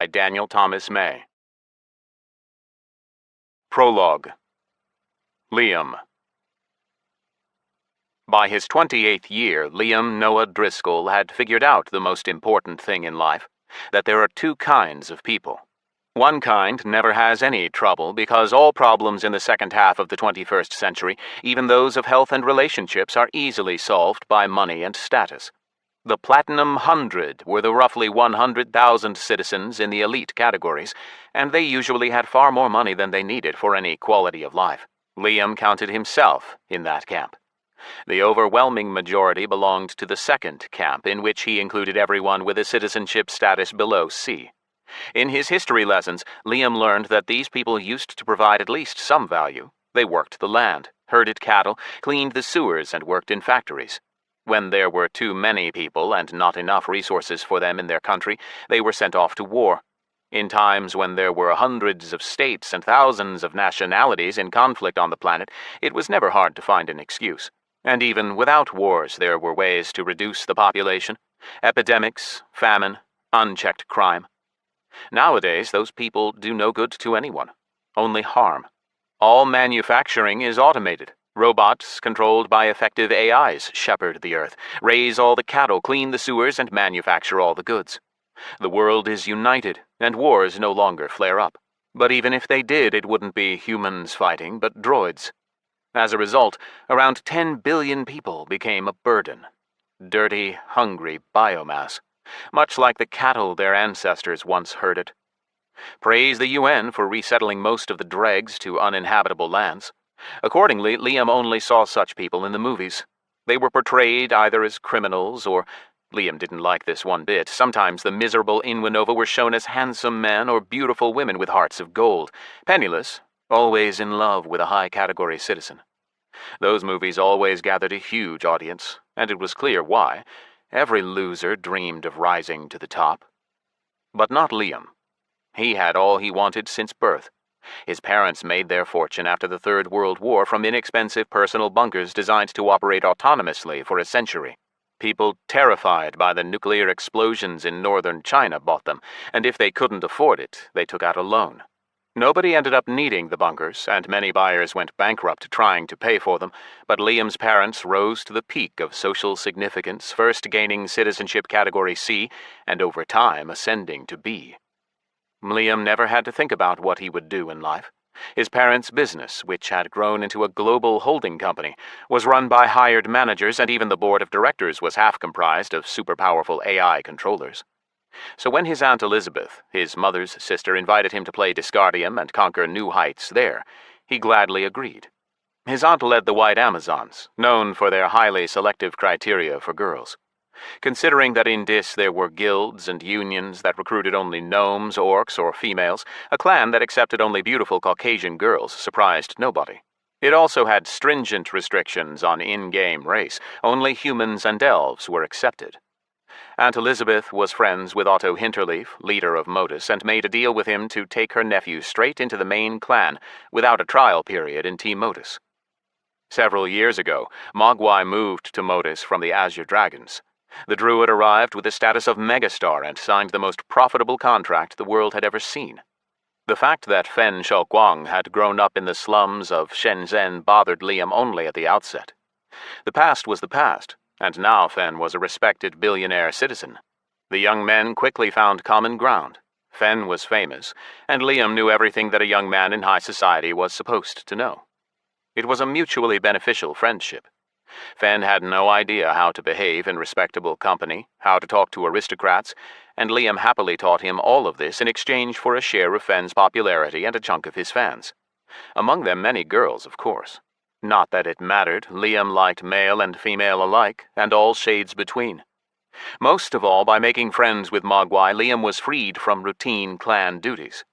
by Daniel Thomas May. Prologue. Liam. By his 28th year, Liam Noah Driscoll had figured out the most important thing in life, that there are two kinds of people. One kind never has any trouble because all problems in the second half of the 21st century, even those of health and relationships, are easily solved by money and status. The Platinum 100 were the roughly 100,000 citizens in the elite categories, and they usually had far more money than they needed for any quality of life. Liam counted himself in that camp. The overwhelming majority belonged to the second camp, in which he included everyone with a citizenship status below C. In his history lessons, Liam learned that these people used to provide at least some value. They worked the land, herded cattle, cleaned the sewers, and worked in factories. When there were too many people and not enough resources for them in their country, they were sent off to war. In times when there were hundreds of states and thousands of nationalities in conflict on the planet, it was never hard to find an excuse. And even without wars, there were ways to reduce the population: epidemics, famine, unchecked crime. Nowadays, those people do no good to anyone, only harm. All manufacturing is automated. Robots, controlled by effective AIs, shepherd the earth, raise all the cattle, clean the sewers, and manufacture all the goods. The world is united, and wars no longer flare up. But even if they did, it wouldn't be humans fighting, but droids. As a result, around 10 billion people became a burden. Dirty, hungry biomass, much like the cattle their ancestors once herded. Praise the UN for resettling most of the dregs to uninhabitable lands. Accordingly, Liam only saw such people in the movies. They were portrayed either as criminals or, Liam didn't like this one bit, sometimes the miserable Inwanova were shown as handsome men or beautiful women with hearts of gold, penniless, always in love with a high-category citizen. Those movies always gathered a huge audience, and it was clear why. Every loser dreamed of rising to the top. But not Liam. He had all he wanted since birth. His parents made their fortune after the Third World War from inexpensive personal bunkers designed to operate autonomously for a century. People terrified by the nuclear explosions in northern China bought them, and if they couldn't afford it, they took out a loan. Nobody ended up needing the bunkers, and many buyers went bankrupt trying to pay for them, but Liam's parents rose to the peak of social significance, first gaining citizenship category C, and over time ascending to B. Liam never had to think about what he would do in life. His parents' business, which had grown into a global holding company, was run by hired managers, and even the board of directors was half comprised of super-powerful AI controllers. So when his Aunt Elizabeth, his mother's sister, invited him to play Disgardium and conquer new heights there, he gladly agreed. His aunt led the White Amazons, known for their highly selective criteria for girls. Considering that in Dis there were guilds and unions that recruited only gnomes, orcs, or females, a clan that accepted only beautiful Caucasian girls surprised nobody. It also had stringent restrictions on in-game race. Only humans and elves were accepted. Aunt Elizabeth was friends with Otto Hinterleaf, leader of Modus, and made a deal with him to take her nephew straight into the main clan without a trial period in Team Modus. Several years ago, Mogwai moved to Modus from the Azure Dragons. The druid arrived with the status of megastar and signed the most profitable contract the world had ever seen. The fact that Fen Shaoguang had grown up in the slums of Shenzhen bothered Liam only at the outset. The past was the past, and now Fen was a respected billionaire citizen. The young men quickly found common ground. Fen was famous, and Liam knew everything that a young man in high society was supposed to know. It was a mutually beneficial friendship. Fen had no idea how to behave in respectable company, how to talk to aristocrats, and Liam happily taught him all of this in exchange for a share of Fen's popularity and a chunk of his fans. Among them many girls, of course. Not that it mattered, Liam liked male and female alike, and all shades between. Most of all, by making friends with Mogwai, Liam was freed from routine clan duties.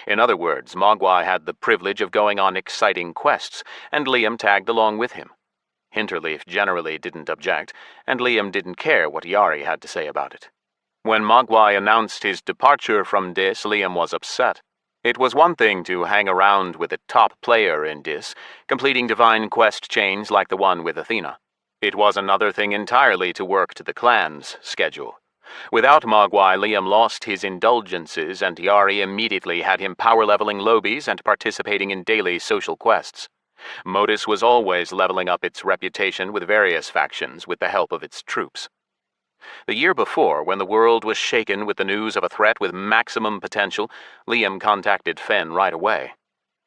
In other words, Mogwai had the privilege of going on exciting quests, and Liam tagged along with him. Hinterleaf generally didn't object, and Liam didn't care what Yari had to say about it. When Mogwai announced his departure from Dis, Liam was upset. It was one thing to hang around with a top player in Dis, completing divine quest chains like the one with Athena. It was another thing entirely to work to the clan's schedule. Without Mogwai, Liam lost his indulgences, and Yari immediately had him power-leveling lobies and participating in daily social quests. Modus was always leveling up its reputation with various factions with the help of its troops. The year before, when the world was shaken with the news of a threat with maximum potential, Liam contacted Fen right away.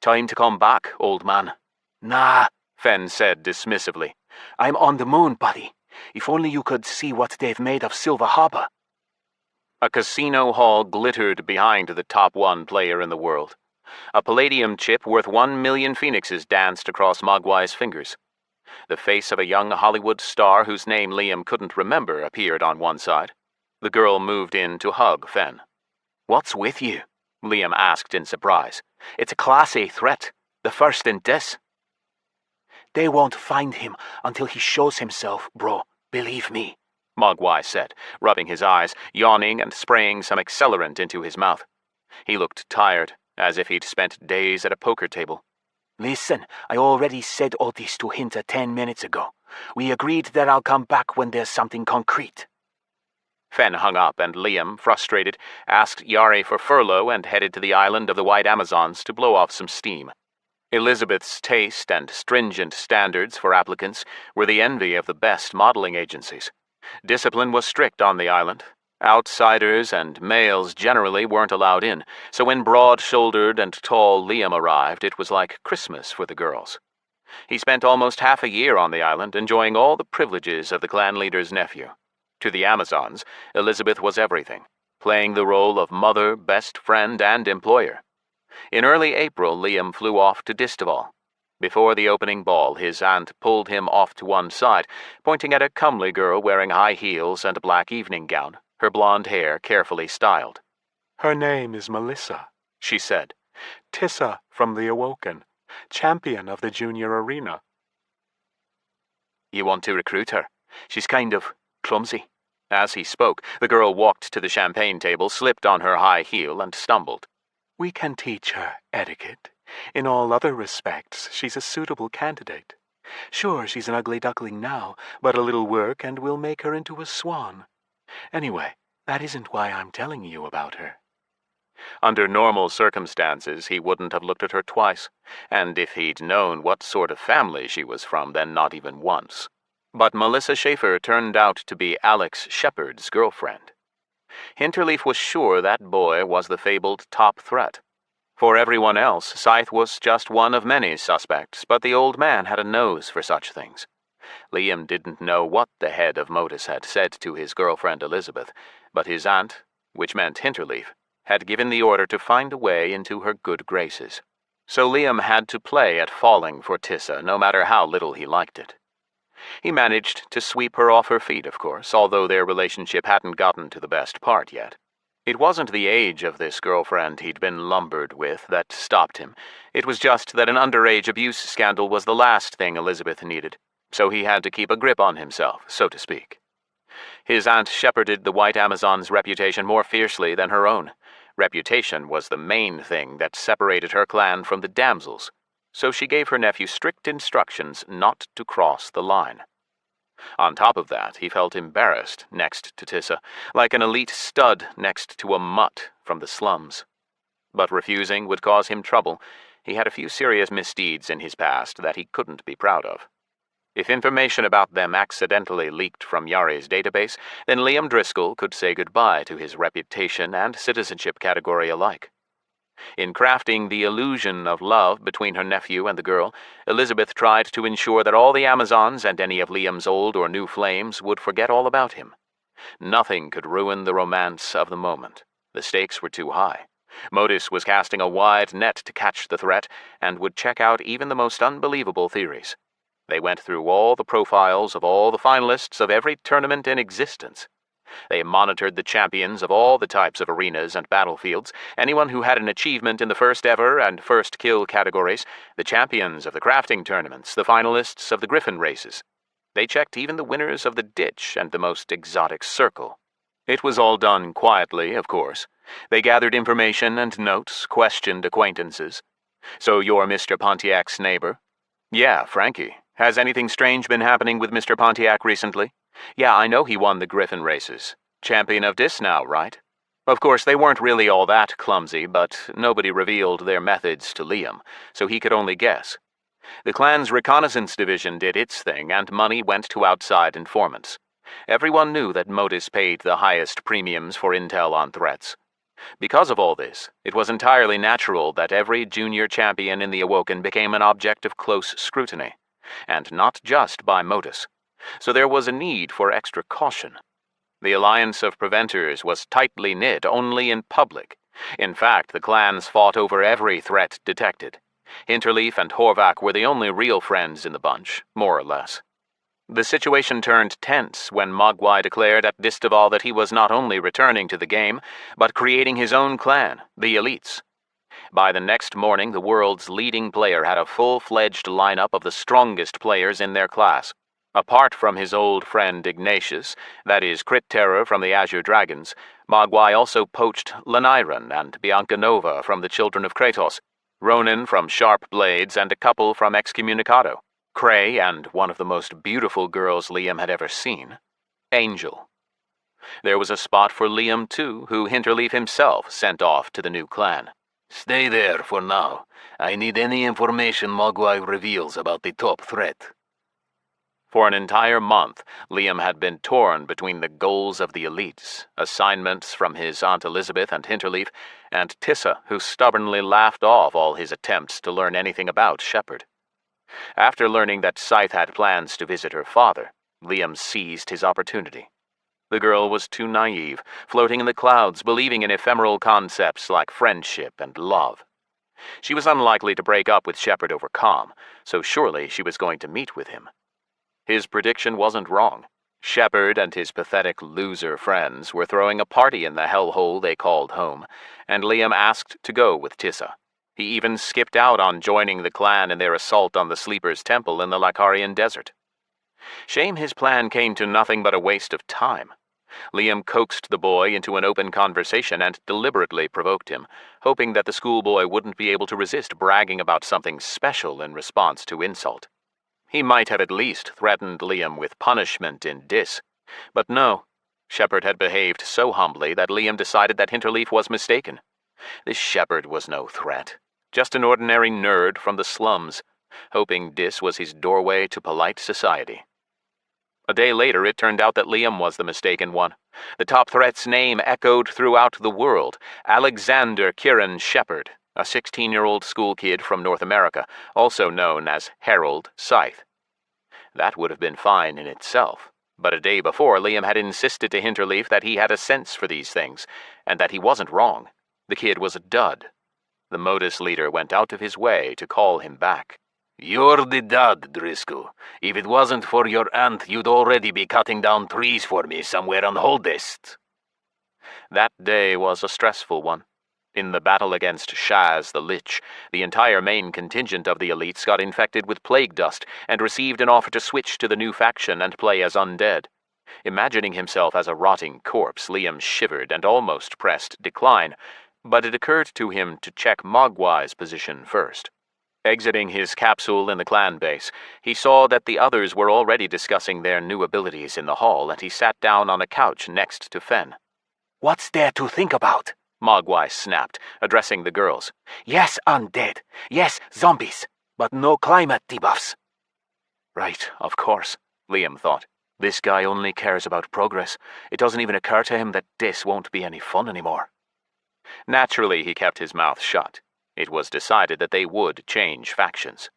"Time to come back, old man." "Nah," Fen said dismissively. "I'm on the moon, buddy. If only you could see what they've made of Silver Harbor." A casino hall glittered behind the top 1 player in the world. A palladium chip worth 1,000,000 phoenixes danced across Mogwai's fingers. The face of a young Hollywood star whose name Liam couldn't remember appeared on one side. The girl moved in to hug Fen. "What's with you?" Liam asked in surprise. "It's a Class A threat, the first in this." "They won't find him until he shows himself, bro. Believe me," Mogwai said, rubbing his eyes, yawning and spraying some accelerant into his mouth. He looked tired, as if he'd spent days at a poker table. "Listen, I already said all this to Hinter 10 minutes ago. We agreed that I'll come back when there's something concrete." Fen hung up, and Liam, frustrated, asked Yari for furlough and headed to the island of the White Amazons to blow off some steam. Elizabeth's taste and stringent standards for applicants were the envy of the best modeling agencies. Discipline was strict on the island. Outsiders and males generally weren't allowed in, so when broad-shouldered and tall Liam arrived, it was like Christmas for the girls. He spent almost half a year on the island, enjoying all the privileges of the clan leader's nephew. To the Amazons, Elizabeth was everything, playing the role of mother, best friend, and employer. In early April, Liam flew off to Distaval. Before the opening ball, his aunt pulled him off to one side, pointing at a comely girl wearing high heels and a black evening gown, her blonde hair carefully styled. "Her name is Melissa," she said. "Tissa from the Awoken, champion of the junior arena." "You want to recruit her? She's kind of clumsy." As he spoke, the girl walked to the champagne table, slipped on her high heel, and stumbled. "We can teach her etiquette. In all other respects, she's a suitable candidate. Sure, she's an ugly duckling now, but a little work and we'll make her into a swan. Anyway, that isn't why I'm telling you about her." Under normal circumstances, he wouldn't have looked at her twice, and if he'd known what sort of family she was from, then not even once. But Melissa Schaefer turned out to be Alex Shepard's girlfriend. Hinterleaf was sure that boy was the fabled top threat. For everyone else, Scythe was just one of many suspects, but the old man had a nose for such things. Liam didn't know what the head of Modus had said to his girlfriend Elizabeth, but his aunt, which meant Hinterleaf, had given the order to find a way into her good graces. So Liam had to play at falling for Tissa, no matter how little he liked it. He managed to sweep her off her feet, of course, although their relationship hadn't gotten to the best part yet. It wasn't the age of this girlfriend he'd been lumbered with that stopped him. It was just that an underage abuse scandal was the last thing Elizabeth needed, so he had to keep a grip on himself, so to speak. His aunt shepherded the White Amazon's reputation more fiercely than her own. Reputation was the main thing that separated her clan from the damsels, so she gave her nephew strict instructions not to cross the line. On top of that, he felt embarrassed next to Tissa, like an elite stud next to a mutt from the slums. But refusing would cause him trouble. He had a few serious misdeeds in his past that he couldn't be proud of. If information about them accidentally leaked from Yari's database, then Liam Driscoll could say goodbye to his reputation and citizenship category alike. In crafting the illusion of love between her nephew and the girl, Elizabeth tried to ensure that all the Amazons and any of Liam's old or new flames would forget all about him. Nothing could ruin the romance of the moment. The stakes were too high. Modus was casting a wide net to catch the threat, and would check out even the most unbelievable theories. They went through all the profiles of all the finalists of every tournament in existence. They monitored the champions of all the types of arenas and battlefields, anyone who had an achievement in the first ever and first kill categories, the champions of the crafting tournaments, the finalists of the griffin races. They checked even the winners of the ditch and the most exotic circle. It was all done quietly, of course. They gathered information and notes, questioned acquaintances. "So you're Mr. Pontiac's neighbor?" "Yeah, Frankie. Has anything strange been happening with Mr. Pontiac recently?" "Yeah, I know he won the griffin races." Champion of Dis now, right? Of course, they weren't really all that clumsy, but nobody revealed their methods to Liam, so he could only guess. The clan's reconnaissance division did its thing, and money went to outside informants. Everyone knew that Modus paid the highest premiums for intel on threats. Because of all this, it was entirely natural that every junior champion in the Awoken became an object of close scrutiny, and not just by Modus. So there was a need for extra caution. The alliance of preventers was tightly knit only in public. In fact, the clans fought over every threat detected. Hinterleaf and Horvath were the only real friends in the bunch, more or less. The situation turned tense when Mogwai declared at Distaval that he was not only returning to the game, but creating his own clan, the Elites. By the next morning, the world's leading player had a full-fledged lineup of the strongest players in their class. Apart from his old friend Ignatius, that is Crit Terror from the Azure Dragons, Mogwai also poached Lanairan and Bianca Nova from the Children of Kratos, Ronan from Sharp Blades, and a couple from Excommunicado, Cray, and one of the most beautiful girls Liam had ever seen, Angel. There was a spot for Liam, too, who Hinterleaf himself sent off to the new clan. Stay there for now. I need any information Mogwai reveals about the top threat. For an entire month, Liam had been torn between the goals of the Elites, assignments from his Aunt Elizabeth and Hinterleaf, and Tissa, who stubbornly laughed off all his attempts to learn anything about Shepard. After learning that Scythe had plans to visit her father, Liam seized his opportunity. The girl was too naive, floating in the clouds, believing in ephemeral concepts like friendship and love. She was unlikely to break up with Shepard over calm, so surely she was going to meet with him. His prediction wasn't wrong. Shepard and his pathetic loser friends were throwing a party in the hellhole they called home, and Liam asked to go with Tissa. He even skipped out on joining the clan in their assault on the Sleeper's Temple in the Lacarian Desert. Shame his plan came to nothing but a waste of time. Liam coaxed the boy into an open conversation and deliberately provoked him, hoping that the schoolboy wouldn't be able to resist bragging about something special in response to insult. He might have at least threatened Liam with punishment in Dis. But no, Shepard had behaved so humbly that Liam decided that Hinterleaf was mistaken. This Shepard was no threat, just an ordinary nerd from the slums, hoping Dis was his doorway to polite society. A day later, it turned out that Liam was the mistaken one. The top threat's name echoed throughout the world: Alexander Kieran Shepard, a 16-year-old school kid from North America, also known as Harold Scythe. That would have been fine in itself, but a day before Liam had insisted to Hinterleaf that he had a sense for these things, and that he wasn't wrong. The kid was a dud. The Modus leader went out of his way to call him back. You're the dud, Driscoll. If it wasn't for your aunt, you'd already be cutting down trees for me somewhere on Holdest. That day was a stressful one. In the battle against Shaz the Lich, the entire main contingent of the Elites got infected with plague dust and received an offer to switch to the new faction and play as undead. Imagining himself as a rotting corpse, Liam shivered and almost pressed decline, but it occurred to him to check Mogwai's position first. Exiting his capsule in the clan base, he saw that the others were already discussing their new abilities in the hall, and he sat down on a couch next to Fen. "What's there to think about?" Mogwai snapped, addressing the girls. "Yes, undead. Yes, zombies. But no climate debuffs." Right, of course, Liam thought. This guy only cares about progress. It doesn't even occur to him that this won't be any fun anymore. Naturally, he kept his mouth shut. It was decided that they would change factions.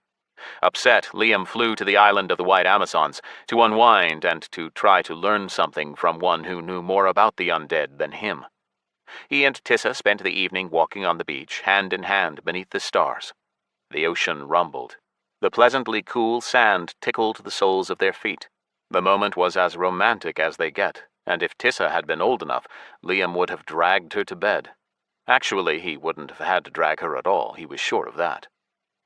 Upset, Liam flew to the island of the White Amazons to unwind and to try to learn something from one who knew more about the undead than him. He and Tissa spent the evening walking on the beach, hand in hand beneath the stars. The ocean rumbled. The pleasantly cool sand tickled the soles of their feet. The moment was as romantic as they get, and if Tissa had been old enough, Liam would have dragged her to bed. Actually, he wouldn't have had to drag her at all, he was sure of that.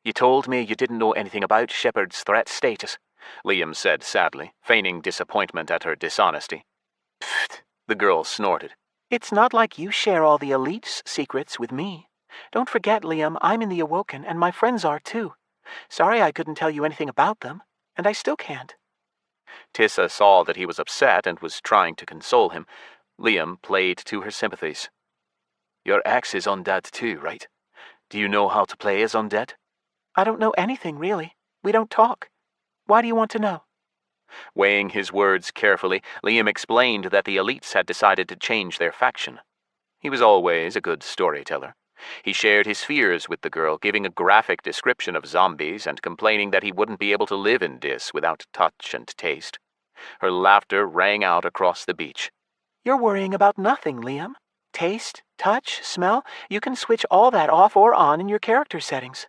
"You told me you didn't know anything about Shepard's threat status," Liam said sadly, feigning disappointment at her dishonesty. "Pfft," the girl snorted. "It's not like you share all the Elite's secrets with me. Don't forget, Liam, I'm in the Awoken, and my friends are too. Sorry I couldn't tell you anything about them, and I still can't." Tissa saw that he was upset and was trying to console him, Liam played to her sympathies. Your ex is undead too, right? Do you know how to play as undead? I don't know anything, really. We don't talk. Why do you want to know? Weighing his words carefully, Liam explained that the elites had decided to change their faction. He was always a good storyteller. He shared his fears with the girl, giving a graphic description of zombies and complaining that he wouldn't be able to live in Dis without touch and taste. Her laughter rang out across the beach. You're worrying about nothing, Liam. Taste, touch, smell, you can switch all that off or on in your character settings.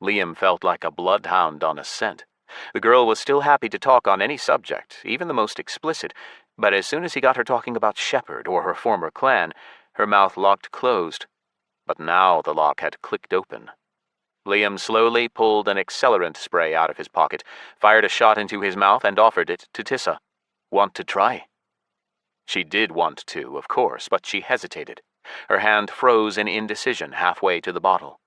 Liam felt like a bloodhound on a scent. The girl was still happy to talk on any subject, even the most explicit, but as soon as he got her talking about Shepard or her former clan, her mouth locked closed. But now the lock had clicked open. Liam slowly pulled an accelerant spray out of his pocket, fired a shot into his mouth, and offered it to Tissa. Want to try? She did want to, of course, but she hesitated. Her hand froze in indecision halfway to the bottle.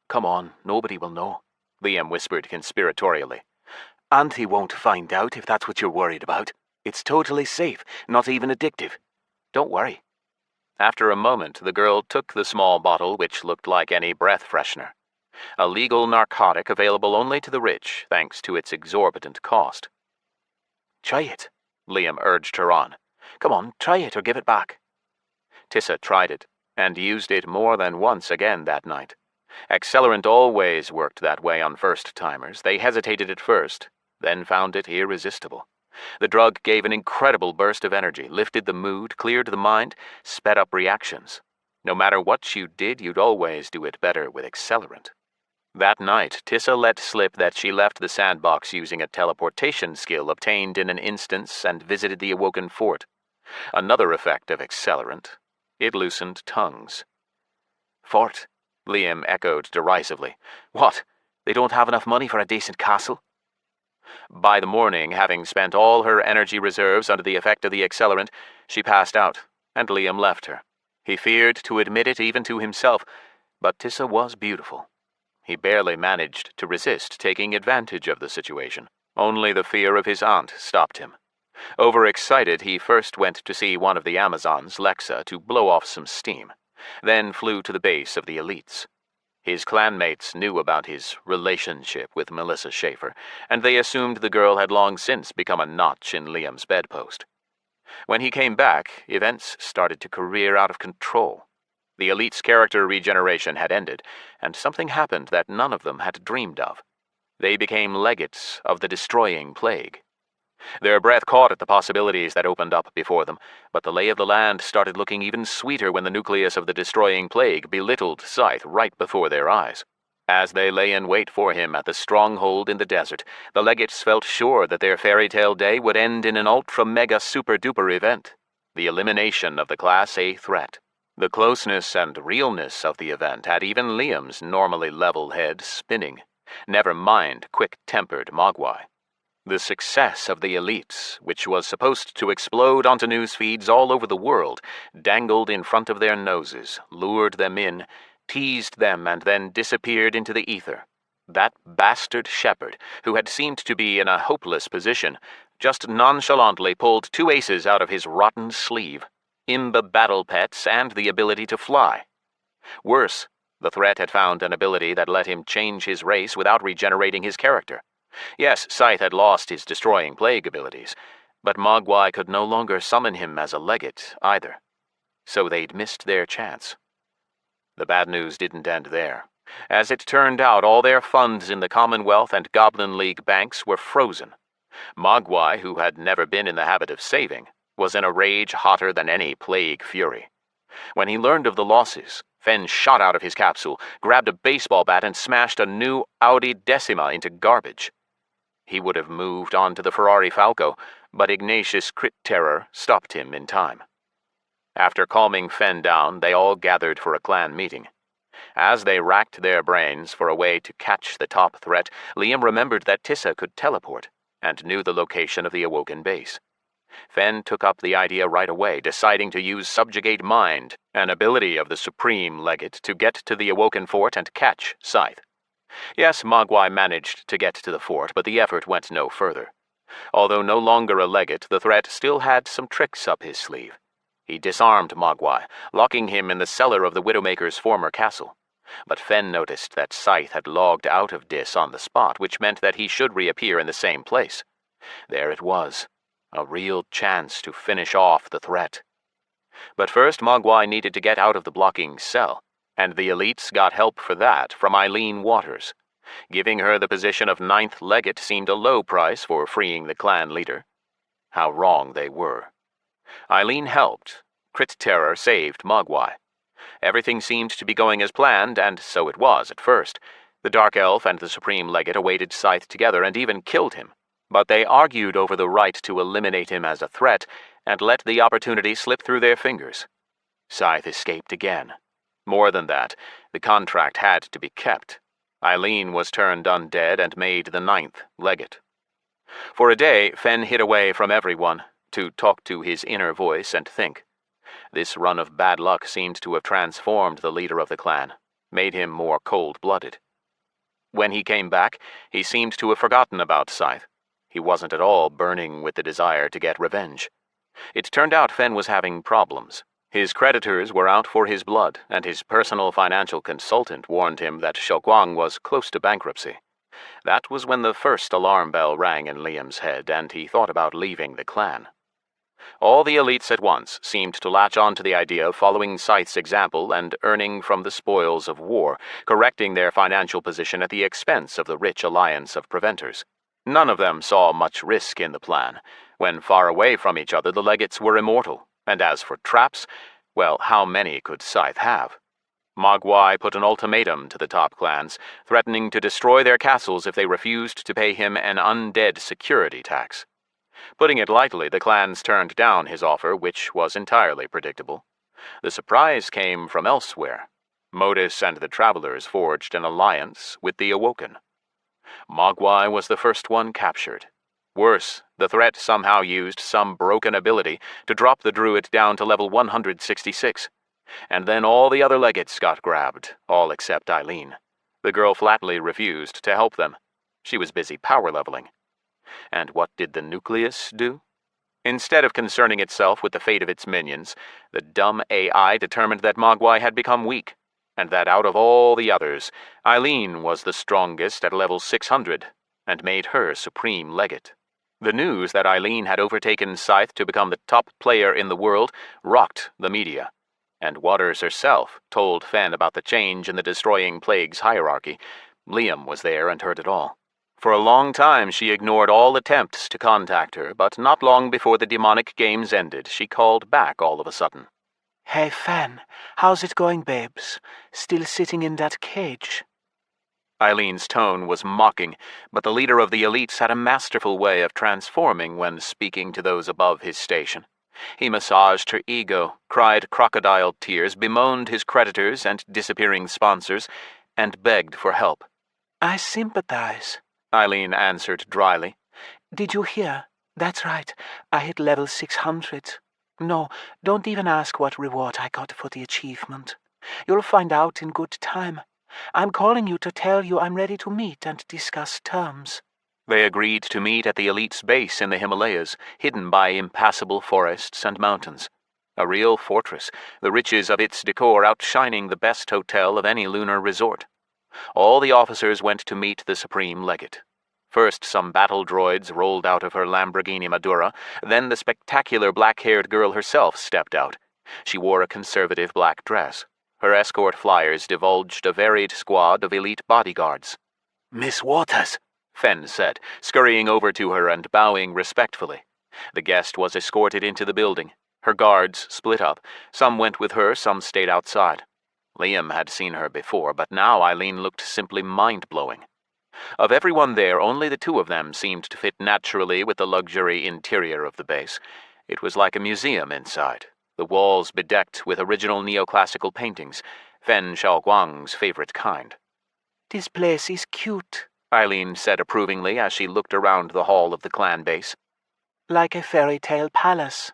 Come on, nobody will know, Liam whispered conspiratorially. Auntie won't find out if that's what you're worried about. It's totally safe, not even addictive. Don't worry. After a moment, the girl took the small bottle, which looked like any breath freshener. A legal narcotic available only to the rich, thanks to its exorbitant cost. Try it, Liam urged her on. Come on, try it or give it back. Tissa tried it, and used it more than once again that night. Accelerant always worked that way on first-timers. They hesitated at first, then found it irresistible. The drug gave an incredible burst of energy, lifted the mood, cleared the mind, sped up reactions. No matter what you did, you'd always do it better with accelerant. That night, Tissa let slip that she left the sandbox using a teleportation skill obtained in an instance and visited the awoken fort. Another effect of accelerant. It loosened tongues. Fort, Liam echoed derisively. What? They don't have enough money for a decent castle? By the morning, having spent all her energy reserves under the effect of the accelerant, she passed out, and Liam left her. He feared to admit it even to himself, but Tissa was beautiful. He barely managed to resist taking advantage of the situation. Only the fear of his aunt stopped him. Overexcited, he first went to see one of the Amazons, Lexa, to blow off some steam, then flew to the base of the elites. His clanmates knew about his relationship with Melissa Schaefer, and they assumed the girl had long since become a notch in Liam's bedpost. When he came back, events started to career out of control. The elite's character regeneration had ended, and something happened that none of them had dreamed of. They became legates of the destroying plague. Their breath caught at the possibilities that opened up before them, but the lay of the land started looking even sweeter when the nucleus of the destroying plague belittled Scythe right before their eyes. As they lay in wait for him at the stronghold in the desert, the legates felt sure that their fairy tale day would end in an ultra-mega-super-duper event, the elimination of the Class A threat. The closeness and realness of the event had even Liam's normally level head spinning, never mind quick-tempered Mogwai. The success of the elites, which was supposed to explode onto news feeds all over the world, dangled in front of their noses, lured them in, teased them, and then disappeared into the ether. That bastard Shepard, who had seemed to be in a hopeless position, just nonchalantly pulled 2 aces out of his rotten sleeve: Imba battle pets and the ability to fly. Worse, the threat had found an ability that let him change his race without regenerating his character. Yes, Scythe had lost his destroying plague abilities, but Mogwai could no longer summon him as a legate, either. So they'd missed their chance. The bad news didn't end there. As it turned out, all their funds in the Commonwealth and Goblin League banks were frozen. Mogwai, who had never been in the habit of saving, was in a rage hotter than any plague fury. When he learned of the losses, Fenn shot out of his capsule, grabbed a baseball bat, and smashed a new Audi Decima into garbage. He would have moved on to the Ferrari Falco, but Ignatius Crit Terror stopped him in time. After calming Fenn down, they all gathered for a clan meeting. As they racked their brains for a way to catch the top threat, Liam remembered that Tissa could teleport, and knew the location of the Awoken base. Fenn took up the idea right away, deciding to use Subjugate Mind, an ability of the Supreme Legate, to get to the Awoken fort and catch Scythe. Yes, Mogwai managed to get to the fort, but the effort went no further. Although no longer a legate, the threat still had some tricks up his sleeve. He disarmed Mogwai, locking him in the cellar of the Widowmaker's former castle. But Fen noticed that Scythe had logged out of Dis on the spot, which meant that he should reappear in the same place. There it was, a real chance to finish off the threat. But first, Mogwai needed to get out of the blocking cell, and the elites got help for that from Eileen Waters. Giving her the position of 9th legate seemed a low price for freeing the clan leader. How wrong they were. Eileen helped. Crit Terror saved Mogwai. Everything seemed to be going as planned, and so it was at first. The Dark Elf and the Supreme Legate awaited Scythe together and even killed him. But they argued over the right to eliminate him as a threat, and let the opportunity slip through their fingers. Scythe escaped again. More than that, the contract had to be kept. Eileen was turned undead and made the 9th legate. For a day, Fen hid away from everyone, to talk to his inner voice and think. This run of bad luck seemed to have transformed the leader of the clan, made him more cold-blooded. When he came back, he seemed to have forgotten about Scythe. He wasn't at all burning with the desire to get revenge. It turned out Fen was having problems. His creditors were out for his blood, and his personal financial consultant warned him that Xiaoguang was close to bankruptcy. That was when the first alarm bell rang in Liam's head, and he thought about leaving the clan. All the elites at once seemed to latch on to the idea of following Scythe's example and earning from the spoils of war, correcting their financial position at the expense of the rich alliance of preventers. None of them saw much risk in the plan. When far away from each other, the legates were immortal, and as for traps, well, how many could Scythe have? Mogwai put an ultimatum to the top clans, threatening to destroy their castles if they refused to pay him an undead security tax. Putting it lightly, the clans turned down his offer, which was entirely predictable. The surprise came from elsewhere. Modus and the Travelers forged an alliance with the Awoken. Mogwai was the first one captured. Worse, the threat somehow used some broken ability to drop the druid down to level 166. And then all the other legates got grabbed, all except Eileen. The girl flatly refused to help them. She was busy power leveling. And what did the Nucleus do? Instead of concerning itself with the fate of its minions, the dumb AI determined that Mogwai had become weak, and that out of all the others, Eileen was the strongest at level 600, and made her supreme legate. The news that Eileen had overtaken Scythe to become the top player in the world rocked the media, and Waters herself told Fen about the change in the Destroying Plagues hierarchy. Liam was there and heard it all. For a long time she ignored all attempts to contact her, but not long before the demonic games ended, she called back all of a sudden. Hey, Fen, how's it going, babes? Still sitting in that cage? Eileen's tone was mocking, but the leader of the elites had a masterful way of transforming when speaking to those above his station. He massaged her ego, cried crocodile tears, bemoaned his creditors and disappearing sponsors, and begged for help. I sympathize, Eileen answered dryly. Did you hear? That's right, I hit level 600. No, don't even ask what reward I got for the achievement. You'll find out in good time. I'm calling you to tell you I'm ready to meet and discuss terms. They agreed to meet at the elite's base in the Himalayas, hidden by impassable forests and mountains. A real fortress, the riches of its decor outshining the best hotel of any lunar resort. All the officers went to meet the Supreme Legate. First, some battle droids rolled out of her Lamborghini Madura, then the spectacular black-haired girl herself stepped out. She wore a conservative black dress. Her escort flyers divulged a varied squad of elite bodyguards. Miss Waters, Fen said, scurrying over to her and bowing respectfully. The guest was escorted into the building. Her guards split up. Some went with her, some stayed outside. Liam had seen her before, but now Eileen looked simply mind-blowing. Of everyone there, only the two of them seemed to fit naturally with the luxury interior of the base. It was like a museum inside, the walls bedecked with original neoclassical paintings, Fen Xiaoguang's favorite kind. This place is cute, Eileen said approvingly as she looked around the hall of the clan base. Like a fairy tale palace.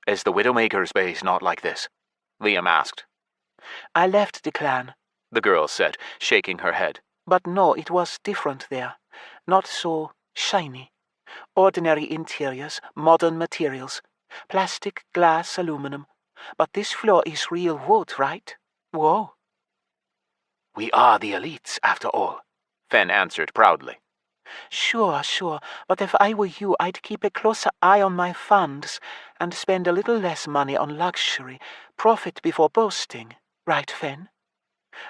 Is the Widowmaker's base not like this? Liam asked. I left the clan, the girl said, shaking her head. But no, it was different there. Not so shiny. Ordinary interiors, modern materials. Plastic, glass, aluminum. But this floor is real wood, right? Whoa. We are the elites, after all, Fen answered proudly. Sure, but if I were you, I'd keep a closer eye on my funds and spend a little less money on luxury. Profit before boasting. Right, Fen?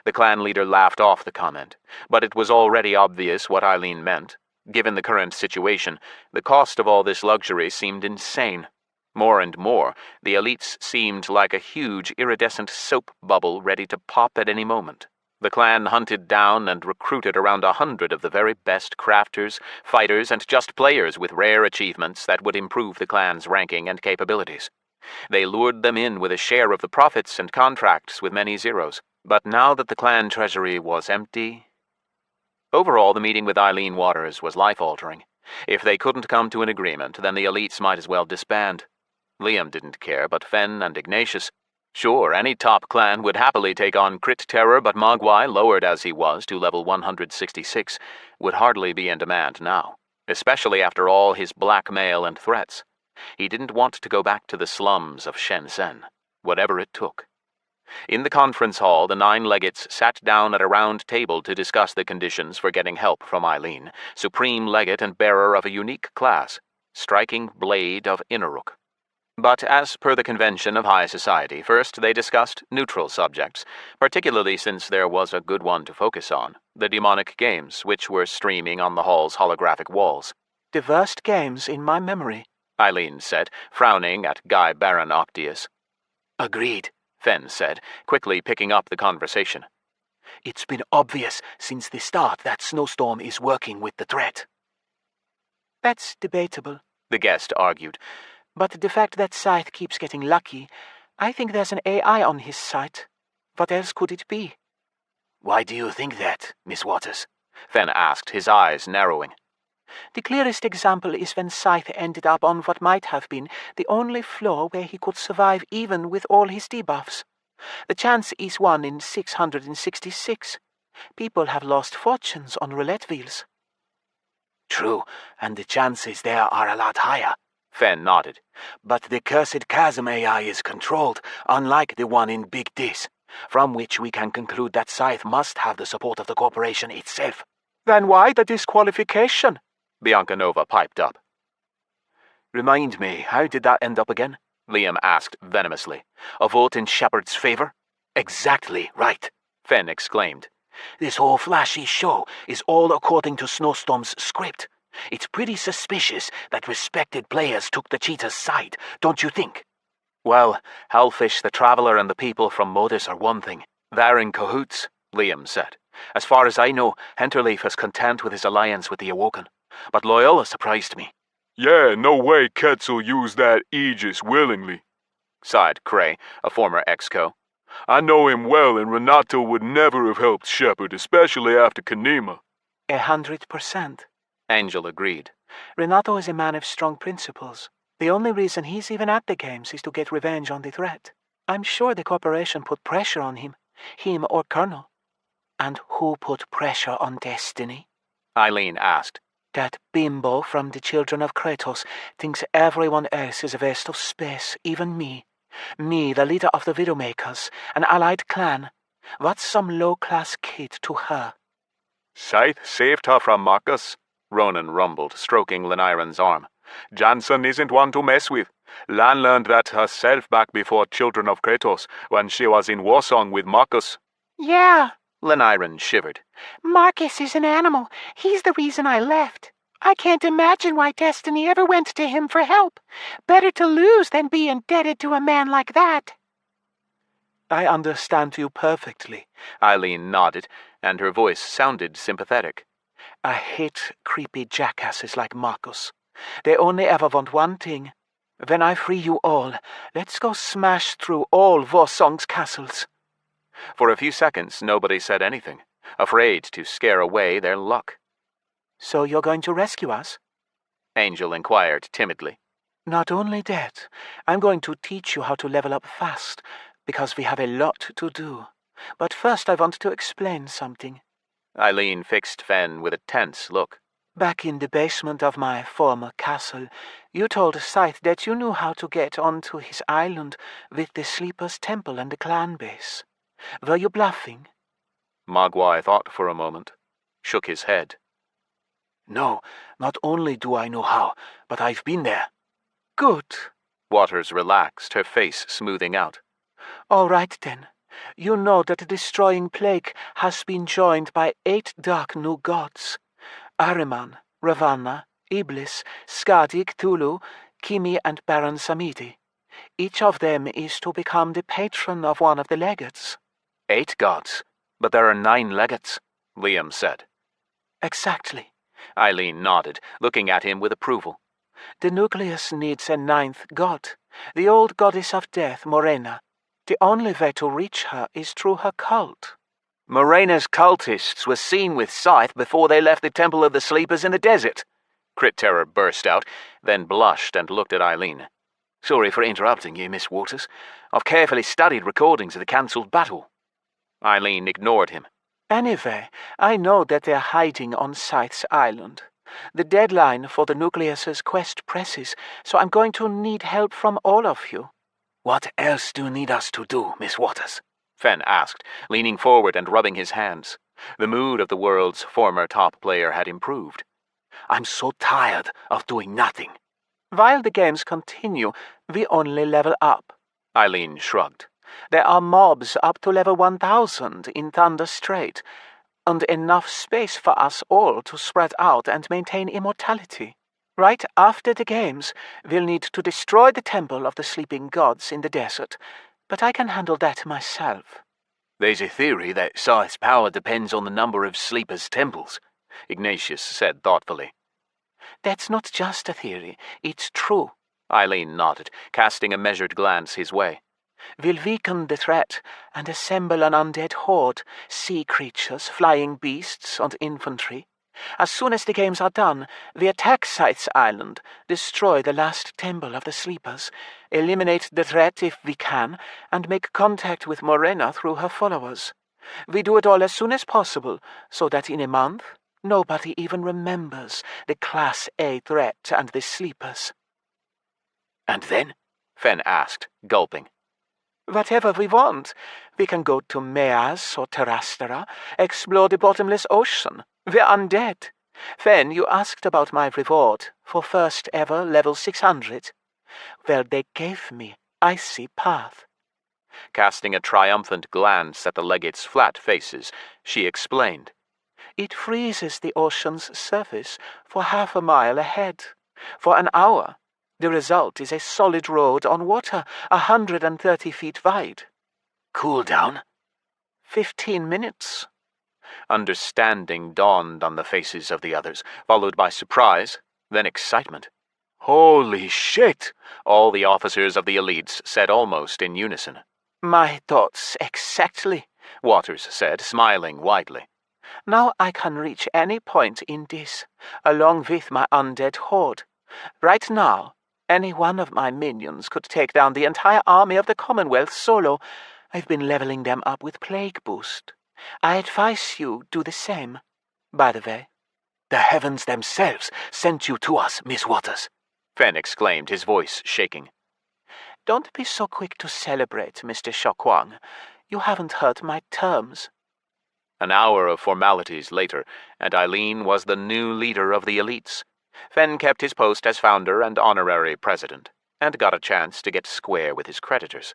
The clan leader laughed off the comment, but it was already obvious what Eileen meant. Given the current situation, the cost of all this luxury seemed insane. More and more, the elites seemed like a huge iridescent soap bubble ready to pop at any moment. The clan hunted down and recruited around 100 of the very best crafters, fighters, and just players with rare achievements that would improve the clan's ranking and capabilities. They lured them in with a share of the profits and contracts with many zeros. But now that the clan treasury was empty... Overall, the meeting with Eileen Waters was life-altering. If they couldn't come to an agreement, then the elites might as well disband. Liam didn't care, but Fen and Ignatius... Sure, any top clan would happily take on Crit Terror, but Mogwai, lowered as he was to level 166, would hardly be in demand now, especially after all his blackmail and threats. He didn't want to go back to the slums of Shenzhen, whatever it took. In the conference hall, the 9 legates sat down at a round table to discuss the conditions for getting help from Eileen, supreme legate and bearer of a unique class, Striking Blade of Inneruk. But as per the convention of high society, first they discussed neutral subjects, particularly since there was a good one to focus on, the demonic games, which were streaming on the hall's holographic walls. The worst games in my memory, Eileen said, frowning at Guy Baron Octius. Agreed, Fen said, quickly picking up the conversation. It's been obvious since the start that Snowstorm is working with the threat. That's debatable, the guest argued. But the fact that Scythe keeps getting lucky, I think there's an AI on his side. What else could it be? Why do you think that, Miss Waters? Fen asked, his eyes narrowing. The clearest example is when Scythe ended up on what might have been the only floor where he could survive even with all his debuffs. The chance is 1 in 666. People have lost fortunes on roulette wheels. True, and the chances there are a lot higher. Fen nodded. But the Cursed Chasm AI is controlled, unlike the one in Big Dis, from which we can conclude that Scythe must have the support of the corporation itself. Then why the disqualification? Bianca Nova piped up. Remind me, how did that end up again? Liam asked venomously. A vote in Shepard's favor? Exactly right, Fen exclaimed. This whole flashy show is all according to Snowstorm's script. It's pretty suspicious that respected players took the cheater's side, don't you think? Well, Hellfish, the Traveler, and the people from Modus are one thing. They're in cahoots, Liam said. As far as I know, Henterleaf is content with his alliance with the Awoken. But Loyola surprised me. Yeah, no way Quetzal used that Aegis willingly, sighed Cray, a former ex-co. I know him well, and Renato would never have helped Shepard, especially after Kanima. 100%. Angel agreed. Renato is a man of strong principles. The only reason he's even at the games is to get revenge on the threat. I'm sure the corporation put pressure on him or Colonel. And who put pressure on Destiny? Eileen asked. That bimbo from the Children of Kratos thinks everyone else is a waste of space, even me. Me, the leader of the Widowmakers, an allied clan. What's some low-class kid to her? Scythe saved her from Marcus, Ronan rumbled, stroking Leniron's arm. Jansen isn't one to mess with. Lan learned that herself back before Children of Kratos, when she was in Warsong with Marcus. Yeah, Leniron shivered. Marcus is an animal. He's the reason I left. I can't imagine why Destiny ever went to him for help. Better to lose than be indebted to a man like that. I understand you perfectly, Eileen nodded, and her voice sounded sympathetic. I hate creepy jackasses like Marcus. They only ever want one thing. When I free you all, let's go smash through all Warsong's castles. For a few seconds, nobody said anything, afraid to scare away their luck. So you're going to rescue us? Angel inquired timidly. Not only that, I'm going to teach you how to level up fast, because we have a lot to do. But first I want to explain something. Eileen fixed Fen with a tense look. Back in the basement of my former castle, you told Scythe that you knew how to get onto his island with the Sleeper's Temple and the clan base. Were you bluffing? Mogwai thought for a moment, shook his head. No, not only do I know how, but I've been there. Good. Waters relaxed, her face smoothing out. All right then. You know that the destroying plague has been joined by 8 dark new gods. Ahriman, Ravana, Iblis, Skadi, Cthulhu, Kimi, and Baron Samedi. Each of them is to become the patron of one of the legates. 8 gods, but there are 9 legates, Liam said. Exactly. Eileen nodded, looking at him with approval. The Nucleus needs a 9th god, the old goddess of death, Morena. The only way to reach her is through her cult. Morena's cultists were seen with Scythe before they left the Temple of the Sleepers in the desert. Crit Terror burst out, then blushed and looked at Eileen. Sorry for interrupting you, Miss Waters. I've carefully studied recordings of the cancelled battle. Eileen ignored him. Anyway, I know that they're hiding on Scythe's island. The deadline for the Nucleus's quest presses, so I'm going to need help from all of you. What else do you need us to do, Miss Waters? Fen asked, leaning forward and rubbing his hands. The mood of the world's former top player had improved. I'm so tired of doing nothing. While the games continue, we only level up. Eileen shrugged. There are mobs up to level 1000 in Thunder Strait, and enough space for us all to spread out and maintain immortality. Right after the games, we'll need to destroy the Temple of the Sleeping Gods in the desert, but I can handle that myself. There's a theory that Scythe's power depends on the number of Sleepers' temples, Ignatius said thoughtfully. That's not just a theory, it's true. Eileen nodded, casting a measured glance his way. We'll weaken the threat and assemble an undead horde, sea creatures, flying beasts, and infantry. As soon as the games are done, we attack Scythe's island, destroy the last temple of the Sleepers, eliminate the threat if we can, and make contact with Morena through her followers. We do it all as soon as possible, so that in a month, nobody even remembers the Class A threat and the Sleepers. And then? Fen asked, gulping. Whatever we want. We can go to Meas or Terastera, explore the bottomless ocean. We're undead. Fen, you asked about my reward for first ever level 600. Well, they gave me Icy Path. Casting a triumphant glance at the legates' flat faces, she explained. It freezes the ocean's surface for half a mile ahead. For an hour. The result is a solid road on water 130 feet wide. Cool down? 15 minutes. Understanding dawned on the faces of the others, followed by surprise, then excitement. Holy shit! All the officers of the elites said almost in unison. My thoughts exactly, Waters said, smiling widely. Now I can reach any point in this, along with my undead horde. Right now, any one of my minions could take down the entire army of the Commonwealth solo. I've been leveling them up with Plague Boost. I advise you do the same. By the way, the heavens themselves sent you to us, Miss Waters. Fen exclaimed, his voice shaking. Don't be so quick to celebrate, Mr. Shokwang. You haven't heard my terms. An hour of formalities later, and Eileen was the new leader of the elites. Fen kept his post as founder and honorary president, and got a chance to get square with his creditors.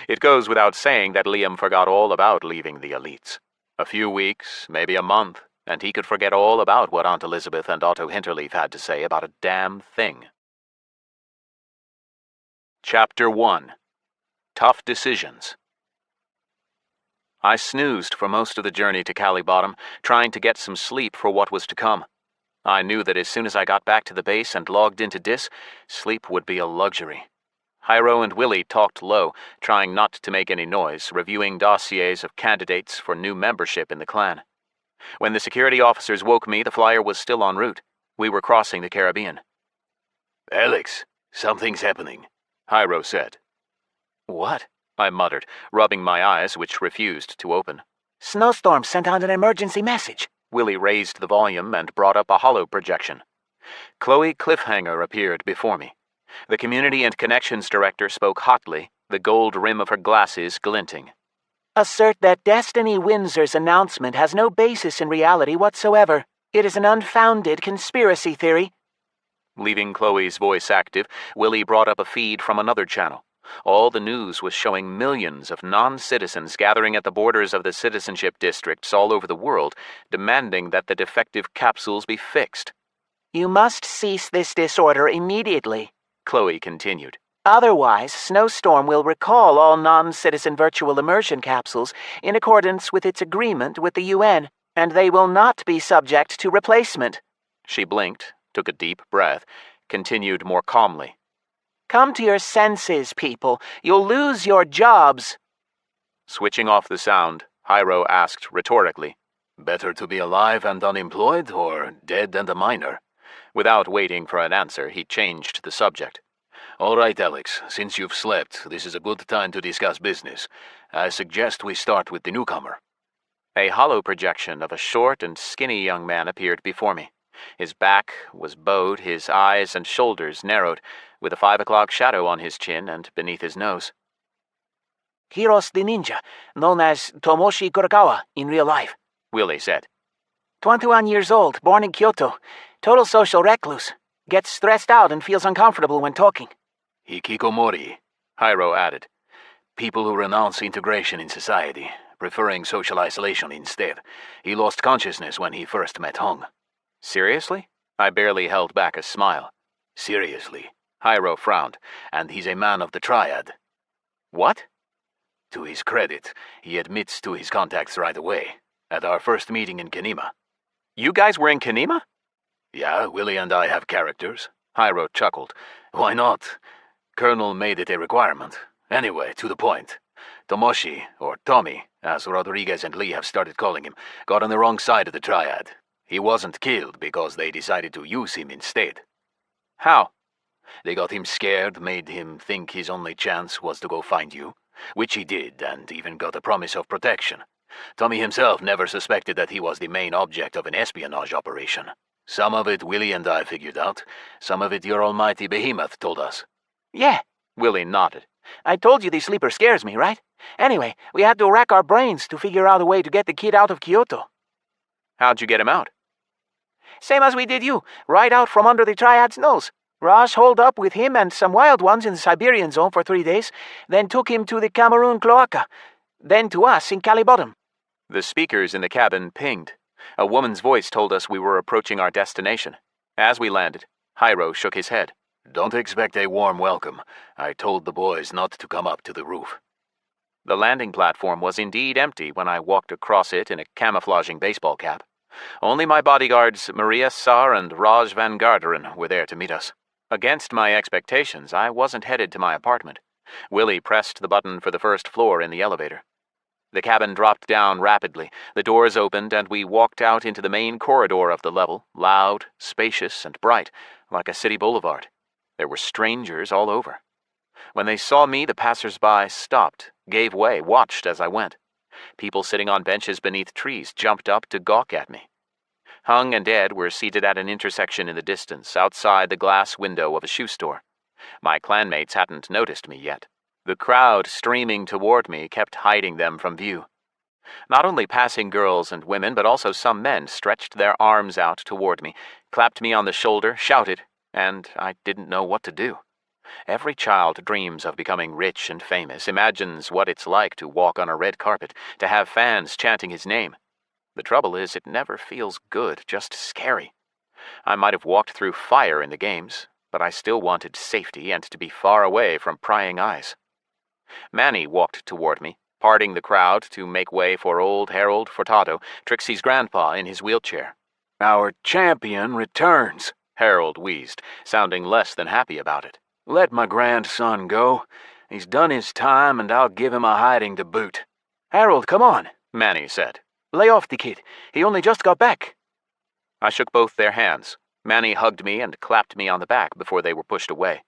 It goes without saying that Liam forgot all about leaving the elites. A few weeks, maybe a month, and he could forget all about what Aunt Elizabeth and Otto Hinterleaf had to say about a damn thing. Chapter 1. Tough Decisions. I snoozed for most of the journey to Cali Bottom, trying to get some sleep for what was to come. I knew that as soon as I got back to the base and logged into Dis, sleep would be a luxury. Hyro and Willie talked low, trying not to make any noise, reviewing dossiers of candidates for new membership in the clan. When the security officers woke me, the flyer was still en route. We were crossing the Caribbean. Alex, something's happening, Hyro said. What? I muttered, rubbing my eyes, which refused to open. Snowstorm sent out an emergency message, Willie raised the volume and brought up a holo projection. Chloe Cliffhanger appeared before me. The Community and Connections Director spoke hotly, the gold rim of her glasses glinting. Assert that Destiny Windsor's announcement has no basis in reality whatsoever. It is an unfounded conspiracy theory. Leaving Chloe's voice active, Willie brought up a feed from another channel. All the news was showing millions of non-citizens gathering at the borders of the citizenship districts all over the world, demanding that the defective capsules be fixed. You must cease this disorder immediately, Chloe continued. Otherwise, Snowstorm will recall all non-citizen virtual immersion capsules in accordance with its agreement with the UN, and they will not be subject to replacement. She blinked, took a deep breath, continued more calmly. Come to your senses, people. You'll lose your jobs. Switching off the sound, Hyro asked rhetorically, Better to be alive and unemployed, or dead and a minor? Without waiting for an answer, he changed the subject. All right, Alex, since you've slept, this is a good time to discuss business. I suggest we start with the newcomer. A holo projection of a short and skinny young man appeared before me. His back was bowed, his eyes and shoulders narrowed, with a 5 o'clock shadow on his chin and beneath his nose. Heroes the ninja, known as Tomoshi Kurokawa in real life, Willie said. 21 years old, born in Kyoto, total social recluse, gets stressed out and feels uncomfortable when talking. Hikikomori, Hyro added. People who renounce integration in society, preferring social isolation instead. He lost consciousness when he first met Hong. Seriously? I barely held back a smile. Seriously, Hyro frowned, and he's a man of the triad. What? To his credit, he admits to his contacts right away, at our first meeting in Kenema. You guys were in Kenema? Yeah, Willie and I have characters. Hyro chuckled. Why not? Colonel made it a requirement. Anyway, to the point. Tomoshi, or Tommy, as Rodriguez and Lee have started calling him, got on the wrong side of the triad. He wasn't killed because they decided to use him instead. How? They got him scared, made him think his only chance was to go find you, which he did, and even got a promise of protection. Tommy himself never suspected that he was the main object of an espionage operation. Some of it Willie and I figured out, some of it your almighty behemoth told us. Yeah, Willie nodded. I told you the sleeper scares me, right? Anyway, we had to rack our brains to figure out a way to get the kid out of Kyoto. How'd you get him out? Same as we did you, right out from under the triad's nose. Raj holed up with him and some wild ones in the Siberian zone for 3 days, then took him to the Cameroon cloaca, then to us in Cali Bottom. The speakers in the cabin pinged. A woman's voice told us we were approaching our destination. As we landed, Hyro shook his head. Don't expect a warm welcome. I told the boys not to come up to the roof. The landing platform was indeed empty when I walked across it in a camouflaging baseball cap. Only my bodyguards Maria Sar and Raj Van Garderen were there to meet us. Against my expectations, I wasn't headed to my apartment. Willie pressed the button for the first floor in the elevator. The cabin dropped down rapidly, the doors opened, and we walked out into the main corridor of the level, loud, spacious, and bright, like a city boulevard. There were strangers all over. When they saw me, the passers-by stopped, gave way, watched as I went. People sitting on benches beneath trees jumped up to gawk at me. Hung and Ed were seated at an intersection in the distance, outside the glass window of a shoe store. My clanmates hadn't noticed me yet. The crowd streaming toward me kept hiding them from view. Not only passing girls and women, but also some men stretched their arms out toward me, clapped me on the shoulder, shouted, and I didn't know what to do. Every child dreams of becoming rich and famous, imagines what it's like to walk on a red carpet, to have fans chanting his name. The trouble is, it never feels good, just scary. I might have walked through fire in the games, but I still wanted safety and to be far away from prying eyes. Manny walked toward me, parting the crowd to make way for old Harold Furtado, Trixie's grandpa in his wheelchair. Our champion returns, Harold wheezed, sounding less than happy about it. Let my grandson go. He's done his time, and I'll give him a hiding to boot. Harold, come on, Manny said. Lay off the kid. He only just got back. I shook both their hands. Manny hugged me and clapped me on the back before they were pushed away.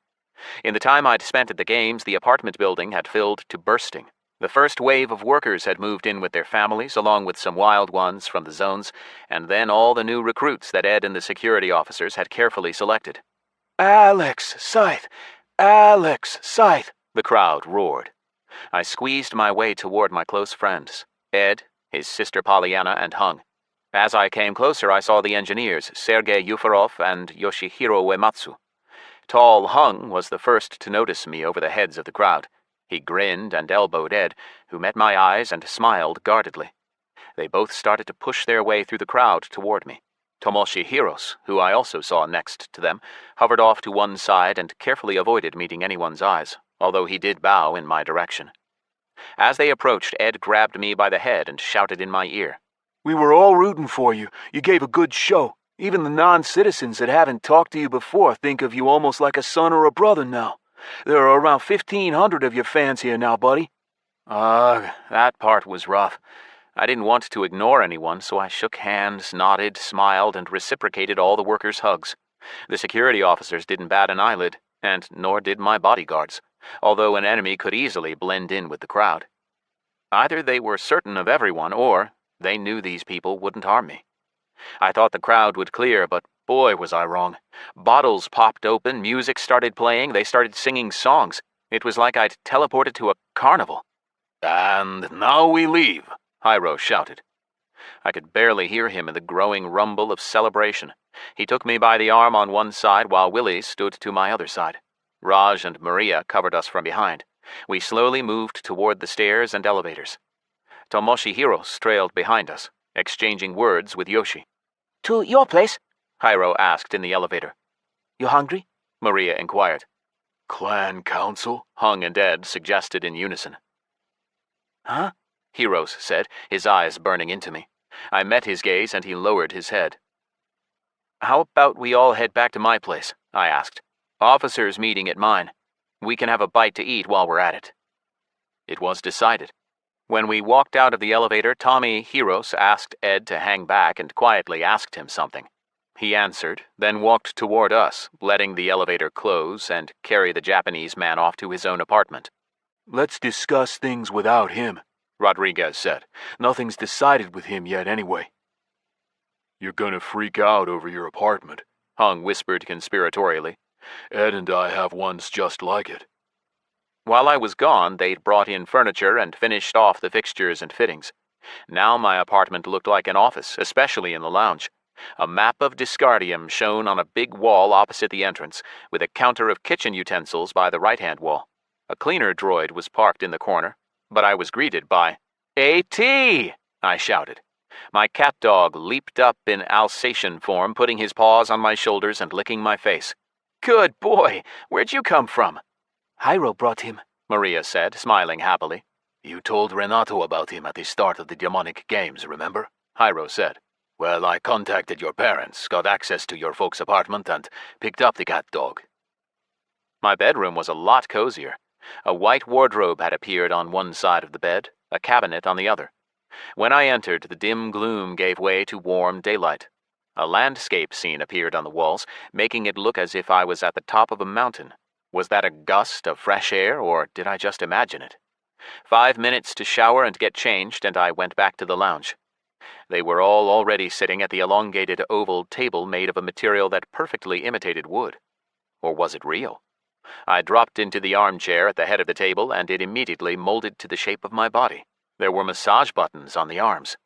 In the time I'd spent at the games, the apartment building had filled to bursting. The first wave of workers had moved in with their families, along with some wild ones from the zones, and then all the new recruits that Ed and the security officers had carefully selected. Alex, Scythe! Alex, Scythe! The crowd roared. I squeezed my way toward my close friends, Ed, his sister Pollyanna, and Hung. As I came closer, I saw the engineers, Sergei Yufarov and Yoshihiro Uematsu. Tall Hung was the first to notice me over the heads of the crowd. He grinned and elbowed Ed, who met my eyes and smiled guardedly. They both started to push their way through the crowd toward me. Tomoshi Hiros, who I also saw next to them, hovered off to one side and carefully avoided meeting anyone's eyes, although he did bow in my direction. As they approached, Ed grabbed me by the head and shouted in my ear, "We were all rooting for you. You gave a good show. Even the non-citizens that haven't talked to you before think of you almost like a son or a brother now. There are around 1,500 of your fans here now, buddy." That part was rough. I didn't want to ignore anyone, so I shook hands, nodded, smiled, and reciprocated all the workers' hugs. The security officers didn't bat an eyelid, and nor did my bodyguards, although an enemy could easily blend in with the crowd. Either they were certain of everyone, or they knew these people wouldn't harm me. I thought the crowd would clear, but boy was I wrong. Bottles popped open, music started playing, they started singing songs. It was like I'd teleported to a carnival. "And now we leave," Hyro shouted. I could barely hear him in the growing rumble of celebration. He took me by the arm on one side while Willie stood to my other side. Raj and Maria covered us from behind. We slowly moved toward the stairs and elevators. Tomoshi Hiros trailed behind us, exchanging words with Yoshi. "To your place?" Hyro asked in the elevator. "You hungry?" Maria inquired. "Clan council?" Hung and Ed suggested in unison. "Huh?" Hiros said, his eyes burning into me. I met his gaze and he lowered his head. "How about we all head back to my place?" I asked. "Officers meeting at mine. We can have a bite to eat while we're at it." It was decided. When we walked out of the elevator, Tommy Hiros asked Ed to hang back and quietly asked him something. He answered, then walked toward us, letting the elevator close and carry the Japanese man off to his own apartment. "Let's discuss things without him," Rodriguez said. "Nothing's decided with him yet anyway." "You're gonna freak out over your apartment," Hung whispered conspiratorially. "Ed and I have ones just like it." While I was gone, they'd brought in furniture and finished off the fixtures and fittings. Now my apartment looked like an office, especially in the lounge. A map of Disgardium shone on a big wall opposite the entrance, with a counter of kitchen utensils by the right-hand wall. A cleaner droid was parked in the corner, but I was greeted by, "AT!" I shouted. My cat dog leaped up in Alsatian form, putting his paws on my shoulders and licking my face. "Good boy! Where'd you come from?" "Hyro brought him," Maria said, smiling happily. "You told Renato about him at the start of the demonic games, remember?" Hyro said. "Well, I contacted your parents, got access to your folks' apartment, and picked up the cat dog." My bedroom was a lot cozier. A white wardrobe had appeared on one side of the bed, a cabinet on the other. When I entered, the dim gloom gave way to warm daylight. A landscape scene appeared on the walls, making it look as if I was at the top of a mountain. Was that a gust of fresh air, or did I just imagine it? 5 minutes to shower and get changed, and I went back to the lounge. They were all already sitting at the elongated oval table made of a material that perfectly imitated wood. Or was it real? I dropped into the armchair at the head of the table, and it immediately molded to the shape of my body. There were massage buttons on the arms.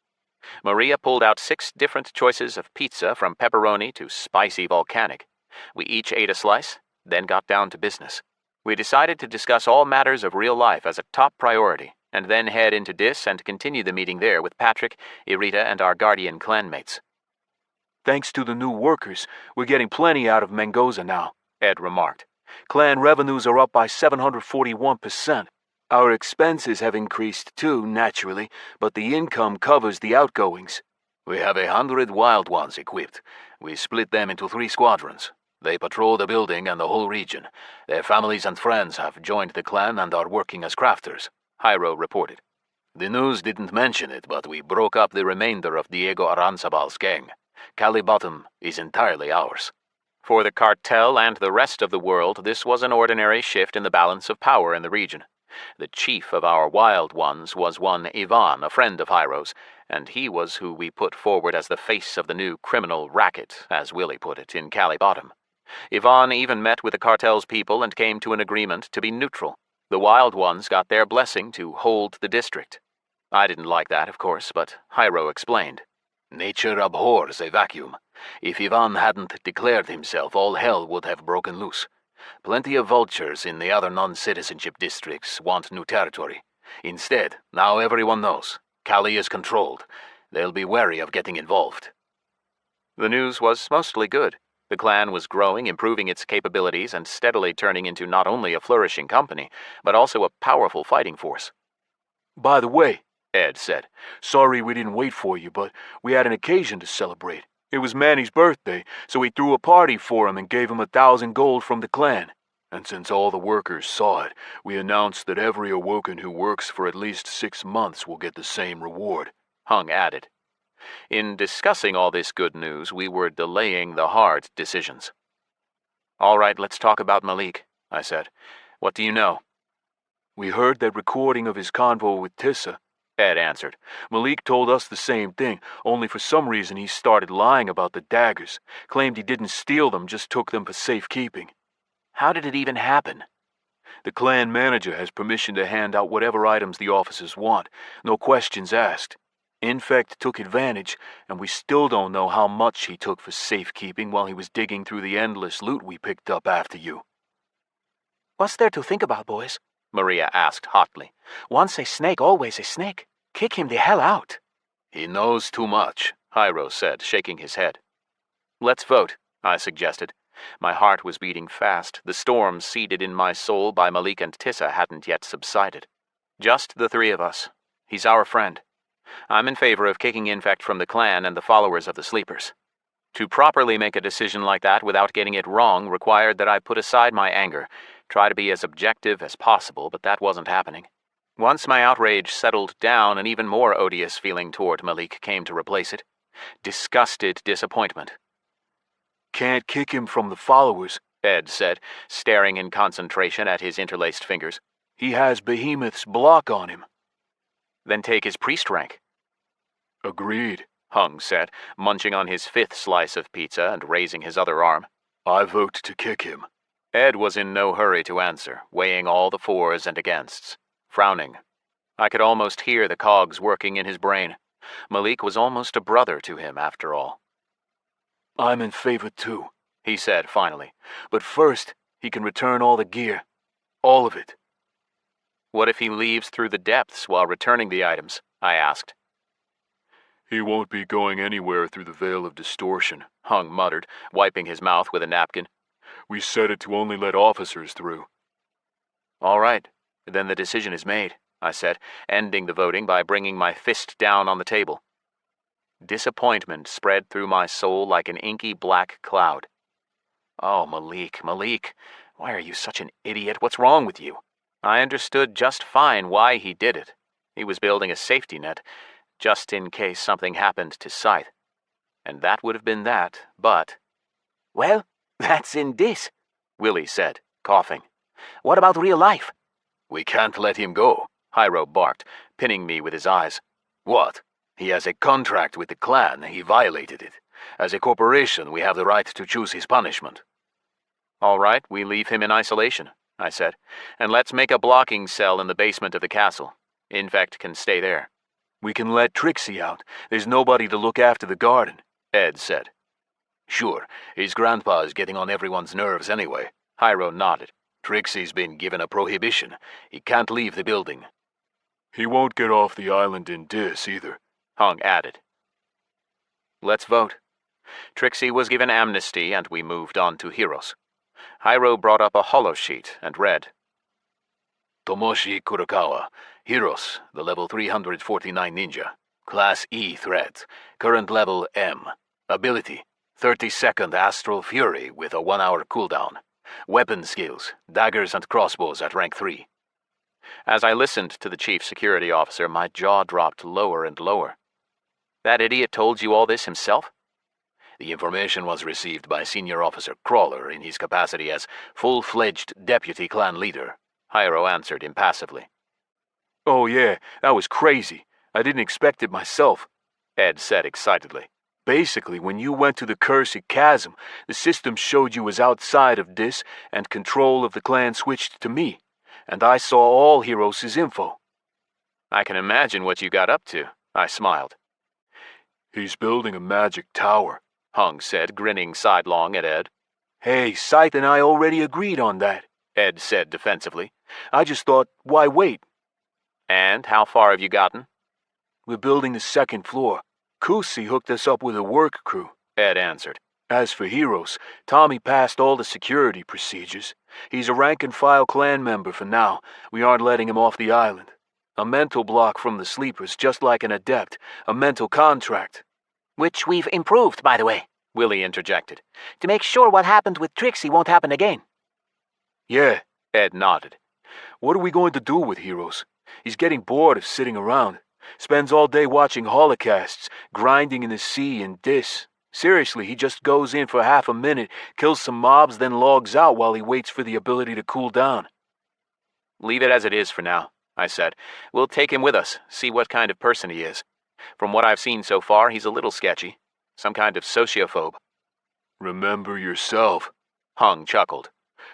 Maria pulled out 6 different choices of pizza, from pepperoni to spicy volcanic. We each ate a slice, then got down to business. We decided to discuss all matters of real life as a top priority, and then head into Dis and continue the meeting there with Patrick, Irita, and our Guardian clanmates. "Thanks to the new workers, we're getting plenty out of Mengoza now," Ed remarked. "Clan revenues are up by 741%. Our expenses have increased too, naturally, but the income covers the outgoings." "We have 100 wild ones equipped. We split them into 3 squadrons. They patrol the building and the whole region. Their families and friends have joined the clan and are working as crafters," Hyro reported. "The news didn't mention it, but we broke up the remainder of Diego Aranzabal's gang. Cali Bottom is entirely ours." For the cartel and the rest of the world, this was an ordinary shift in the balance of power in the region. The chief of our Wild Ones was one Ivan, a friend of Hyro's, and he was who we put forward as the face of the new criminal racket, as Willie put it, in Cali Bottom. Ivan even met with the cartel's people and came to an agreement to be neutral. The Wild Ones got their blessing to hold the district. I didn't like that, of course, but Hyro explained. Nature abhors a vacuum. If Ivan hadn't declared himself, all hell would have broken loose. Plenty of vultures in the other non-citizenship districts want new territory. Instead, now everyone knows. Cali is controlled. They'll be wary of getting involved. The news was mostly good. The clan was growing, improving its capabilities, and steadily turning into not only a flourishing company, but also a powerful fighting force. "By the way," Ed said, "sorry we didn't wait for you, but we had an occasion to celebrate. It was Manny's birthday, so we threw a party for him and gave him 1,000 gold from the clan. And since all the workers saw it, we announced that every Awoken who works for at least 6 months will get the same reward," Hung added. In discussing all this good news, we were delaying the hard decisions. "All right, let's talk about Malik," I said. "What do you know?" "We heard that recording of his convo with Tissa," Ed answered. "Malik told us the same thing, only for some reason he started lying about the daggers. Claimed he didn't steal them, just took them for safekeeping." How did it even happen? "The clan manager has permission to hand out whatever items the officers want, no questions asked. Infect took advantage, and we still don't know how much he took for safekeeping while he was digging through the endless loot we picked up after you." What's there to think about, boys? Maria asked hotly. Once a snake, always a snake. Kick him the hell out. "He knows too much," Hyro said, shaking his head. "Let's vote," I suggested. My heart was beating fast. The storm seeded in my soul by Malik and Tissa hadn't yet subsided. Just the three of us. He's our friend. I'm in favor of kicking Infect from the clan and the followers of the Sleepers. To properly make a decision like that without getting it wrong required that I put aside my anger, try to be as objective as possible, but that wasn't happening. Once my outrage settled down, an even more odious feeling toward Malik came to replace it. Disgusted disappointment. "Can't kick him from the followers," Ed said, staring in concentration at his interlaced fingers. "He has Behemoth's block on him." "Then take his priest rank." "Agreed," Hung said, munching on his 5th slice of pizza and raising his other arm. "I vote to kick him." Ed was in no hurry to answer, weighing all the fors and againsts, frowning. I could almost hear the cogs working in his brain. Malik was almost a brother to him, after all. "I'm in favor too," he said finally. "But first, he can return all the gear. All of it." "What if he leaves through the depths while returning the items?" I asked. "He won't be going anywhere through the Veil of Distortion," Hung muttered, wiping his mouth with a napkin. "We set it to only let officers through." "All right, then the decision is made," I said, ending the voting by bringing my fist down on the table. Disappointment spread through my soul like an inky black cloud. "Oh, Malik, why are you such an idiot? What's wrong with you?" I understood just fine why he did it. He was building a safety net, just in case something happened to Scythe. And that would have been that, but... Well, that's in this, Willie said, coughing. What about real life? "We can't let him go," Hyro barked, pinning me with his eyes. "What? He has a contract with the clan. He violated it. As a corporation, we have the right to choose his punishment." "All right, we leave him in isolation," I said, "and let's make a blocking cell in the basement of the castle. Infect can stay there." "We can let Trixie out. There's nobody to look after the garden," Ed said. "Sure, his grandpa is getting on everyone's nerves anyway." Hyro nodded. "Trixie's been given a prohibition. He can't leave the building." "He won't get off the island in Dis either," Hung added. "Let's vote." Trixie was given amnesty, and we moved on to heroes. Hyro brought up a hollow sheet and read, Tomoshi Kurokawa, Heroes, the level 349 ninja. Class E threat, current level M. Ability, 30-second Astral Fury with a 1-hour cooldown. Weapon skills, daggers and crossbows at rank 3. As I listened to the chief security officer, my jaw dropped lower and lower. That idiot told you all this himself? The information was received by Senior Officer Crawler in his capacity as full-fledged deputy clan leader. Hyro answered impassively. Oh yeah, that was crazy. I didn't expect it myself, Ed said excitedly. Basically, when you went to the Cursed Chasm, the system showed you was outside of this, and control of the clan switched to me, and I saw all Heroes' info. I can imagine what you got up to, I smiled. He's building a magic tower, Hung said, grinning sidelong at Ed. Hey, Scythe and I already agreed on that, Ed said defensively. I just thought, why wait? And how far have you gotten? We're building the second floor. Kusi hooked us up with a work crew, Ed answered. As for Heroes, Tommy passed all the security procedures. He's a rank-and-file clan member for now. We aren't letting him off the island. A mental block from the sleepers, just like an adept. A mental contract. Which we've improved, by the way, Willie interjected. to make sure what happened with Trixie won't happen again. Yeah, Ed nodded. what are we going to do with Heroes? He's getting bored of sitting around. Spends all day watching holocasts, grinding in the sea and dis. Seriously, he just goes in for half a minute, kills some mobs, then logs out while he waits for the ability to cool down. Leave it as it is for now, I said. We'll take him with us, see what kind of person he is. From what I've seen so far, he's a little sketchy. Some kind of sociophobe. Remember yourself, Hung chuckled.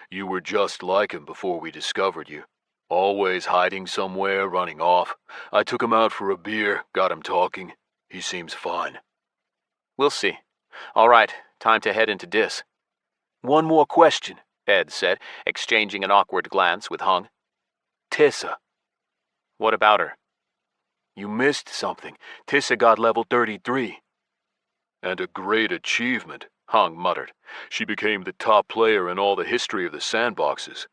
You were just like him before we discovered you. Always hiding somewhere, running off. I took him out for a beer, got him talking. He seems fine. We'll see. All right, time to head into Dis. One more question, Ed said, exchanging an awkward glance with Hung. Tissa. What about her? You missed something. Tissa got level 33. And a great achievement, Hung muttered. She became the top player in all the history of the sandboxes.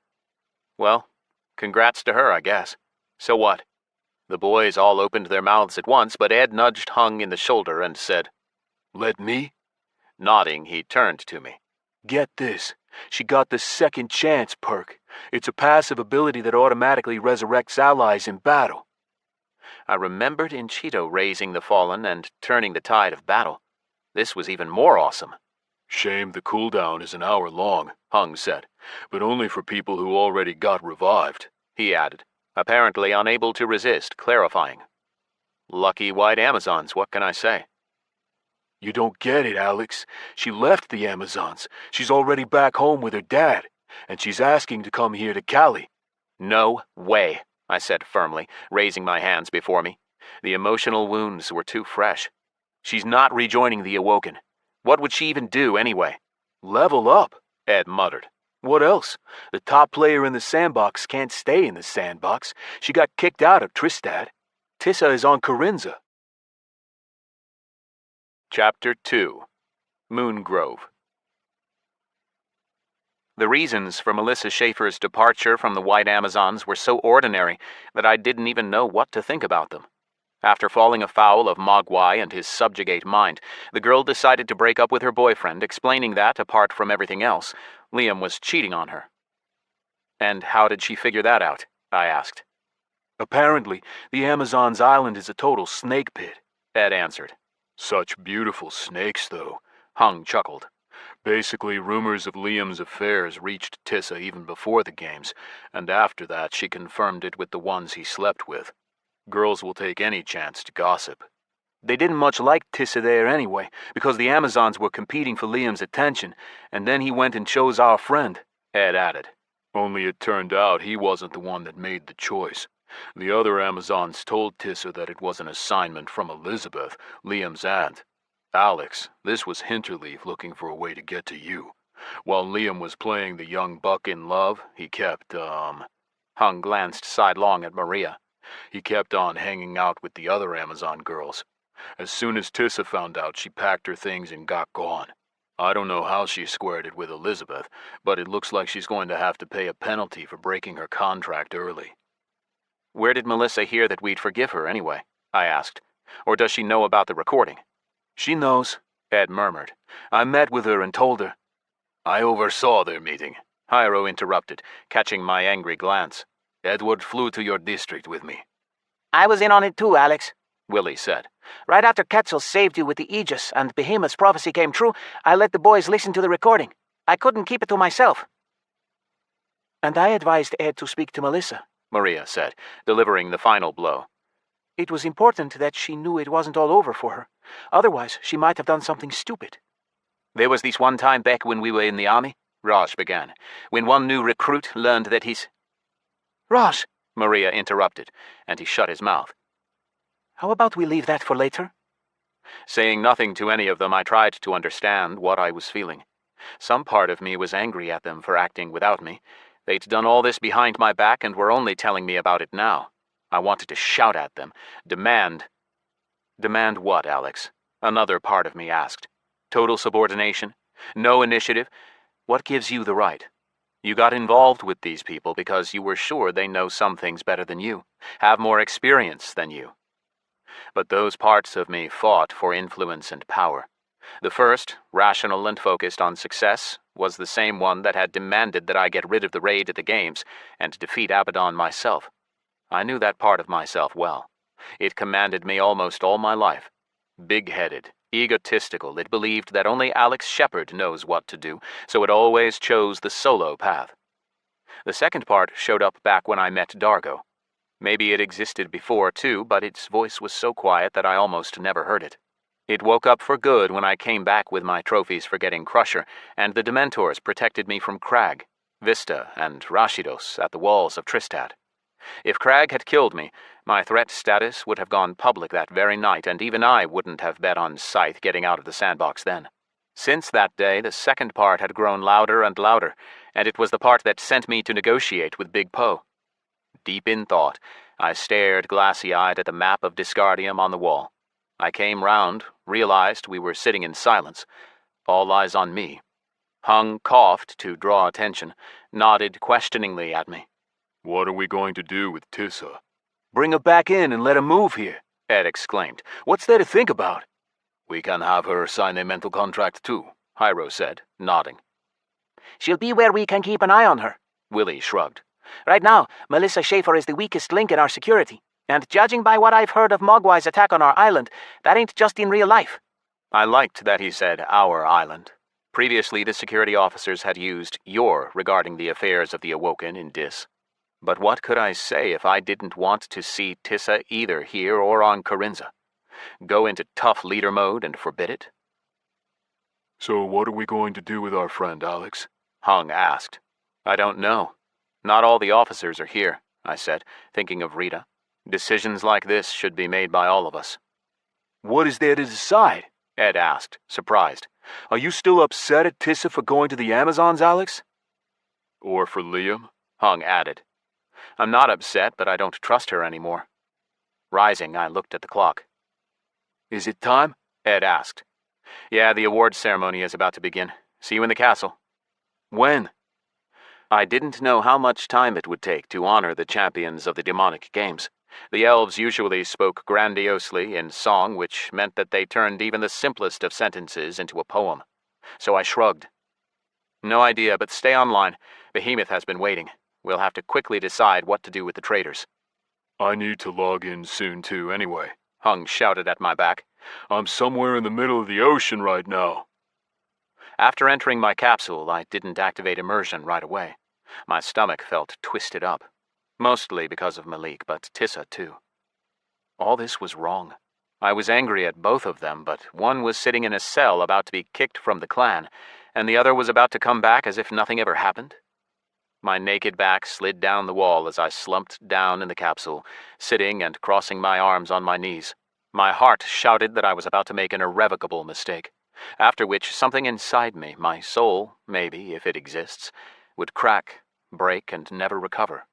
Well, congrats to her, I guess. So what? The boys all opened their mouths at once, but Ed nudged Hung in the shoulder and said, Let me? Nodding, he turned to me. Get this. She got the second chance perk. It's a passive ability that automatically resurrects allies in battle. I remembered Inchito raising the fallen and turning the tide of battle. This was even more awesome. Shame the cooldown is an hour long, Hung said, but only for people who already got revived, he added, apparently unable to resist, clarifying. Lucky white Amazons, what can I say? You don't get it, Alex. She left the Amazons. She's already back home with her dad, and she's asking to come here to Cali. No way, I said firmly, raising my hands before me. The emotional wounds were too fresh. She's not rejoining the Awoken. What would she even do anyway? Level up, Ed muttered. What else? The top player in the sandbox can't stay in the sandbox. She got kicked out of Tristad. Tissa is on Corinza. Chapter 2. Moongrove. The reasons for Melissa Schaefer's departure from the White Amazons were so ordinary that I didn't even know what to think about them. After falling afoul of Mogwai and his subjugate mind, the girl decided to break up with her boyfriend, explaining that, apart from everything else, Liam was cheating on her. And how did she figure that out? I asked. Apparently, the Amazons' island is a total snake pit, Ed answered. Such beautiful snakes, though, Hung chuckled. Basically, rumors of Liam's affairs reached Tissa even before the games, and after that she confirmed it with the ones he slept with. Girls will take any chance to gossip. They didn't much like Tissa there anyway, because the Amazons were competing for Liam's attention, and then he went and chose our friend, Ed added. Only it turned out he wasn't the one that made the choice. The other Amazons told Tissa that it was an assignment from Elizabeth, Liam's aunt. Alex, this was Hinterleaf looking for a way to get to you. While Liam was playing the young buck in love, he kept, Hung glanced sidelong at Maria. He kept on hanging out with the other Amazon girls. As soon as Tissa found out, she packed her things and got gone. I don't know how she squared it with Elizabeth, but it looks like she's going to have to pay a penalty for breaking her contract early. Where did Melissa hear that we'd forgive her anyway? I asked. Or does she know about the recording? She knows, Ed murmured. I met with her and told her. I oversaw their meeting, Hyro interrupted, catching my angry glance. Edward flew to your district with me. I was in on it too, Alex, Willie said. Right after Quetzal saved you with the Aegis and Behemoth's prophecy came true, I let the boys listen to the recording. I couldn't keep it to myself. And I advised Ed to speak to Melissa, Maria said, delivering the final blow. It was important that she knew it wasn't all over for her. Otherwise, she might have done something stupid. There was this one time back when we were in the army, Raj began, when one new recruit learned that he's... Raj, Maria interrupted, and he shut his mouth. How about we leave that for later? Saying nothing to any of them, I tried to understand what I was feeling. Some part of me was angry at them for acting without me. They'd done all this behind my back and were only telling me about it now. I wanted to shout at them, demand... Demand what, Alex? Another part of me asked. Total subordination? No initiative? What gives you the right? You got involved with these people because you were sure they know some things better than you, have more experience than you. But those parts of me fought for influence and power. The first, rational and focused on success, was the same one that had demanded that I get rid of the raid at the games and defeat Abaddon myself. I knew that part of myself well. It commanded me almost all my life. Big-headed, egotistical, it believed that only Alex Shepard knows what to do, so it always chose the solo path. The second part showed up back when I met Dargo. Maybe it existed before, too, but its voice was so quiet that I almost never heard it. It woke up for good when I came back with my trophies for getting Crusher, and the Dementors protected me from Crag, Vista, and Rashidos at the walls of Tristad. If Crag had killed me, my threat status would have gone public that very night, and even I wouldn't have bet on Scythe getting out of the sandbox then. Since that day, the second part had grown louder and louder, and it was the part that sent me to negotiate with Big Poe. Deep in thought, I stared glassy-eyed at the map of Disgardium on the wall. I came round, realized we were sitting in silence. All eyes on me. Hung coughed to draw attention, nodded questioningly at me. What are we going to do with Tissa? Bring her back in and let her move here, Ed exclaimed. What's there to think about? We can have her sign a mental contract too, Hyro said, nodding. She'll be where we can keep an eye on her, Willie shrugged. Right now, Melissa Schaefer is the weakest link in our security, and judging by what I've heard of Mogwai's attack on our island, that ain't just in real life. I liked that he said our island. Previously, the security officers had used your regarding the affairs of the Awoken in Dis. But what could I say if I didn't want to see Tissa either here or on Corinza? Go into tough leader mode and forbid it? So what are we going to do with our friend, Alex? Hung asked. I don't know. Not all the officers are here, I said, thinking of Rita. Decisions like this should be made by all of us. What is there to decide? Ed asked, surprised. Are you still upset at Tissa for going to the Amazons, Alex? Or for Liam? Hung added. I'm not upset, but I don't trust her anymore. Rising, I looked at the clock. Is it time? Ed asked. Yeah, the award ceremony is about to begin. See you in the castle. When? I didn't know how much time it would take to honor the champions of the demonic games. The elves usually spoke grandiosely in song, which meant that they turned even the simplest of sentences into a poem. So I shrugged. No idea, but stay online. Behemoth has been waiting. We'll have to quickly decide what to do with the traitors. I need to log in soon too, anyway. Hung shouted at my back. I'm somewhere in the middle of the ocean right now. After entering my capsule, I didn't activate immersion right away. My stomach felt twisted up. Mostly because of Malik, but Tissa too. All this was wrong. I was angry at both of them, but one was sitting in a cell about to be kicked from the clan, and the other was about to come back as if nothing ever happened. My naked back slid down the wall as I slumped down in the capsule, sitting and crossing my arms on my knees. My heart shouted that I was about to make an irrevocable mistake, after which something inside me, my soul, maybe, if it exists, would crack, break, and never recover.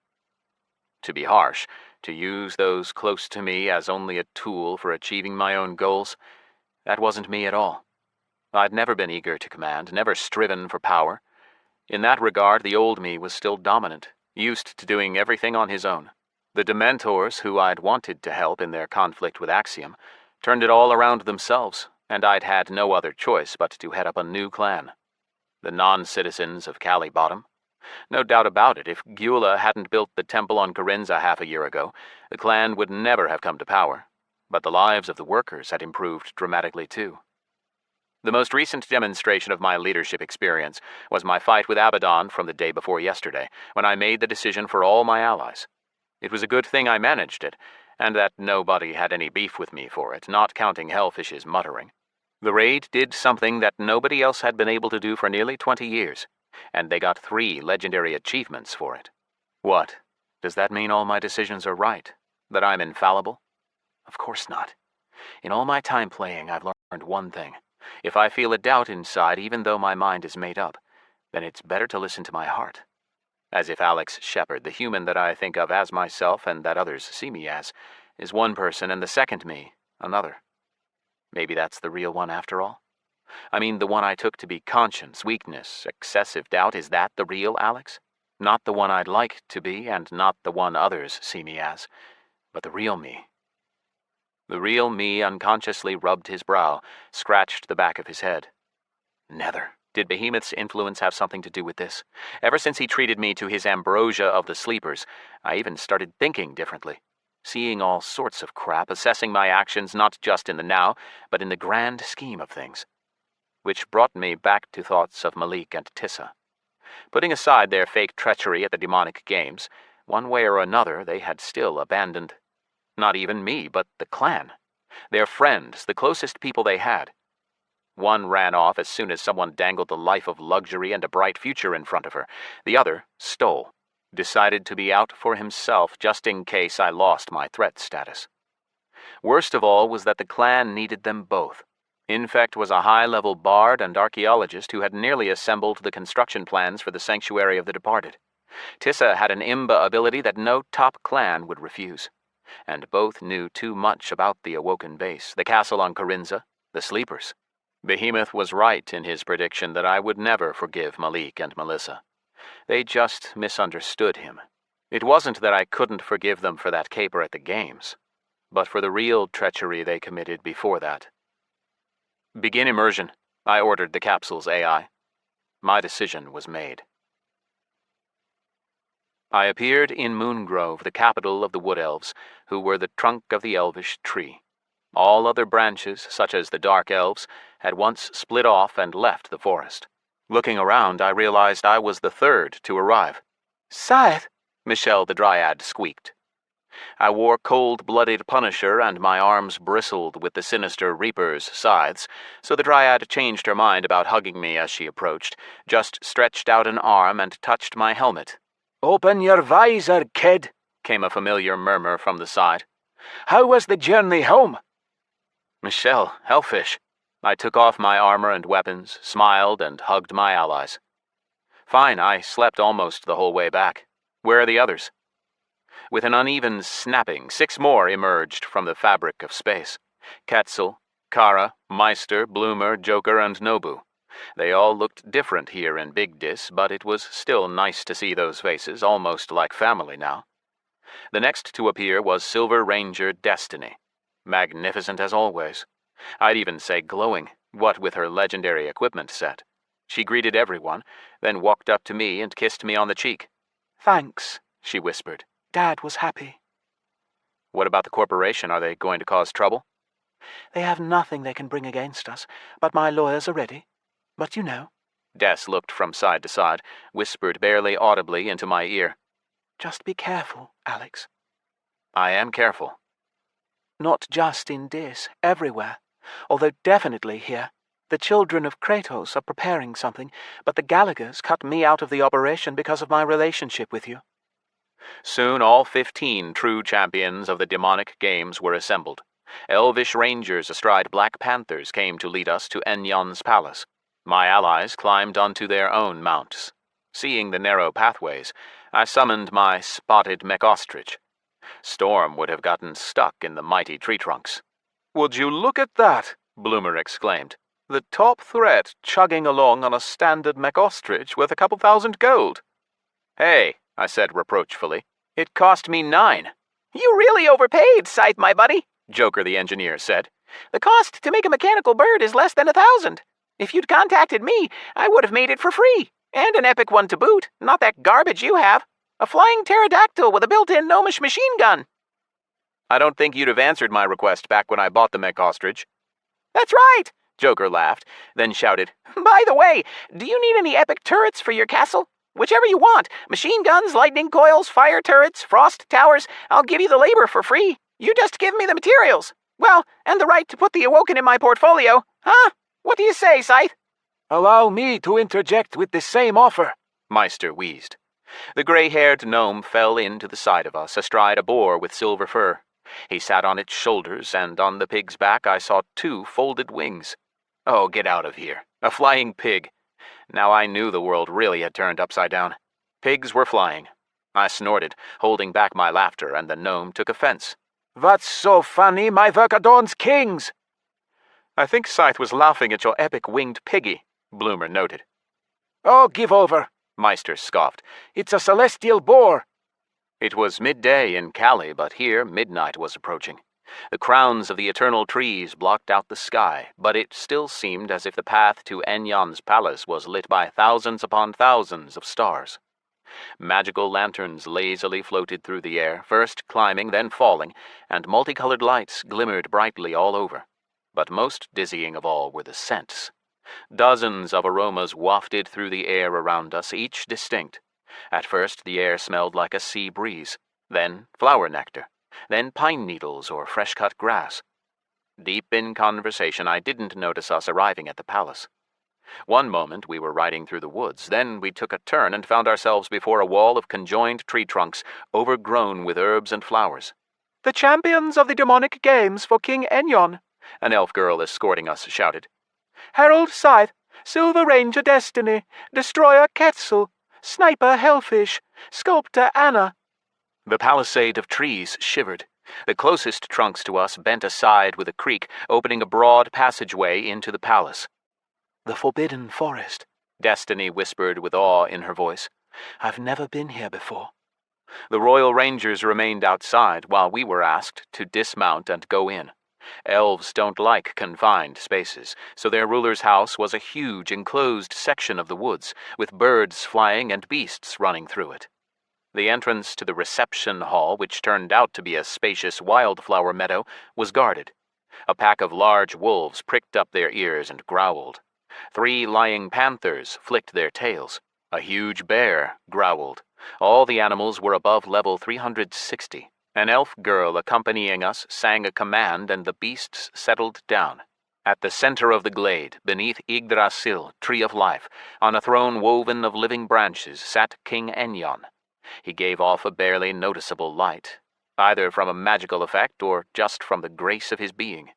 To be harsh, to use those close to me as only a tool for achieving my own goals, that wasn't me at all. I'd never been eager to command, never striven for power. In that regard, the old me was still dominant, used to doing everything on his own. The Dementors, who I'd wanted to help in their conflict with Axiom, turned it all around themselves, and I'd had no other choice but to head up a new clan. The non-citizens of Cali Bottom. No doubt about it, if Gyula hadn't built the temple on Corinza half a year ago, the clan would never have come to power. But the lives of the workers had improved dramatically too. The most recent demonstration of my leadership experience was my fight with Abaddon from the day before yesterday, when I made the decision for all my allies. It was a good thing I managed it, and that nobody had any beef with me for it, not counting Hellfish's muttering. The raid did something that nobody else had been able to do for nearly 20 years, and they got 3 legendary achievements for it. What? Does that mean all my decisions are right? That I'm infallible? Of course not. In all my time playing, I've learned one thing. If I feel a doubt inside, even though my mind is made up, then it's better to listen to my heart. As if Alex Shepard, the human that I think of as myself and that others see me as, is one person and the second me, another. Maybe that's the real one after all? I mean, the one I took to be conscience, weakness, excessive doubt, is that the real Alex? Not the one I'd like to be, and not the one others see me as, but the real me. The real me unconsciously rubbed his brow, scratched the back of his head. Nether. Did Behemoth's influence have something to do with this? Ever since he treated me to his ambrosia of the sleepers, I even started thinking differently. Seeing all sorts of crap, assessing my actions not just in the now, but in the grand scheme of things. Which brought me back to thoughts of Malik and Tissa. Putting aside their fake treachery at the demonic games, one way or another they had still abandoned not even me, but the clan. Their friends, the closest people they had. One ran off as soon as someone dangled the life of luxury and a bright future in front of her. The other stole. Decided to be out for himself just in case I lost my threat status. Worst of all was that the clan needed them both. Infect was a high-level bard and archaeologist who had nearly assembled the construction plans for the Sanctuary of the Departed. Tissa had an Imba ability that no top clan would refuse. And both knew too much about the Awoken base, the castle on Corinza, the sleepers. Behemoth was right in his prediction that I would never forgive Malik and Melissa. They just misunderstood him. It wasn't that I couldn't forgive them for that caper at the games, but for the real treachery they committed before that. Begin immersion, I ordered the capsule's AI. My decision was made. I appeared in Moongrove, the capital of the Wood Elves, who were the trunk of the elvish tree. All other branches, such as the Dark Elves, had once split off and left the forest. Looking around, I realized I was the third to arrive. Scythe, Michelle the Dryad squeaked. I wore cold-blooded Punisher, and my arms bristled with the sinister Reaper's scythes, so the Dryad changed her mind about hugging me as she approached, just stretched out an arm and touched my helmet. Open your visor, kid, came a familiar murmur from the side. How was the journey home? Michelle, Hellfish. I took off my armor and weapons, smiled, and hugged my allies. Fine, I slept almost the whole way back. Where are the others? With an uneven snapping, 6 more emerged from the fabric of space. Ketzel, Kara, Meister, Bloomer, Joker, and Nobu. They all looked different here in Big Dis, but it was still nice to see those faces, almost like family now. The next to appear was Silver Ranger Destiny. Magnificent as always. I'd even say glowing, what with her legendary equipment set. She greeted everyone, then walked up to me and kissed me on the cheek. Thanks, she whispered. Dad was happy. What about the corporation? Are they going to cause trouble? They have nothing they can bring against us, but my lawyers are ready. But you know. Des looked from side to side, whispered barely audibly into my ear. Just be careful, Alex. I am careful. Not just in Dis, everywhere. Although definitely here. The children of Kratos are preparing something, but the Gallaghers cut me out of the operation because of my relationship with you. Soon all 15 true champions of the demonic games were assembled. Elvish rangers astride Black Panthers came to lead us to Enyon's palace. My allies climbed onto their own mounts. Seeing the narrow pathways, I summoned my spotted mech ostrich. Storm would have gotten stuck in the mighty tree trunks. Would you look at that? Bloomer exclaimed. The top threat chugging along on a standard mech ostrich worth a couple thousand gold. Hey, I said reproachfully, it cost me 9. You really overpaid, Scythe, my buddy, Joker the engineer said. The cost to make a mechanical bird is less than 1,000. If you'd contacted me, I would have made it for free. And an epic one to boot, not that garbage you have. A flying pterodactyl with a built-in gnomish machine gun. I don't think you'd have answered my request back when I bought the mech ostrich. That's right. Joker laughed, then shouted, By the way, do you need any epic turrets for your castle? Whichever you want. Machine guns, lightning coils, fire turrets, frost towers. I'll give you the labor for free. You just give me the materials. Well, and the right to put the Awoken in my portfolio. Huh? What do you say, Scythe? Allow me to interject with the same offer, Meister wheezed. The gray-haired gnome fell in to the side of us, astride a boar with silver fur. He sat on its shoulders, and on the pig's back I saw 2 folded wings. Oh, get out of here. A flying pig. Now I knew the world really had turned upside down. Pigs were flying. I snorted, holding back my laughter, and the gnome took offense. What's so funny, my Verkadorn's kings? I think Scythe was laughing at your epic winged piggy, Bloomer noted. Oh, give over, Meister scoffed. It's a celestial boar. It was midday in Cali, but here midnight was approaching. The crowns of the eternal trees blocked out the sky, but it still seemed as if the path to Enyon's palace was lit by thousands upon thousands of stars. Magical lanterns lazily floated through the air, first climbing, then falling, and multicolored lights glimmered brightly all over. But most dizzying of all were the scents. Dozens of aromas wafted through the air around us, each distinct. At first the air smelled like a sea breeze, then flower nectar, then pine needles or fresh-cut grass. Deep in conversation, I didn't notice us arriving at the palace. One moment we were riding through the woods, then we took a turn and found ourselves before a wall of conjoined tree trunks, overgrown with herbs and flowers. The champions of the demonic games for King Enyon, An elf girl escorting us shouted. Herald Scythe, Silver Ranger Destiny, Destroyer Quetzal, Sniper Hellfish, Sculptor Anna. The palisade of trees shivered. The closest trunks to us bent aside with a creak, opening a broad passageway into the palace. The Forbidden Forest, Destiny whispered with awe in her voice. I've never been here before. The Royal Rangers remained outside while we were asked to dismount and go in. Elves don't like confined spaces, so their ruler's house was a huge enclosed section of the woods, with birds flying and beasts running through it. The entrance to the reception hall, which turned out to be a spacious wildflower meadow, was guarded. A pack of large wolves pricked up their ears and growled. 3 lying panthers flicked their tails. A huge bear growled. All the animals were above level 360. An elf girl accompanying us sang a command, and the beasts settled down. At the center of the glade, beneath Yggdrasil, Tree of Life, on a throne woven of living branches, sat King Enyon. He gave off a barely noticeable light, either from a magical effect or just from the grace of his being.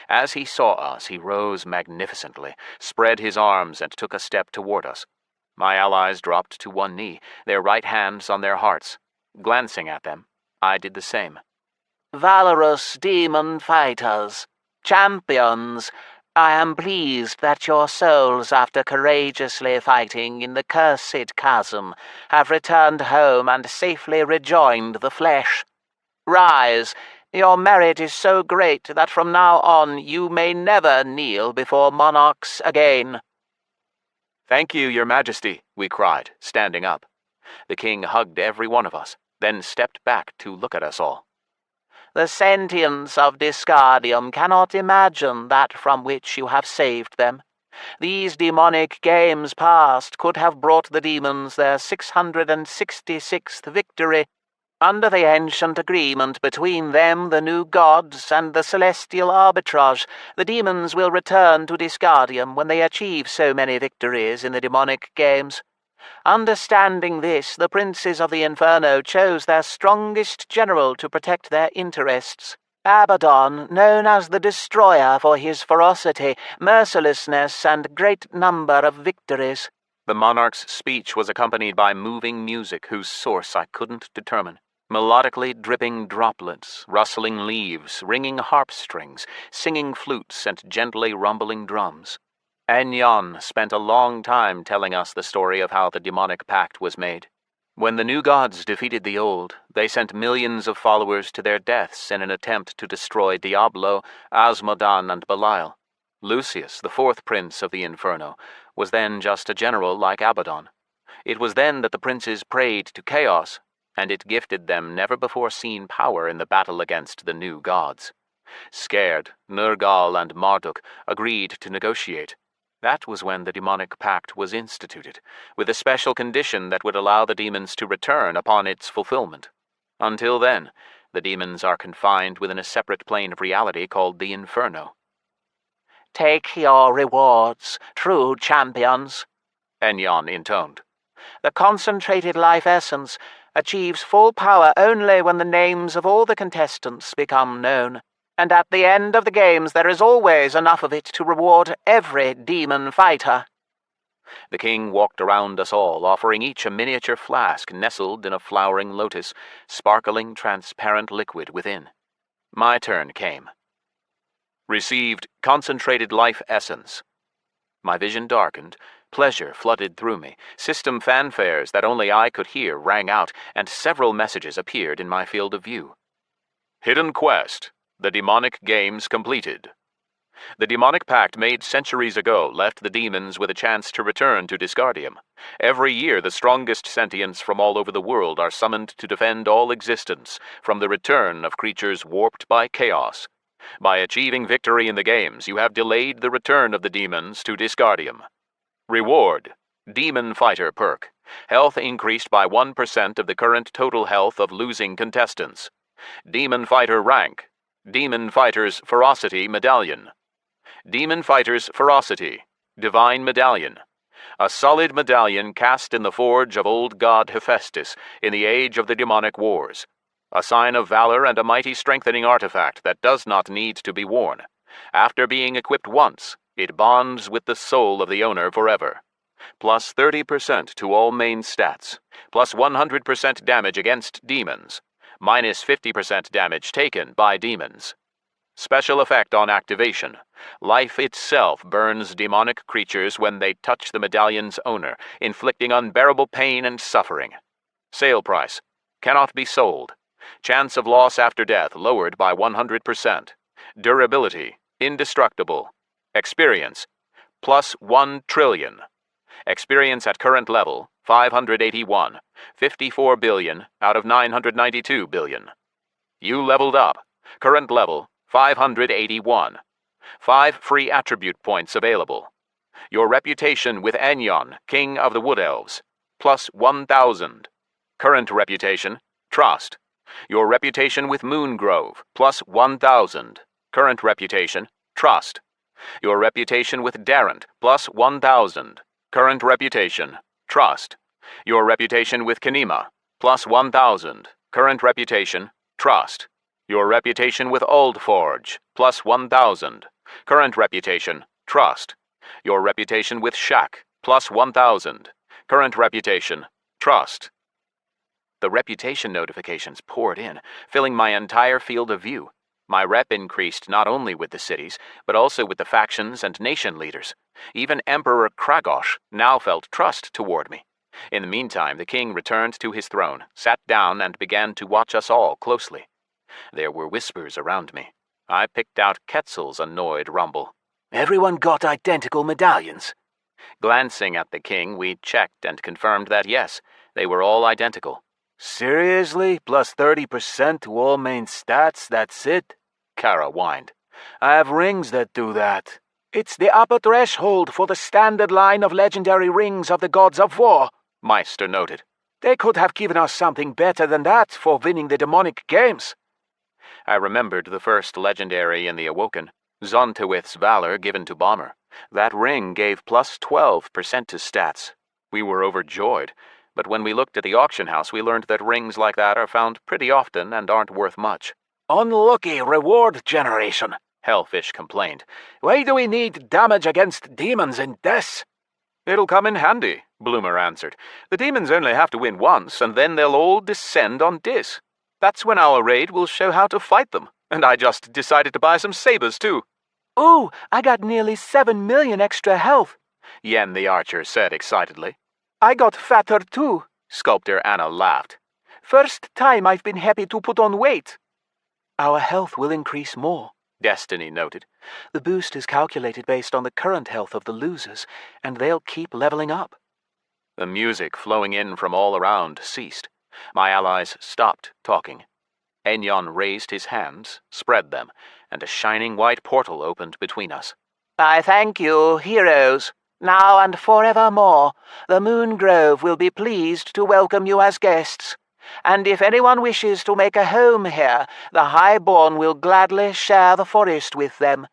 As he saw us, he rose magnificently, spread his arms, and took a step toward us. My allies dropped to one knee, their right hands on their hearts. Glancing at them, I did the same. Valorous demon fighters, champions, I am pleased that your souls, after courageously fighting in the cursed chasm, have returned home and safely rejoined the flesh. Rise, your merit is so great that from now on you may never kneel before monarchs again. Thank you, Your Majesty, we cried, standing up. The king hugged every one of us, then stepped back to look at us all. The sentients of Disgardium cannot imagine that from which you have saved them. These demonic games past could have brought the demons their 666th victory. Under the ancient agreement between them, the new gods, and the celestial arbitrage, the demons will return to Disgardium when they achieve so many victories in the demonic games. Understanding this, the princes of the Inferno chose their strongest general to protect their interests. Abaddon, known as the Destroyer for his ferocity, mercilessness, and great number of victories. The monarch's speech was accompanied by moving music whose source I couldn't determine. Melodically dripping droplets, rustling leaves, ringing harp strings, singing flutes, and gently rumbling drums. Enyon spent a long time telling us the story of how the demonic pact was made. When the new gods defeated the old, they sent millions of followers to their deaths in an attempt to destroy Diablo, Asmodan, and Belial. Lucius, the 4th prince of the Inferno, was then just a general like Abaddon. It was then that the princes prayed to Chaos, and it gifted them never-before-seen power in the battle against the new gods. Scared, Nergal and Marduk agreed to negotiate. That was when the demonic pact was instituted, with a special condition that would allow the demons to return upon its fulfillment. Until then, the demons are confined within a separate plane of reality called the Inferno. Take your rewards, true champions, Enyon intoned. The concentrated life essence achieves full power only when the names of all the contestants become known, and at the end of the games there is always enough of it to reward every demon fighter. The king walked around us all, offering each a miniature flask nestled in a flowering lotus, sparkling transparent liquid within. My turn came. Received concentrated life essence. My vision darkened, pleasure flooded through me, system fanfares that only I could hear rang out, and several messages appeared in my field of view. Hidden quest. The demonic games completed. The demonic pact made centuries ago left the demons with a chance to return to Disgardium. Every year the strongest sentients from all over the world are summoned to defend all existence from the return of creatures warped by chaos. By achieving victory in the games, you have delayed the return of the demons to Disgardium. Reward. Demon Fighter perk. Health increased by 1% of the current total health of losing contestants. Demon Fighter rank. Demon Fighter's Ferocity Medallion. Demon Fighter's Ferocity. Divine Medallion. A solid medallion cast in the forge of old god Hephaestus in the age of the demonic wars. A sign of valor and a mighty strengthening artifact that does not need to be worn. After being equipped once, it bonds with the soul of the owner forever. Plus 30% to all main stats. Plus 100% damage against demons. Minus 50% damage taken by demons. Special effect on activation. Life itself burns demonic creatures when they touch the medallion's owner, inflicting unbearable pain and suffering. Sale price. Cannot be sold. Chance of loss after death lowered by 100%. Durability. Indestructible. Experience. Plus 1 trillion. Experience at current level, 581. 54 billion out of 992 billion. You leveled up. Current level, 581. 5 free attribute points available. Your reputation with Enyon, King of the Wood Elves, plus 1,000. Current reputation, Trust. Your reputation with Moongrove, plus 1,000. Current reputation, Trust. Your reputation with Darrant, plus 1,000. Current reputation, Trust. Your reputation with Kanema, plus 1,000. Current reputation, Trust. Your reputation with Oldforge, plus 1,000. Current reputation, Trust. Your reputation with Shack, plus 1,000. Current reputation, Trust. The reputation notifications poured in, filling my entire field of view. My rep increased not only with the cities, but also with the factions and nation leaders. Even Emperor Kragosh now felt trust toward me. In the meantime, the king returned to his throne, sat down, and began to watch us all closely. There were whispers around me. I picked out Quetzal's annoyed rumble. Everyone got identical medallions. Glancing at the king, we checked and confirmed that yes, they were all identical. Seriously? Plus 30% to all main stats, that's it? Kara whined. I have rings that do that. It's the upper threshold for the standard line of legendary rings of the gods of war, Meister noted. They could have given us something better than that for winning the demonic games. I remembered the first legendary in the Awoken, Zontowith's valor given to Bomber. That ring gave plus 12% to stats. We were overjoyed, but when we looked at the auction house, we learned that rings like that are found pretty often and aren't worth much. Unlucky reward generation, Hellfish complained. Why do we need damage against demons in this? It'll come in handy, Bloomer answered. The demons only have to win once, and then they'll all descend on Dis. That's when our raid will show how to fight them, and I just decided to buy some sabers too. Ooh, I got nearly 7 million extra health, Yen the archer said excitedly. I got fatter too, Sculptor Anna laughed. First time I've been happy to put on weight. Our health will increase more, Destiny noted. The boost is calculated based on the current health of the losers, and they'll keep leveling up. The music flowing in from all around ceased. My allies stopped talking. Enyon raised his hands, spread them, and a shining white portal opened between us. I thank you, heroes. Now and forevermore, the Moon Grove will be pleased to welcome you as guests. And if anyone wishes to make a home here, the Highborn will gladly share the forest with them.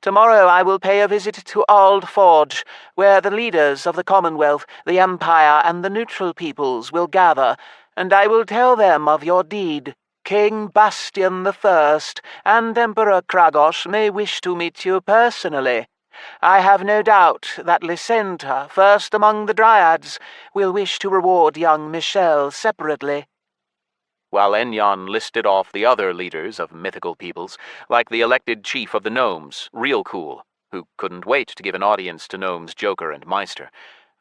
Tomorrow I will pay a visit to Old Forge, where the leaders of the Commonwealth, the Empire, and the neutral peoples will gather, and I will tell them of your deed. King Bastion I and Emperor Kragos may wish to meet you personally. I have no doubt that Lysenta, first among the Dryads, will wish to reward young Michelle separately. While Enyon listed off the other leaders of mythical peoples, like the elected chief of the gnomes, Real Cool, who couldn't wait to give an audience to gnomes Joker and Meister,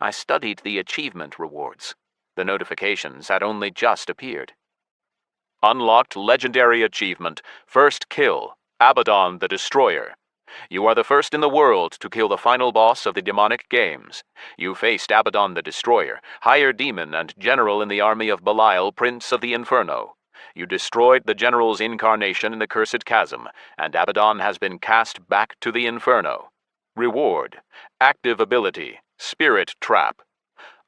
I studied the achievement rewards. The notifications had only just appeared. Unlocked legendary achievement, First Kill, Abaddon the Destroyer. You are the first in the world to kill the final boss of the demonic games. You faced Abaddon the Destroyer, higher demon and general in the army of Belial, Prince of the Inferno. You destroyed the general's incarnation in the Cursed Chasm, and Abaddon has been cast back to the Inferno. Reward, active ability, Spirit Trap.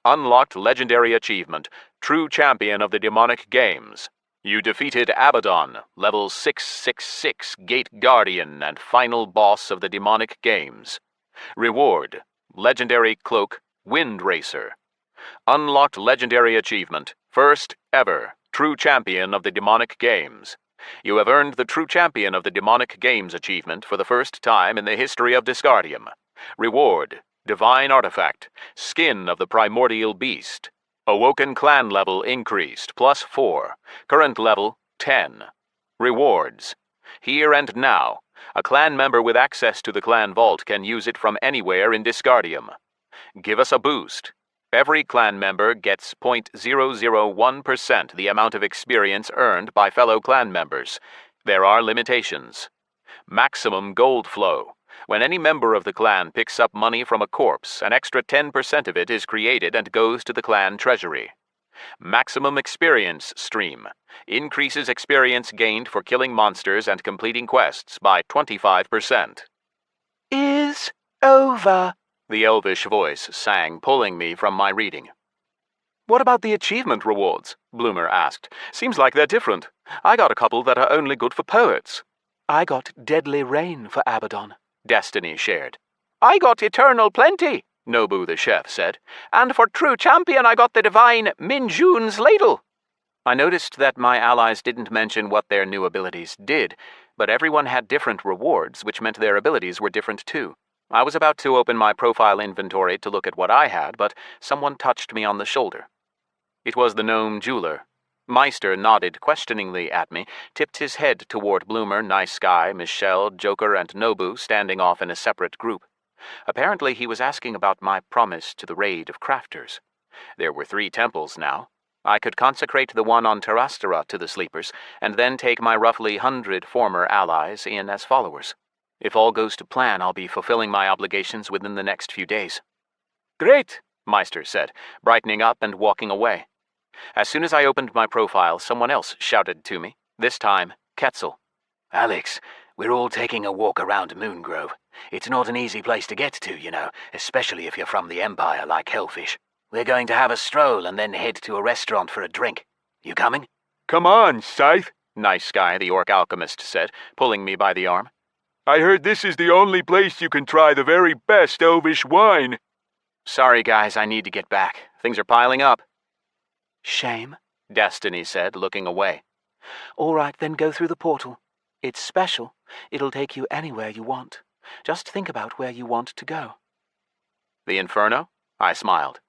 Unlocked legendary achievement, True Champion of the Demonic Games. You defeated Abaddon, level 666, Gate Guardian and final boss of the demonic games. Reward, legendary cloak, Wind Racer. Unlocked legendary achievement, first ever, True Champion of the Demonic Games. You have earned the True Champion of the Demonic Games achievement for the first time in the history of Disgardium. Reward, Divine Artifact, Skin of the Primordial Beast. Awoken clan level increased, +4. Current level, 10. Rewards. Here and now, a clan member with access to the clan vault can use it from anywhere in Disgardium. Give us a boost. Every clan member gets 0.001% the amount of experience earned by fellow clan members. There are limitations. Maximum gold flow. When any member of the clan picks up money from a corpse, an extra 10% of it is created and goes to the clan treasury. Maximum experience stream. Increases experience gained for killing monsters and completing quests by 25%. Is over, the elvish voice sang, pulling me from my reading. What about the achievement rewards? Bloomer asked. Seems like they're different. I got a couple that are only good for poets. I got Deadly Rain for Abaddon, Destiny shared. I got Eternal Plenty, Nobu the chef said. And for True Champion I got the divine Minjun's Ladle. I noticed that my allies didn't mention what their new abilities did, but everyone had different rewards, which meant their abilities were different too. I was about to open my profile inventory to look at what I had, but someone touched me on the shoulder. It was the gnome jeweler. Meister nodded questioningly at me, tipped his head toward Bloomer, Nice Guy, Michelle, Joker, and Nobu standing off in a separate group. Apparently he was asking about my promise to the raid of crafters. There were 3 temples now. I could consecrate the one on Terastera to the sleepers, and then take my roughly 100 former allies in as followers. If all goes to plan, I'll be fulfilling my obligations within the next few days. Great, Meister said, brightening up and walking away. As soon as I opened my profile, someone else shouted to me, this time Quetzal. Alex, we're all taking a walk around Moongrove. It's not an easy place to get to, you know, especially if you're from the Empire like Hellfish. We're going to have a stroll and then head to a restaurant for a drink. You coming? Come on, Scythe, Nice Guy, the orc alchemist said, pulling me by the arm. I heard this is the only place you can try the very best elvish wine. Sorry, guys, I need to get back. Things are piling up. Shame, Destiny said, looking away. All right, then go through the portal. It's special. It'll take you anywhere you want. Just think about where you want to go. The Inferno? I smiled.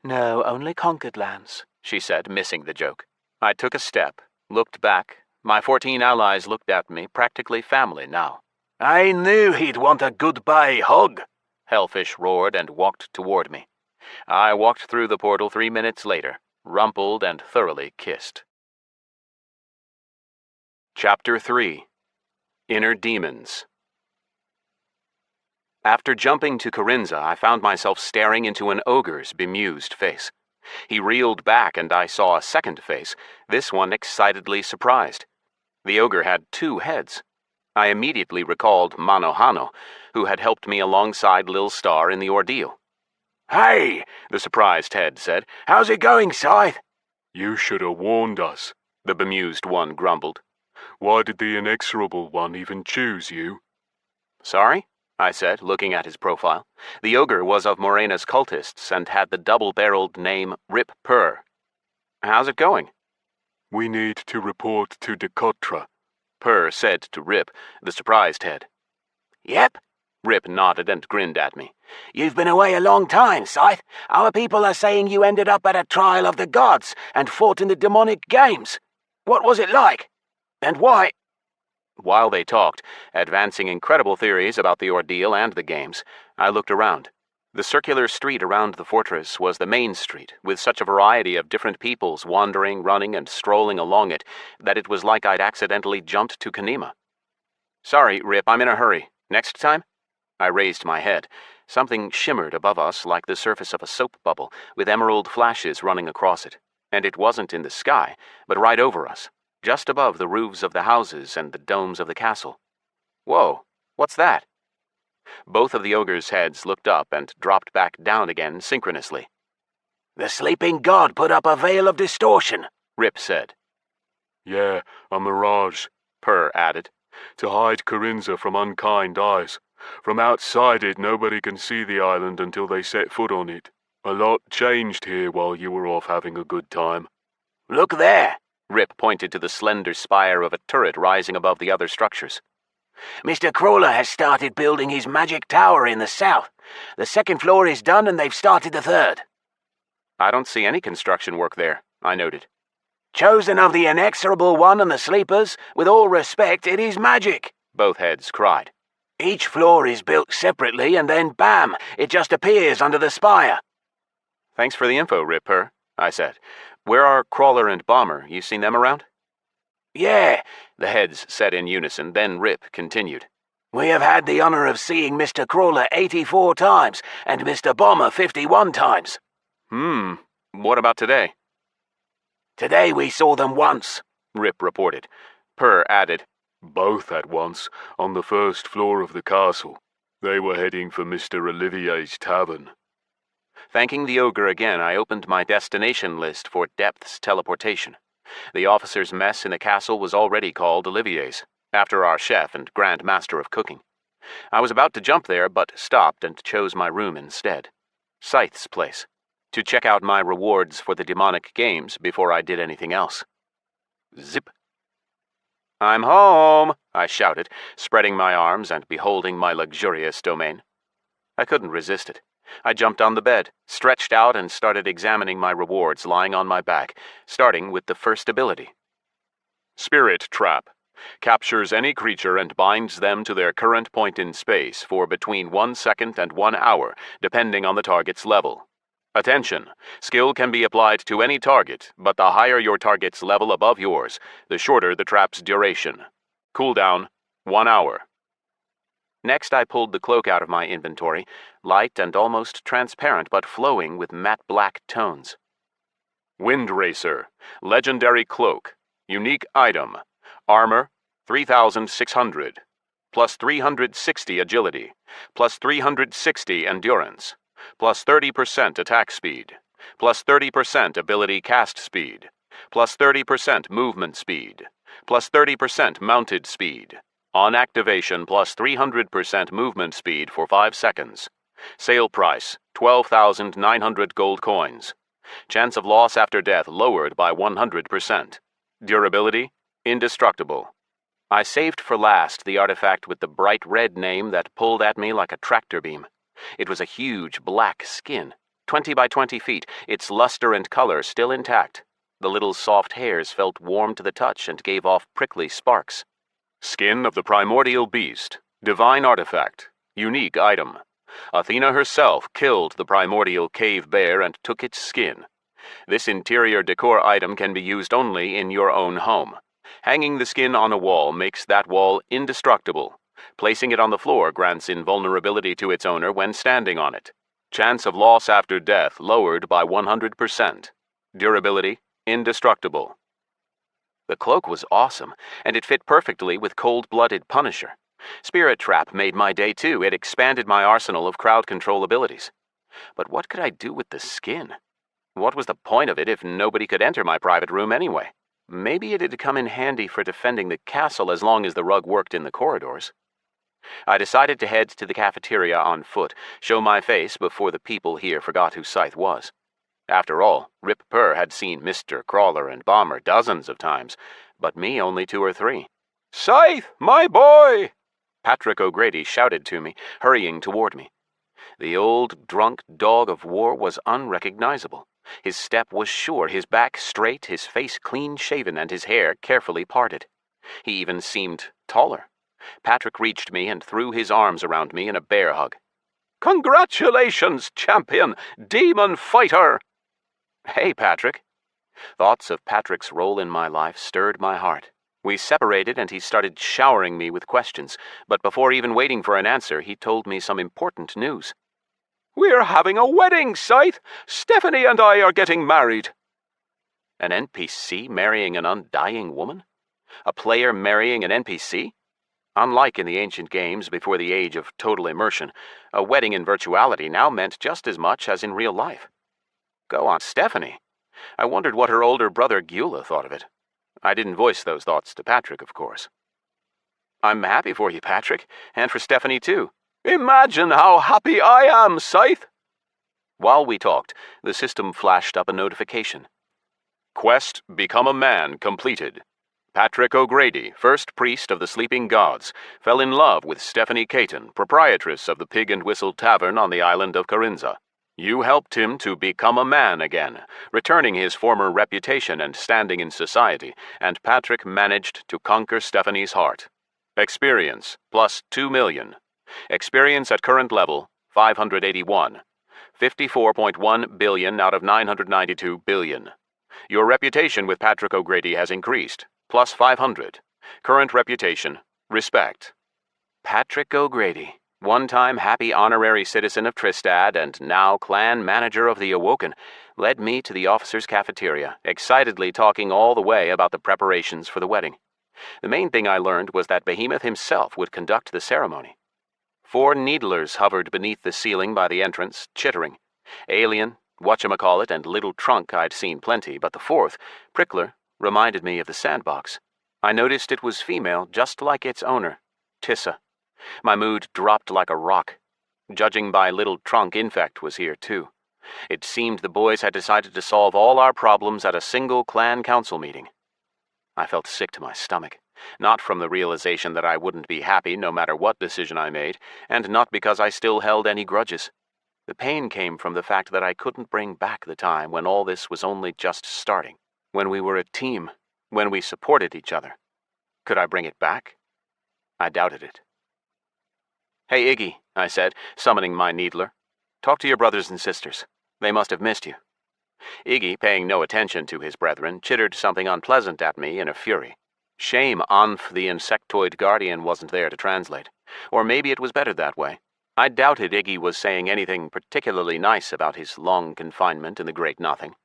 No, only conquered lands, she said, missing the joke. I took a step, looked back. My 14 allies looked at me, practically family now. I knew he'd want a goodbye hug, Hellfish roared and walked toward me. I walked through the portal 3 minutes later, rumpled and thoroughly kissed. Chapter 3. Inner Demons. After jumping to Corinza, I found myself staring into an ogre's bemused face. He reeled back and I saw a second face, this one excitedly surprised. The ogre had 2 heads. I immediately recalled Manohano, who had helped me alongside Lil Star in the ordeal. "Hey," the surprised head said. "How's it going, Scythe?" You should have warned us, The bemused one grumbled. Why did the inexorable one even choose you? Sorry? I said, looking at his profile. The ogre was of Morena's cultists and had the double-barreled name Rip Purr. How's it going? We need to report to Decotra. Purr said to Rip, the surprised head. "Yep." Rip nodded and grinned at me. "You've been away a long time, Scythe. Our people are saying you ended up at a trial of the gods and fought in the demonic games. What was it like? And why?" While they talked, advancing incredible theories about the ordeal and the games, I looked around. The circular street around the fortress was the main street, with such a variety of different peoples wandering, running, and strolling along it that it was like I'd accidentally jumped to Kanema. Sorry, Rip, I'm in a hurry. Next time? I raised my head. Something shimmered above us like the surface of a soap bubble, with emerald flashes running across it. And it wasn't in the sky, but right over us, just above the roofs of the houses and the domes of the castle. Whoa, what's that? Both of the ogre's heads looked up and dropped back down again synchronously. "The sleeping god put up a veil of distortion," Rip said. Yeah, a mirage, Purr added. to hide Corinza from unkind eyes. From outside it, nobody can see the island until they set foot on it. A lot changed here while you were off having a good time. "Look there." Rip pointed to the slender spire of a turret rising above the other structures. "Mr. Crawler has started building his magic tower in the south. The 2nd floor is done and they've started the 3rd. I don't see any construction work there, I noted. "Chosen of the inexorable one and the sleepers, with all respect, it is magic," Both heads cried. "Each floor is built separately and then bam, it just appears under the spire." Thanks for the info, Rip Purr, I said. Where are Crawler and Bomber? You seen them around? "Yeah," The heads said in unison, then Rip continued. "We have had the honor of seeing Mr. Crawler 84 times and Mr. Bomber 51 times. What about today? Today we saw them once," Rip reported. Purr added, Both at once, on the 1st floor of the castle. They were heading for Mr. Olivier's tavern. Thanking the ogre again, I opened my destination list for Depth's teleportation. The officers' mess in the castle was already called Olivier's, after our chef and Grand Master of Cooking. I was about to jump there, but stopped and chose my room instead. Scythe's place, to check out my rewards for the demonic games before I did anything else. Zip. I'm home, I shouted, spreading my arms and beholding my luxurious domain. I couldn't resist it. I jumped on the bed, stretched out, and started examining my rewards lying on my back, starting with the first ability. Spirit Trap. Captures any creature and binds them to their current point in space for between 1 second and 1 hour, depending on the target's level. Attention! Skill can be applied to any target, but the higher your target's level above yours, the shorter the trap's duration. Cooldown, 1 hour. Next, I pulled the cloak out of my inventory, light and almost transparent but flowing with matte black tones. Wind Racer. Legendary Cloak. Unique item. Armor, 3,600. Plus 360 agility. Plus 360 endurance. Plus 30% attack speed. Plus 30% ability cast speed. Plus 30% movement speed. Plus 30% mounted speed. On activation, plus 300% movement speed for 5 seconds. Sale price, 12,900 gold coins. Chance of loss after death lowered by 100%. Durability, indestructible. I saved for last the artifact with the bright red name that pulled at me like a tractor beam. It was a huge black skin, 20 by 20 feet, its luster and color still intact. The little soft hairs felt warm to the touch and gave off prickly sparks. Skin of the primordial beast. Divine artifact. Unique item. Athena herself killed the primordial cave bear and took its skin. This interior decor item can be used only in your own home. Hanging the skin on a wall makes that wall indestructible. Placing it on the floor grants invulnerability to its owner when standing on it. Chance of loss after death lowered by 100%. Durability, indestructible. The cloak was awesome, and it fit perfectly with Cold-Blooded Punisher. Spirit Trap made my day too. It expanded my arsenal of crowd control abilities. But what could I do with the skin? What was the point of it if nobody could enter my private room anyway? Maybe it'd come in handy for defending the castle as long as the rug worked in the corridors. I decided to head to the cafeteria on foot, show my face before the people here forgot who Scythe was. After all, Rip Purr had seen Mr. Crawler and Bomber dozens of times, but me only 2 or 3. "Scythe, my boy!" Patrick O'Grady shouted to me, hurrying toward me. The old, drunk dog of war was unrecognizable. His step was sure, his back straight, his face clean-shaven, and his hair carefully parted. He even seemed taller. Patrick reached me and threw his arms around me in a bear hug. "Congratulations, champion! Demon fighter!" Hey, Patrick. Thoughts of Patrick's role in my life stirred my heart. We separated and he started showering me with questions, but before even waiting for an answer, he told me some important news. "We're having a wedding, Scythe! Stephanie and I are getting married." An NPC marrying an undying woman? A player marrying an NPC? Unlike in the ancient games before the age of total immersion, a wedding in virtuality now meant just as much as in real life. Go on, Stephanie. I wondered what her older brother Gyula thought of it. I didn't voice those thoughts to Patrick, of course. I'm happy for you, Patrick, and for Stephanie, too. "Imagine how happy I am, Scythe!" While we talked, the system flashed up a notification. Quest Become a Man completed. Patrick O'Grady, first priest of the Sleeping Gods, fell in love with Stephanie Caton, proprietress of the Pig and Whistle Tavern on the island of Carinza. You helped him to become a man again, returning his former reputation and standing in society, and Patrick managed to conquer Stephanie's heart. Experience, plus 2 million. Experience at current level, 581. 54.1 billion out of 992 billion. Your reputation with Patrick O'Grady has increased, plus 500. Current reputation, respect. Patrick O'Grady, one-time happy honorary citizen of Tristad and now clan manager of the Awoken, led me to the officers' cafeteria, excitedly talking all the way about the preparations for the wedding. The main thing I learned was that Behemoth himself would conduct the ceremony. 4 needlers hovered beneath the ceiling by the entrance, chittering. Alien, whatchamacallit, and Little Trunk I'd seen plenty, but the 4th, Prickler, reminded me of the sandbox. I noticed it was female, just like its owner, Tissa. My mood dropped like a rock. Judging by Little Trunk, Infect was here, too. It seemed the boys had decided to solve all our problems at a single clan council meeting. I felt sick to my stomach, not from the realization that I wouldn't be happy no matter what decision I made, and not because I still held any grudges. The pain came from the fact that I couldn't bring back the time when all this was only just starting, when we were a team, when we supported each other. Could I bring it back? I doubted it. Hey, Iggy, I said, summoning my needler. Talk to your brothers and sisters. They must have missed you. Iggy, paying no attention to his brethren, chittered something unpleasant at me in a fury. Shame Anf the insectoid guardian wasn't there to translate. Or maybe it was better that way. I doubted Iggy was saying anything particularly nice about his long confinement in the Great Nothing.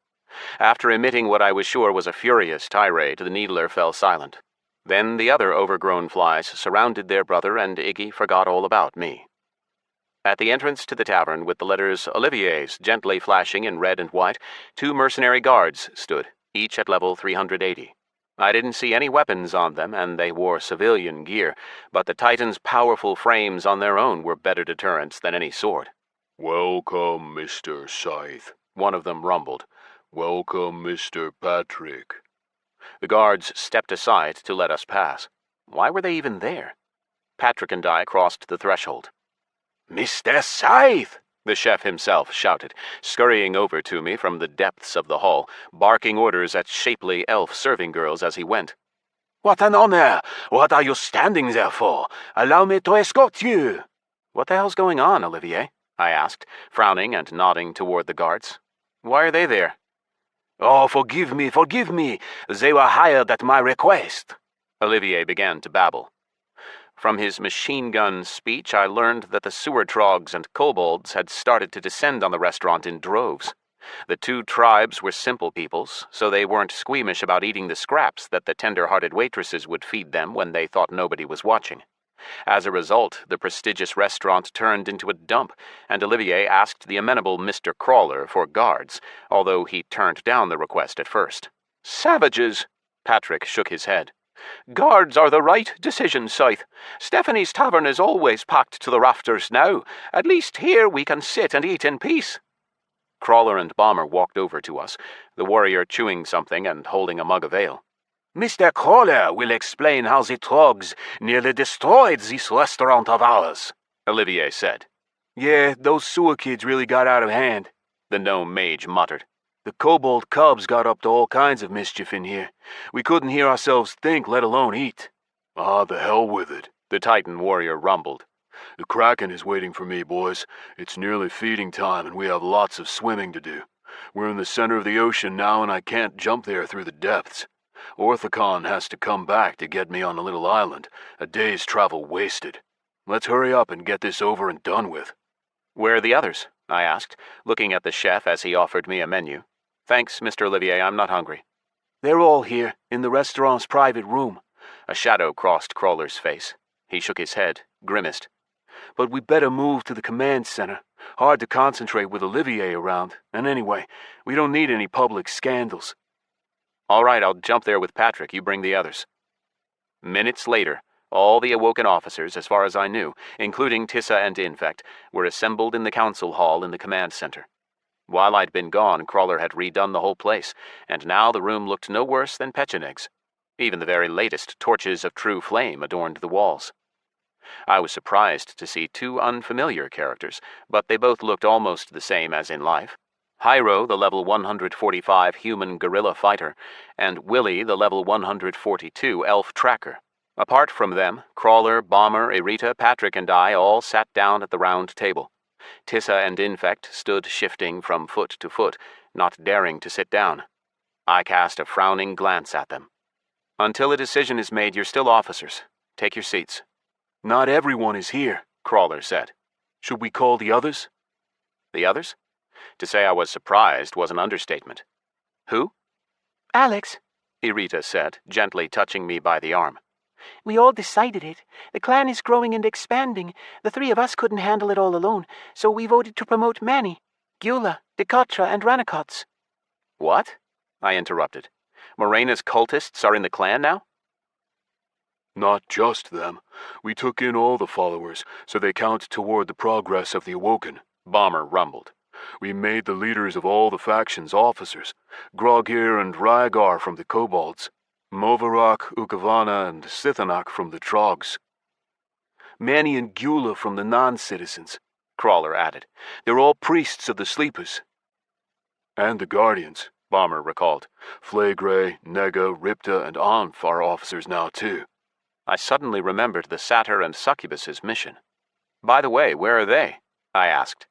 After emitting what I was sure was a furious tirade, the needler fell silent. Then the other overgrown flies surrounded their brother, and Iggy forgot all about me. At the entrance to the tavern, with the letters Olivier's gently flashing in red and white, 2 mercenary guards stood, each at level 380. I didn't see any weapons on them, and they wore civilian gear, but the Titans' powerful frames on their own were better deterrents than any sword. "Welcome, Mr. Scythe," one of them rumbled. "Welcome, Mr. Patrick." The guards stepped aside to let us pass. Why were they even there? Patrick and I crossed the threshold. "Mr. Scythe!" the chef himself shouted, scurrying over to me from the depths of the hall, barking orders at shapely elf serving girls as he went. "What an honor! What are you standing there for? Allow me to escort you." What the hell's going on, Olivier? I asked, frowning and nodding toward the guards. Why are they there? "Oh, forgive me, forgive me. They were hired at my request." Olivier began to babble. From his machine gun speech, I learned that the sewer trogs and kobolds had started to descend on the restaurant in droves. The two tribes were simple peoples, so they weren't squeamish about eating the scraps that the tender-hearted waitresses would feed them when they thought nobody was watching. As a result, the prestigious restaurant turned into a dump, and Olivier asked the amenable Mr. Crawler for guards, although he turned down the request at first. Savages! Patrick shook his head. Guards are the right decision, Scythe. Stephanie's tavern is always packed to the rafters now. At least here we can sit and eat in peace. Crawler and Bomber walked over to us, the warrior chewing something and holding a mug of ale. Mr. Crawler will explain how the trogs nearly destroyed this restaurant of ours, Olivier said. Yeah, those sewer kids really got out of hand, The gnome mage muttered. The kobold cubs got up to all kinds of mischief in here. We couldn't hear ourselves think, let alone eat. Ah, the hell with it, The Titan warrior rumbled. The Kraken is waiting for me, boys. It's nearly feeding time, and we have lots of swimming to do. We're in the center of the ocean now, and I can't jump there through the depths. Orthicon has to come back to get me on a little island, a day's travel wasted. Let's hurry up and get this over and done with. Where are the others? I asked, looking at the chef as he offered me a menu. Thanks, Mr. Olivier, I'm not hungry. They're all here, in the restaurant's private room. A shadow crossed Crawler's face. He shook his head, grimaced. But we better move to the command center. Hard to concentrate with Olivier around. And anyway, we don't need any public scandals. All right, I'll jump there with Patrick. You bring the others. Minutes later, all the awoken officers, as far as I knew, including Tissa and Infect, were assembled in the council hall in the command center. While I'd been gone, Crawler had redone the whole place, and now the room looked no worse than Pecheneg's. Even the very latest torches of true flame adorned the walls. I was surprised to see two unfamiliar characters, but they both looked almost the same as in life. Hyro, the level 145 human guerrilla fighter, and Willie, the level 142 elf tracker. Apart from them, Crawler, Bomber, Irita, Patrick, and I all sat down at the round table. Tissa and Infect stood shifting from foot to foot, not daring to sit down. I cast a frowning glance at them. Until a decision is made, you're still officers. Take your seats. Not everyone is here, Crawler said. Should we call the others? The others? To say I was surprised was an understatement. Who? Alex, Irita said, gently touching me by the arm. we all decided it. The clan is growing and expanding. The three of us couldn't handle it all alone, so we voted to promote Manny, Gyula, Decotra, and Ranakots. What? I interrupted. Morena's cultists are in the clan now? Not just them. We took in all the followers, so they count toward the progress of the Awoken, Bomber rumbled. We made the leaders of all the factions officers. Grogir and Rygar from the Kobolds. Movarok, Ukavana, and Sithanak from the Trogs. Manny and Gyula from the non-citizens, Crawler added. They're all priests of the Sleepers. And the Guardians, Bomber recalled. Flaygray, Nega, Ripta, and Anf are officers now too. I suddenly remembered the Satyr and Succubus's mission. By the way, where are they? I asked.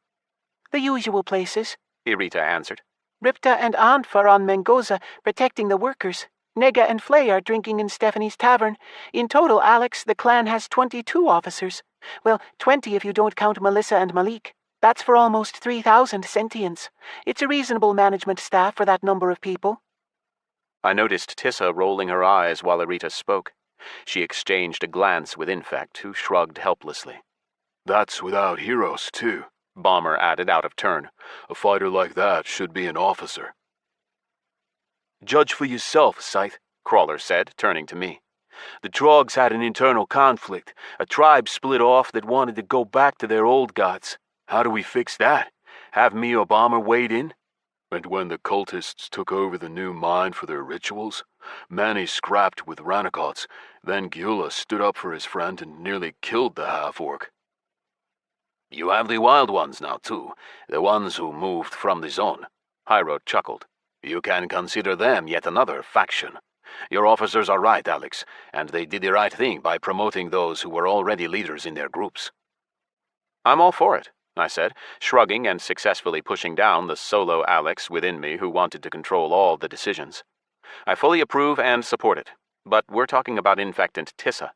The usual places, Irita answered. Ripta and Anf are on Mengoza, protecting the workers. Nega and Flay are drinking in Stephanie's tavern. In total, Alex, the clan has 22 officers. Well, 20 if you don't count Melissa and Malik. That's for almost 3,000 sentients. It's a reasonable management staff for that number of people. I noticed Tissa rolling her eyes while Irita spoke. She exchanged a glance with Infect, who shrugged helplessly. That's without heroes, too, Bomber added out of turn. A fighter like that should be an officer. Judge for yourself, Scythe, Crawler said, turning to me. The Trogs had an internal conflict. A tribe split off that wanted to go back to their old gods. How do we fix that? Have me or Bomber wade in? And when the cultists took over the new mine for their rituals, Manny scrapped with Ranakots. Then Gyula stood up for his friend and nearly killed the half-orc. You have the wild ones now, too. The ones who moved from the zone. Hyro chuckled. You can consider them yet another faction. Your officers are right, Alex, and they did the right thing by promoting those who were already leaders in their groups. I'm all for it, I said, shrugging and successfully pushing down the solo Alex within me who wanted to control all the decisions. I fully approve and support it, but we're talking about Infect and Tissa.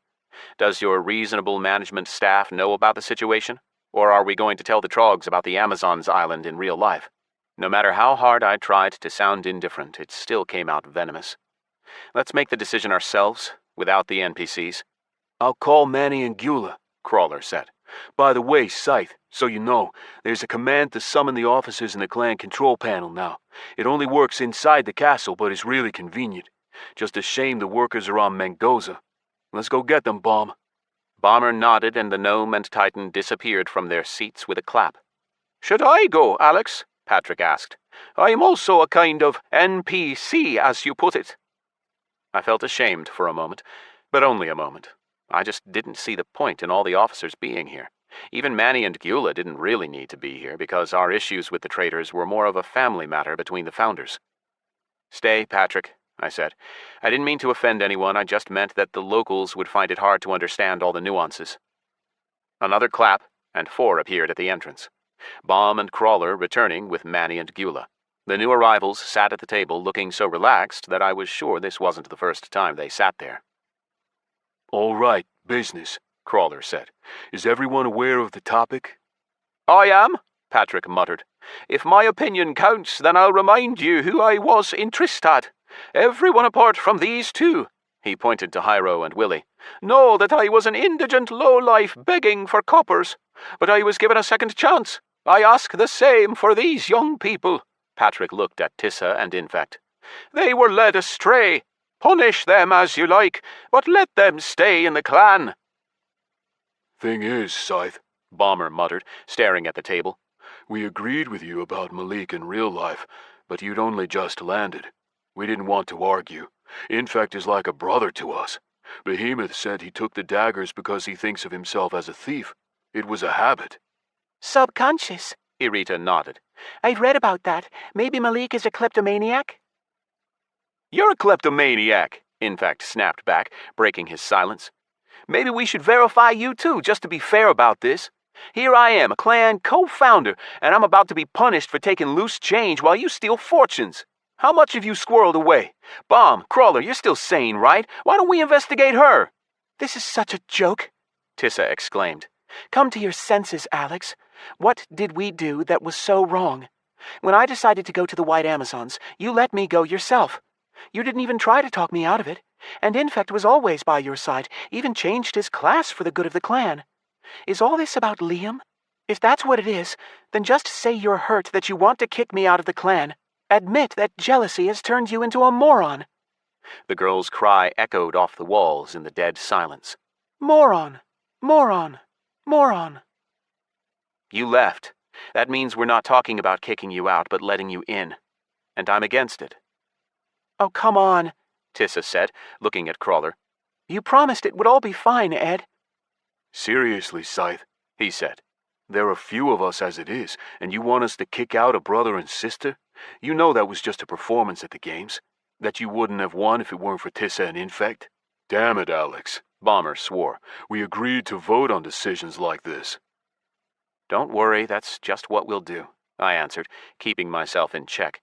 Does your reasonable management staff know about the situation? Or are we going to tell the Trogs about the Amazons island in real life? No matter how hard I tried to sound indifferent, it still came out venomous. Let's make the decision ourselves, without the NPCs. I'll call Manny and Gula, Crawler said. By the way, Scythe, so you know, there's a command to summon the officers in the clan control panel now. It only works inside the castle, but is really convenient. Just a shame the workers are on Mendoza. Let's go get them, Bomb. Bomber nodded and the gnome and Titan disappeared from their seats with a clap. Should I go, Alex? Patrick asked. I'm also a kind of NPC, as you put it. I felt ashamed for a moment, but only a moment. I just didn't see the point in all the officers being here. Even Manny and Gula didn't really need to be here because our issues with the traitors were more of a family matter between the founders. Stay, Patrick, I said. I didn't mean to offend anyone, I just meant that the locals would find it hard to understand all the nuances. Another clap, and 4 appeared at the entrance. Bomb and Crawler returning with Manny and Gula. The new arrivals sat at the table looking so relaxed that I was sure this wasn't the first time they sat there. All right, business, Crawler said. Is everyone aware of the topic? I am, Patrick muttered. If my opinion counts, then I'll remind you who I was in Tristad. Everyone apart from these 2, he pointed to Hyro and Willie, know that I was an indigent lowlife begging for coppers, but I was given a second chance. I ask the same for these young people. Patrick looked at Tissa and Infect. They were led astray. Punish them as you like, but let them stay in the clan. Thing is, Scythe, Bomber muttered, staring at the table. We agreed with you about Malik in real life, but you'd only just landed. We didn't want to argue. Infect is like a brother to us. Behemoth said he took the daggers because he thinks of himself as a thief. It was a habit. Subconscious, Irita nodded. I've read about that. Maybe Malik is a kleptomaniac? You're a kleptomaniac, Infect snapped back, breaking his silence. Maybe we should verify you too, just to be fair about this. Here I am, a clan co-founder, and I'm about to be punished for taking loose change while you steal fortunes. How much have you squirreled away? Bomb, Crawler, you're still sane, right? Why don't we investigate her? This is such a joke, Tissa exclaimed. Come to your senses, Alex. What did we do that was so wrong? When I decided to go to the White Amazons, you let me go yourself. You didn't even try to talk me out of it, and Infect was always by your side, even changed his class for the good of the clan. Is all this about Liam? If that's what it is, then just say you're hurt that you want to kick me out of the clan. Admit that jealousy has turned you into a moron. The girl's cry echoed off the walls in the dead silence. Moron! Moron! Moron! You left. That means we're not talking about kicking you out, but letting you in. And I'm against it. Oh, come on, Tissa said, looking at Crawler. You promised it would all be fine, Ed. Seriously, Scythe, he said. There are few of us as it is, and you want us to kick out a brother and sister? You know that was just a performance at the games. That you wouldn't have won if it weren't for Tissa and Infect? Damn it, Alex, Bomber swore. We agreed to vote on decisions like this. Don't worry, that's just what we'll do, I answered, keeping myself in check.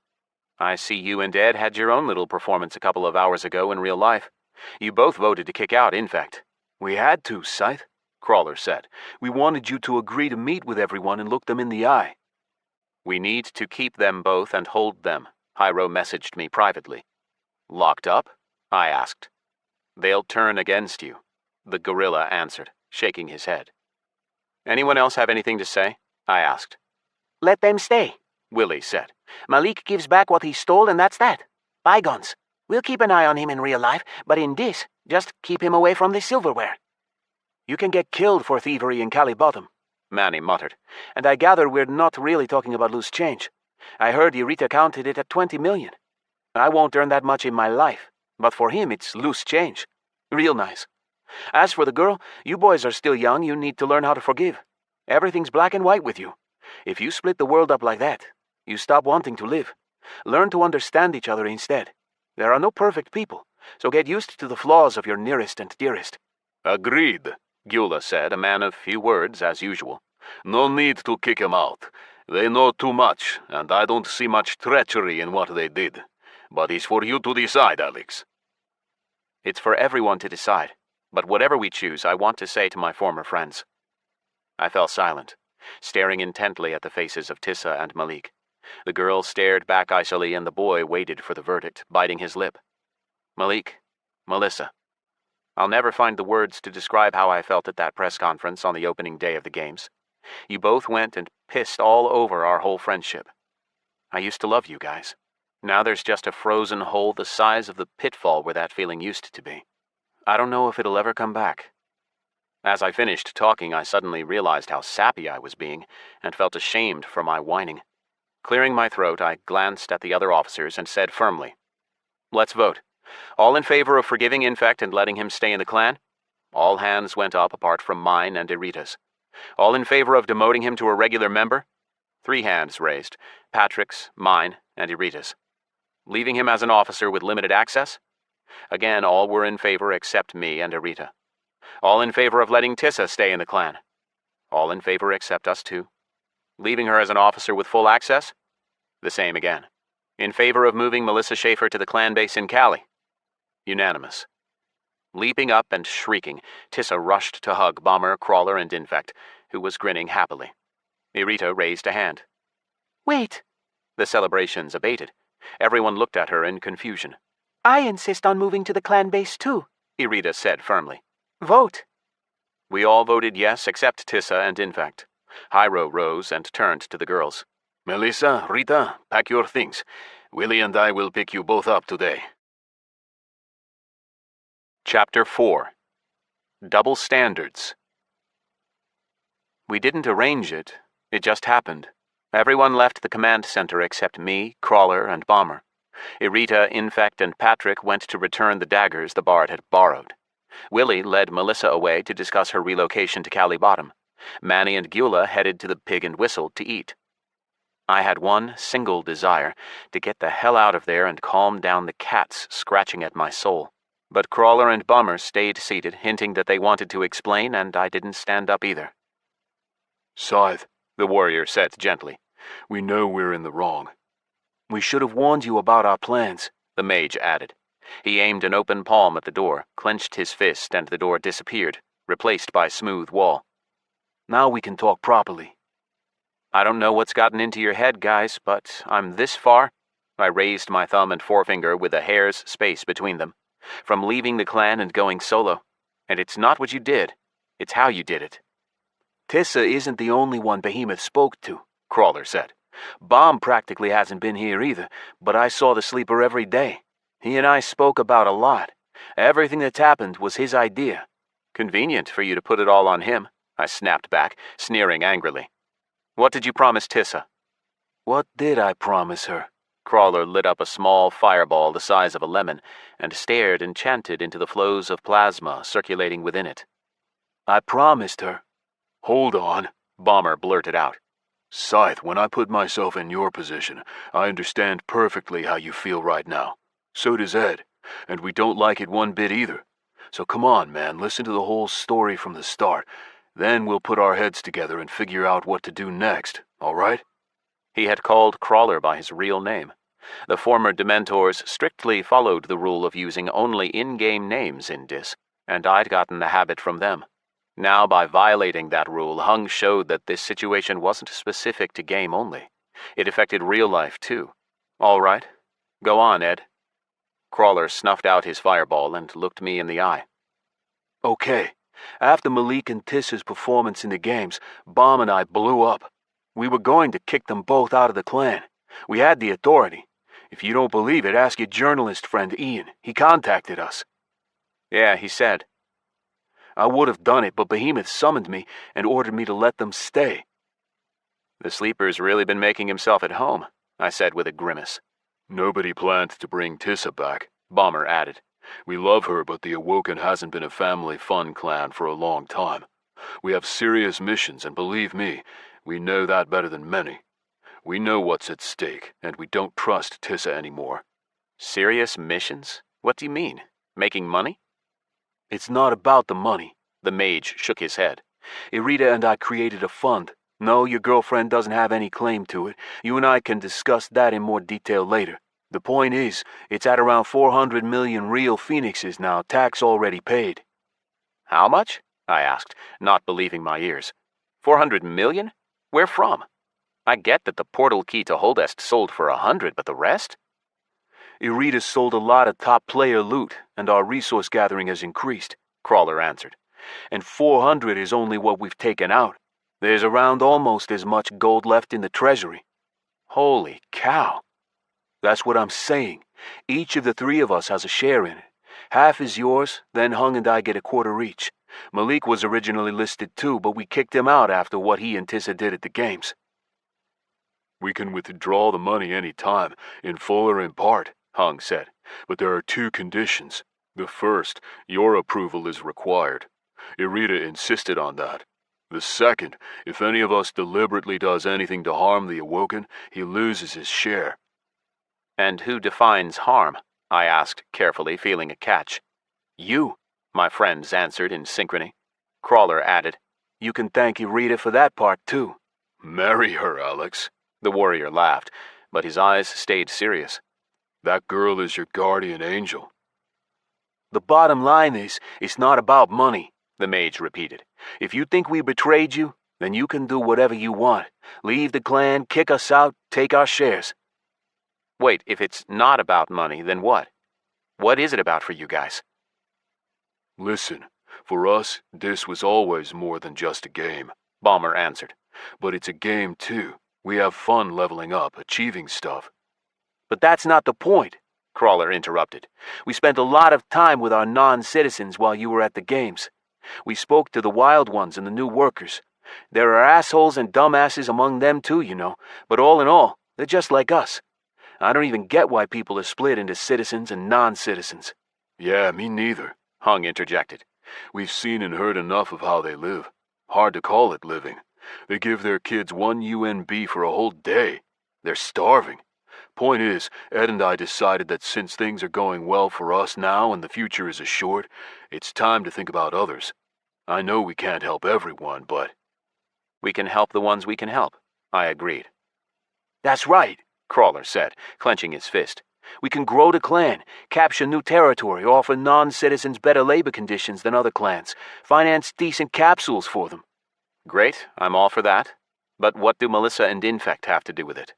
I see you and Ed had your own little performance a couple of hours ago in real life. You both voted to kick out Infect. We had to, Scythe, Crawler said. We wanted you to agree to meet with everyone and look them in the eye. We need to keep them both and hold them, Hyro messaged me privately. Locked up? I asked. They'll turn against you, the gorilla answered, shaking his head. Anyone else have anything to say? I asked. Let them stay, Willie said. Malik gives back what he stole and that's that. Bygones. We'll keep an eye on him in real life, but in this, just keep him away from the silverware. You can get killed for thievery in Cali Bottom, Manny muttered. And I gather we're not really talking about loose change. I heard Irita counted it at 20 million. I won't earn that much in my life, but for him it's loose change. Real nice. As for the girl, you boys are still young, you need to learn how to forgive. Everything's black and white with you. If you split the world up like that, you stop wanting to live. Learn to understand each other instead. There are no perfect people, so get used to the flaws of your nearest and dearest. Agreed, Gula said, a man of few words as usual. No need to kick him out. They know too much, and I don't see much treachery in what they did. But it's for you to decide, Alex. It's for everyone to decide. But whatever we choose, I want to say to my former friends. I fell silent, staring intently at the faces of Tissa and Malik. The girl stared back icily, and the boy waited for the verdict, biting his lip. Malik, Melissa. I'll never find the words to describe how I felt at that press conference on the opening day of the games. You both went and pissed all over our whole friendship. I used to love you guys. Now there's just a frozen hole the size of the pitfall where that feeling used to be. I don't know if it'll ever come back. As I finished talking, I suddenly realized how sappy I was being, and felt ashamed for my whining. Clearing my throat, I glanced at the other officers and said firmly, "Let's vote. All in favor of forgiving Infect and letting him stay in the clan?" All hands went up apart from mine and Irita's. All in favor of demoting him to a regular member? 3 hands raised, Patrick's, mine, and Irita's. Leaving him as an officer with limited access? Again, all were in favor except me and Irita. All in favor of letting Tissa stay in the clan? All in favor except us 2. Leaving her as an officer with full access? The same again. In favor of moving Melissa Schaefer to the clan base in Cali? Unanimous. Leaping up and shrieking, Tissa rushed to hug Bomber, Crawler, and Infect, who was grinning happily. Irita raised a hand. Wait. The celebrations abated. Everyone looked at her in confusion. I insist on moving to the clan base too, Irita said firmly. Vote. We all voted yes except Tissa and Infect. Hyro rose and turned to the girls. Melissa, Rita, pack your things. Willie and I will pick you both up today. Chapter 4. Double Standards. We didn't arrange it. It just happened. Everyone left the command center except me, Crawler, and Bomber. Irita, Infect, and Patrick went to return the daggers the Bard had borrowed. Willie led Melissa away to discuss her relocation to Cali Bottom. Manny and Gyula headed to the Pig and Whistle to eat. I had one single desire, to get the hell out of there and calm down the cats scratching at my soul. But Crawler and Bummer stayed seated, hinting that they wanted to explain, and I didn't stand up either. Scythe, The warrior said gently. we know we're in the wrong. We should have warned you about our plans, The mage added. He aimed an open palm at the door, clenched his fist, and the door disappeared, replaced by smooth wall. Now we can talk properly. I don't know what's gotten into your head, guys, but I'm this far. I raised my thumb and forefinger with a hair's space between them. From leaving the clan and going solo. And it's not what you did. It's how you did it. Tissa isn't the only one Behemoth spoke to, Crawler said. Bomb practically hasn't been here either, but I saw the sleeper every day. He and I spoke about a lot. Everything that's happened was his idea. Convenient for you to put it all on him, I snapped back, sneering angrily. What did you promise Tissa? What did I promise her? Crawler lit up a small fireball the size of a lemon and stared enchanted into the flows of plasma circulating within it. I promised her. Hold on, Bomber blurted out. Scythe, when I put myself in your position, I understand perfectly how you feel right now. So does Ed, and we don't like it one bit either. So come on, man, listen to the whole story from the start. Then we'll put our heads together and figure out what to do next, all right? He had called Crawler by his real name. The former Dementors strictly followed the rule of using only in-game names in Dis, and I'd gotten the habit from them. Now, by violating that rule, Hung showed that this situation wasn't specific to game only. It affected real life, too. All right. Go on, Ed. Crawler snuffed out his fireball and looked me in the eye. Okay. After Malik and Tissa's performance in the games, Bomb and I blew up. We were going to kick them both out of the clan. We had the authority. If you don't believe it, ask your journalist friend Ian. He contacted us. Yeah, he said. I would have done it, but Behemoth summoned me and ordered me to let them stay. The sleeper's really been making himself at home, I said with a grimace. Nobody planned to bring Tissa back, Bomber added. We love her, but the Awoken hasn't been a family fun clan for a long time. We have serious missions, and believe me, we know that better than many. We know what's at stake, and we don't trust Tissa anymore. Serious missions? What do you mean? Making money? It's not about the money. The mage shook his head. Irita and I created a fund. No, your girlfriend doesn't have any claim to it. You and I can discuss that in more detail later. The point is, it's at around 400 million real phoenixes now, tax already paid. How much? I asked, not believing my ears. 400 million? Where from? I get that the portal key to Holdest sold for 100, but the rest? Irita sold a lot of top player loot, and our resource gathering has increased, Crawler answered. And 400 is only what we've taken out. There's around almost as much gold left in the treasury. Holy cow. That's what I'm saying. Each of the three of us has a share in it. Half is yours, then Hung and I get a quarter each. Malik was originally listed too, but we kicked him out after what he and Tissa did at the games. We can withdraw the money any time, in full or in part, Hung said. But there are 2 conditions. The first, your approval is required. Irita insisted on that. The second, if any of us deliberately does anything to harm the Awoken, he loses his share. And who defines harm? I asked, carefully feeling a catch. You, my friends answered in synchrony. Crawler added, You can thank Irita for that part too. Marry her, Alex. The warrior laughed, but his eyes stayed serious. That girl is your guardian angel. The bottom line is, it's not about money, the mage repeated. If you think we betrayed you, then you can do whatever you want. Leave the clan, kick us out, take our shares. Wait, if it's not about money, then what? What is it about for you guys? Listen, for us, this was always more than just a game, Balmer answered. But it's a game too. We have fun leveling up, achieving stuff. But that's not the point, Crawler interrupted. We spent a lot of time with our non-citizens while you were at the games. We spoke to the wild ones and the new workers. There are assholes and dumbasses among them too, you know, but all in all, they're just like us. I don't even get why people are split into citizens and non-citizens. Yeah, me neither, Hung interjected. We've seen and heard enough of how they live. Hard to call it living. They give their kids 1 UNB for a whole day. They're starving. Point is, Ed and I decided that since things are going well for us now and the future is assured, it's time to think about others. I know we can't help everyone, but... We can help the ones we can help, I agreed. That's right, Crawler said, clenching his fist. We can grow the clan, capture new territory, offer non-citizens better labor conditions than other clans, finance decent capsules for them. Great, I'm all for that. But what do Melissa and Infect have to do with it?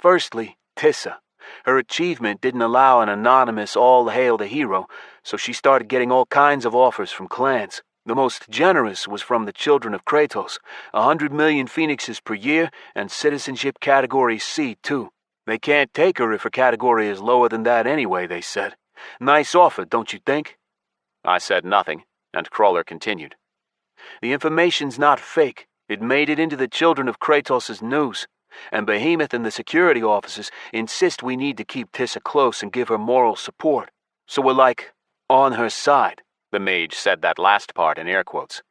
Firstly, Tissa. Her achievement didn't allow an anonymous all-hail the hero, so she started getting all kinds of offers from clans. The most generous was from the children of Kratos, 100 million phoenixes per year, and citizenship category C, too. They can't take her if her category is lower than that anyway, they said. Nice offer, don't you think? I said nothing, and Crawler continued. The information's not fake. It made it into the children of Kratos' news. And Behemoth and the security officers insist we need to keep Tissa close and give her moral support. So we're like, on her side. The mage said that last part in air quotes.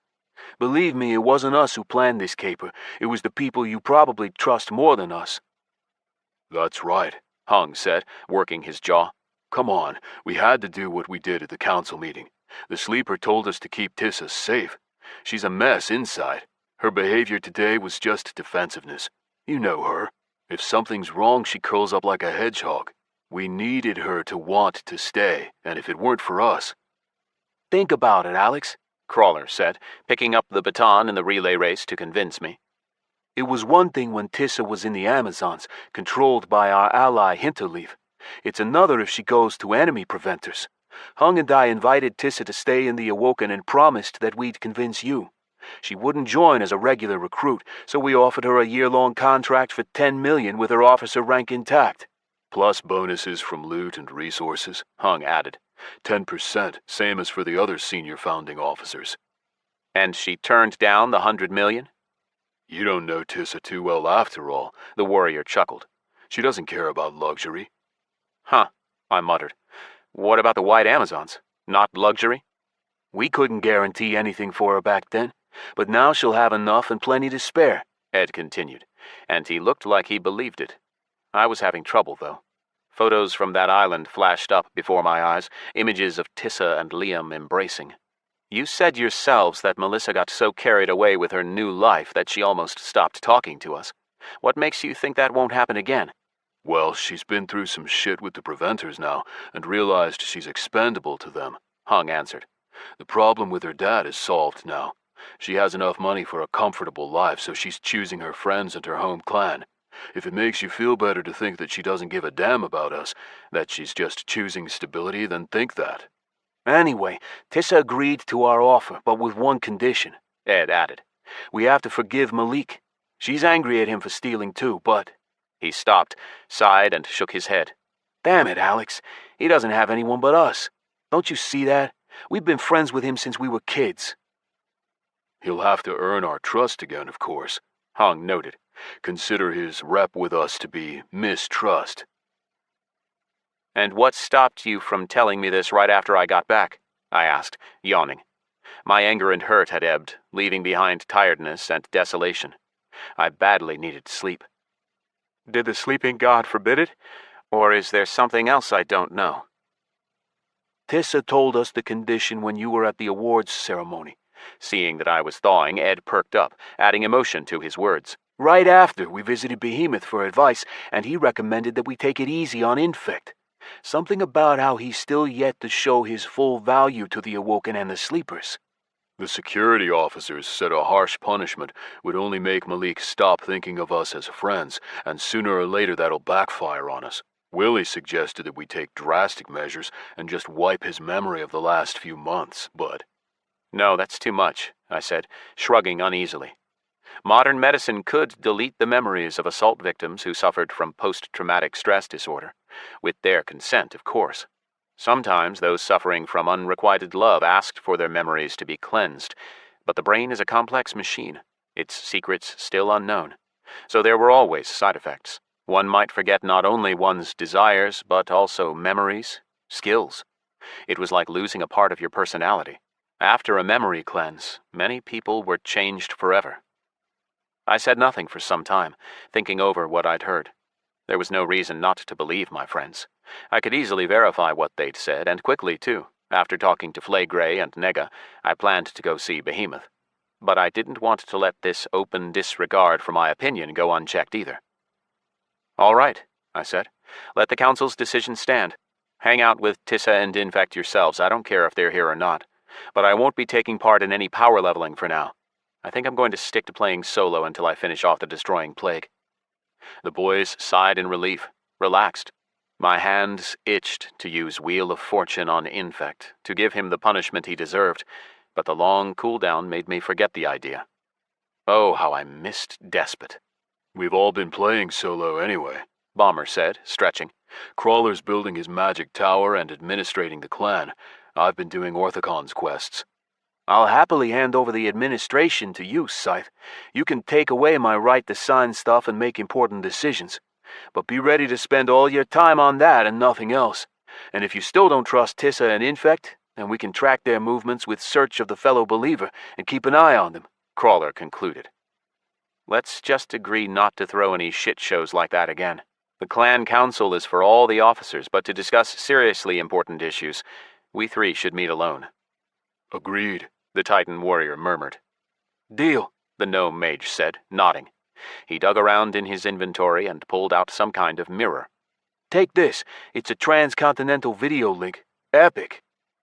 Believe me, it wasn't us who planned this caper. It was the people you probably trust more than us. That's right, Hung said, working his jaw. Come on, we had to do what we did at the council meeting. The sleeper told us to keep Tissa safe. She's a mess inside. Her behavior today was just defensiveness. You know her. If something's wrong, she curls up like a hedgehog. We needed her to want to stay, and if it weren't for us... Think about it, Alex, Crawler said, picking up the baton in the relay race to convince me. It was one thing when Tissa was in the Amazons, controlled by our ally Hinterleaf. It's another if she goes to enemy preventers. Hung and I invited Tissa to stay in the Awoken and promised that we'd convince you. She wouldn't join as a regular recruit, so we offered her a year-long contract for 10 million with her officer rank intact. Plus bonuses from loot and resources, Hung added. 10%, same as for the other senior founding officers. And she turned down the 100 million? You don't know Tissa too well after all, the warrior chuckled. She doesn't care about luxury. Huh, I muttered. What about the White Amazons? Not luxury? We couldn't guarantee anything for her back then, but now she'll have enough and plenty to spare, Ed continued, and he looked like he believed it. I was having trouble, though. Photos from that island flashed up before my eyes, images of Tissa and Liam embracing. You said yourselves that Melissa got so carried away with her new life that she almost stopped talking to us. What makes you think that won't happen again? Well, she's been through some shit with the preventers now, and realized she's expendable to them, Hung answered. The problem with her dad is solved now. She has enough money for a comfortable life, so she's choosing her friends and her home clan. If it makes you feel better to think that she doesn't give a damn about us, that she's just choosing stability, then think that. Anyway, Tissa agreed to our offer, but with one condition, Ed added. We have to forgive Malik. She's angry at him for stealing too, but... He stopped, sighed, and shook his head. Damn it, Alex. He doesn't have anyone but us. Don't you see that? We've been friends with him since we were kids. He'll have to earn our trust again, of course, Hung noted. Consider his rep with us to be mistrust. And what stopped you from telling me this right after I got back? I asked, yawning. My anger and hurt had ebbed, leaving behind tiredness and desolation. I badly needed sleep. Did the sleeping god forbid it? Or is there something else I don't know? Tissa told us the condition when you were at the awards ceremony. Seeing that I was thawing, Ed perked up, adding emotion to his words. Right after, we visited Behemoth for advice, and he recommended that we take it easy on Infect. Something about how he's still yet to show his full value to the Awoken and the Sleepers. The security officers said a harsh punishment would only make Malik stop thinking of us as friends, and sooner or later that'll backfire on us. Willie suggested that we take drastic measures and just wipe his memory of the last few months, but... No, that's too much, I said, shrugging uneasily. Modern medicine could delete the memories of assault victims who suffered from post-traumatic stress disorder, with their consent, of course. Sometimes those suffering from unrequited love asked for their memories to be cleansed, but the brain is a complex machine, its secrets still unknown. So there were always side effects. One might forget not only one's desires, but also memories, skills. It was like losing a part of your personality. After a memory cleanse, many people were changed forever. I said nothing for some time, thinking over what I'd heard. There was no reason not to believe my friends. I could easily verify what they'd said, and quickly, too. After talking to Flaygray and Nega, I planned to go see Behemoth. But I didn't want to let this open disregard for my opinion go unchecked either. All right, I said. Let the Council's decision stand. Hang out with Tissa and Infect yourselves. I don't care if they're here or not. But I won't be taking part in any power leveling for now. I think I'm going to stick to playing solo until I finish off the destroying plague. The boys sighed in relief, relaxed. My hands itched to use Wheel of Fortune on Infect, to give him the punishment he deserved, but the long cooldown made me forget the idea. Oh, how I missed Despot. We've all been playing solo anyway, Bomber said, stretching. Crawler's building his magic tower and administrating the clan. I've been doing Orthocon's quests. I'll happily hand over the administration to you, Scythe. You can take away my right to sign stuff and make important decisions. But be ready to spend all your time on that and nothing else. And if you still don't trust Tissa and Infect, then we can track their movements with search of the fellow believer and keep an eye on them, Crawler concluded. Let's just agree not to throw any shit shows like that again. The clan council is for all the officers, but to discuss seriously important issues, we three should meet alone. Agreed, the Titan warrior murmured. Deal, the gnome mage said, nodding. He dug around in his inventory and pulled out some kind of mirror. Take this. It's a transcontinental video link. Epic.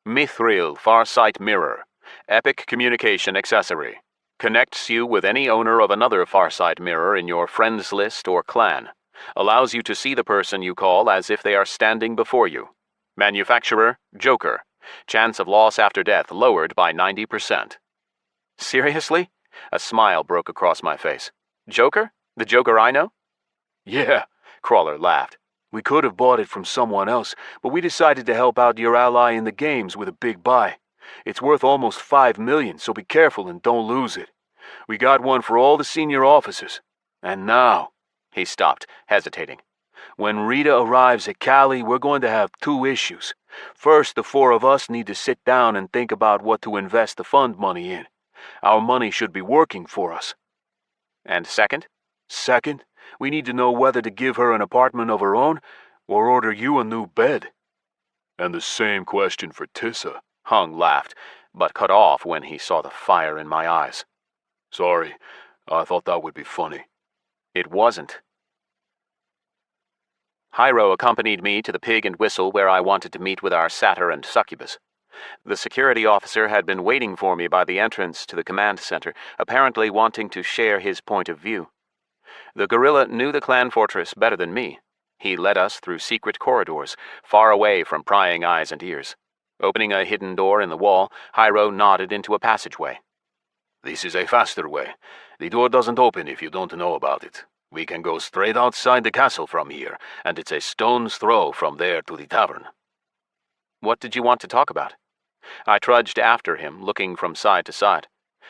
Mithril Farsight Mirror. Epic communication accessory. Connects you with any owner of another Farsight mirror in your friends list or clan. Allows you to see the person you call as if they are standing before you. Manufacturer, Joker. Chance of loss after death lowered by 90%. Seriously? A smile broke across my face. Joker? The Joker I know? Yeah, Crawler laughed. We could have bought it from someone else, but we decided to help out your ally in the games with a big buy. It's worth almost 5 million, so be careful and don't lose it. We got one for all the senior officers. And now, he stopped, hesitating. When Rita arrives at Cali, we're going to have 2 issues. First, the 4 of us need to sit down and think about what to invest the fund money in. Our money should be working for us. And second? Second, we need to know whether to give her an apartment of her own or order you a new bed. And the same question for Tissa. Hung laughed, but cut off when he saw the fire in my eyes. Sorry, I thought that would be funny. It wasn't. Hyro accompanied me to the Pig and Whistle where I wanted to meet with our satyr and succubus. The security officer had been waiting for me by the entrance to the command center, apparently wanting to share his point of view. The gorilla knew the clan fortress better than me. He led us through secret corridors, far away from prying eyes and ears. Opening a hidden door in the wall, Hyro nodded into a passageway. This is a faster way. The door doesn't open if you don't know about it. We can go straight outside the castle from here, and it's a stone's throw from there to the tavern. What did you want to talk about? I trudged after him, looking from side to side.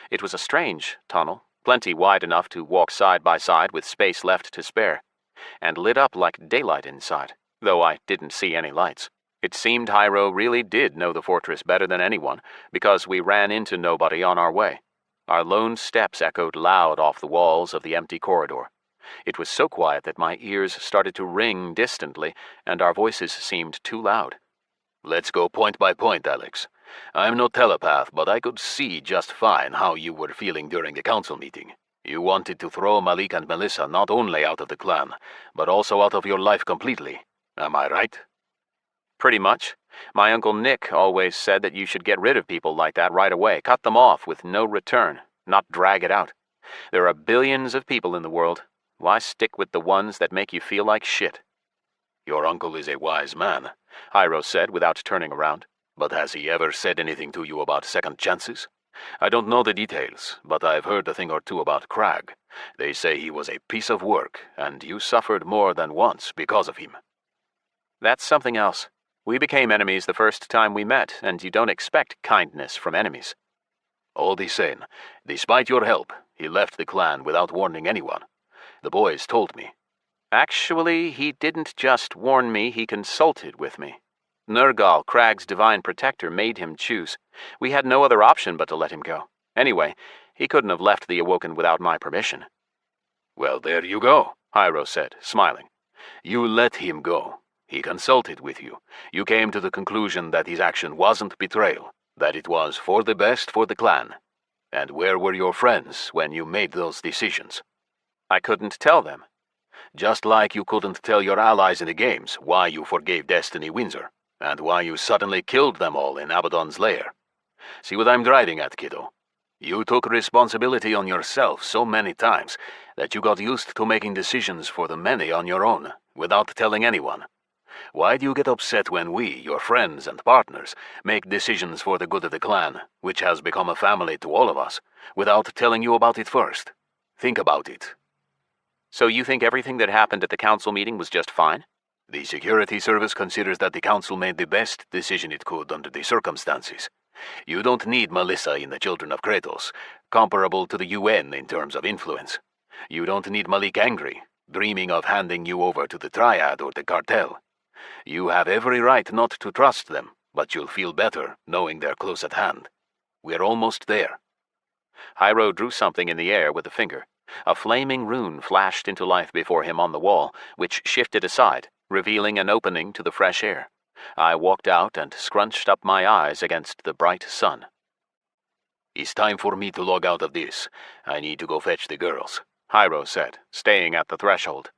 It was a strange tunnel, plenty wide enough to walk side by side with space left to spare, and lit up like daylight inside, though I didn't see any lights. It seemed Hyro really did know the fortress better than anyone, because we ran into nobody on our way. Our lone steps echoed loud off the walls of the empty corridor. It was so quiet that my ears started to ring distantly, and our voices seemed too loud. Let's go point by point, Alex. I'm no telepath, but I could see just fine how you were feeling during the council meeting. You wanted to throw Malik and Melissa not only out of the clan, but also out of your life completely. Am I right? Pretty much. My Uncle Nick always said that you should get rid of people like that right away, cut them off with no return, not drag it out. There are billions of people in the world. Why stick with the ones that make you feel like shit? Your uncle is a wise man, Hyro said without turning around. But has he ever said anything to you about second chances? I don't know the details, but I've heard a thing or two about Crag. They say he was a piece of work, and you suffered more than once because of him. That's something else. We became enemies the first time we met, and you don't expect kindness from enemies. All the same, despite your help, he left the clan without warning anyone. The boys told me. Actually, he didn't just warn me, he consulted with me. Nergal, Crag's divine protector, made him choose. We had no other option but to let him go. Anyway, he couldn't have left the Awoken without my permission. Well, there you go, Hyro said, smiling. You let him go. He consulted with you. You came to the conclusion that his action wasn't betrayal, that it was for the best for the clan. And where were your friends when you made those decisions? I couldn't tell them. Just like you couldn't tell your allies in the games why you forgave Destiny Windsor, and why you suddenly killed them all in Abaddon's lair. See what I'm driving at, kiddo? You took responsibility on yourself so many times that you got used to making decisions for the many on your own, without telling anyone. Why do you get upset when we, your friends and partners, make decisions for the good of the clan, which has become a family to all of us, without telling you about it first? Think about it. So you think everything that happened at the council meeting was just fine? The security service considers that the council made the best decision it could under the circumstances. You don't need Melissa in the Children of Kratos, comparable to the UN in terms of influence. You don't need Malik angry, dreaming of handing you over to the Triad or the Cartel. You have every right not to trust them, but you'll feel better knowing they're close at hand. We're almost there. Hyro drew something in the air with a finger. A flaming rune flashed into life before him on the wall, which shifted aside, revealing an opening to the fresh air. I walked out and scrunched up my eyes against the bright sun. It's time for me to log out of this. I need to go fetch the girls, Hyro said, staying at the threshold.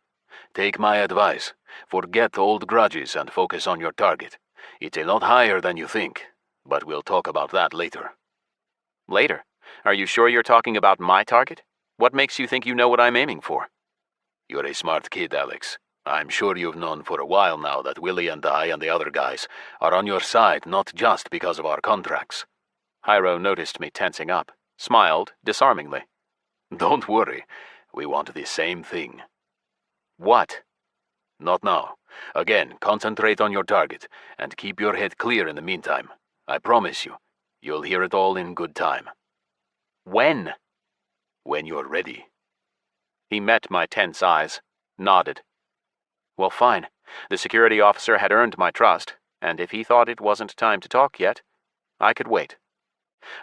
Take my advice. Forget old grudges and focus on your target. It's a lot higher than you think, but we'll talk about that later. Later? Are you sure you're talking about my target? What makes you think you know what I'm aiming for? You're a smart kid, Alex. I'm sure you've known for a while now that Willie and I and the other guys are on your side not just because of our contracts. Hyro noticed me tensing up, smiled disarmingly. Don't worry. We want the same thing. What? Not now. Again, concentrate on your target, and keep your head clear in the meantime. I promise you, you'll hear it all in good time. When? When you're ready. He met my tense eyes, nodded. Well, fine. The security officer had earned my trust, and if he thought it wasn't time to talk yet, I could wait.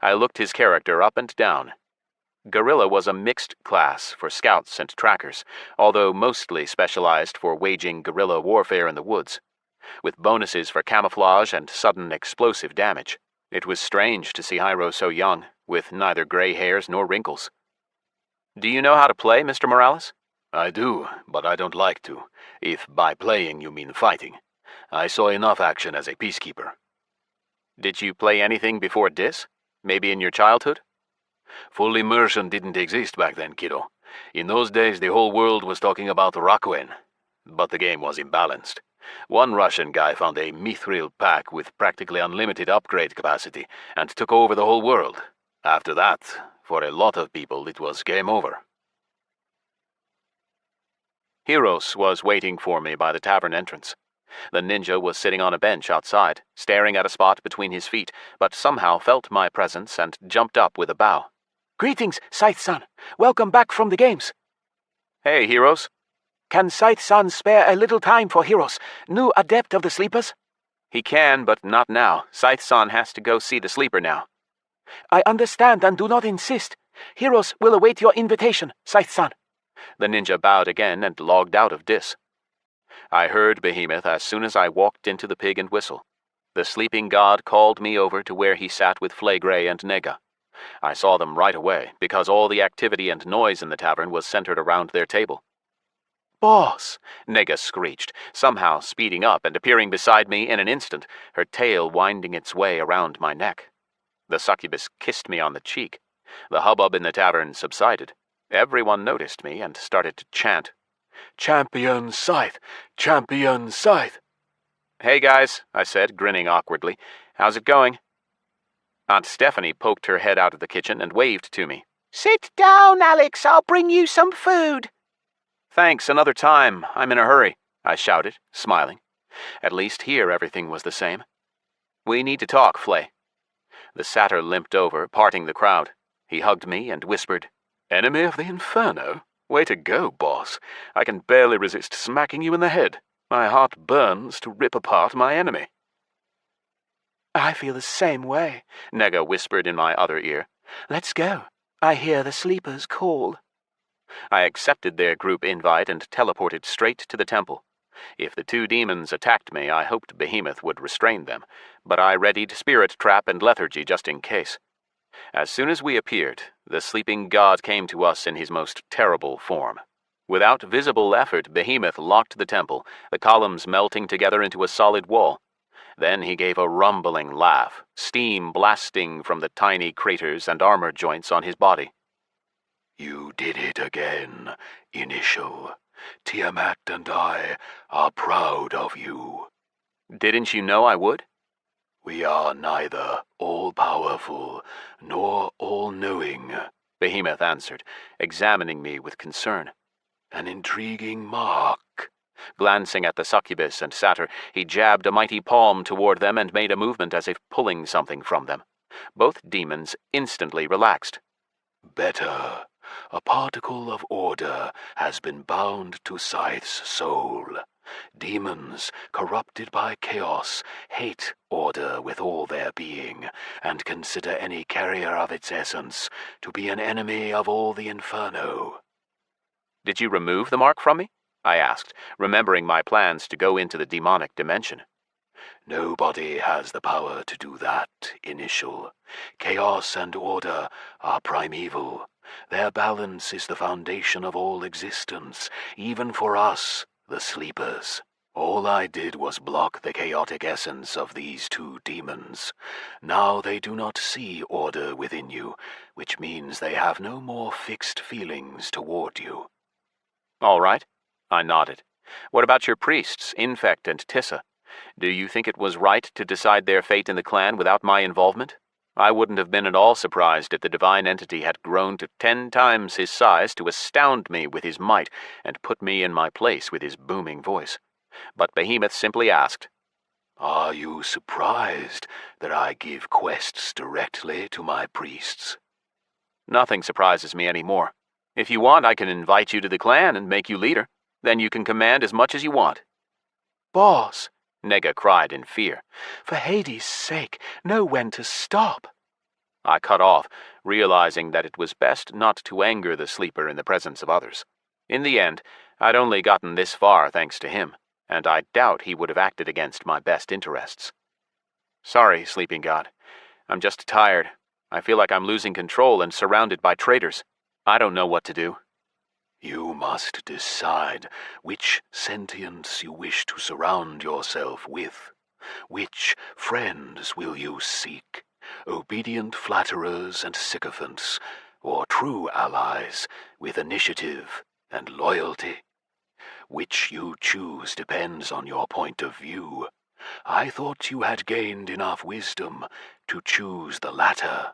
I looked his character up and down. Guerrilla was a mixed class for scouts and trackers, although mostly specialized for waging guerrilla warfare in the woods, with bonuses for camouflage and sudden explosive damage. It was strange to see Hyro so young, with neither gray hairs nor wrinkles. Do you know how to play, Mr. Morales? I do, but I don't like to, if by playing you mean fighting. I saw enough action as a peacekeeper. Did you play anything before Dis? Maybe in your childhood? Full immersion didn't exist back then, kiddo. In those days, the whole world was talking about Rakuen, but the game was imbalanced. One Russian guy found a mithril pack with practically unlimited upgrade capacity and took over the whole world. After that, for a lot of people, it was game over. Heros was waiting for me by the tavern entrance. The ninja was sitting on a bench outside, staring at a spot between his feet, but somehow felt my presence and jumped up with a bow. Greetings, Scythe-san. Welcome back from the games. Hey, Heros. Can Scythe-san spare a little time for Heros, new adept of the sleepers? He can, but not now. Scythe-san has to go see the sleeper now. I understand and do not insist. Heros will await your invitation, Scythe-san. The ninja bowed again and logged out of Dis. I heard Behemoth as soon as I walked into the Pig and Whistle. The sleeping god called me over to where he sat with Flagrey and Nega. I saw them right away, because all the activity and noise in the tavern was centered around their table. Boss, Nega screeched, somehow speeding up and appearing beside me in an instant, her tail winding its way around my neck. The succubus kissed me on the cheek. The hubbub in the tavern subsided. Everyone noticed me and started to chant. Champion Scythe! Champion Scythe! Hey guys, I said, grinning awkwardly. How's it going? Aunt Stephanie poked her head out of the kitchen and waved to me. Sit down, Alex. I'll bring you some food. Thanks, another time. I'm in a hurry, I shouted, smiling. At least here everything was the same. We need to talk, Flay. The satyr limped over, parting the crowd. He hugged me and whispered, Enemy of the Inferno? Way to go, boss. I can barely resist smacking you in the head. My heart burns to rip apart my enemy. I feel the same way, Nega whispered in my other ear. Let's go. I hear the sleepers call. I accepted their group invite and teleported straight to the temple. If the two demons attacked me, I hoped Behemoth would restrain them, but I readied Spirit Trap and Lethargy just in case. As soon as we appeared, the sleeping god came to us in his most terrible form. Without visible effort, Behemoth locked the temple, the columns melting together into a solid wall. Then he gave a rumbling laugh, steam blasting from the tiny craters and armor joints on his body. You did it again, Initial. Tiamat and I are proud of you. Didn't you know I would? We are neither all-powerful nor all-knowing, Behemoth answered, examining me with concern. An intriguing mark. Glancing at the succubus and satyr, he jabbed a mighty palm toward them and made a movement as if pulling something from them. Both demons instantly relaxed. Better. A particle of order has been bound to Scythe's soul. Demons, corrupted by chaos, hate order with all their being, and consider any carrier of its essence to be an enemy of all the Inferno. Did you remove the mark from me? I asked, remembering my plans to go into the demonic dimension. Nobody has the power to do that, Initial. Chaos and order are primeval. Their balance is the foundation of all existence, even for us, the sleepers. All I did was block the chaotic essence of these two demons. Now they do not see order within you, which means they have no more fixed feelings toward you. All right, I nodded. What about your priests, Infect and Tissa? Do you think it was right to decide their fate in the clan without my involvement? I wouldn't have been at all surprised if the divine entity had grown to 10 times his size to astound me with his might and put me in my place with his booming voice. But Behemoth simply asked, Are you surprised that I give quests directly to my priests? Nothing surprises me anymore. If you want, I can invite you to the clan and make you leader. Then you can command as much as you want. Boss, Nega cried in fear. For Hades' sake, know when to stop. I cut off, realizing that it was best not to anger the sleeper in the presence of others. In the end, I'd only gotten this far thanks to him, and I doubt he would have acted against my best interests. Sorry, sleeping god. I'm just tired. I feel like I'm losing control and surrounded by traitors. I don't know what to do. You must decide which sentience you wish to surround yourself with. Which friends will you seek? Obedient flatterers and sycophants, or true allies with initiative and loyalty? Which you choose depends on your point of view. I thought you had gained enough wisdom to choose the latter.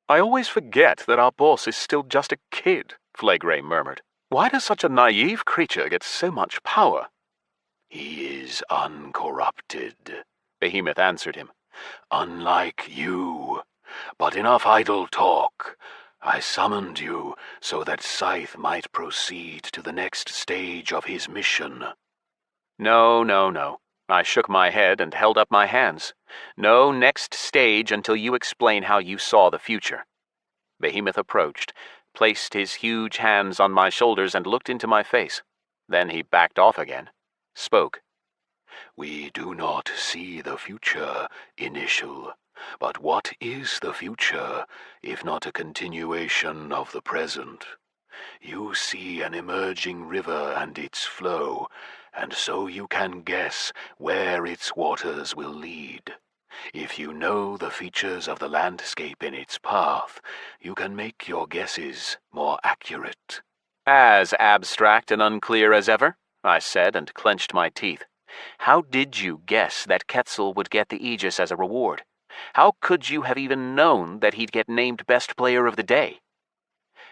I always forget that our boss is still just a kid, Flagrey murmured. Why does such a naive creature get so much power? He is uncorrupted, Behemoth answered him. unlike you. But enough idle talk. I summoned you so that Scythe might proceed to the next stage of his mission. No. I shook my head and held up my hands. No next stage until you explain how you saw the future. Behemoth approached, placed his huge hands on my shoulders and looked into my face. Then he backed off again, spoke. We do not see the future, Initial. But what is the future, if not a continuation of the present? You see an emerging river and its flow, and so you can guess where its waters will lead. If you know the features of the landscape in its path, you can make your guesses more accurate. As abstract and unclear as ever, I said and clenched my teeth. How did you guess that Quetzal would get the Aegis as a reward? How could you have even known that he'd get named Best Player of the Day?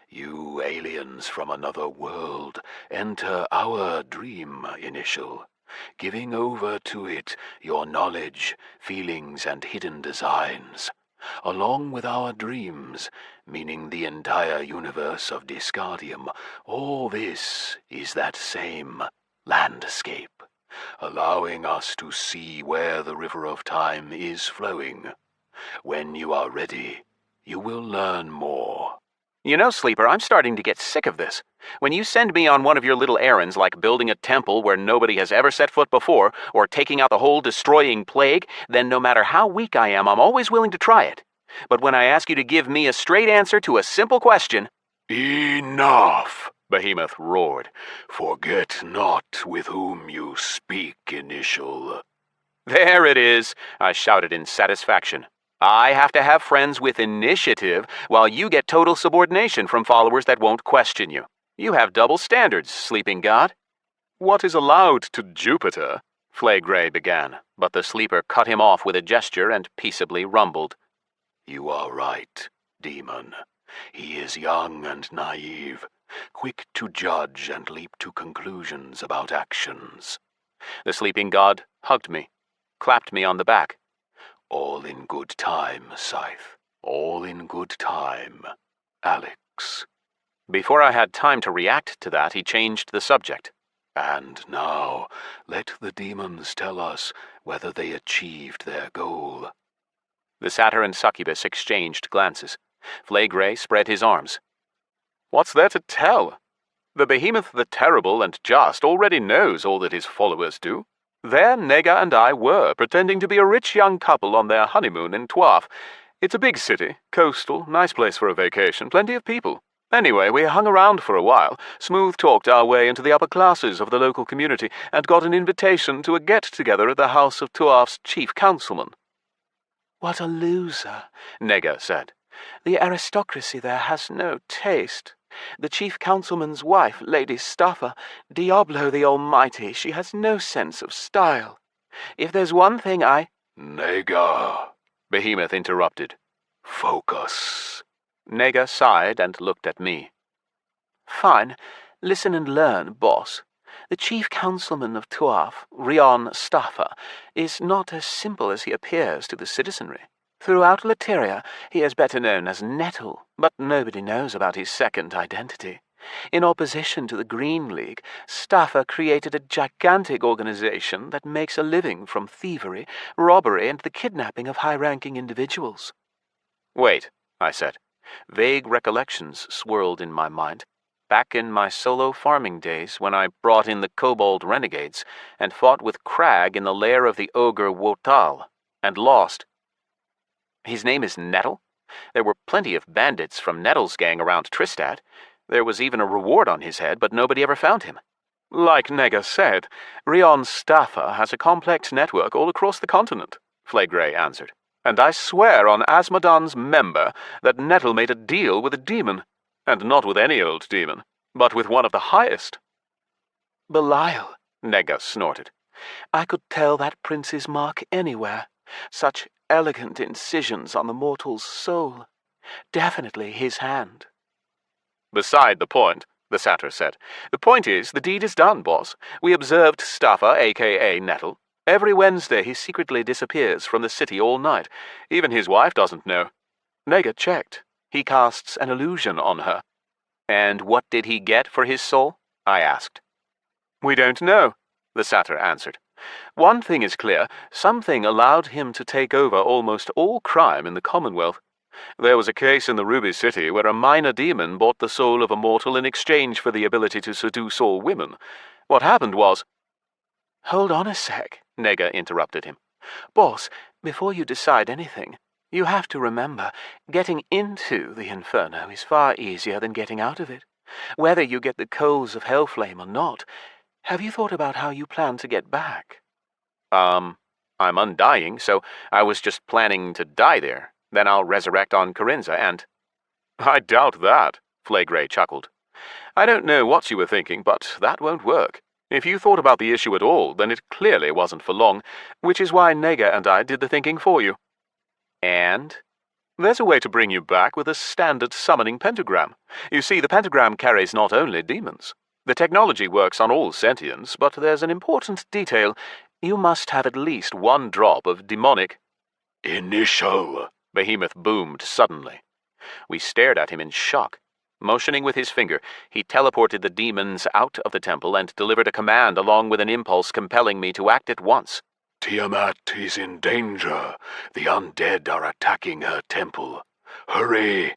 You aliens from another world enter our dream, Initial, giving over to it your knowledge, feelings, and hidden designs, along with our dreams, meaning the entire universe of Disgardium. All this is that same landscape, allowing us to see where the river of time is flowing. When you are ready, you will learn more. You know, Sleeper, I'm starting to get sick of this. When you send me on one of your little errands like building a temple where nobody has ever set foot before, or taking out the whole destroying plague, then no matter how weak I am, I'm always willing to try it. But when I ask you to give me a straight answer to a simple question... Enough! Behemoth roared. Forget not with whom you speak, Initial. There it is, I shouted in satisfaction. I have to have friends with initiative, while you get total subordination from followers that won't question you. You have double standards, sleeping god. What is allowed to Jupiter? Flagrey began, but the sleeper cut him off with a gesture and peaceably rumbled. You are right, demon. He is young and naive, quick to judge and leap to conclusions about actions. The sleeping god hugged me, clapped me on the back. All in good time, Scythe. All in good time, Alex. Before I had time to react to that, he changed the subject. And now, let the demons tell us whether they achieved their goal. The satyr and succubus exchanged glances. Flagrey spread his arms. What's there to tell? The Behemoth the Terrible and Just already knows all that his followers do. There Nega and I were, pretending to be a rich young couple on their honeymoon in Tuaf. It's a big city, coastal, nice place for a vacation, plenty of people. Anyway, we hung around for a while, smooth-talked our way into the upper classes of the local community, and got an invitation to a get-together at the house of Tuaf's chief councilman. What a loser, Nega said. The aristocracy there has no taste. The chief councilman's wife, Lady Stuffer, Diablo the Almighty, she has no sense of style. If there's one thing Nega, Behemoth interrupted. Focus. Nega sighed and looked at me. Fine. Listen and learn, boss. The chief councilman of Tuaf, Rion Stuffer, is not as simple as he appears to the citizenry. Throughout Lateria, he is better known as Nettle, but nobody knows about his second identity. In opposition to the Green League, Stuffer created a gigantic organization that makes a living from thievery, robbery, and the kidnapping of high-ranking individuals. Wait, I said. Vague recollections swirled in my mind. Back in my solo farming days, when I brought in the kobold renegades and fought with Crag in the lair of the ogre Wotal, and lost. His name is Nettle? There were plenty of bandits from Nettle's gang around Tristad. There was even a reward on his head, but nobody ever found him. Like Nega said, Rion Staffa has a complex network all across the continent, Flagrey answered. And I swear on Asmodan's member that Nettle made a deal with a demon. And not with any old demon, but with one of the highest. Belial, Nega snorted. I could tell that prince's mark anywhere. Such elegant incisions on the mortal's soul. Definitely his hand. Beside the point, the satyr said. The point is, the deed is done, boss. We observed Staffa, a.k.a. Nettle. Every Wednesday he secretly disappears from the city all night. Even his wife doesn't know. Nega checked. He casts an illusion on her. And what did he get for his soul? I asked. We don't know, the satyr answered. One thing is clear. Something allowed him to take over almost all crime in the Commonwealth. There was a case in the Ruby City where a minor demon bought the soul of a mortal in exchange for the ability to seduce all women. What happened was— Hold on a sec, Nega interrupted him. Boss, before you decide anything, you have to remember, getting into the Inferno is far easier than getting out of it. Whether you get the Coals of Hellflame or not, have you thought about how you plan to get back? I'm undying, so I was just planning to die there. Then I'll resurrect on Corinza and— I doubt that, Flagrey chuckled. I don't know what you were thinking, but that won't work. If you thought about the issue at all, then it clearly wasn't for long, which is why Nega and I did the thinking for you. And? There's a way to bring you back with a standard summoning pentagram. You see, the pentagram carries not only demons. The technology works on all sentients, but there's an important detail. You must have at least one drop of demonic— Initial, Behemoth boomed suddenly. We stared at him in shock. Motioning with his finger, he teleported the demons out of the temple and delivered a command along with an impulse compelling me to act at once. Tiamat is in danger. The undead are attacking her temple. Hurry!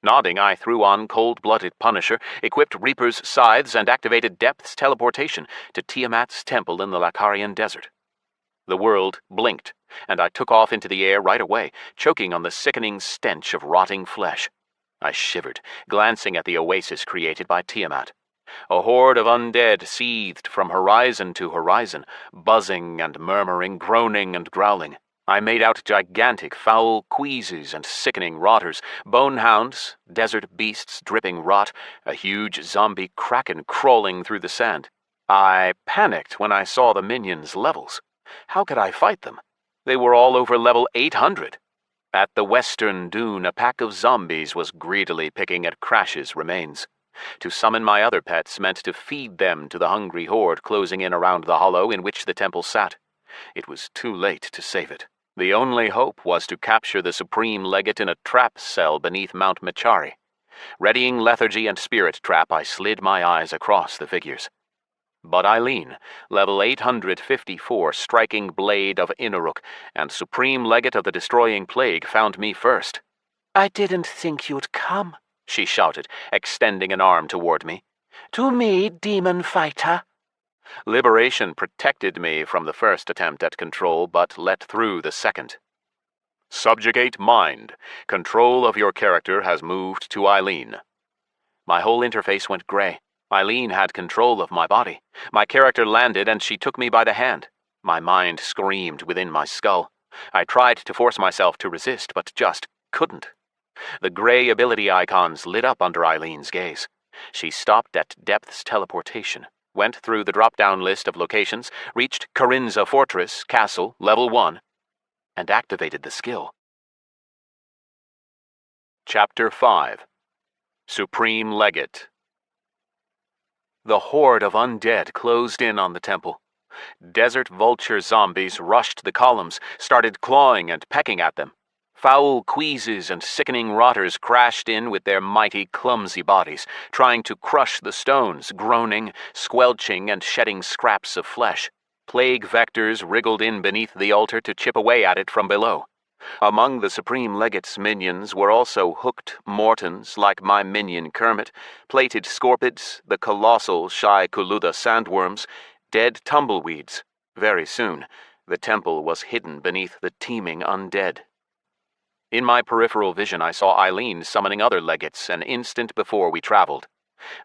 Nodding, I threw on Cold-Blooded Punisher, equipped Reaper's scythes, and activated Depth's teleportation to Tiamat's temple in the Lacarian desert. The world blinked, and I took off into the air right away, choking on the sickening stench of rotting flesh. I shivered, glancing at the oasis created by Tiamat. A horde of undead seethed from horizon to horizon, buzzing and murmuring, groaning and growling. I made out gigantic foul queases and sickening rotters, bonehounds, desert beasts dripping rot, a huge zombie kraken crawling through the sand. I panicked when I saw the minions' levels. How could I fight them? They were all over level 800. At the western dune, a pack of zombies was greedily picking at Crash's remains. To summon my other pets meant to feed them to the hungry horde closing in around the hollow in which the temple sat. It was too late to save it. The only hope was to capture the supreme legate in a trap cell beneath Mount Machari. Readying lethargy and spirit trap, I slid my eyes across the figures. But Eileen, level 854, striking blade of Inuruk, and supreme legate of the destroying plague, found me first. I didn't think you'd come, she shouted, extending an arm toward me. To me, demon fighter. Liberation protected me from the first attempt at control, but let through the second. Subjugate mind. Control of your character has moved to Eileen. My whole interface went gray. Eileen had control of my body. My character landed and she took me by the hand. My mind screamed within my skull. I tried to force myself to resist, but just couldn't. The gray ability icons lit up under Eileen's gaze. She stopped at Depth's teleportation, went through the drop-down list of locations, reached Corinza Fortress, Castle, Level 1, and activated the skill. Chapter 5. Supreme Legate. The horde of undead closed in on the temple. Desert vulture zombies rushed the columns, started clawing and pecking at them. Foul queases and sickening rotters crashed in with their mighty, clumsy bodies, trying to crush the stones, groaning, squelching, and shedding scraps of flesh. Plague vectors wriggled in beneath the altar to chip away at it from below. Among the Supreme Legate's minions were also hooked Mortons, like my minion Kermit, plated scorpids, the colossal Shai Kuluda sandworms, dead tumbleweeds. Very soon, the temple was hidden beneath the teeming undead. In my peripheral vision, I saw Eileen summoning other legates an instant before we traveled.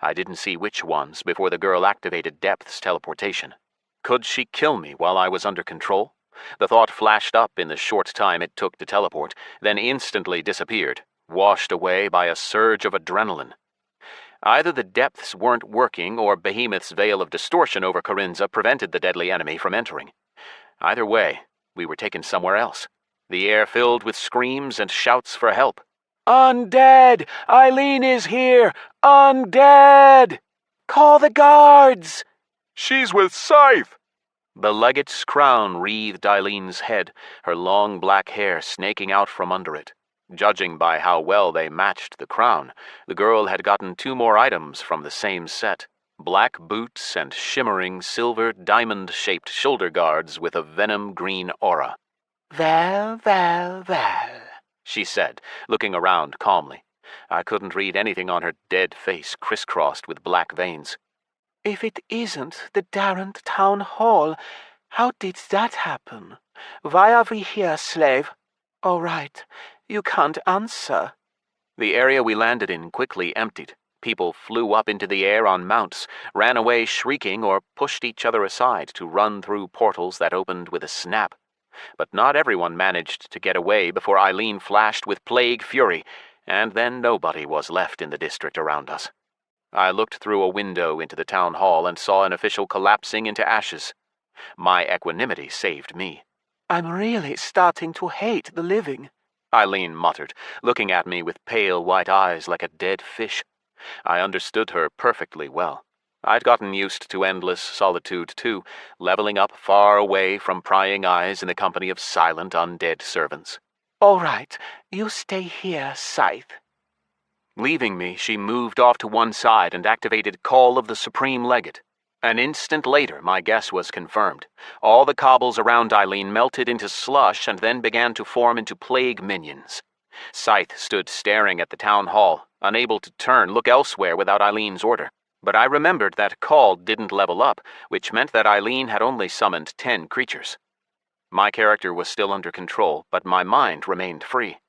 I didn't see which ones before the girl activated Depth's teleportation. Could she kill me while I was under control? The thought flashed up in the short time it took to teleport, then instantly disappeared, washed away by a surge of adrenaline. Either the depths weren't working, or Behemoth's veil of distortion over Corinza prevented the deadly enemy from entering. Either way, we were taken somewhere else, the air filled with screams and shouts for help. Undead! Eileen is here! Undead! Call the guards! She's with Scythe! The legate's crown wreathed Eileen's head, her long black hair snaking out from under it. Judging by how well they matched the crown, the girl had gotten 2 more items from the same set: black boots and shimmering silver diamond-shaped shoulder guards with a venom-green aura. Well, well, well, she said, looking around calmly. I couldn't read anything on her dead face crisscrossed with black veins. if it isn't the Darrant Town Hall, how did that happen? Why are we here, slave? All right, you can't answer. The area we landed in quickly emptied. People flew up into the air on mounts, ran away shrieking, or pushed each other aside to run through portals that opened with a snap. But not everyone managed to get away before Eileen flashed with plague fury, and then nobody was left in the district around us. I looked through a window into the town hall and saw an official collapsing into ashes. My equanimity saved me. I'm really starting to hate the living, Eileen muttered, looking at me with pale white eyes like a dead fish. I understood her perfectly well. I'd gotten used to endless solitude, too, leveling up far away from prying eyes in the company of silent undead servants. All right, you stay here, Scythe. Leaving me, she moved off to one side and activated Call of the Supreme Legate. An instant later, my guess was confirmed. All the cobbles around Eileen melted into slush and then began to form into plague minions. Scythe stood staring at the town hall, unable to look elsewhere without Eileen's order. But I remembered that Call didn't level up, which meant that Eileen had only summoned 10 creatures. My character was still under control, but my mind remained free.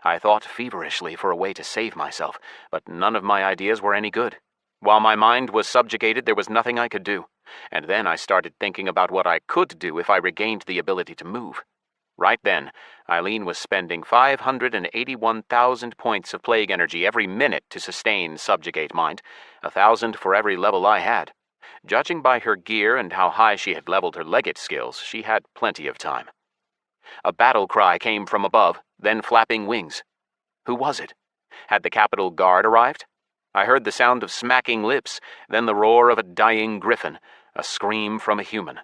I thought feverishly for a way to save myself, but none of my ideas were any good. While my mind was subjugated, there was nothing I could do. And then I started thinking about what I could do if I regained the ability to move. Right then, Eileen was spending 581,000 points of plague energy every minute to sustain Subjugate Mind, 1,000 for every level I had. Judging by her gear and how high she had leveled her legate skills, she had plenty of time. A battle cry came from above, then flapping wings. Who was it? Had the Capitol Guard arrived? I heard the sound of smacking lips, then the roar of a dying griffin, a scream from a human.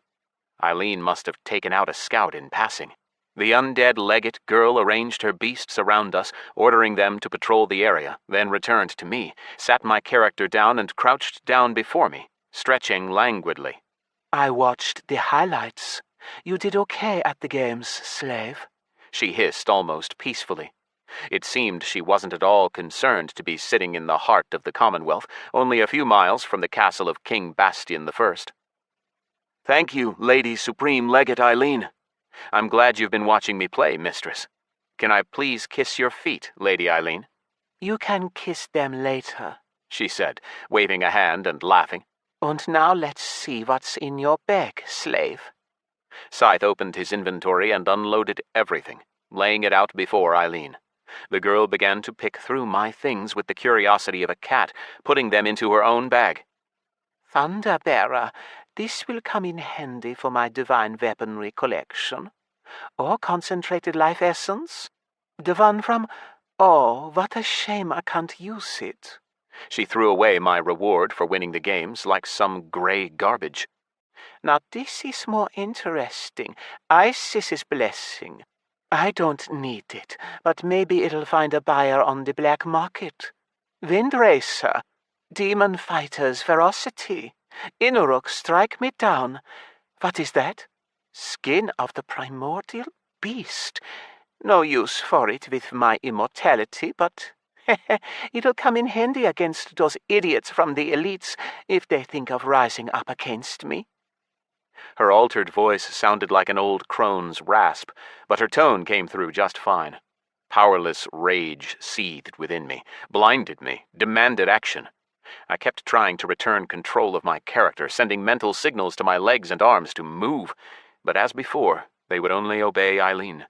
Eileen must have taken out a scout in passing. The undead legate girl arranged her beasts around us, ordering them to patrol the area, then returned to me, sat my character down and crouched down before me, stretching languidly. I watched the highlights. You did okay at the games, slave, she hissed almost peacefully. It seemed she wasn't at all concerned to be sitting in the heart of the Commonwealth, only a few miles from the castle of King Bastian I. Thank you, Lady Supreme Legate Eileen. I'm glad you've been watching me play, mistress. Can I please kiss your feet, Lady Eileen? You can kiss them later, she said, waving a hand and laughing. And now let's see what's in your bag, slave. Scythe opened his inventory and unloaded everything, laying it out before Eileen. The girl began to pick through my things with the curiosity of a cat, putting them into her own bag. Thunderbearer, this will come in handy for my divine weaponry collection. Or concentrated life essence. The one from... Oh, what a shame I can't use it. She threw away my reward for winning the games like some grey garbage. Now this is more interesting. Isis's blessing. I don't need it, but maybe it'll find a buyer on the black market. Windracer. Demon Fighter's Ferocity. Inuruk, strike me down. What is that? Skin of the primordial beast. No use for it with my immortality, but it'll come in handy against those idiots from the elites if they think of rising up against me. Her altered voice sounded like an old crone's rasp, but her tone came through just fine. Powerless rage seethed within me, blinded me, demanded action. I kept trying to return control of my character, sending mental signals to my legs and arms to move, but as before, they would only obey Eileen.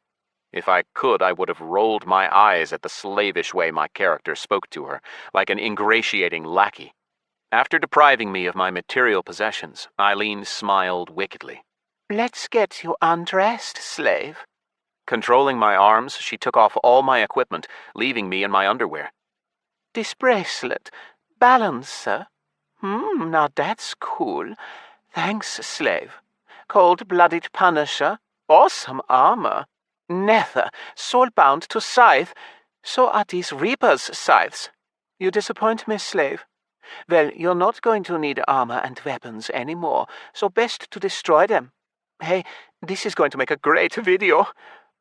If I could, I would have rolled my eyes at the slavish way my character spoke to her, like an ingratiating lackey. After depriving me of my material possessions, Eileen smiled wickedly. Let's get you undressed, slave. Controlling my arms, she took off all my equipment, leaving me in my underwear. This bracelet. Balancer. Now that's cool. Thanks, slave. Cold-blooded Punisher. Awesome armor. Nether, soul-bound to scythe. So are these Reaper's scythes. You disappoint me, slave. Well, you're not going to need armor and weapons anymore, so best to destroy them. Hey, this is going to make a great video.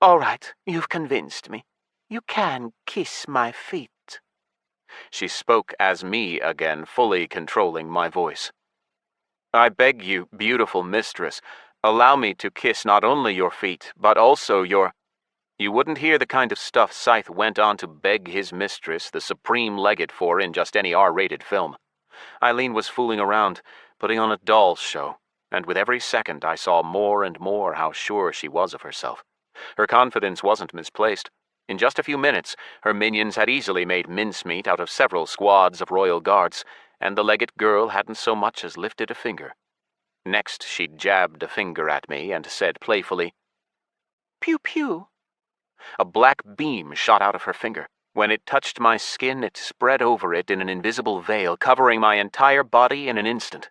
All right, you've convinced me. You can kiss my feet. She spoke as me again, fully controlling my voice. I beg you, beautiful mistress, allow me to kiss not only your feet, but also your... You wouldn't hear the kind of stuff Scythe went on to beg his mistress, the supreme legate, for in just any R-rated film. Eileen was fooling around, putting on a doll's show, and with every second I saw more and more how sure she was of herself. Her confidence wasn't misplaced. In just a few minutes, her minions had easily made mincemeat out of several squads of royal guards, and the legate girl hadn't so much as lifted a finger. Next, she jabbed a finger at me and said playfully, Pew pew. A black beam shot out of her finger. When it touched my skin, it spread over it in an invisible veil, covering my entire body in an instant.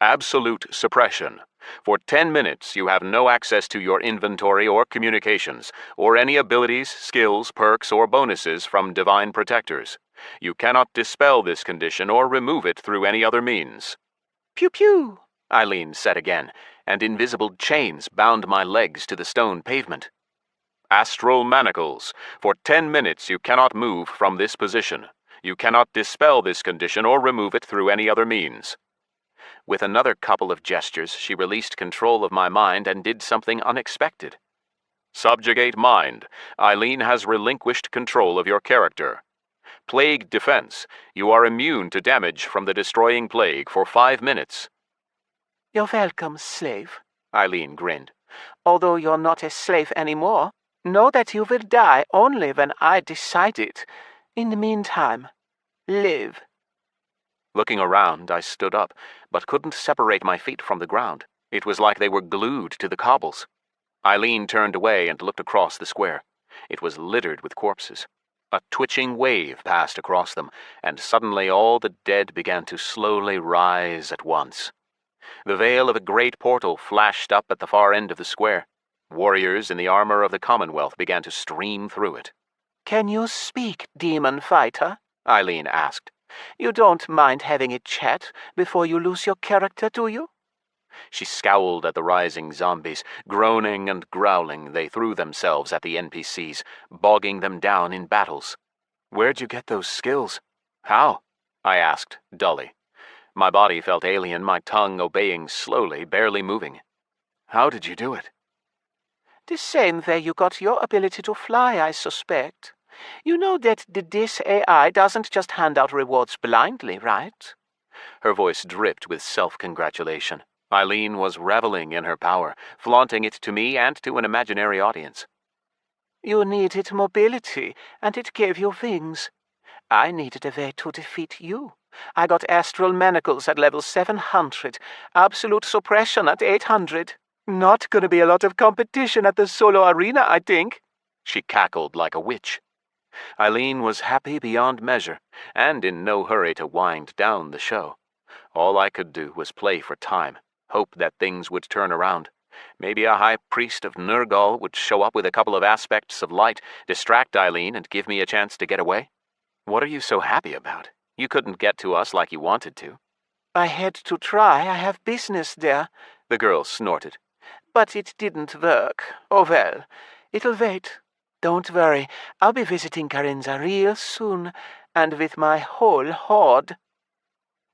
Absolute suppression. For 10 minutes, you have no access to your inventory or communications, or any abilities, skills, perks, or bonuses from divine protectors. You cannot dispel this condition or remove it through any other means. Pew pew, Eileen said again, and invisible chains bound my legs to the stone pavement. Astral manacles. For 10 minutes, you cannot move from this position. You cannot dispel this condition or remove it through any other means. With another couple of gestures, she released control of my mind and did something unexpected. Subjugate mind. Eileen has relinquished control of your character. Plague defense. You are immune to damage from the destroying plague for 5 minutes. You're welcome, slave, Eileen grinned. Although you're not a slave anymore, know that you will die only when I decide it. In the meantime, live. Looking around, I stood up, but couldn't separate my feet from the ground. It was like they were glued to the cobbles. Eileen turned away and looked across the square. It was littered with corpses. A twitching wave passed across them, and suddenly all the dead began to slowly rise at once. The veil of a great portal flashed up at the far end of the square. Warriors in the armor of the Commonwealth began to stream through it. Can you speak, demon fighter? Eileen asked. You don't mind having a chat before you lose your character, do you? She scowled at the rising zombies. Groaning and growling, they threw themselves at the NPCs, bogging them down in battles. Where'd you get those skills? How? I asked, dully. My body felt alien, my tongue obeying slowly, barely moving. How did you do it? The same way you got your ability to fly, I suspect. You know that the Dis AI doesn't just hand out rewards blindly, right? Her voice dripped with self-congratulation. Eileen was reveling in her power, flaunting it to me and to an imaginary audience. You needed mobility, and it gave you wings. I needed a way to defeat you. I got astral manacles at level 700, absolute suppression at 800. Not gonna be a lot of competition at the solo arena, I think. She cackled like a witch. Eileen was happy beyond measure, and in no hurry to wind down the show. All I could do was play for time, hope that things would turn around. Maybe a high priest of Nergal would show up with a couple of aspects of light, distract Eileen, and give me a chance to get away. What are you so happy about? You couldn't get to us like you wanted to. I had to try. I have business there, the girl snorted. But it didn't work. Oh well, it'll wait. Don't worry, I'll be visiting Carenza real soon, and with my whole horde.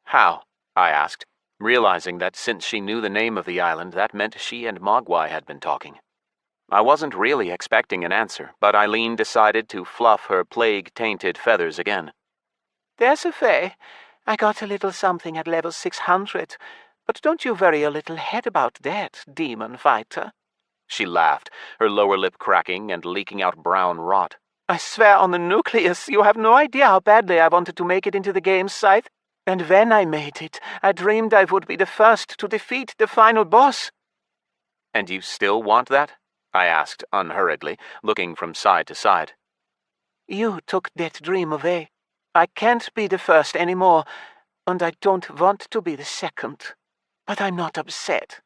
How? I asked, realizing that since she knew the name of the island, that meant she and Mogwai had been talking. I wasn't really expecting an answer, but Eileen decided to fluff her plague-tainted feathers again. There's a way. I got a little something at level 600, but don't you worry your little head about that, demon fighter. She laughed, her lower lip cracking and leaking out brown rot. I swear on the Nucleus, you have no idea how badly I wanted to make it into the game, Scythe. And when I made it, I dreamed I would be the first to defeat the final boss. And you still want that? I asked unhurriedly, looking from side to side. You took that dream away. I can't be the first anymore, and I don't want to be the second. But I'm not upset.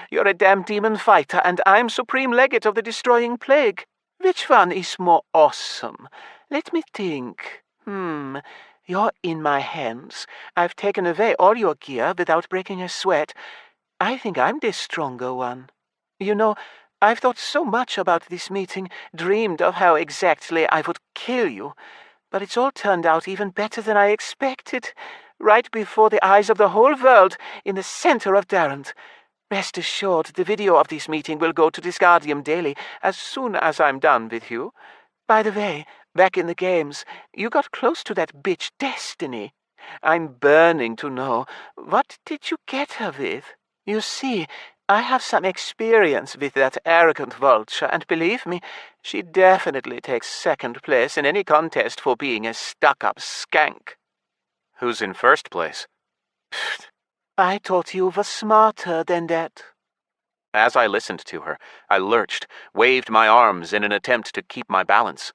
You're a damn demon fighter, and I'm Supreme Legate of the Destroying Plague. Which one is more awesome? Let me think. You're in my hands. I've taken away all your gear without breaking a sweat. I think I'm the stronger one. You know, I've thought so much about this meeting, dreamed of how exactly I would kill you. But it's all turned out even better than I expected. Right before the eyes of the whole world, in the center of Darant. Rest assured, the video of this meeting will go to Disgardium daily as soon as I'm done with you. By the way, back in the games, you got close to that bitch Destiny. I'm burning to know, what did you get her with? You see, I have some experience with that arrogant vulture, and believe me, she definitely takes second place in any contest for being a stuck-up skank. Who's in first place? Pfft, I thought you were smarter than that. As I listened to her, I lurched, waved my arms in an attempt to keep my balance.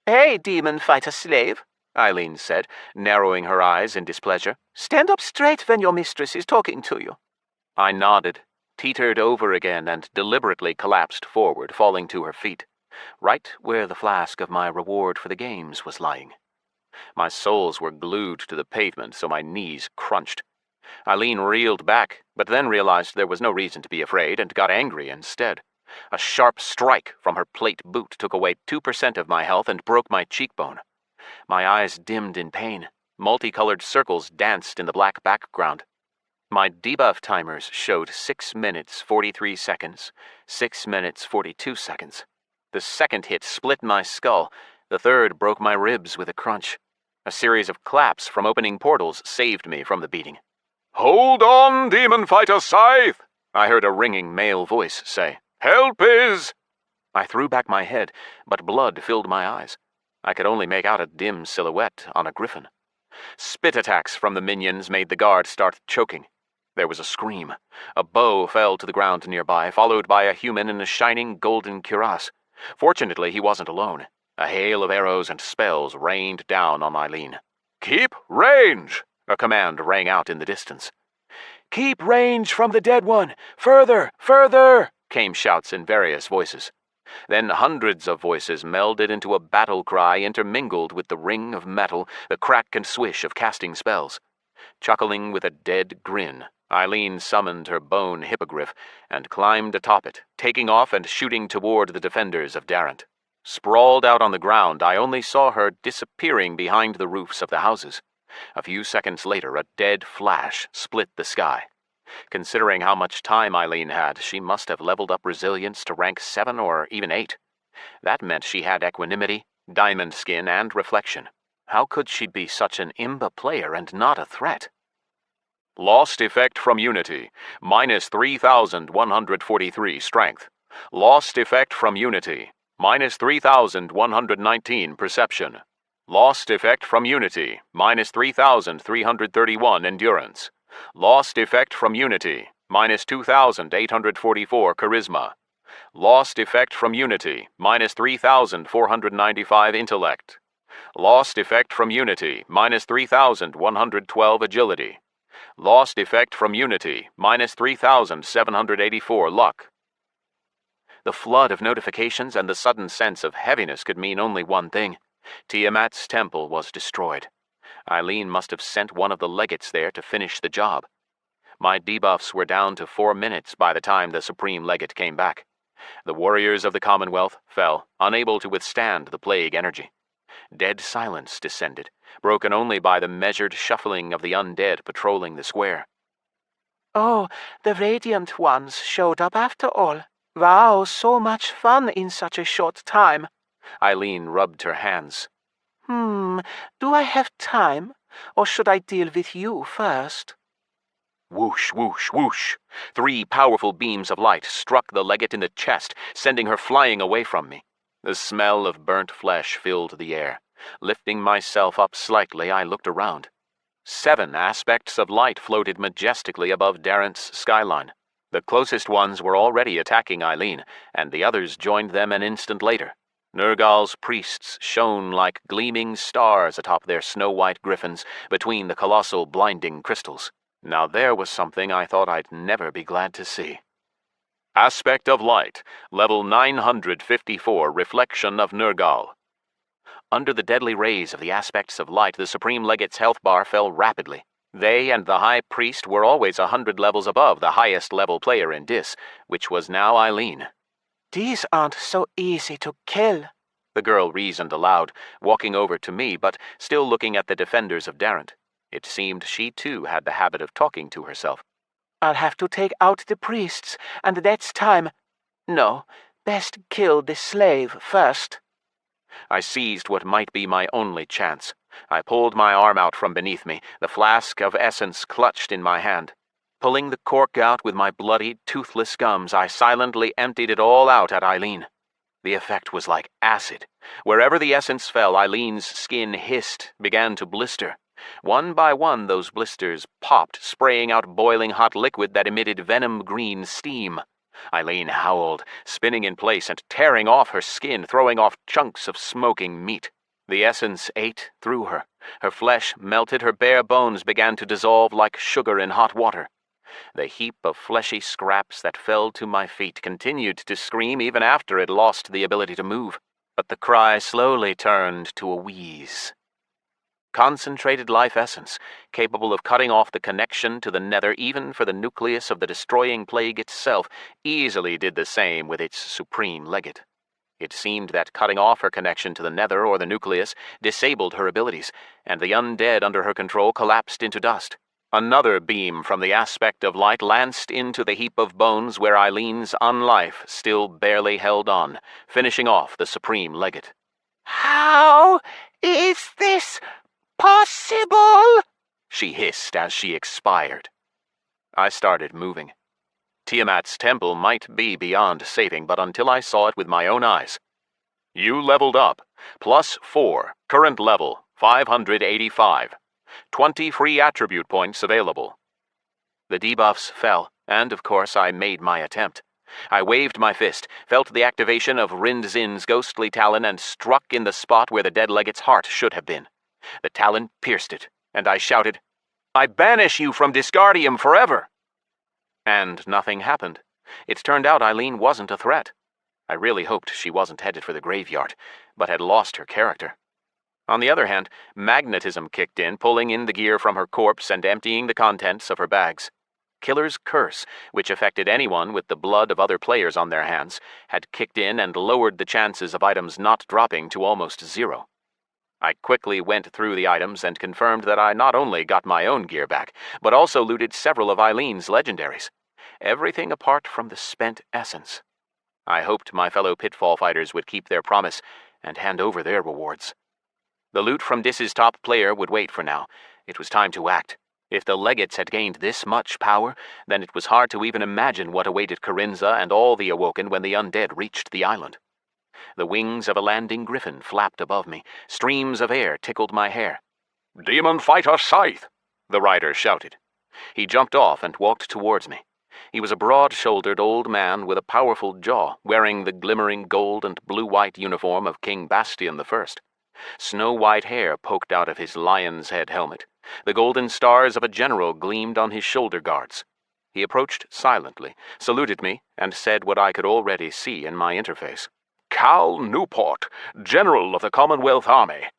Hey, demon fighter slave, Eileen said, narrowing her eyes in displeasure. Stand up straight when your mistress is talking to you. I nodded, teetered over again, and deliberately collapsed forward, falling to her feet, right where the flask of my reward for the games was lying. My soles were glued to the pavement, so my knees crunched. Eileen reeled back, but then realized there was no reason to be afraid and got angry instead. A sharp strike from her plate boot took away 2% of my health and broke my cheekbone. My eyes dimmed in pain. Multicolored circles danced in the black background. My debuff timers showed 6 minutes 43 seconds, 6 minutes 42 seconds. The second hit split my skull. The third broke my ribs with a crunch. A series of claps from opening portals saved me from the beating. "Hold on, demon fighter Scythe!" I heard a ringing male voice say. "Help is—" I threw back my head, but blood filled my eyes. I could only make out a dim silhouette on a griffin. Spit attacks from the minions made the guard start choking. There was a scream. A bow fell to the ground nearby, followed by a human in a shining golden cuirass. Fortunately, he wasn't alone. A hail of arrows and spells rained down on Eileen. "Keep range!" A command rang out in the distance. "Keep range from the dead one! Further! Further!" came shouts in various voices. Then hundreds of voices melded into a battle cry intermingled with the ring of metal, the crack and swish of casting spells. Chuckling with a dead grin, Eileen summoned her bone hippogriff and climbed atop it, taking off and shooting toward the defenders of Darant. Sprawled out on the ground, I only saw her disappearing behind the roofs of the houses. A few seconds later, a dead flash split the sky. Considering how much time Eileen had, she must have leveled up resilience to rank 7 or even 8. That meant she had equanimity, diamond skin, and reflection. How could she be such an imba player and not a threat? Lost effect from Unity, minus 3,143 strength. Lost effect from Unity, minus 3,119 perception. Lost effect from Unity, minus 3,331 endurance. Lost effect from Unity, minus 2,844 charisma. Lost effect from Unity, minus 3,495 intellect. Lost effect from Unity, minus 3,112 agility. Lost effect from Unity, minus 3,784 luck. The flood of notifications and the sudden sense of heaviness could mean only one thing. Tiamat's temple was destroyed. Eileen must have sent one of the legates there to finish the job. My debuffs were down to 4 minutes by the time the Supreme Legate came back. The warriors of the Commonwealth fell, unable to withstand the plague energy. Dead silence descended, broken only by the measured shuffling of the undead patrolling the square. Oh, the Radiant Ones showed up after all. Wow, so much fun in such a short time. Eileen rubbed her hands. Do I have time, or should I deal with you first? Whoosh, whoosh, whoosh. 3 powerful beams of light struck the legate in the chest, sending her flying away from me. The smell of burnt flesh filled the air. Lifting myself up slightly, I looked around. 7 aspects of light floated majestically above Darrant's skyline. The closest ones were already attacking Eileen, and the others joined them an instant later. Nergal's priests shone like gleaming stars atop their snow-white griffins between the colossal blinding crystals. Now there was something I thought I'd never be glad to see. Aspect of light, level 954, reflection of Nergal. Under the deadly rays of the aspects of light, the Supreme Legate's health bar fell rapidly. They and the High Priest were always 100 levels above the highest level player in Dis, which was now Eileen. These aren't so easy to kill, the girl reasoned aloud, walking over to me but still looking at the defenders of Darrant. It seemed she too had the habit of talking to herself. I'll have to take out the priests, and that's time. No, best kill the slave first. I seized what might be my only chance. I pulled my arm out from beneath me, the flask of essence clutched in my hand. Pulling the cork out with my bloody, toothless gums, I silently emptied it all out at Eileen. The effect was like acid. Wherever the essence fell, Eileen's skin hissed, began to blister. One by one, those blisters popped, spraying out boiling hot liquid that emitted venom-green steam. Eileen howled, spinning in place and tearing off her skin, throwing off chunks of smoking meat. The essence ate through her. Her flesh melted, her bare bones began to dissolve like sugar in hot water. The heap of fleshy scraps that fell to my feet continued to scream even after it lost the ability to move, but the cry slowly turned to a wheeze. Concentrated life essence, capable of cutting off the connection to the Nether even for the nucleus of the destroying plague itself, easily did the same with its supreme legate. It seemed that cutting off her connection to the Nether or the nucleus disabled her abilities, and the undead under her control collapsed into dust. Another beam from the aspect of light lanced into the heap of bones where Eileen's unlife still barely held on, finishing off the supreme legate. How is this possible? She hissed as she expired. I started moving. Tiamat's temple might be beyond saving, but until I saw it with my own eyes. You leveled up. +4. Current level, 585. 20 free attribute points available. The debuffs fell, and of course I made my attempt. I waved my fist, felt the activation of Rinzin's ghostly talon, and struck in the spot where the dead legate's heart should have been. The talon pierced it, and I shouted, "I banish you from Disgardium forever!" And nothing happened. It turned out Eileen wasn't a threat. I really hoped she wasn't headed for the graveyard, but had lost her character. On the other hand, magnetism kicked in, pulling in the gear from her corpse and emptying the contents of her bags. Killer's Curse, which affected anyone with the blood of other players on their hands, had kicked in and lowered the chances of items not dropping to almost 0. I quickly went through the items and confirmed that I not only got my own gear back, but also looted several of Eileen's legendaries. Everything apart from the spent essence. I hoped my fellow Pitfall fighters would keep their promise and hand over their rewards. The loot from Dis's top player would wait for now. It was time to act. If the legates had gained this much power, then it was hard to even imagine what awaited Corinza and all the Awoken when the undead reached the island. The wings of a landing griffin flapped above me. Streams of air tickled my hair. "Demon Fighter Scythe!" the rider shouted. He jumped off and walked towards me. He was a broad-shouldered old man with a powerful jaw, wearing the glimmering gold and blue-white uniform of King Bastion I. Snow-white hair poked out of his lion's head helmet. The golden stars of a general gleamed on his shoulder guards. He approached silently, saluted me, and said what I could already see in my interface. "Cal Newport, General of the Commonwealth Army."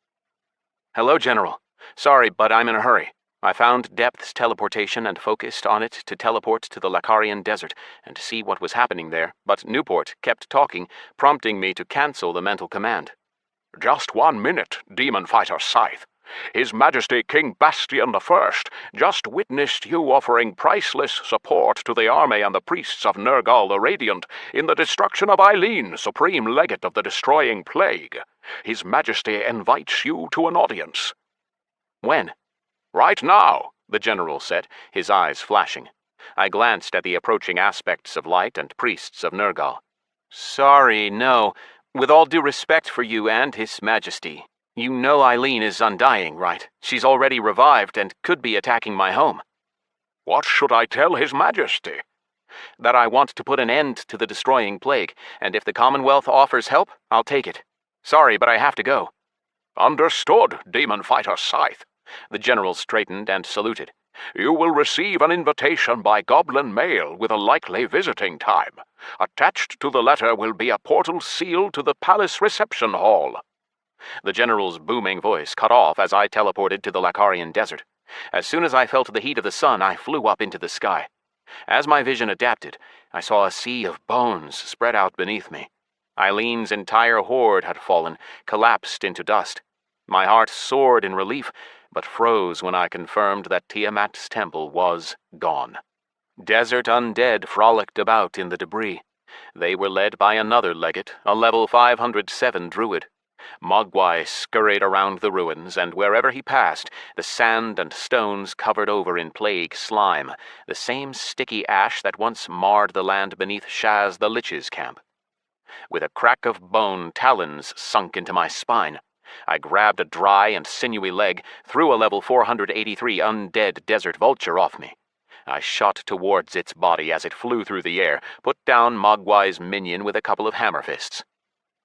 "Hello, General. Sorry, but I'm in a hurry. I found Depth's teleportation and focused on it to teleport to the Lacarian Desert and see what was happening there, but Newport kept talking, prompting me to cancel the mental command." "Just 1 minute, Demon Fighter Scythe. His Majesty King Bastion I just witnessed you offering priceless support to the army and the priests of Nergal the Radiant in the destruction of Eileen, Supreme Legate of the Destroying Plague. His Majesty invites you to an audience." "When?" "Right now. the general said, his eyes flashing. I glanced at the approaching aspects of light and priests of Nergal. Sorry, no. With all due respect for you and His Majesty, you know Eileen is undying, right? She's already revived and could be attacking my home. What should I tell His Majesty? That I want to put an end to the destroying plague, and if the Commonwealth offers help, I'll take it. Sorry, but I have to go. Understood, Demon Fighter Scythe. The general straightened and saluted. You will receive an invitation by goblin mail with a likely visiting time. Attached to the letter will be a portal seal to the palace reception hall. The general's booming voice cut off as I teleported to the Lacarian desert. As soon as I felt the heat of the sun, I flew up into the sky. As my vision adapted, I saw a sea of bones spread out beneath me. Eileen's entire horde had fallen, collapsed into dust. My heart soared in relief, but froze when I confirmed that Tiamat's temple was gone. Desert undead frolicked about in the debris. They were led by another legate, a level 507 druid. Mogwai scurried around the ruins, and wherever he passed, the sand and stones covered over in plague slime, the same sticky ash that once marred the land beneath Shaz the Lich's camp. With a crack of bone, talons sunk into my spine. I grabbed a dry and sinewy leg, threw a level 483 undead desert vulture off me. I shot towards its body as it flew through the air, put down Mogwai's minion with a couple of hammer fists.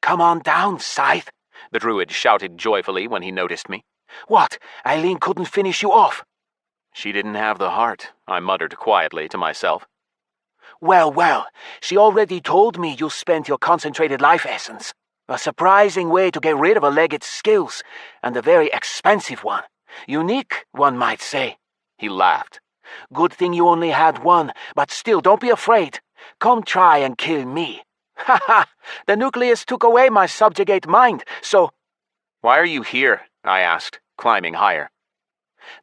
Come on down, Scythe, the druid shouted joyfully when he noticed me. What? Eileen couldn't finish you off? She didn't have the heart, I muttered quietly to myself. Well, she already told me you spent your concentrated life essence. A surprising way to get rid of a legate's skills, and a very expensive one. Unique, one might say. He laughed. Good thing you only had one, but still, don't be afraid. Come try and kill me. Ha ha! The Nucleus took away my subjugate mind, so... Why are you here? I asked, climbing higher.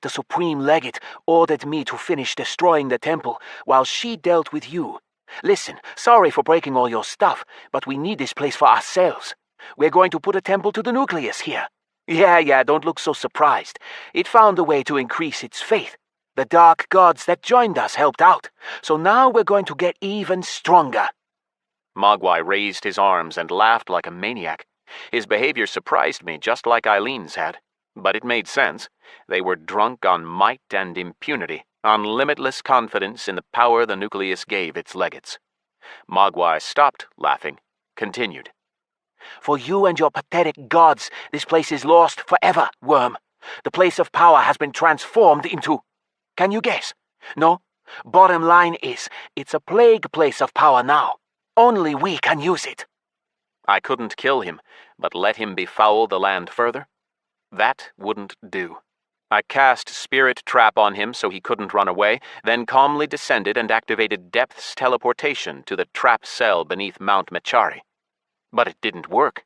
The Supreme Legate ordered me to finish destroying the temple while she dealt with you. Listen, sorry for breaking all your stuff, but we need this place for ourselves. We're going to put a temple to the Nucleus here. Yeah, don't look so surprised. It found a way to increase its faith. The dark gods that joined us helped out, so now we're going to get even stronger. Mogwai raised his arms and laughed like a maniac. His behavior surprised me, just like Eileen's had. But it made sense. They were drunk on might and impunity, on limitless confidence in the power the Nucleus gave its legates. Mogwai stopped laughing, continued. For you and your pathetic gods, this place is lost forever, Worm. The place of power has been transformed into... Can you guess? No? Bottom line is, it's a plague place of power now. Only we can use it. I couldn't kill him, but let him befoul the land further? That wouldn't do. I cast Spirit Trap on him so he couldn't run away, then calmly descended and activated Depth's teleportation to the trap cell beneath Mount Mechari. But it didn't work.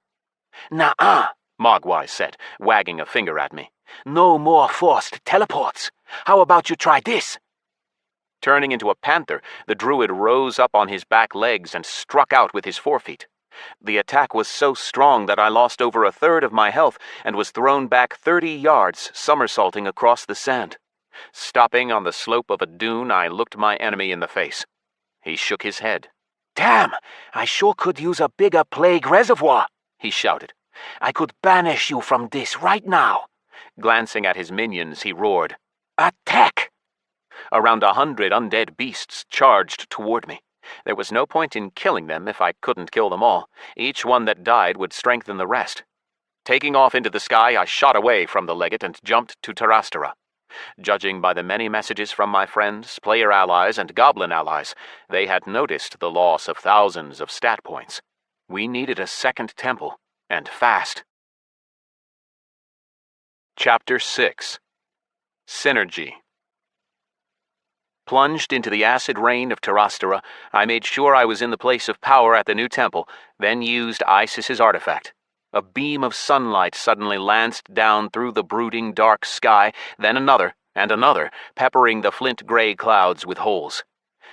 Nuh-uh, Mogwai said, wagging a finger at me. No more forced teleports. How about you try this? Turning into a panther, the druid rose up on his back legs and struck out with his forefeet. The attack was so strong that I lost over a third of my health and was thrown back 30 yards, somersaulting across the sand. Stopping on the slope of a dune, I looked my enemy in the face. He shook his head. Damn, I sure could use a bigger plague reservoir, he shouted. I could banish you from this right now. Glancing at his minions, he roared. Attack! Around 100 undead beasts charged toward me. There was no point in killing them if I couldn't kill them all. Each one that died would strengthen the rest. Taking off into the sky, I shot away from the legate and jumped to Terastera. Judging by the many messages from my friends, player allies, and goblin allies, they had noticed the loss of thousands of stat points. We needed a second temple, and fast. Chapter 6. Synergy. Plunged into the acid rain of Terastera, I made sure I was in the place of power at the new temple, then used Isis's artifact. A beam of sunlight suddenly lanced down through the brooding dark sky, then another, and another, peppering the flint-gray clouds with holes.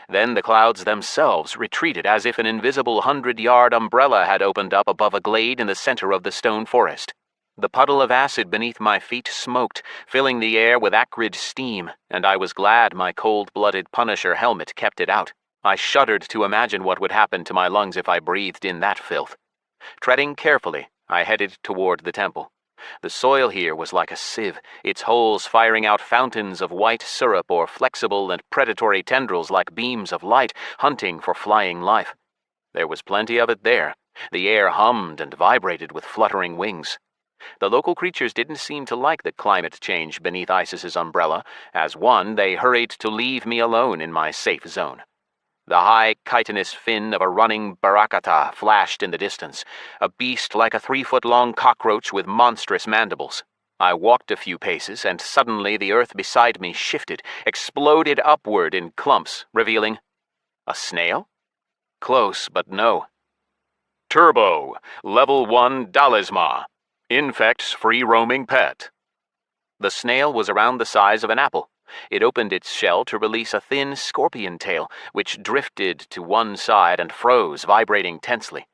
Then the clouds themselves retreated as if an invisible 100-yard umbrella had opened up above a glade in the center of the stone forest. The puddle of acid beneath my feet smoked, filling the air with acrid steam, and I was glad my cold-blooded Punisher helmet kept it out. I shuddered to imagine what would happen to my lungs if I breathed in that filth. Treading carefully, I headed toward the temple. The soil here was like a sieve, its holes firing out fountains of white syrup or flexible and predatory tendrils like beams of light, hunting for flying life. There was plenty of it there. The air hummed and vibrated with fluttering wings. The local creatures didn't seem to like the climate change beneath Isis's umbrella. As one, they hurried to leave me alone in my safe zone. The high chitinous fin of a running barakata flashed in the distance, a beast like a 3-foot-long cockroach with monstrous mandibles. I walked a few paces, and suddenly the earth beside me shifted, exploded upward in clumps, revealing a snail? Close, but no. Turbo, Level 1 Dalisma. Infects free-roaming pet. The snail was around the size of an apple. It opened its shell to release a thin scorpion tail, which drifted to one side and froze, vibrating tensely.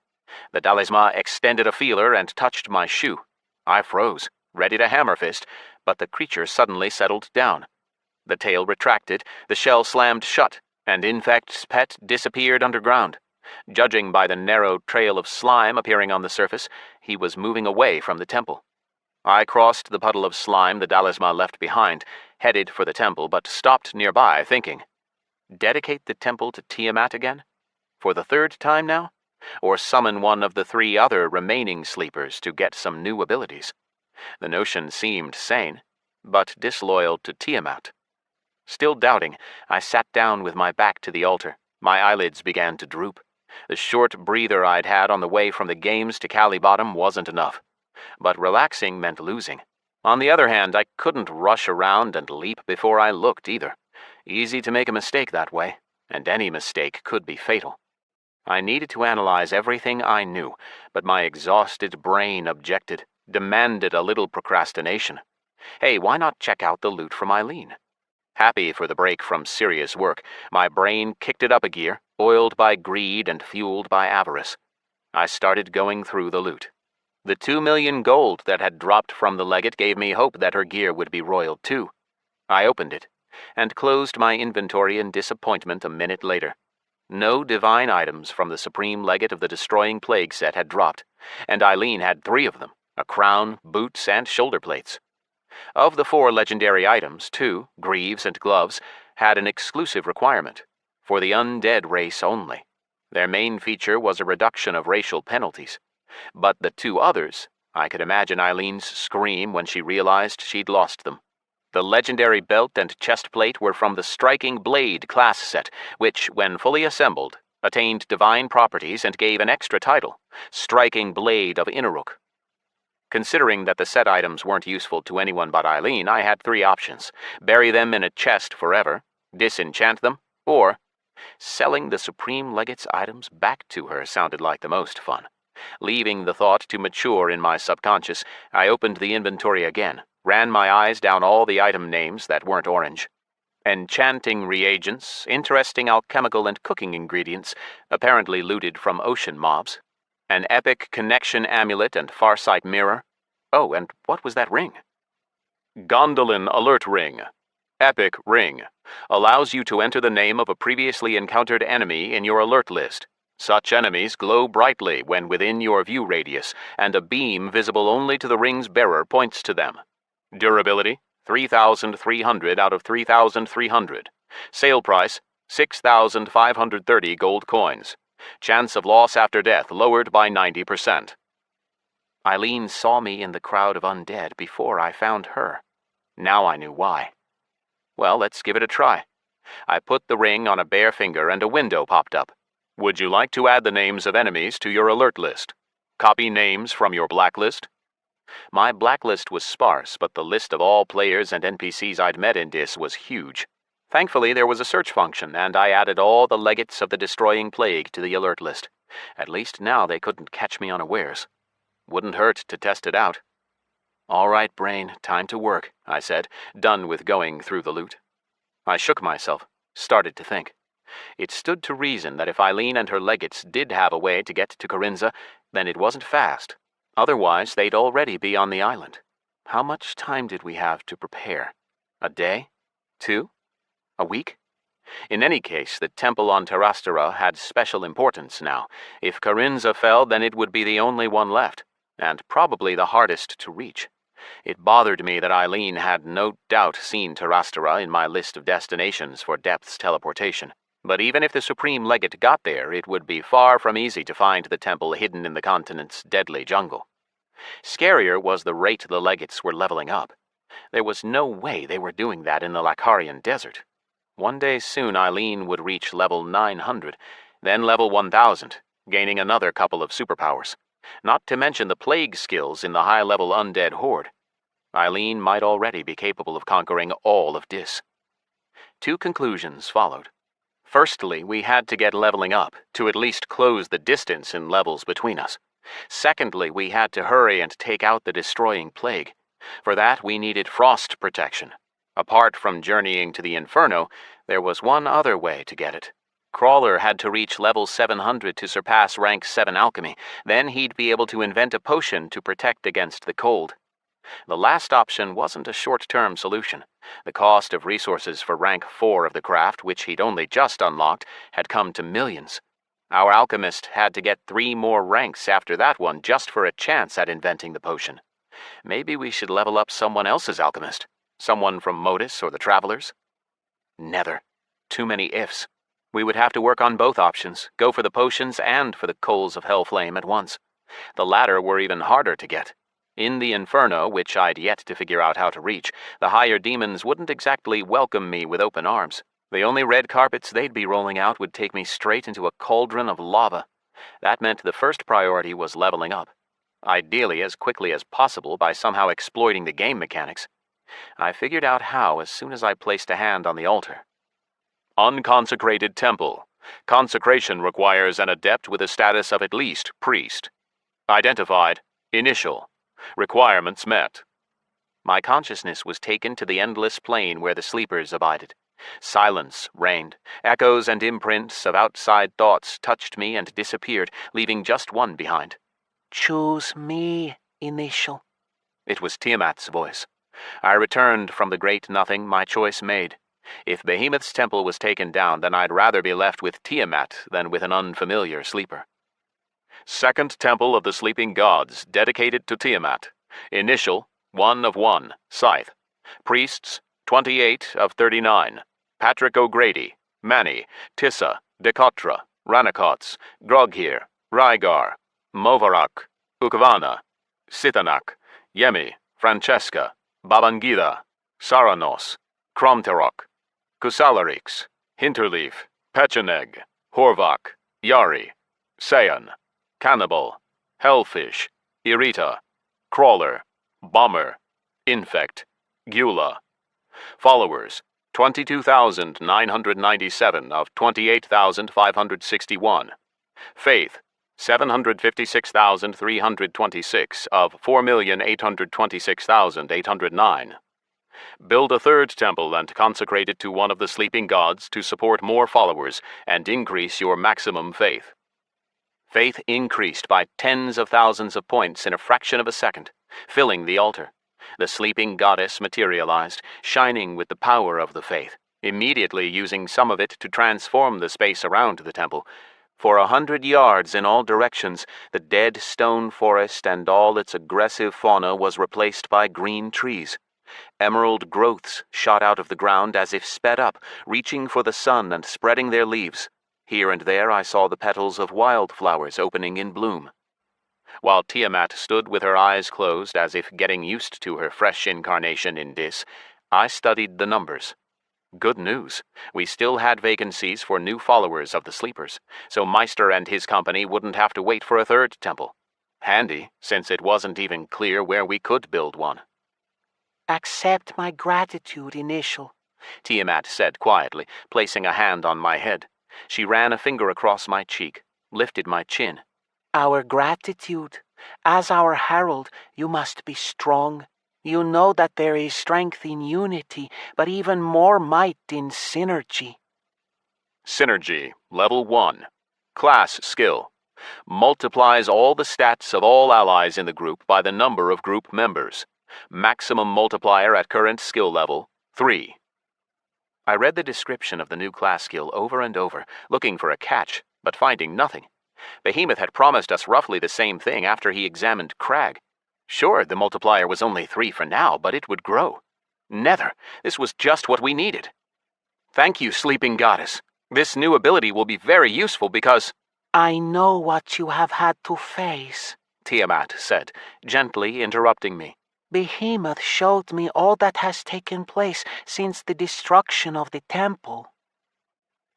The Dalisma extended a feeler and touched my shoe. I froze, ready to hammer fist, but the creature suddenly settled down. The tail retracted, the shell slammed shut, and Infect's pet disappeared underground. Judging by the narrow trail of slime appearing on the surface, he was moving away from the temple. I crossed the puddle of slime the Dalisma left behind, headed for the temple, but stopped nearby, thinking, dedicate the temple to Tiamat again? For the 3rd time now? Or summon one of the 3 other remaining sleepers to get some new abilities? The notion seemed sane, but disloyal to Tiamat. Still doubting, I sat down with my back to the altar. My eyelids began to droop. The short breather I'd had on the way from the games to Cali Bottom wasn't enough. But relaxing meant losing. On the other hand, I couldn't rush around and leap before I looked either. Easy to make a mistake that way, and any mistake could be fatal. I needed to analyze everything I knew, but my exhausted brain objected, demanded a little procrastination. Hey, why not check out the loot from Eileen? Happy for the break from serious work, my brain kicked it up a gear, oiled by greed and fueled by avarice. I started going through the loot. The 2 million gold that had dropped from the legate gave me hope that her gear would be royal too. I opened it, and closed my inventory in disappointment a minute later. No divine items from the Supreme Legate of the Destroying Plague set had dropped, and Eileen had 3 of them, a crown, boots, and shoulder plates. Of the 4 legendary items, 2, greaves and gloves, had an exclusive requirement, for the undead race only. Their main feature was a reduction of racial penalties. But the 2 others, I could imagine Eileen's scream when she realized she'd lost them. The legendary belt and chest plate were from the Striking Blade class set, which, when fully assembled, attained divine properties and gave an extra title, Striking Blade of Inneruk. Considering that the set items weren't useful to anyone but Eileen, I had 3 options: bury them in a chest forever, disenchant them, or selling the Supreme Legate's items back to her sounded like the most fun. Leaving the thought to mature in my subconscious, I opened the inventory again, ran my eyes down all the item names that weren't orange. Enchanting reagents, interesting alchemical and cooking ingredients, apparently looted from ocean mobs. An epic connection amulet and farsight mirror. Oh, and what was that ring? Gondolin Alert Ring. Epic Ring. Allows you to enter the name of a previously encountered enemy in your alert list. Such enemies glow brightly when within your view radius, and a beam visible only to the ring's bearer points to them. Durability, 3,300 out of 3,300. Sale price, 6,530 gold coins. Chance of loss after death lowered by 90%. Eileen saw me in the crowd of undead before I found her. Now I knew why. Well, let's give it a try. I put the ring on a bare finger and a window popped up. Would you like to add the names of enemies to your alert list? Copy names from your blacklist? My blacklist was sparse, but the list of all players and NPCs I'd met in Dis was huge. Thankfully, there was a search function, and I added all the legates of the Destroying Plague to the alert list. At least now they couldn't catch me unawares. Wouldn't hurt to test it out. All right, brain, time to work, I said, done with going through the loot. I shook myself, started to think. It stood to reason that if Eileen and her legates did have a way to get to Corinza, then it wasn't fast. Otherwise, they'd already be on the island. How much time did we have to prepare? A day? 2? A week? In any case, the temple on Terastera had special importance now. If Carinza fell, then it would be the only one left, and probably the hardest to reach. It bothered me that Eileen had no doubt seen Terastera in my list of destinations for Depth's teleportation. But even if the Supreme Legate got there, it would be far from easy to find the temple hidden in the continent's deadly jungle. Scarier was the rate the legates were leveling up. There was no way they were doing that in the Lacarian desert. One day soon Eileen would reach level 900, then level 1000, gaining another couple of superpowers. Not to mention the plague skills in the high-level undead horde. Eileen might already be capable of conquering all of Dis. 2 conclusions followed. Firstly, we had to get leveling up, to at least close the distance in levels between us. Secondly, we had to hurry and take out the destroying plague. For that, we needed frost protection. Apart from journeying to the Inferno, there was one other way to get it. Crawler had to reach level 700 to surpass rank 7 alchemy. Then he'd be able to invent a potion to protect against the cold. The last option wasn't a short-term solution. The cost of resources for rank 4 of the craft, which he'd only just unlocked, had come to millions. Our alchemist had to get 3 more ranks after that one just for a chance at inventing the potion. Maybe we should level up someone else's alchemist. Someone from Modus or the Travelers? Nether. Too many ifs. We would have to work on both options, go for the potions and for the Coals of Hellflame at once. The latter were even harder to get. In the Inferno, which I'd yet to figure out how to reach, the higher demons wouldn't exactly welcome me with open arms. The only red carpets they'd be rolling out would take me straight into a cauldron of lava. That meant the first priority was leveling up. Ideally as quickly as possible by somehow exploiting the game mechanics. I figured out how as soon as I placed a hand on the altar. Unconsecrated temple. Consecration requires an adept with a status of at least priest. Identified. Initial. Requirements met. My consciousness was taken to the endless plain where the sleepers abided. Silence reigned. Echoes and imprints of outside thoughts touched me and disappeared, leaving just one behind. Choose me, Initial. It was Tiamat's voice. I returned from the great nothing, my choice made. If Behemoth's temple was taken down, then I'd rather be left with Tiamat than with an unfamiliar sleeper. Second Temple of the Sleeping Gods, dedicated to Tiamat. Initial, 1 of 1, Scythe. Priests, 28 of 39. Patrick O'Grady, Manny, Tissa, Decotra, Ranakots, Groghir, Rygar, Movarak, Ukvana, Sitanak, Yemi, Francesca, Babangida, Saranos, Kromterok, Kusalarix, Hinterleaf, Pecheneg, Horvak, Yari, Sayan, Cannibal, Hellfish, Irita, Crawler, Bomber, Infect, Gula. Followers, 22,997 of 28,561. Faith, 756,326 of 4,826,809. Build a third temple and consecrate it to one of the sleeping gods to support more followers and increase your maximum faith. Faith increased by tens of thousands of points in a fraction of a second, filling the altar. The sleeping goddess materialized, shining with the power of the faith, immediately using some of it to transform the space around the temple. For 100 yards in all directions, the dead stone forest and all its aggressive fauna was replaced by green trees. Emerald growths shot out of the ground as if sped up, reaching for the sun and spreading their leaves. Here and there I saw the petals of wildflowers opening in bloom. While Tiamat stood with her eyes closed as if getting used to her fresh incarnation in Dis, I studied the numbers. Good news. We still had vacancies for new followers of the Sleepers, so Meister and his company wouldn't have to wait for a third temple. Handy, since it wasn't even clear where we could build one. Accept my gratitude, Initial, Tiamat said quietly, placing a hand on my head. She ran a finger across my cheek, lifted my chin. Our gratitude. As our herald, you must be strong. You know that there is strength in unity, but even more might in synergy. Synergy, Level 1. Class Skill. Multiplies all the stats of all allies in the group by the number of group members. Maximum multiplier at current skill level, 3. I read the description of the new class skill over and over, looking for a catch, but finding nothing. Behemoth had promised us roughly the same thing after he examined Crag. Sure, the multiplier was only 3 for now, but it would grow. Nether, this was just what we needed. Thank you, Sleeping Goddess. This new ability will be very useful because... I know what you have had to face, Tiamat said, gently interrupting me. Behemoth showed me all that has taken place since the destruction of the temple.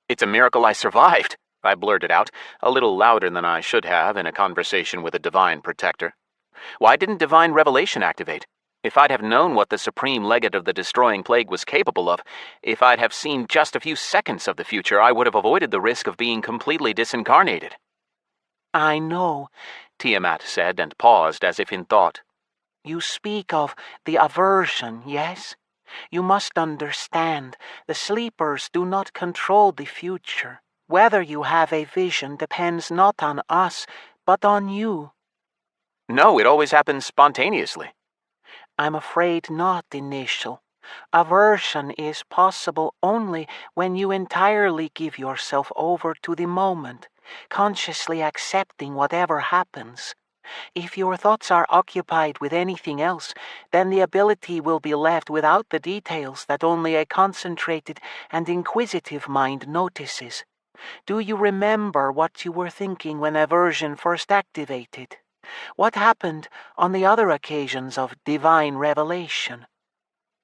It's a miracle I survived, I blurted out, a little louder than I should have in a conversation with a divine protector. Why didn't divine revelation activate? If I'd have known what the supreme legate of the destroying plague was capable of, if I'd have seen just a few seconds of the future, I would have avoided the risk of being completely disincarnated. I know, Tiamat said and paused as if in thought. You speak of the aversion, yes? You must understand, the sleepers do not control the future. Whether you have a vision depends not on us, but on you. No, it always happens spontaneously. I'm afraid not, Initial. Aversion is possible only when you entirely give yourself over to the moment, consciously accepting whatever happens. If your thoughts are occupied with anything else, then the ability will be left without the details that only a concentrated and inquisitive mind notices. Do you remember what you were thinking when aversion first activated? What happened on the other occasions of divine revelation?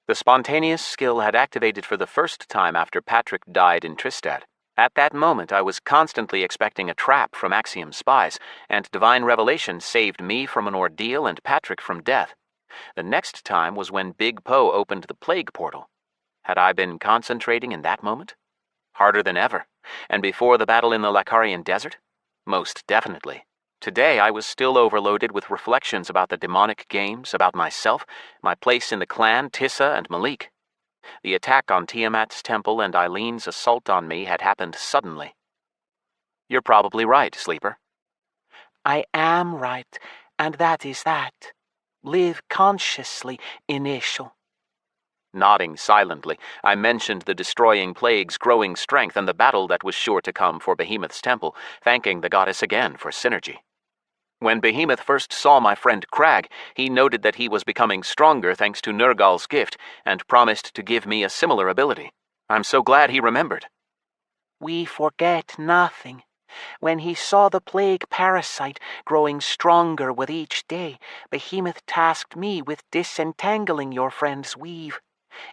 The spontaneous skill had activated for the first time after Patrick died in Tristad. At that moment, I was constantly expecting a trap from Axiom spies, and divine revelation saved me from an ordeal and Patrick from death. The next time was when Big Poe opened the plague portal. Had I been concentrating in that moment? Harder than ever. And before the battle in the Lacarian desert? Most definitely. Today I was still overloaded with reflections about the demonic games, about myself, my place in the clan, Tissa and Malik. The attack on Tiamat's temple and Eileen's assault on me had happened suddenly. You're probably right, Sleeper. I am right, and that is that. Live consciously, Initial. Nodding silently, I mentioned the destroying plague's growing strength and the battle that was sure to come for Behemoth's temple, thanking the goddess again for synergy. When Behemoth first saw my friend Crag, he noted that he was becoming stronger thanks to Nergal's gift, and promised to give me a similar ability. I'm so glad he remembered. We forget nothing. When he saw the plague parasite growing stronger with each day, Behemoth tasked me with disentangling your friend's weave.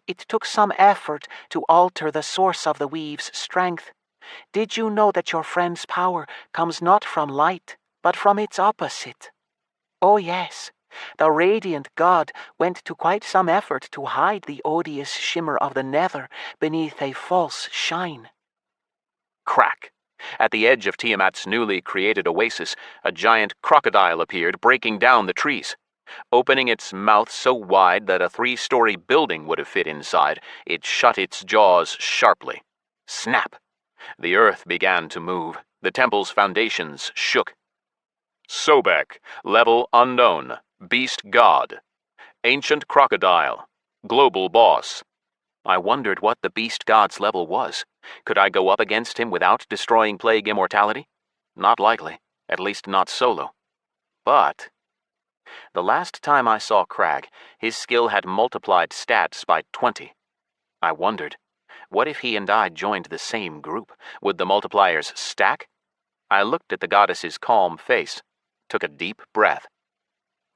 It took some effort to alter the source of the weave's strength. Did you know that your friend's power comes not from light, but from its opposite? Oh yes, the radiant god went to quite some effort to hide the odious shimmer of the nether beneath a false shine. Crack! At the edge of Tiamat's newly created oasis, a giant crocodile appeared, breaking down the trees. Opening its mouth so wide that a 3-story building would have fit inside, it shut its jaws sharply. Snap! The earth began to move. The temple's foundations shook. Sobek, level unknown, beast god. Ancient crocodile, global boss. I wondered what the beast god's level was. Could I go up against him without destroying plague immortality? Not likely, at least not solo. But the last time I saw Crag, his skill had multiplied stats by 20. I wondered, what if he and I joined the same group? Would the multipliers stack? I looked at the goddess's calm face, took a deep breath.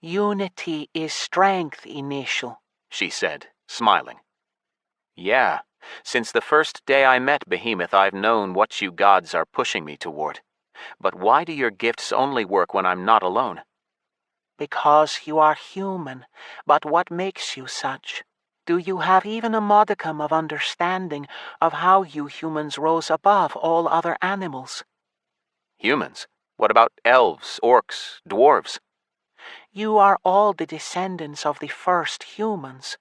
Unity is strength, Initial, she said, smiling. Yeah, since the first day I met Behemoth, I've known what you gods are pushing me toward. But why do your gifts only work when I'm not alone? Because you are human, but what makes you such? Do you have even a modicum of understanding of how you humans rose above all other animals? Humans? What about elves, orcs, dwarves? You are all the descendants of the first humans.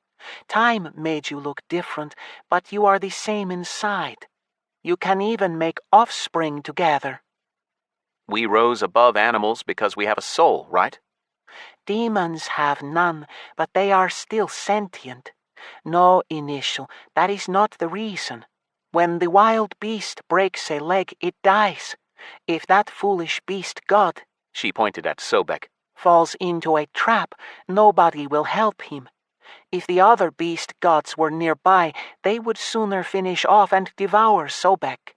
Time made you look different, but you are the same inside. You can even make offspring together. We rose above animals because we have a soul, right? Demons have none, but they are still sentient. No, Initial, that is not the reason. When the wild beast breaks a leg, it dies. If that foolish beast god, She pointed at Sobek. falls into a trap, nobody will help him. If the other beast gods were nearby, they would sooner finish off and devour Sobek.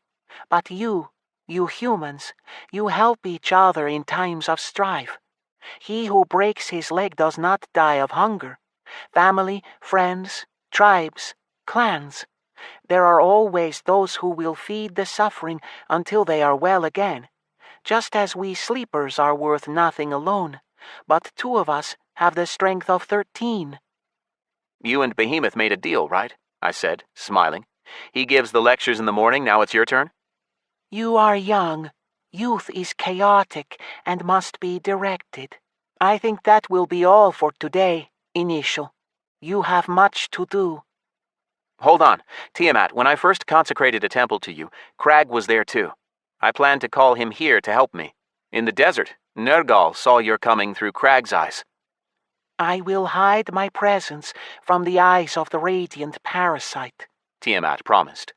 But you humans, you help each other in times of strife. He who breaks his leg does not die of hunger. Family, friends, tribes, clans. There are always those who will feed the suffering until they are well again. Just as we sleepers are worth nothing alone, but 2 of us have the strength of 13. You and Behemoth made a deal, right? I said, smiling. He gives the lectures in the morning, now it's your turn? You are young. Youth is chaotic and must be directed. I think that will be all for today, Initial. You have much to do. Hold on. Tiamat, when I first consecrated a temple to you, Crag was there too. I planned to call him here to help me. In the desert, Nergal saw your coming through Crag's eyes. I will hide my presence from the eyes of the radiant parasite, Tiamat promised.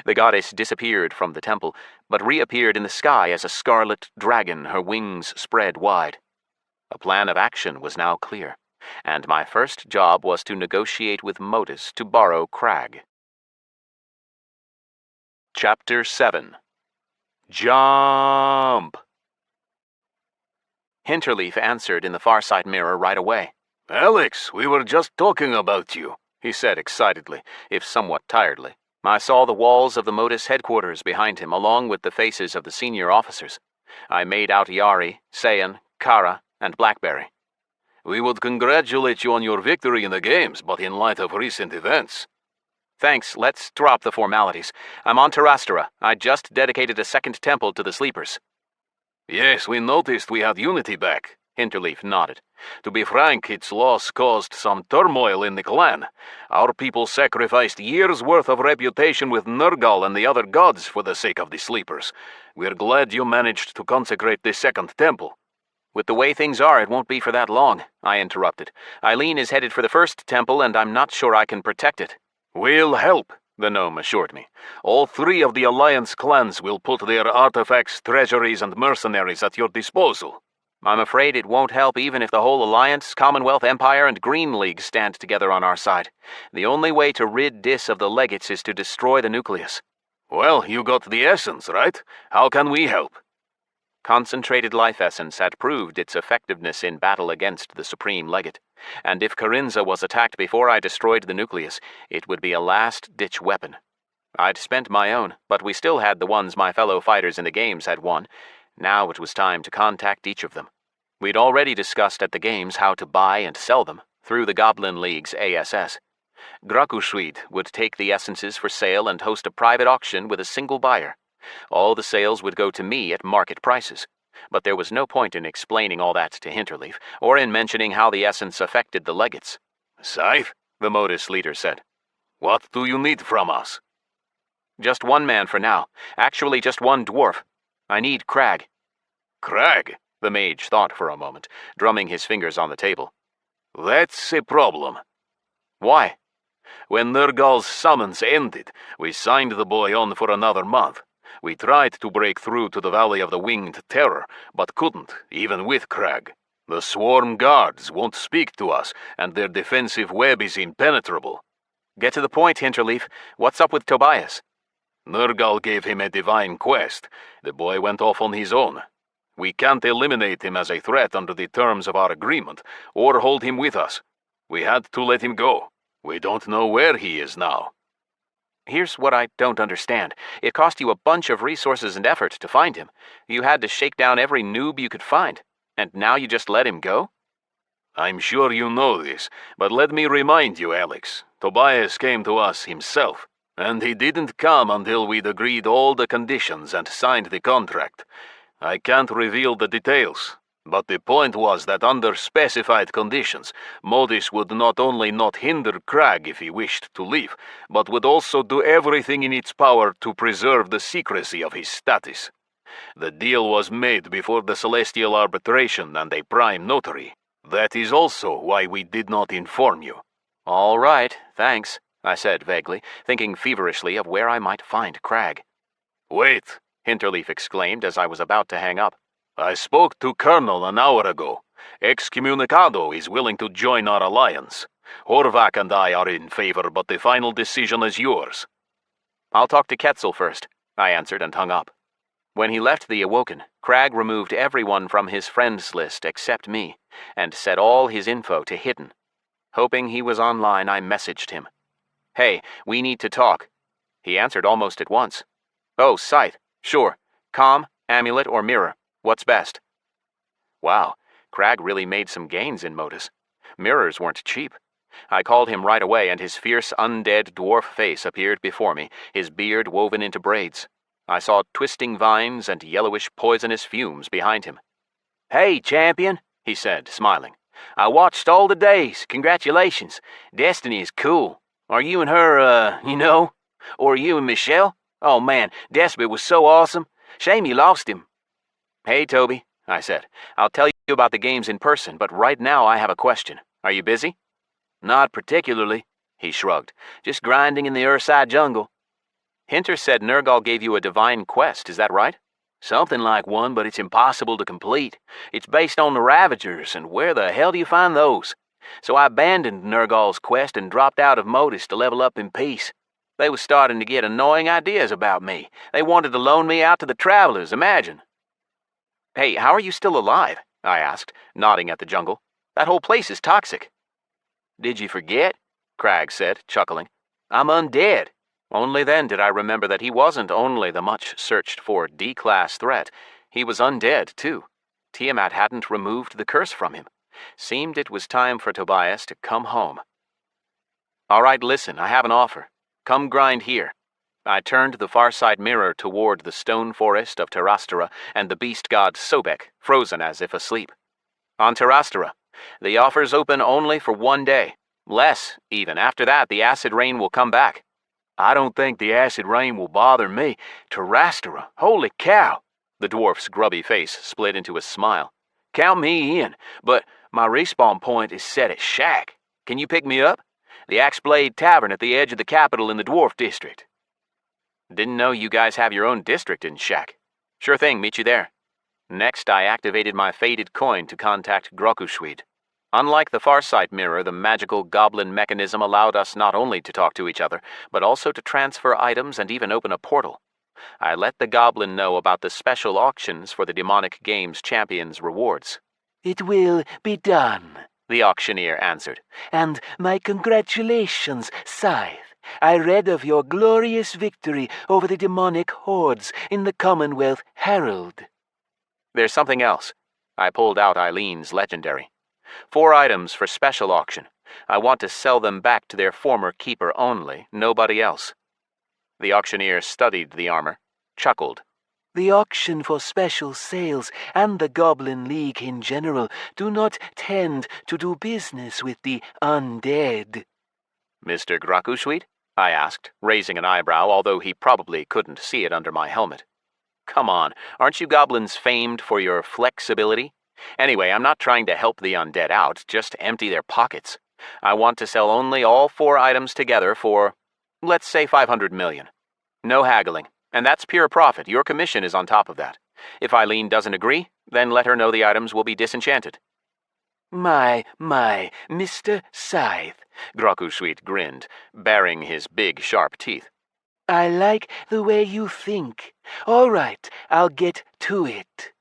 The goddess disappeared from the temple, but reappeared in the sky as a scarlet dragon, her wings spread wide. A plan of action was now clear, and my first job was to negotiate with Modus to borrow Crag. Chapter 7. Jump! Hinterleaf answered in the far side mirror right away. Alex, we were just talking about you, He said excitedly, if somewhat tiredly. I saw the walls of the Modus headquarters behind him, along with the faces of the senior officers. I made out Yari, Sayan, Kara, and Blackberry. We would congratulate you on your victory in the games, but in light of recent events... Thanks, let's drop the formalities. I'm on Terastera. I just dedicated a second temple to the sleepers. Yes, we noticed we had unity back, Hinterleaf nodded. To be frank, its loss caused some turmoil in the clan. Our people sacrificed years' worth of reputation with Nergal and the other gods for the sake of the sleepers. We're glad you managed to consecrate the second temple. With the way things are, it won't be for that long, I interrupted. Eileen is headed for the first temple, and I'm not sure I can protect it. We'll help, the gnome assured me. All 3 of the Alliance clans will put their artifacts, treasuries, and mercenaries at your disposal. I'm afraid it won't help even if the whole Alliance, Commonwealth, Empire, and Green League stand together on our side. The only way to rid Dis of the legates is to destroy the Nucleus. Well, you got the essence, right? How can we help? Concentrated life essence had proved its effectiveness in battle against the Supreme Legate, and if Carinza was attacked before I destroyed the Nucleus, it would be a last-ditch weapon. I'd spent my own, but we still had the ones my fellow fighters in the games had won. Now it was time to contact each of them. We'd already discussed at the games how to buy and sell them, through the Goblin League's ASS. Grakushwid would take the essences for sale and host a private auction with a single buyer. All the sales would go to me at market prices, but there was no point in explaining all that to Hinterleaf, or in mentioning how the essence affected the legates. Scythe, The Modus leader said. What do you need from us? Just one man for now. Actually, just one dwarf. I need Crag. Crag? The mage thought for a moment, drumming his fingers on the table. That's a problem. Why? When Nergal's summons ended, we signed the boy on for another month. We tried to break through to the Valley of the Winged Terror, but couldn't, even with Crag. The swarm guards won't speak to us, and their defensive web is impenetrable. Get to the point, Hinterleaf. What's up with Tobias? Nergal gave him a divine quest. The boy went off on his own. We can't eliminate him as a threat under the terms of our agreement, or hold him with us. We had to let him go. We don't know where he is now. Here's what I don't understand. It cost you a bunch of resources and effort to find him. You had to shake down every noob you could find. And now you just let him go? I'm sure you know this, but let me remind you, Alex. Tobias came to us himself, and he didn't come until we'd agreed all the conditions and signed the contract. I can't reveal the details, but the point was that under specified conditions, Modus would not only not hinder Crag if he wished to leave, but would also do everything in its power to preserve the secrecy of his status. The deal was made before the celestial arbitration and a prime notary. That is also why we did not inform you. All right, thanks, I said vaguely, thinking feverishly of where I might find Crag. Wait, Hinterleaf exclaimed as I was about to hang up. I spoke to Colonel an hour ago. Excommunicado is willing to join our alliance. Horvath and I are in favor, but the final decision is yours. I'll talk to Quetzal first, I answered and hung up. When he left the Awoken, Crag removed everyone from his friends list except me, and set all his info to hidden. Hoping he was online, I messaged him. Hey, we need to talk. He answered almost at once. Oh, Scythe, sure. Calm, Amulet, or Mirror. What's best? Wow, Crag really made some gains in Modus. Mirrors weren't cheap. I called him right away, and his fierce undead dwarf face appeared before me, his beard woven into braids. I saw twisting vines and yellowish poisonous fumes behind him. Hey, champion, he said, smiling. I watched all the days. Congratulations. Destiny is cool. Are you and her, Or you and Michelle? Oh man, Despot was so awesome. Shame you lost him. Hey, Toby, I said. I'll tell you about the games in person, but right now I have a question. Are you busy? Not particularly, he shrugged. Just grinding in the Urside jungle. Hinter said Nergal gave you a divine quest, is that right? Something like one, but it's impossible to complete. It's based on the Ravagers, and where the hell do you find those? So I abandoned Nergal's quest and dropped out of Modus to level up in peace. They were starting to get annoying ideas about me. They wanted to loan me out to the Travelers, imagine. Hey, how are you still alive? I asked, nodding at the jungle. That whole place is toxic. Did you forget? Crag said, chuckling. I'm undead. Only then did I remember that he wasn't only the much-searched-for D-class threat. He was undead, too. Tiamat hadn't removed the curse from him. Seemed it was time for Tobias to come home. All right, listen, I have an offer. Come grind here. I turned the far side mirror toward the stone forest of Terastera and the beast god Sobek, frozen as if asleep. On Terastera, the offer's open only for 1 day. Less, even. After that, the acid rain will come back. I don't think the acid rain will bother me. Terastera, holy cow! The dwarf's grubby face split into a smile. Count me in, but my respawn point is set at Shack. Can you pick me up? The Axeblade Tavern at the edge of the capital in the Dwarf District. Didn't know you guys have your own district in Shack. Sure thing, meet you there. Next, I activated my faded coin to contact Grokushweed. Unlike the Farsight mirror, the magical goblin mechanism allowed us not only to talk to each other, but also to transfer items and even open a portal. I let the goblin know about the special auctions for the Demonic Games Champions rewards. It will be done, the auctioneer answered. And my congratulations, Scythe. I read of your glorious victory over the demonic hordes in the Commonwealth Herald. There's something else. I pulled out Eileen's legendary. 4 items for special auction. I want to sell them back to their former keeper only, nobody else. The auctioneer studied the armor, chuckled. The auction for special sales and the Goblin League in general do not tend to do business with the undead. Mr. Grokushweed? I asked, raising an eyebrow, although he probably couldn't see it under my helmet. Come on, aren't you goblins famed for your flexibility? Anyway, I'm not trying to help the undead out, just empty their pockets. I want to sell only all 4 items together for, let's say 500 million. No haggling, and that's pure profit. Your commission is on top of that. If Eileen doesn't agree, then let her know the items will be disenchanted. My, Mr. Scythe, Grokushweed grinned, baring his big, sharp teeth. I like the way you think. All right, I'll get to it.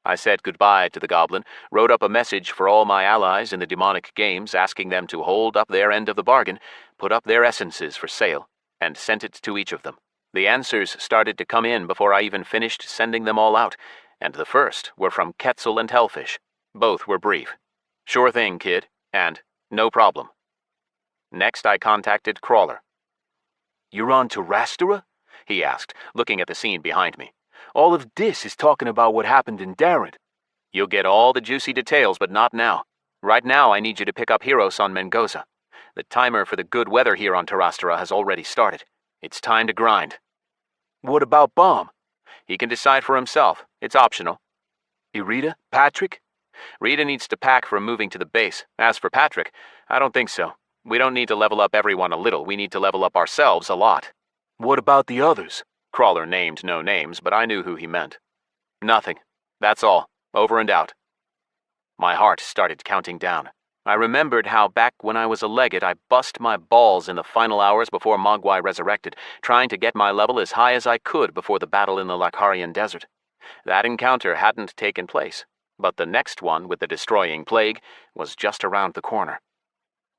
I said goodbye to the goblin, wrote up a message for all my allies in the demonic games asking them to hold up their end of the bargain, put up their essences for sale, and sent it to each of them. The answers started to come in before I even finished sending them all out, and the first were from Quetzal and Hellfish. Both were brief. Sure thing, kid, and no problem. Next I contacted Crawler. You're on Terastera? He asked, looking at the scene behind me. All of this is talking about what happened in Darren. You'll get all the juicy details, but not now. Right now, I need you to pick up Heroes on Mengoza. The timer for the good weather here on Terastera has already started. It's time to grind. What about Bomb? He can decide for himself. It's optional. Irita? Patrick? Rita needs to pack for moving to the base. As for Patrick, I don't think so. We don't need to level up everyone a little. We need to level up ourselves a lot. What about the others? Crawler named no names, but I knew who he meant. Nothing. That's all. Over and out. My heart started counting down. I remembered how back when I was a legate I bust my balls in the final hours before Mogwai resurrected, trying to get my level as high as I could before the battle in the Lakarian desert. That encounter hadn't taken place, but the next one with the destroying plague was just around the corner.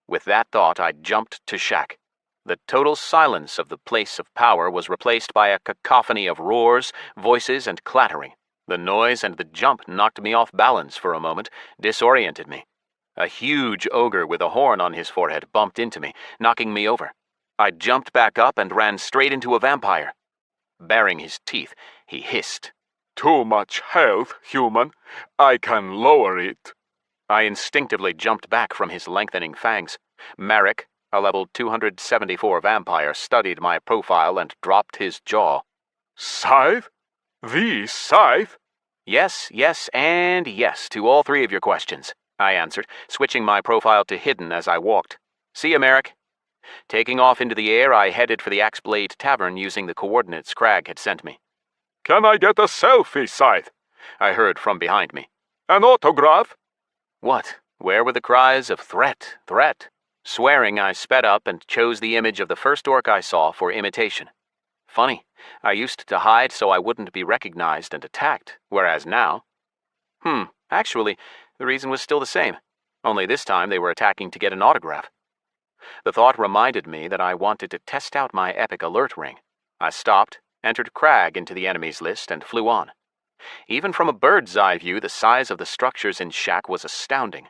With that thought, I jumped to Shack. The total silence of the place of power was replaced by a cacophony of roars, voices, and clattering. The noise and the jump knocked me off balance for a moment, disoriented me. A huge ogre with a horn on his forehead bumped into me, knocking me over. I jumped back up and ran straight into a vampire. Baring his teeth, he hissed. Too much health, human. I can lower it. I instinctively jumped back from his lengthening fangs. Marek, a level 274 vampire, studied my profile and dropped his jaw. Scythe? The Scythe? Yes, yes, and yes to all three of your questions, I answered, switching my profile to hidden as I walked. See you, Marek. Taking off into the air, I headed for the Axeblade Tavern using the coordinates Crag had sent me. Can I get a selfie, Scythe? I heard from behind me. An autograph? What? Where were the cries of threat, threat? Swearing, I sped up and chose the image of the first orc I saw for imitation. Funny, I used to hide so I wouldn't be recognized and attacked, whereas now... Actually, the reason was still the same. Only this time they were attacking to get an autograph. The thought reminded me that I wanted to test out my epic alert ring. I stopped, entered Crag into the enemies list, and flew on. Even from a bird's eye view, the size of the structures in Shack was astounding.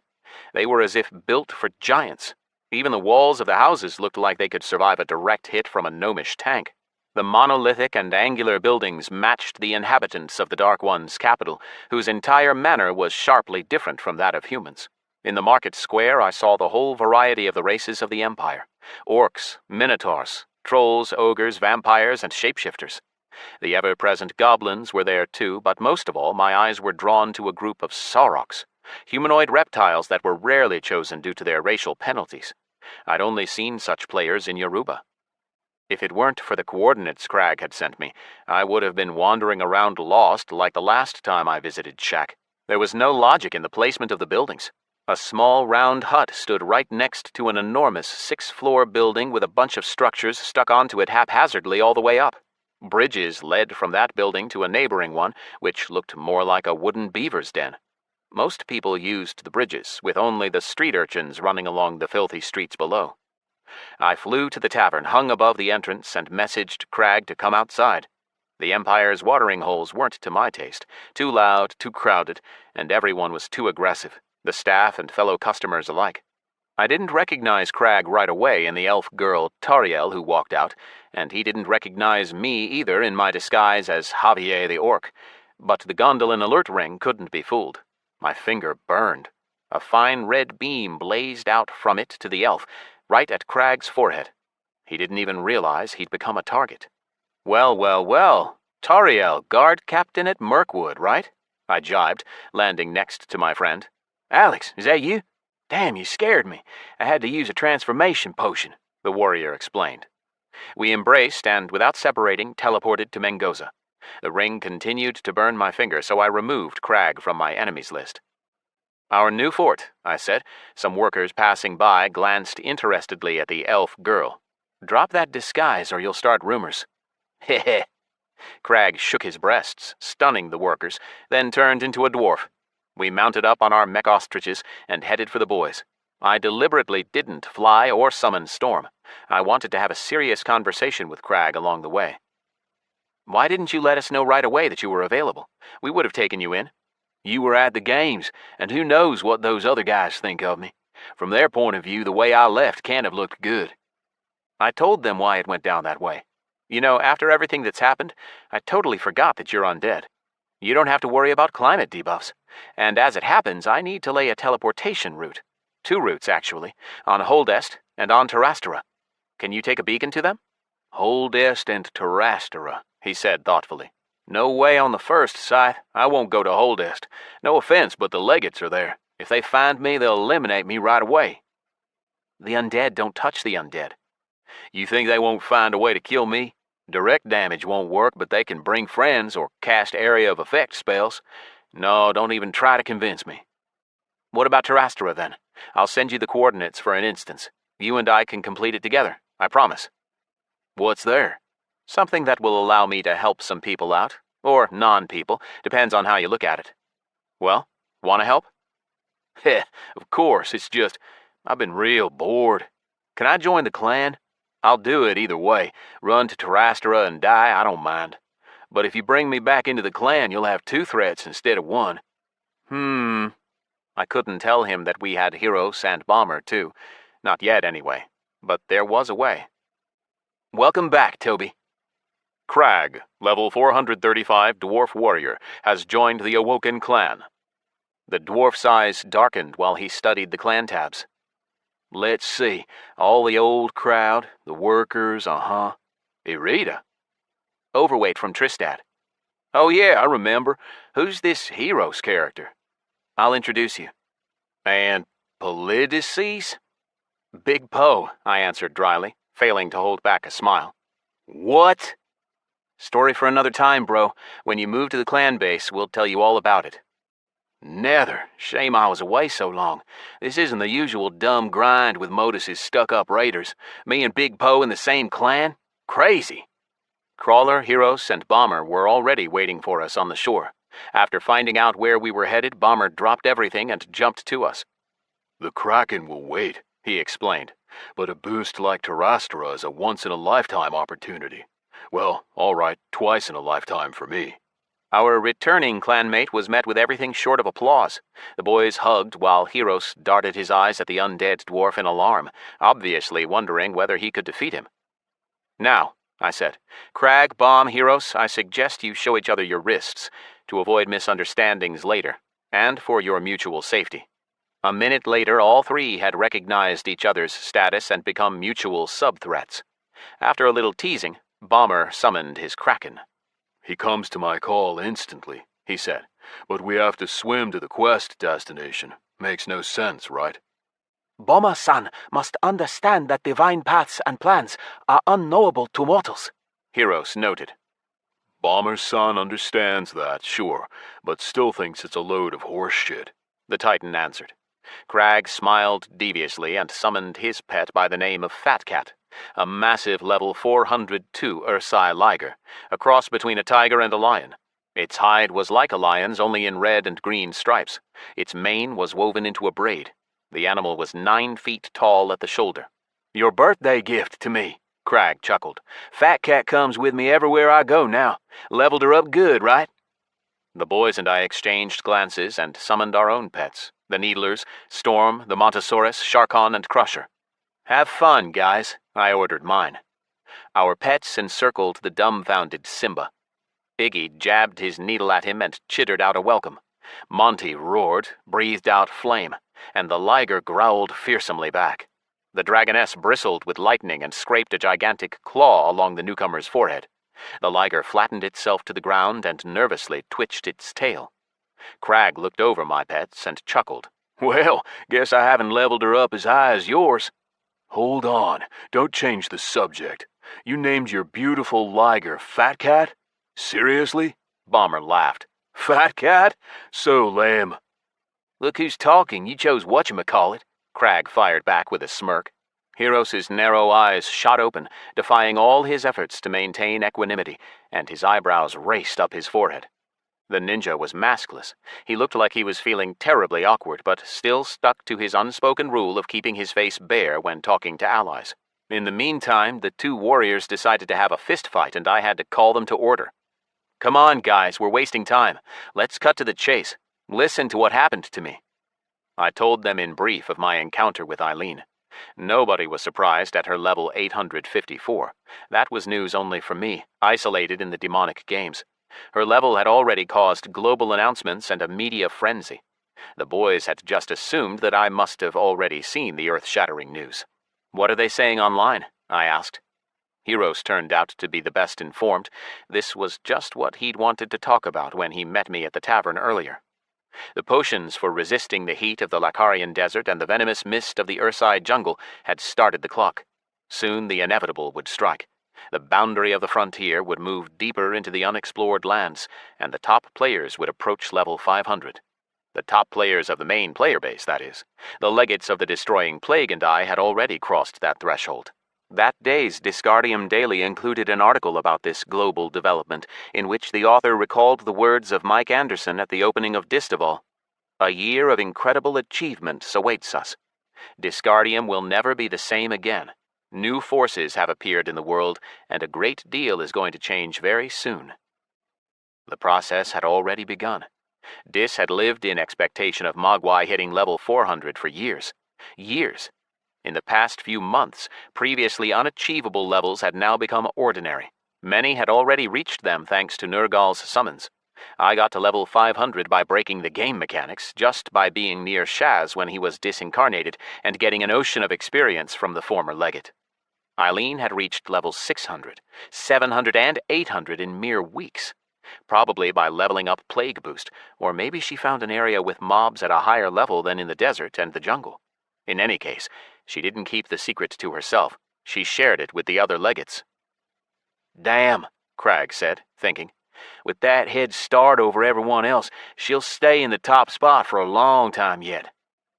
They were as if built for giants. Even the walls of the houses looked like they could survive a direct hit from a gnomish tank. The monolithic and angular buildings matched the inhabitants of the Dark One's capital, whose entire manner was sharply different from that of humans. In the market square, I saw the whole variety of the races of the Empire. Orcs, minotaurs, trolls, ogres, vampires, and shapeshifters. The ever-present goblins were there too, but most of all, my eyes were drawn to a group of saurochs, humanoid reptiles that were rarely chosen due to their racial penalties. I'd only seen such players in Yoruba. If it weren't for the coordinates Crag had sent me, I would have been wandering around lost like the last time I visited Shack. There was no logic in the placement of the buildings. A small round hut stood right next to an enormous 6-floor building with a bunch of structures stuck onto it haphazardly all the way up. Bridges led from that building to a neighboring one, which looked more like a wooden beaver's den. Most people used the bridges, with only the street urchins running along the filthy streets below. I flew to the tavern, hung above the entrance, and messaged Crag to come outside. The Empire's watering holes weren't to my taste, too loud, too crowded, and everyone was too aggressive, the staff and fellow customers alike. I didn't recognize Crag right away in the elf girl Tariel who walked out, and he didn't recognize me either in my disguise as Javier the Orc, but the Gondolin alert ring couldn't be fooled. My finger burned. A fine red beam blazed out from it to the elf, right at Crag's forehead. He didn't even realize he'd become a target. Well, well, well. Tariel, guard captain at Mirkwood, right? I jibed, landing next to my friend. Alex, is that you? Damn, you scared me. I had to use a transformation potion, the warrior explained. We embraced and, without separating, teleported to Mengoza. The ring continued to burn my finger, so I removed Crag from my enemies list. Our new fort, I said. Some workers passing by glanced interestedly at the elf girl. Drop that disguise or you'll start rumors. Heh. Crag shook his breasts, stunning the workers, then turned into a dwarf. We mounted up on our mech ostriches and headed for the boys. I deliberately didn't fly or summon Storm. I wanted to have a serious conversation with Crag along the way. Why didn't you let us know right away that you were available? We would have taken you in. You were at the games, and who knows what those other guys think of me. From their point of view, the way I left can't have looked good. I told them why it went down that way. You know, after everything that's happened, I totally forgot that you're undead. You don't have to worry about climate debuffs. And as it happens, I need to lay a teleportation route. 2 routes, actually, on Holdest and on Terrastera. Can you take a beacon to them? Holdest and Terrastera, he said thoughtfully. No way on the first sight. I won't go to Holdest. No offense, but the legates are there. If they find me, they'll eliminate me right away. The undead don't touch the undead. You think they won't find a way to kill me? Direct damage won't work, but they can bring friends or cast area of effect spells. No, don't even try to convince me. What about Terastra, then? I'll send you the coordinates for an instance. You and I can complete it together, I promise. What's there? Something that will allow me to help some people out. Or non-people, depends on how you look at it. Well, want to help? Heh, of course, it's just, I've been real bored. Can I join the clan? I'll do it either way. Run to Terastra and die, I don't mind. But if you bring me back into the clan, you'll have 2 threats instead of 1. I couldn't tell him that we had Heroes and Bomber, too. Not yet, anyway. But there was a way. Welcome back, Toby. Crag, level 435 dwarf warrior, has joined the Awoken clan. The dwarf's eyes darkened while he studied the clan tabs. Let's see. All the old crowd, the workers, Irida. Overweight from Tristad. Oh yeah, I remember. Who's this Heroes character? I'll introduce you. And Polydices? Big Poe, I answered dryly, failing to hold back a smile. What? Story for another time, bro. When you move to the clan base, we'll tell you all about it. Nether. Shame I was away so long. This isn't the usual dumb grind with Modus's stuck-up raiders. Me and Big Poe in the same clan? Crazy. Crawler, Heroes, and Bomber were already waiting for us on the shore. After finding out where we were headed, Bomber dropped everything and jumped to us. The Kraken will wait, he explained, but a boost like Terastra is a once-in-a-lifetime opportunity. Well, all right, twice in a lifetime for me. Our returning clanmate was met with everything short of applause. The boys hugged while Heroes darted his eyes at the undead dwarf in alarm, obviously wondering whether he could defeat him. Now, I said, Crag, Bomb, Heroes, I suggest you show each other your wrists to avoid misunderstandings later, and for your mutual safety. A minute later, all 3 had recognized each other's status and become mutual sub-threats. After a little teasing, Bomber summoned his Kraken. He comes to my call instantly, he said, but we have to swim to the quest destination. Makes no sense, right? Bomber-san must understand that divine paths and plans are unknowable to mortals, Heroes noted. Bomber's son understands that, sure, but still thinks it's a load of horse shit, the Titan answered. Crag smiled deviously and summoned his pet by the name of Fat Cat, a massive level 402 Ursai liger, a cross between a tiger and a lion. Its hide was like a lion's, only in red and green stripes. Its mane was woven into a braid. The animal was 9 feet tall at the shoulder. Your birthday gift to me, Crag chuckled. Fat Cat comes with me everywhere I go now. Leveled her up good, right? The boys and I exchanged glances and summoned our own pets. The Needlers, Storm, the Montosaurus, Sharkon, and Crusher. Have fun, guys, I ordered mine. Our pets encircled the dumbfounded Simba. Iggy jabbed his needle at him and chittered out a welcome. Monty roared, breathed out flame, and the liger growled fearsomely back. The dragoness bristled with lightning and scraped a gigantic claw along the newcomer's forehead. The liger flattened itself to the ground and nervously twitched its tail. Crag looked over my pets and chuckled. Well, guess I haven't leveled her up as high as yours. Hold on, don't change the subject. You named your beautiful liger Fat Cat? Seriously? Bomber laughed. Fat Cat? So lame. Look who's talking, you chose whatchamacallit, Crag fired back with a smirk. Heroes' narrow eyes shot open, defying all his efforts to maintain equanimity, and his eyebrows raced up his forehead. The ninja was maskless. He looked like he was feeling terribly awkward, but still stuck to his unspoken rule of keeping his face bare when talking to allies. In the meantime, the 2 warriors decided to have a fist fight, and I had to call them to order. Come on, guys, we're wasting time. Let's cut to the chase. Listen to what happened to me. I told them in brief of my encounter with Eileen. Nobody was surprised at her level 854. That was news only for me, isolated in the demonic games. Her level had already caused global announcements and a media frenzy. The boys had just assumed that I must have already seen the earth-shattering news. What are they saying online? I asked. Heroes turned out to be the best informed. This was just what he'd wanted to talk about when he met me at the tavern earlier. The potions for resisting the heat of the Lacarian desert and the venomous mist of the Urside jungle had started the clock. Soon the inevitable would strike. The boundary of the frontier would move deeper into the unexplored lands, and the top players would approach level 500. The top players of the main player base, that is. The legates of the Destroying Plague and I had already crossed that threshold. That day's Disgardium Daily included an article about this global development, in which the author recalled the words of Mike Anderson at the opening of Distival. "A year of incredible achievements awaits us. Disgardium will never be the same again. New forces have appeared in the world, and a great deal is going to change very soon." The process had already begun. Dis had lived in expectation of Mogwai hitting level 400 for years. Years. In the past few months, previously unachievable levels had now become ordinary. Many had already reached them thanks to Nergal's summons. I got to level 500 by breaking the game mechanics, just by being near Shaz when he was disincarnated and getting an ocean of experience from the former legate. Eileen had reached level 600, 700, and 800 in mere weeks. Probably by leveling up Plague Boost, or maybe she found an area with mobs at a higher level than in the desert and the jungle. In any case, she didn't keep the secret to herself. She shared it with the other legates. "Damn," Crag said, thinking. "With that head start over everyone else, she'll stay in the top spot for a long time yet."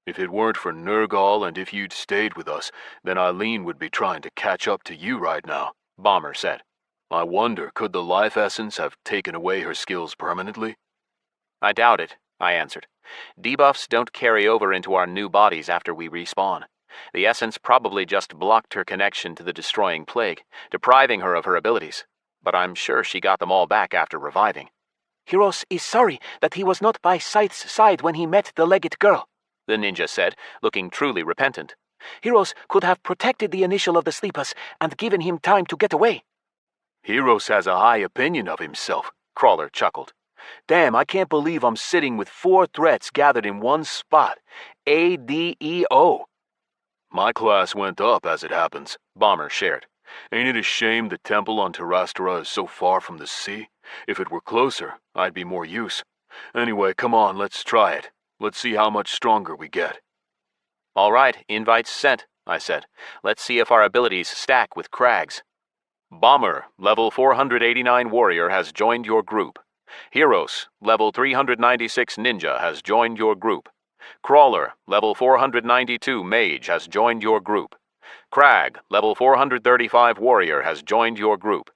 If it weren't for Nergal and if you'd stayed with us, then Eileen would be trying to catch up to you right now, Bomber said. I wonder, could the life essence have taken away her skills permanently? "I doubt it," I answered. "Debuffs don't carry over into our new bodies after we respawn. The essence probably just blocked her connection to the Destroying Plague, depriving her of her abilities. But I'm sure she got them all back after reviving." Heroes is sorry that he was not by Scythe's side when he met the legate girl, the ninja said, looking truly repentant. Heroes could have protected the initial of the sleepers and given him time to get away. Heroes has a high opinion of himself, Crawler chuckled. Damn, I can't believe I'm sitting with 4 threats gathered in one spot. ADEO. My class went up, as it happens, Bomber shared. Ain't it a shame the temple on Terastra is so far from the sea? If it were closer, I'd be more use. Anyway, come on, let's try it. Let's see how much stronger we get. "All right, invites sent," I said. "Let's see if our abilities stack with Crag's." "Bomber, level 489 warrior has joined your group. Heroes, level 396 ninja has joined your group. Crawler, level 492 mage has joined your group. Crag, level 435 warrior has joined your group.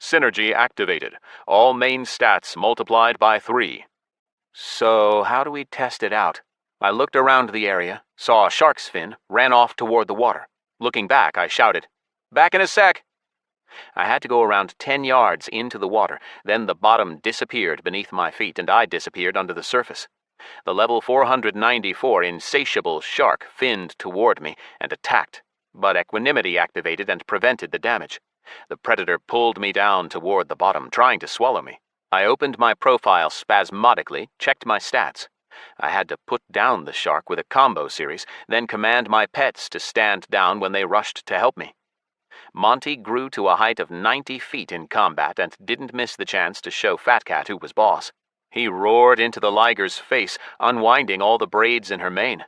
Synergy activated. All main stats multiplied by 3. So, how do we test it out? I looked around the area, saw a shark's fin, ran off toward the water. Looking back, I shouted, "Back in a sec!" I had to go around 10 yards into the water, then the bottom disappeared beneath my feet and I disappeared under the surface. The level 494 insatiable shark finned toward me and attacked, but equanimity activated and prevented the damage. The predator pulled me down toward the bottom, trying to swallow me. I opened my profile spasmodically, checked my stats. I had to put down the shark with a combo series, then command my pets to stand down when they rushed to help me. Monty grew to a height of 90 feet in combat and didn't miss the chance to show Fat Cat who was boss. He roared into the liger's face, unwinding all the braids in her mane.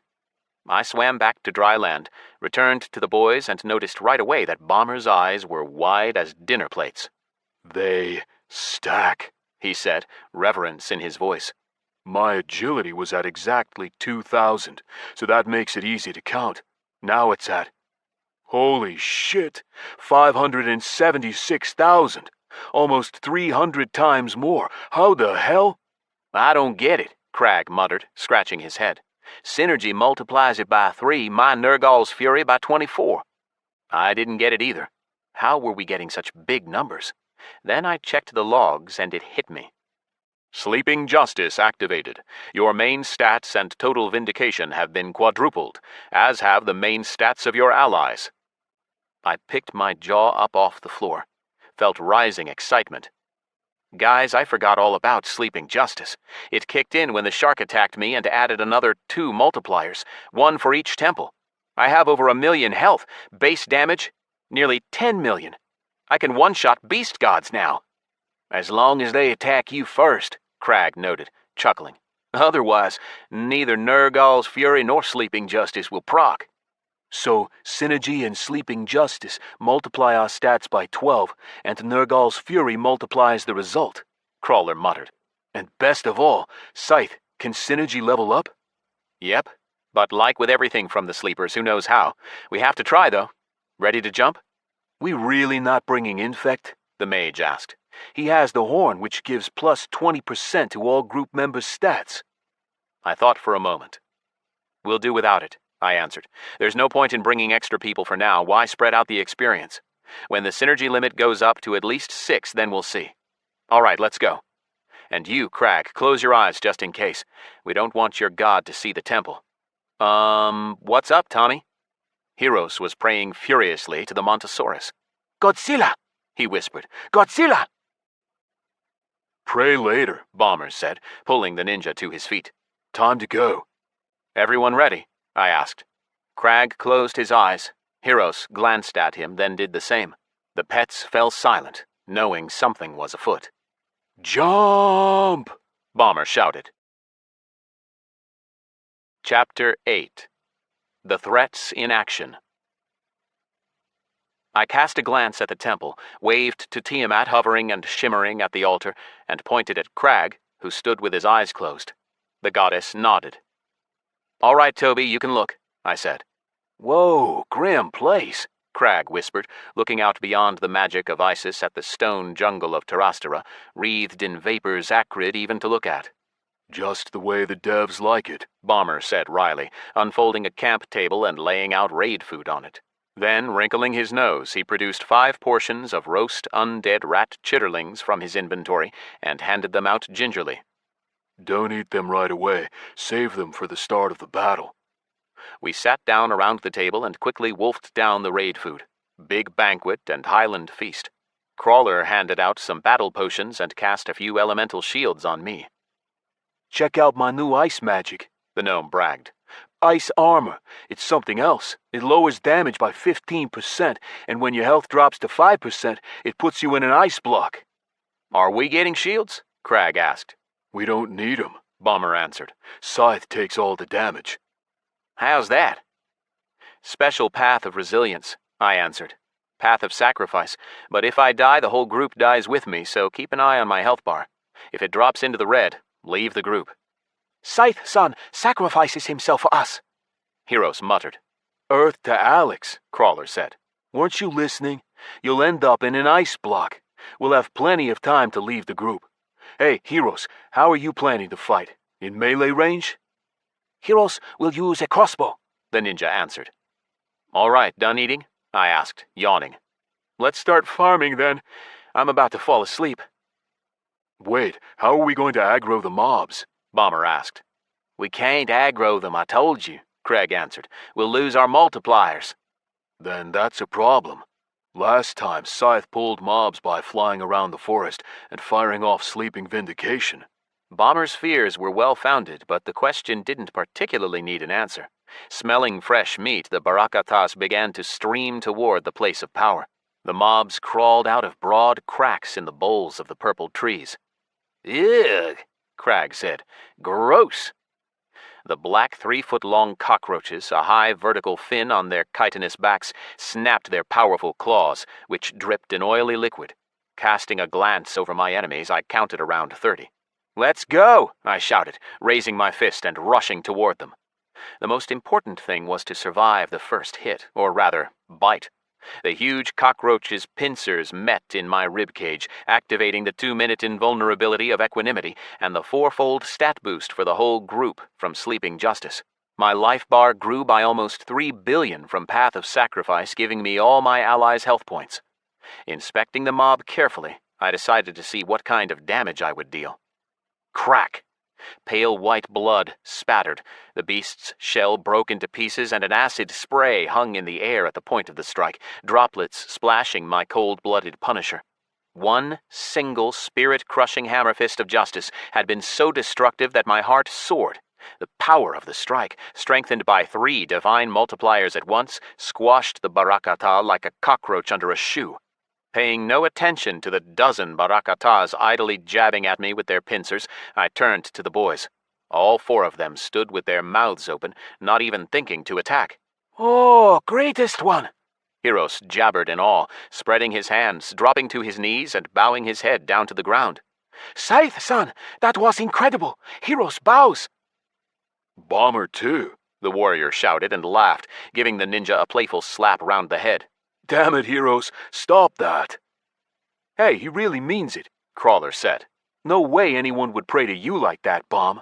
I swam back to dry land, returned to the boys, and noticed right away that Bomber's eyes were wide as dinner plates. "They stack," he said, reverence in his voice. "My agility was at exactly 2,000, so that makes it easy to count. Now it's at... Holy shit! 576,000! Almost 300 times more. How the hell?" "I don't get it," Crag muttered, scratching his head. "Synergy multiplies it by 3, my Nergal's fury by 24. I didn't get it either. How were we getting such big numbers? Then I checked the logs and it hit me. Sleeping Justice activated. Your main stats and total vindication have been quadrupled, as have the main stats of your allies. I picked my jaw up off the floor, felt rising excitement. Guys, I forgot all about Sleeping Justice. It kicked in when the shark attacked me and added another 2 multipliers, 1 for each temple. I have over 1 million health, base damage, nearly 10 million. I can one-shot beast gods now. As long as they attack you first, Crag noted, chuckling. Otherwise, neither Nergal's Fury nor Sleeping Justice will proc. So, Synergy and Sleeping Justice multiply our stats by 12, and Nergal's Fury multiplies the result, Crawler muttered. And best of all, Scythe, can Synergy level up? Yep, but like with everything from the Sleepers, who knows how. We have to try, though. Ready to jump? We really not bringing Infect? The mage asked. He has the horn, which gives plus 20% to all group members' stats. I thought for a moment. We'll do without it, I answered. There's no point in bringing extra people for now. Why spread out the experience? When the synergy limit goes up to at least 6, then we'll see. All right, let's go. And you, Crag, close your eyes just in case. We don't want your god to see the temple. What's up, Tommy? Heros was praying furiously to the Montosaurus. Godzilla, he whispered. Godzilla! Pray later, Bomber said, pulling the ninja to his feet. Time to go. Everyone ready? I asked. Crag closed his eyes. Heros glanced at him, then did the same. The pets fell silent, knowing something was afoot. Jump! Bomber shouted. Chapter 8. The Threats in Action. I cast a glance at the temple, waved to Tiamat hovering and shimmering at the altar, and pointed at Crag, who stood with his eyes closed. The goddess nodded. All right, Toby, you can look, I said. Whoa, grim place, Crag whispered, looking out beyond the magic of Isis at the stone jungle of Terastera, wreathed in vapors acrid even to look at. Just the way the devs like it, Bomber said wryly, unfolding a camp table and laying out raid food on it. Then, wrinkling his nose, he produced 5 portions of roast undead rat chitterlings from his inventory and handed them out gingerly. Don't eat them right away. Save them for the start of the battle. We sat down around the table and quickly wolfed down the raid food. Big banquet and highland feast. Crawler handed out some battle potions and cast a few elemental shields on me. Check out my new ice magic, the gnome bragged. Ice armor. It's something else. It lowers damage by 15%, and when your health drops to 5%, it puts you in an ice block. Are we getting shields? Crag asked. We don't need 'em, Bomber answered. Scythe takes all the damage. How's that? Special path of resilience, I answered. Path of sacrifice. But if I die, the whole group dies with me, so keep an eye on my health bar. If it drops into the red, leave the group. Scythe-son sacrifices himself for us, Heros muttered. Earth to Alex, Crawler said. Weren't you listening? You'll end up in an ice block. We'll have plenty of time to leave the group. Hey, Heros, how are you planning to fight? In melee range? Heros will use a crossbow, the ninja answered. All right, done eating? I asked, yawning. Let's start farming then. I'm about to fall asleep. Wait, how are we going to aggro the mobs? Bomber asked. We can't aggro them, I told you, Crag answered. We'll lose our multipliers. Then that's a problem. Last time, Scythe pulled mobs by flying around the forest and firing off Sleeping Vindication. Bomber's fears were well-founded, but the question didn't particularly need an answer. Smelling fresh meat, the Barakatas began to stream toward the place of power. The mobs crawled out of broad cracks in the boles of the purple trees. Ugh, Crag said. Gross. The black 3-foot-long cockroaches, a high vertical fin on their chitinous backs, snapped their powerful claws, which dripped an oily liquid. Casting a glance over my enemies, I counted around 30. Let's go, I shouted, raising my fist and rushing toward them. The most important thing was to survive the first hit, or rather, bite. The huge cockroach's pincers met in my ribcage, activating the 2-minute invulnerability of equanimity and the 4-fold stat boost for the whole group from Sleeping Justice. My life bar grew by almost 3 billion from Path of Sacrifice, giving me all my allies' health points. Inspecting the mob carefully, I decided to see what kind of damage I would deal. Crack! Pale white blood spattered. The beast's shell broke into pieces and an acid spray hung in the air at the point of the strike, droplets splashing my cold-blooded punisher. One single spirit-crushing hammer fist of justice had been so destructive that my heart soared. The power of the strike, strengthened by 3 divine multipliers at once, squashed the Barakata like a cockroach under a shoe. Paying no attention to the dozen Barakatas idly jabbing at me with their pincers, I turned to the boys. All 4 of them stood with their mouths open, not even thinking to attack. Oh, greatest one! Heros jabbered in awe, spreading his hands, dropping to his knees, and bowing his head down to the ground. Scythe-san, that was incredible! Heroes bows! Bomber, too, the warrior shouted and laughed, giving the ninja a playful slap round the head. Damn it, Heroes, stop that. Hey, he really means it, Crawler said. No way anyone would pray to you like that, Bomb.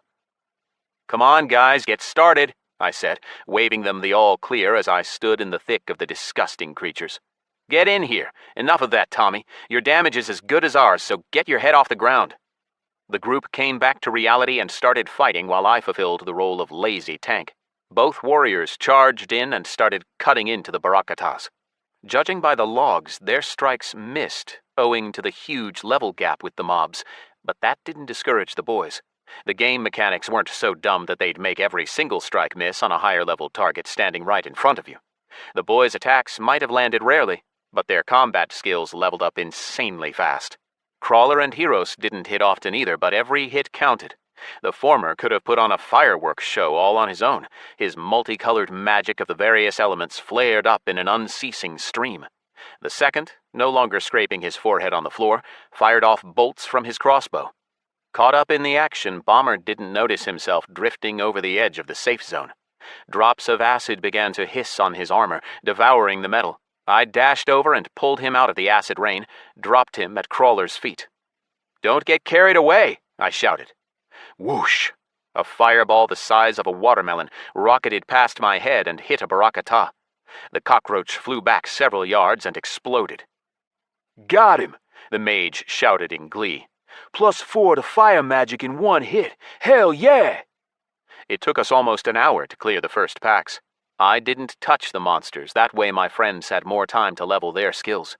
Come on, guys, get started, I said, waving them the all clear as I stood in the thick of the disgusting creatures. Get in here. Enough of that, Tommy. Your damage is as good as ours, so get your head off the ground. The group came back to reality and started fighting while I fulfilled the role of lazy tank. Both warriors charged in and started cutting into the Barakatas. Judging by the logs, their strikes missed, owing to the huge level gap with the mobs, but that didn't discourage the boys. The game mechanics weren't so dumb that they'd make every single strike miss on a higher-level target standing right in front of you. The boys' attacks might have landed rarely, but their combat skills leveled up insanely fast. Crawler and Heroes didn't hit often either, but every hit counted. The former could have put on a fireworks show all on his own. His multicolored magic of the various elements flared up in an unceasing stream. The second, no longer scraping his forehead on the floor, fired off bolts from his crossbow. Caught up in the action, Bomber didn't notice himself drifting over the edge of the safe zone. Drops of acid began to hiss on his armor, devouring the metal. I dashed over and pulled him out of the acid rain, dropped him at Crawler's feet. "Don't get carried away," I shouted. Whoosh! A fireball the size of a watermelon rocketed past my head and hit a Barakata. The cockroach flew back several yards and exploded. Got him, the mage shouted in glee. +4 to fire magic in 1 hit. Hell yeah! It took us almost an hour to clear the first packs. I didn't touch the monsters, that way my friends had more time to level their skills.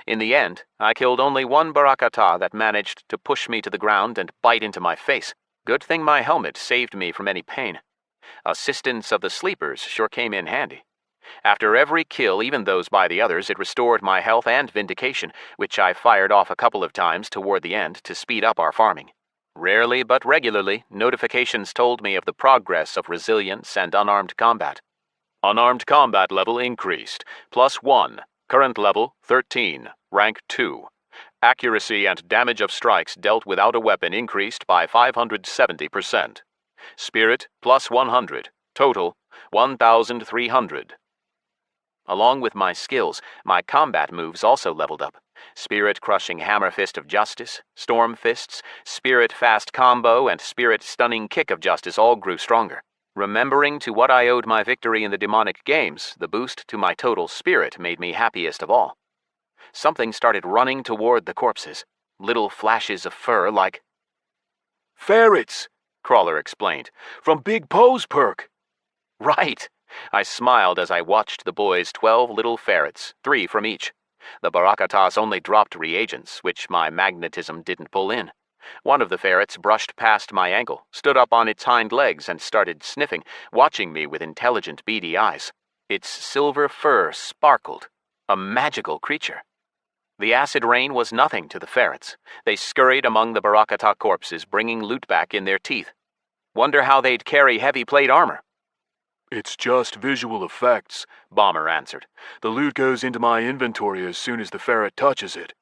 In the end, I killed only 1 Barakata that managed to push me to the ground and bite into my face. Good thing my helmet saved me from any pain. Assistance of the sleepers sure came in handy. After every kill, even those by the others, it restored my health and vindication, which I fired off a couple of times toward the end to speed up our farming. Rarely but regularly, notifications told me of the progress of resilience and unarmed combat. Unarmed combat level increased, +1, current level 13, rank 2. Accuracy and damage of strikes dealt without a weapon increased by 570%. Spirit +100, total 1,300. Along with my skills, my combat moves also leveled up. Spirit Crushing Hammer Fist of Justice, Storm Fists, Spirit Fast Combo, and Spirit Stunning Kick of Justice all grew stronger. Remembering to what I owed my victory in the demonic games, the boost to my total spirit made me happiest of all. Something started running toward the corpses. Little flashes of fur like... Ferrets, Crawler explained. From Big Poe's perk. Right. I smiled as I watched the boys' 12 little ferrets, 3 from each. The Barakatas only dropped reagents, which my magnetism didn't pull in. One of the ferrets brushed past my ankle, stood up on its hind legs, and started sniffing, watching me with intelligent, beady eyes. Its silver fur sparkled. A magical creature. The acid rain was nothing to the ferrets. They scurried among the Barakata corpses, bringing loot back in their teeth. Wonder how they'd carry heavy plate armor. It's just visual effects, Bomber answered. The loot goes into my inventory as soon as the ferret touches it.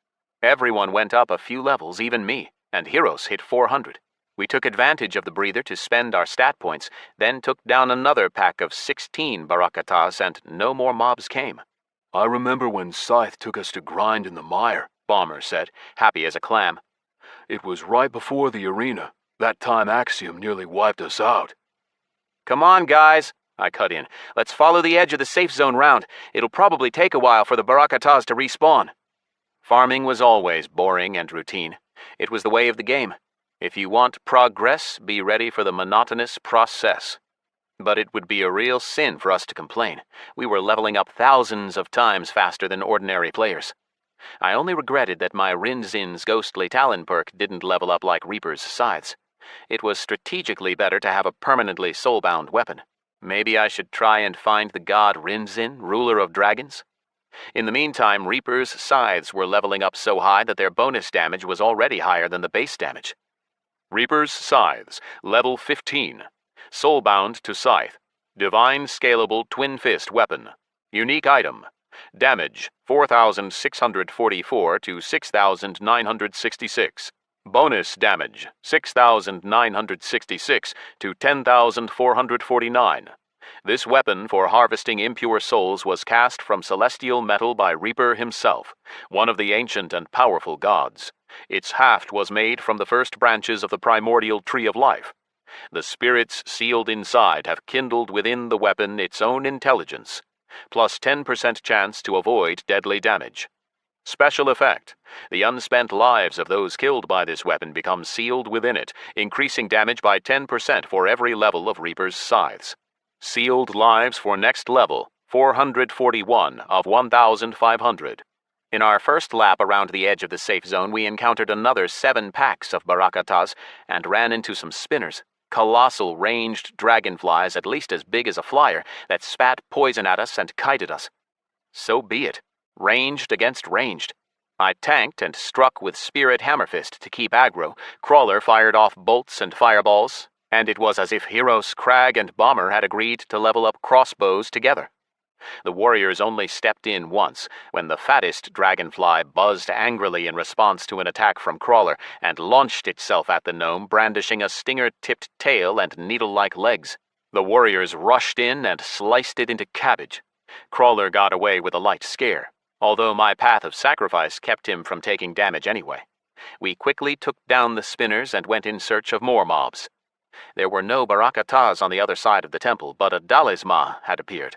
Everyone went up a few levels, even me, and Heroes hit 400. We took advantage of the breather to spend our stat points, then took down another pack of 16 Barakatas, and no more mobs came. I remember when Scythe took us to grind in the mire, Bomber said, happy as a clam. It was right before the arena. That time Axiom nearly wiped us out. Come on, guys, I cut in. Let's follow the edge of the safe zone round. It'll probably take a while for the Barakatas to respawn. Farming was always boring and routine. It was the way of the game. If you want progress, be ready for the monotonous process. But it would be a real sin for us to complain. We were leveling up thousands of times faster than ordinary players. I only regretted that my Rinzin's Ghostly Talon perk didn't level up like Reaper's Scythes. It was strategically better to have a permanently soulbound weapon. Maybe I should try and find the god Rinzin, ruler of dragons? In the meantime, Reaper's scythes were leveling up so high that their bonus damage was already higher than the base damage. Reaper's Scythes, level 15. Soulbound to Scythe. Divine Scalable Twin Fist Weapon. Unique item. Damage 4,644 to 6,966. Bonus damage 6,966 to 10,449. This weapon for harvesting impure souls was cast from celestial metal by Reaper himself, one of the ancient and powerful gods. Its haft was made from the first branches of the primordial tree of life. The spirits sealed inside have kindled within the weapon its own intelligence, plus 10% chance to avoid deadly damage. Special effect. The unspent lives of those killed by this weapon become sealed within it, increasing damage by 10% for every level of Reaper's scythes. Sealed lives for next level, 441 of 1,500. In our first lap around the edge of the safe zone, we encountered another 7 packs of barakatas and ran into some spinners. Colossal ranged dragonflies at least as big as a flyer that spat poison at us and kited us. So be it. Ranged against ranged. I tanked and struck with Spirit Hammerfist to keep aggro. Crawler fired off bolts and fireballs, and it was as if Heroes, Crag, and Bomber had agreed to level up crossbows together. The warriors only stepped in once, when the fattest dragonfly buzzed angrily in response to an attack from Crawler and launched itself at the gnome, brandishing a stinger-tipped tail and needle-like legs. The warriors rushed in and sliced it into cabbage. Crawler got away with a light scare, although my path of sacrifice kept him from taking damage anyway. We quickly took down the spinners and went in search of more mobs. There were no barakatas on the other side of the temple, but a Dalisma had appeared.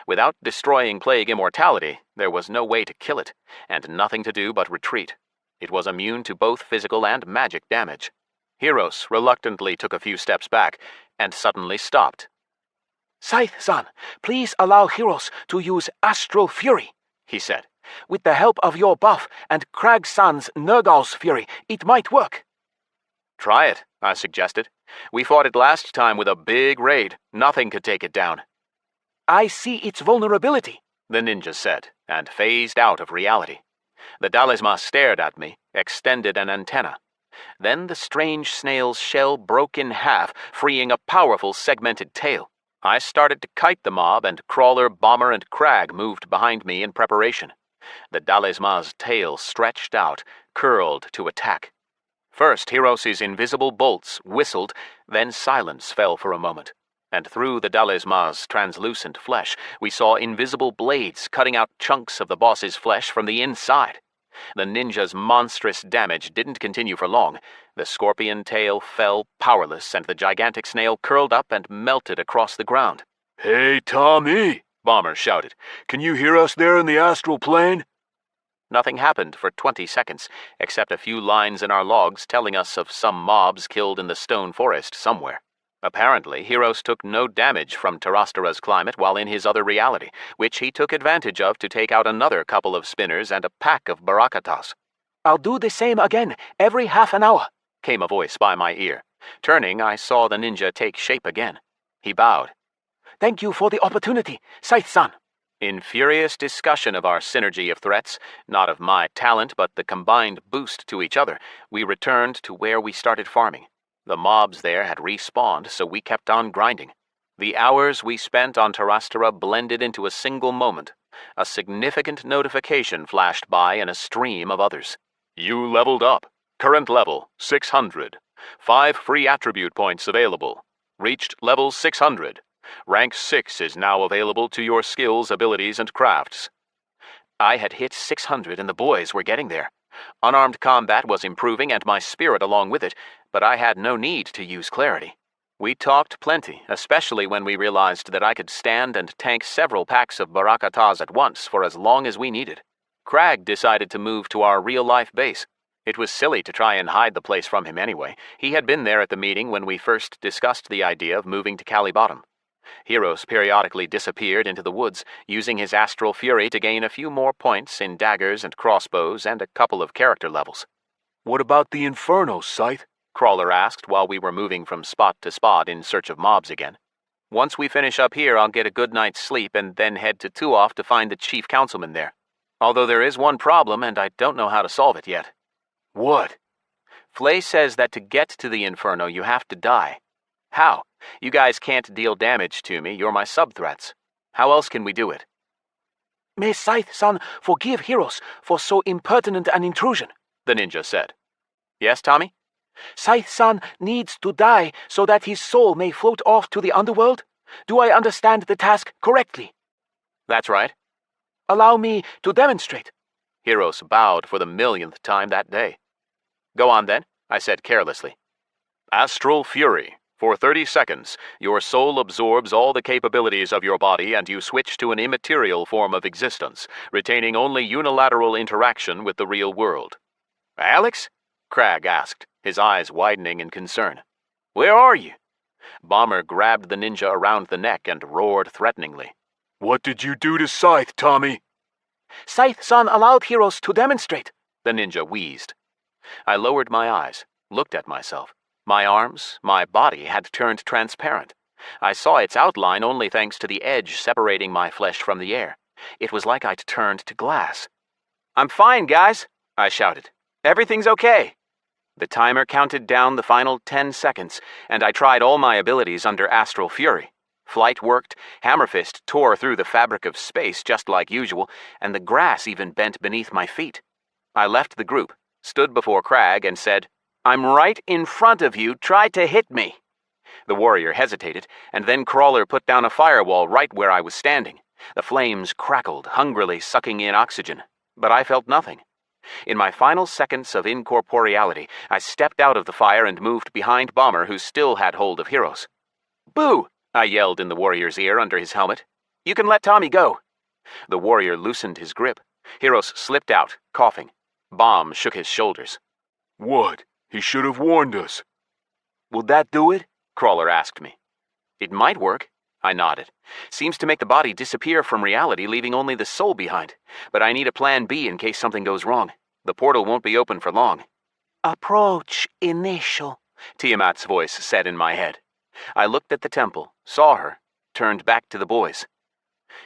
Without destroying Plague Immortality, there was no way to kill it, and nothing to do but retreat. It was immune to both physical and magic damage. Heroes reluctantly took a few steps back, and suddenly stopped. Scythe-san, please allow Heroes to use Astral Fury, he said. With the help of your buff and Crag-san's Nergal's Fury, it might work. Try it, I suggested. We fought it last time with a big raid. Nothing could take it down. I see its vulnerability, the ninja said, and phased out of reality. The Dalisma stared at me, extended an antenna. Then the strange snail's shell broke in half, freeing a powerful segmented tail. I started to kite the mob, and Crawler, Bomber, and Crag moved behind me in preparation. The Dalisma's tail stretched out, curled to attack. First, Heroes' invisible bolts whistled, then silence fell for a moment. And through the Dalisma's translucent flesh, we saw invisible blades cutting out chunks of the boss's flesh from the inside. The ninja's monstrous damage didn't continue for long. The scorpion tail fell powerless, and the gigantic snail curled up and melted across the ground. "Hey, Tommy!" Bomber shouted. "Can you hear us there in the astral plane?" Nothing happened for 20 seconds, except a few lines in our logs telling us of some mobs killed in the stone forest somewhere. Apparently, Heroes took no damage from Terastera's climate while in his other reality, which he took advantage of to take out another couple of spinners and a pack of barakatas. I'll do the same again, every half an hour, came a voice by my ear. Turning, I saw the ninja take shape again. He bowed. Thank you for the opportunity, Scythe-san. In furious discussion of our synergy of threats, not of my talent but the combined boost to each other, we returned to where we started farming. The mobs there had respawned, so we kept on grinding. The hours we spent on Terastera blended into a single moment. A significant notification flashed by in a stream of others. You leveled up. Current level, 600. 5 free attribute points available. Reached level 600. Rank 6 is now available to your skills, abilities, and crafts. I had hit 600 and the boys were getting there. Unarmed combat was improving and my spirit along with it, but I had no need to use clarity. We talked plenty, especially when we realized that I could stand and tank several packs of barakatas at once for as long as we needed. Crag decided to move to our real-life base. It was silly to try and hide the place from him anyway. He had been there at the meeting when we first discussed the idea of moving to Cali Bottom. Heroes periodically disappeared into the woods, using his astral fury to gain a few more points in daggers and crossbows and a couple of character levels. "What about the Inferno, Scythe?" Crawler asked while we were moving from spot to spot in search of mobs again. Once we finish up here, I'll get a good night's sleep and then head to Tuof to find the chief councilman there. Although there is one problem, and I don't know how to solve it yet. What? Flay says that to get to the Inferno, you have to die. How? You guys can't deal damage to me. You're my sub-threats. How else can we do it? May Scythe-san forgive heroes for so impertinent an intrusion, the ninja said. Yes, Tommy? Scythe-san needs to die so that his soul may float off to the underworld? Do I understand the task correctly? That's right. Allow me to demonstrate. Heroes bowed for the millionth time that day. Go on then, I said carelessly. Astral Fury. For 30 seconds, your soul absorbs all the capabilities of your body and you switch to an immaterial form of existence, retaining only unilateral interaction with the real world. Alex? Crag asked, his eyes widening in concern. Where are you? Bomber grabbed the ninja around the neck and roared threateningly. What did you do to Scythe, Tommy? Scythe-san allowed heroes to demonstrate, the ninja wheezed. I lowered my eyes, looked at myself. My arms, my body had turned transparent. I saw its outline only thanks to the edge separating my flesh from the air. It was like I'd turned to glass. I'm fine, guys, I shouted. Everything's okay. The timer counted down the final 10 seconds, and I tried all my abilities under Astral Fury. Flight worked, Hammerfist tore through the fabric of space just like usual, and the grass even bent beneath my feet. I left the group, stood before Crag, and said, I'm right in front of you, try to hit me. The warrior hesitated, and then Crawler put down a firewall right where I was standing. The flames crackled, hungrily sucking in oxygen, but I felt nothing. In my final seconds of incorporeality, I stepped out of the fire and moved behind Bomber, who still had hold of heroes. Boo! I yelled in the warrior's ear under his helmet. You can let Tommy go. The warrior loosened his grip. Heroes slipped out, coughing. Bomb shook his shoulders. What? He should have warned us. Would that do it? Crawler asked me. It might work, I nodded. Seems to make the body disappear from reality, leaving only the soul behind. But I need a plan B in case something goes wrong. The portal won't be open for long. Approach initial, Tiamat's voice said in my head. I looked at the temple, saw her, turned back to the boys.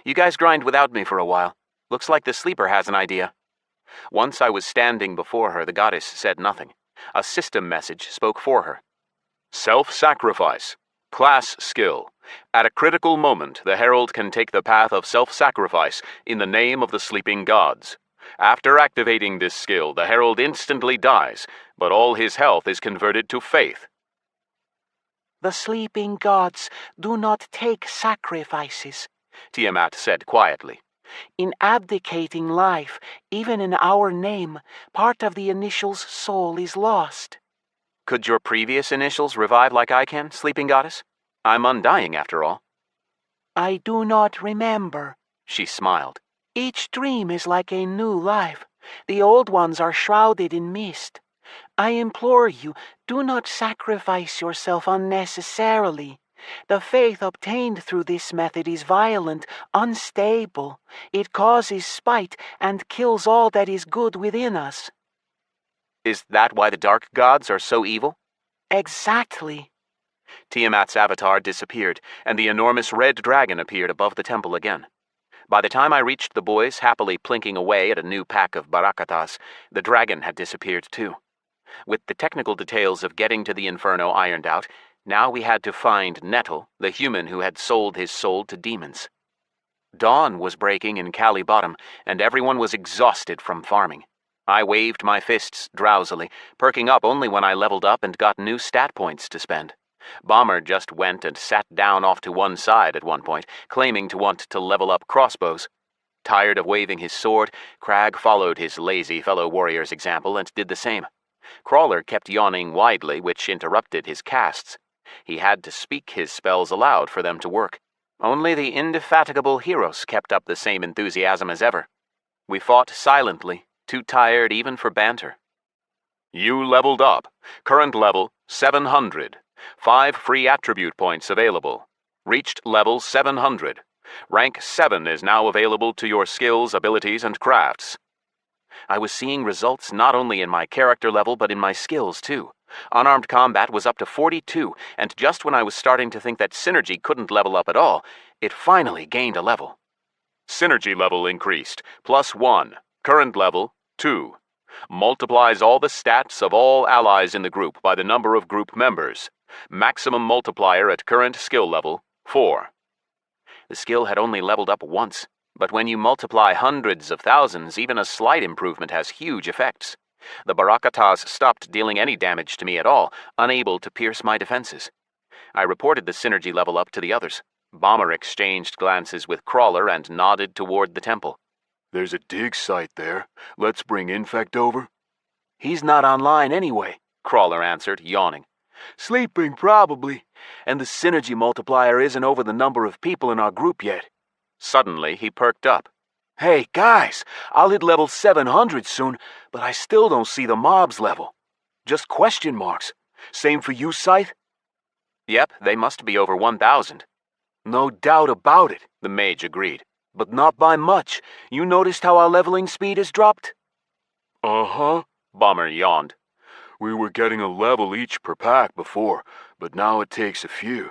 You guys grind without me for a while. Looks like the sleeper has an idea. Once I was standing before her, the goddess said nothing. A system message spoke for her. Self-sacrifice. Class skill. At a critical moment, the herald can take the path of self-sacrifice in the name of the sleeping gods. After activating this skill, the herald instantly dies, but all his health is converted to faith. The sleeping gods do not take sacrifices, Tiamat said quietly. In abdicating life, even in our name, part of the initial's soul is lost. Could your previous initials revive like I can, sleeping goddess? I'm undying after all. I do not remember, she smiled. Each dream is like a new life. The old ones are shrouded in mist. I implore you, do not sacrifice yourself unnecessarily. The faith obtained through this method is violent, unstable. It causes spite and kills all that is good within us. Is that why the dark gods are so evil? Exactly. Tiamat's avatar disappeared, and the enormous red dragon appeared above the temple again. By the time I reached the boys happily plinking away at a new pack of barakatas, the dragon had disappeared too. With the technical details of getting to the Inferno ironed out, now we had to find Nettle, the human who had sold his soul to demons. Dawn was breaking in Cali Bottom, and everyone was exhausted from farming. I waved my fists drowsily, perking up only when I leveled up and got new stat points to spend. Bomber just went and sat down off to one side at one point, claiming to want to level up crossbows. Tired of waving his sword, Crag followed his lazy fellow warrior's example and did the same. Crawler kept yawning widely, which interrupted his casts. He had to speak his spells aloud for them to work. Only the indefatigable heroes kept up the same enthusiasm as ever. We fought silently, too tired even for banter. You leveled up. Current level, 700. 5 free attribute points available. Reached level 700. Rank 7 is now available to your skills, abilities, and crafts. I was seeing results not only in my character level but in my skills too. Unarmed combat was up to 42, and just when I was starting to think that synergy couldn't level up at all, it finally gained a level. Synergy level increased, +1. Current level, 2. Multiplies all the stats of all allies in the group by the number of group members. Maximum multiplier at current skill level, 4. The skill had only leveled up once, but when you multiply hundreds of thousands, even a slight improvement has huge effects. The Barakatas stopped dealing any damage to me at all, unable to pierce my defenses. I reported the synergy level up to the others. Bomber exchanged glances with Crawler and nodded toward the temple. There's a dig site there. Let's bring Infect over. He's not online anyway, Crawler answered, yawning. Sleeping, probably. And the synergy multiplier isn't over the number of people in our group yet. Suddenly, he perked up. Hey, guys, I'll hit level 700 soon, but I still don't see the mob's level. Just question marks. Same for you, Scythe? Yep, they must be over 1,000. No doubt about it, the mage agreed. But not by much. You noticed how our leveling speed has dropped? Uh-huh, Bomber yawned. We were getting a level each per pack before, but now it takes a few.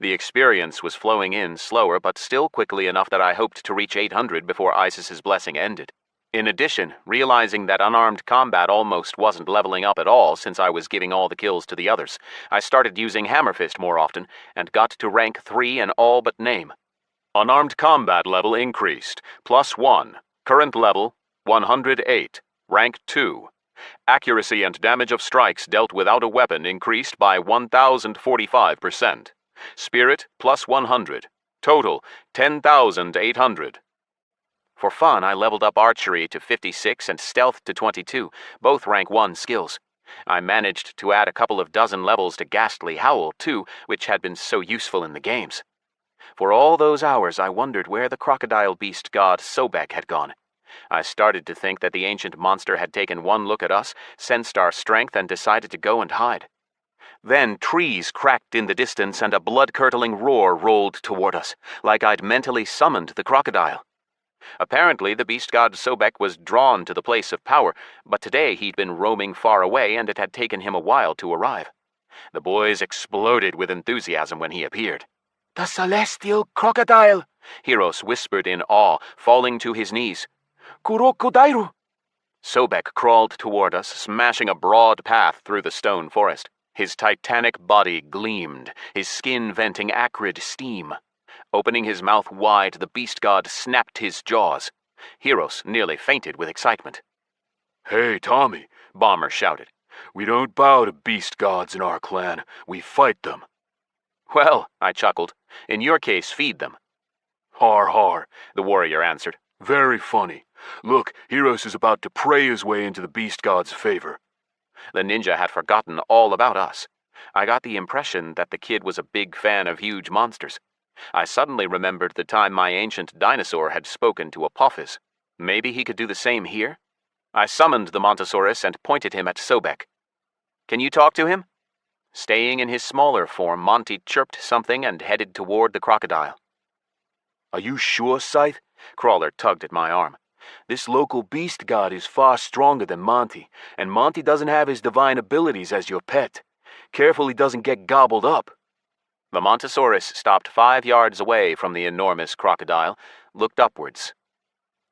The experience was flowing in slower, but still quickly enough that I hoped to reach 800 before Isis's blessing ended. In addition, realizing that unarmed combat almost wasn't leveling up at all since I was giving all the kills to the others, I started using Hammerfist more often and got to rank 3 in all but name. Unarmed combat level increased, +1. Current level, 108. Rank 2. Accuracy and damage of strikes dealt without a weapon increased by 1,045%. Spirit, +100. Total, 10,800. For fun, I leveled up archery to 56 and stealth to 22, both rank 1 skills. I managed to add a couple of dozen levels to Ghastly Howl, too, which had been so useful in the games. For all those hours, I wondered where the crocodile beast god Sobek had gone. I started to think that the ancient monster had taken one look at us, sensed our strength, and decided to go and hide. Then trees cracked in the distance and a blood-curdling roar rolled toward us, like I'd mentally summoned the crocodile. Apparently, the beast god Sobek was drawn to the place of power, but today he'd been roaming far away and it had taken him a while to arrive. The boys exploded with enthusiasm when he appeared. The celestial crocodile, Heros whispered in awe, falling to his knees. Kurokodairu. Sobek crawled toward us, smashing a broad path through the stone forest. His titanic body gleamed, his skin venting acrid steam. Opening his mouth wide, the beast god snapped his jaws. Heros nearly fainted with excitement. Hey, Tommy, Bomber shouted. We don't bow to beast gods in our clan. We fight them. Well, I chuckled. In your case, feed them. Har har, the warrior answered. Very funny. Look, Heros is about to pray his way into the beast god's favor. The ninja had forgotten all about us. I got the impression that the kid was a big fan of huge monsters. I suddenly remembered the time my ancient dinosaur had spoken to Apophis. Maybe he could do the same here? I summoned the Montosaurus and pointed him at Sobek. Can you talk to him? Staying in his smaller form, Monty chirped something and headed toward the crocodile. Are you sure, Scythe? Crawler tugged at my arm. This local beast god is far stronger than Monty, and Monty doesn't have his divine abilities as your pet. Careful he doesn't get gobbled up. The Montosaurus stopped 5 yards away from the enormous crocodile, looked upwards.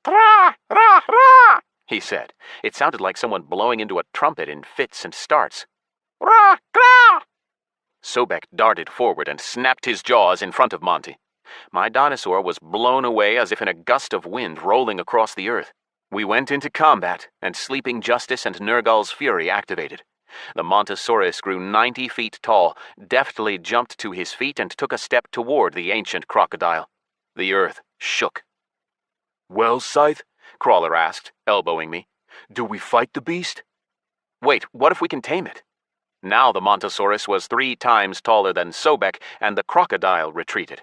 Ra, ra, ra, he said. It sounded like someone blowing into a trumpet in fits and starts. ra, ra. Sobek darted forward and snapped his jaws in front of Monty. My dinosaur was blown away as if in a gust of wind rolling across the earth. We went into combat, and Sleeping Justice and Nergal's Fury activated. The Montosaurus grew 90 feet tall, deftly jumped to his feet and took a step toward the ancient crocodile. The earth shook. Well, Scythe? Crawler asked, elbowing me. Do we fight the beast? Wait, what if we can tame it? Now the Montosaurus was 3 times taller than Sobek, and the crocodile retreated.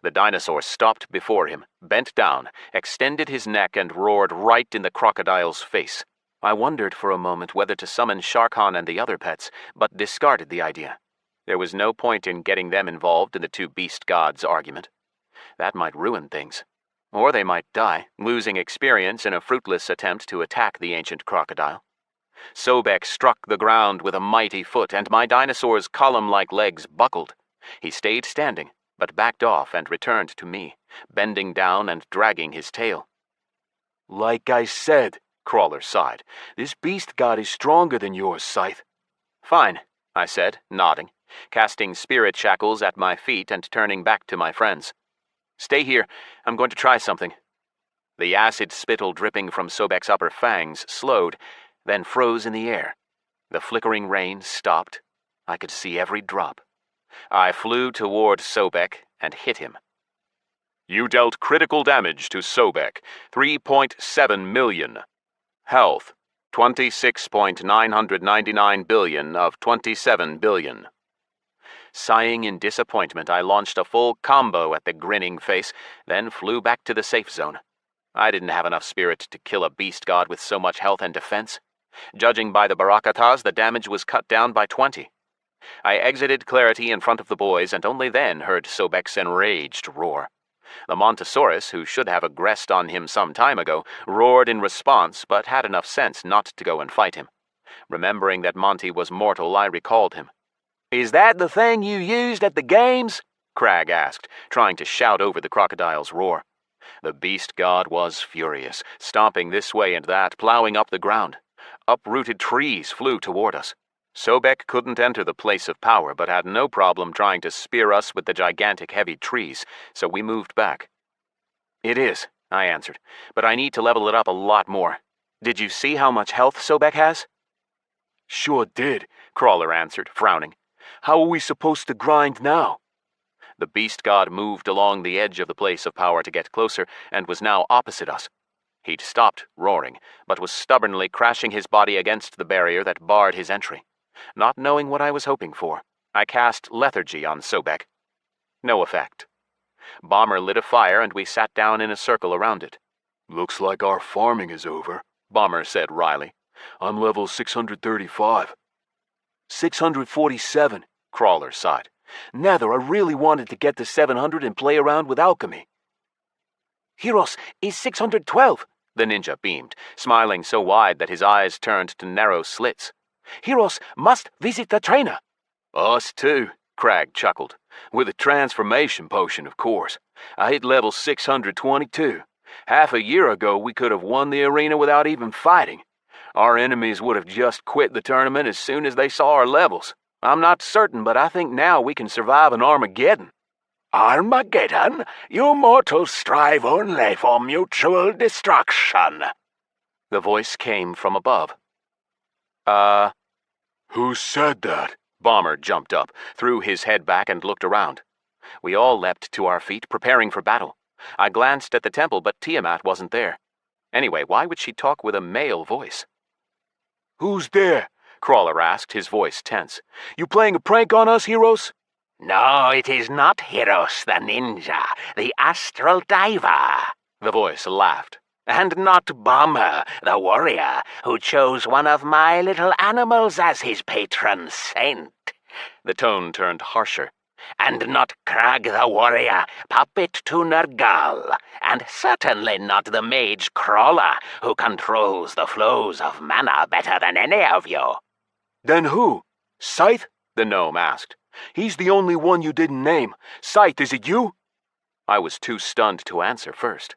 The dinosaur stopped before him, bent down, extended his neck and roared right in the crocodile's face. I wondered for a moment whether to summon Sharkhan and the other pets, but discarded the idea. There was no point in getting them involved in the 2 beast gods argument. That might ruin things. Or they might die, losing experience in a fruitless attempt to attack the ancient crocodile. Sobek struck the ground with a mighty foot, and my dinosaur's column-like legs buckled. He stayed standing, but backed off and returned to me, bending down and dragging his tail. Like I said, Crawler sighed, this beast god is stronger than yours, Scythe. Fine, I said, nodding, casting spirit shackles at my feet and turning back to my friends. Stay here, I'm going to try something. The acid spittle dripping from Sobek's upper fangs slowed, then froze in the air. The flickering rain stopped. I could see every drop. I flew toward Sobek and hit him. You dealt critical damage to Sobek, 3.7 million. Health, 26.999 billion of 27 billion. Sighing in disappointment, I launched a full combo at the grinning face, then flew back to the safe zone. I didn't have enough spirit to kill a beast god with so much health and defense. Judging by the barakatas, the damage was cut down by 20. I exited clarity in front of the boys and only then heard Sobek's enraged roar. The Montosaurus, who should have aggressed on him some time ago, roared in response but had enough sense not to go and fight him. Remembering that Monty was mortal, I recalled him. "Is that the thing you used at the games?" Crag asked, trying to shout over the crocodile's roar. The beast god was furious, stomping this way and that, plowing up the ground. Uprooted trees flew toward us. Sobek couldn't enter the place of power, but had no problem trying to spear us with the gigantic heavy trees, so we moved back. It is, I answered, but I need to level it up a lot more. Did you see how much health Sobek has? Sure did, Crawler answered, frowning. How are we supposed to grind now? The beast god moved along the edge of the place of power to get closer, and was now opposite us. He'd stopped roaring, but was stubbornly crashing his body against the barrier that barred his entry. Not knowing what I was hoping for, I cast lethargy on Sobek. No effect. Bomber lit a fire and we sat down in a circle around it. Looks like our farming is over, Bomber said wryly. I'm level 635. 647, Crawler sighed. Nether, I really wanted to get to 700 and play around with alchemy. Heros is 612, the ninja beamed, smiling so wide that his eyes turned to narrow slits. Heros must visit the trainer. Us too, Crag chuckled. With a transformation potion, of course. I hit level 622. Half a year ago, we could have won the arena without even fighting. Our enemies would have just quit the tournament as soon as they saw our levels. I'm not certain, but I think now we can survive an Armageddon. Armageddon? You mortals strive only for mutual destruction. The voice came from above. Who said that? Bomber jumped up, threw his head back and looked around. We all leapt to our feet, preparing for battle. I glanced at the temple, but Tiamat wasn't there. Anyway, why would she talk with a male voice? Who's there? Crawler asked, his voice tense. You playing a prank on us, Heroes? No, it is not Heros the ninja, the astral diver. The voice laughed. And not Bomber, the warrior, who chose one of my little animals as his patron saint. The tone turned harsher. And not Crag the warrior, puppet to Nergal, and certainly not the mage Crawler, who controls the flows of mana better than any of you. Then who? Scythe? The gnome asked. He's the only one you didn't name. Scythe, is it you? I was too stunned to answer first.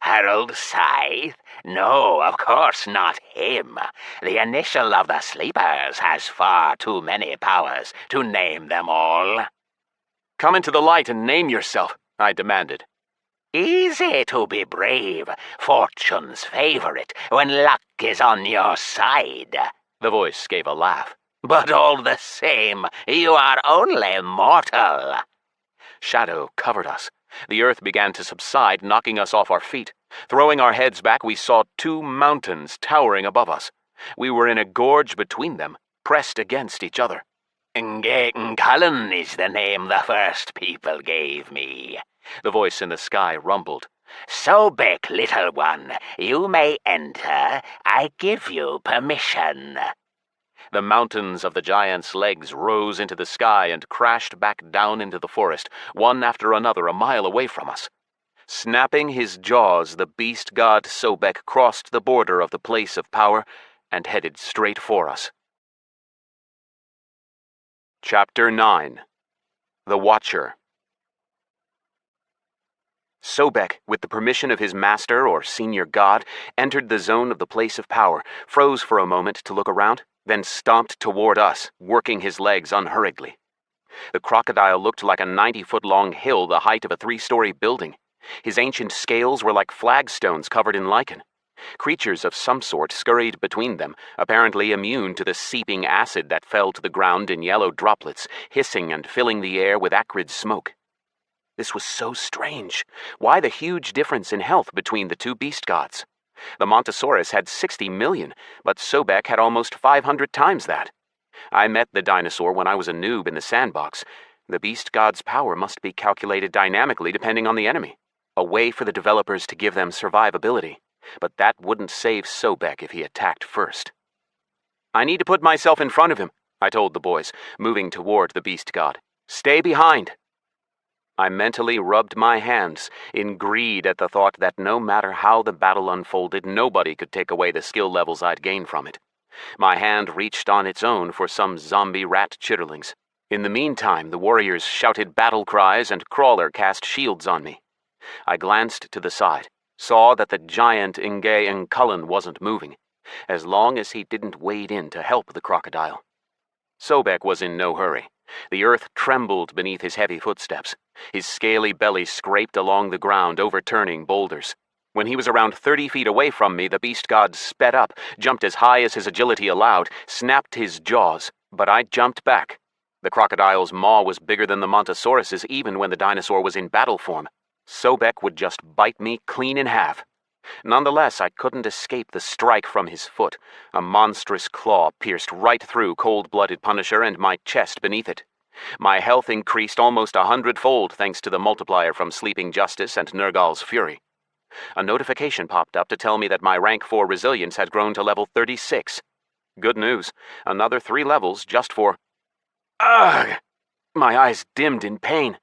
Harold Scythe? No, of course not him. The initial of the Sleepers has far too many powers to name them all. Come into the light and name yourself, I demanded. Easy to be brave, fortune's favorite, when luck is on your side. The voice gave a laugh. But all the same, you are only mortal. Shadow covered us. The earth began to subside, knocking us off our feet. Throwing our heads back, we saw two mountains towering above us. We were in a gorge between them, pressed against each other. Cullen is the name the first people gave me, the voice in the sky rumbled. Sobek, little one, you may enter. I give you permission. The mountains of the giant's legs rose into the sky and crashed back down into the forest, one after another a mile away from us. Snapping his jaws, the beast god Sobek crossed the border of the place of power and headed straight for us. Chapter 9. The Watcher. Sobek, with the permission of his master or senior god, entered the zone of the place of power, froze for a moment to look around, then stomped toward us, working his legs unhurriedly. The crocodile looked like a 90-foot-long hill the height of a 3-story building. His ancient scales were like flagstones covered in lichen. Creatures of some sort scurried between them, apparently immune to the seeping acid that fell to the ground in yellow droplets, hissing and filling the air with acrid smoke. This was so strange. Why the huge difference in health between the two beast gods? The Montosaurus had 60 million, but Sobek had almost 500 times that. I met the dinosaur when I was a noob in the sandbox. The beast god's power must be calculated dynamically depending on the enemy. A way for the developers to give them survivability. But that wouldn't save Sobek if he attacked first. I need to put myself in front of him, I told the boys, moving toward the beast god. Stay behind. I mentally rubbed my hands in greed at the thought that no matter how the battle unfolded, nobody could take away the skill levels I'd gained from it. My hand reached on its own for some zombie rat chitterlings. In the meantime, the warriors shouted battle cries and Crawler cast shields on me. I glanced to the side, saw that the giant Inge Cullen wasn't moving, as long as he didn't wade in to help the crocodile. Sobek was in no hurry. The earth trembled beneath his heavy footsteps. His scaly belly scraped along the ground, overturning boulders. When he was around 30 feet away from me, the beast god sped up, jumped as high as his agility allowed, snapped his jaws, but I jumped back. The crocodile's maw was bigger than the Montosaurus's even when the dinosaur was in battle form. Sobek would just bite me clean in half. Nonetheless, I couldn't escape the strike from his foot. A monstrous claw pierced right through Cold-Blooded Punisher and my chest beneath it. My health increased almost 100-fold thanks to the multiplier from Sleeping Justice and Nergal's Fury. A notification popped up to tell me that my rank 4 resilience had grown to level 36. Good news. Another 3 levels just for... Ugh! My eyes dimmed in pain.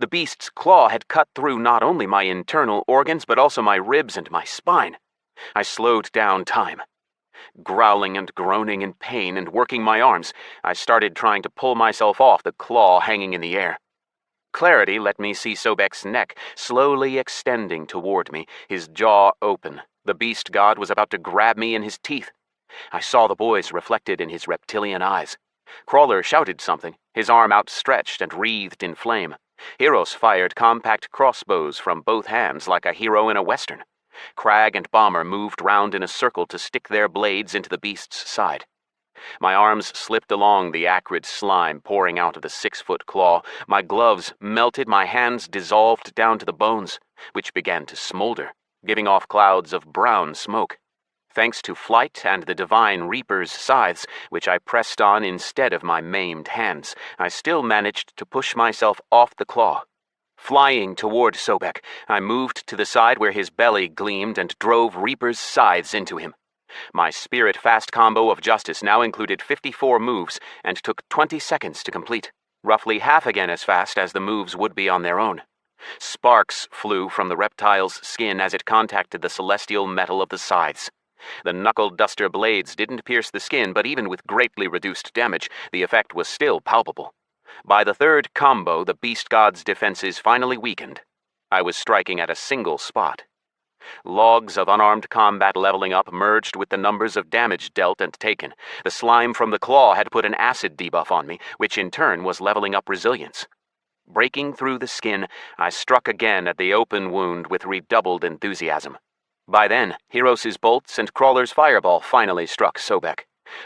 The beast's claw had cut through not only my internal organs, but also my ribs and my spine. I slowed down time. Growling and groaning in pain and working my arms, I started trying to pull myself off the claw hanging in the air. Clarity let me see Sobek's neck slowly extending toward me, his jaw open. The beast god was about to grab me in his teeth. I saw the boys reflected in his reptilian eyes. Crawler shouted something, his arm outstretched and wreathed in flame. Heroes fired compact crossbows from both hands like a hero in a western. Crag and Bomber moved round in a circle to stick their blades into the beast's side. My arms slipped along the acrid slime pouring out of the 6-foot claw. My gloves melted, my hands dissolved down to the bones, which began to smolder, giving off clouds of brown smoke. Thanks to flight and the divine Reaper's scythes, which I pressed on instead of my maimed hands, I still managed to push myself off the claw. Flying toward Sobek, I moved to the side where his belly gleamed and drove Reaper's scythes into him. My spirit fast combo of justice now included 54 moves and took 20 seconds to complete, roughly half again as fast as the moves would be on their own. Sparks flew from the reptile's skin as it contacted the celestial metal of the scythes. The knuckle-duster blades didn't pierce the skin, but even with greatly reduced damage, the effect was still palpable. By the third combo, the beast god's defenses finally weakened. I was striking at a single spot. Logs of unarmed combat leveling up merged with the numbers of damage dealt and taken. The slime from the claw had put an acid debuff on me, which in turn was leveling up resilience. Breaking through the skin, I struck again at the open wound with redoubled enthusiasm. By then, Heros' bolts and Crawler's fireball finally struck Sobek.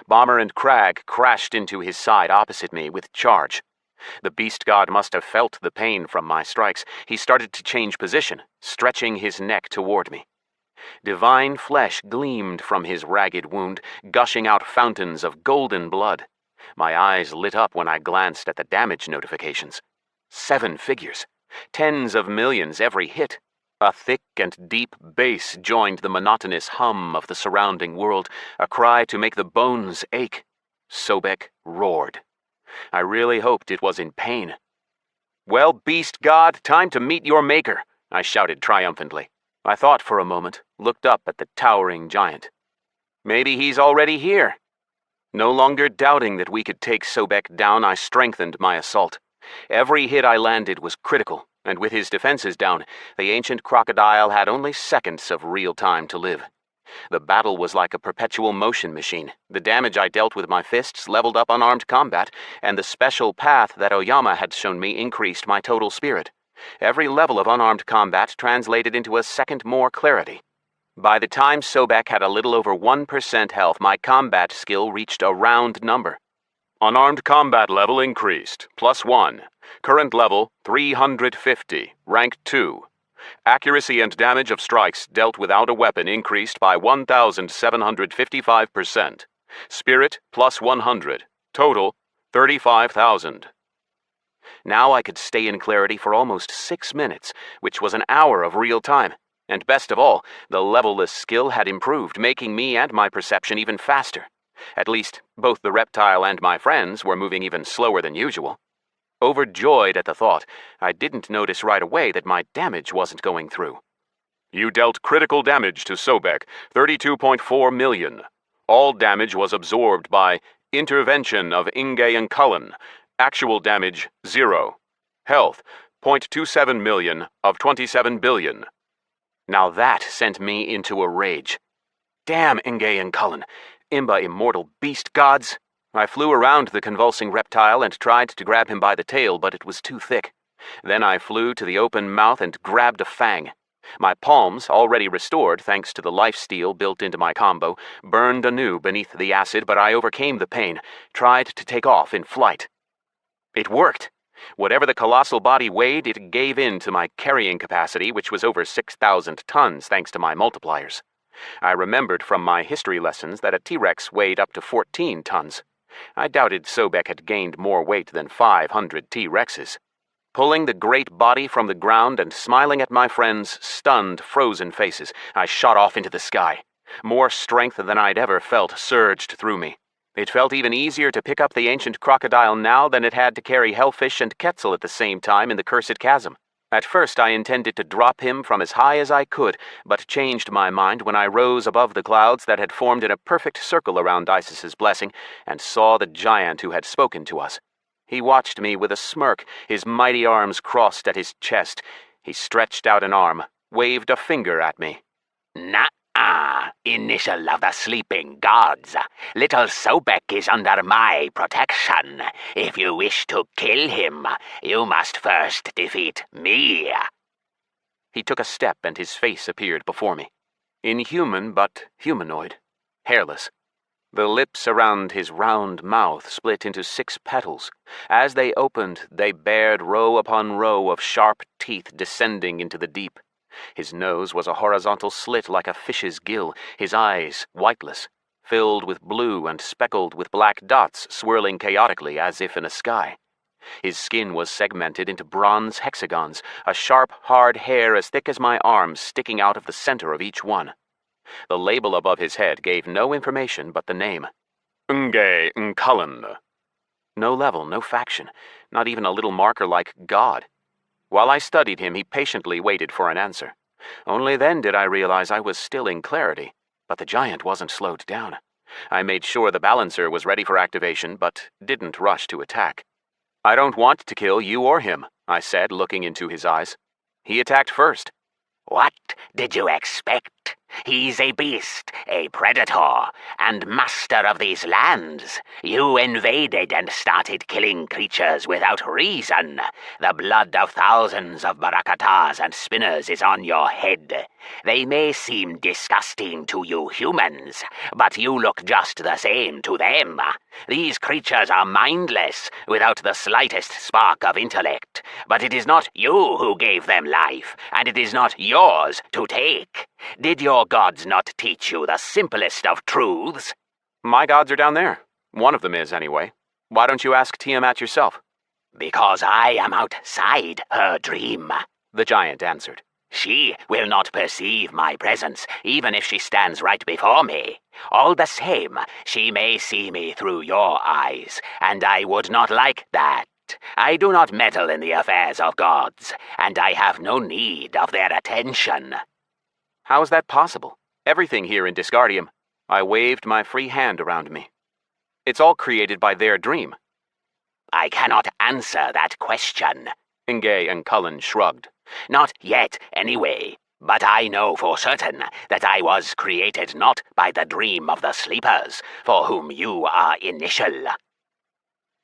Bomber and Crag crashed into his side opposite me with charge. The beast god must have felt the pain from my strikes. He started to change position, stretching his neck toward me. Divine flesh gleamed from his ragged wound, gushing out fountains of golden blood. My eyes lit up when I glanced at the damage notifications. 7 figures. Tens of millions every hit. A thick and deep bass joined the monotonous hum of the surrounding world, a cry to make the bones ache. Sobek roared. I really hoped it was in pain. "Well, beast god, time to meet your maker," I shouted triumphantly. I thought for a moment, looked up at the towering giant. Maybe he's already here. No longer doubting that we could take Sobek down, I strengthened my assault. Every hit I landed was critical, and with his defenses down, the ancient crocodile had only seconds of real time to live. The battle was like a perpetual motion machine. The damage I dealt with my fists leveled up unarmed combat, and the special path that Oyama had shown me increased my total spirit. Every level of unarmed combat translated into a second more clarity. By the time Sobek had a little over 1% health, my combat skill reached a round number. Unarmed combat level increased, +1. Current level, 350, rank 2. Accuracy and damage of strikes dealt without a weapon increased by 1,755%. Spirit, +100. Total, 35,000. Now I could stay in clarity for almost 6 minutes, which was an hour of real time. And best of all, the levelless skill had improved, making me and my perception even faster. At least, both the reptile and my friends were moving even slower than usual. Overjoyed at the thought, I didn't notice right away that my damage wasn't going through. You dealt critical damage to Sobek, 32.4 million. All damage was absorbed by intervention of Inge and Cullen. Actual damage, 0. Health, 0.27 million of 27 billion. Now that sent me into a rage. Damn Inge and Cullen, Imba immortal beast gods! I flew around the convulsing reptile and tried to grab him by the tail, but it was too thick. Then I flew to the open mouth and grabbed a fang. My palms, already restored thanks to the lifesteal built into my combo, burned anew beneath the acid, but I overcame the pain, tried to take off in flight. It worked! Whatever the colossal body weighed, it gave in to my carrying capacity, which was over 6,000 tons thanks to my multipliers. I remembered from my history lessons that a T-Rex weighed up to 14 tons. I doubted Sobek had gained more weight than 500 T-Rexes. Pulling the great body from the ground and smiling at my friends' stunned, frozen faces, I shot off into the sky. More strength than I'd ever felt surged through me. It felt even easier to pick up the ancient crocodile now than it had to carry Hellfish and Quetzal at the same time in the cursed chasm. At first I intended to drop him from as high as I could, but changed my mind when I rose above the clouds that had formed in a perfect circle around Isis's blessing, and saw the giant who had spoken to us. He watched me with a smirk, his mighty arms crossed at his chest. He stretched out an arm, waved a finger at me. Initial of the sleeping gods. Little Sobek is under my protection. If you wish to kill him, you must first defeat me. He took a step and his face appeared before me. Inhuman but humanoid, hairless. The lips around his round mouth split into 6 petals. As they opened, they bared row upon row of sharp teeth descending into the deep. His nose was a horizontal slit like a fish's gill, his eyes whiteless, filled with blue and speckled with black dots swirling chaotically as if in a sky. His skin was segmented into bronze hexagons, a sharp, hard hair as thick as my arms sticking out of the center of each one. The label above his head gave no information but the name. Nge Nkullen. No level, no faction, not even a little marker like God. While I studied him, he patiently waited for an answer. Only then did I realize I was still in clarity, but the giant wasn't slowed down. I made sure the balancer was ready for activation, but didn't rush to attack. I don't want to kill you or him, I said, looking into his eyes. He attacked first. What did you expect? He's a beast, a predator, and master of these lands. You invaded and started killing creatures without reason. The blood of thousands of barakatas and spinners is on your head. They may seem disgusting to you humans, but you look just the same to them. These creatures are mindless, without the slightest spark of intellect. But it is not you who gave them life, and it is not yours to take. Did your gods not teach you the simplest of truths? My gods are down there. One of them is, anyway. Why don't you ask Tiamat yourself? Because I am outside her dream, the giant answered. She will not perceive my presence, even if she stands right before me. All the same, she may see me through your eyes, and I would not like that. beast. I do not meddle in the affairs of gods, and I have no need of their attention. How is that possible? Everything here in Disgardium. I waved my free hand around me. It's all created by their dream. I cannot answer that question. Ingay and Cullen shrugged. Not yet, anyway. But I know for certain that I was created not by the dream of the sleepers, for whom you are initial.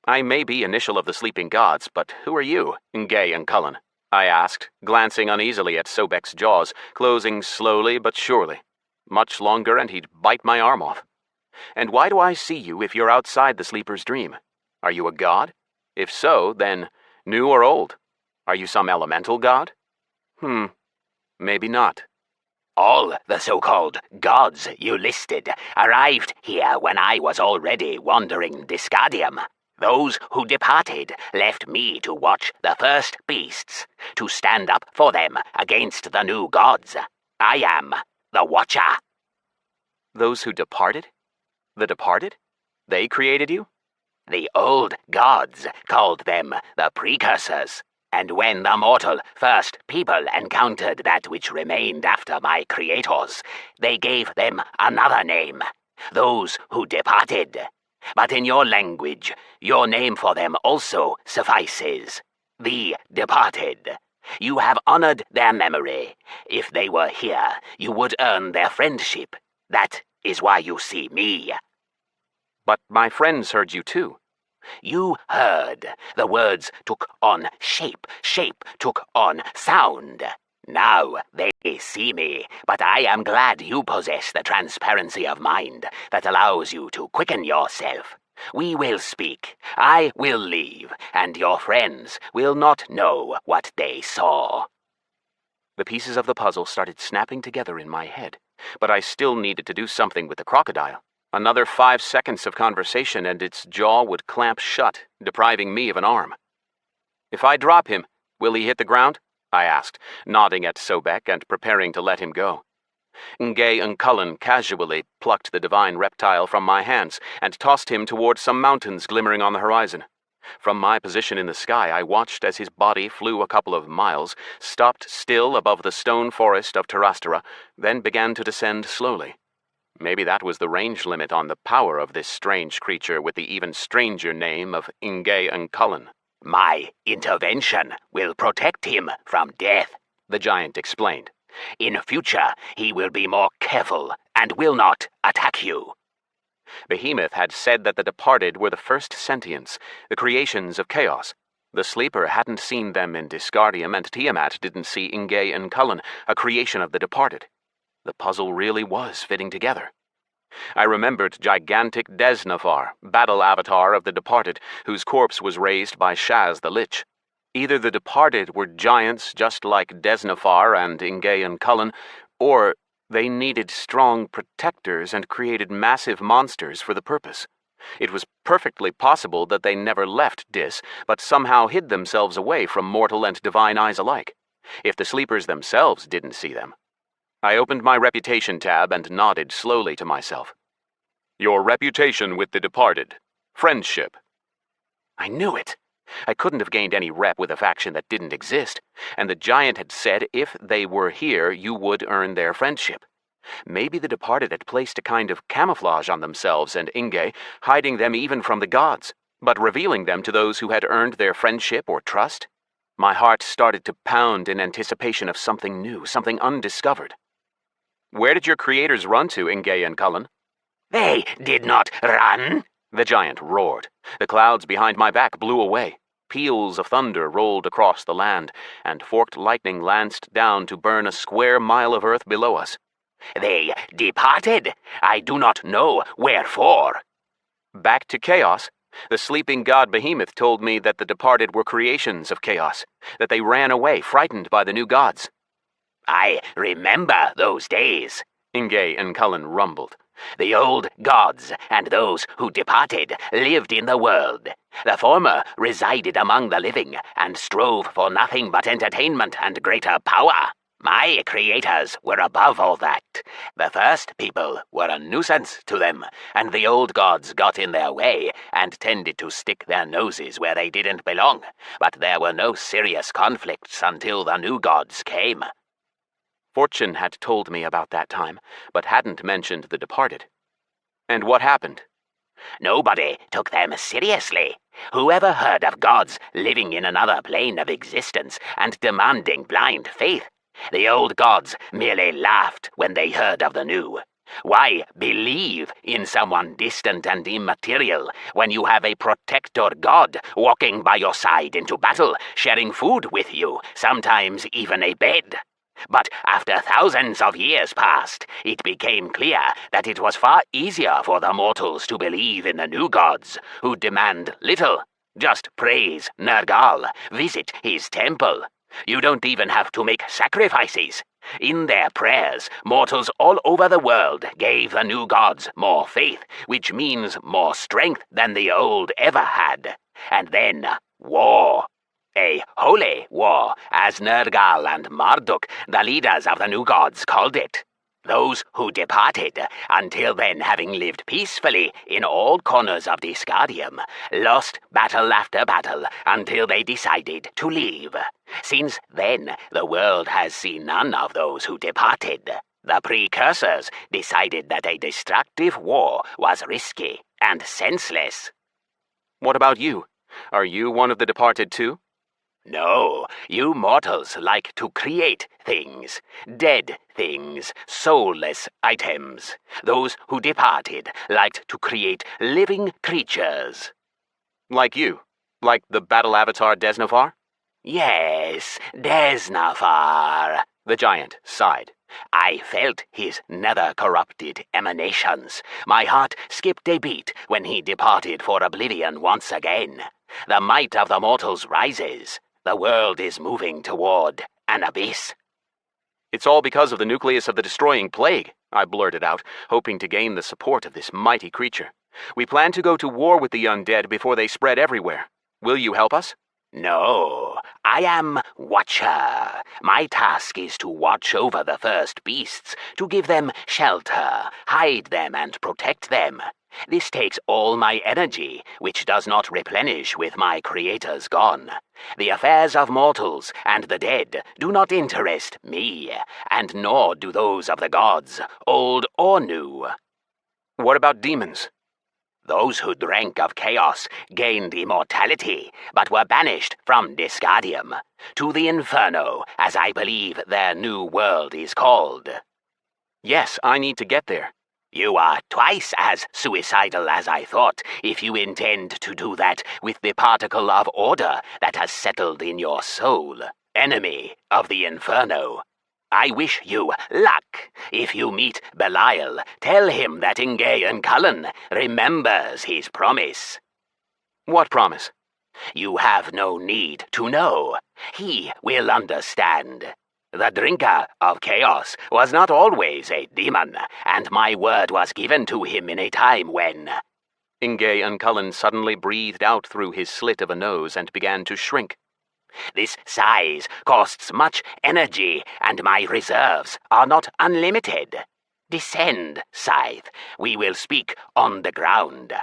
I may be initial of the sleeping gods, but who are you, Ingay and Cullen? I asked, glancing uneasily at Sobek's jaws, closing slowly but surely. Much longer and he'd bite my arm off. And why do I see you if you're outside the sleeper's dream? Are you a god? If so, then new or old? Are you some elemental god? Maybe not. All the so-called gods you listed arrived here when I was already wandering Disgardium. Those who departed left me to watch the first beasts, to stand up for them against the new gods. I am the Watcher. Those who departed? The departed? They created you? The old gods called them the Precursors. And when the mortal first people encountered that which remained after my creators, they gave them another name, those who departed. But in your language, your name for them also suffices, the departed. You have honored their memory. If they were here, you would earn their friendship. That is why you see me. But my friends heard you too. You heard. The words took on shape. Shape took on sound. Now they see me, but I am glad you possess the transparency of mind that allows you to quicken yourself. We will speak. I will leave, and your friends will not know what they saw. The pieces of the puzzle started snapping together in my head, but I still needed to do something with the crocodile. Another 5 seconds of conversation and its jaw would clamp shut, depriving me of an arm. If I drop him, will he hit the ground? I asked, nodding at Sobek and preparing to let him go. Ingay and Cullen casually plucked the divine reptile from my hands and tossed him toward some mountains glimmering on the horizon. From my position in the sky, I watched as his body flew a couple of miles, stopped still above the stone forest of Terastera, then began to descend slowly. Maybe that was the range limit on the power of this strange creature with the even stranger name of Ingay and Cullen. My intervention will protect him from death, the giant explained. In future, he will be more careful and will not attack you. Behemoth had said that the departed were the first sentients, the creations of chaos. The sleeper hadn't seen them in Disgardium, and Tiamat didn't see Ingay and Cullen, a creation of the departed. The puzzle really was fitting together. I remembered gigantic Desnafar, battle avatar of the departed, whose corpse was raised by Shaz the Lich. Either the departed were giants just like Desnafar and Ingay and Cullen, or they needed strong protectors and created massive monsters for the purpose. It was perfectly possible that they never left Dis, but somehow hid themselves away from mortal and divine eyes alike, if the sleepers themselves didn't see them. I opened my reputation tab and nodded slowly to myself. Your reputation with the departed. Friendship. I knew it. I couldn't have gained any rep with a faction that didn't exist, and the giant had said if they were here, you would earn their friendship. Maybe the departed had placed a kind of camouflage on themselves and Ingay, hiding them even from the gods, but revealing them to those who had earned their friendship or trust. My heart started to pound in anticipation of something new, something undiscovered. Where did your creators run to, Ingay and Cullen? They did not run, the giant roared. The clouds behind my back blew away. Peals of thunder rolled across the land, and forked lightning lanced down to burn a square mile of earth below us. They departed. I do not know wherefore. Back to chaos? The sleeping god Behemoth told me that the departed were creations of chaos, that they ran away, frightened by the new gods. I remember those days, Ingay and Cullen rumbled. The old gods and those who departed lived in the world. The former resided among the living and strove for nothing but entertainment and greater power. My creators were above all that. The first people were a nuisance to them, and the old gods got in their way and tended to stick their noses where they didn't belong. But there were no serious conflicts until the new gods came. Fortune had told me about that time, but hadn't mentioned the departed. And what happened? Nobody took them seriously. Whoever heard of gods living in another plane of existence and demanding blind faith? The old gods merely laughed when they heard of the new. Why believe in someone distant and immaterial when you have a protector god walking by your side into battle, sharing food with you, sometimes even a bed? But after thousands of years passed, it became clear that it was far easier for the mortals to believe in the new gods, who demand little. Just praise Nergal, visit his temple. You don't even have to make sacrifices. In their prayers, mortals all over the world gave the new gods more faith, which means more strength than the old ever had. And then, war. A holy war, as Nergal and Marduk, the leaders of the new gods, called it. Those who departed, until then having lived peacefully in all corners of Disgardium, lost battle after battle until they decided to leave. Since then, the world has seen none of those who departed. The precursors decided that a destructive war was risky and senseless. What about you? Are you one of the departed too? No, you mortals like to create things, dead things, soulless items. Those who departed liked to create living creatures. Like you? Like the battle avatar Desnavar? Yes, Desnavar, the giant sighed. I felt his nether-corrupted emanations. My heart skipped a beat when he departed for oblivion once again. The might of the mortals rises. The world is moving toward an abyss. It's all because of the nucleus of the destroying plague, I blurted out, hoping to gain the support of this mighty creature. We plan to go to war with the undead before they spread everywhere. Will you help us? No, I am Watcher. My task is to watch over the first beasts, to give them shelter, hide them and protect them. This takes all my energy, which does not replenish with my creators gone. The affairs of mortals and the dead do not interest me, and nor do those of the gods, old or new. What about demons? Those who drank of chaos gained immortality, but were banished from Disgardium, to the Inferno, as I believe their new world is called. Yes, I need to get there. You are twice as suicidal as I thought, if you intend to do that with the particle of order that has settled in your soul, enemy of the Inferno. I wish you luck. If you meet Belial, tell him that Inge Cullen remembers his promise. What promise? You have no need to know. He will understand. The drinker of chaos was not always a demon, and my word was given to him in a time when... Inge Cullen suddenly breathed out through his slit of a nose and began to shrink. This size costs much energy, and my reserves are not unlimited. Descend, Scythe. We will speak on the ground.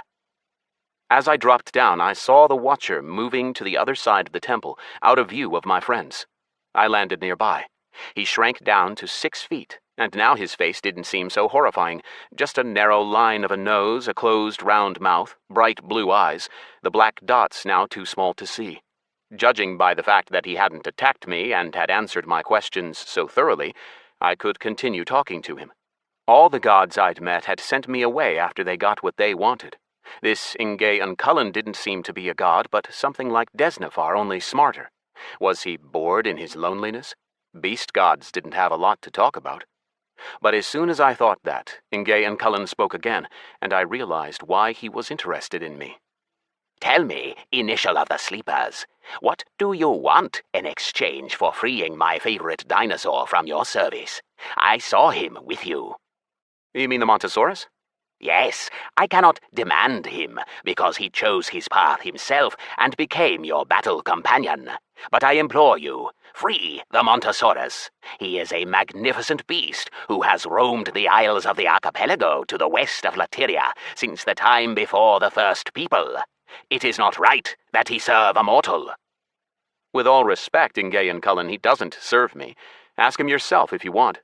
As I dropped down, I saw the Watcher moving to the other side of the temple, out of view of my friends. I landed nearby. He shrank down to 6 feet, and now his face didn't seem so horrifying. Just a narrow line of a nose, a closed round mouth, bright blue eyes, the black dots now too small to see. Judging by the fact that he hadn't attacked me and had answered my questions so thoroughly, I could continue talking to him. All the gods I'd met had sent me away after they got what they wanted. This Inge Cullen didn't seem to be a god, but something like Desnavar, only smarter. Was he bored in his loneliness? Beast gods didn't have a lot to talk about. But as soon as I thought that, Inge Cullen spoke again, and I realized why he was interested in me. Tell me, Initial of the Sleepers, what do you want in exchange for freeing my favorite dinosaur from your service? I saw him with you. You mean the Montosaurus? Yes, I cannot demand him, because he chose his path himself and became your battle companion. But I implore you, free the Montosaurus. He is a magnificent beast who has roamed the isles of the archipelago to the west of Latyria since the time before the first people. It is not right that he serve a mortal. With all respect, Ingay and Cullen, he doesn't serve me. Ask him yourself if you want.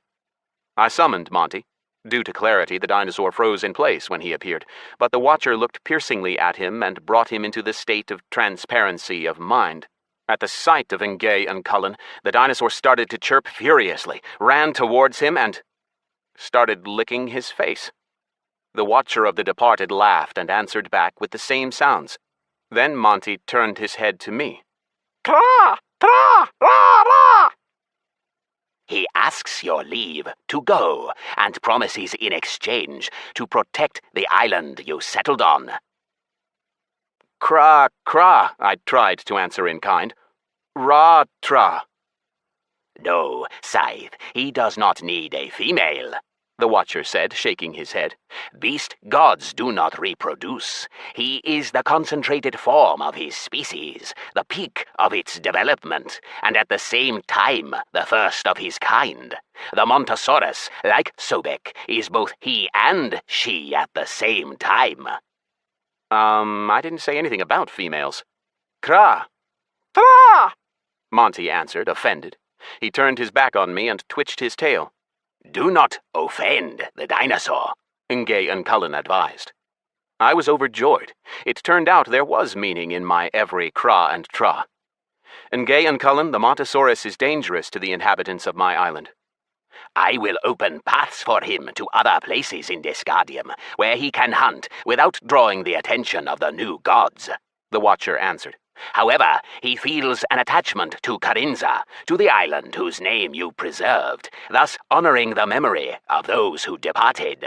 I summoned Monty. Due to clarity, the dinosaur froze in place when he appeared, but the Watcher looked piercingly at him and brought him into the state of transparency of mind. At the sight of Ingay and Cullen, the dinosaur started to chirp furiously, ran towards him, and started licking his face. The Watcher of the departed laughed and answered back with the same sounds. Then Monty turned his head to me. Tra! Tra! Ra! Ra! He asks your leave to go and promises in exchange to protect the island you settled on. Kra, kra, I tried to answer in kind. Ra, tra. No, Scythe, he does not need a female, the Watcher said, shaking his head. Beast gods do not reproduce. He is the concentrated form of his species, the peak of its development, and at the same time the first of his kind. The Montosaurus, like Sobek, is both he and she at the same time. I didn't say anything about females. Kra. Tra! Monty answered, offended. He turned his back on me and twitched his tail. Do not offend the dinosaur, Ingay and Cullen advised. I was overjoyed. It turned out there was meaning in my every kra and tra. Ingay and Cullen, the Montosaurus is dangerous to the inhabitants of my island. I will open paths for him to other places in Disgardium, where he can hunt without drawing the attention of the new gods, the Watcher answered. However, he feels an attachment to Carinza, to the island whose name you preserved, thus honoring the memory of those who departed.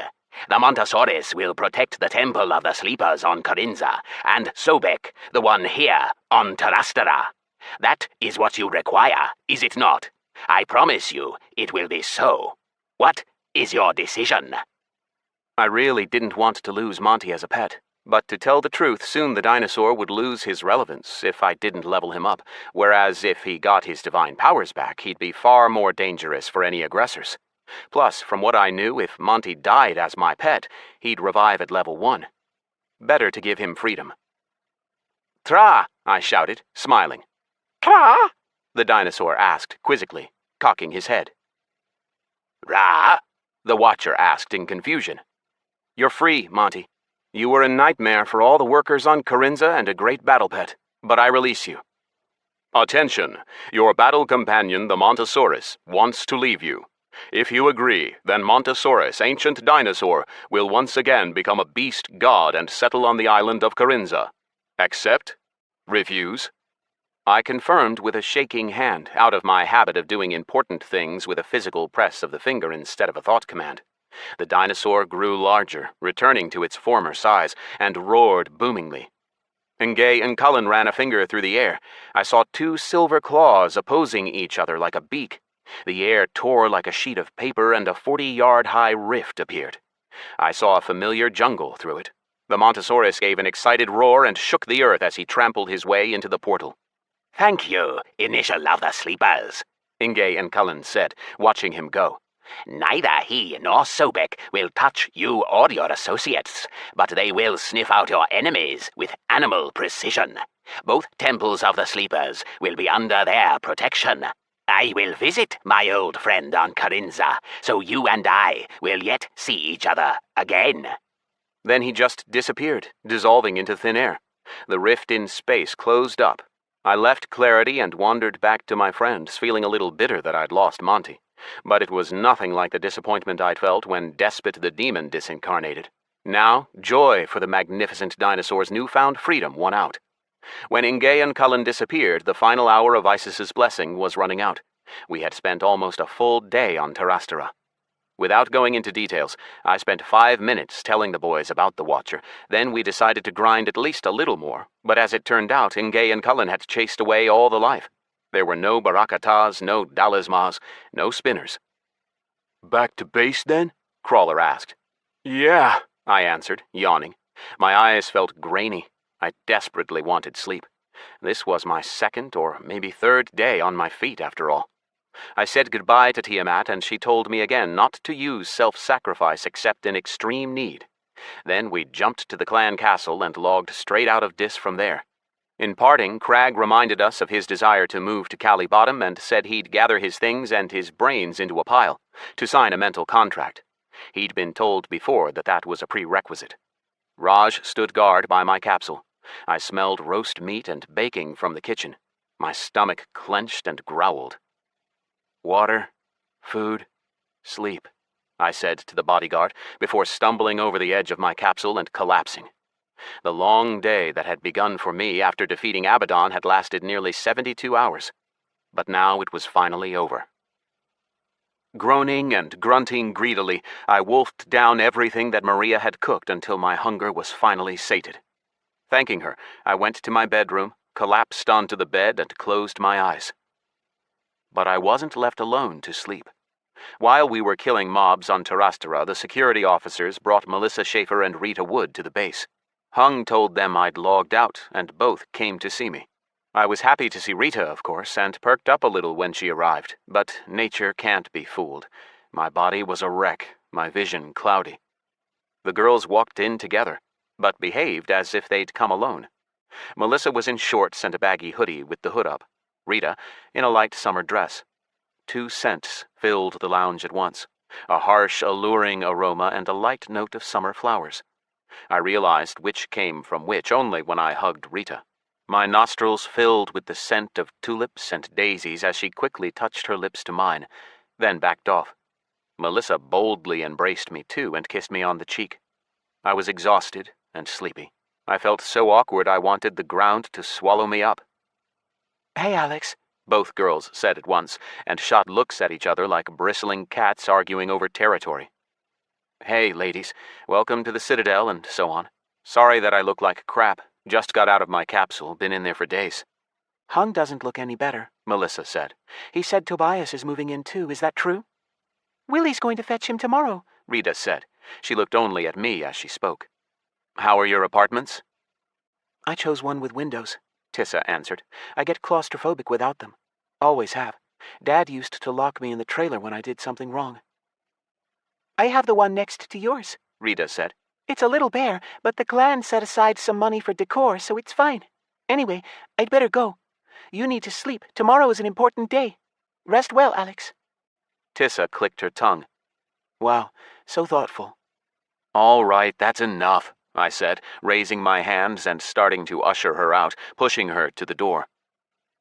The Montosaurus will protect the Temple of the Sleepers on Carinza, and Sobek, the one here, on Terastera. That is what you require, is it not? I promise you it will be so. What is your decision? I really didn't want to lose Monty as a pet. But to tell the truth, soon the dinosaur would lose his relevance if I didn't level him up, whereas if he got his divine powers back, he'd be far more dangerous for any aggressors. Plus, from what I knew, if Monty died as my pet, he'd revive at level 1. Better to give him freedom. Tra! I shouted, smiling. Tra! The dinosaur asked quizzically, cocking his head. Ra? The Watcher asked in confusion. You're free, Monty. You were a nightmare for all the workers on Carinza and a great battle pet, but I release you. Attention! Your battle companion, the Montosaurus, wants to leave you. If you agree, then Montosaurus, ancient dinosaur, will once again become a beast god and settle on the island of Carinza. Accept? Refuse? I confirmed with a shaking hand, out of my habit of doing important things with a physical press of the finger instead of a thought command. The dinosaur grew larger, returning to its former size, and roared boomingly. Ingay and Cullen ran a finger through the air. I saw 2 silver claws opposing each other like a beak. The air tore like a sheet of paper, and a 40-yard-high rift appeared. I saw a familiar jungle through it. The Montosaurus gave an excited roar and shook the earth as he trampled his way into the portal. Thank you, initial of the Sleepers, Ingay and Cullen said, watching him go. Neither he nor Sobek will touch you or your associates, but they will sniff out your enemies with animal precision. Both temples of the Sleepers will be under their protection. I will visit my old friend on Carinza, so you and I will yet see each other again. Then he just disappeared, dissolving into thin air. The rift in space closed up. I left Clarity and wandered back to my friends, feeling a little bitter that I'd lost Monty. But it was nothing like the disappointment I'd felt when Despot the Demon disincarnated. Now, joy for the magnificent dinosaur's newfound freedom won out. When Ingay and Cullen disappeared, the final hour of Isis's blessing was running out. We had spent almost a full day on Terastera. Without going into details, I spent 5 minutes telling the boys about the Watcher. Then we decided to grind at least a little more, but as it turned out, Ingay and Cullen had chased away all the life. There were no barakatas, no dalismas, no spinners. Back to base then? Crawler asked. Yeah, I answered, yawning. My eyes felt grainy. I desperately wanted sleep. This was my second or maybe third day on my feet, after all. I said goodbye to Tiamat, and she told me again not to use self-sacrifice except in extreme need. Then we jumped to the clan castle and logged straight out of Dis from there. In parting, Crag reminded us of his desire to move to Cali Bottom and said he'd gather his things and his brains into a pile to sign a mental contract. He'd been told before that that was a prerequisite. Raj stood guard by my capsule. I smelled roast meat and baking from the kitchen. My stomach clenched and growled. Water, food, sleep, I said to the bodyguard before stumbling over the edge of my capsule and collapsing. The long day that had begun for me after defeating Abaddon had lasted nearly 72 hours, but now it was finally over. Groaning and grunting greedily, I wolfed down everything that Maria had cooked until my hunger was finally sated. Thanking her, I went to my bedroom, collapsed onto the bed, and closed my eyes. But I wasn't left alone to sleep. While we were killing mobs on Terastera, the security officers brought Melissa Schaefer and Rita Wood to the base. Hung told them I'd logged out, and both came to see me. I was happy to see Rita, of course, and perked up a little when she arrived, but nature can't be fooled. My body was a wreck, my vision cloudy. The girls walked in together, but behaved as if they'd come alone. Melissa was in shorts and a baggy hoodie with the hood up. Rita in a light summer dress. 2 scents filled the lounge at once, a harsh, alluring aroma and a light note of summer flowers. I realized which came from which only when I hugged Rita. My nostrils filled with the scent of tulips and daisies as she quickly touched her lips to mine, then backed off. Melissa boldly embraced me too and kissed me on the cheek. I was exhausted and sleepy. I felt so awkward I wanted the ground to swallow me up. Hey, Alex, both girls said at once, and shot looks at each other like bristling cats arguing over territory. Hey, ladies, welcome to the Citadel and so on. Sorry that I look like crap. Just got out of my capsule, been in there for days. Hung doesn't look any better, Melissa said. He said Tobias is moving in too, is that true? Willie's going to fetch him tomorrow, Rita said. She looked only at me as she spoke. How are your apartments? I chose one with windows, Tissa answered. I get claustrophobic without them. Always have. Dad used to lock me in the trailer when I did something wrong. I have the one next to yours, Rita said. It's a little bare, but the clan set aside some money for decor, so it's fine. Anyway, I'd better go. You need to sleep. Tomorrow is an important day. Rest well, Alex. Tissa clicked her tongue. Wow, so thoughtful. All right, that's enough, I said, raising my hands and starting to usher her out, pushing her to the door.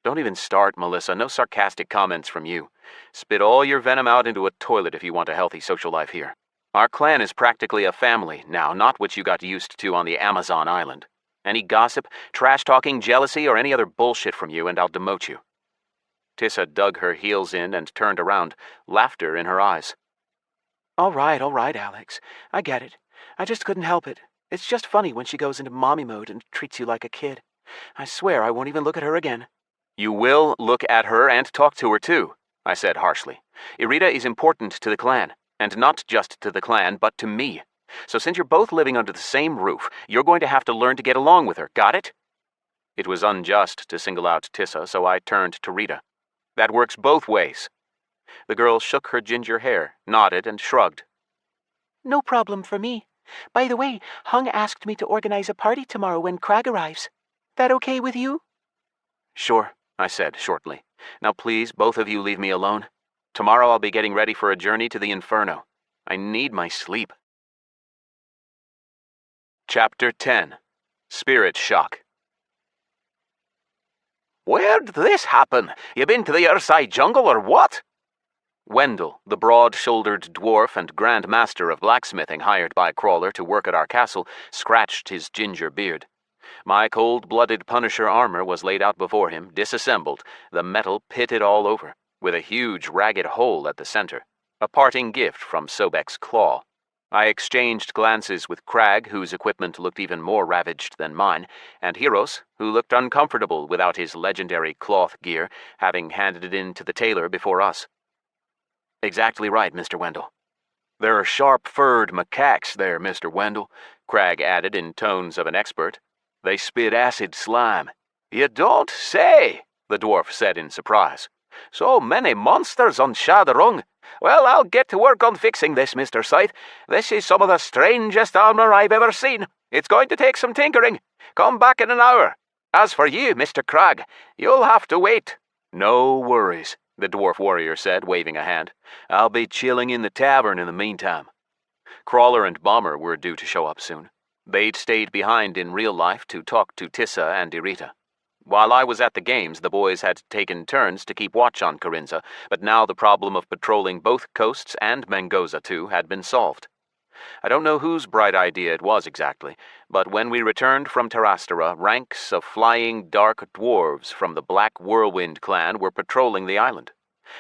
Don't even start, Melissa. No sarcastic comments from you. Spit all your venom out into a toilet if you want a healthy social life here. Our clan is practically a family now, not what you got used to on the Amazon island. Any gossip, trash-talking, jealousy, or any other bullshit from you, and I'll demote you. Tissa dug her heels in and turned around, laughter in her eyes. All right, Alex. I get it. I just couldn't help it. It's just funny when she goes into mommy mode and treats you like a kid. I swear I won't even look at her again. You will look at her and talk to her too, I said harshly. Irita is important to the clan. And not just to the clan, but to me. So since you're both living under the same roof, you're going to have to learn to get along with her, got it? It was unjust to single out Tissa, so I turned to Rita. That works both ways. The girl shook her ginger hair, nodded, and shrugged. No problem for me. By the way, Hung asked me to organize a party tomorrow when Crag arrives. That okay with you? Sure, I said shortly. Now please, both of you leave me alone. Tomorrow I'll be getting ready for a journey to the Inferno. I need my sleep. Chapter 10. Spirit Shock. Where'd this happen? You been to the Earthside jungle or what? Wendell, the broad-shouldered dwarf and Grand Master of blacksmithing hired by Crawler to work at our castle, scratched his ginger beard. My cold-blooded Punisher armor was laid out before him, disassembled, the metal pitted all over, with a huge ragged hole at the center, a parting gift from Sobek's claw. I exchanged glances with Crag, whose equipment looked even more ravaged than mine, and Heros, who looked uncomfortable without his legendary cloth gear, having handed it in to the tailor before us. Exactly right, Mr. Wendell. There are sharp-furred macaques there, Mr. Wendell, Crag added in tones of an expert. They spit acid slime. You don't say, the dwarf said in surprise. So many monsters on Shadowrung. Well, I'll get to work on fixing this, Mr. Scythe. This is some of the strangest armor I've ever seen. It's going to take some tinkering. Come back in an hour. As for you, Mr. Crag, you'll have to wait. No worries, the dwarf warrior said, waving a hand. I'll be chilling in the tavern in the meantime. Crawler and Bomber were due to show up soon. They'd stayed behind in real life to talk to Tissa and Irita. While I was at the games, the boys had taken turns to keep watch on Corinza, but now the problem of patrolling both coasts and Mengoza too had been solved. I don't know whose bright idea it was exactly, but when we returned from Terastera, ranks of flying dark dwarves from the Black Whirlwind clan were patrolling the island.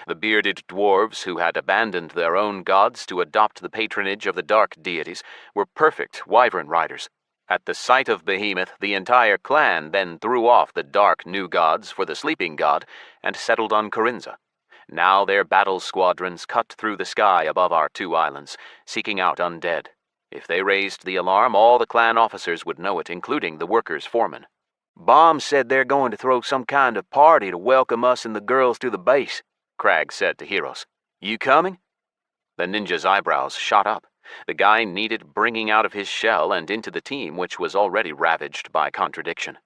The bearded dwarves, who had abandoned their own gods to adopt the patronage of the dark deities, were perfect wyvern riders. At the sight of Behemoth, the entire clan then threw off the dark new gods for the sleeping god and settled on Corinza. Now their battle squadrons cut through the sky above our two islands, seeking out undead. If they raised the alarm, all the clan officers would know it, including the workers' foreman. Bomb said they're going to throw some kind of party to welcome us and the girls to the base, Crag said to Heroes. You coming? The ninja's eyebrows shot up. The guy needed bringing out of his shell and into the team, which was already ravaged by contradiction.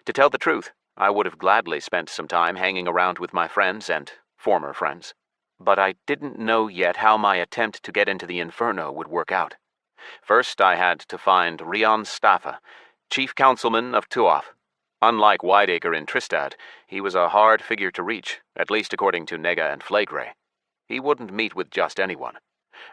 To tell the truth, I would have gladly spent some time hanging around with my friends and former friends. But I didn't know yet how my attempt to get into the Inferno would work out. First, I had to find Rion Staffa, chief councilman of Tuath. Unlike Wideacre in Tristad, he was a hard figure to reach, at least according to Nega and Flagray. He wouldn't meet with just anyone.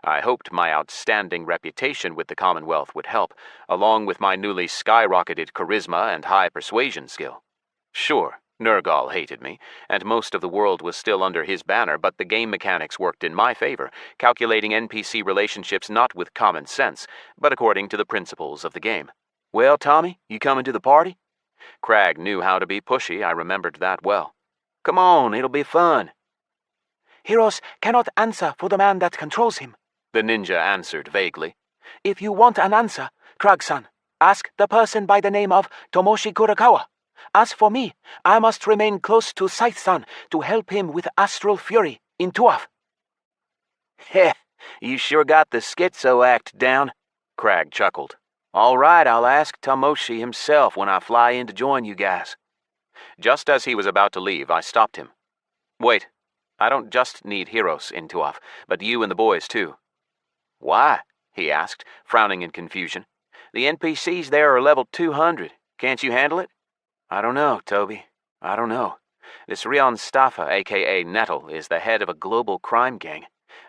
I hoped my outstanding reputation with the Commonwealth would help, along with my newly skyrocketed charisma and high persuasion skill. Sure, Nergal hated me, and most of the world was still under his banner, but the game mechanics worked in my favor, calculating NPC relationships not with common sense, but according to the principles of the game. Well, Tommy, you coming to the party? Crag knew how to be pushy, I remembered that well. Come on, it'll be fun. Heroes cannot answer for the man that controls him, the ninja answered vaguely. If you want an answer, Krag-san, ask the person by the name of Tomoshi Kurakawa. As for me, I must remain close to Scythe-san to help him with Astral Fury in Tuath. Heh, you sure got the schizo act down, Crag chuckled. All right, I'll ask Tomoshi himself when I fly in to join you guys. Just as he was about to leave, I stopped him. Wait, I don't just need Heroes in Tuath, but you and the boys too. Why? He asked, frowning in confusion. The NPCs there are level 200. Can't you handle it? I don't know, Toby. I don't know. This Rion Staffa, a.k.a. Nettle, is the head of a global crime gang.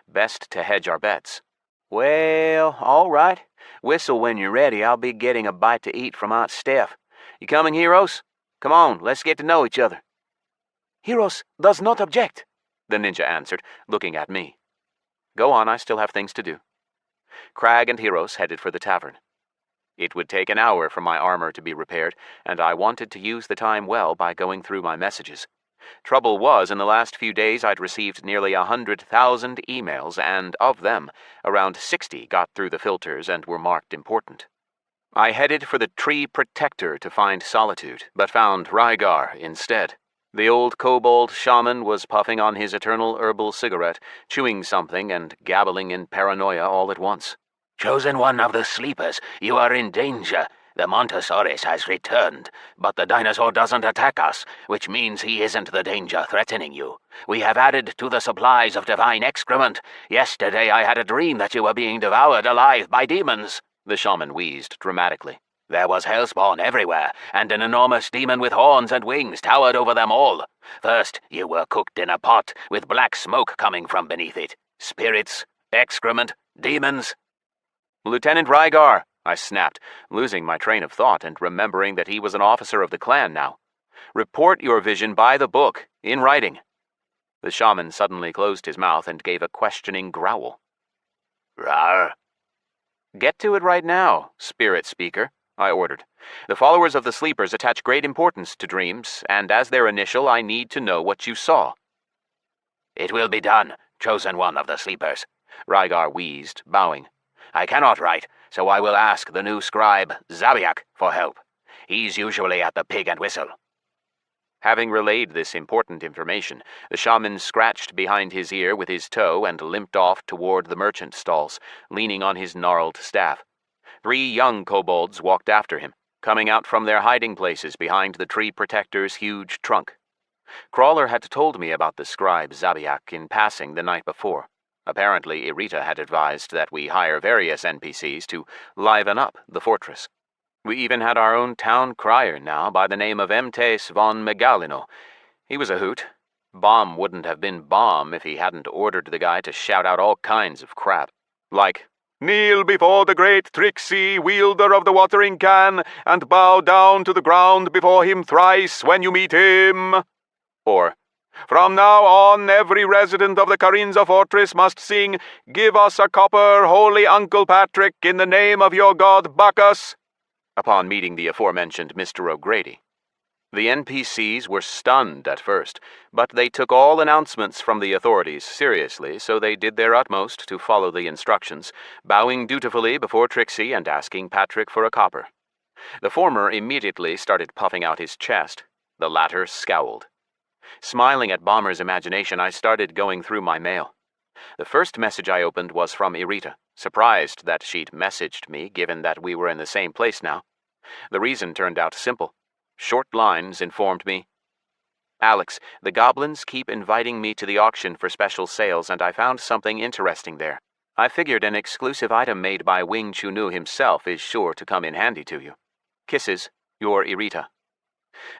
Best to hedge our bets. Well, all right. Whistle when you're ready. I'll be getting a bite to eat from Aunt Steph. You coming, Heroes? Come on, let's get to know each other. Heroes does not object, the ninja answered, looking at me. Go on, I still have things to do. Crag and Heroes headed for the tavern. It would take an hour for my armor to be repaired, and I wanted to use the time well by going through my messages. Trouble was, in the last few days I'd received nearly 100,000 emails, and of them, around 60 got through the filters and were marked important. I headed for the Tree Protector to find solitude, but found Rygar instead. The old kobold shaman was puffing on his eternal herbal cigarette, chewing something and gabbling in paranoia all at once. Chosen one of the sleepers, you are in danger. The Montosaurus has returned, but the dinosaur doesn't attack us, which means he isn't the danger threatening you. We have added to the supplies of divine excrement. Yesterday I had a dream that you were being devoured alive by demons, the shaman wheezed dramatically. There was hellspawn everywhere, and an enormous demon with horns and wings towered over them all. First, you were cooked in a pot, with black smoke coming from beneath it. Spirits, excrement, demons. Lieutenant Rygar, I snapped, losing my train of thought and remembering that he was an officer of the clan now. Report your vision by the book, in writing. The shaman suddenly closed his mouth and gave a questioning growl. Rawr. Get to it right now, spirit speaker, I ordered. The followers of the Sleepers attach great importance to dreams, and as their initial, I need to know what you saw. It will be done, chosen one of the Sleepers. Rygar wheezed, bowing. I cannot write, so I will ask the new scribe, Zabiak, for help. He's usually at the Pig and Whistle. Having relayed this important information, the shaman scratched behind his ear with his toe and limped off toward the merchant stalls, leaning on his gnarled staff. 3 young kobolds walked after him, coming out from their hiding places behind the tree protector's huge trunk. Crawler had told me about the scribe Zabiak in passing the night before. Apparently, Irita had advised that we hire various NPCs to liven up the fortress. We even had our own town crier now by the name of Mtes von Megalino. He was a hoot. Bomb wouldn't have been Bomb if he hadn't ordered the guy to shout out all kinds of crap. Like, Kneel before the great Trixie, wielder of the watering can, and bow down to the ground before him thrice when you meet him. or, From now on, every resident of the Carinza fortress must sing, Give us a copper, holy Uncle Patrick, in the name of your god Bacchus, upon meeting the aforementioned Mr. O'Grady. The NPCs were stunned at first, but they took all announcements from the authorities seriously, so they did their utmost to follow the instructions, bowing dutifully before Trixie and asking Patrick for a copper. The former immediately started puffing out his chest. The latter scowled. Smiling at Bomber's imagination, I started going through my mail. The first message I opened was from Irita, surprised that she'd messaged me, given that we were in the same place now. The reason turned out simple. Short lines informed me, Alex, the goblins keep inviting me to the auction for special sales, and I found something interesting there. I figured an exclusive item made by Wing Chunu himself is sure to come in handy to you. Kisses, your Irita.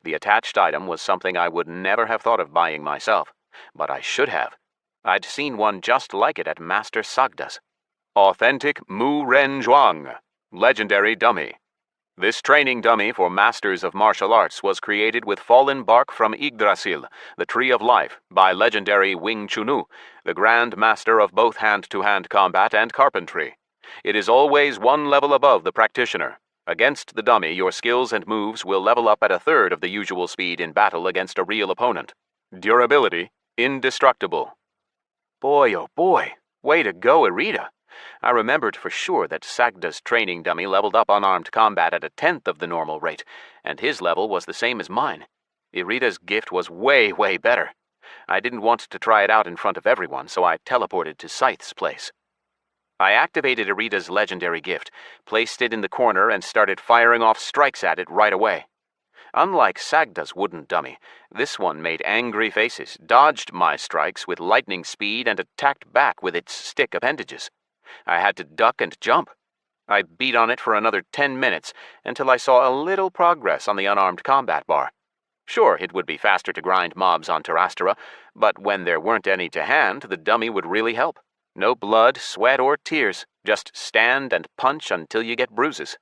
The attached item was something I would never have thought of buying myself, but I should have. I'd seen one just like it at Master Sagda's. Authentic Mu Ren Zhuang, legendary dummy. This training dummy for masters of martial arts was created with fallen bark from Yggdrasil, the Tree of Life, by legendary Wing Chunu, the Grand Master of both hand-to-hand combat and carpentry. It is always one level above the practitioner. Against the dummy, your skills and moves will level up at 1/3 of the usual speed in battle against a real opponent. Durability, indestructible. Boy, oh boy, way to go, Irita. I remembered for sure that Sagda's training dummy leveled up unarmed combat at 1/10 of the normal rate, and his level was the same as mine. Irita's gift was way, way better. I didn't want to try it out in front of everyone, so I teleported to Scythe's place. I activated Irita's legendary gift, placed it in the corner, and started firing off strikes at it right away. Unlike Sagda's wooden dummy, this one made angry faces, dodged my strikes with lightning speed, and attacked back with its stick appendages. I had to duck and jump. I beat on it for another 10 minutes until I saw a little progress on the unarmed combat bar. Sure, it would be faster to grind mobs on Terrastera, but when there weren't any to hand, the dummy would really help. No blood, sweat, or tears. Just stand and punch until you get bruises.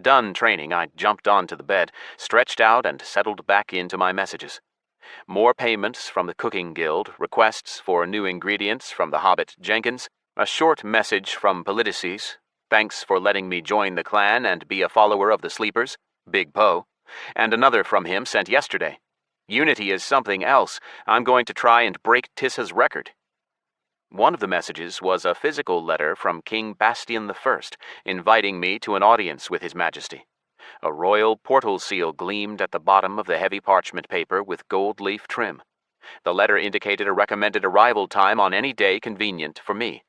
Done training, I jumped onto the bed, stretched out, and settled back into my messages. More payments from the Cooking Guild, requests for new ingredients from the Hobbit Jenkins, a short message from Politices, thanks for letting me join the clan and be a follower of the Sleepers, Big Poe, and another from him sent yesterday. Unity is something else. I'm going to try and break Tissa's record. One of the messages was a physical letter from King Bastian I, inviting me to an audience with His Majesty. A royal portal seal gleamed at the bottom of the heavy parchment paper with gold leaf trim. The letter indicated a recommended arrival time on any day convenient for me.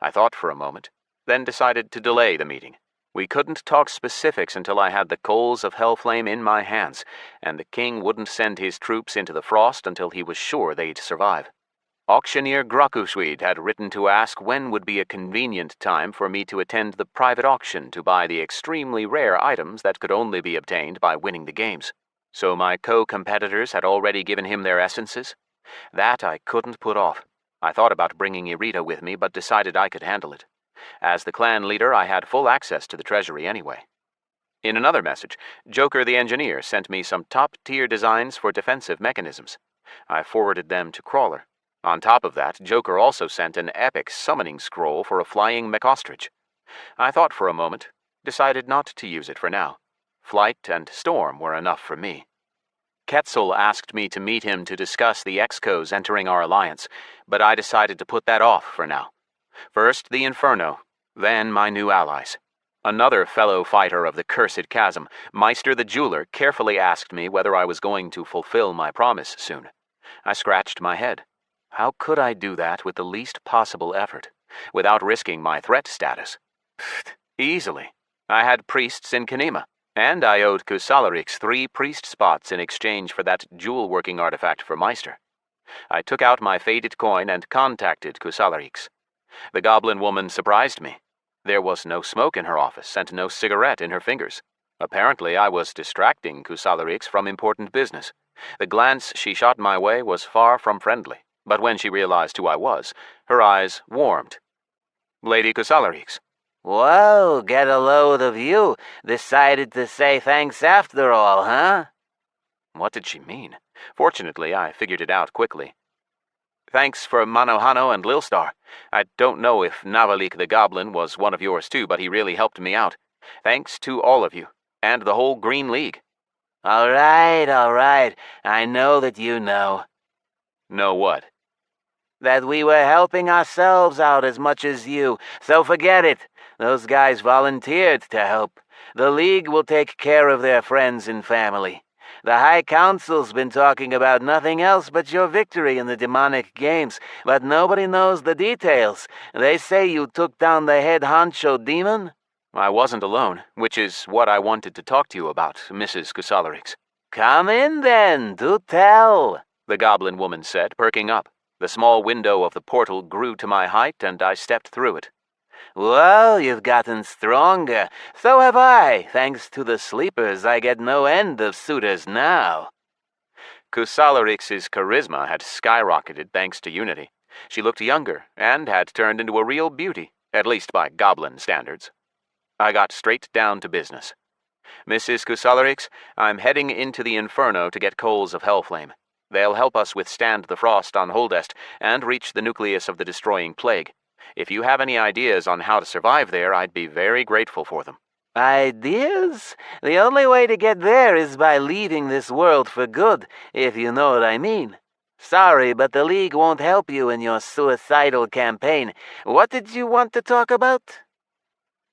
I thought for a moment, then decided to delay the meeting. We couldn't talk specifics until I had the Coals of Hellflame in my hands, and the king wouldn't send his troops into the frost until he was sure they'd survive. Auctioneer Grakuswede had written to ask when would be a convenient time for me to attend the private auction to buy the extremely rare items that could only be obtained by winning the games. So my co-competitors had already given him their essences? That I couldn't put off. I thought about bringing Irita with me, but decided I could handle it. As the clan leader, I had full access to the treasury anyway. In another message, Joker the engineer sent me some top-tier designs for defensive mechanisms. I forwarded them to Crawler. On top of that, Joker also sent an epic summoning scroll for a flying McOstrich. I thought for a moment, decided not to use it for now. Flight and Storm were enough for me. Quetzal asked me to meet him to discuss the Excos entering our alliance, but I decided to put that off for now. First the Inferno, then my new allies. Another fellow fighter of the cursed chasm, Meister the jeweler, carefully asked me whether I was going to fulfill my promise soon. I scratched my head. How could I do that with the least possible effort, without risking my threat status? Easily. I had priests in Kanema, and I owed Kusalarix 3 priest spots in exchange for that jewel-working artifact for Meister. I took out my faded coin and contacted Kusalarix. The goblin woman surprised me. There was no smoke in her office and no cigarette in her fingers. Apparently I was distracting Kusalarix from important business. The glance she shot my way was far from friendly, but when she realized who I was, her eyes warmed. Lady Kusalarix. Whoa, get a load of you. Decided to say thanks after all, huh? What did she mean? Fortunately, I figured it out quickly. Thanks for Manohano and Lilstar. I don't know if Navalik the Goblin was one of yours too, but he really helped me out. Thanks to all of you, and the whole Green League. All right. I know that you know. Know what? That we were helping ourselves out as much as you, so forget it. Those guys volunteered to help. The League will take care of their friends and family. The High Council's been talking about nothing else but your victory in the demonic games, but nobody knows the details. They say you took down the head honcho demon? I wasn't alone, which is what I wanted to talk to you about, Mrs. Kusalarix. Come in then, do tell, the goblin woman said, perking up. The small window of the portal grew to my height, and I stepped through it. Well, you've gotten stronger. So have I. Thanks to the sleepers, I get no end of suitors now. Kusalarix's charisma had skyrocketed thanks to Unity. She looked younger, and had turned into a real beauty, at least by goblin standards. I got straight down to business. Mrs. Kusalarix, I'm heading into the Inferno to get Coals of Hellflame. They'll help us withstand the frost on Holdest and reach the nucleus of the destroying plague. If you have any ideas on how to survive there, I'd be very grateful for them. Ideas? The only way to get there is by leaving this world for good, if you know what I mean. Sorry, but the League won't help you in your suicidal campaign. What did you want to talk about?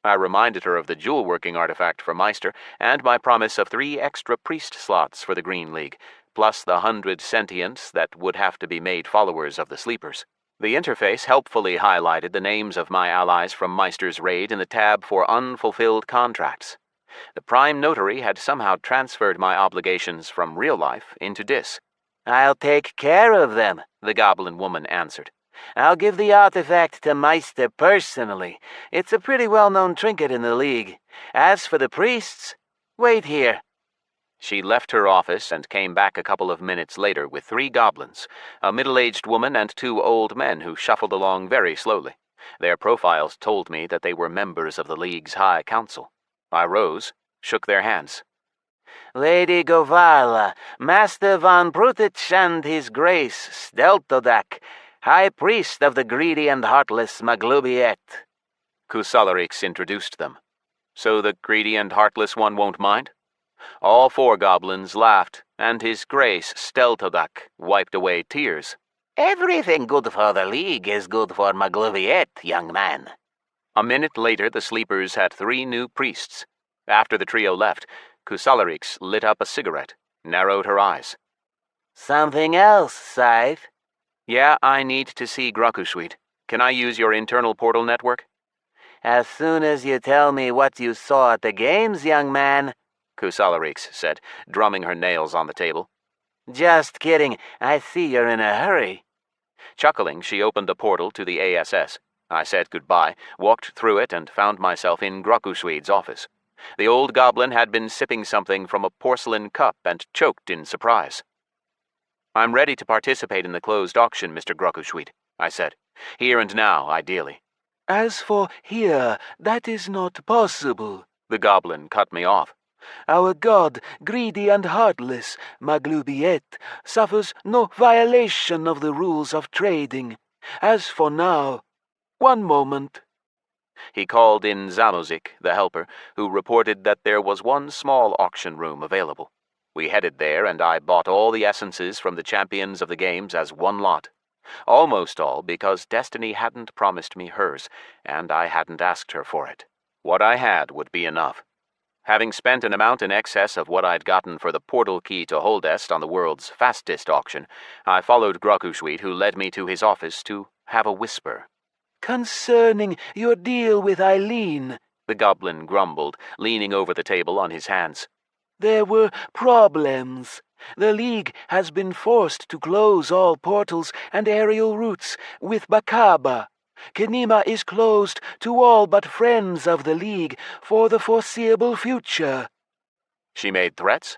I reminded her of the jewel-working artifact for Meister and my promise of 3 extra priest slots for the Green League, plus the 100 sentients that would have to be made followers of the Sleepers. The interface helpfully highlighted the names of my allies from Meister's raid in the tab for unfulfilled contracts. The Prime Notary had somehow transferred my obligations from real life into Dis. I'll take care of them, the goblin woman answered. I'll give the artifact to Meister personally. It's a pretty well-known trinket in the League. As for the priests, wait here. She left her office and came back a couple of minutes later with 3 goblins, a middle-aged woman and 2 old men who shuffled along very slowly. Their profiles told me that they were members of the League's High Council. I rose, shook their hands. Lady Govala, Master von Brutich and His Grace Steltodak, High Priest of the Greedy and Heartless Maglubiet. Kusalarix introduced them. So the greedy and heartless one won't mind? All 4 goblins laughed, and His Grace Steltodak wiped away tears. Everything good for the League is good for Maglubiet, young man. A minute later, the sleepers had 3 new priests. After the trio left, Kusalarix lit up a cigarette, narrowed her eyes. Something else, Scythe? Yeah, I need to see Grakusweet. Can I use your internal portal network? As soon as you tell me what you saw at the games, young man, Kusalarix said, drumming her nails on the table. Just kidding. I see you're in a hurry. Chuckling, she opened the portal to the ASS. I said goodbye, walked through it, and found myself in Grakusweet's office. The old goblin had been sipping something from a porcelain cup and choked in surprise. I'm ready to participate in the closed auction, Mr. Grakusweet, I said. Here and now, ideally. As for here, that is not possible, the goblin cut me off. Our god, greedy and heartless, Maglubiet, suffers no violation of the rules of trading. As for now, one moment. He called in Zamozik, the helper, who reported that there was one small auction room available. We headed there, and I bought all the essences from the champions of the games as one lot. Almost all because Destiny hadn't promised me hers, and I hadn't asked her for it. What I had would be enough. Having spent an amount in excess of what I'd gotten for the portal key to Holdest on the world's fastest auction, I followed Grokushweet, who led me to his office to have a whisper. "Concerning your deal with Eileen," the goblin grumbled, leaning over the table on his hands. "there were problems. The League has been forced to close all portals and aerial routes with Bakaba. Kenima is closed to all but friends of the League for the foreseeable future." She made threats?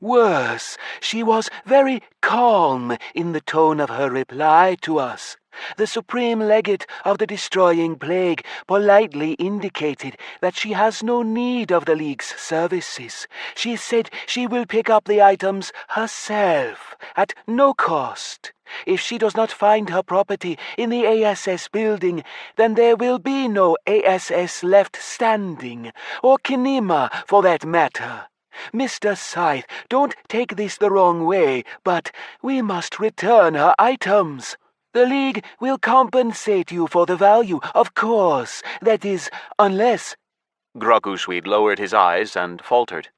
Worse, she was very calm in the tone of her reply to us. The supreme legate of the destroying plague politely indicated that she has no need of the League's services. She said she will pick up the items herself, at no cost. If she does not find her property in the ASS building, then there will be no ASS left standing, or Kenima for that matter. Mr. Scythe, don't take this the wrong way, but we must return her items. The League will compensate you for the value, of course. That is, unless—" Grokushweet lowered his eyes and faltered.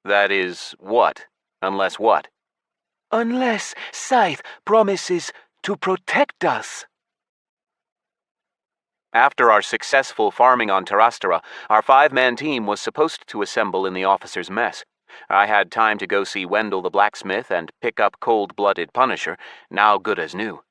"That is what? Unless what?" "Unless Scythe promises to protect us." After our successful farming on Terastera, our 5-man team was supposed to assemble in the officers' mess. I had time to go see Wendell the blacksmith and pick up Cold-Blooded Punisher, now good as new.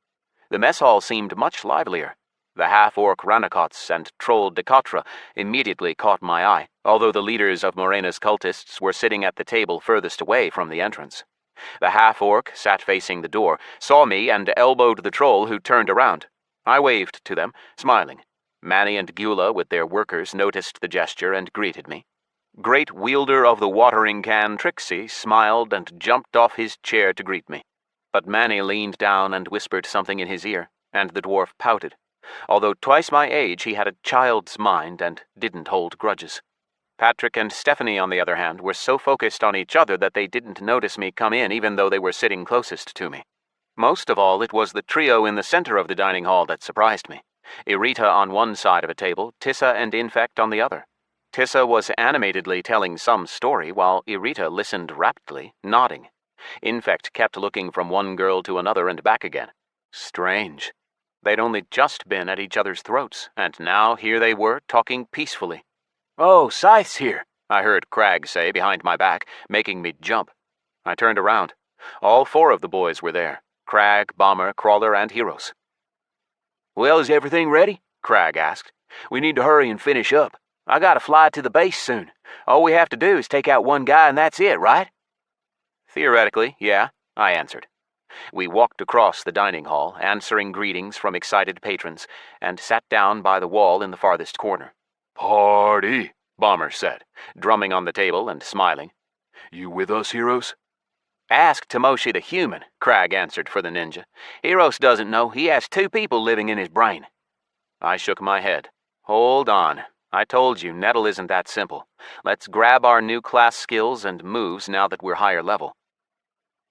The mess hall seemed much livelier. The half-orc Ranakots and troll Dekatra immediately caught my eye, although the leaders of Morena's cultists were sitting at the table furthest away from the entrance. The half-orc sat facing the door, saw me, and elbowed the troll, who turned around. I waved to them, smiling. Manny and Gula, with their workers, noticed the gesture and greeted me. Great wielder of the watering can, Trixie, smiled and jumped off his chair to greet me. But Manny leaned down and whispered something in his ear, and the dwarf pouted. Although twice my age, he had a child's mind and didn't hold grudges. Patrick and Stephanie, on the other hand, were so focused on each other that they didn't notice me come in, even though they were sitting closest to me. Most of all, it was the trio in the center of the dining hall that surprised me. Irita on one side of a table, Tissa and Infect on the other. Tissa was animatedly telling some story, while Irita listened raptly, nodding. Infect kept looking from one girl to another and back again. Strange. They'd only just been at each other's throats, and now here they were, talking peacefully. "Oh, Scythe's here," I heard Crag say behind my back, making me jump. I turned around. All 4 of the boys were there. Crag, Bomber, Crawler, and Heroes. "Well, is everything ready?" Crag asked. "We need to hurry and finish up. I gotta fly to the base soon. All we have to do is take out one guy and that's it, right?" "Theoretically, yeah," I answered. We walked across the dining hall, answering greetings from excited patrons, and sat down by the wall in the farthest corner. "Party," Bomber said, drumming on the table and smiling. "You with us, Heroes?" "Ask Tomoshi the human," Crag answered for the ninja. "Heroes doesn't know. He has 2 people living in his brain." I shook my head. "Hold on. I told you, Nettle isn't that simple. Let's grab our new class skills and moves now that we're higher level."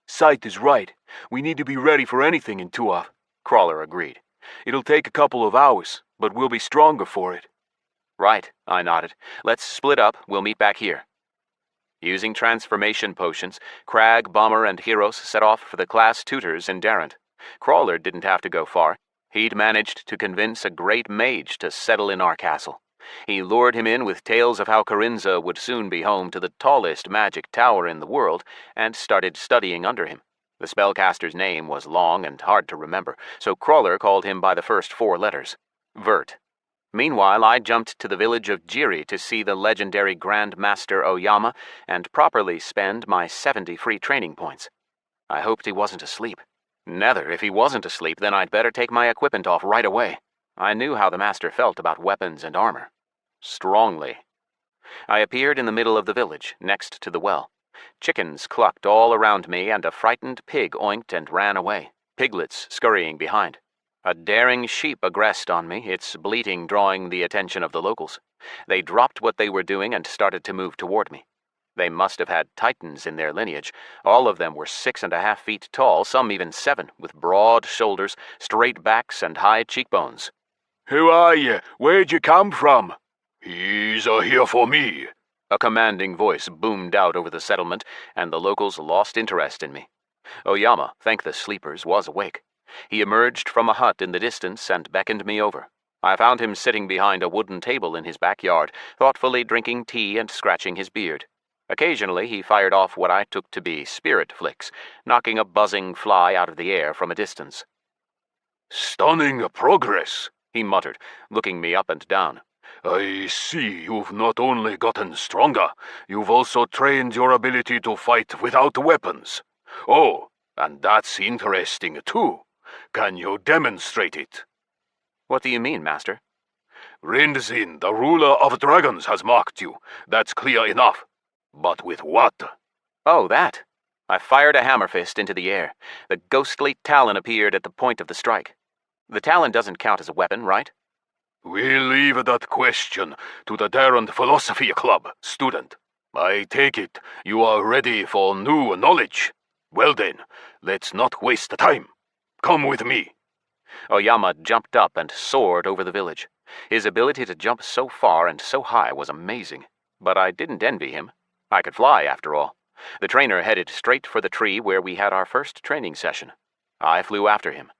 "Scythe is right. We need to be ready for anything in Tuath," Crawler agreed. "It'll take a couple of hours, but we'll be stronger for it." "Right," I nodded. "Let's split up. We'll meet back here." Using transformation potions, Crag, Bomber, and Heroes set off for the class tutors in Darrent. Crawler didn't have to go far. He'd managed to convince a great mage to settle in our castle. He lured him in with tales of how Corinza would soon be home to the tallest magic tower in the world, and started studying under him. The spellcaster's name was long and hard to remember, so Crawler called him by the first 4 letters. Vert. Meanwhile, I jumped to the village of Jiri to see the legendary Grand Master Oyama and properly spend my 70 free training points. I hoped he wasn't asleep. Nether, if he wasn't asleep, then I'd better take my equipment off right away. I knew how the master felt about weapons and armor. Strongly. I appeared in the middle of the village, next to the well. Chickens clucked all around me, and a frightened pig oinked and ran away, piglets scurrying behind. A daring sheep aggressed on me, its bleating drawing the attention of the locals. They dropped what they were doing and started to move toward me. They must have had titans in their lineage. All of them were 6.5 feet tall, some even 7, with broad shoulders, straight backs, and high cheekbones. "Who are you? Where'd you come from?" "He's here for me." A commanding voice boomed out over the settlement, and the locals lost interest in me. Oyama, thank the sleepers, was awake. He emerged from a hut in the distance and beckoned me over. I found him sitting behind a wooden table in his backyard, thoughtfully drinking tea and scratching his beard. Occasionally he fired off what I took to be spirit flicks, knocking a buzzing fly out of the air from a distance. "Stunning progress," he muttered, looking me up and down. "I see you've not only gotten stronger, you've also trained your ability to fight without weapons. Oh, and that's interesting too. Can you demonstrate it?" What do you mean, Master? "Rindzin, the ruler of dragons, has marked you. That's clear enough. But with what?" Oh, that. I fired a hammer fist into the air. The ghostly talon appeared at the point of the strike. The talon doesn't count as a weapon, right? "We'll leave that question to the Darren Philosophy Club, student. I take it you are ready for new knowledge. Well then, let's not waste time. Come with me." Oyama jumped up and soared over the village. His ability to jump so far and so high was amazing, but I didn't envy him. I could fly, after all. The trainer headed straight for the tree where we had our first training session. I flew after him.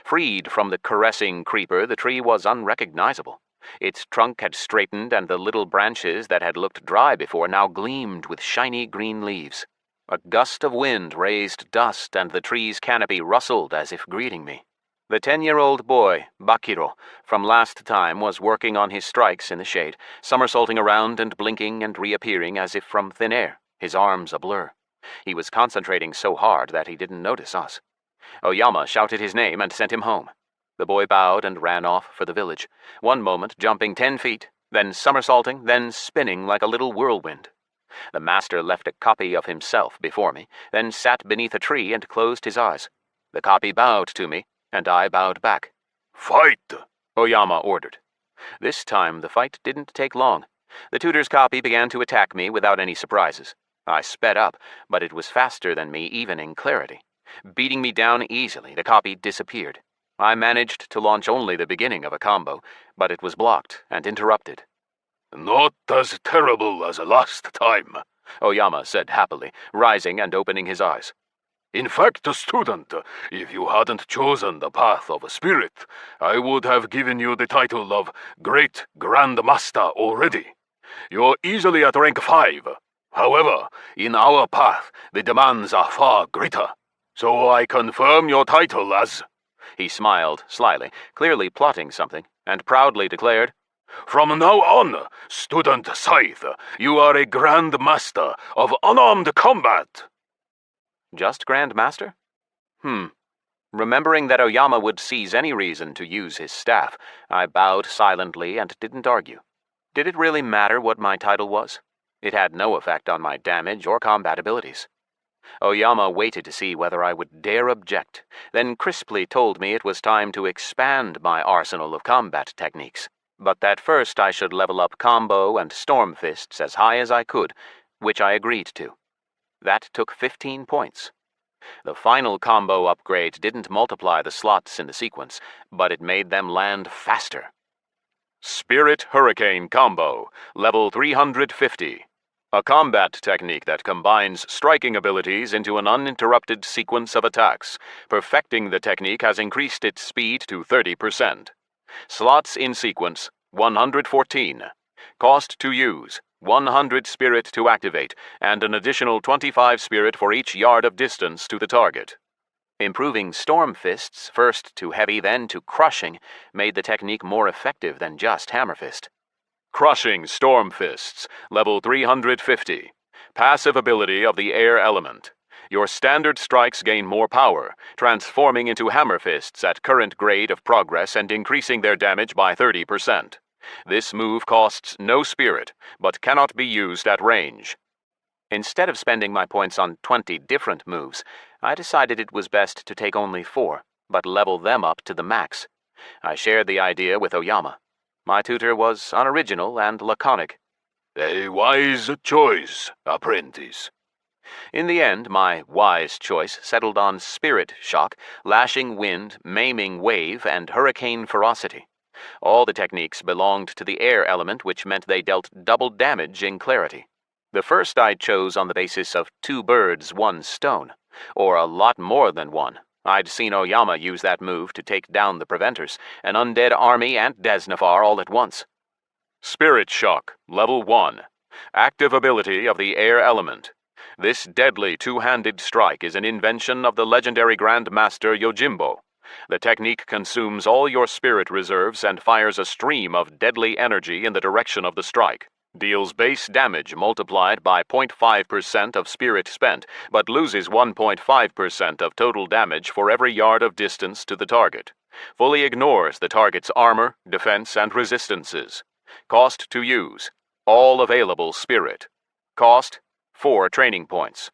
Freed from the caressing creeper, the tree was unrecognizable. Its trunk had straightened, and the little branches that had looked dry before now gleamed with shiny green leaves. A gust of wind raised dust, and the tree's canopy rustled as if greeting me. The 10-year-old boy, Bakiro, from last time was working on his strikes in the shade, somersaulting around and blinking and reappearing as if from thin air, his arms a blur. He was concentrating so hard that he didn't notice us. Oyama shouted his name and sent him home. The boy bowed and ran off for the village, one moment jumping 10 feet, then somersaulting, then spinning like a little whirlwind. The master left a copy of himself before me, then sat beneath a tree and closed his eyes. The copy bowed to me, and I bowed back. "Fight!" Oyama ordered. This time the fight didn't take long. The tutor's copy began to attack me without any surprises. I sped up, but it was faster than me even in clarity. Beating me down easily, the copy disappeared. I managed to launch only the beginning of a combo, but it was blocked and interrupted. "Not as terrible as last time," Oyama said happily, rising and opening his eyes. "In fact, student, if you hadn't chosen the path of spirit, I would have given you the title of Great Grand Master already. You're easily at rank 5. However, in our path, the demands are far greater. So I confirm your title as—" He smiled slyly, clearly plotting something, and proudly declared, "From now on, Student Scythe, you are a Grand Master of unarmed combat." Just Grand Master? Remembering that Oyama would seize any reason to use his staff, I bowed silently and didn't argue. Did it really matter what my title was? It had no effect on my damage or combat abilities. Oyama waited to see whether I would dare object, then crisply told me it was time to expand my arsenal of combat techniques, but that first I should level up combo and storm fists as high as I could, which I agreed to. That took 15 points. The final combo upgrade didn't multiply the slots in the sequence, but it made them land faster. Spirit Hurricane Combo, level 350. A combat technique that combines striking abilities into an uninterrupted sequence of attacks. Perfecting the technique has increased its speed to 30%. Slots in sequence, 114. Cost to use, 100 spirit to activate, and an additional 25 spirit for each yard of distance to the target. Improving storm fists, first to heavy then to crushing, made the technique more effective than just hammer fist. Crushing Storm Fists, level 350. Passive ability of the air element. Your standard strikes gain more power, transforming into hammer fists at current grade of progress and increasing their damage by 30%. This move costs no spirit, but cannot be used at range. Instead of spending my points on 20 different moves, I decided it was best to take only 4, but level them up to the max. I shared the idea with Oyama. My tutor was unoriginal and laconic. A wise choice, apprentice. In the end, my wise choice settled on Spirit Shock, Lashing Wind, Maiming Wave, and Hurricane Ferocity. All the techniques belonged to the air element, which meant they dealt double damage in clarity. The first I chose on the basis of 2 birds, 1 stone, or a lot more than one. I'd seen Oyama use that move to take down the Preventers, an undead army, and Desnafar all at once. Spirit Shock, Level 1. Active ability of the air element. This deadly 2-handed strike is an invention of the legendary Grand Master Yojimbo. The technique consumes all your spirit reserves and fires a stream of deadly energy in the direction of the strike. Deals base damage multiplied by 0.5% of spirit spent, but loses 1.5% of total damage for every yard of distance to the target. Fully ignores the target's armor, defense, and resistances. Cost to use. All available spirit. Cost 4 training points.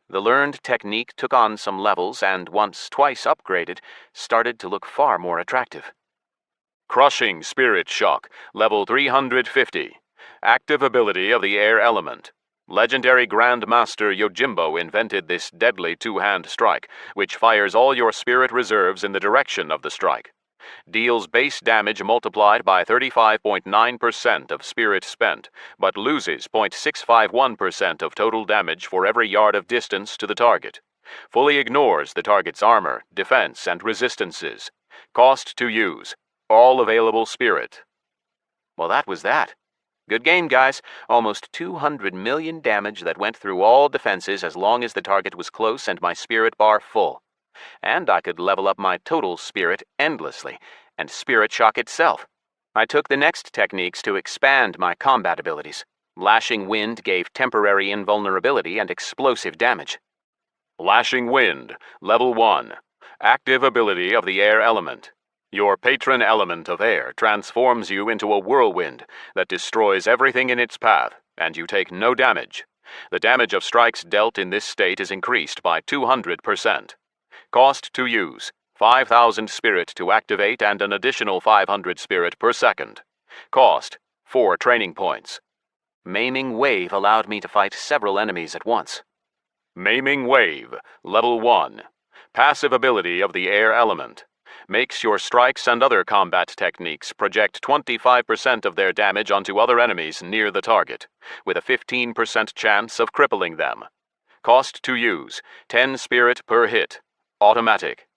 The learned technique took on some levels and, once twice upgraded, started to look far more attractive. Crushing Spirit Shock, Level 350. Active ability of the air element. Legendary Grand Master Yojimbo invented this deadly 2-hand strike, which fires all your spirit reserves in the direction of the strike. Deals base damage multiplied by 35.9% of spirit spent, but loses 0.651% of total damage for every yard of distance to the target. Fully ignores the target's armor, defense, and resistances. Cost to use. All available spirit. Well, that was that. Good game, guys. Almost 200 million damage that went through all defenses as long as the target was close and my spirit bar full. And I could level up my total spirit endlessly, and Spirit Shock itself. I took the next techniques to expand my combat abilities. Lashing Wind gave temporary invulnerability and explosive damage. Lashing Wind, Level 1. Active ability of the air element. Your patron element of air transforms you into a whirlwind that destroys everything in its path, and you take no damage. The damage of strikes dealt in this state is increased by 200%. Cost to use, 5,000 spirit to activate and an additional 500 spirit per second. Cost, 4 training points. Maiming Wave allowed me to fight several enemies at once. Maiming Wave, Level 1. Passive ability of the air element. Makes your strikes and other combat techniques project 25% of their damage onto other enemies near the target, with a 15% chance of crippling them. Cost to use, 10 spirit per hit. Automatic.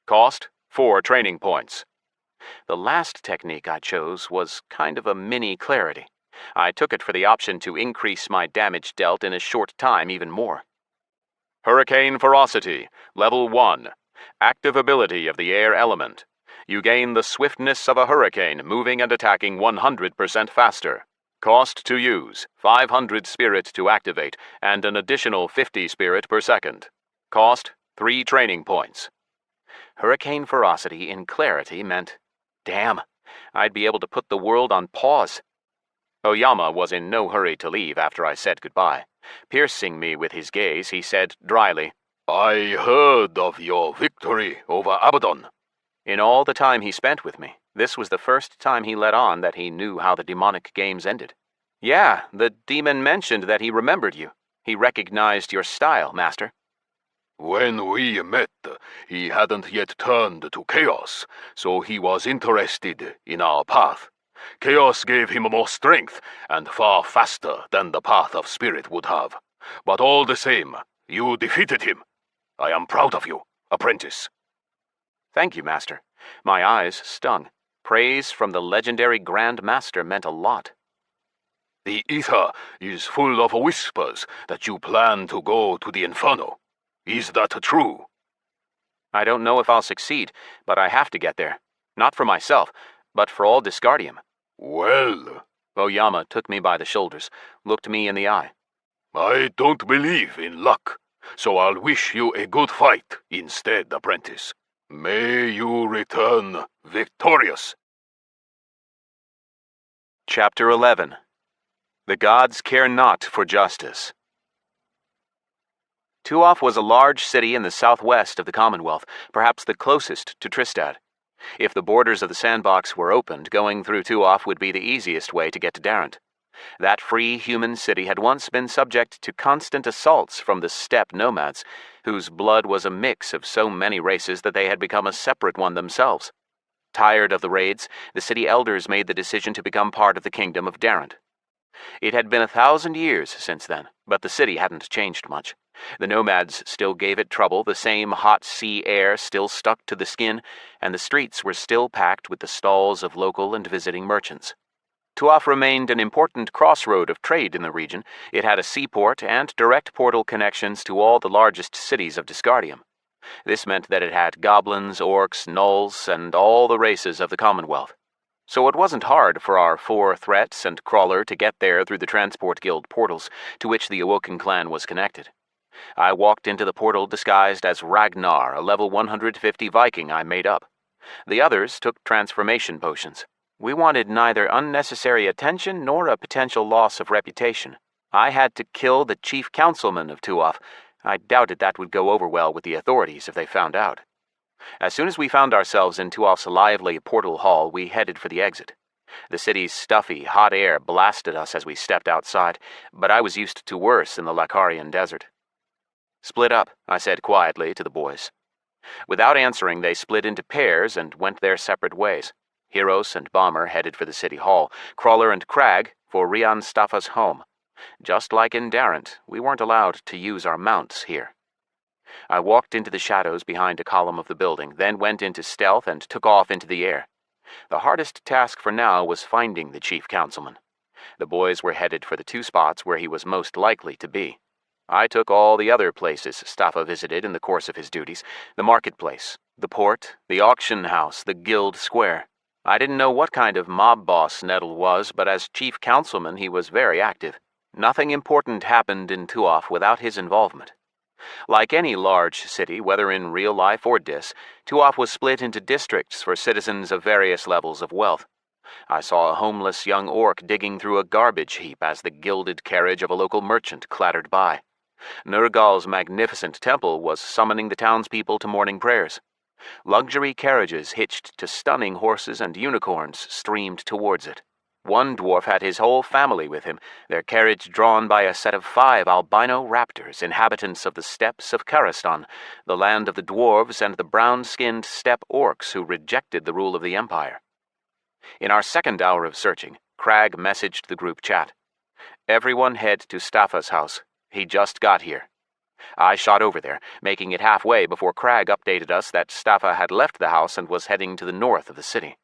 Cost, 4 training points. The last technique I chose was kind of a mini clarity. I took it for the option to increase my damage dealt in a short time even more. Hurricane Ferocity, Level 1. Active ability of the air element. You gain the swiftness of a hurricane, moving and attacking 100% faster. Cost to use, 500 spirit to activate, and an additional 50 spirit per second. Cost, 3 training points. Hurricane Ferocity in clarity meant, damn, I'd be able to put the world on pause. Oyama was in no hurry to leave after I said goodbye. Piercing me with his gaze, he said dryly, I heard of your victory over Abaddon. In all the time he spent with me, this was the first time he let on that he knew how the demonic games ended. Yeah, the demon mentioned that he remembered you. He recognized your style, Master. When we met, he hadn't yet turned to chaos, so he was interested in our path. Chaos gave him more strength, and far faster than the path of spirit would have. But all the same, you defeated him. I am proud of you, apprentice. Thank you, Master. My eyes stung. Praise from the legendary Grand Master meant a lot. The ether is full of whispers that you plan to go to the Inferno. Is that true? I don't know if I'll succeed, but I have to get there. Not for myself, but for all Disgardium. Well... Oyama took me by the shoulders, looked me in the eye. I don't believe in luck, so I'll wish you a good fight instead, apprentice. May you return victorious. Chapter 11. The Gods Care Not for Justice. Tuoth was a large city in the southwest of the Commonwealth, perhaps the closest to Tristad. If the borders of the sandbox were opened, going through Tuoth would be the easiest way to get to Darent. That free human city had once been subject to constant assaults from the steppe nomads, whose blood was a mix of so many races that they had become a separate one themselves. Tired of the raids, the city elders made the decision to become part of the kingdom of Darrent. It had been 1,000 years since then, but the city hadn't changed much. The nomads still gave it trouble, the same hot sea air still stuck to the skin, and the streets were still packed with the stalls of local and visiting merchants. Tuath remained an important crossroad of trade in the region. It had a seaport and direct portal connections to all the largest cities of Disgardium. This meant that it had goblins, orcs, gnolls, and all the races of the Commonwealth. So it wasn't hard for our 4 threats and Crawler to get there through the Transport Guild portals, to which the Awoken clan was connected. I walked into the portal disguised as Ragnar, a level 150 Viking I made up. The others took transformation potions. We wanted neither unnecessary attention nor a potential loss of reputation. I had to kill the chief councilman of Tuath. I doubted that would go over well with the authorities if they found out. As soon as we found ourselves in Tuath's lively portal hall, we headed for the exit. The city's stuffy, hot air blasted us as we stepped outside, but I was used to worse in the Lacarian desert. "Split up," I said quietly to the boys. Without answering, they split into pairs and went their separate ways. Heros and Bomber headed for the city hall, Crawler and Crag for Rian Staffa's home. Just like in Darrent, we weren't allowed to use our mounts here. I walked into the shadows behind a column of the building, then went into stealth and took off into the air. The hardest task for now was finding the chief councilman. The boys were headed for the 2 spots where he was most likely to be. I took all the other places Staffa visited in the course of his duties: the marketplace, the port, the auction house, the guild square. I didn't know what kind of mob boss Nettle was, but as chief councilman he was very active. Nothing important happened in Tuath without his involvement. Like any large city, whether in real life or dis, Tuath was split into districts for citizens of various levels of wealth. I saw a homeless young orc digging through a garbage heap as the gilded carriage of a local merchant clattered by. Nurgal's magnificent temple was summoning the townspeople to morning prayers. Luxury carriages hitched to stunning horses and unicorns streamed towards it. One dwarf had his whole family with him, their carriage drawn by a set of 5 albino raptors, inhabitants of the steppes of Karistan, the land of the dwarves and the brown-skinned steppe orcs who rejected the rule of the Empire. In our second hour of searching, Crag messaged the group chat. "Everyone head to Staffa's house. He just got here." I shot over there, making it halfway before Crag updated us that Staffa had left the house and was heading to the north of the city.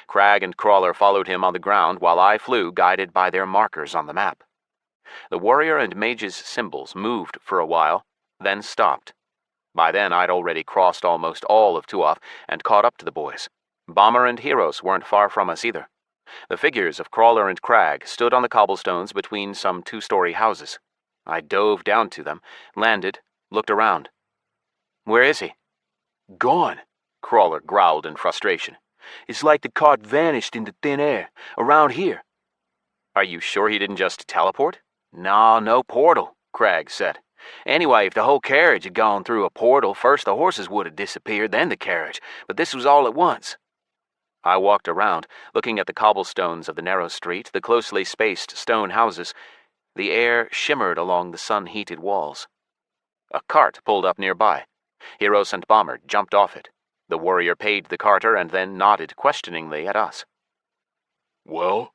Crag and Crawler followed him on the ground while I flew, guided by their markers on the map. The warrior and mage's symbols moved for a while, then stopped. By then I'd already crossed almost all of Tuath and caught up to the boys. Bomber and Heros weren't far from us either. The figures of Crawler and Crag stood on the cobblestones between some 2-story houses. I dove down to them, landed, looked around. "Where is he?" Gone, Crawler growled in frustration. It's like the cart vanished into thin air, around here. "Are you sure he didn't just teleport?" No portal, Crag said. Anyway, if the whole carriage had gone through a portal, first the horses would have disappeared, then the carriage, but this was all at once. I walked around, looking at the cobblestones of the narrow street, the closely spaced stone houses. The air shimmered along the sun-heated walls. A cart pulled up nearby. Heros and Bomber jumped off it. The warrior paid the carter and then nodded questioningly at us. "Well?"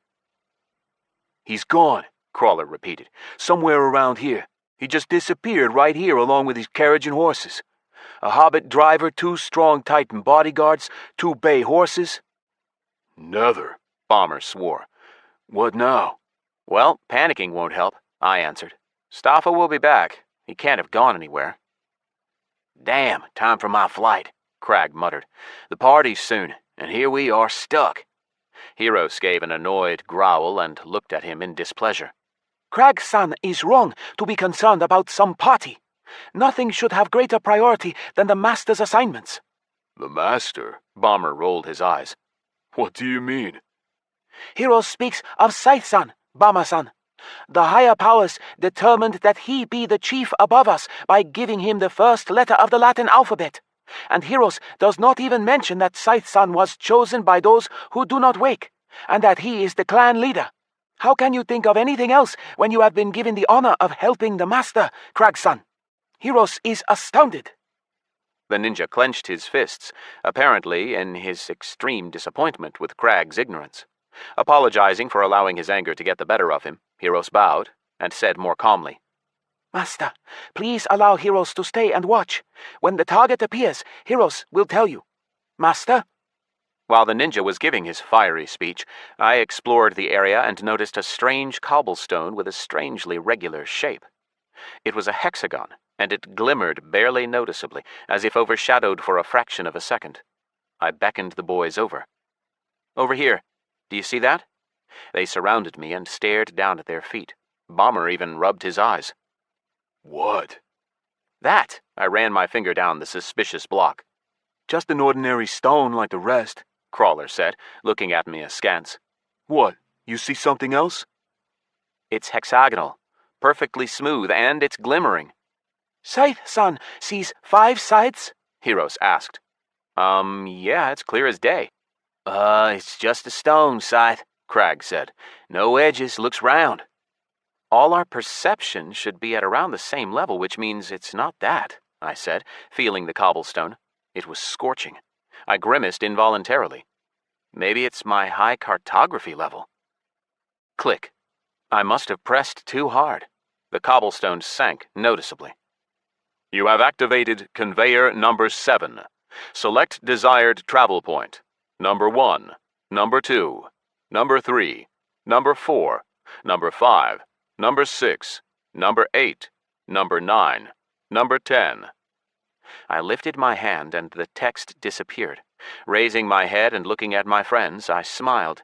"He's gone," Crawler repeated. "Somewhere around here. He just disappeared right here along with his carriage and horses. A hobbit driver, 2 strong Titan bodyguards, 2 bay horses." Nether, Bomber swore. "What now?" "Well, panicking won't help," I answered. "Staffa will be back. He can't have gone anywhere." "Damn, time for my flight," Crag muttered. "The party's soon, and here we are stuck." Heros gave an annoyed growl and looked at him in displeasure. Crag-san is wrong to be concerned about some party. Nothing should have greater priority than the Master's assignments. the Master? Bomber rolled his eyes. What do you mean? Hero speaks of Scythe-san, Bama-san. The higher powers determined that he be the chief above us by giving him the first letter of the Latin alphabet. And Heroes does not even mention that Scythe-san was chosen by those who do not wake, and that he is the clan leader. How can you think of anything else when you have been given the honor of helping the Master, Cragson? Heroes is astounded. The ninja clenched his fists, apparently in his extreme disappointment with Crag's ignorance. Apologizing for allowing his anger to get the better of him, Heroes bowed and said more calmly, Master, please allow Heroes to stay and watch. When the target appears, Heroes will tell you. Master? While the ninja was giving his fiery speech, I explored the area and noticed a strange cobblestone with a strangely regular shape. It was a hexagon, and it glimmered barely noticeably, as if overshadowed for a fraction of a second. I beckoned the boys over. Over here. Do you see that? They surrounded me and stared down at their feet. Bomber even rubbed his eyes. What? That! I ran my finger down the suspicious block. Just an ordinary stone like the rest, Crawler said, looking at me askance. What? You see something else? It's hexagonal, perfectly smooth, and it's glimmering. Scythe-san sees 5 sides? Heroes asked. Yeah, it's clear as day. It's just a stone, Scythe, Crag said. No edges, looks round. All our perception should be at around the same level, which means it's not that, I said, feeling the cobblestone. It was scorching. I grimaced involuntarily. Maybe it's my high cartography level. Click. I must have pressed too hard. The cobblestone sank noticeably. You have activated conveyor number 7. Select desired travel point. Number 1, number 2, number 3, number 4, number 5, number 6, number 8, number 9, number 10. I lifted my hand and the text disappeared. Raising my head and looking at my friends, I smiled.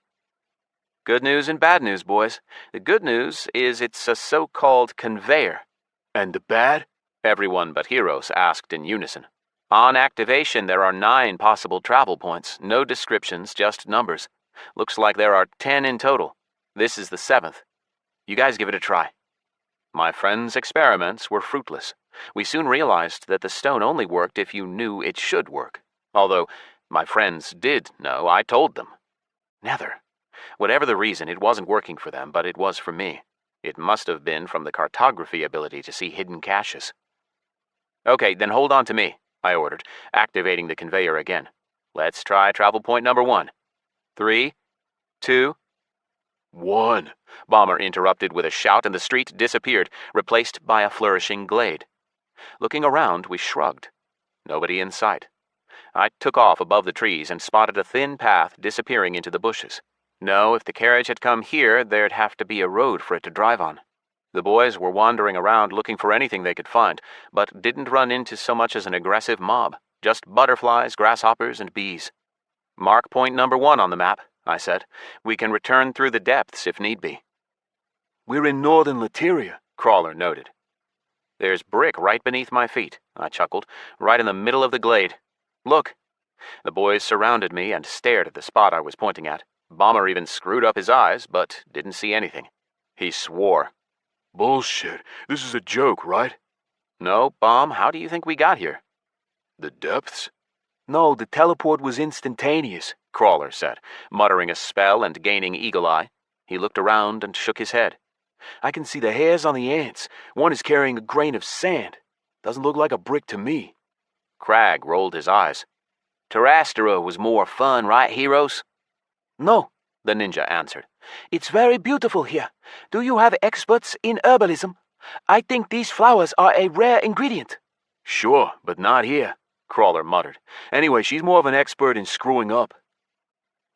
Good news and bad news, boys. The good news is it's a so-called conveyor. And the bad? Everyone but Heroes asked in unison. On activation, there are 9 possible travel points. No descriptions, just numbers. Looks like there are 10 in total. This is the 7th. You guys give it a try. My friends' experiments were fruitless. We soon realized that the stone only worked if you knew it should work. Although my friends did know, I told them. Nether. Whatever the reason, it wasn't working for them, but it was for me. It must have been from the cartography ability to see hidden caches. Okay, then hold on to me, I ordered, activating the conveyor again. Let's try travel point number 1. 3, 2, 1. Bomber interrupted with a shout and the street disappeared, replaced by a flourishing glade. Looking around, we shrugged. Nobody in sight. I took off above the trees and spotted a thin path disappearing into the bushes. No, if the carriage had come here, there'd have to be a road for it to drive on. The boys were wandering around looking for anything they could find, but didn't run into so much as an aggressive mob. Just butterflies, grasshoppers, and bees. Mark point number 1 on the map, I said. We can return through the depths if need be. We're in northern Lateria, Crawler noted. There's brick right beneath my feet, I chuckled, right in the middle of the glade. Look. The boys surrounded me and stared at the spot I was pointing at. Bomber even screwed up his eyes, but didn't see anything. He swore. Bullshit. This is a joke, right? No, Bomb, how do you think we got here? The depths? No, the teleport was instantaneous, Crawler said, muttering a spell and gaining eagle eye. He looked around and shook his head. I can see the hairs on the ants. One is carrying a grain of sand. Doesn't look like a brick to me. Crag rolled his eyes. Terastra was more fun, right, Heroes? No, the ninja answered. It's very beautiful here. Do you have experts in herbalism? I think these flowers are a rare ingredient. Sure, but not here, Crawler muttered. Anyway, she's more of an expert in screwing up.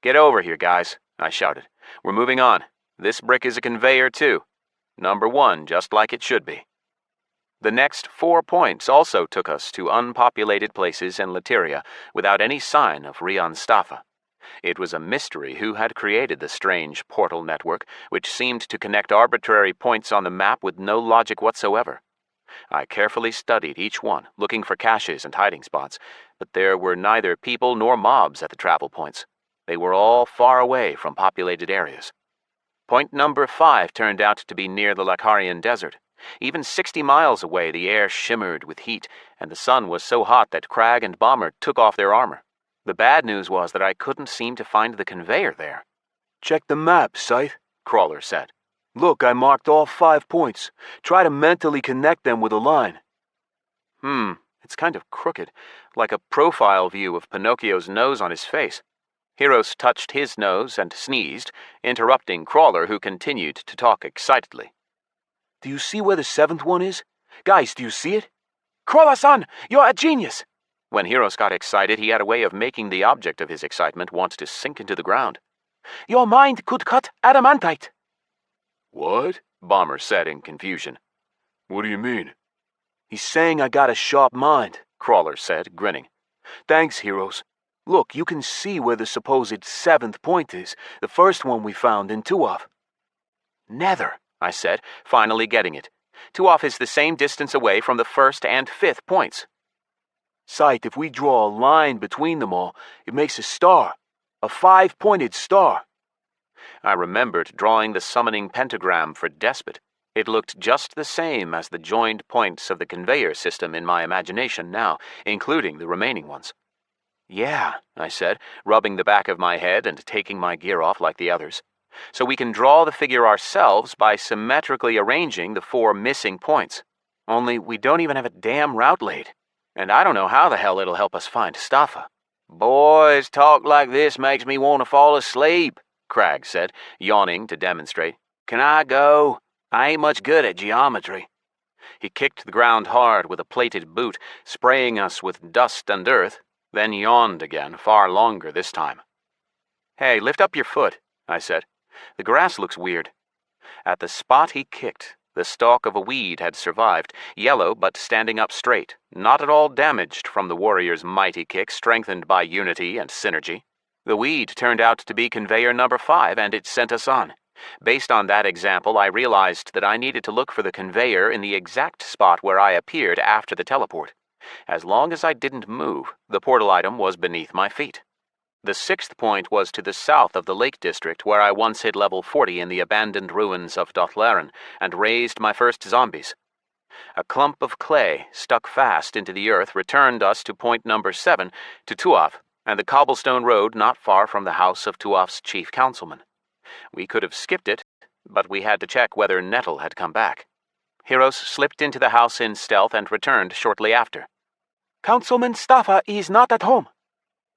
Get over here, guys, I shouted. We're moving on. This brick is a conveyor, too. Number 1, just like it should be. The next 4 points also took us to unpopulated places in Lateria without any sign of Rion Staffa. It was a mystery who had created the strange portal network, which seemed to connect arbitrary points on the map with no logic whatsoever. I carefully studied each one, looking for caches and hiding spots, but there were neither people nor mobs at the travel points. They were all far away from populated areas. Point number 5 turned out to be near the Lacarian Desert. Even 60 miles away, the air shimmered with heat, and the sun was so hot that Crag and Bomber took off their armor. The bad news was that I couldn't seem to find the conveyor there. Check the map, Scythe, Crawler said. Look, I marked all 5 points. Try to mentally connect them with a line. It's kind of crooked, like a profile view of Pinocchio's nose on his face. Heros touched his nose and sneezed, interrupting Crawler, who continued to talk excitedly. Do you see where the 7th one is? Guys, do you see it? Crawler-san, you're a genius! When Heros got excited, he had a way of making the object of his excitement want to sink into the ground. Your mind could cut adamantite. What? Bomber said in confusion. What do you mean? He's saying I got a sharp mind, Crawler said, grinning. Thanks, Heroes. Look, you can see where the supposed 7th point is, the first one we found in Tuaf. Nether, I said, finally getting it. Tuaf is the same distance away from the 1st and 5th points. Sight, if we draw a line between them all, it makes a star. A 5-pointed star. I remembered drawing the summoning pentagram for Despot. It looked just the same as the joined points of the conveyor system in my imagination now, including the remaining ones. Yeah, I said, rubbing the back of my head and taking my gear off like the others. So we can draw the figure ourselves by symmetrically arranging the 4 missing points. Only we don't even have a damn route laid. And I don't know how the hell it'll help us find Staffa. Boys, talk like this makes me want to fall asleep, Crag said, yawning to demonstrate. Can I go? I ain't much good at geometry. He kicked the ground hard with a plated boot, spraying us with dust and earth, then yawned again, far longer this time. Hey, lift up your foot, I said. The grass looks weird. At the spot he kicked, the stalk of a weed had survived, yellow but standing up straight, not at all damaged from the warrior's mighty kick strengthened by unity and synergy. The weed turned out to be conveyor number 5, and it sent us on. Based on that example, I realized that I needed to look for the conveyor in the exact spot where I appeared after the teleport. As long as I didn't move, the portal item was beneath my feet. The 6th point was to the south of the Lake District, where I once hit level 40 in the abandoned ruins of Dothlaren and raised my first zombies. A clump of clay, stuck fast into the earth, returned us to point number 7, to Tuaf, and the cobblestone road not far from the house of Tuaf's chief councilman. We could have skipped it, but we had to check whether Nettle had come back. Heros slipped into the house in stealth and returned shortly after. Councilman Staffa is not at home.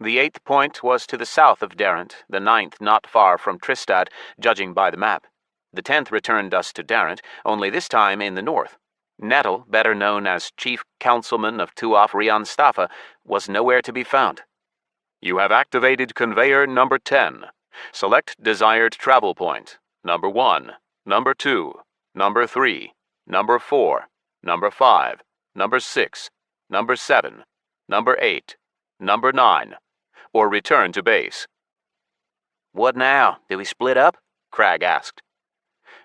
The 8th point was to the south of Darrant, the 9th not far from Tristad, judging by the map. The 10th returned us to Darrant, only this time in the north. Nettle, better known as Chief Councilman of Tuaf Rian Staffa, was nowhere to be found. You have activated conveyor number 10. Select desired travel point. Number 1, number 2, number 3, number 4, number 5, number 6, number 7, number 8, number 9, or return to base. What now? Do we split up? Crag asked.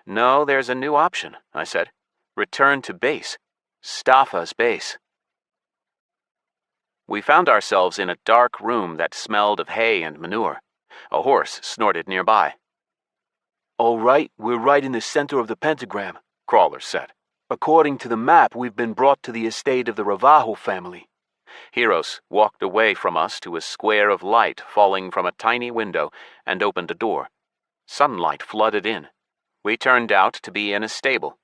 No, there's a new option, I said. Return to base. Staffa's base. We found ourselves in a dark room that smelled of hay and manure. A horse snorted nearby. All right, we're right in the center of the pentagram, Crawler said. According to the map, we've been brought to the estate of the Ravajo family. Heros walked away from us to a square of light falling from a tiny window and opened a door. Sunlight flooded in. We turned out to be in a stable.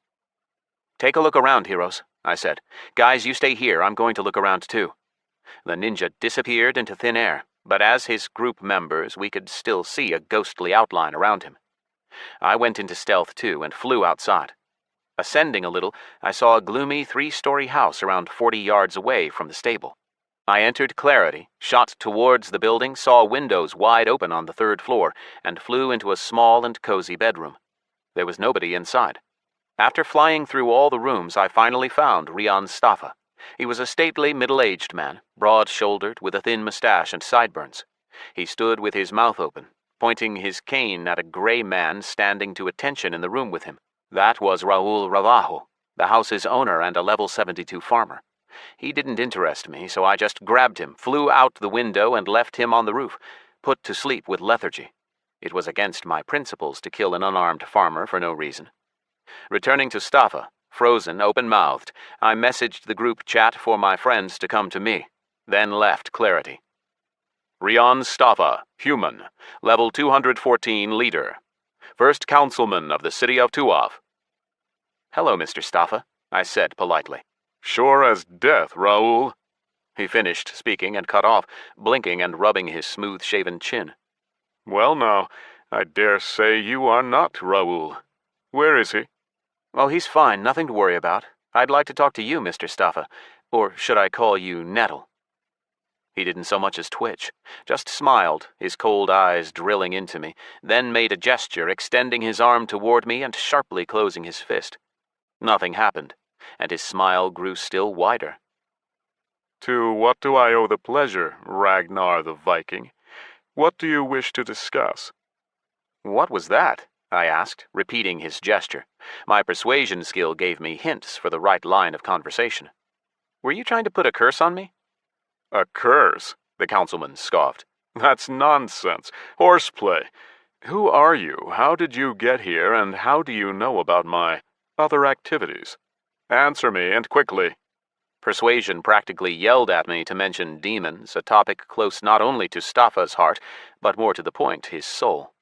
Take a look around, Heros, I said. Guys, you stay here. I'm going to look around too. The ninja disappeared into thin air, but as his group members, we could still see a ghostly outline around him. I went into stealth too and flew outside. Ascending a little, I saw a gloomy 3-story house around 40 yards away from the stable. I entered clarity, shot towards the building, saw windows wide open on the 3rd floor, and flew into a small and cozy bedroom. There was nobody inside. After flying through all the rooms, I finally found Rian Staffa. He was a stately, middle-aged man, broad-shouldered, with a thin mustache and sideburns. He stood with his mouth open, pointing his cane at a gray man standing to attention in the room with him. That was Raul Ravajo, the house's owner and a level 72 farmer. He didn't interest me, so I just grabbed him, flew out the window, and left him on the roof, put to sleep with lethargy. It was against my principles to kill an unarmed farmer for no reason. Returning to Staffa, frozen, open-mouthed, I messaged the group chat for my friends to come to me, then left clarity. Rian Staffa, human, level 214 leader. first councilman of the city of Tuav. Hello, Mr. Staffa, I said politely. Sure as death, Raoul. He finished speaking and cut off, blinking and rubbing his smooth-shaven chin. Well now, I dare say you are not Raoul. Where is he? Oh, he's fine, nothing to worry about. I'd like to talk to you, Mr. Staffa. Or should I call you Nettle? He didn't so much as twitch, just smiled, his cold eyes drilling into me, then made a gesture, extending his arm toward me and sharply closing his fist. Nothing happened, and his smile grew still wider. To what do I owe the pleasure, Ragnar the Viking? What do you wish to discuss? What was that? I asked, repeating his gesture. My persuasion skill gave me hints for the right line of conversation. Were you trying to put a curse on me? A curse? The councilman scoffed. That's nonsense. Horseplay. Who are you? How did you get here, and how do you know about my other activities? Answer me, and quickly. Persuasion practically yelled at me to mention demons, a topic close not only to Staffa's heart, but more to the point, his soul.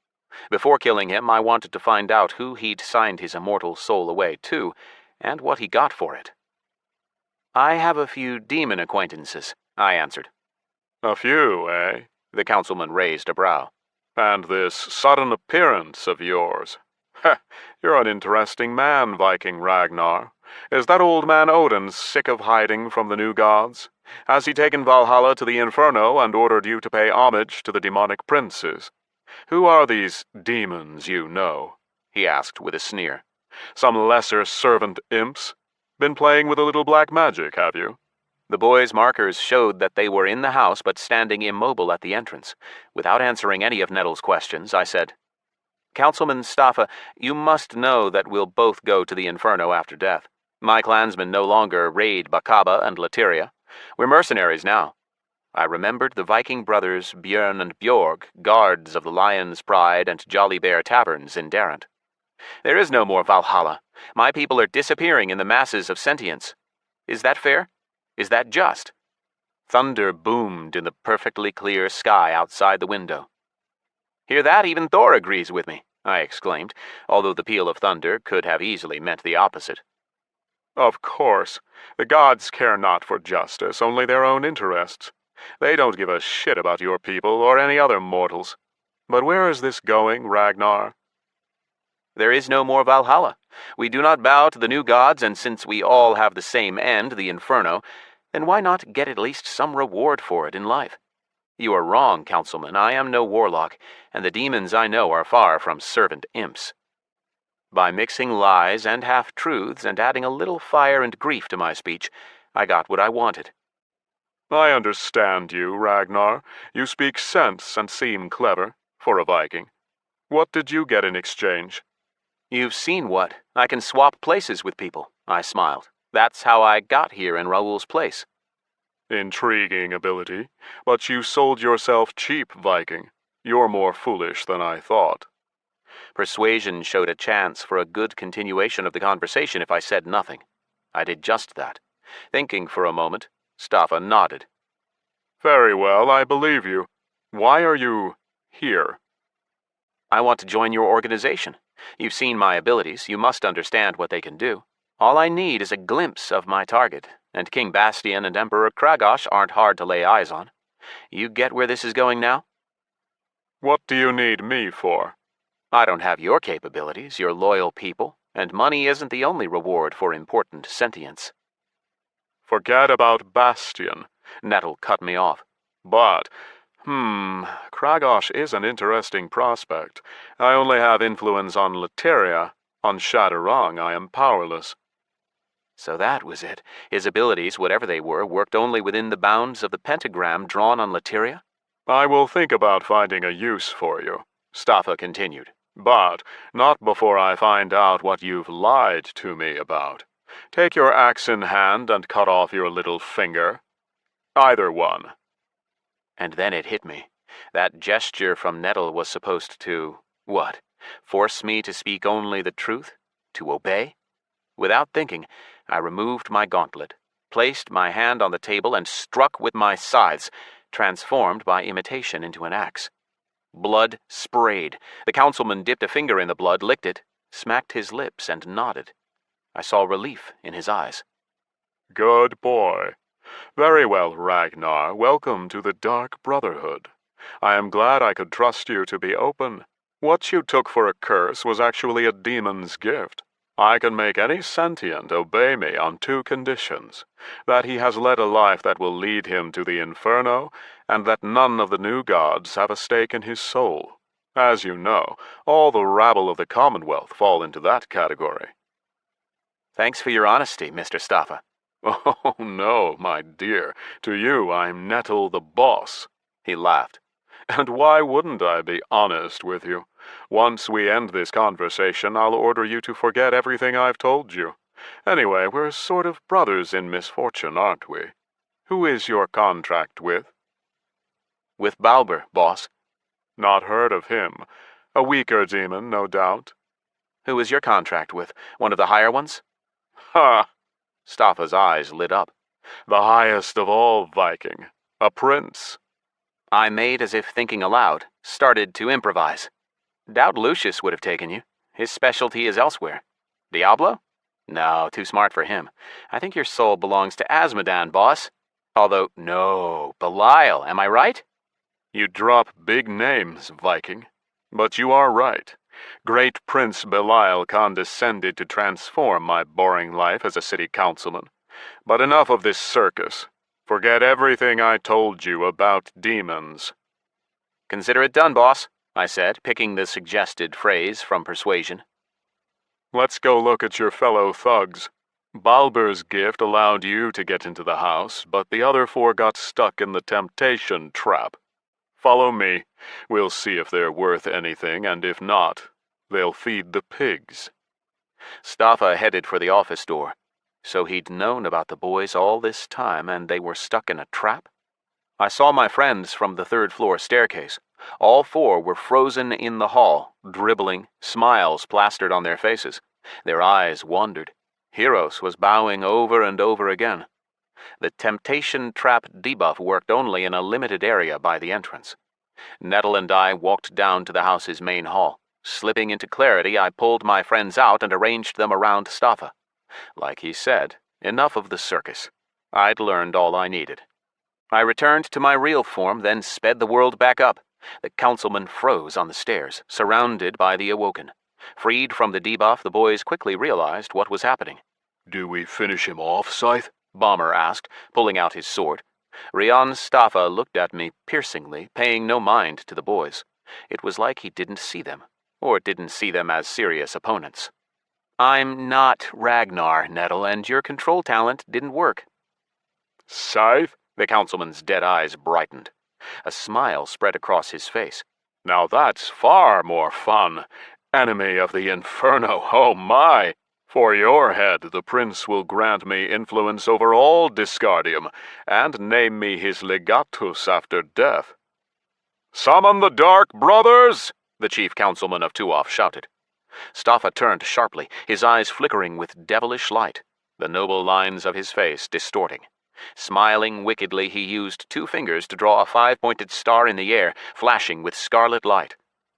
Before killing him, I wanted to find out who he'd signed his immortal soul away to, and what he got for it. I have a few demon acquaintances, I answered. A few, eh? The councilman raised a brow. And this sudden appearance of yours. Heh, you're an interesting man, Viking Ragnar. Is that old man Odin sick of hiding from the new gods? Has he taken Valhalla to the Inferno and ordered you to pay homage to the demonic princes? Who are these demons you know? He asked with a sneer. Some lesser servant imps? Been playing with a little black magic, have you? The boys' markers showed that they were in the house but standing immobile at the entrance. Without answering any of Nettle's questions, I said, Councilman Staffa, you must know that we'll both go to the Inferno after death. My clansmen no longer raid Bakaba and Lateria. We're mercenaries now. I remembered the Viking brothers Björn and Bjorg, guards of the Lion's Pride and Jolly Bear taverns in Darrent. There is no more Valhalla. My people are disappearing in the masses of sentience. Is that fair? Is that just? Thunder boomed in the perfectly clear sky outside the window. Hear that? Even Thor agrees with me, I exclaimed, although the peal of thunder could have easily meant the opposite. Of course. The gods care not for justice, only their own interests. They don't give a shit about your people or any other mortals. But where is this going, Ragnar? There is no more Valhalla. We do not bow to the new gods, and since we all have the same end, the Inferno, then why not get at least some reward for it in life? You are wrong, Councilman. I am no warlock, and the demons I know are far from servant imps. By mixing lies and half-truths and adding a little fire and grief to my speech, I got what I wanted. I understand you, Ragnar. You speak sense and seem clever, for a Viking. What did you get in exchange? You've seen what? I can swap places with people, I smiled. That's how I got here in Raoul's place. Intriguing ability, but you sold yourself cheap, Viking. You're more foolish than I thought. Persuasion showed a chance for a good continuation of the conversation if I said nothing. I did just that. Thinking for a moment, Staffa nodded. Very well, I believe you. Why are you here? I want to join your organization. You've seen my abilities. You must understand what they can do. All I need is a glimpse of my target, and King Bastian and Emperor Kragosh aren't hard to lay eyes on. You get where this is going now? What do you need me for? I don't have your capabilities, your loyal people, and money isn't the only reward for important sentience. Forget about Bastian, Nettle cut me off. But, Kragosh is an interesting prospect. I only have influence on Lateria. On Shadowrung I am powerless. So that was it. His abilities, whatever they were, worked only within the bounds of the pentagram drawn on Lateria? I will think about finding a use for you, Staffa continued. But not before I find out what you've lied to me about. Take your axe in hand and cut off your little finger. Either one. And then it hit me. That gesture from Nettle was supposed to, what, force me to speak only the truth? To obey? Without thinking, I removed my gauntlet, placed my hand on the table, and struck with my scythes, transformed by imitation into an axe. Blood sprayed. The councilman dipped a finger in the blood, licked it, smacked his lips, and nodded. I saw relief in his eyes. Good boy. Very well, Ragnar. Welcome to the Dark Brotherhood. I am glad I could trust you to be open. What you took for a curse was actually a demon's gift. I can make any sentient obey me on 2 conditions: that he has led a life that will lead him to the Inferno, and that none of the new gods have a stake in his soul. As you know, all the rabble of the Commonwealth fall into that category. Thanks for your honesty, Mr. Staffa. Oh, no, my dear. To you, I'm Nettle the boss. He laughed. And why wouldn't I be honest with you? Once we end this conversation, I'll order you to forget everything I've told you. Anyway, we're sort of brothers in misfortune, aren't we? Who is your contract with? With Balber, boss. Not heard of him. A weaker demon, no doubt. Who is your contract with? One of the higher ones? Ha! Staffa's eyes lit up. The highest of all, Viking. A prince. I made as if thinking aloud, started to improvise. Doubt Lucius would have taken you. His specialty is elsewhere. Diablo? No, too smart for him. I think your soul belongs to Asmodan, boss. Although, no, Belial, am I right? You drop big names, Viking. But you are right. Great Prince Belial condescended to transform my boring life as a city councilman. But enough of this circus. Forget everything I told you about demons. Consider it done, boss, I said, picking the suggested phrase from Persuasion. Let's go look at your fellow thugs. Balber's gift allowed you to get into the house, but the other 4 got stuck in the temptation trap. Follow me. We'll see if they're worth anything, and if not, they'll feed the pigs. Staffa headed for the office door. So he'd known about the boys all this time, and they were stuck in a trap? I saw my friends from the 3rd-floor staircase. All 4 were frozen in the hall, dribbling, smiles plastered on their faces. Their eyes wandered. Heros was bowing over and over again. The temptation trap debuff worked only in a limited area by the entrance. Nettle and I walked down to the house's main hall. Slipping into clarity, I pulled my friends out and arranged them around Staffa. Like he said, enough of the circus. I'd learned all I needed. I returned to my real form, then sped the world back up. The councilman froze on the stairs, surrounded by the awoken. Freed from the debuff, the boys quickly realized what was happening. Do we finish him off, Scythe? Bomber asked, pulling out his sword. Rion Staffa looked at me piercingly, paying no mind to the boys. It was like he didn't see them, or didn't see them as serious opponents. I'm not Ragnar, Nettle, and your control talent didn't work. Scythe? The councilman's dead eyes brightened. A smile spread across his face. Now that's far more fun. Enemy of the Inferno, oh my! For your head, the prince will grant me influence over all Disgardium, and name me his legatus after death. Summon the Dark Brothers! The chief councilman of Tuoth shouted. Staffa turned sharply, his eyes flickering with devilish light, the noble lines of his face distorting. Smiling wickedly, he used 2 fingers to draw a 5-pointed star in the air, flashing with scarlet light.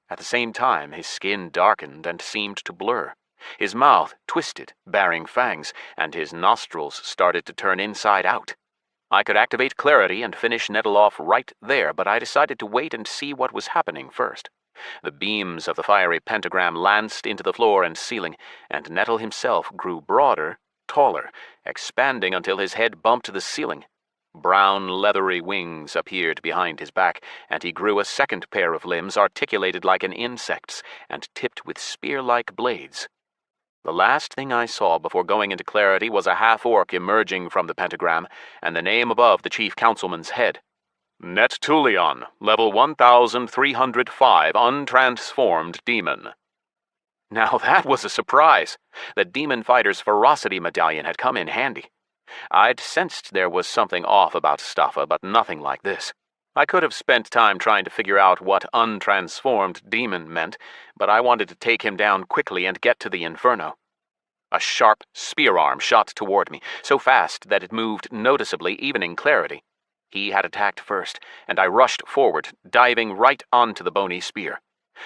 At the same time, his skin darkened and seemed to blur. His mouth twisted, baring fangs, and his nostrils started to turn inside out. I could activate clarity and finish Nettle off right there, but I decided to wait and see what was happening first. The beams of the fiery pentagram lanced into the floor and ceiling, and Nettle himself grew broader, taller, expanding until his head bumped the ceiling. Brown, leathery wings appeared behind his back, and he grew a second pair of limbs articulated like an insect's and tipped with spear-like blades. The last thing I saw before going into clarity was a half-orc emerging from the pentagram, and the name above the chief councilman's head. Nettulion, level 1305, untransformed demon. Now that was a surprise. The demon fighter's ferocity medallion had come in handy. I'd sensed there was something off about Staffa, but nothing like this. I could have spent time trying to figure out what untransformed demon meant, but I wanted to take him down quickly and get to the Inferno. A sharp spear arm shot toward me, so fast that it moved noticeably even in clarity. He had attacked first, and I rushed forward, diving right onto the bony spear.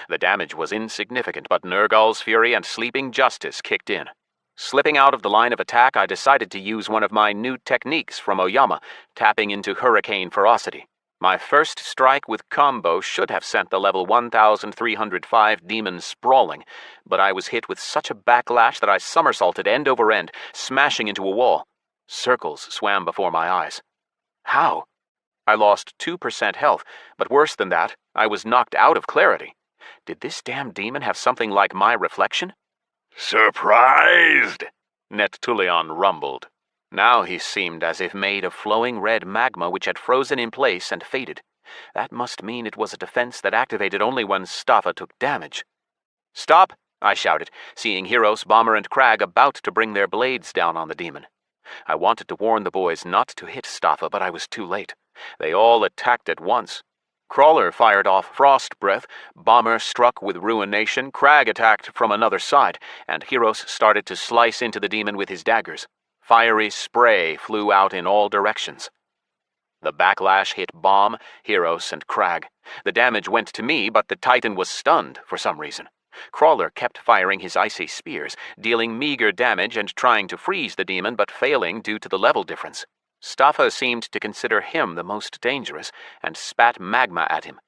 The damage was insignificant, but Nergal's fury and sleeping justice kicked in. Slipping out of the line of attack, I decided to use one of my new techniques from Oyama, tapping into hurricane ferocity. My first strike with combo should have sent the level 1305 demon sprawling, but I was hit with such a backlash that I somersaulted end over end, smashing into a wall. Circles swam before my eyes. How? I lost 2% health, but worse than that, I was knocked out of clarity. Did this damn demon have something like my reflection? Surprised? Nettulion rumbled. Now he seemed as if made of flowing red magma which had frozen in place and faded. That must mean it was a defense that activated only when Staffa took damage. "Stop!" I shouted, seeing Heros, Bomber, and Crag about to bring their blades down on the demon. I wanted to warn the boys not to hit Staffa, but I was too late. They all attacked at once. Crawler fired off Frost Breath, Bomber struck with Ruination, Crag attacked from another side, and Heros started to slice into the demon with his daggers. Fiery spray flew out in all directions. The backlash hit Bomb, Heros, and Crag. The damage went to me, but the Titan was stunned for some reason. Crawler kept firing his icy spears, dealing meager damage and trying to freeze the demon, but failing due to the level difference. Staffa seemed to consider him the most dangerous, and spat magma at him.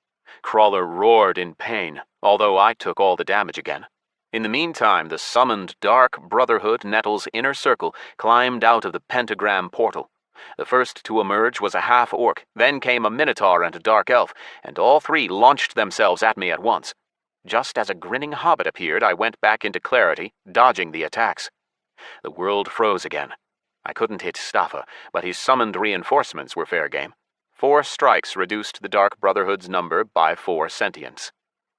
Crawler roared in pain, although I took all the damage again. In the meantime, the summoned Dark Brotherhood Nettle's inner circle climbed out of the pentagram portal. The first to emerge was a half-orc, then came a minotaur and a dark elf, and all three launched themselves at me at once. Just as a grinning hobbit appeared, I went back into clarity, dodging the attacks. The world froze again. I couldn't hit Staffa, but his summoned reinforcements were fair game. 4 strikes reduced the Dark Brotherhood's number by 4 sentients.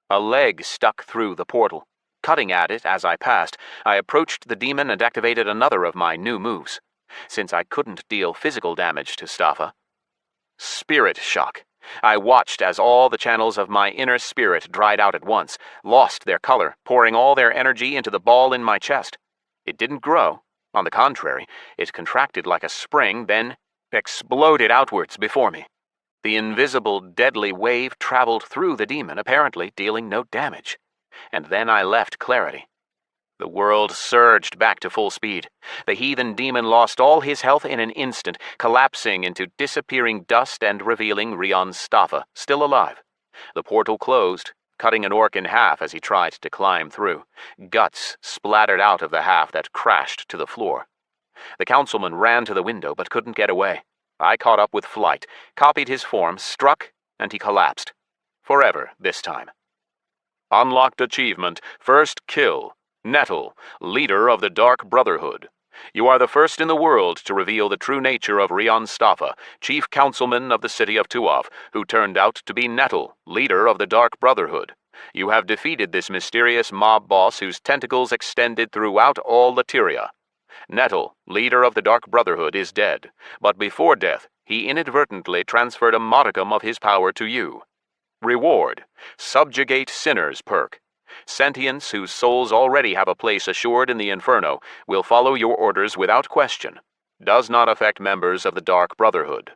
A leg stuck through the portal. Cutting at it as I passed, I approached the demon and activated another of my new moves. Since I couldn't deal physical damage to Staffa. Spirit Shock. I watched as all the channels of my inner spirit dried out at once, lost their color, pouring all their energy into the ball in my chest. It didn't grow. On the contrary, it contracted like a spring, then exploded outwards before me. The invisible, deadly wave traveled through the demon, apparently dealing no damage. And then I left clarity. The world surged back to full speed. The heathen demon lost all his health in an instant, collapsing into disappearing dust and revealing Rion Staffa, still alive. The portal closed, cutting an orc in half as he tried to climb through. Guts splattered out of the half that crashed to the floor. The councilman ran to the window but couldn't get away. I caught up with Flight, copied his form, struck, and he collapsed. Forever this time. Unlocked achievement, First Kill. Nettle, leader of the Dark Brotherhood. You are the first in the world to reveal the true nature of Rion Staffa, chief councilman of the city of Tuav, who turned out to be Nettle, leader of the Dark Brotherhood. You have defeated this mysterious mob boss whose tentacles extended throughout all Latyria. Nettle, leader of the Dark Brotherhood, is dead, but before death, he inadvertently transferred a modicum of his power to you. Reward, Subjugate Sinners perk. Sentients whose souls already have a place assured in the Inferno will follow your orders without question. Does not affect members of the Dark Brotherhood.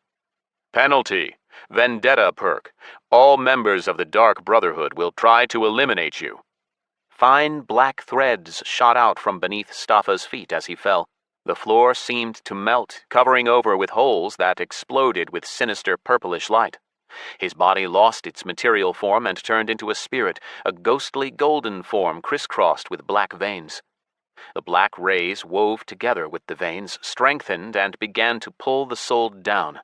Penalty, Vendetta perk. All members of the Dark Brotherhood will try to eliminate you. Fine black threads shot out from beneath Staffa's feet as he fell. The floor seemed to melt, covering over with holes that exploded with sinister purplish light. His body lost its material form and turned into a spirit, a ghostly golden form crisscrossed with black veins. The black rays wove together with the veins, strengthened, and began to pull the soul down.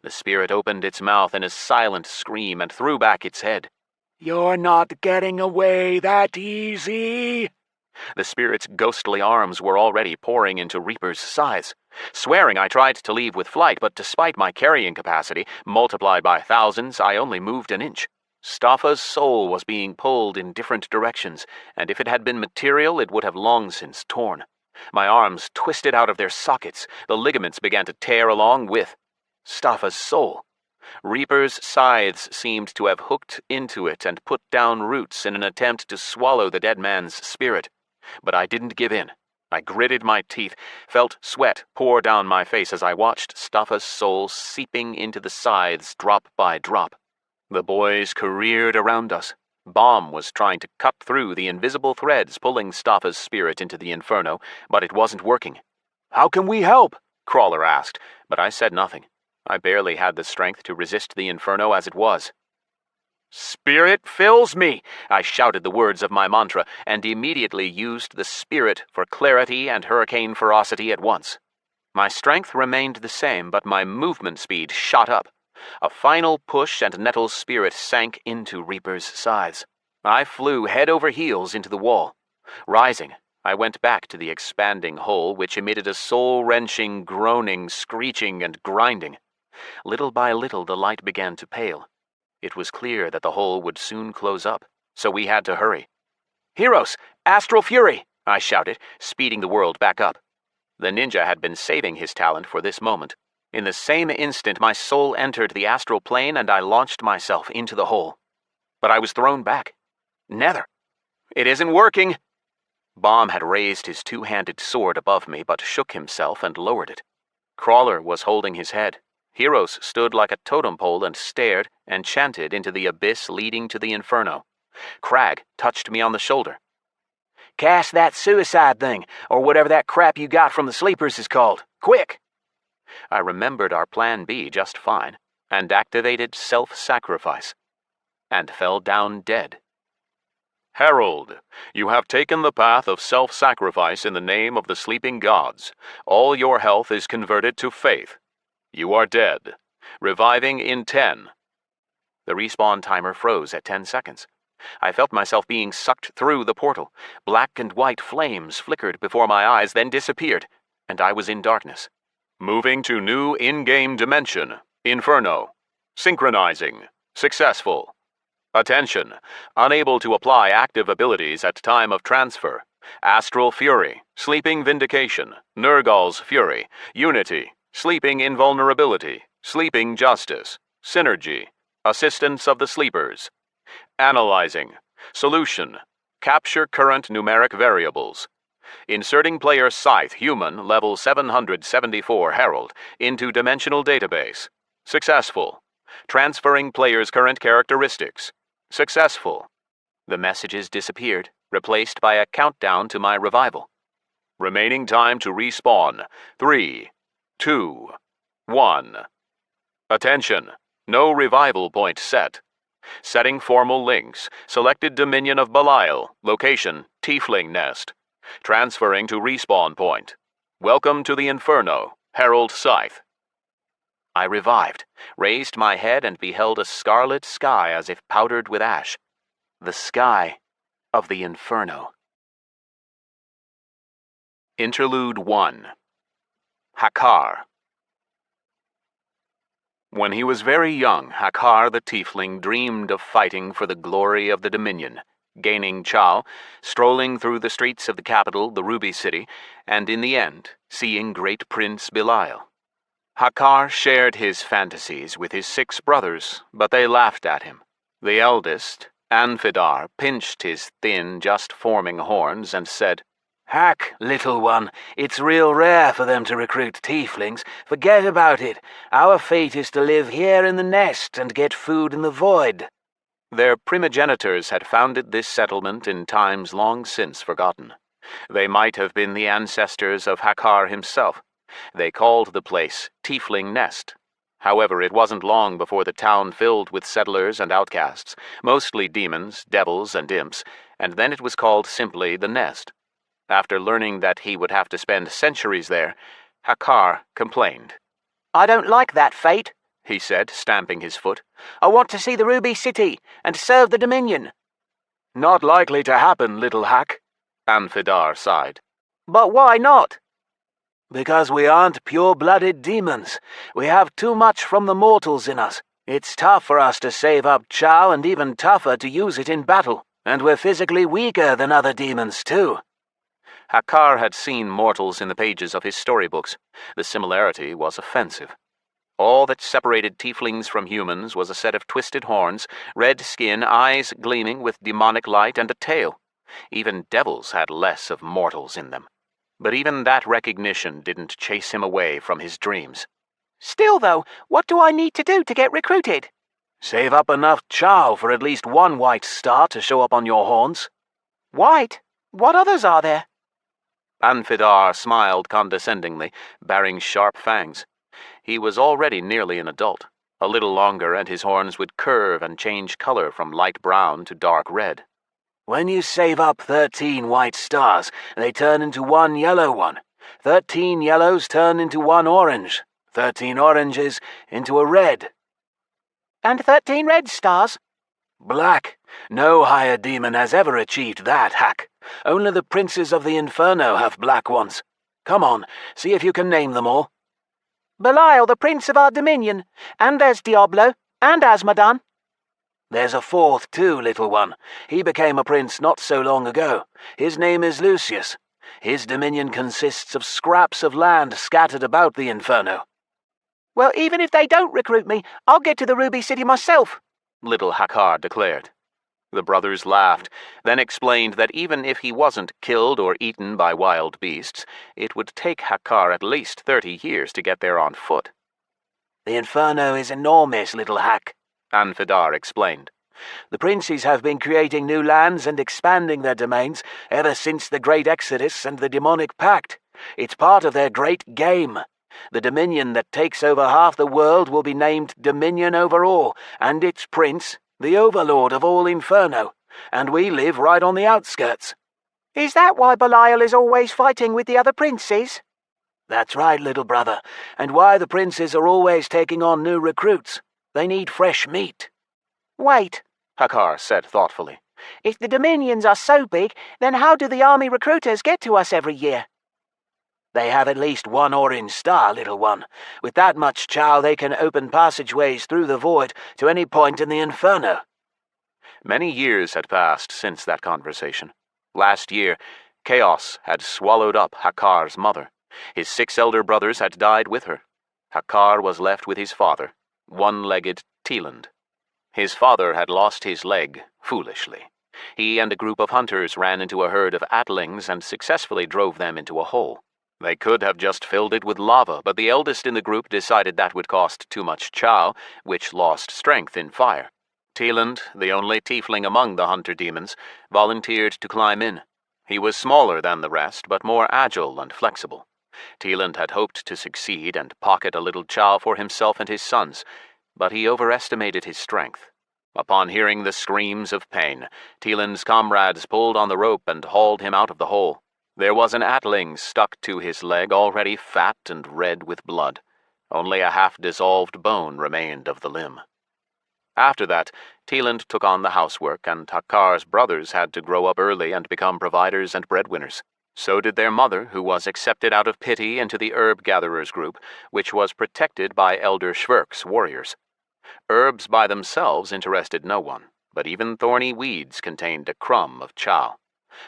The spirit opened its mouth in a silent scream and threw back its head. "You're not getting away that easy." The spirit's ghostly arms were already pouring into Reaper's size. Swearing, I tried to leave with Flight, but despite my carrying capacity, multiplied by thousands, I only moved an inch. Staffa's soul was being pulled in different directions, and if it had been material, it would have long since torn. My arms twisted out of their sockets. The ligaments began to tear along with Staffa's soul. Reaper's scythes seemed to have hooked into it and put down roots in an attempt to swallow the dead man's spirit. But I didn't give in. I gritted my teeth, felt sweat pour down my face as I watched Staffa's soul seeping into the scythes drop by drop. The boys careered around us. Bomb was trying to cut through the invisible threads pulling Staffa's spirit into the Inferno, but it wasn't working. How can we help? Crawler asked, but I said nothing. I barely had the strength to resist the Inferno as it was. Spirit fills me! I shouted the words of my mantra, and immediately used the spirit for clarity and hurricane ferocity at once. My strength remained the same, but my movement speed shot up. A final push and Nettle's spirit sank into Reaper's scythes. I flew head over heels into the wall. Rising, I went back to the expanding hole, which emitted a soul-wrenching, groaning, screeching, and grinding. Little by little the light began to pale. It was clear that the hole would soon close up, so we had to hurry. "Heroes! Astral Fury!" I shouted, speeding the world back up. The ninja had been saving his talent for this moment. In the same instant, my soul entered the astral plane and I launched myself into the hole. But I was thrown back. Nether! It isn't working! Bomb had raised his two-handed sword above me, but shook himself and lowered it. Crawler was holding his head. Heroes stood like a totem pole and stared and chanted into the abyss leading to the Inferno. Crag touched me on the shoulder. "Cast that suicide thing, or whatever that crap you got from the sleepers is called. Quick!" I remembered our plan B just fine, and activated self-sacrifice, and fell down dead. Herald, you have taken the path of self-sacrifice in the name of the sleeping gods. All your health is converted to faith. You are dead. Reviving in 10. The respawn timer froze at 10 seconds. I felt myself being sucked through the portal. Black and white flames flickered before my eyes, then disappeared, and I was in darkness. Moving to new in-game dimension. Inferno. Synchronizing. Successful. Attention. Unable to apply active abilities at time of transfer. Astral Fury. Sleeping Vindication. Nurgle's Fury. Unity. Sleeping Invulnerability. Sleeping Justice. Synergy. Assistance of the Sleepers. Analyzing. Solution. Capture current numeric variables. Inserting player Scythe Human level 774 Herald into Dimensional Database. Successful. Transferring player's current characteristics. Successful. The messages disappeared, replaced by a countdown to my revival. Remaining time to respawn. 3, 2, 1. Attention. No revival point set. Setting formal links. Selected Dominion of Belial. Location, Tiefling Nest. Transferring to respawn point. Welcome to the Inferno. Herald Scythe. I revived, raised my head, and beheld a scarlet sky as if powdered with ash. The sky of the Inferno. Interlude 1. Hakar. When he was very young, Hakar the Tiefling dreamed of fighting for the glory of the Dominion, gaining Chow, strolling through the streets of the capital, the Ruby City, and in the end, seeing great Prince Belial. Hakar shared his fantasies with his 6 brothers, but they laughed at him. The eldest, Anfidar, pinched his thin, just-forming horns and said, "Hack, little one, it's real rare for them to recruit tieflings. Forget about it. Our fate is to live here in the nest and get food in the void." Their primogenitors had founded this settlement in times long since forgotten. They might have been the ancestors of Hakar himself. They called the place Tiefling Nest. However, it wasn't long before the town filled with settlers and outcasts, mostly demons, devils, and imps, and then it was called simply the Nest. After learning that he would have to spend centuries there, Hakar complained. "I don't like that fate," he said, stamping his foot. "I want to see the Ruby City and serve the Dominion." "Not likely to happen, little hack," Anfidar sighed. "But why not?" "Because we aren't pure-blooded demons. We have too much from the mortals in us. It's tough for us to save up Chow and even tougher to use it in battle. And we're physically weaker than other demons, too." Hakar had seen mortals in the pages of his storybooks. The similarity was offensive. All that separated tieflings from humans was a set of twisted horns, red skin, eyes gleaming with demonic light, and a tail. Even devils had less of mortals in them. But even that recognition didn't chase him away from his dreams. Still, though, what do I need to do to get recruited? Save up enough chow for at least one white star to show up on your horns. White? What others are there? Anfidar smiled condescendingly, baring sharp fangs. He was already nearly an adult. A little longer and his horns would curve and change color from light brown to dark red. When you save up 13 white stars, they turn into one yellow one. 13 yellows turn into one orange. 13 oranges into a red. And 13 red stars? Black. No higher demon has ever achieved that, Hack. Only the princes of the Inferno have black ones. Come on, see if you can name them all. Belial, the prince of our dominion, and there's Diablo, and Asmodan. There's a fourth too, little one. He became a prince not so long ago. His name is Lucius. His dominion consists of scraps of land scattered about the Inferno. Well, even if they don't recruit me, I'll get to the Ruby City myself, little Hakkar declared. The brothers laughed, then explained that even if he wasn't killed or eaten by wild beasts, it would take Hakkar at least 30 years to get there on foot. The Inferno is enormous, little Hack, Anfidar explained. The princes have been creating new lands and expanding their domains ever since the Great Exodus and the Demonic Pact. It's part of their great game. The dominion that takes over half the world will be named Dominion over all, and its prince, the overlord of all Inferno, and we live right on the outskirts. Is that why Belial is always fighting with the other princes? That's right, little brother, and why the princes are always taking on new recruits. They need fresh meat. Wait, Hakkar said thoughtfully. If the dominions are so big, then how do the army recruiters get to us every year? They have at least one orange star, little one. With that much chow, they can open passageways through the void to any point in the Inferno. Many years had passed since that conversation. Last year, chaos had swallowed up Hakkar's mother. His 6 elder brothers had died with her. Hakkar was left with his father, one-legged Teland. His father had lost his leg, foolishly. He and a group of hunters ran into a herd of atlings and successfully drove them into a hole. They could have just filled it with lava, but the eldest in the group decided that would cost too much chow, which lost strength in fire. Teland, the only tiefling among the hunter demons, volunteered to climb in. He was smaller than the rest, but more agile and flexible. Teland had hoped to succeed and pocket a little chow for himself and his sons, but he overestimated his strength. Upon hearing the screams of pain, Teland's comrades pulled on the rope and hauled him out of the hole. There was an atling stuck to his leg, already fat and red with blood. Only a half-dissolved bone remained of the limb. After that, Teland took on the housework, and Hakkar's brothers had to grow up early and become providers and breadwinners. So did their mother, who was accepted out of pity into the herb gatherers group, which was protected by Elder Schwerk's warriors. Herbs by themselves interested no one, but even thorny weeds contained a crumb of chow.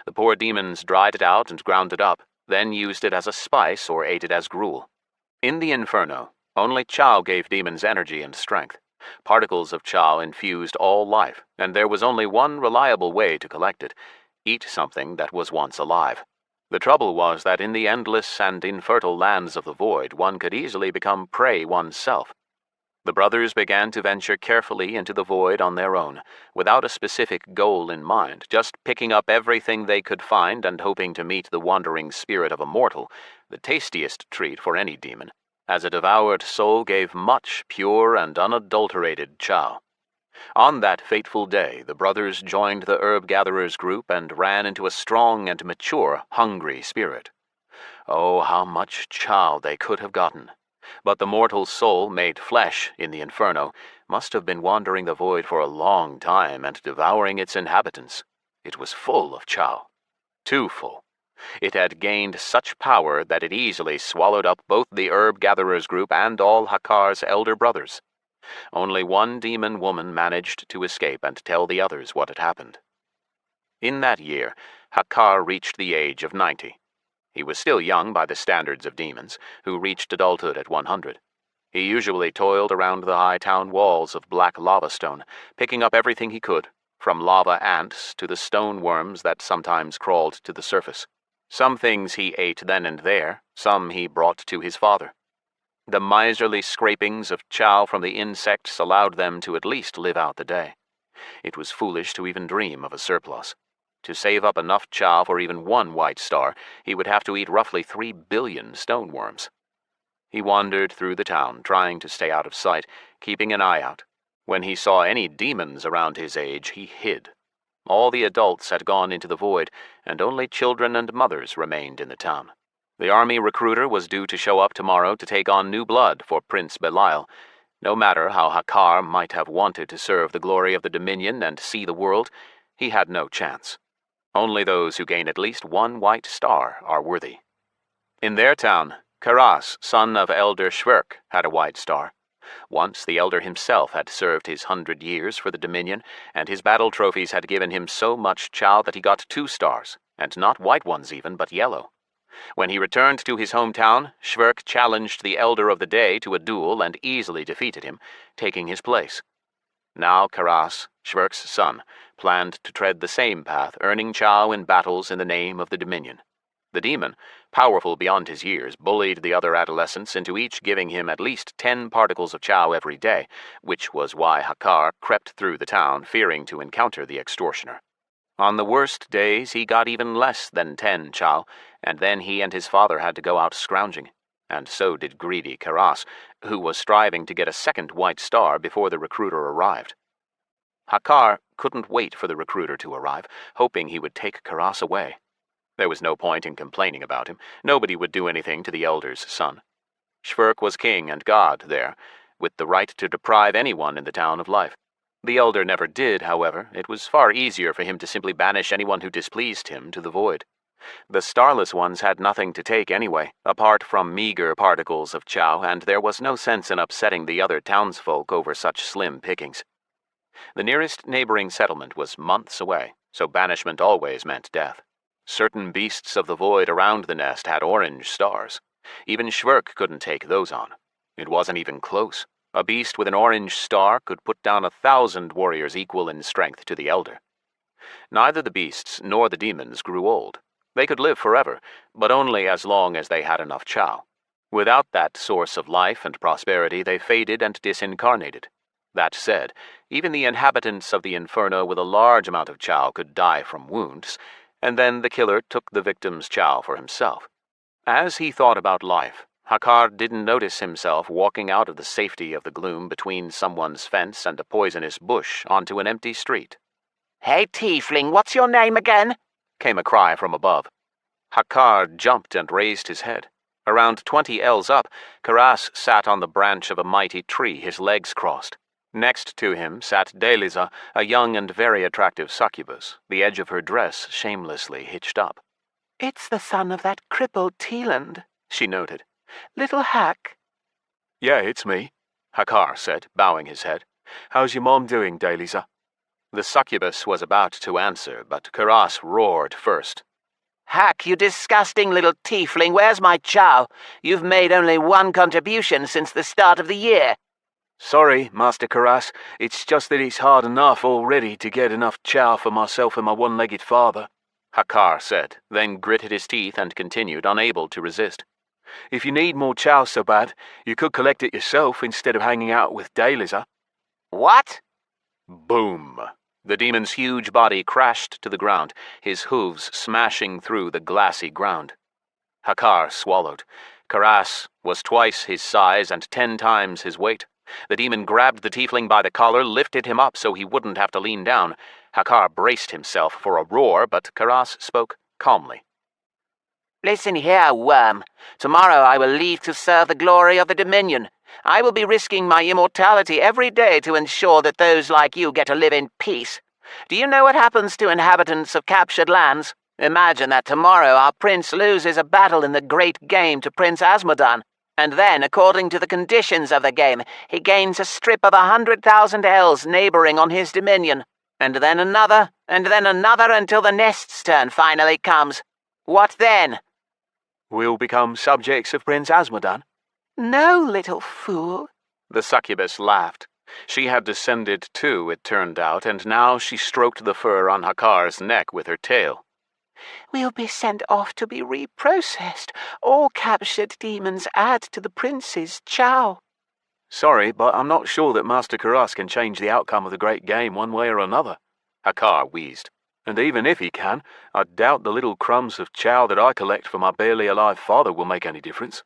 The poor demons dried it out and ground it up, then used it as a spice or ate it as gruel. In the Inferno, only chow gave demons energy and strength. Particles of chow infused all life, and there was only one reliable way to collect it: eat something that was once alive. The trouble was that in the endless and infertile lands of the void, one could easily become prey oneself. The brothers began to venture carefully into the void on their own, without a specific goal in mind, just picking up everything they could find and hoping to meet the wandering spirit of a mortal, the tastiest treat for any demon, as a devoured soul gave much pure and unadulterated chow. On that fateful day, the brothers joined the herb gatherers group and ran into a strong and mature, hungry spirit. Oh, how much chow they could have gotten! But the mortal soul, made flesh in the Inferno, must have been wandering the void for a long time and devouring its inhabitants. It was full of chow. Too full. It had gained such power that it easily swallowed up both the herb gatherers group and all Hakkar's elder brothers. Only one demon woman managed to escape and tell the others what had happened. In that year, Hakkar reached the age of 90. He was still young by the standards of demons, who reached adulthood at 100. He usually toiled around the high town walls of black lava stone, picking up everything he could, from lava ants to the stone worms that sometimes crawled to the surface. Some things he ate then and there, some he brought to his father. The miserly scrapings of chow from the insects allowed them to at least live out the day. It was foolish to even dream of a surplus. To save up enough chow for even one white star, he would have to eat roughly 3 billion stoneworms. He wandered through the town, trying to stay out of sight, keeping an eye out. When he saw any demons around his age, he hid. All the adults had gone into the void, and only children and mothers remained in the town. The army recruiter was due to show up tomorrow to take on new blood for Prince Belial. No matter how Hakkar might have wanted to serve the glory of the Dominion and see the world, he had no chance. Only those who gain at least one white star are worthy. In their town, Karas, son of Elder Shverk, had a white star. Once the Elder himself had served his 100 years for the Dominion, and his battle trophies had given him so much chow that he got 2 stars, and not white ones even, but yellow. When he returned to his hometown, Shverk challenged the Elder of the Day to a duel and easily defeated him, taking his place. Now Karas, Shverk's son, planned to tread the same path, earning chow in battles in the name of the Dominion. The demon, powerful beyond his years, bullied the other adolescents into each giving him at least 10 particles of chow every day, which was why Hakkar crept through the town, fearing to encounter the extortioner. On the worst days, he got even less than 10 chow, and then he and his father had to go out scrounging. And so did greedy Karas, who was striving to get a second white star before the recruiter arrived. Hakkar couldn't wait for the recruiter to arrive, hoping he would take Karas away. There was no point in complaining about him. Nobody would do anything to the Elder's son. Shverk was king and god there, with the right to deprive anyone in the town of life. The Elder never did, however. It was far easier for him to simply banish anyone who displeased him to the void. The starless ones had nothing to take anyway, apart from meager particles of chow, and there was no sense in upsetting the other townsfolk over such slim pickings. The nearest neighboring settlement was months away, so banishment always meant death. Certain beasts of the void around the nest had orange stars. Even Shverk couldn't take those on. It wasn't even close. A beast with an orange star could put down 1,000 warriors equal in strength to the Elder. Neither the beasts nor the demons grew old. They could live forever, but only as long as they had enough chow. Without that source of life and prosperity, they faded and disincarnated. That said, even the inhabitants of the Inferno with a large amount of chow could die from wounds, and then the killer took the victim's chow for himself. As he thought about life, Hakkar didn't notice himself walking out of the safety of the gloom between someone's fence and a poisonous bush onto an empty street. Hey, tiefling, what's your name again? Came a cry from above. Hakkar jumped and raised his head. Around 20 ells up, Karas sat on the branch of a mighty tree, his legs crossed. Next to him sat Deliza, a young and very attractive succubus, the edge of her dress shamelessly hitched up. "It's the son of that crippled Teeland," she noted. "Little Hack." Yeah, it's me, Hakkar said, bowing his head. How's your mom doing, Deliza? The succubus was about to answer, but Karas roared first. Hack, you disgusting little tiefling, where's my chow? You've made only 1 contribution since the start of the year. Sorry, Master Karas. It's just that it's hard enough already to get enough chow for myself and my one-legged father, Hakkar said, then gritted his teeth and continued, unable to resist. If you need more chow so bad, you could collect it yourself instead of hanging out with Deliza. What? Boom! The demon's huge body crashed to the ground, his hooves smashing through the glassy ground. Hakkar swallowed. Karas was twice his size and 10 times his weight. The demon grabbed the tiefling by the collar, lifted him up so he wouldn't have to lean down. Hakkar braced himself for a roar, but Karas spoke calmly. Listen here, worm. Tomorrow I will leave to serve the glory of the Dominion. I will be risking my immortality every day to ensure that those like you get to live in peace. Do you know what happens to inhabitants of captured lands? Imagine that tomorrow our prince loses a battle in the great game to Prince Asmodan, and then, according to the conditions of the game, he gains a strip of 100,000 ells neighboring on his dominion, and then another until the nest's turn finally comes. What then? We'll become subjects of Prince Asmodan? "No, little fool." The succubus laughed. She had descended too, it turned out, and now she stroked the fur on Hakkar's neck with her tail. We'll be sent off to be reprocessed. All captured demons add to the prince's chow. Sorry, but I'm not sure that Master Karas can change the outcome of the great game one way or another, Hakar wheezed. And even if he can, I doubt the little crumbs of chow that I collect for my barely alive father will make any difference.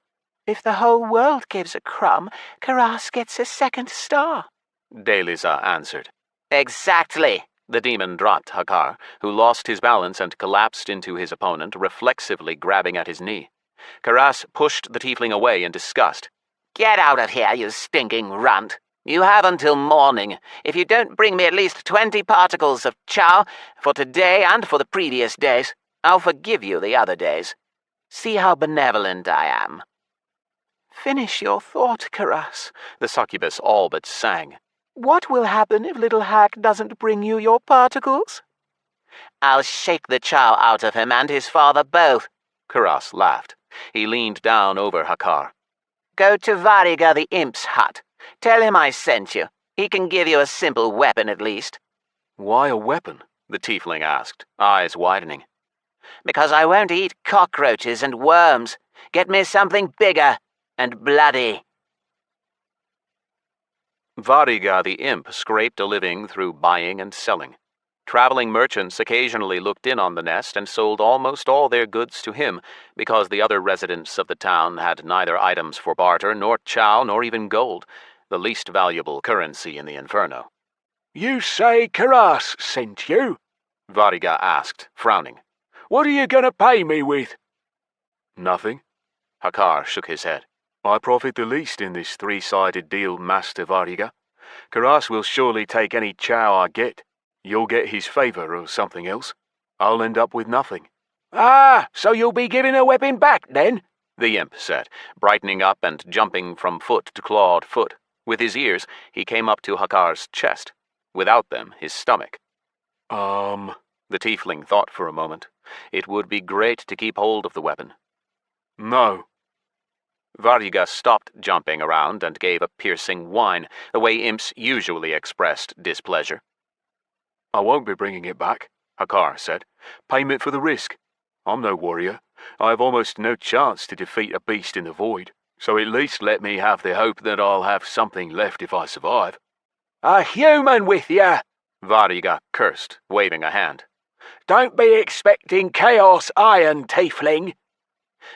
If the whole world gives a crumb, Karas gets a second star, Deliza answered. Exactly. The demon dropped Hakar, who lost his balance and collapsed into his opponent, reflexively grabbing at his knee. Karas pushed the tiefling away in disgust. Get out of here, you stinking runt. You have until morning. If you don't bring me at least 20 particles of chow for today and for the previous days, I'll forgive you the other days. See how benevolent I am. Finish your thought, Karas, the succubus all but sang. What will happen if little Hack doesn't bring you your particles? I'll shake the chow out of him and his father both, Karas laughed. He leaned down over Hakar. Go to Variga the imp's hut. Tell him I sent you. He can give you a simple weapon at least. Why a weapon? The tiefling asked, eyes widening. Because I won't eat cockroaches and worms. Get me something bigger and bloody. Variga the imp scraped a living through buying and selling. Traveling merchants occasionally looked in on the nest and sold almost all their goods to him, because the other residents of the town had neither items for barter, nor chow, nor even gold, the least valuable currency in the Inferno. You say Karas sent you? Variga asked, frowning. What are you going to pay me with? Nothing. Hakar shook his head. I profit the least in this three-sided deal, Master Variga. Karas will surely take any chow I get. You'll get his favour or something else. I'll end up with nothing. Ah, so you'll be giving a weapon back, then? The imp said, brightening up and jumping from foot to clawed foot. With his ears, he came up to Hakar's chest. Without them, his stomach. The tiefling thought for a moment. It would be great to keep hold of the weapon. No. Variga stopped jumping around and gave a piercing whine, the way imps usually expressed displeasure. I won't be bringing it back, Hakar said. Payment for the risk. I'm no warrior. I have almost no chance to defeat a beast in the void, so at least let me have the hope that I'll have something left if I survive. A human with ya! Variga cursed, waving a hand. Don't be expecting chaos iron, tiefling.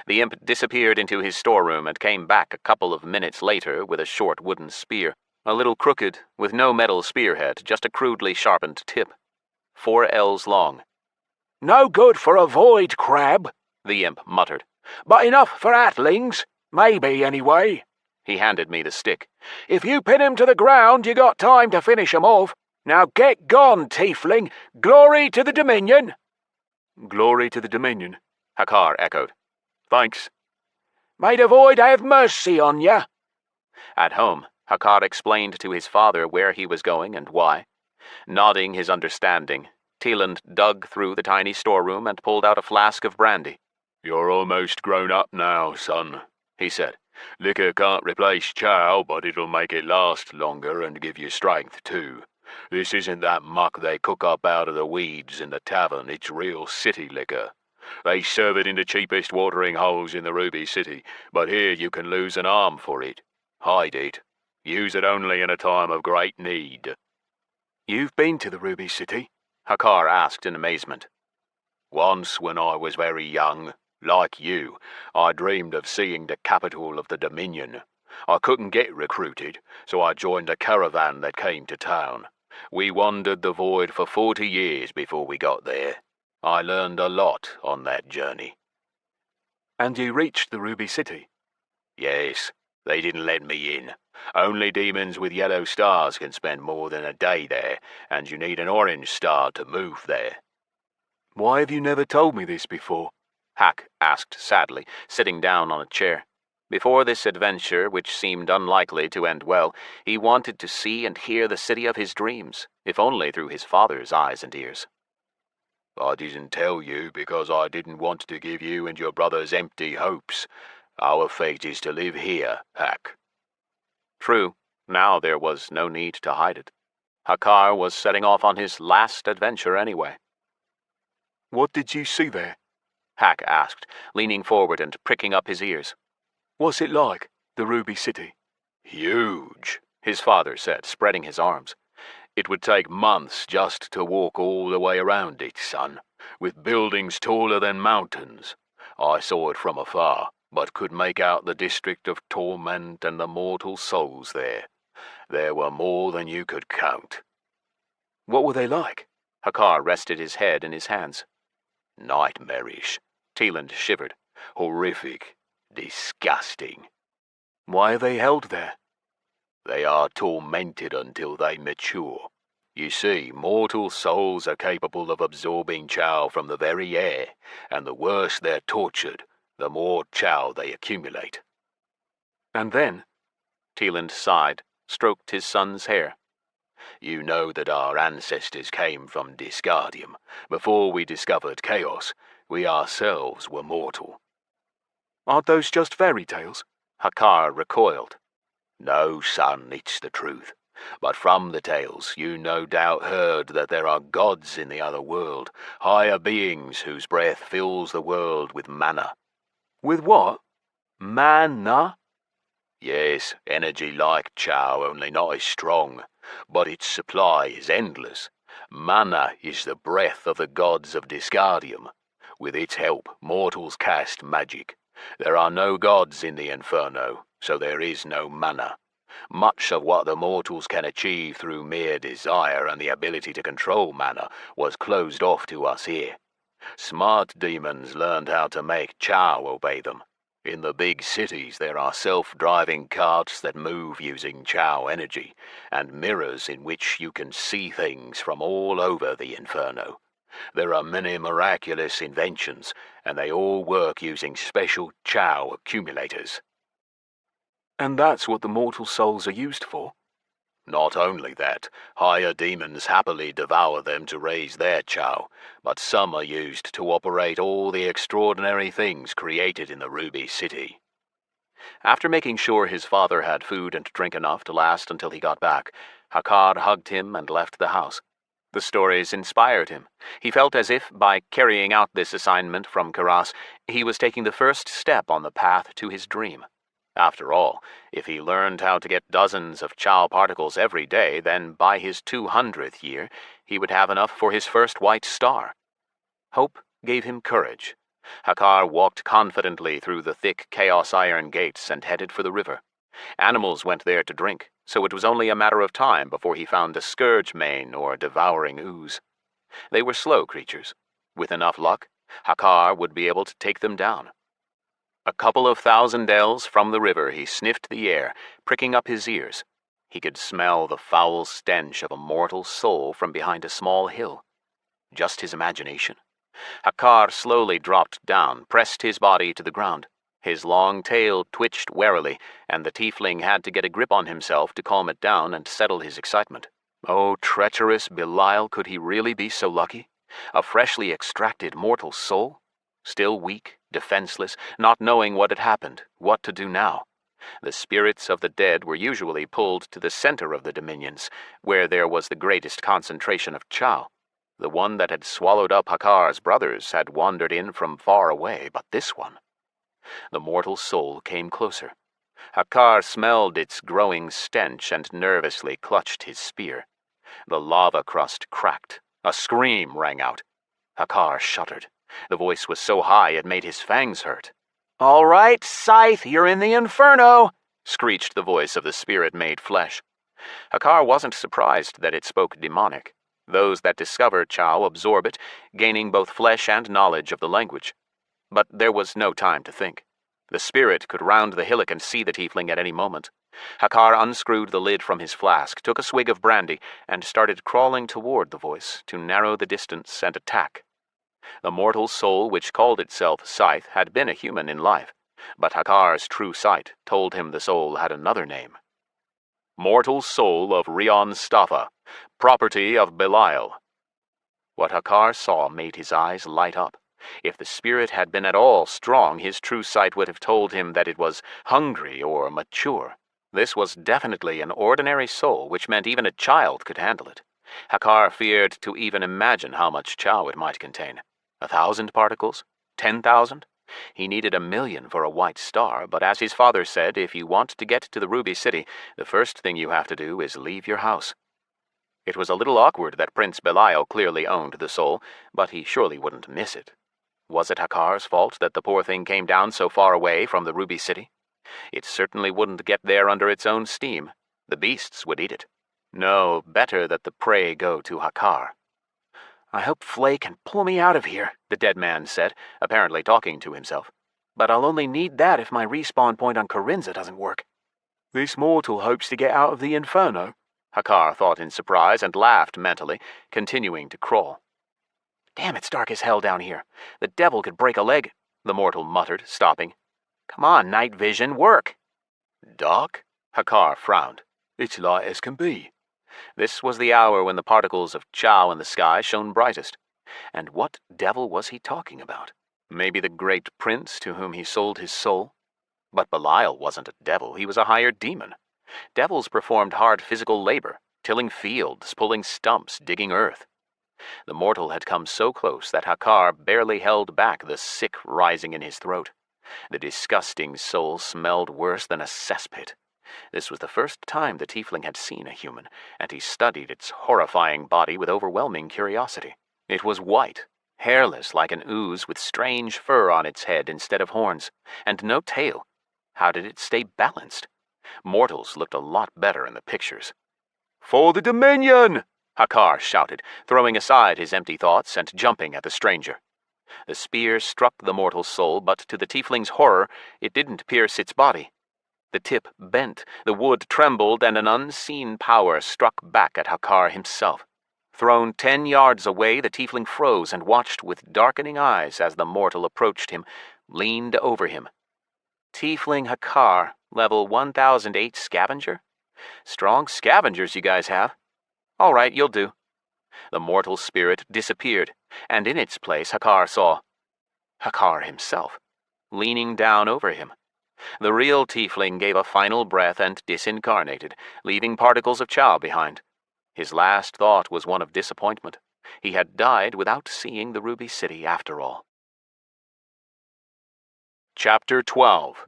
The imp disappeared into his storeroom and came back a couple of minutes later with a short wooden spear, a little crooked, with no metal spearhead, just a crudely sharpened tip. 4 ells long. No good for a void crab, the imp muttered. But enough for atlings. Maybe, anyway. He handed me the stick. If you pin him to the ground, you got time to finish him off. Now get gone, tiefling. Glory to the Dominion. Glory to the Dominion, Hakar echoed. Thanks. May the void have mercy on ya. At home, Hakar explained to his father where he was going and why. Nodding his understanding, Teeland dug through the tiny storeroom and pulled out a flask of brandy. You're almost grown up now, son, he said. Liquor can't replace chow, but it'll make it last longer and give you strength, too. This isn't that muck they cook up out of the weeds in the tavern. It's real city liquor. They serve it in the cheapest watering holes in the Ruby City, but here you can lose an arm for it. Hide it. Use it only in a time of great need. You've been to the Ruby City? Hakar asked in amazement. Once when I was very young, like you, I dreamed of seeing the capital of the Dominion. I couldn't get recruited, so I joined a caravan that came to town. We wandered the void for 40 years before we got there. I learned a lot on that journey. And you reached the Ruby City? Yes, they didn't let me in. Only demons with yellow stars can spend more than a day there, and you need an orange star to move there. Why have you never told me this before? Hack asked sadly, sitting down on a chair. Before this adventure, which seemed unlikely to end well, he wanted to see and hear the city of his dreams, if only through his father's eyes and ears. I didn't tell you because I didn't want to give you and your brothers empty hopes. Our fate is to live here, Hack. True, now there was no need to hide it. Hakar was setting off on his last adventure anyway. What did you see there? Hack asked, leaning forward and pricking up his ears. What's it like, the Ruby City? Huge, his father said, spreading his arms. It would take months just to walk all the way around it, son, with buildings taller than mountains. I saw it from afar, but could make out the district of torment and the mortal souls there. There were more than you could count. What were they like? Hakkar rested his head in his hands. Nightmarish, Teeland shivered. horrific, disgusting. Why are they held there? They are tormented until they mature. You see, mortal souls are capable of absorbing chow from the very air, and the worse they're tortured, the more chow they accumulate. And then? Teeland sighed, stroked his son's hair. You know that our ancestors came from Disgardium. Before we discovered chaos, we ourselves were mortal. Aren't those just fairy tales? Hakkar recoiled. No, son, it's the truth. But from the tales, you no doubt heard that there are gods in the other world, higher beings whose breath fills the world with mana. With what? Mana? Yes, energy like chow, only not as strong, but its supply is endless. Mana is the breath of the gods of Disgardium. With its help, mortals cast magic. There are no gods in the Inferno, so there is no mana. Much of what the mortals can achieve through mere desire and the ability to control mana was closed off to us here. Smart demons learned how to make chow obey them. In the big cities there are self-driving carts that move using chow energy, and mirrors in which you can see things from all over the Inferno. There are many miraculous inventions, and they all work using special chow accumulators. And that's what the mortal souls are used for? Not only that, higher demons happily devour them to raise their chow, but some are used to operate all the extraordinary things created in the Ruby City. After making sure his father had food and drink enough to last until he got back, Hakkar hugged him and left the house. The stories inspired him. He felt as if, by carrying out this assignment from Karas, he was taking the first step on the path to his dream. After all, if he learned how to get dozens of chow particles every day, then by his 200th year, he would have enough for his first white star. Hope gave him courage. Hakkar walked confidently through the thick chaos iron gates and headed for the river. Animals went there to drink, so it was only a matter of time before he found a scourge mane or devouring ooze. They were slow creatures. With enough luck, Hakkar would be able to take them down. A couple of thousand ells from the river, he sniffed the air, pricking up his ears. He could smell the foul stench of a mortal soul from behind a small hill. Just his imagination. Hakkar slowly dropped down, pressed his body to the ground. His long tail twitched warily, and the tiefling had to get a grip on himself to calm it down and settle his excitement. Oh, treacherous Belial, could he really be so lucky? A freshly extracted mortal soul? Still weak, defenseless, not knowing what had happened, what to do now. The spirits of the dead were usually pulled to the center of the dominions, where there was the greatest concentration of chow. The one that had swallowed up Hakkar's brothers had wandered in from far away, but this one... The mortal soul came closer. Hakkar smelled its growing stench and nervously clutched his spear. The lava crust cracked. A scream rang out. Hakkar shuddered. The voice was so high it made his fangs hurt. "All right, Scythe, you're in the Inferno," screeched the voice of the spirit-made flesh. Hakkar wasn't surprised that it spoke demonic. Those that discover chow absorb it, gaining both flesh and knowledge of the language. But there was no time to think. The spirit could round the hillock and see the tiefling at any moment. Hakkar unscrewed the lid from his flask, took a swig of brandy, and started crawling toward the voice to narrow the distance and attack. The mortal soul which called itself Scythe had been a human in life, but Hakkar's true sight told him the soul had another name. Mortal soul of Rion Staffa, property of Belial. What Hakkar saw made his eyes light up. If the spirit had been at all strong, his true sight would have told him that it was hungry or mature. This was definitely an ordinary soul, which meant even a child could handle it. Hakkar feared to even imagine how much chow it might contain. 1,000 particles? 10,000? He needed 1,000,000 for a white star, but as his father said, if you want to get to the Ruby City, the first thing you have to do is leave your house. It was a little awkward that Prince Belial clearly owned the soul, but he surely wouldn't miss it. Was it Hakar's fault that the poor thing came down so far away from the Ruby City? It certainly wouldn't get there under its own steam. The beasts would eat it. No, better that the prey go to Hakar. I hope Flay can pull me out of here, the dead man said, apparently talking to himself. But I'll only need that if my respawn point on Corinza doesn't work. This mortal hopes to get out of the Inferno? Hakar thought in surprise and laughed mentally, continuing to crawl. Damn, it's dark as hell down here. The devil could break a leg, the mortal muttered, stopping. Come on, night vision, work. Dark? Hakar frowned. It's light as can be. This was the hour when the particles of Chow in the sky shone brightest. And what devil was he talking about? Maybe the great prince to whom he sold his soul? But Belial wasn't a devil, he was a hired demon. Devils performed hard physical labor, tilling fields, pulling stumps, digging earth. The mortal had come so close that Hakar barely held back the sick rising in his throat. The disgusting soul smelled worse than a cesspit. This was the first time the tiefling had seen a human, and he studied its horrifying body with overwhelming curiosity. It was white, hairless like an ooze with strange fur on its head instead of horns, and no tail. How did it stay balanced? Mortals looked a lot better in the pictures. For the Dominion! Hakar shouted, throwing aside his empty thoughts and jumping at the stranger. The spear struck the mortal soul, but to the tiefling's horror, it didn't pierce its body. The tip bent, the wood trembled, and an unseen power struck back at Hakar himself. Thrown 10 yards away, the tiefling froze and watched with darkening eyes as the mortal approached him, leaned over him. Tiefling Hakar, level 1008 scavenger? Strong scavengers you guys have. All right, you'll do. The mortal spirit disappeared, and in its place Hakar saw Hakar himself, leaning down over him. The real tiefling gave a final breath and disincarnated, leaving particles of Chow behind. His last thought was one of disappointment. He had died without seeing the Ruby City after all. Chapter 12.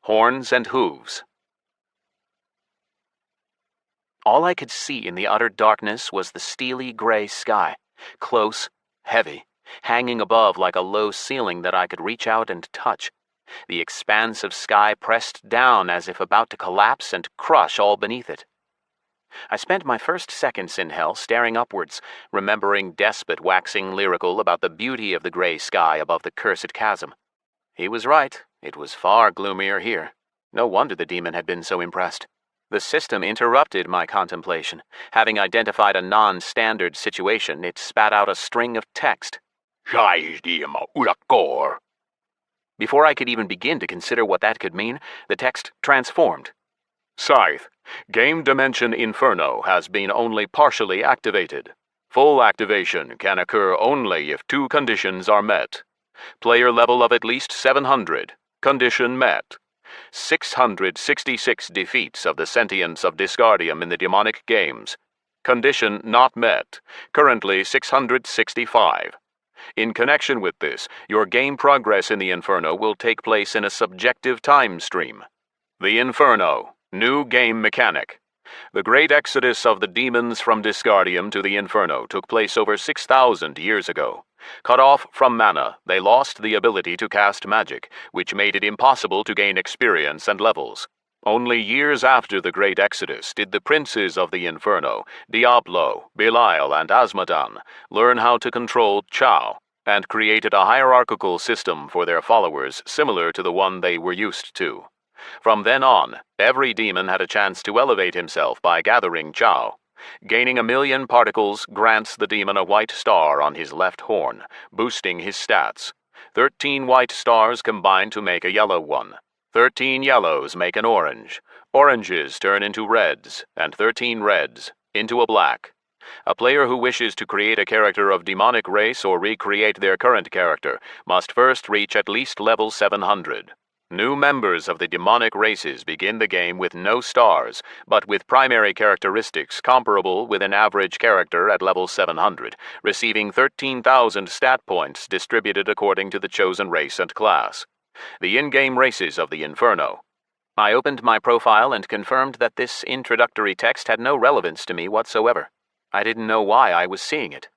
Horns and Hooves. All I could see in the utter darkness was the steely gray sky, close, heavy, hanging above like a low ceiling that I could reach out and touch. The expanse of sky pressed down as if about to collapse and crush all beneath it. I spent my first seconds in hell staring upwards, remembering Despot waxing lyrical about the beauty of the gray sky above the cursed chasm. He was right, it was far gloomier here. No wonder the demon had been so impressed. The system interrupted my contemplation. Having identified a non-standard situation, it spat out a string of text. Before I could even begin to consider what that could mean, the text transformed. Scythe, game dimension Inferno has been only partially activated. Full activation can occur only if 2 conditions are met. Player level of at least 700. Condition met. 666 defeats of the sentience of Disgardium in the demonic games. Condition not met. Currently 665. In connection with this, your game progress in the Inferno will take place in a subjective time stream. The Inferno, new game mechanic. The great exodus of the demons from Disgardium to the Inferno took place over 6,000 years ago. Cut off from mana, they lost the ability to cast magic, which made it impossible to gain experience and levels. Only years after the great exodus did the princes of the Inferno, Diablo, Belial, and Azmodan, learn how to control Chow, and created a hierarchical system for their followers similar to the one they were used to. From then on, every demon had a chance to elevate himself by gathering Chow. Gaining 1,000,000 particles grants the demon a white star on his left horn, boosting his stats. 13 white stars combine to make a yellow one. 13 yellows make an orange. Oranges turn into reds, and 13 reds into a black. A player who wishes to create a character of demonic race or recreate their current character must first reach at least level 700. New members of the demonic races begin the game with no stars, but with primary characteristics comparable with an average character at level 700, receiving 13,000 stat points distributed according to the chosen race and class. The in-game races of the Inferno. I opened my profile and confirmed that this introductory text had no relevance to me whatsoever. I didn't know why I was seeing it.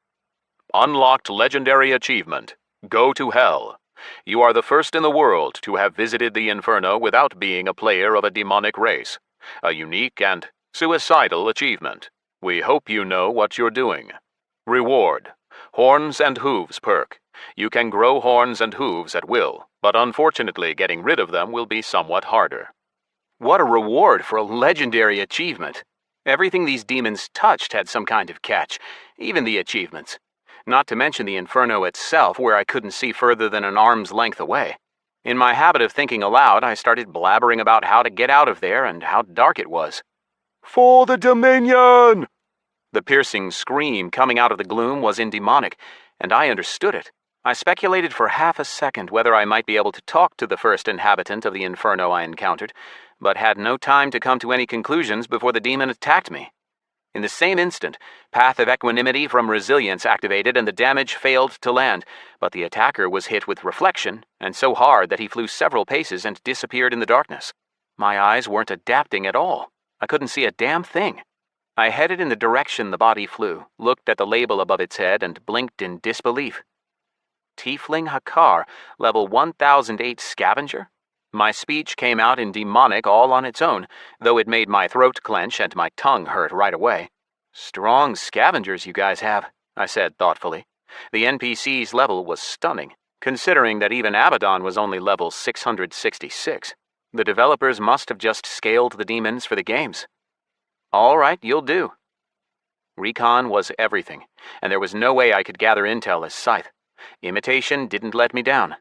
Unlocked legendary achievement. Go to Hell. You are the first in the world to have visited the Inferno without being a player of a demonic race. A unique and suicidal achievement. We hope you know what you're doing. Reward. Horns and Hooves perk. You can grow horns and hooves at will, but unfortunately getting rid of them will be somewhat harder. What a reward for a legendary achievement. Everything these demons touched had some kind of catch, even the achievements. Not to mention the Inferno itself, where I couldn't see further than an arm's length away. In my habit of thinking aloud, I started blabbering about how to get out of there and how dark it was. For the Dominion! The piercing scream coming out of the gloom was in demonic, and I understood it. I speculated for half a second whether I might be able to talk to the first inhabitant of the Inferno I encountered, but had no time to come to any conclusions before the demon attacked me. In the same instant, Path of Equanimity from Resilience activated and the damage failed to land, but the attacker was hit with Reflection, and so hard that he flew several paces and disappeared in the darkness. My eyes weren't adapting at all. I couldn't see a damn thing. I headed in the direction the body flew, looked at the label above its head, and blinked in disbelief. Tiefling Hakar, level 1008 Scavenger? My speech came out in demonic all on its own, though it made my throat clench and my tongue hurt right away. Strong scavengers you guys have, I said thoughtfully. The NPC's level was stunning, considering that even Abaddon was only level 666. The developers must have just scaled the demons for the games. All right, you'll do. Recon was everything, and there was no way I could gather intel as Scythe. Imitation didn't let me down.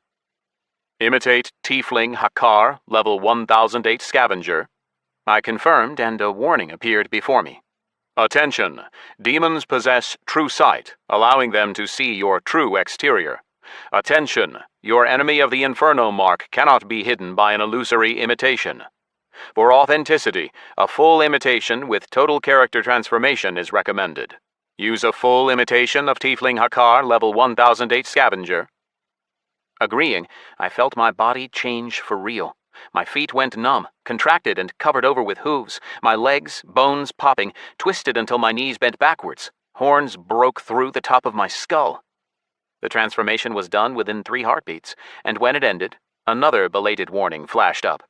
Imitate Tiefling Hakar, level 1008 Scavenger. I confirmed, and a warning appeared before me. Attention! Demons possess true sight, allowing them to see your true exterior. Attention! Your enemy of the Inferno mark cannot be hidden by an illusory imitation. For authenticity, a full imitation with total character transformation is recommended. Use a full imitation of Tiefling Hakar, level 1008 Scavenger. Agreeing, I felt my body change for real. My feet went numb, contracted and covered over with hooves. My legs, bones popping, twisted until my knees bent backwards. Horns broke through the top of my skull. The transformation was done within 3 heartbeats, and when it ended, another belated warning flashed up.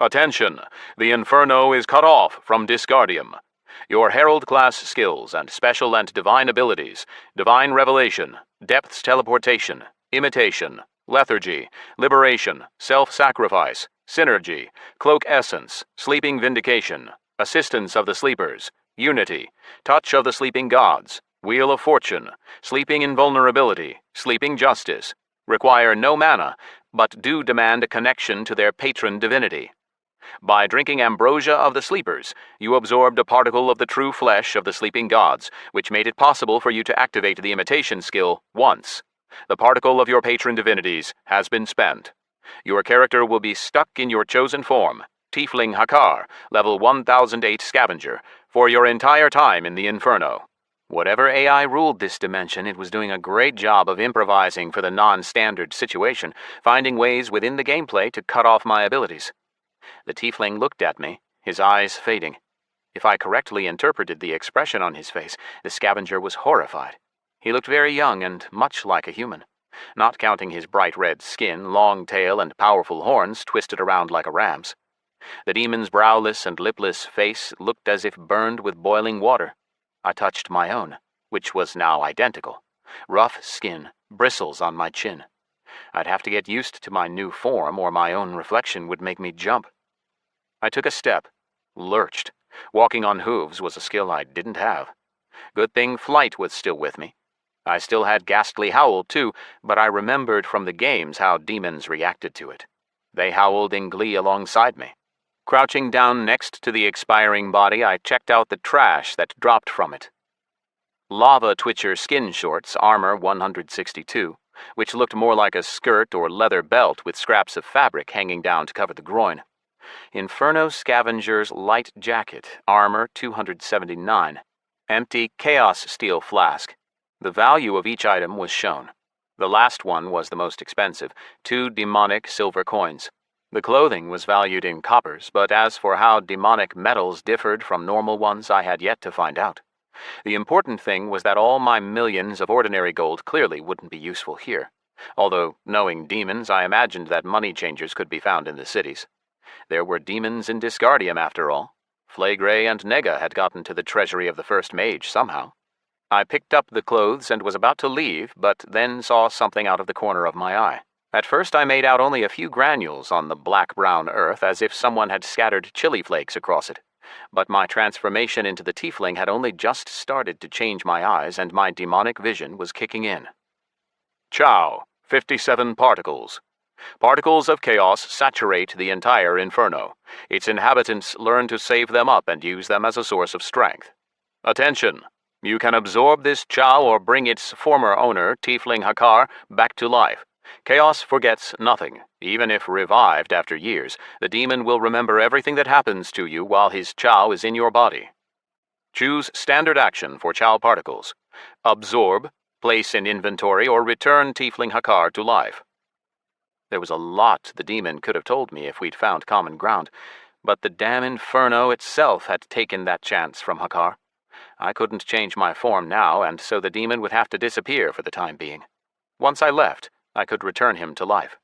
Attention! The Inferno is cut off from Disgardium. Your Herald-class skills and special and divine abilities, Divine Revelation, Depths Teleportation, Imitation, Lethargy, Liberation, Self-Sacrifice, Synergy, Cloak Essence, Sleeping Vindication, Assistance of the Sleepers, Unity, Touch of the Sleeping Gods, Wheel of Fortune, Sleeping Invulnerability, Sleeping Justice, require no mana, but do demand a connection to their patron divinity. By drinking ambrosia of the sleepers, you absorbed a particle of the true flesh of the sleeping gods, which made it possible for you to activate the imitation skill once. The particle of your patron divinities has been spent. Your character will be stuck in your chosen form, Tiefling Hakar, level 1008 Scavenger, for your entire time in the Inferno. Whatever AI ruled this dimension, it was doing a great job of improvising for the non-standard situation, finding ways within the gameplay to cut off my abilities. The Tiefling looked at me, his eyes fading. If I correctly interpreted the expression on his face, the scavenger was horrified. He looked very young and much like a human, not counting his bright red skin, long tail, and powerful horns twisted around like a ram's. The demon's browless and lipless face looked as if burned with boiling water. I touched my own, which was now identical. Rough skin, bristles on my chin. I'd have to get used to my new form, or my own reflection would make me jump. I took a step, lurched. Walking on hooves was a skill I didn't have. Good thing flight was still with me. I still had Ghastly Howl, too, but I remembered from the games how demons reacted to it. They howled in glee alongside me. Crouching down next to the expiring body, I checked out the trash that dropped from it. Lava Twitcher skin shorts, armor 162, which looked more like a skirt or leather belt with scraps of fabric hanging down to cover the groin. Inferno Scavenger's light jacket, armor 279. Empty Chaos steel flask. The value of each item was shown. The last one was the most expensive, 2 demonic silver coins. The clothing was valued in coppers, but as for how demonic metals differed from normal ones, I had yet to find out. The important thing was that all my millions of ordinary gold clearly wouldn't be useful here. Although, knowing demons, I imagined that money changers could be found in the cities. There were demons in Disgardium, after all. Flagrey and Nega had gotten to the treasury of the first mage somehow. I picked up the clothes and was about to leave, but then saw something out of the corner of my eye. At first I made out only a few granules on the black-brown earth, as if someone had scattered chili flakes across it. But my transformation into the tiefling had only just started to change my eyes, and my demonic vision was kicking in. Chow, 57 particles. Particles of chaos saturate the entire Inferno. Its inhabitants learn to save them up and use them as a source of strength. Attention! You can absorb this Chow or bring its former owner, Tiefling Hakar, back to life. Chaos forgets nothing. Even if revived after years, the demon will remember everything that happens to you while his Chow is in your body. Choose standard action for Chow particles. Absorb, place in inventory, or return Tiefling Hakar to life. There was a lot the demon could have told me if we'd found common ground, but the damn Inferno itself had taken that chance from Hakar. I couldn't change my form now, and so the demon would have to disappear for the time being. Once I left, I could return him to life.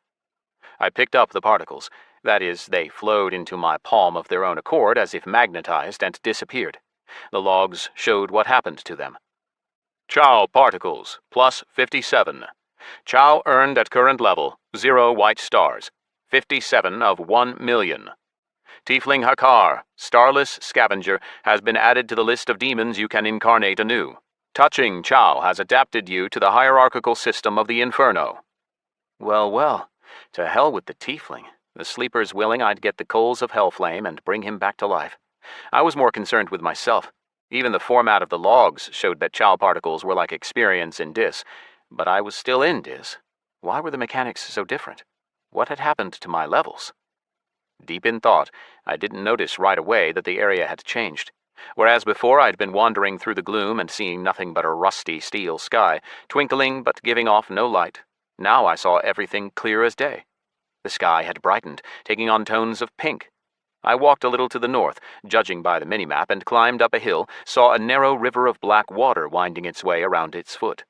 I picked up the particles. That is, they flowed into my palm of their own accord as if magnetized and disappeared. The logs showed what happened to them. Chow particles, plus 57. Chow earned at current level, 0 white stars. 57 of 1 million. Tiefling Hakar, Starless Scavenger, has been added to the list of demons you can incarnate anew. Touching Chow has adapted you to the hierarchical system of the Inferno. Well, to hell with the tiefling. The sleeper's willing I'd get the Coals of Hellflame and bring him back to life. I was more concerned with myself. Even the format of the logs showed that Chow particles were like experience in Dis, but I was still in Dis. Why were the mechanics so different? What had happened to my levels? Deep in thought, I didn't notice right away that the area had changed. Whereas before I'd been wandering through the gloom and seeing nothing but a rusty steel sky, twinkling but giving off no light, now I saw everything clear as day. The sky had brightened, taking on tones of pink. I walked a little to the north, judging by the minimap, and climbed up a hill, saw a narrow river of black water winding its way around its foot.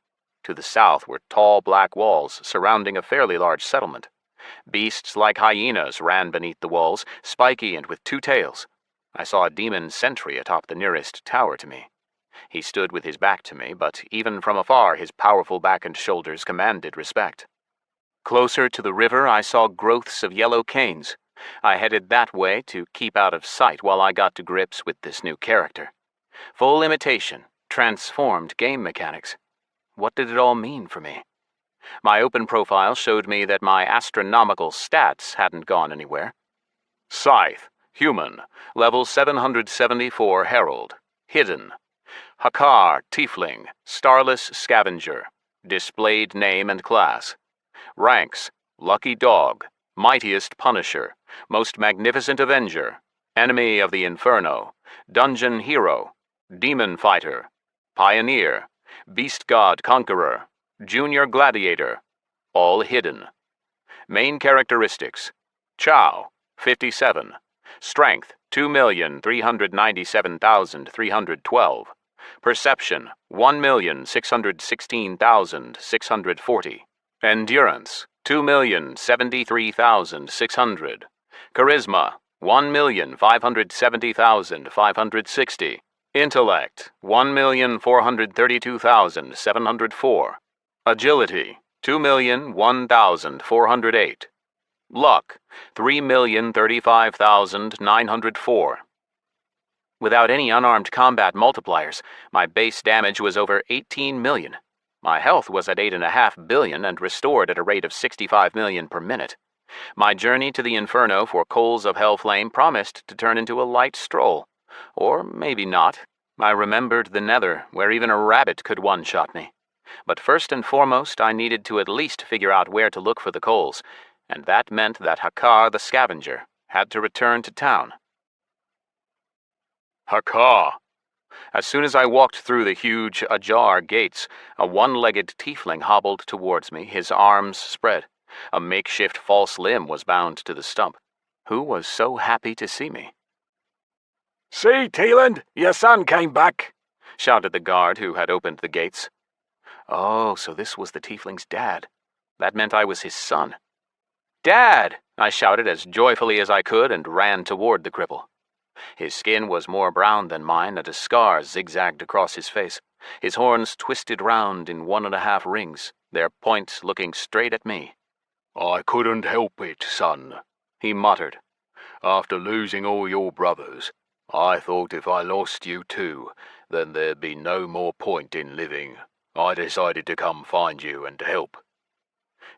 To the south were tall black walls surrounding a fairly large settlement. Beasts like hyenas ran beneath the walls, spiky and with 2 tails. I saw a demon sentry atop the nearest tower to me. He stood with his back to me, but even from afar his powerful back and shoulders commanded respect. Closer to the river I saw growths of yellow canes. I headed that way to keep out of sight while I got to grips with this new character. Full imitation, transformed game mechanics. What did it all mean for me? My open profile showed me that my astronomical stats hadn't gone anywhere. Scythe, human, level 774 Herald, hidden. Hakar, tiefling, starless scavenger, displayed name and class. Ranks, lucky dog, mightiest punisher, most magnificent avenger, enemy of the Inferno, dungeon hero, demon fighter, pioneer, beast god conqueror, junior gladiator, all hidden. Main characteristics: Chow, 57, strength, 2,397,312, perception, 1,616,640, endurance, 2,073,600, charisma, 1,570,560, intellect, 1,432,704, agility, 2,001,408, luck, 3,035,904. Without any unarmed combat multipliers, my base damage was over 18 million. My health was at 8.5 billion and restored at a rate of 65 million per minute. My journey to the Inferno for Coals of Hellflame promised to turn into a light stroll. Or maybe not. I remembered the Nether, where even a rabbit could one-shot me. But first and foremost, I needed to at least figure out where to look for the coals, and that meant that Hakar the scavenger had to return to town. Hakar! As soon as I walked through the huge, ajar gates, a one-legged tiefling hobbled towards me, his arms spread. A makeshift false limb was bound to the stump. Who was so happy to see me? "See, Teeland, your son came back," shouted the guard who had opened the gates. Oh, so this was the tiefling's dad. That meant I was his son. "Dad!" I shouted as joyfully as I could and ran toward the cripple. His skin was more brown than mine, and a scar zigzagged across his face. His horns twisted round in 1.5 rings, their points looking straight at me. "I couldn't help it, son," he muttered. "After losing all your brothers, I thought if I lost you too, then there'd be no more point in living. I decided to come find you and help."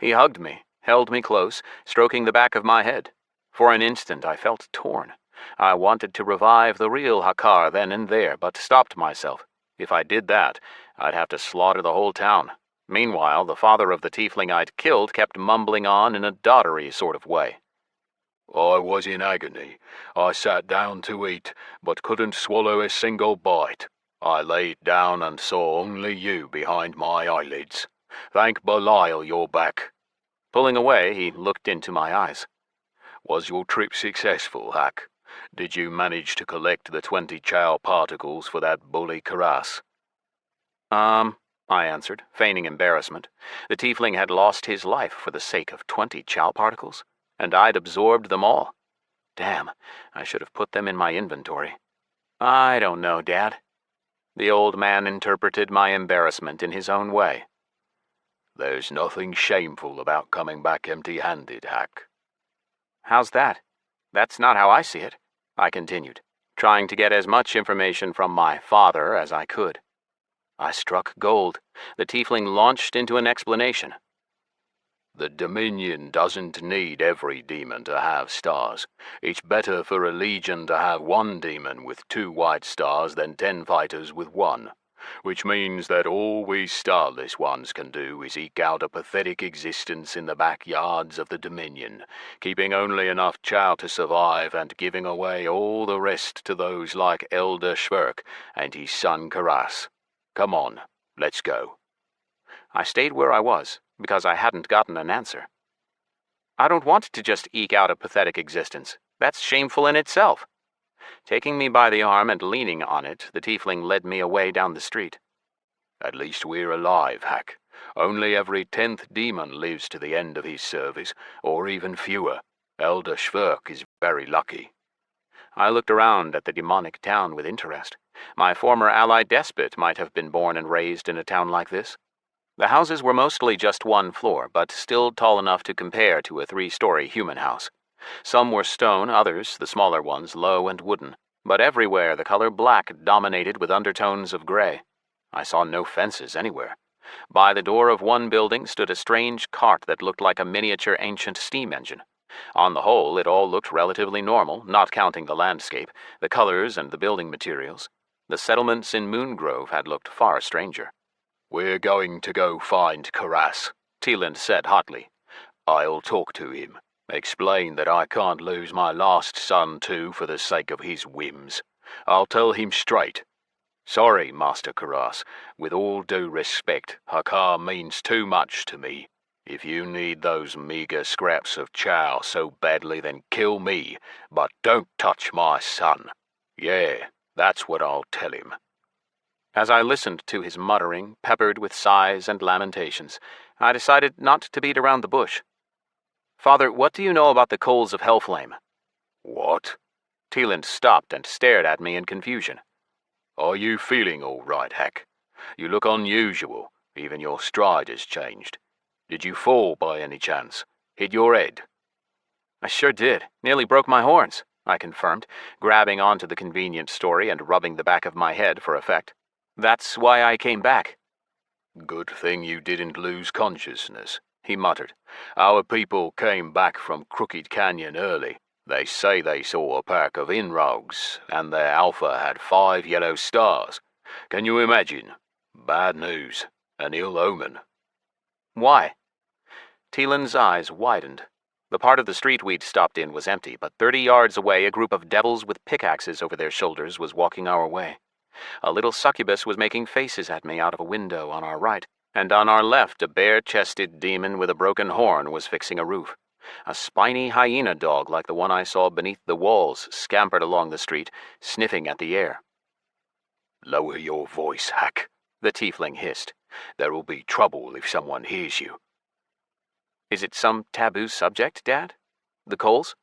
He hugged me, held me close, stroking the back of my head. For an instant I felt torn. I wanted to revive the real Hakar then and there, but stopped myself. If I did that, I'd have to slaughter the whole town. Meanwhile, the father of the tiefling I'd killed kept mumbling on in a doddery sort of way. "I was in agony. I sat down to eat, but couldn't swallow a single bite. I laid down and saw only you behind my eyelids. Thank Belial you're back." Pulling away, he looked into my eyes. "Was your trip successful, Hack? Did you manage to collect the 20 chow particles for that bully Karas?" I answered, feigning embarrassment. The tiefling had lost his life for the sake of 20 chow particles, and I'd absorbed them all. Damn, I should have put them in my inventory. "I don't know, Dad." The old man interpreted my embarrassment in his own way. "There's nothing shameful about coming back empty-handed, Hack." "How's that?" "That's not how I see it," I continued, trying to get as much information from my father as I could. I struck gold. The tiefling launched into an explanation. "The Dominion doesn't need every demon to have stars. It's better for a legion to have one demon with 2 white stars than 10 fighters with 1. Which means that all we starless ones can do is eke out a pathetic existence in the backyards of the Dominion, keeping only enough chow to survive and giving away all the rest to those like Elder Shverk and his son Karas. Come on, let's go." I stayed where I was, because I hadn't gotten an answer. "I don't want to just eke out a pathetic existence. That's shameful in itself." Taking me by the arm and leaning on it, the tiefling led me away down the street. "At least we're alive, Hack. Only every 10th demon lives to the end of his service, or even fewer. Elder Shverk is very lucky." I looked around at the demonic town with interest. My former ally Despot might have been born and raised in a town like this. The houses were mostly just 1 floor, but still tall enough to compare to a 3-story human house. Some were stone, others, the smaller ones, low and wooden, but everywhere the color black dominated with undertones of gray. I saw no fences anywhere. By the door of one building stood a strange cart that looked like a miniature ancient steam engine. On the whole, it all looked relatively normal, not counting the landscape, the colors, and the building materials. The settlements in Moongrove had looked far stranger. "We're going to go find Karas," Teeland said hotly. "I'll talk to him. Explain that I can't lose my last son too for the sake of his whims. I'll tell him straight. Sorry, Master Karas. With all due respect, Hakar means too much to me. If you need those meager scraps of chow so badly, then kill me, but don't touch my son. Yeah, that's what I'll tell him." As I listened to his muttering, peppered with sighs and lamentations, I decided not to beat around the bush. "Father, what do you know about the Coals of Hellflame?" "What?" Teeland stopped and stared at me in confusion. "Are you feeling all right, Hack? You look unusual. Even your stride has changed. Did you fall by any chance? Hit your head?" "I sure did. Nearly broke my horns," I confirmed, grabbing onto the convenient story and rubbing the back of my head for effect. "That's why I came back." "Good thing you didn't lose consciousness," he muttered. "Our people came back from Crooked Canyon early. They say they saw a pack of inrogues, and their alpha had 5 yellow stars. Can you imagine? Bad news. An ill omen. Why? Teelan's eyes widened. The part of the street we'd stopped in was empty, but 30 yards away a group of devils with pickaxes over their shoulders was walking our way. A little succubus was making faces at me out of a window on our right, and on our left a bare-chested demon with a broken horn was fixing a roof. A spiny hyena dog like the one I saw beneath the walls scampered along the street, sniffing at the air. Lower your voice, hack, the tiefling hissed. There will be trouble if someone hears you. Is it some taboo subject, Dad? The Coals?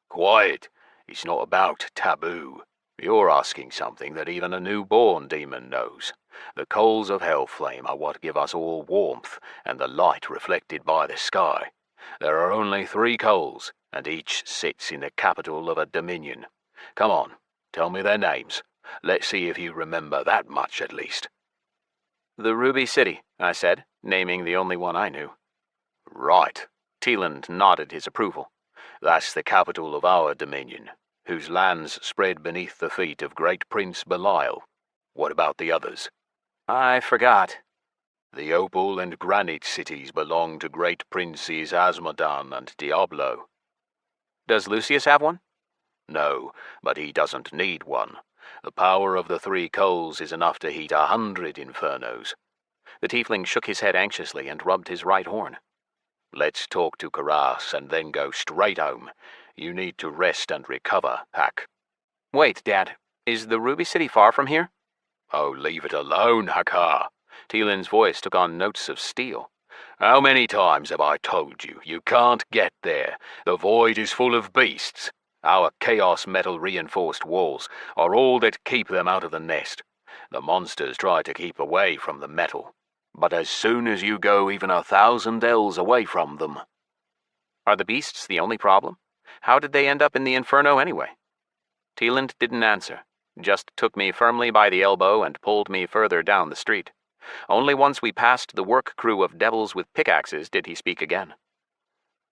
Quiet. It's not about taboo. You're asking something that even a newborn demon knows. The Coals of Hellflame are what give us all warmth and the light reflected by the sky. There are only 3 coals, and each sits in the capital of a dominion. Come on, tell me their names. Let's see if you remember that much at least. The Ruby City, I said, naming the only one I knew. Right. Teeland nodded his approval. That's the capital of our dominion, whose lands spread beneath the feet of great Prince Belial. What about the others? I forgot. The opal and granite cities belong to great princes Asmodan and Diablo. Does Lucius have one? No, but he doesn't need one. The power of the 3 coals is enough to heat 100 infernos. The tiefling shook his head anxiously and rubbed his right horn. Let's talk to Karas and then go straight home. You need to rest and recover, hack. Wait, Dad. Is the Ruby City far from here? Oh, leave it alone, Hakar. Teelan's voice took on notes of steel. How many times have I told you? You can't get there. The void is full of beasts. Our chaos metal reinforced walls are all that keep them out of the nest. The monsters try to keep away from the metal. But as soon as you go even 1,000 ells away from them... Are the beasts the only problem? How did they end up in the Inferno anyway? Teeland didn't answer, just took me firmly by the elbow and pulled me further down the street. Only once we passed the work crew of devils with pickaxes did he speak again.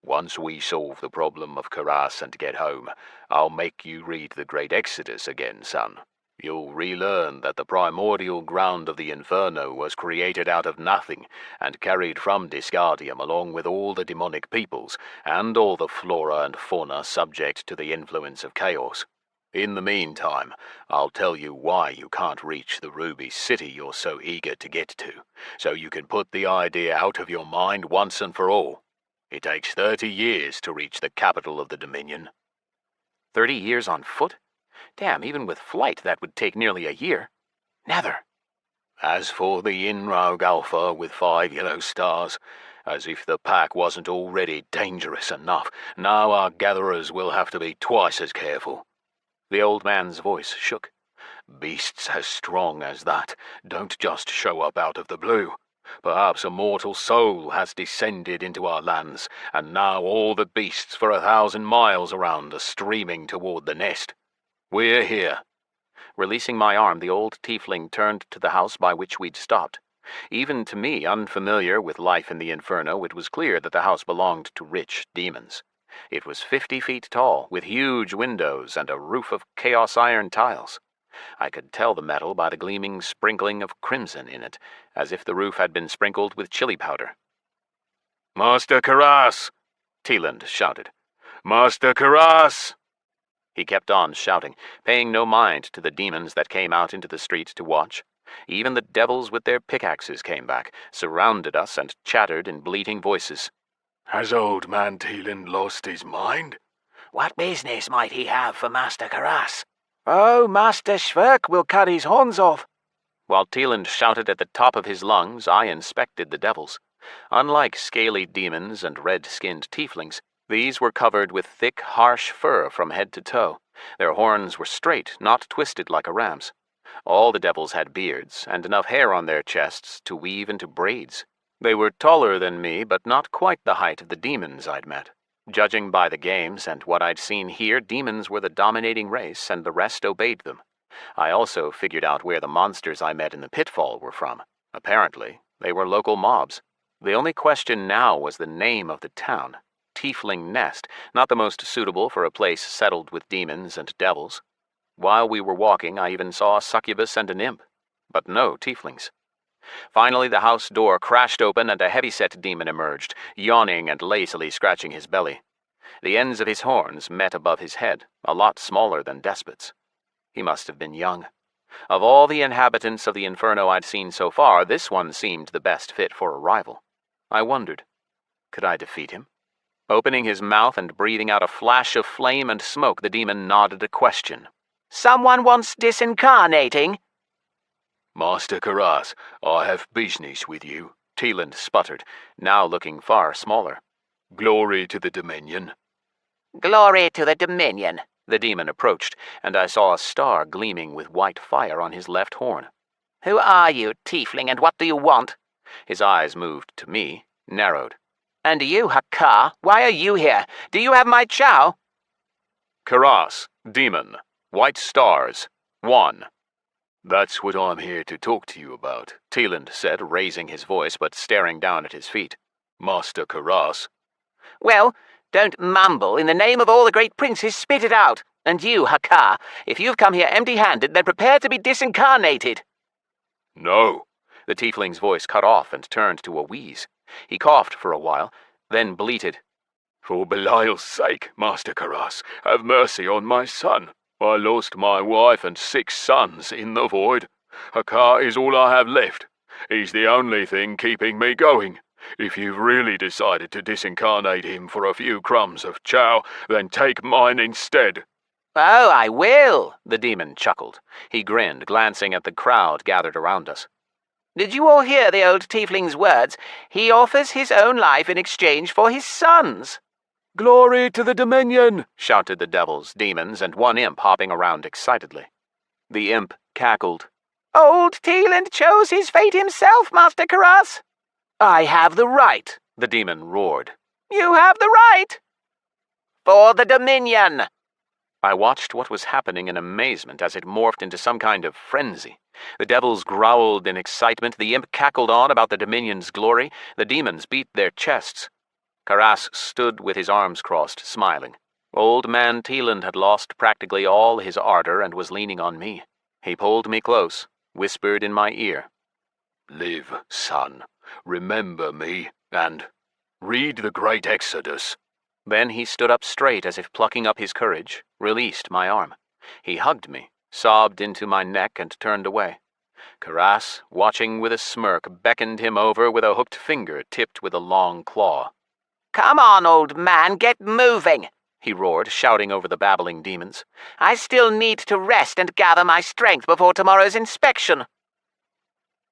Once we solve the problem of Karas and get home, I'll make you read the Great Exodus again, son. You'll relearn that the primordial ground of the Inferno was created out of nothing and carried from Disgardium along with all the demonic peoples and all the flora and fauna subject to the influence of chaos. In the meantime, I'll tell you why you can't reach the Ruby City you're so eager to get to, so you can put the idea out of your mind once and for all. It takes 30 years to reach the capital of the Dominion. 30 years on foot? Damn, even with flight that would take nearly a year. Nether. As for the Inrogue Alpha with 5 yellow stars, as if the pack wasn't already dangerous enough, now our gatherers will have to be twice as careful. The old man's voice shook. Beasts as strong as that don't just show up out of the blue. Perhaps a mortal soul has descended into our lands, and now all the beasts for 1,000 miles around are streaming toward the nest. We're here. Releasing my arm, the old tiefling turned to the house by which we'd stopped. Even to me, unfamiliar with life in the Inferno, it was clear that the house belonged to rich demons. It was 50 feet tall, with huge windows and a roof of chaos iron tiles. I could tell the metal by the gleaming sprinkling of crimson in it, as if the roof had been sprinkled with chili powder. "Master Karas!" Teeland shouted. "Master Karas!" He kept on shouting, paying no mind to the demons that came out into the street to watch. Even the devils with their pickaxes came back, surrounded us, and chattered in bleating voices. "Has old man Teeland lost his mind?" What business might he have for Master Karas? Oh, Master Schwerk will cut his horns off. While Teeland shouted at the top of his lungs, I inspected the devils. Unlike scaly demons and red-skinned tieflings, these were covered with thick, harsh fur from head to toe. Their horns were straight, not twisted like a ram's. All the devils had beards, and enough hair on their chests to weave into braids. They were taller than me, but not quite the height of the demons I'd met. Judging by the games and what I'd seen here, demons were the dominating race, and the rest obeyed them. I also figured out where the monsters I met in the pitfall were from. Apparently, they were local mobs. The only question now was the name of the town. Tiefling Nest, not the most suitable for a place settled with demons and devils. While we were walking, I even saw a succubus and an imp, but no tieflings. Finally, the house door crashed open and a heavy-set demon emerged, yawning and lazily scratching his belly. The ends of his horns met above his head, a lot smaller than Despot's. He must have been young. Of all the inhabitants of the Inferno I'd seen so far, this one seemed the best fit for a rival. I wondered, could I defeat him? Opening his mouth and breathing out a flash of flame and smoke, the demon nodded a question. Someone wants disincarnating? Master Karas, I have business with you, Teeland sputtered, now looking far smaller. Glory to the Dominion. Glory to the Dominion. The demon approached, and I saw a star gleaming with white fire on his left horn. Who are you, tiefling, and what do you want? His eyes moved to me, narrowed. And you, Hakar, why are you here? Do you have my chow? Karas, demon, white stars, 1. That's what I'm here to talk to you about, Teeland said, raising his voice but staring down at his feet. Master Karas. Well, don't mumble. In the name of all the great princes, spit it out. And you, Hakar, if you've come here empty-handed, then prepare to be disincarnated. No. The tiefling's voice cut off and turned to a wheeze. He coughed for a while, then bleated. For Belial's sake, Master Karas, have mercy on my son. I lost my wife and 6 sons in the void. Hakar is all I have left. He's the only thing keeping me going. If you've really decided to disincarnate him for a few crumbs of chow, then take mine instead. Oh, I will, the demon chuckled. He grinned, glancing at the crowd gathered around us. Did you all hear the old tiefling's words? He offers his own life in exchange for his son's. Glory to the Dominion! Shouted the devils, demons, and one imp hopping around excitedly. The imp cackled. Old Teeland chose his fate himself, Master Karas. I have the right, the demon roared. You have the right. For the Dominion. I watched what was happening in amazement as it morphed into some kind of frenzy. The devils growled in excitement, the imp cackled on about the Dominion's glory, the demons beat their chests. Karas stood with his arms crossed, smiling. Old man Teeland had lost practically all his ardor and was leaning on me. He pulled me close, whispered in my ear. Live, son. Remember me, and read the Great Exodus. Then he stood up straight as if plucking up his courage, released my arm. He hugged me, sobbed into my neck, and turned away. Karas, watching with a smirk, beckoned him over with a hooked finger tipped with a long claw. Come on, old man, get moving, he roared, shouting over the babbling demons. I still need to rest and gather my strength before tomorrow's inspection.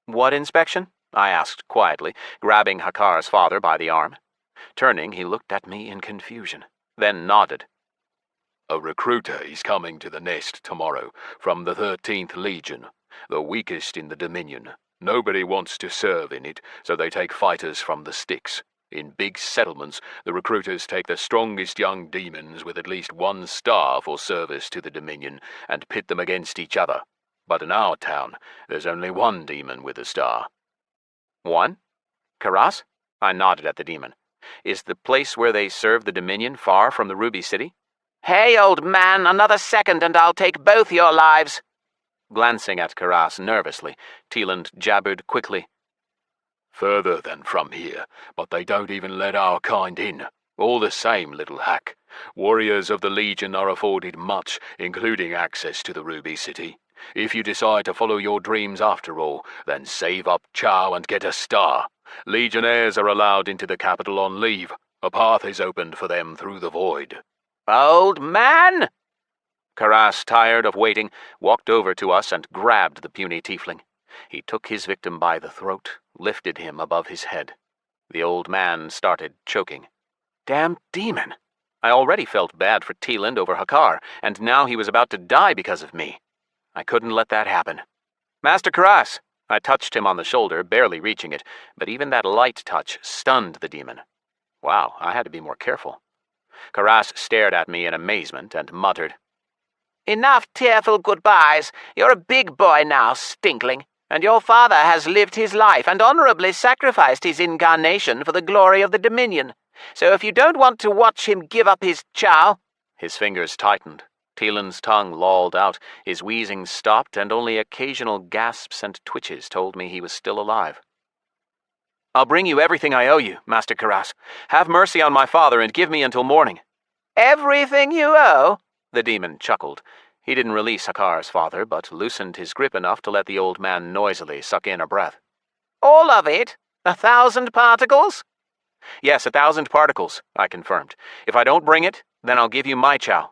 What inspection? I asked quietly, grabbing Hakar's father by the arm. Turning, he looked at me in confusion, then nodded. A recruiter is coming to the nest tomorrow from the 13th Legion, the weakest in the Dominion. Nobody wants to serve in it, so they take fighters from the sticks. In big settlements, the recruiters take the strongest young demons with at least 1 star for service to the Dominion and pit them against each other. But in our town, there's only 1 demon with a star. 1? Karas? I nodded at the demon. Is the place where they serve the Dominion far from the Ruby City? Hey, old man, another second and I'll take both your lives. Glancing at Karas nervously, Teeland jabbered quickly. Further than from here, but they don't even let our kind in. All the same, little hack. Warriors of the Legion are afforded much, including access to the Ruby City. If you decide to follow your dreams after all, then save up chow and get a star. Legionnaires are allowed into the capital on leave. A path is opened for them through the void. Old man! Karas, tired of waiting, walked over to us and grabbed the puny tiefling. He took his victim by the throat, lifted him above his head. The old man started choking. Damn demon! I already felt bad for Teeland over Hakar, and now he was about to die because of me. I couldn't let that happen. Master Karas! I touched him on the shoulder, barely reaching it, but even that light touch stunned the demon. Wow, I had to be more careful. Karas stared at me in amazement and muttered, Enough tearful goodbyes. You're a big boy now, Stinkling, and your father has lived his life and honorably sacrificed his incarnation for the glory of the Dominion. So if you don't want to watch him give up his chow... His fingers tightened. Teelan's tongue lolled out, his wheezing stopped, and only occasional gasps and twitches told me he was still alive. "I'll bring you everything I owe you, Master Karas. Have mercy on my father and give me until morning." Everything you owe? The demon chuckled. He didn't release Hakar's father, but loosened his grip enough to let the old man noisily suck in a breath. All of it? 1,000 particles? "Yes, 1,000 particles," I confirmed. "If I don't bring it, then I'll give you my chow."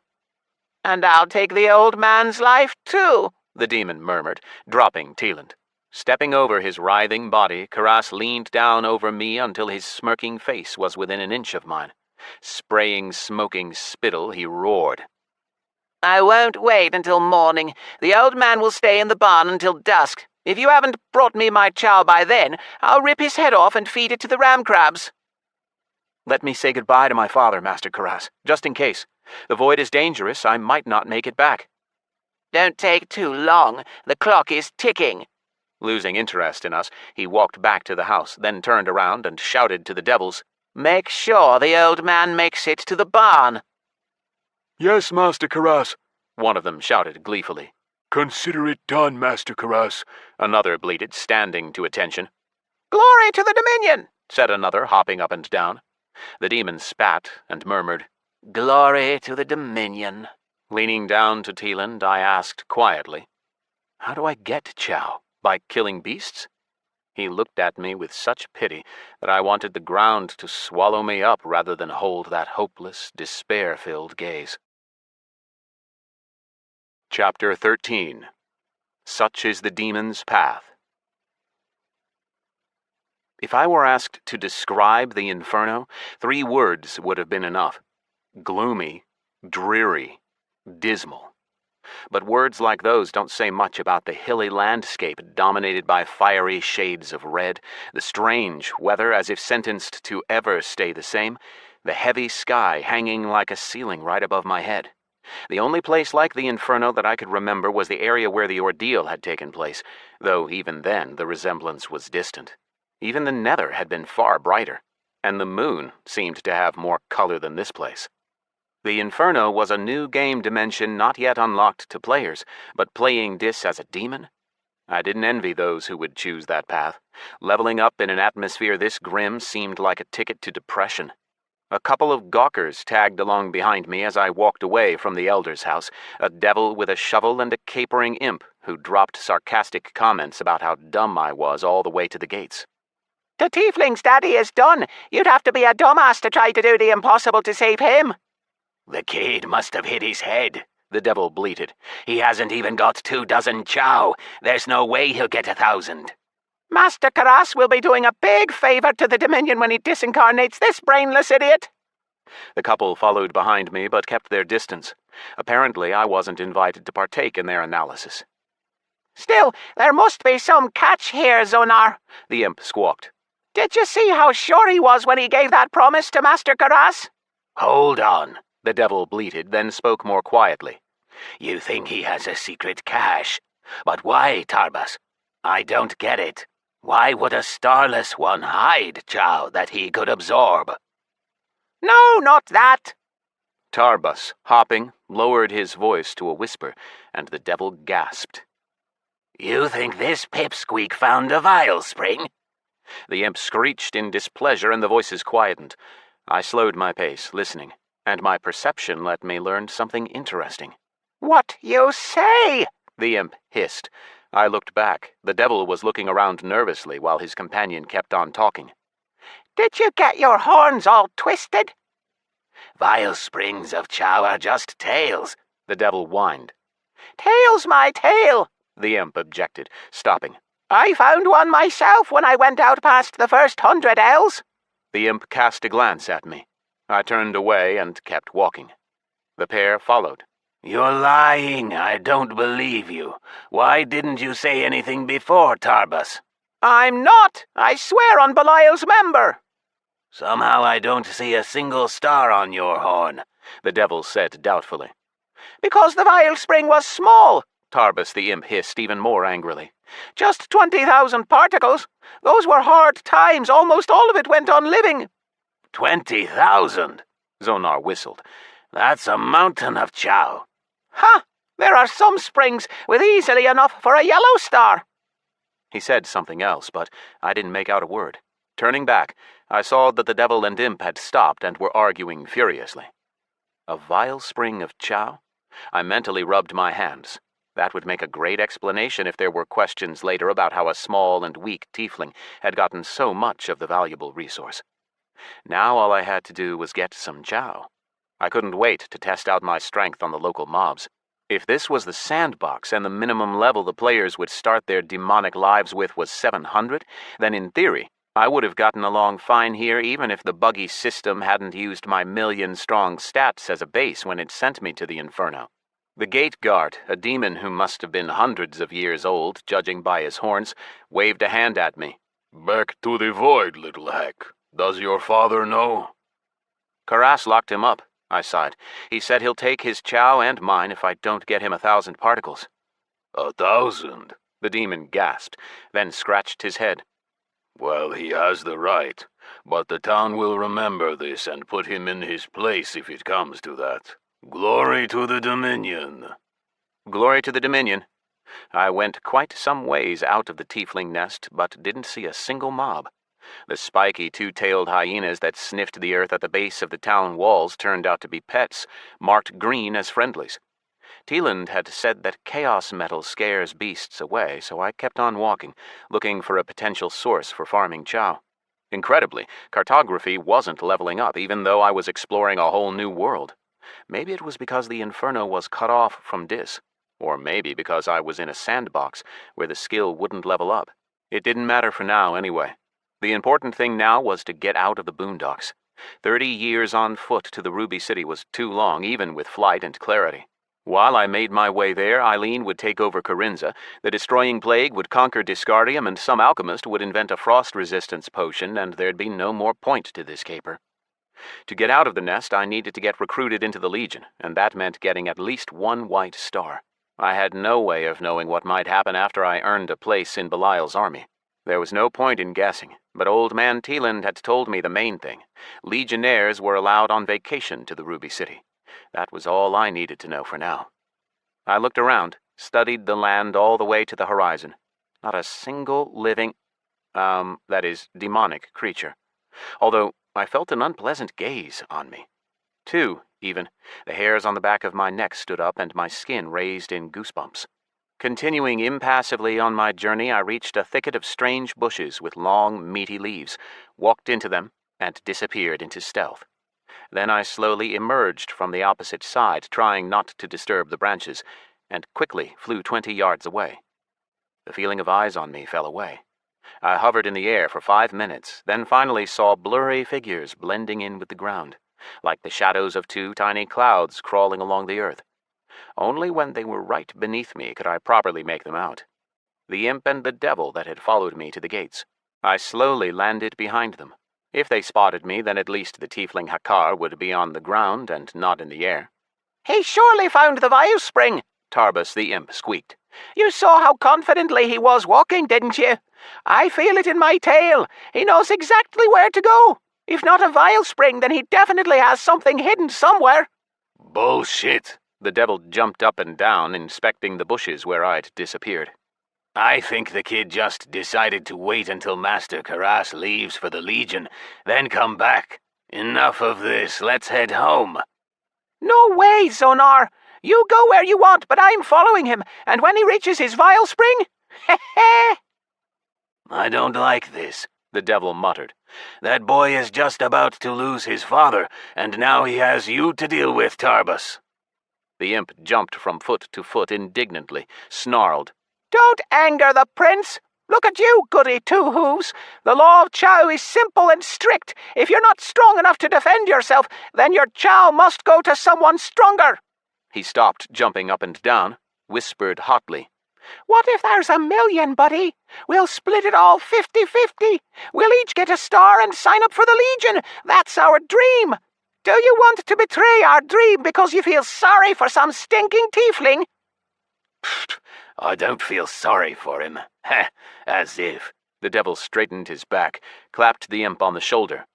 And I'll take the old man's life, too, the demon murmured, dropping Teeland. Stepping over his writhing body, Karas leaned down over me until his smirking face was within an inch of mine. Spraying smoking spittle, he roared. I won't wait until morning. The old man will stay in the barn until dusk. If you haven't brought me my chow by then, I'll rip his head off and feed it to the ram crabs. Let me say goodbye to my father, Master Karas, just in case. The void is dangerous. I might not make it back. Don't take too long. The clock is ticking. Losing interest in us, he walked back to the house, then turned around and shouted to the devils, Make sure the old man makes it to the barn. Yes, Master Karas, one of them shouted gleefully. Consider it done, Master Karas, another bleated, standing to attention. Glory to the Dominion, said another, hopping up and down. The demon spat and murmured, Glory to the Dominion. Leaning down to Teeland, I asked quietly, How do I get chow? By killing beasts? He looked at me with such pity that I wanted the ground to swallow me up rather than hold that hopeless, despair-filled gaze. Chapter 13. Such is the demon's path. If I were asked to describe the Inferno, 3 words would have been enough. Gloomy, dreary, dismal. But words like those don't say much about the hilly landscape dominated by fiery shades of red, the strange weather as if sentenced to ever stay the same, the heavy sky hanging like a ceiling right above my head. The only place like the Inferno that I could remember was the area where the ordeal had taken place, though even then the resemblance was distant. Even the Nether had been far brighter, and the moon seemed to have more color than this place. The Inferno was a new game dimension not yet unlocked to players, but playing Dis as a demon? I didn't envy those who would choose that path. Leveling up in an atmosphere this grim seemed like a ticket to depression. A couple of gawkers tagged along behind me as I walked away from the Elder's house, a devil with a shovel and a capering imp who dropped sarcastic comments about how dumb I was all the way to the gates. The tiefling's daddy is done. You'd have to be a dumbass to try to do the impossible to save him. The kid must have hit his head, the devil bleated. He hasn't even got 24 chow. There's no way he'll get 1,000. Master Karas will be doing a big favor to the Dominion when he disincarnates this brainless idiot. The couple followed behind me but kept their distance. Apparently I wasn't invited to partake in their analysis. Still, there must be some catch here, Zonar, the imp squawked. Did you see how sure he was when he gave that promise to Master Karas? Hold on, the devil bleated, then spoke more quietly. You think he has a secret cache? But why, Tarbas? I don't get it. Why would a starless one hide chow that he could absorb? No, not that. Tarbas, hopping, lowered his voice to a whisper, and the devil gasped. You think this pipsqueak found a vial spring? The imp screeched in displeasure and the voices quietened. I slowed my pace, listening, and my perception let me learn something interesting. What you say? The imp hissed. I looked back. The devil was looking around nervously while his companion kept on talking. Did you get your horns all twisted? Vial springs of chow are just tails, the devil whined. Tail's my tail, the imp objected, stopping. I found one myself when I went out past the first 100 ells. The imp cast a glance at me. I turned away and kept walking. The pair followed. You're lying. I don't believe you. Why didn't you say anything before, Tarbas? I'm not. I swear on Belial's member. Somehow I don't see a single star on your horn, the devil said doubtfully. Because the vial spring was small, Tarbas the imp hissed even more angrily. Just 20,000 particles. Those were hard times. Almost all of it went on living. 20,000? Zonar whistled. That's a mountain of chow. Ha! There are some springs with easily enough for a yellow star. He said something else, but I didn't make out a word. Turning back, I saw that the devil and imp had stopped and were arguing furiously. A vile spring of chow? I mentally rubbed my hands. That would make a great explanation if there were questions later about how a small and weak tiefling had gotten so much of the valuable resource. Now all I had to do was get some chow. I couldn't wait to test out my strength on the local mobs. If this was the sandbox and the minimum level the players would start their demonic lives with was 700, then in theory, I would have gotten along fine here even if the buggy system hadn't used my million-strong stats as a base when it sent me to the Inferno. The gate guard, a demon who must have been hundreds of years old, judging by his horns, waved a hand at me. Back to the void, little hack. Does your father know? Karas locked him up, I sighed. He said he'll take his chow and mine if I don't get him 1,000 particles. 1,000? The demon gasped, then scratched his head. Well, he has the right, but the town will remember this and put him in his place if it comes to that. Glory to the Dominion. Glory to the Dominion. I went quite some ways out of the tiefling nest, but didn't see a single mob. The spiky two-tailed hyenas that sniffed the earth at the base of the town walls turned out to be pets, marked green as friendlies. Teeland had said that chaos metal scares beasts away, so I kept on walking, looking for a potential source for farming chow. Incredibly, cartography wasn't leveling up, even though I was exploring a whole new world. Maybe it was because the Inferno was cut off from Dis, or maybe because I was in a sandbox where the skill wouldn't level up. It didn't matter for now, anyway. The important thing now was to get out of the boondocks. 30 years on foot to the Ruby City was too long, even with flight and clarity. While I made my way there, Eileen would take over Corinza, the destroying plague would conquer Disgardium, and some alchemist would invent a frost-resistance potion, and there'd be no more point to this caper. To get out of the nest, I needed to get recruited into the Legion, and that meant getting at least one white star. I had no way of knowing what might happen after I earned a place in Belial's army. There was no point in guessing, but old man Teeland had told me the main thing. Legionnaires were allowed on vacation to the Ruby City. That was all I needed to know for now. I looked around, studied the land all the way to the horizon. Not a single living, demonic creature. Although I felt an unpleasant gaze on me. 2, even. The hairs on the back of my neck stood up and my skin raised in goosebumps. Continuing impassively on my journey, I reached a thicket of strange bushes with long, meaty leaves, walked into them, and disappeared into stealth. Then I slowly emerged from the opposite side, trying not to disturb the branches, and quickly flew 20 yards away. The feeling of eyes on me fell away. I hovered in the air for 5 minutes, then finally saw blurry figures blending in with the ground, like the shadows of 2 tiny clouds crawling along the earth. Only when they were right beneath me could I properly make them out. The imp and the devil that had followed me to the gates. I slowly landed behind them. If they spotted me, then at least the tiefling Hakar would be on the ground and not in the air. He surely found the vile spring, Tarbus the imp squeaked. You saw how confidently he was walking, didn't you? I feel it in my tail. He knows exactly where to go. If not a vile spring, then he definitely has something hidden somewhere. Bullshit. The devil jumped up and down, inspecting the bushes where I'd disappeared. I think the kid just decided to wait until Master Karas leaves for the Legion, then come back. Enough of this, let's head home. No way, Zonar. You go where you want, but I'm following him, and when he reaches his vile spring, heh. I don't like this, the devil muttered. That boy is just about to lose his father, and now he has you to deal with, Tarbus. The imp jumped from foot to foot indignantly, snarled. Don't anger the prince. Look at you, goody two-hooves. The law of chow is simple and strict. If you're not strong enough to defend yourself, then your chow must go to someone stronger. He stopped jumping up and down, whispered hotly. What if there's 1,000,000, buddy? We'll split it all 50-50. We'll each get a star and sign up for the Legion. That's our dream. Do you want to betray our dream because you feel sorry for some stinking tiefling? I don't feel sorry for him. Heh, as if. The devil straightened his back, clapped the imp on the shoulder.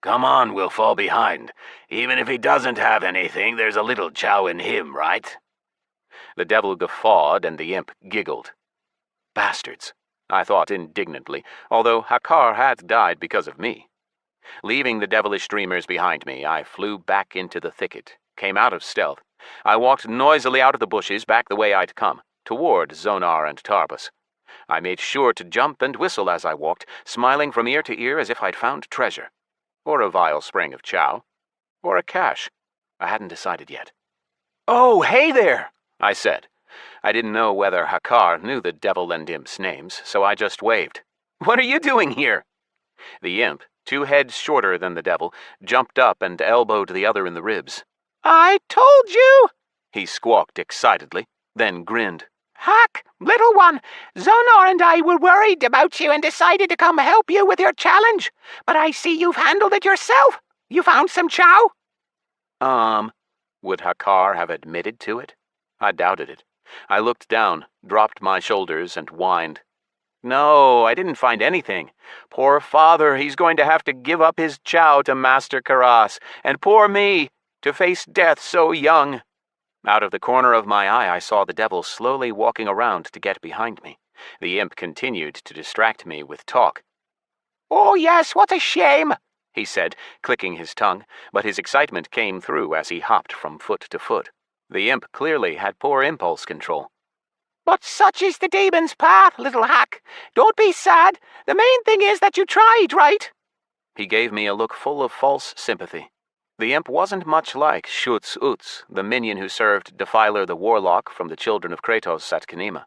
Come on, we'll fall behind. Even if he doesn't have anything, there's a little chow in him, right? The devil guffawed and the imp giggled. Bastards, I thought indignantly, although Hakar had died because of me. Leaving the devilish dreamers behind me, I flew back into the thicket, came out of stealth. I walked noisily out of the bushes back the way I'd come, toward Zonar and Tarbus. I made sure to jump and whistle as I walked, smiling from ear to ear as if I'd found treasure. Or a vile spring of chow. Or a cache. I hadn't decided yet. "Oh, hey there," I said. I didn't know whether Hakar knew the devil and imp's names, so I just waved. "What are you doing here?" The imp, 2 heads shorter than the devil, jumped up and elbowed the other in the ribs. I told you! He squawked excitedly, then grinned. Hack, little one, Zonar and I were worried about you and decided to come help you with your challenge. But I see you've handled it yourself. You found some chow? Would Hakar have admitted to it? I doubted it. I looked down, dropped my shoulders, and whined. "No, I didn't find anything. Poor father, he's going to have to give up his chow to Master Karas, and poor me, to face death so young." Out of the corner of my eye, I saw the devil slowly walking around to get behind me. The imp continued to distract me with talk. "Oh yes, what a shame," he said, clicking his tongue, but his excitement came through as he hopped from foot to foot. The imp clearly had poor impulse control. "But such is the demon's path, little hack. Don't be sad. The main thing is that you tried, right?" He gave me a look full of false sympathy. The imp wasn't much like Schutz Utz, the minion who served Defiler the Warlock from the Children of Kratos at Kanima.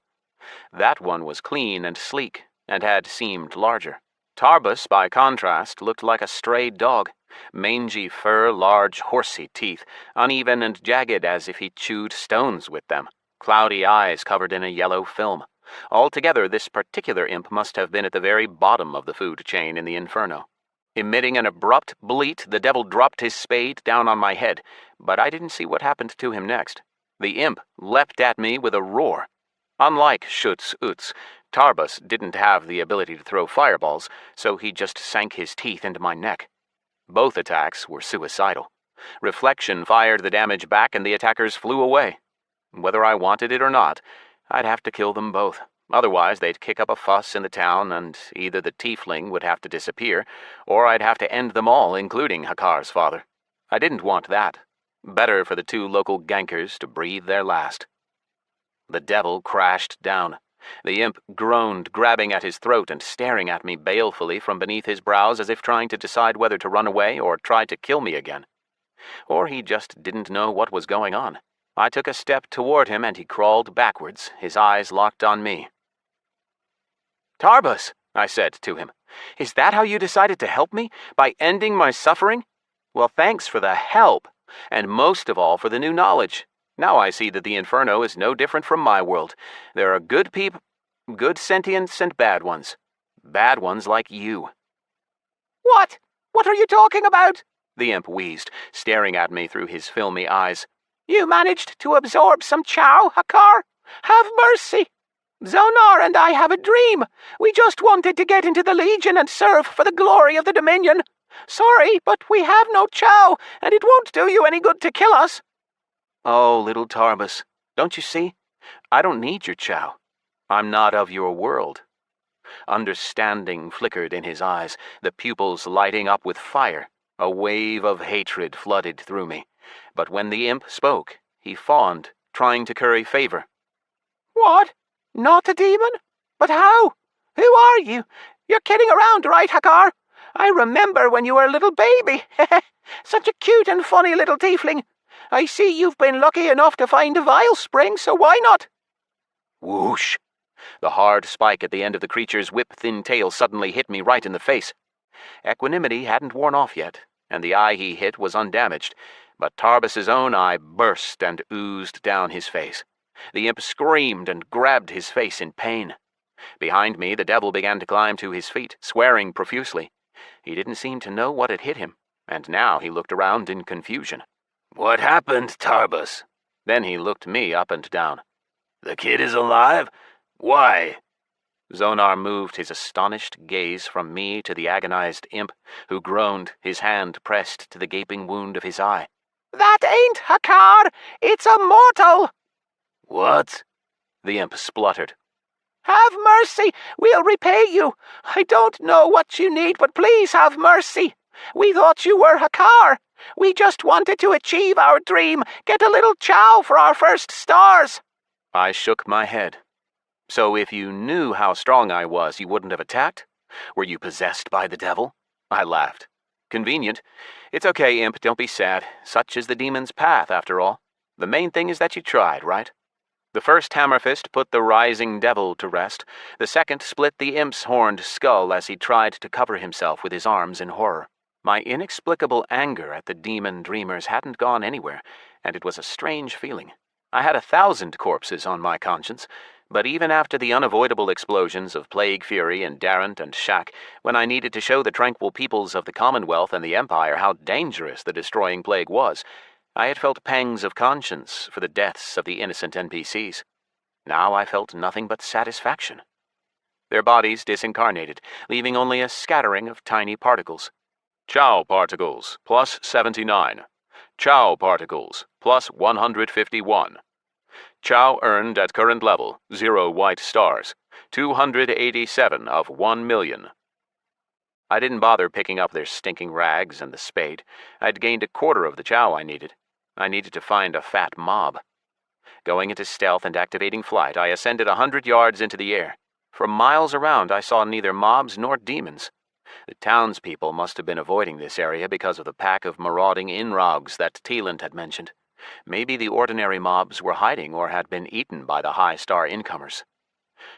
That one was clean and sleek, and had seemed larger. Tarbus, by contrast, looked like a stray dog. Mangy fur, large, horsey teeth, uneven and jagged as if he chewed stones with them. Cloudy eyes covered in a yellow film. Altogether, this particular imp must have been at the very bottom of the food chain in the Inferno. Emitting an abrupt bleat, the devil dropped his spade down on my head, but I didn't see what happened to him next. The imp leapt at me with a roar. Unlike Schutz Utz, Tarbus didn't have the ability to throw fireballs, so he just sank his teeth into my neck. Both attacks were suicidal. Reflection fired the damage back and the attackers flew away. Whether I wanted it or not, I'd have to kill them both. Otherwise, they'd kick up a fuss in the town, and either the tiefling would have to disappear, or I'd have to end them all, including Hakar's father. I didn't want that. Better for the 2 local gankers to breathe their last. The devil crashed down. The imp groaned, grabbing at his throat and staring at me balefully from beneath his brows as if trying to decide whether to run away or try to kill me again. Or he just didn't know what was going on. I took a step toward him and he crawled backwards, his eyes locked on me. "Tarbus," I said to him, "is that how you decided to help me? By ending my suffering? Well, thanks for the help, and most of all for the new knowledge. Now I see that the Inferno is no different from my world. There are good people, good sentients, and bad ones. Bad ones like you." "What? What are you talking about?" the imp wheezed, staring at me through his filmy eyes. "You managed to absorb some chow, Hakar? Have mercy! Zonar and I have a dream. We just wanted to get into the Legion and serve for the glory of the Dominion. Sorry, but we have no chow, and it won't do you any good to kill us." "Oh, little Tarbus, don't you see? I don't need your chow. I'm not of your world." Understanding flickered in his eyes, the pupils lighting up with fire. A wave of hatred flooded through me. But when the imp spoke, he fawned, trying to curry favor. "What? Not a demon? But how? Who are you? You're kidding around, right, Hakar? I remember when you were a little baby. Such a cute and funny little tiefling. I see you've been lucky enough to find a vile spring, so why not?" Whoosh! The hard spike at the end of the creature's whip-thin tail suddenly hit me right in the face. Equanimity hadn't worn off yet, and the eye he hit was undamaged, but Tarbus's own eye burst and oozed down his face. The imp screamed and grabbed his face in pain. Behind me, the devil began to climb to his feet, swearing profusely. He didn't seem to know what had hit him, and now he looked around in confusion. "What happened, Tarbus?" Then he looked me up and down. "The kid is alive? Why?" Zonar moved his astonished gaze from me to the agonized imp, who groaned, his hand pressed to the gaping wound of his eye. "That ain't Hakar! It's a mortal!" What? the imp spluttered. Have mercy! We'll repay you! I don't know what you need, but please have mercy! We thought you were Hakar! We just wanted to achieve our dream, get a little chow for our first stars! I shook my head. So if you knew how strong I was, you wouldn't have attacked? Were you possessed by the devil? I laughed. Convenient. It's okay, imp, don't be sad. Such is the demon's path, after all. The main thing is that you tried, right? The first hammer fist put the rising devil to rest. The second split the imp's horned skull as he tried to cover himself with his arms in horror. My inexplicable anger at the demon dreamers hadn't gone anywhere, and it was a strange feeling. I had 1,000 corpses on my conscience, but even after the unavoidable explosions of Plague Fury and Darrant and Shack, when I needed to show the tranquil peoples of the Commonwealth and the Empire how dangerous the destroying plague was, I had felt pangs of conscience for the deaths of the innocent NPCs. Now I felt nothing but satisfaction. Their bodies disincarnated, leaving only a scattering of tiny particles. Chow particles, plus 79. Chow particles, plus 151. Chow earned at current level, 0 white stars. 287 of 1 million. I didn't bother picking up their stinking rags and the spade. I'd gained a quarter of the chow I needed. I needed to find a fat mob. Going into stealth and activating flight, I ascended 100 yards into the air. For miles around, I saw neither mobs nor demons. The townspeople must have been avoiding this area because of the pack of marauding Inrogs that Teelant had mentioned. Maybe the ordinary mobs were hiding or had been eaten by the high-star incomers.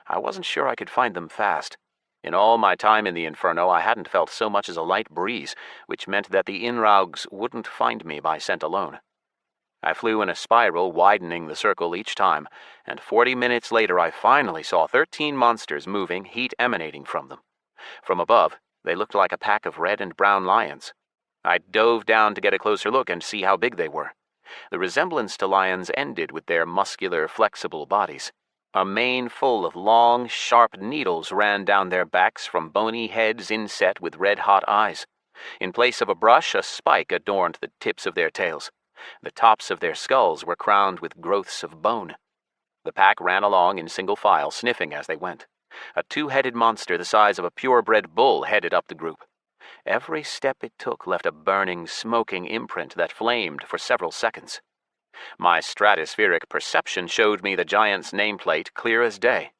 I wasn't sure I could find them fast. In all my time in the Inferno, I hadn't felt so much as a light breeze, which meant that the Inrogs wouldn't find me by scent alone. I flew in a spiral, widening the circle each time, and 40 minutes later I finally saw 13 monsters moving, heat emanating from them. From above, they looked like a pack of red and brown lions. I dove down to get a closer look and see how big they were. The resemblance to lions ended with their muscular, flexible bodies. A mane full of long, sharp needles ran down their backs from bony heads inset with red-hot eyes. In place of a brush, a spike adorned the tips of their tails. The tops of their skulls were crowned with growths of bone. The pack ran along in single file, sniffing as they went. A two-headed monster the size of a purebred bull headed up the group. Every step it took left a burning, smoking imprint that flamed for several seconds. My stratospheric perception showed me the giant's nameplate clear as day.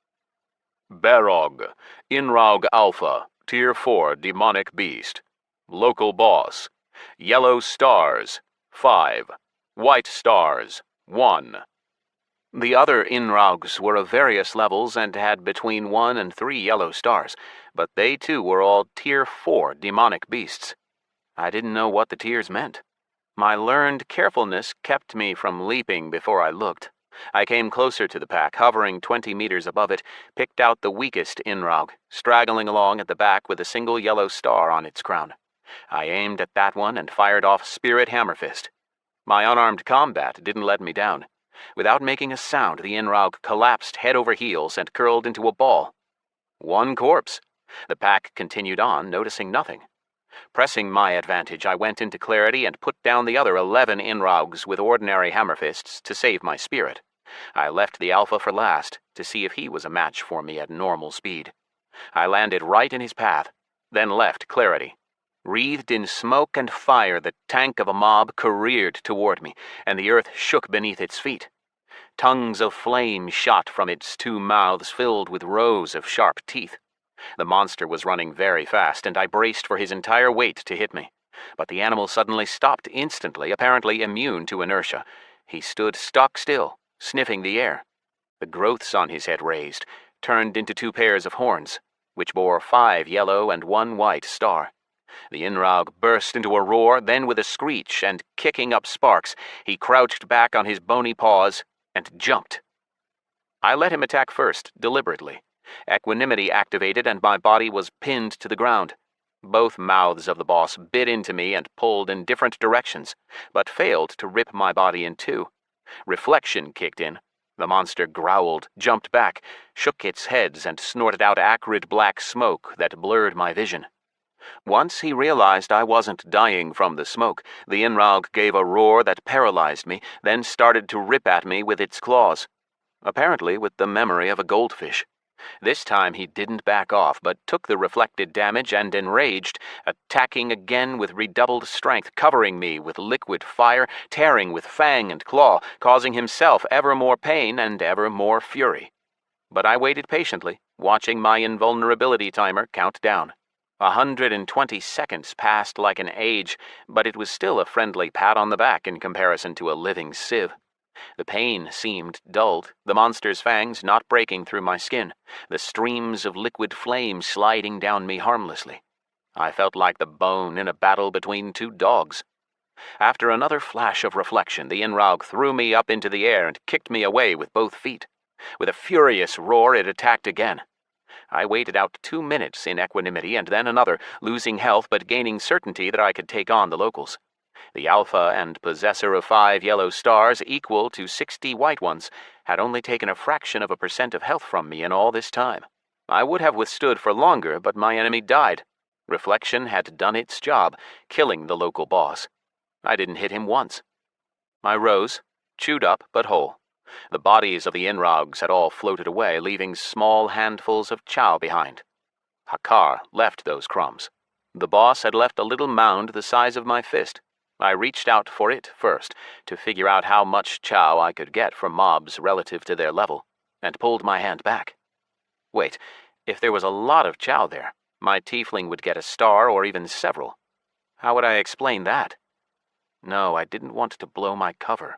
Barog, Inraug Alpha, Tier 4 Demonic Beast. Local Boss. Yellow Stars, 5. White Stars, 1. The other Inrogs were of various levels and had between 1 and 3 yellow stars, but they too were all Tier 4 demonic beasts. I didn't know what the tiers meant. My learned carefulness kept me from leaping before I looked. I came closer to the pack, hovering 20 meters above it, picked out the weakest Inrog, straggling along at the back with a single yellow star on its crown. I aimed at that one and fired off Spirit Hammerfist. My unarmed combat didn't let me down. Without making a sound, the Inrog collapsed head over heels and curled into a ball. One corpse. The pack continued on, noticing nothing. Pressing my advantage, I went into clarity and put down the other 11 Inrogs with ordinary hammerfists to save my spirit. I left the Alpha for last, to see if he was a match for me at normal speed. I landed right in his path, then left clarity. Wreathed in smoke and fire, the tank of a mob careered toward me, and the earth shook beneath its feet. Tongues of flame shot from its two mouths filled with rows of sharp teeth. The monster was running very fast, and I braced for his entire weight to hit me. But the animal suddenly stopped instantly, apparently immune to inertia. He stood stock still, sniffing the air. The growths on his head raised, turned into 2 pairs of horns, which bore 5 yellow and 1 white star. The Inrog burst into a roar, then with a screech and kicking up sparks, he crouched back on his bony paws and jumped. I let him attack first, deliberately. Equanimity activated and my body was pinned to the ground. Both mouths of the boss bit into me and pulled in different directions, but failed to rip my body in two. Reflection kicked in. The monster growled, jumped back, shook its heads, and snorted out acrid black smoke that blurred my vision. Once he realized I wasn't dying from the smoke, the Inrog gave a roar that paralyzed me, then started to rip at me with its claws. apparently with the memory of a goldfish. This time he didn't back off, but took the reflected damage and, enraged, attacking again with redoubled strength, covering me with liquid fire, tearing with fang and claw, causing himself ever more pain and ever more fury. But I waited patiently, watching my invulnerability timer count down. 120 seconds passed like an age, but it was still a friendly pat on the back in comparison to a living sieve. The pain seemed dulled, the monster's fangs not breaking through my skin, the streams of liquid flame sliding down me harmlessly. I felt like the bone in a battle between two dogs. After another flash of reflection, the Inraug threw me up into the air and kicked me away with both feet. With a furious roar, it attacked again. I waited out 2 minutes in equanimity and then another, losing health but gaining certainty that I could take on the locals. The alpha and possessor of 5 yellow stars, equal to 60 white ones, had only taken a fraction of a % of health from me in all this time. I would have withstood for longer, but my enemy died. Reflection had done its job, killing the local boss. I didn't hit him once. I rose, chewed up but whole. The bodies of the Inraugs had all floated away, leaving small handfuls of chow behind. Hakar left those crumbs. The boss had left a little mound the size of my fist. I reached out for it first, to figure out how much chow I could get from mobs relative to their level, and pulled my hand back. Wait, if there was a lot of chow there, my tiefling would get a star or even several. How would I explain that? No, I didn't want to blow my cover.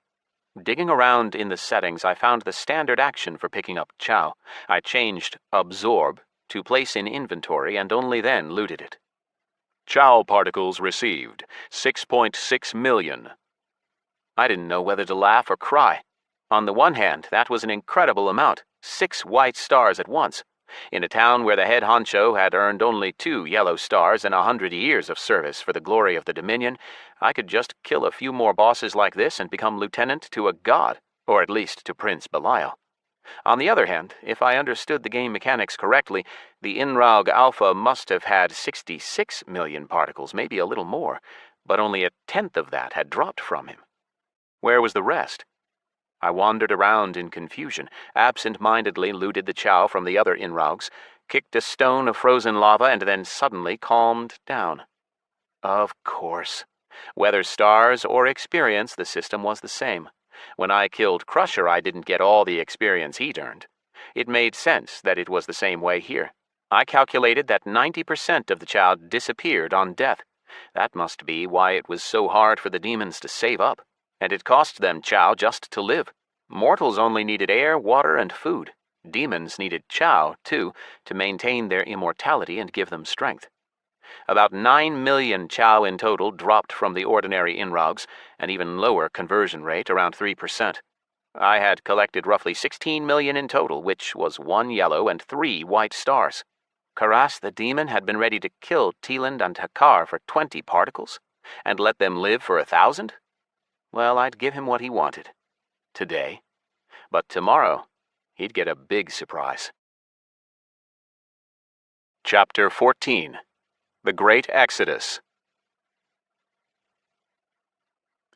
Digging around in the settings, I found the standard action for picking up chow. I changed absorb to place in inventory and only then looted it. Chow particles received, 6.6 million. I didn't know whether to laugh or cry. On the one hand, that was an incredible amount, 6 white stars at once. In a town where the head honcho had earned only 2 yellow stars and 100 years of service for the glory of the Dominion, I could just kill a few more bosses like this and become lieutenant to a god, or at least to Prince Belial. On the other hand, if I understood the game mechanics correctly, the Inraug Alpha must have had 66 million particles, maybe a little more, but only 1/10 of that had dropped from him. Where was the rest? I wandered around in confusion, absent-mindedly looted the chow from the other Inraugs, kicked a stone of frozen lava, and then suddenly calmed down. Of course. Whether stars or experience, the system was the same. When I killed Crusher, I didn't get all the experience he'd earned. It made sense that it was the same way here. I calculated that 90% of the chow disappeared on death. That must be why it was so hard for the demons to save up. And it cost them chow just to live. Mortals only needed air, water, and food. Demons needed chow, too, to maintain their immortality and give them strength. About 9 million chow in total dropped from the ordinary Inraugs, an even lower conversion rate, around 3%. I had collected roughly 16 million in total, which was 1 yellow and 3 white stars. Karas the demon had been ready to kill Teeland and Hakar for 20 particles, and let them live for 1,000? Well, I'd give him what he wanted. Today. But tomorrow, he'd get a big surprise. Chapter 14. The Great Exodus.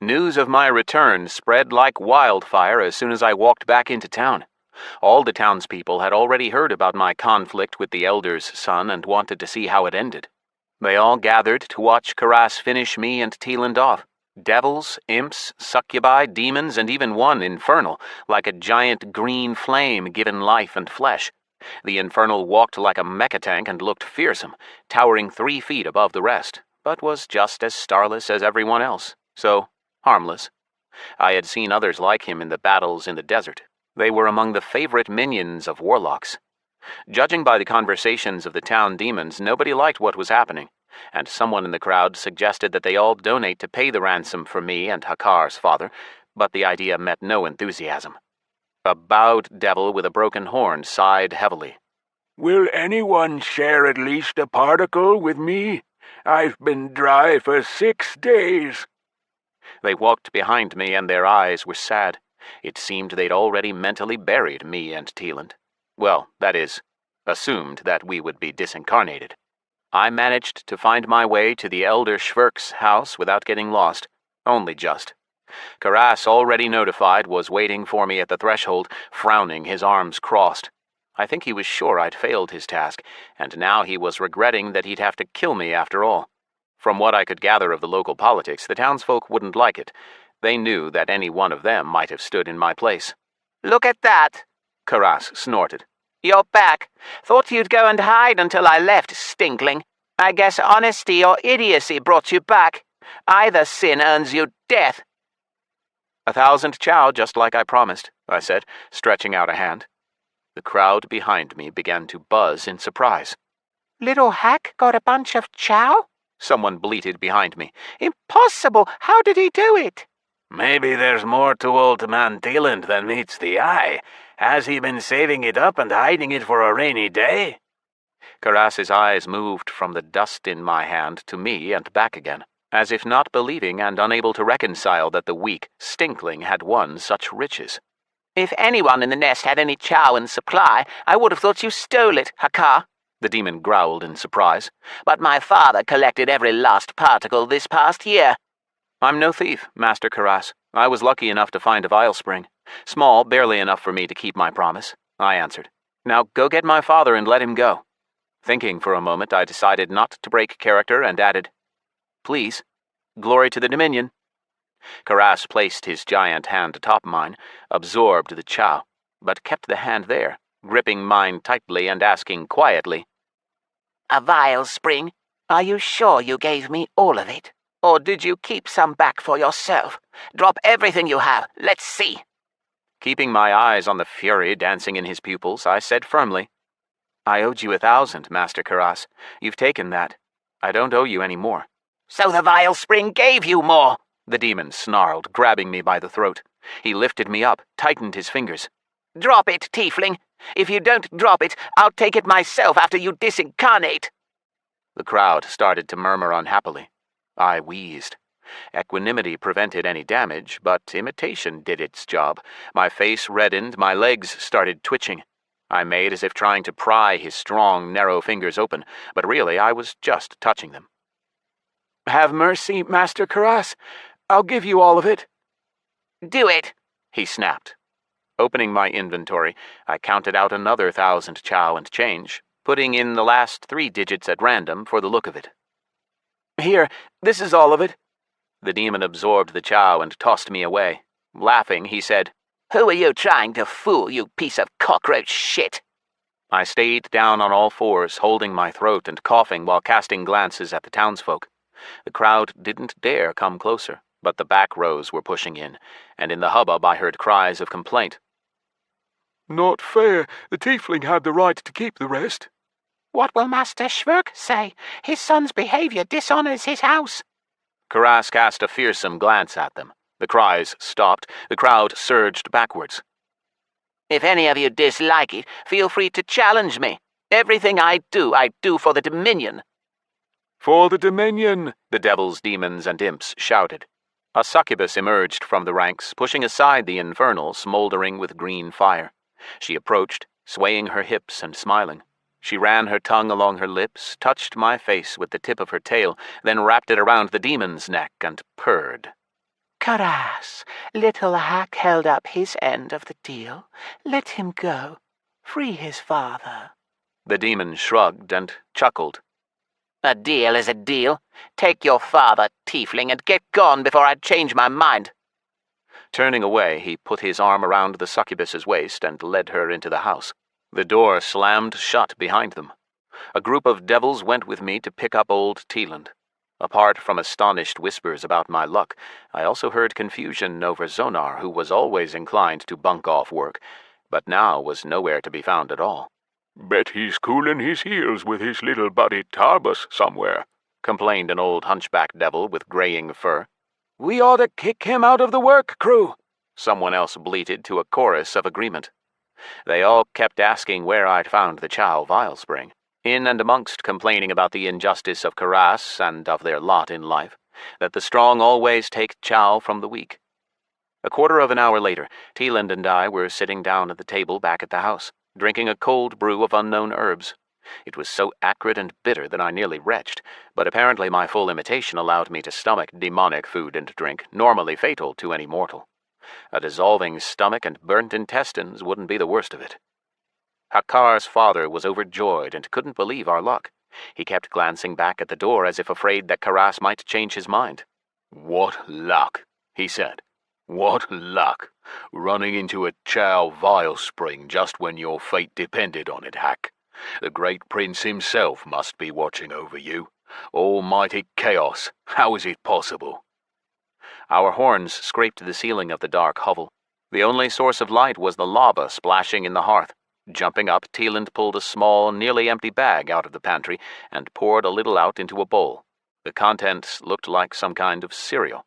News of my return spread like wildfire as soon as I walked back into town. All the townspeople had already heard about my conflict with the Elder's son and wanted to see how it ended. They all gathered to watch Karas finish me and Teeland off. Devils, imps, succubi, demons, and even one infernal, like a giant green flame given life and flesh. The infernal walked like a mecha tank and looked fearsome, towering 3 feet above the rest, but was just as starless as everyone else, so harmless. I had seen others like him in the battles in the desert. They were among the favorite minions of warlocks. Judging by the conversations of the town demons, nobody liked what was happening, and someone in the crowd suggested that they all donate to pay the ransom for me and Hakar's father, but the idea met no enthusiasm. A bowed devil with a broken horn sighed heavily. "Will anyone share at least a particle with me? I've been dry for 6 days. They walked behind me, and their eyes were sad. It seemed they'd already mentally buried me and Teeland. Well, that is, assumed that we would be disincarnated. I managed to find my way to the Elder Schwerk's house without getting lost. Only just. Karas, already notified, was waiting for me at the threshold, frowning, his arms crossed. I think he was sure I'd failed his task, and now he was regretting that he'd have to kill me after all. From what I could gather of the local politics, the townsfolk wouldn't like it. They knew that any one of them might have stood in my place. Look at that, Karas snorted. You're back. Thought you'd go and hide until I left, stinkling. I guess honesty or idiocy brought you back. Either sin earns you death. 1,000 chow, just like I promised, I said, stretching out a hand. The crowd behind me began to buzz in surprise. Little hack got a bunch of chow? Someone bleated behind me. Impossible! How did he do it? Maybe there's more to old man Teeland than meets the eye. Has he been saving it up and hiding it for a rainy day? Karas's eyes moved from the dust in my hand to me and back again, as if not believing and unable to reconcile that the weak stinkling had won such riches. If anyone in the nest had any chow in supply, I would have thought you stole it, Hakar. The demon growled in surprise. But my father collected every last particle this past year. I'm no thief, Master Karas. I was lucky enough to find a vial spring. Small, barely enough for me to keep my promise, I answered. Now go get my father and let him go. Thinking for a moment, I decided not to break character and added, Please, glory to the Dominion. Karas placed his giant hand atop mine, absorbed the chow, but kept the hand there, gripping mine tightly and asking quietly, A vial spring? Are you sure you gave me all of it? Or did you keep some back for yourself? Drop everything you have. Let's see. Keeping my eyes on the fury dancing in his pupils, I said firmly, I owed you 1,000, Master Karas. You've taken that. I don't owe you any more. So the vial spring gave you more, the demon snarled, grabbing me by the throat. He lifted me up, tightened his fingers. Drop it, tiefling. If you don't drop it, I'll take it myself after you disincarnate. The crowd started to murmur unhappily. I wheezed. Equanimity prevented any damage, but imitation did its job. My face reddened, my legs started twitching. I made as if trying to pry his strong, narrow fingers open, but really I was just touching them. Have mercy, Master Karas. I'll give you all of it. Do it, he snapped. Opening my inventory, I counted out another 1,000 chow and change, putting in the last 3 digits at random for the look of it. Here, this is all of it. The demon absorbed the chow and tossed me away. Laughing, he said, Who are you trying to fool, you piece of cockroach shit? I stayed down on all fours, holding my throat and coughing while casting glances at the townsfolk. The crowd didn't dare come closer, but the back rows were pushing in, and in the hubbub I heard cries of complaint. Not fair. The tiefling had the right to keep the rest. What will Master Schwerk say? His son's behavior dishonors his house. Karas cast a fearsome glance at them. The cries stopped. The crowd surged backwards. If any of you dislike it, feel free to challenge me. Everything I do for the Dominion. For the Dominion, the devils, demons, and imps shouted. A succubus emerged from the ranks, pushing aside the infernal smoldering with green fire. She approached, swaying her hips and smiling. She ran her tongue along her lips, touched my face with the tip of her tail, then wrapped it around the demon's neck and purred. Karas, little hack held up his end of the deal. Let him go. Free his father. The demon shrugged and chuckled. A deal is a deal. Take your father, tiefling, and get gone before I change my mind. Turning away, he put his arm around the succubus's waist and led her into the house. The door slammed shut behind them. A group of devils went with me to pick up old Teeland. Apart from astonished whispers about my luck, I also heard confusion over Zonar, who was always inclined to bunk off work, but now was nowhere to be found at all. Bet he's cooling his heels with his little buddy Tarbus somewhere, complained an old hunchback devil with graying fur. We ought to kick him out of the work crew, someone else bleated to a chorus of agreement. They all kept asking where I'd found the chow vial spring, in and amongst complaining about the injustice of Karas and of their lot in life, that the strong always take chow from the weak. A quarter of an hour later, Teeland and I were sitting down at the table back at the house, drinking a cold brew of unknown herbs. It was so acrid and bitter that I nearly retched, but apparently my full imitation allowed me to stomach demonic food and drink, normally fatal to any mortal. A dissolving stomach and burnt intestines wouldn't be the worst of it. Hakar's father was overjoyed and couldn't believe our luck. He kept glancing back at the door as if afraid that Karas might change his mind. "What luck," he said. "What luck, running into a Chow Vile Spring just when your fate depended on it, Hack. The great prince himself must be watching over you. Almighty chaos, how is it possible?" Our horns scraped the ceiling of the dark hovel. The only source of light was the lava splashing in the hearth. Jumping up, Teeland pulled a small, nearly empty bag out of the pantry and poured a little out into a bowl. The contents looked like some kind of cereal.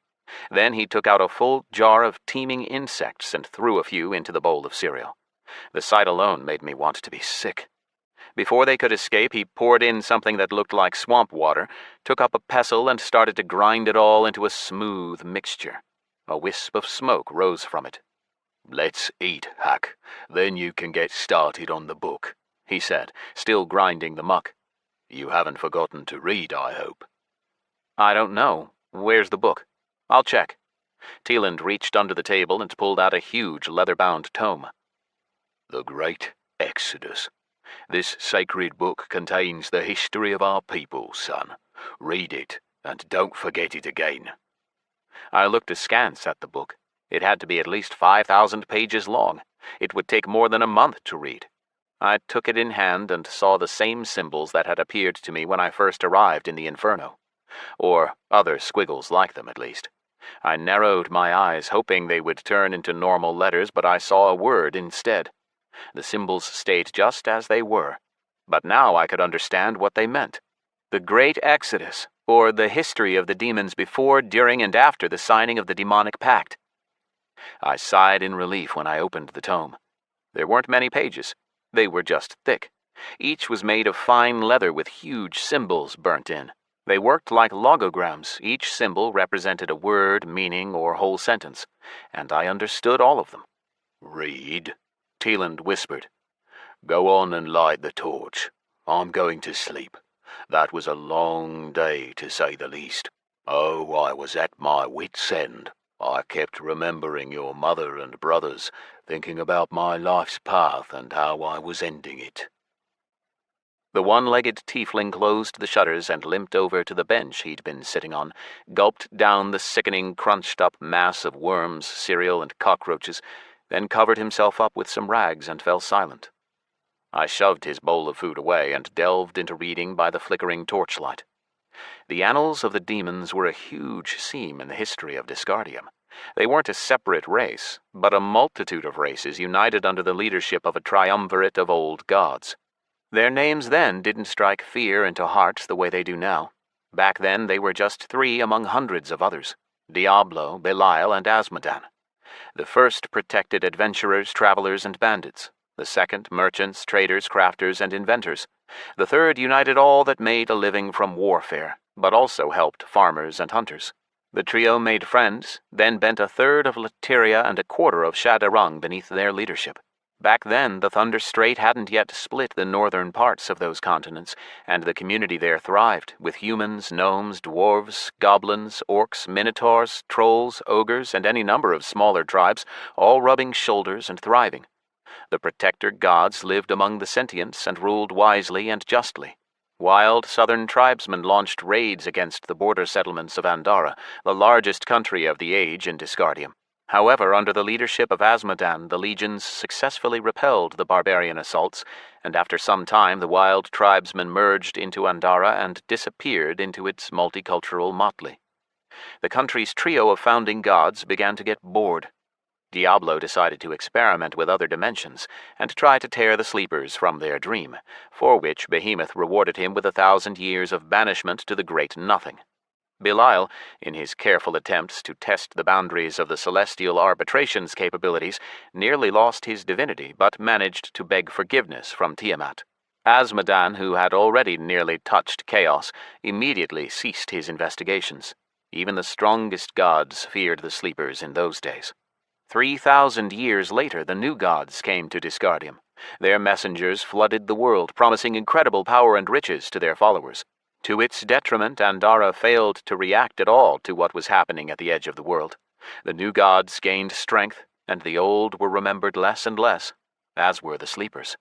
Then he took out a full jar of teeming insects and threw a few into the bowl of cereal. The sight alone made me want to be sick. Before they could escape, he poured in something that looked like swamp water, took up a pestle and started to grind it all into a smooth mixture. A wisp of smoke rose from it. "Let's eat, Hack, then you can get started on the book," he said, still grinding the muck. "You haven't forgotten to read, I hope." "I don't know. Where's the book? I'll check." Teeland reached under the table and pulled out a huge leather-bound tome. "The Great Exodus. This sacred book contains the history of our people, son. Read it, and don't forget it again." I looked askance at the book. It had to be at least 5,000 pages long. It would take more than a month to read. I took it in hand and saw the same symbols that had appeared to me when I first arrived in the Inferno. Or other squiggles like them, at least. I narrowed my eyes, hoping they would turn into normal letters, but I saw a word instead. The symbols stayed just as they were. But now I could understand what they meant. The Great Exodus, or the history of the demons before, during, and after the signing of the demonic pact. I sighed in relief when I opened the tome. There weren't many pages. They were just thick. Each was made of fine leather with huge symbols burnt in. They worked like logograms. Each symbol represented a word, meaning, or whole sentence, and I understood all of them. "Read," Teeland whispered. "Go on and light the torch. I'm going to sleep. That was a long day, to say the least. Oh, I was at my wit's end. I kept remembering your mother and brothers, thinking about my life's path and how I was ending it." The one-legged tiefling closed the shutters and limped over to the bench he'd been sitting on, gulped down the sickening, crunched-up mass of worms, cereal, and cockroaches, then covered himself up with some rags and fell silent. I shoved his bowl of food away and delved into reading by the flickering torchlight. The annals of the demons were a huge seam in the history of Disgardium. They weren't a separate race, but a multitude of races united under the leadership of a triumvirate of old gods. Their names then didn't strike fear into hearts the way they do now. Back then they were just three among hundreds of others: Diablo, Belial, and Azmodan. The first protected adventurers, travelers, and bandits. The second, merchants, traders, crafters, and inventors. The third united all that made a living from warfare, but also helped farmers and hunters. The trio made friends, then bent a third of Latyria and a quarter of Shadowrung beneath their leadership. Back then, the Thunder Strait hadn't yet split the northern parts of those continents, and the community there thrived, with humans, gnomes, dwarves, goblins, orcs, minotaurs, trolls, ogres, and any number of smaller tribes, all rubbing shoulders and thriving. The protector gods lived among the sentients and ruled wisely and justly. Wild southern tribesmen launched raids against the border settlements of Andara, the largest country of the age in Disgardium. However, under the leadership of Azmodan, the legions successfully repelled the barbarian assaults, and after some time the wild tribesmen merged into Andara and disappeared into its multicultural motley. The country's trio of founding gods began to get bored. Diablo decided to experiment with other dimensions and try to tear the sleepers from their dream, for which Behemoth rewarded him with 1,000 years of banishment to the Great Nothing. Belial, in his careful attempts to test the boundaries of the celestial arbitration's capabilities, nearly lost his divinity, but managed to beg forgiveness from Tiamat. Azmodan, who had already nearly touched chaos, immediately ceased his investigations. Even the strongest gods feared the sleepers in those days. 3,000 years later, the new gods came to Disgardium. Their messengers flooded the world, promising incredible power and riches to their followers. To its detriment, Andara failed to react at all to what was happening at the edge of the world. The new gods gained strength, and the old were remembered less and less, as were the sleepers.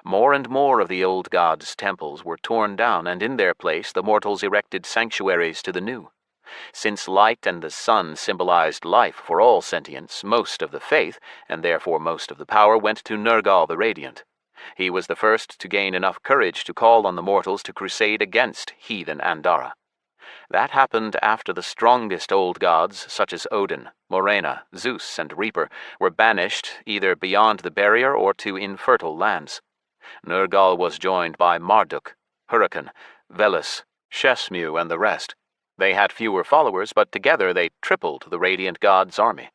More and more of the old gods' temples were torn down, and in their place the mortals erected sanctuaries to the new. Since light and the sun symbolized life for all sentience, most of the faith, and therefore most of the power, went to Nergal the Radiant. He was the first to gain enough courage to call on the mortals to crusade against heathen Andara. That happened after the strongest old gods, such as Odin, Morena, Zeus, and Reaper, were banished either beyond the barrier or to infertile lands. Nergal was joined by Marduk, Hurakan, Veles, Shesmu, and the rest. They had fewer followers, but together they tripled the Radiant God's army.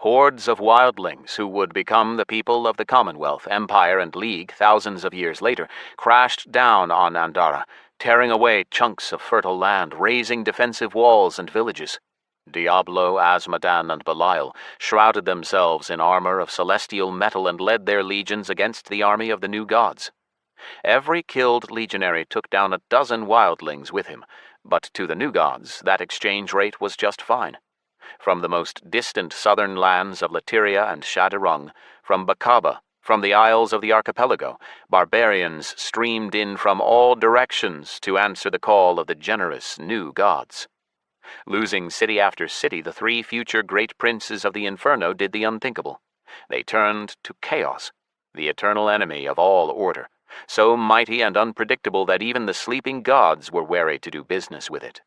Hordes of wildlings, who would become the people of the Commonwealth, Empire, and League thousands of years later, crashed down on Andara, tearing away chunks of fertile land, razing defensive walls and villages. Diablo, Azmodan, and Belial shrouded themselves in armor of celestial metal and led their legions against the army of the new gods. Every killed legionary took down a dozen wildlings with him, but to the new gods that exchange rate was just fine. From the most distant southern lands of Latyria and Shadowrung, from Bakaba, from the isles of the archipelago, barbarians streamed in from all directions to answer the call of the generous new gods. Losing city after city, the three future great princes of the Inferno did the unthinkable. They turned to chaos, the eternal enemy of all order, so mighty and unpredictable that even the sleeping gods were wary to do business with it.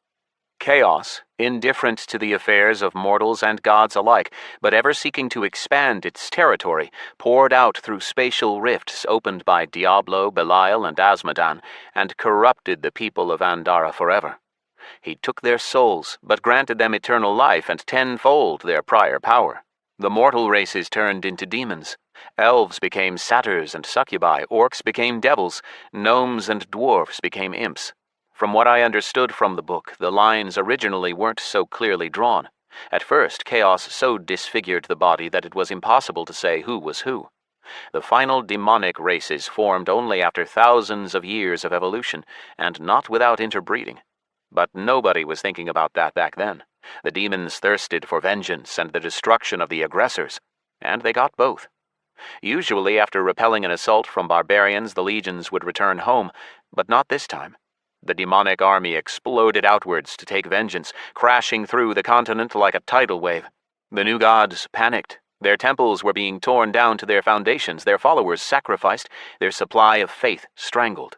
Chaos, indifferent to the affairs of mortals and gods alike, but ever seeking to expand its territory, poured out through spatial rifts opened by Diablo, Belial, and Azmodan, and corrupted the people of Andara forever. He took their souls, but granted them eternal life and tenfold their prior power. The mortal races turned into demons. Elves became satyrs and succubi, orcs became devils, gnomes and dwarfs became imps. From what I understood from the book, the lines originally weren't so clearly drawn. At first, chaos so disfigured the body that it was impossible to say who was who. The final demonic races formed only after thousands of years of evolution, and not without interbreeding. But nobody was thinking about that back then. The demons thirsted for vengeance and the destruction of the aggressors, and they got both. Usually, after repelling an assault from barbarians, the legions would return home, but not this time. The demonic army exploded outwards to take vengeance, crashing through the continent like a tidal wave. The new gods panicked. Their temples were being torn down to their foundations, their followers sacrificed, their supply of faith strangled.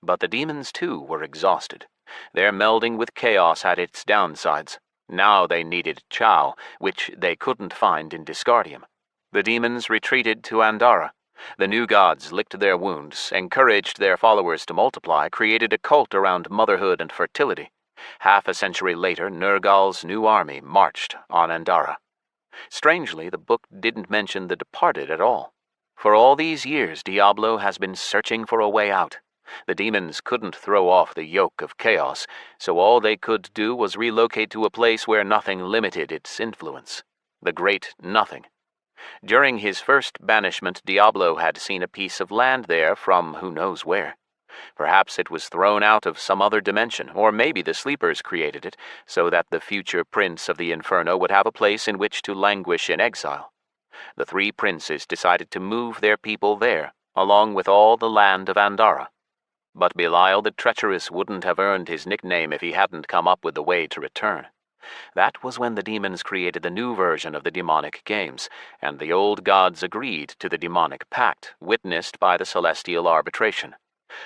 But the demons, too, were exhausted. Their melding with chaos had its downsides. Now they needed chow, which they couldn't find in Disgardium. The demons retreated to Andara. The new gods licked their wounds, encouraged their followers to multiply, created a cult around motherhood and fertility. Half a century later, Nergal's new army marched on Andara. Strangely, the book didn't mention the departed at all. For all these years, Diablo has been searching for a way out. The demons couldn't throw off the yoke of chaos, so all they could do was relocate to a place where nothing limited its influence. The Great Nothing. During his first banishment, Diablo had seen a piece of land there from who knows where. Perhaps it was thrown out of some other dimension, or maybe the sleepers created it, so that the future prince of the Inferno would have a place in which to languish in exile. The three princes decided to move their people there, along with all the land of Andara. But Belial the Treacherous wouldn't have earned his nickname if he hadn't come up with the way to return. That was when the demons created the new version of the demonic games, and the old gods agreed to the demonic pact, witnessed by the celestial arbitration.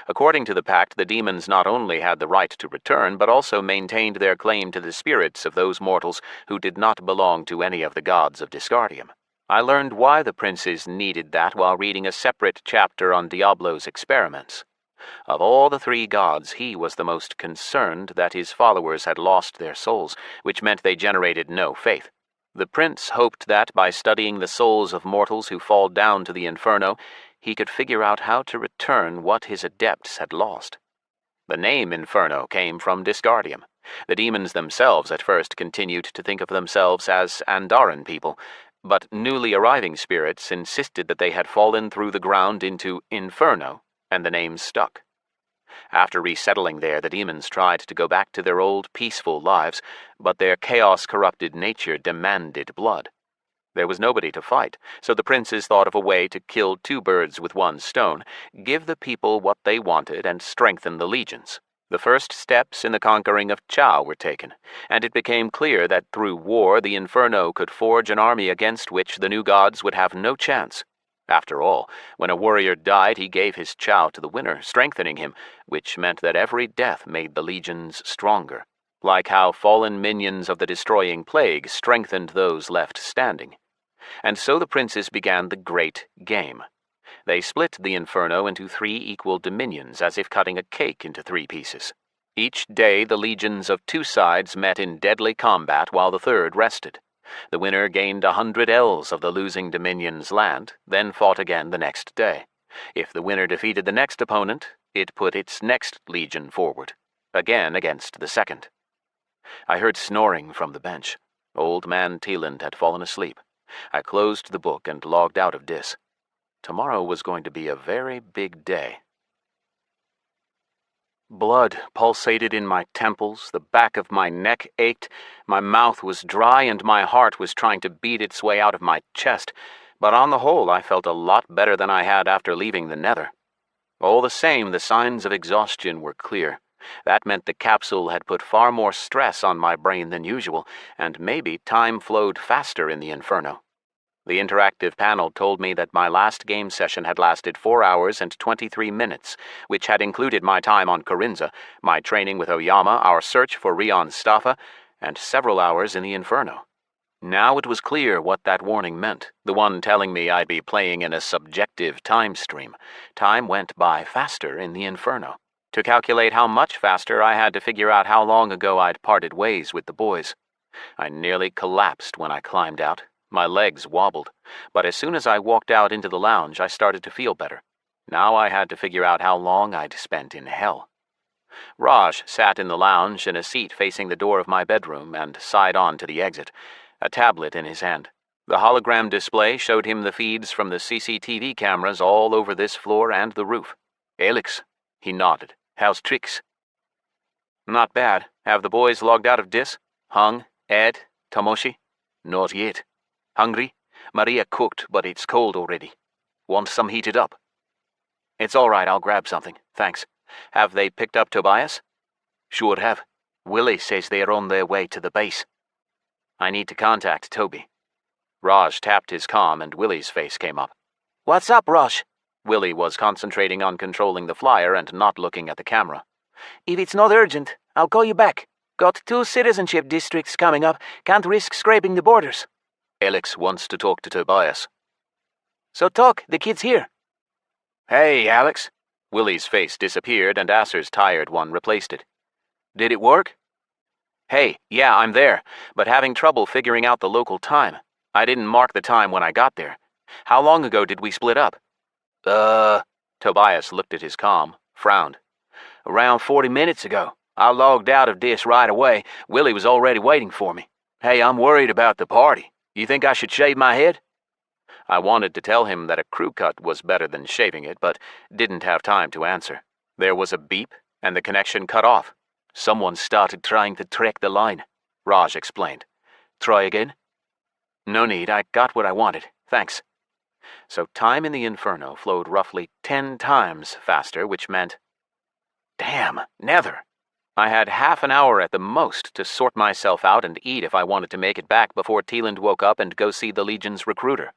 According to the pact, the demons not only had the right to return, but also maintained their claim to the spirits of those mortals who did not belong to any of the gods of Disgardium. I learned why the princes needed that while reading a separate chapter on Diablo's experiments. Of all the three gods, he was the most concerned that his followers had lost their souls, which meant they generated no faith. The prince hoped that, by studying the souls of mortals who fall down to the Inferno, he could figure out how to return what his adepts had lost. The name Inferno came from Disgardium. The demons themselves at first continued to think of themselves as Andaran people, but newly arriving spirits insisted that they had fallen through the ground into Inferno, and the name stuck. After resettling there, the demons tried to go back to their old peaceful lives, but their chaos-corrupted nature demanded blood. There was nobody to fight, so the princes thought of a way to kill two birds with one stone, give the people what they wanted, and strengthen the legions. The first steps in the conquering of Chao were taken, and it became clear that through war the Inferno could forge an army against which the new gods would have no chance. After all, when a warrior died, he gave his Chao to the winner, strengthening him, which meant that every death made the legions stronger, like how fallen minions of the destroying plague strengthened those left standing. And so the princes began the great game. They split the Inferno into 3 equal dominions, as if cutting a cake into 3 pieces. Each day the legions of 2 sides met in deadly combat while the third rested. The winner gained 100 ells of the losing dominion's land, then fought again the next day. If the winner defeated the next opponent, it put its next legion forward, again against the second. I heard snoring from the bench. Old man Teeland had fallen asleep. I closed the book and logged out of Dis. Tomorrow was going to be a very big day. Blood pulsated in my temples, the back of my neck ached, my mouth was dry, and my heart was trying to beat its way out of my chest, but on the whole I felt a lot better than I had after leaving the Nether. All the same, the signs of exhaustion were clear. That meant the capsule had put far more stress on my brain than usual, and maybe time flowed faster in the Inferno. The interactive panel told me that my last game session had lasted 4 hours and 23 minutes, which had included my time on Corinza, my training with Oyama, our search for Rion Staffa, and several hours in the Inferno. Now it was clear what that warning meant, the one telling me I'd be playing in a subjective time stream. Time went by faster in the Inferno. To calculate how much faster, I had to figure out how long ago I'd parted ways with the boys. I nearly collapsed when I climbed out. My legs wobbled, but as soon as I walked out into the lounge, I started to feel better. Now I had to figure out how long I'd spent in hell. Raj sat in the lounge in a seat facing the door of my bedroom and side on to the exit, a tablet in his hand. The hologram display showed him the feeds from the CCTV cameras all over this floor and the roof. "Alex," he nodded. "How's tricks?" "Not bad. Have the boys logged out of Dis? Hung, Ed, Tomoshi?" "Not yet. Hungry? Maria cooked, but it's cold already. Want some heated up?" "It's all right, I'll grab something. Thanks. Have they picked up Tobias?" "Sure have. Willie says they're on their way to the base." "I need to contact Toby." Raj tapped his comm and Willie's face came up. What's up, Raj? Willie was concentrating on controlling the flyer and not looking at the camera. If it's not urgent, I'll call you back. Got 2 citizenship districts coming up. Can't risk scraping the borders. Alex wants to talk to Tobias. So talk, the kid's here. "Hey, Alex." Willie's face disappeared and Asser's tired one replaced it. "Did it work?" "Hey, yeah, I'm there, but having trouble figuring out the local time. I didn't mark the time when I got there. How long ago did we split up?" Tobias looked at his comm, frowned. "Around 40 minutes ago. I logged out of Dis right away. Willie was already waiting for me. Hey, I'm worried about the party. You think I should shave my head?" I wanted to tell him that a crew cut was better than shaving it, but didn't have time to answer. There was a beep, and the connection cut off. "Someone started trying to track the line," Raj explained. "Try again?" "No need, I got what I wanted. Thanks." So time in the Inferno flowed roughly 10 times faster, which meant... Damn, Nether! I had half an hour at the most to sort myself out and eat if I wanted to make it back before Teeland woke up and go see the Legion's recruiter.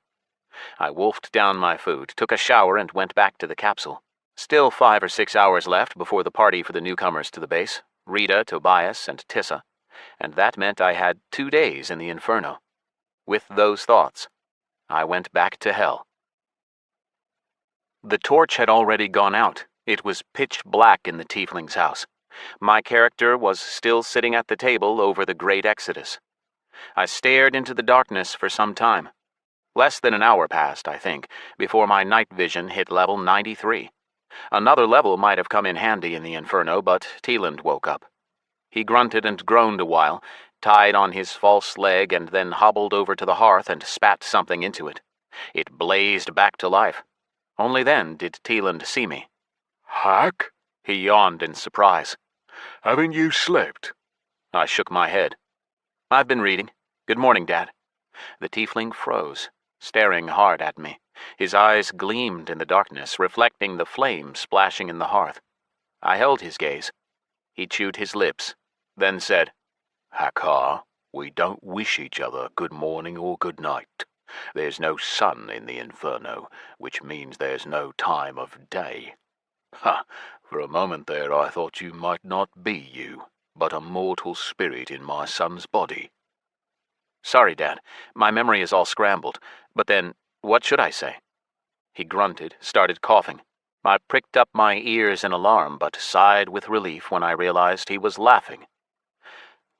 I wolfed down my food, took a shower, and went back to the capsule. Still 5 or 6 hours left before the party for the newcomers to the base, Rita, Tobias, and Tissa, and that meant I had 2 days in the Inferno. With those thoughts, I went back to hell. The torch had already gone out. It was pitch black in the tiefling's house. My character was still sitting at the table over the Great Exodus. I stared into the darkness for some time. Less than an hour passed, I think, before my night vision hit level 93. Another level might have come in handy in the Inferno, but Teeland woke up. He grunted and groaned a while, tied on his false leg, and then hobbled over to the hearth and spat something into it. It blazed back to life. Only then did Teeland see me. Hack? He yawned in surprise. Haven't you slept? I shook my head. I've been reading. Good morning, Dad. The tiefling froze, staring hard at me. His eyes gleamed in the darkness, reflecting the flame splashing in the hearth. I held his gaze. He chewed his lips, then said, Hakar, we don't wish each other good morning or good night. There's no sun in the Inferno, which means there's no time of day. Ha! For a moment there I thought you might not be you, but a mortal spirit in my son's body. Sorry, Dad. My memory is all scrambled. But then, what should I say? He grunted, started coughing. I pricked up my ears in alarm, but sighed with relief when I realized he was laughing.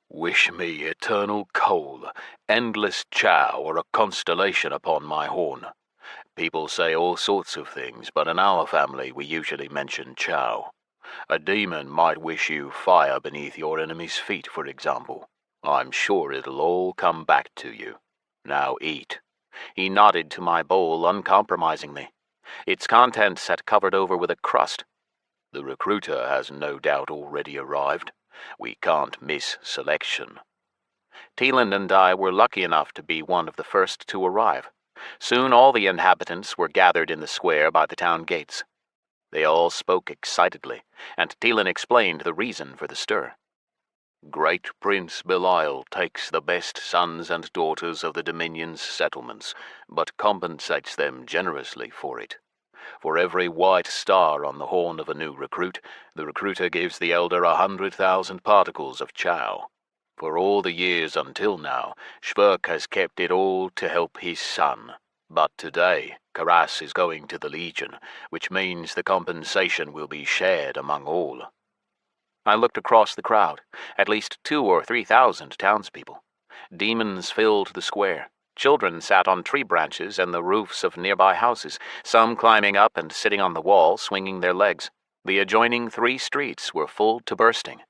Wish me eternal coal, endless chow, or a constellation upon my horn. People say all sorts of things, but in our family we usually mention chow. A demon might wish you fire beneath your enemy's feet, for example. I'm sure it'll all come back to you. Now eat. He nodded to my bowl uncompromisingly. Its contents had covered over with a crust. The recruiter has no doubt already arrived. We can't miss selection. Teeland and I were lucky enough to be one of the first to arrive. Soon all the inhabitants were gathered in the square by the town gates. They all spoke excitedly, and Teeland explained the reason for the stir. Great Prince Belial takes the best sons and daughters of the Dominion's settlements, but compensates them generously for it. For every white star on the horn of a new recruit, the recruiter gives the elder 100,000 particles of chow. For all the years until now, Shverk has kept it all to help his son. But today, Karas is going to the Legion, which means the compensation will be shared among all. I looked across the crowd, at least 2,000 or 3,000 townspeople. Demons filled the square. Children sat on tree branches and the roofs of nearby houses, some climbing up and sitting on the wall, swinging their legs. The adjoining 3 streets were full to bursting.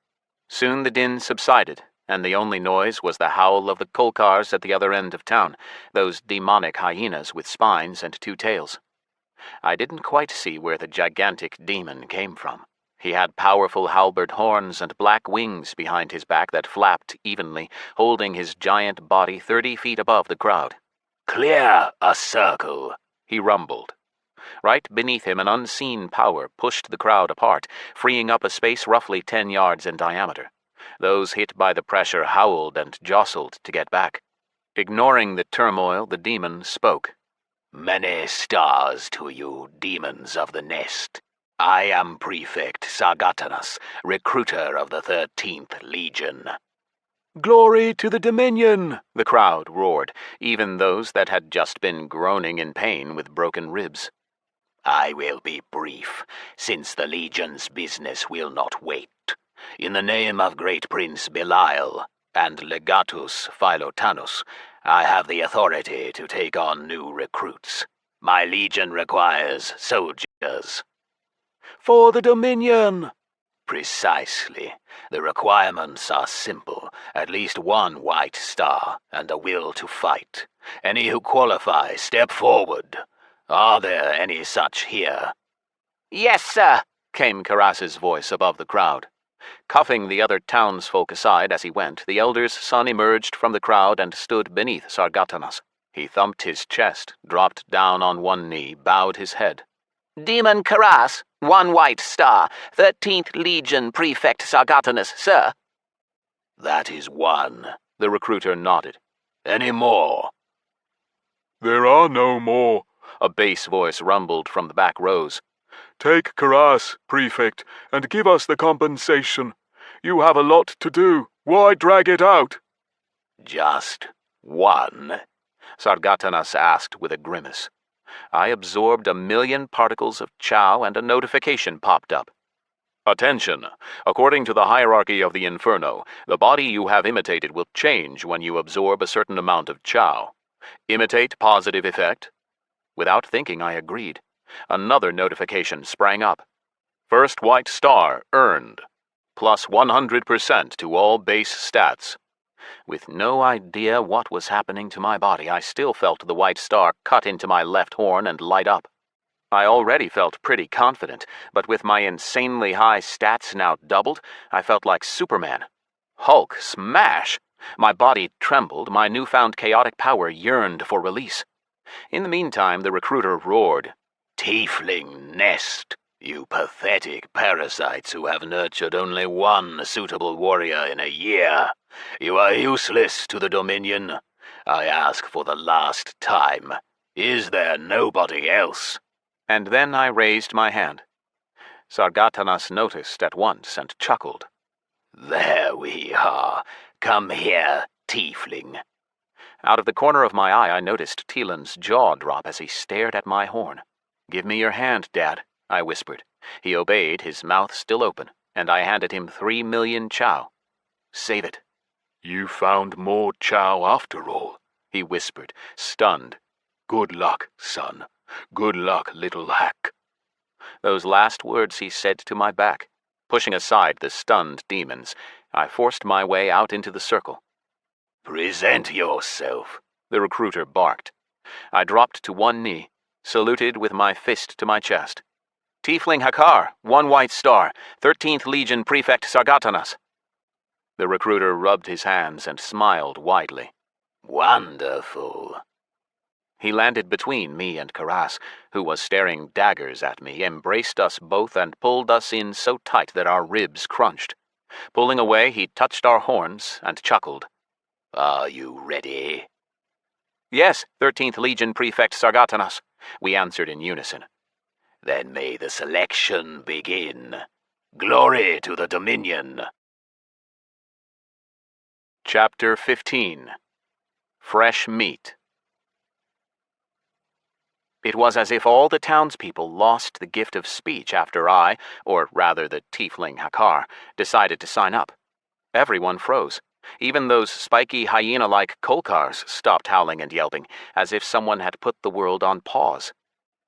Soon the din subsided, and the only noise was the howl of the kolkars at the other end of town, those demonic hyenas with spines and 2 tails. I didn't quite see where the gigantic demon came from. He had powerful halberd horns and black wings behind his back that flapped evenly, holding his giant body 30 feet above the crowd. "Clear a circle," he rumbled. Right beneath him, an unseen power pushed the crowd apart, freeing up a space roughly 10 yards in diameter. Those hit by the pressure howled and jostled to get back. Ignoring the turmoil, the demon spoke. "Many stars to you, demons of the nest. I am Prefect Sargatanas, recruiter of the 13th Legion." "Glory to the Dominion!" the crowd roared, even those that had just been groaning in pain with broken ribs. "I will be brief, since the Legion's business will not wait. In the name of Great Prince Belial and Legatus Philotanus, I have the authority to take on new recruits. My Legion requires soldiers." "For the Dominion!" "Precisely. The requirements are simple. At least 1 white star and a will to fight. Any who qualify, step forward. Are there any such here?" "Yes, sir," came Karas's voice above the crowd. Cuffing the other townsfolk aside as he went, the elder's son emerged from the crowd and stood beneath Sargatanas. He thumped his chest, dropped down on one knee, bowed his head. "Demon Karas, 1 white star, 13th Legion Prefect Sargatanas, sir." "That is 1. The recruiter nodded. "Any more?" There are no more. A bass voice rumbled from the back rows. Take Karas, Prefect, and give us the compensation. You have a lot to do. Why drag it out?" "Just 1? Sargatanas asked with a grimace. I absorbed 1,000,000 particles of chow and a notification popped up. Attention! According to the hierarchy of the Inferno, the body you have imitated will change when you absorb a certain amount of chow. Imitate positive effect? Without thinking, I agreed. Another notification sprang up. First white star earned. Plus 100% to all base stats. With no idea what was happening to my body, I still felt the white star cut into my left horn and light up. I already felt pretty confident, but with my insanely high stats now doubled, I felt like Superman. Hulk smash! My body trembled, my newfound chaotic power yearned for release. In the meantime, the recruiter roared, Tiefling nest, you pathetic parasites who have nurtured only one suitable warrior in a year. You are useless to the Dominion. I ask for the last time. Is there nobody else? And then I raised my hand. Sargatanas noticed at once and chuckled. There we are. Come here, tiefling. Out of the corner of my eye, I noticed Teelan's jaw drop as he stared at my horn. Give me your hand, Dad, I whispered. He obeyed, his mouth still open, and I handed him 3 million chow. Save it. You found more chow after all, he whispered, stunned. Good luck, son. Good luck, little hack. Those last words he said to my back. Pushing aside the stunned demons, I forced my way out into the circle. Present yourself, the recruiter barked. I dropped to one knee, saluted with my fist to my chest. Tiefling Hakar, 1 white star, 13th Legion Prefect Sargatanas. The recruiter rubbed his hands and smiled widely. Wonderful. He landed between me and Karas, who was staring daggers at me, embraced us both and pulled us in so tight that our ribs crunched. Pulling away, he touched our horns and chuckled. Are you ready? Yes, 13th Legion Prefect Sargatanas, we answered in unison. Then may the selection begin. Glory to the Dominion. Chapter 15. Fresh Meat. It was as if all the townspeople lost the gift of speech after I, or rather the tiefling Hakar, decided to sign up. Everyone froze. Even those spiky hyena-like kolkars stopped howling and yelping, as if someone had put the world on pause.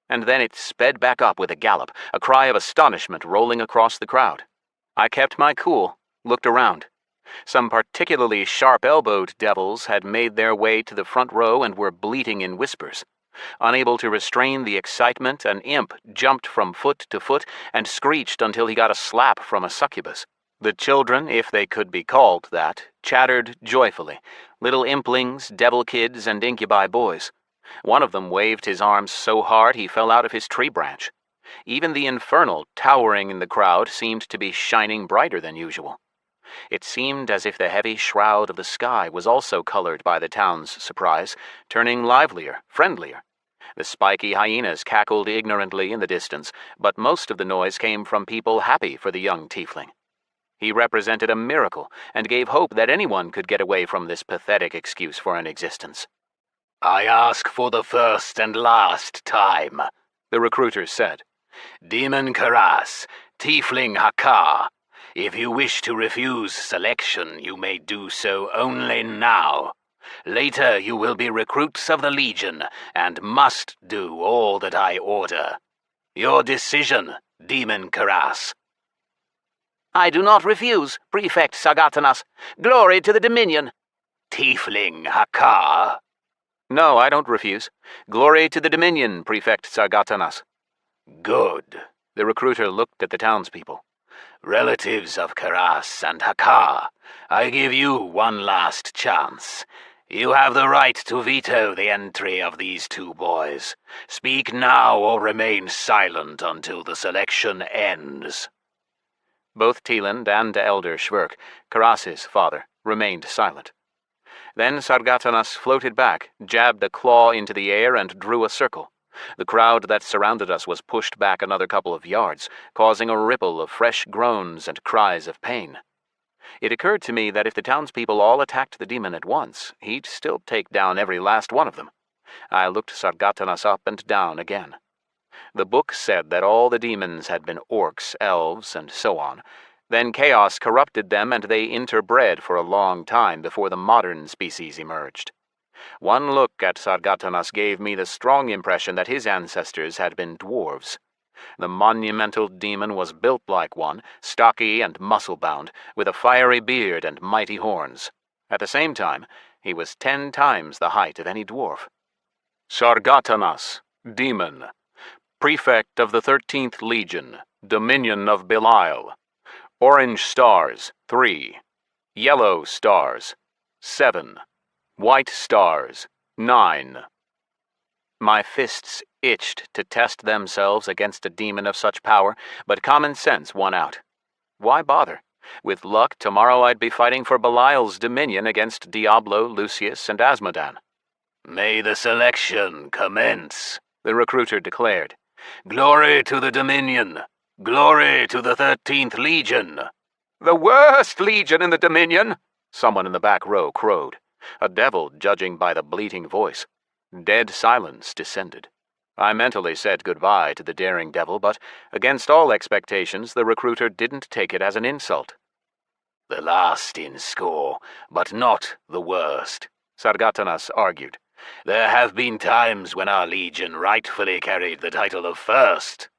And then it sped back up with a gallop, a cry of astonishment rolling across the crowd. I kept my cool, looked around. Some particularly sharp-elbowed devils had made their way to the front row and were bleating in whispers. Unable to restrain the excitement, an imp jumped from foot to foot and screeched until he got a slap from a succubus. The children, if they could be called that, chattered joyfully, little implings, devil kids, and incubi boys. One of them waved his arms so hard he fell out of his tree branch. Even the infernal, towering in the crowd, seemed to be shining brighter than usual. It seemed as if the heavy shroud of the sky was also colored by the town's surprise, turning livelier, friendlier. The spiky hyenas cackled ignorantly in the distance, but most of the noise came from people happy for the young tiefling. He represented a miracle and gave hope that anyone could get away from this pathetic excuse for an existence. I ask for the first and last time, the recruiter said. Demon Karas, Tiefling Hakar. If you wish to refuse selection, you may do so only now. Later you will be recruits of the Legion, and must do all that I order. Your decision, Demon Karas. I do not refuse, Prefect Sargatanas. Glory to the Dominion. Tiefling Hakar. No, I don't refuse. Glory to the Dominion, Prefect Sargatanas. Good. The recruiter looked at the townspeople. Relatives of Karas and Hakar, I give you one last chance. You have the right to veto the entry of these 2 boys. Speak now or remain silent until the selection ends. Both Teeland and Elder Shverk, Karas's father, remained silent. Then Sargatanas floated back, jabbed a claw into the air, and drew a circle. The crowd that surrounded us was pushed back another couple of yards, causing a ripple of fresh groans and cries of pain. It occurred to me that if the townspeople all attacked the demon at once, he'd still take down every last one of them. I looked Sargatanas up and down again. The book said that all the demons had been orcs, elves, and so on. Then chaos corrupted them and they interbred for a long time before the modern species emerged. One look at Sargatanas gave me the strong impression that his ancestors had been dwarves. The monumental demon was built like one, stocky and muscle-bound, with a fiery beard and mighty horns. At the same time, he was 10 times the height of any dwarf. Sargatanas, demon, prefect of the 13th Legion, dominion of Belial. Orange stars, 3. Yellow stars, 7. White stars, 9. My fists itched to test themselves against a demon of such power, but common sense won out. Why bother? With luck, tomorrow I'd be fighting for Belial's dominion against Diablo, Lucius, and Asmodan. May the selection commence, the recruiter declared. Glory to the Dominion! Glory to the 13th Legion! The worst legion in the Dominion, someone in the back row crowed, a devil judging by the bleating voice. Dead silence descended. I mentally said goodbye to the daring devil, but against all expectations, the recruiter didn't take it as an insult. The last in score, but not the worst, Sargatanas argued. There have been times when our legion rightfully carried the title of first.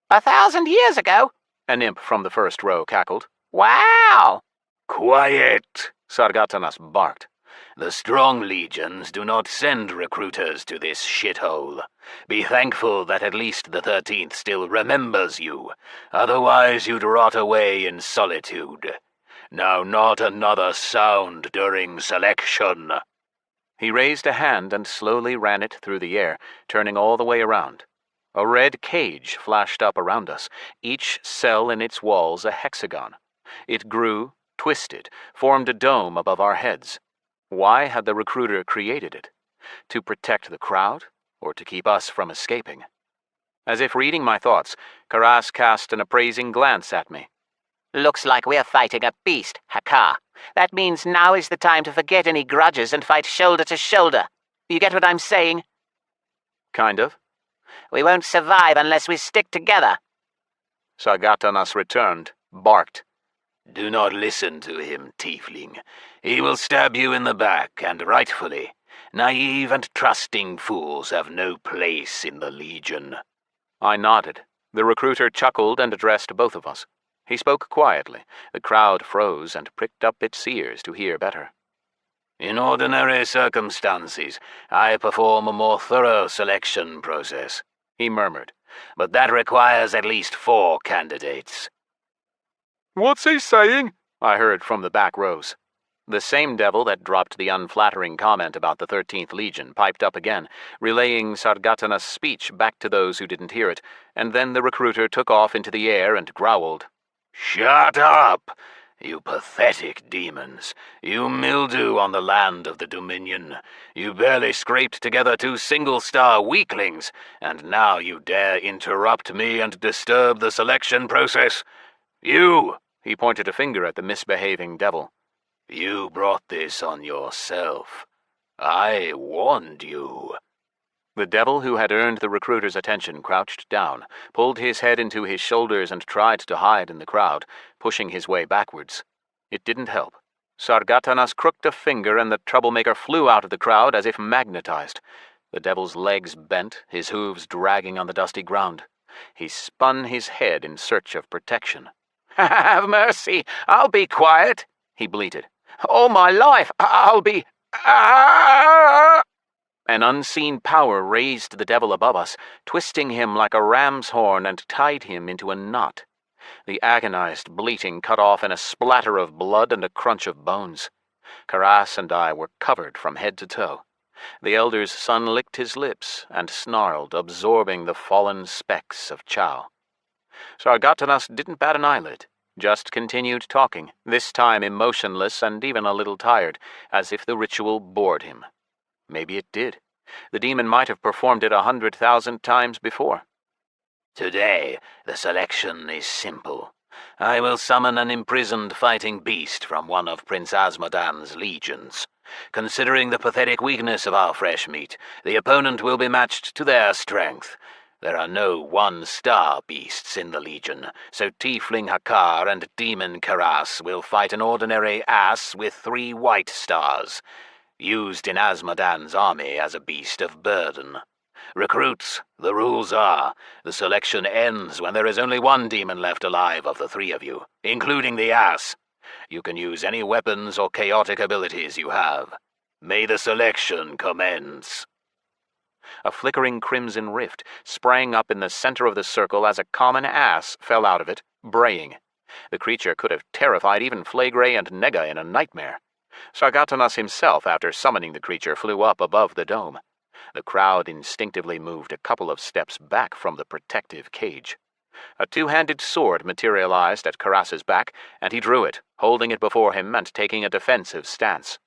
1,000 years ago? An imp from the first row cackled. Wow! Quiet, Sargatanas barked. The strong legions do not send recruiters to this shithole. Be thankful that at least the 13th still remembers you. Otherwise you'd rot away in solitude. Now not another sound during selection. He raised a hand and slowly ran it through the air, turning all the way around. A red cage flashed up around us, each cell in its walls a hexagon. It grew, twisted, formed a dome above our heads. Why had the recruiter created it? To protect the crowd, or to keep us from escaping? As if reading my thoughts, Karas cast an appraising glance at me. Looks like we're fighting a beast, Hakar. That means now is the time to forget any grudges and fight shoulder to shoulder. You get what I'm saying? Kind of. We won't survive unless we stick together. Sargatanas returned, barked. Do not listen to him, tiefling. He will stab you in the back, and rightfully. Naive and trusting fools have no place in the Legion. I nodded. The recruiter chuckled and addressed both of us. He spoke quietly. The crowd froze and pricked up its ears to hear better. In ordinary circumstances, I perform a more thorough selection process, he murmured, but that requires at least 4 candidates. What's he saying? I heard from the back rows. The same devil that dropped the unflattering comment about the 13th Legion piped up again, relaying Sargatanas' speech back to those who didn't hear it, and then the recruiter took off into the air and growled. Shut up, you pathetic demons. You mildew on the land of the Dominion. You barely scraped together 2 single-star weaklings, and now you dare interrupt me and disturb the selection process. You, he pointed a finger at the misbehaving devil. You brought this on yourself. I warned you. The devil who had earned the recruiter's attention crouched down, pulled his head into his shoulders and tried to hide in the crowd, pushing his way backwards. It didn't help. Sargatanas crooked a finger and the troublemaker flew out of the crowd as if magnetized. The devil's legs bent, his hooves dragging on the dusty ground. He spun his head in search of protection. Have mercy! I'll be quiet, he bleated. All my life, I'll be... An unseen power raised the devil above us, twisting him like a ram's horn and tied him into a knot. The agonized bleating cut off in a splatter of blood and a crunch of bones. Karas and I were covered from head to toe. The elder's son licked his lips and snarled, absorbing the fallen specks of chow. Sargatanas didn't bat an eyelid, just continued talking, this time emotionless and even a little tired, as if the ritual bored him. Maybe it did. The demon might have performed it 100,000 times before. Today, the selection is simple. I will summon an imprisoned fighting beast from one of Prince Asmodan's legions. Considering the pathetic weakness of our fresh meat, the opponent will be matched to their strength. There are no 1-star beasts in the legion, so Tiefling Hakar and Demon Karas will fight an ordinary ass with 3 white stars, used in Asmodan's army as a beast of burden. Recruits, the rules are, the selection ends when there is only 1 demon left alive of the 3 of you, including the ass. You can use any weapons or chaotic abilities you have. May the selection commence. A flickering crimson rift sprang up in the center of the circle as a common ass fell out of it, braying. The creature could have terrified even Flagrey and Nega in a nightmare. Sargatanas himself, after summoning the creature, flew up above the dome. The crowd instinctively moved a couple of steps back from the protective cage. A two-handed sword materialized at Karas's back, and he drew it, holding it before him and taking a defensive stance.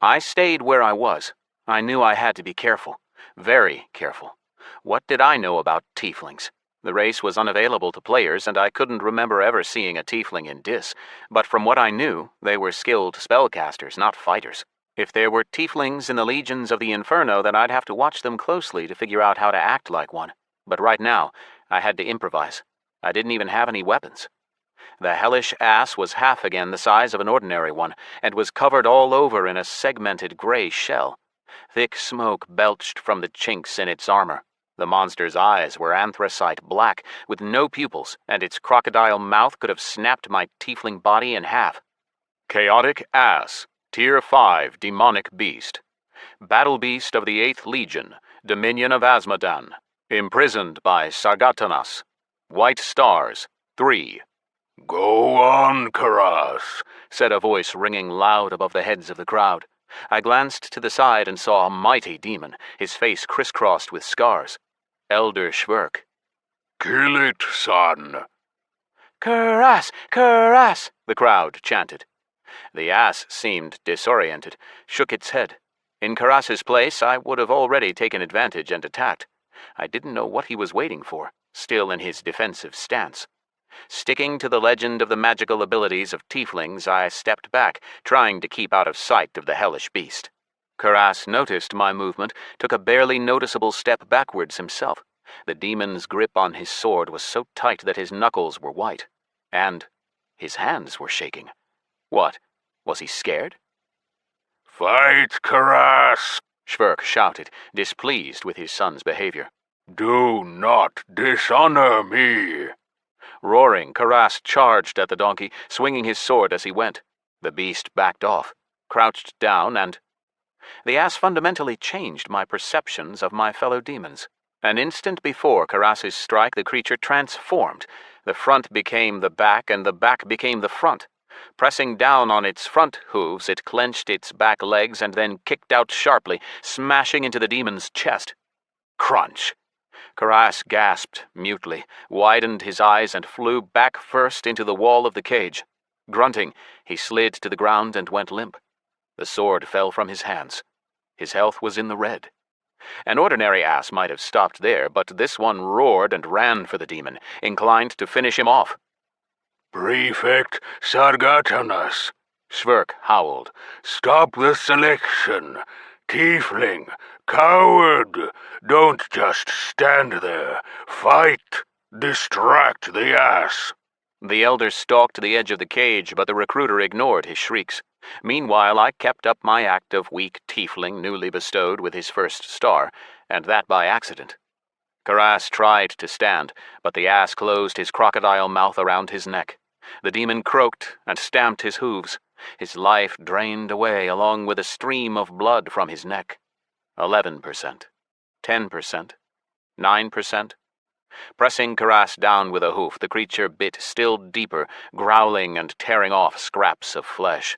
I stayed where I was. I knew I had to be careful. Very careful. What did I know about tieflings? The race was unavailable to players, and I couldn't remember ever seeing a tiefling in Dis, but from what I knew, they were skilled spellcasters, not fighters. If there were tieflings in the legions of the Inferno, then I'd have to watch them closely to figure out how to act like one. But right now, I had to improvise. I didn't even have any weapons. The hellish ass was half again the size of an ordinary one, and was covered all over in a segmented gray shell. Thick smoke belched from the chinks in its armor. The monster's eyes were anthracite black, with no pupils, and its crocodile mouth could have snapped my tiefling body in half. Chaotic Ass, Tier 5 Demonic Beast. Battle Beast of the 8th Legion, Dominion of Azmodan. Imprisoned by Sargatanas. White stars, 3. "Go on, Karas," said a voice ringing loud above the heads of the crowd. I glanced to the side and saw a mighty demon, his face crisscrossed with scars. Elder Schwerk. "Kill it, son." Karas! Karas! The crowd chanted. The ass seemed disoriented, shook its head. In Karas's place, I would have already taken advantage and attacked. I didn't know what he was waiting for, still in his defensive stance. Sticking to the legend of the magical abilities of tieflings, I stepped back, trying to keep out of sight of the hellish beast. Karas noticed my movement, took a barely noticeable step backwards himself. The demon's grip on his sword was so tight that his knuckles were white. And his hands were shaking. What? Was he scared? "Fight, Karas!" Schwerk shouted, displeased with his son's behavior. "Do not dishonor me." Roaring, Karas charged at the donkey, swinging his sword as he went. The beast backed off, crouched down, and... The ass fundamentally changed my perceptions of my fellow demons. An instant before Karas's strike, the creature transformed. The front became the back, and the back became the front. Pressing down on its front hooves, it clenched its back legs and then kicked out sharply, smashing into the demon's chest. Crunch! Karas gasped mutely, widened his eyes, and flew back first into the wall of the cage. Grunting, he slid to the ground and went limp. The sword fell from his hands. His health was in the red. An ordinary ass might have stopped there, but this one roared and ran for the demon, inclined to finish him off. "Prefect Sargatanas," Schwerk howled. "Stop the selection. Tiefling, coward, don't just stand there. Fight. Distract the ass." The elder stalked to the edge of the cage, but the recruiter ignored his shrieks. Meanwhile, I kept up my act of weak tiefling newly bestowed with his first star, and that by accident. Karas tried to stand, but the ass closed his crocodile mouth around his neck. The demon croaked and stamped his hooves. His life drained away along with a stream of blood from his neck. 11%. 10%. 9%. Pressing Karas down with a hoof, the creature bit still deeper, growling and tearing off scraps of flesh.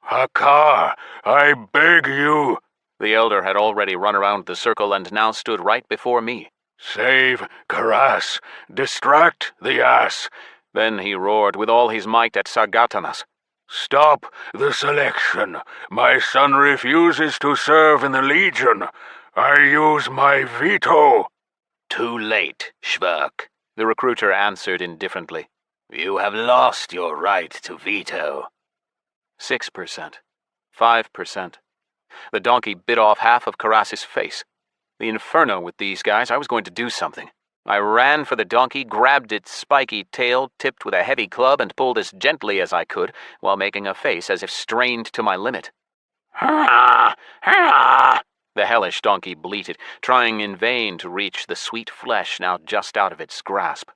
"Hakar, I beg you." The elder had already run around the circle and now stood right before me. "Save Karas. Distract the ass." Then he roared with all his might at Sargatanas. "Stop the selection. My son refuses to serve in the Legion. I use my veto." Too late, Schwerk, the recruiter answered indifferently. You have lost your right to veto. 6%. 5%. The donkey bit off half of Karas's face. The inferno with these guys, I was going to do something. I ran for the donkey, grabbed its spiky tail, tipped with a heavy club, and pulled as gently as I could, while making a face as if strained to my limit. "Hurrah! Hurrah!" The hellish donkey bleated, trying in vain to reach the sweet flesh now just out of its grasp.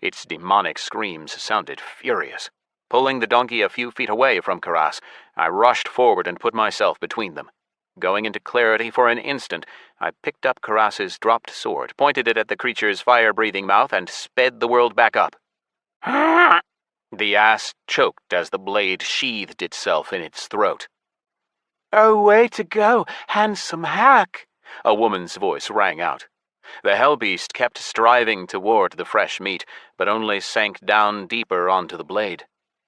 Its demonic screams sounded furious. Pulling the donkey a few feet away from Karas, I rushed forward and put myself between them. Going into clarity for an instant, I picked up Karas's dropped sword, pointed it at the creature's fire-breathing mouth, and sped the world back up. The ass choked as the blade sheathed itself in its throat. "Oh, way to go, handsome hack," A woman's voice rang out. The hellbeast kept striving toward the fresh meat, but only sank down deeper onto the blade.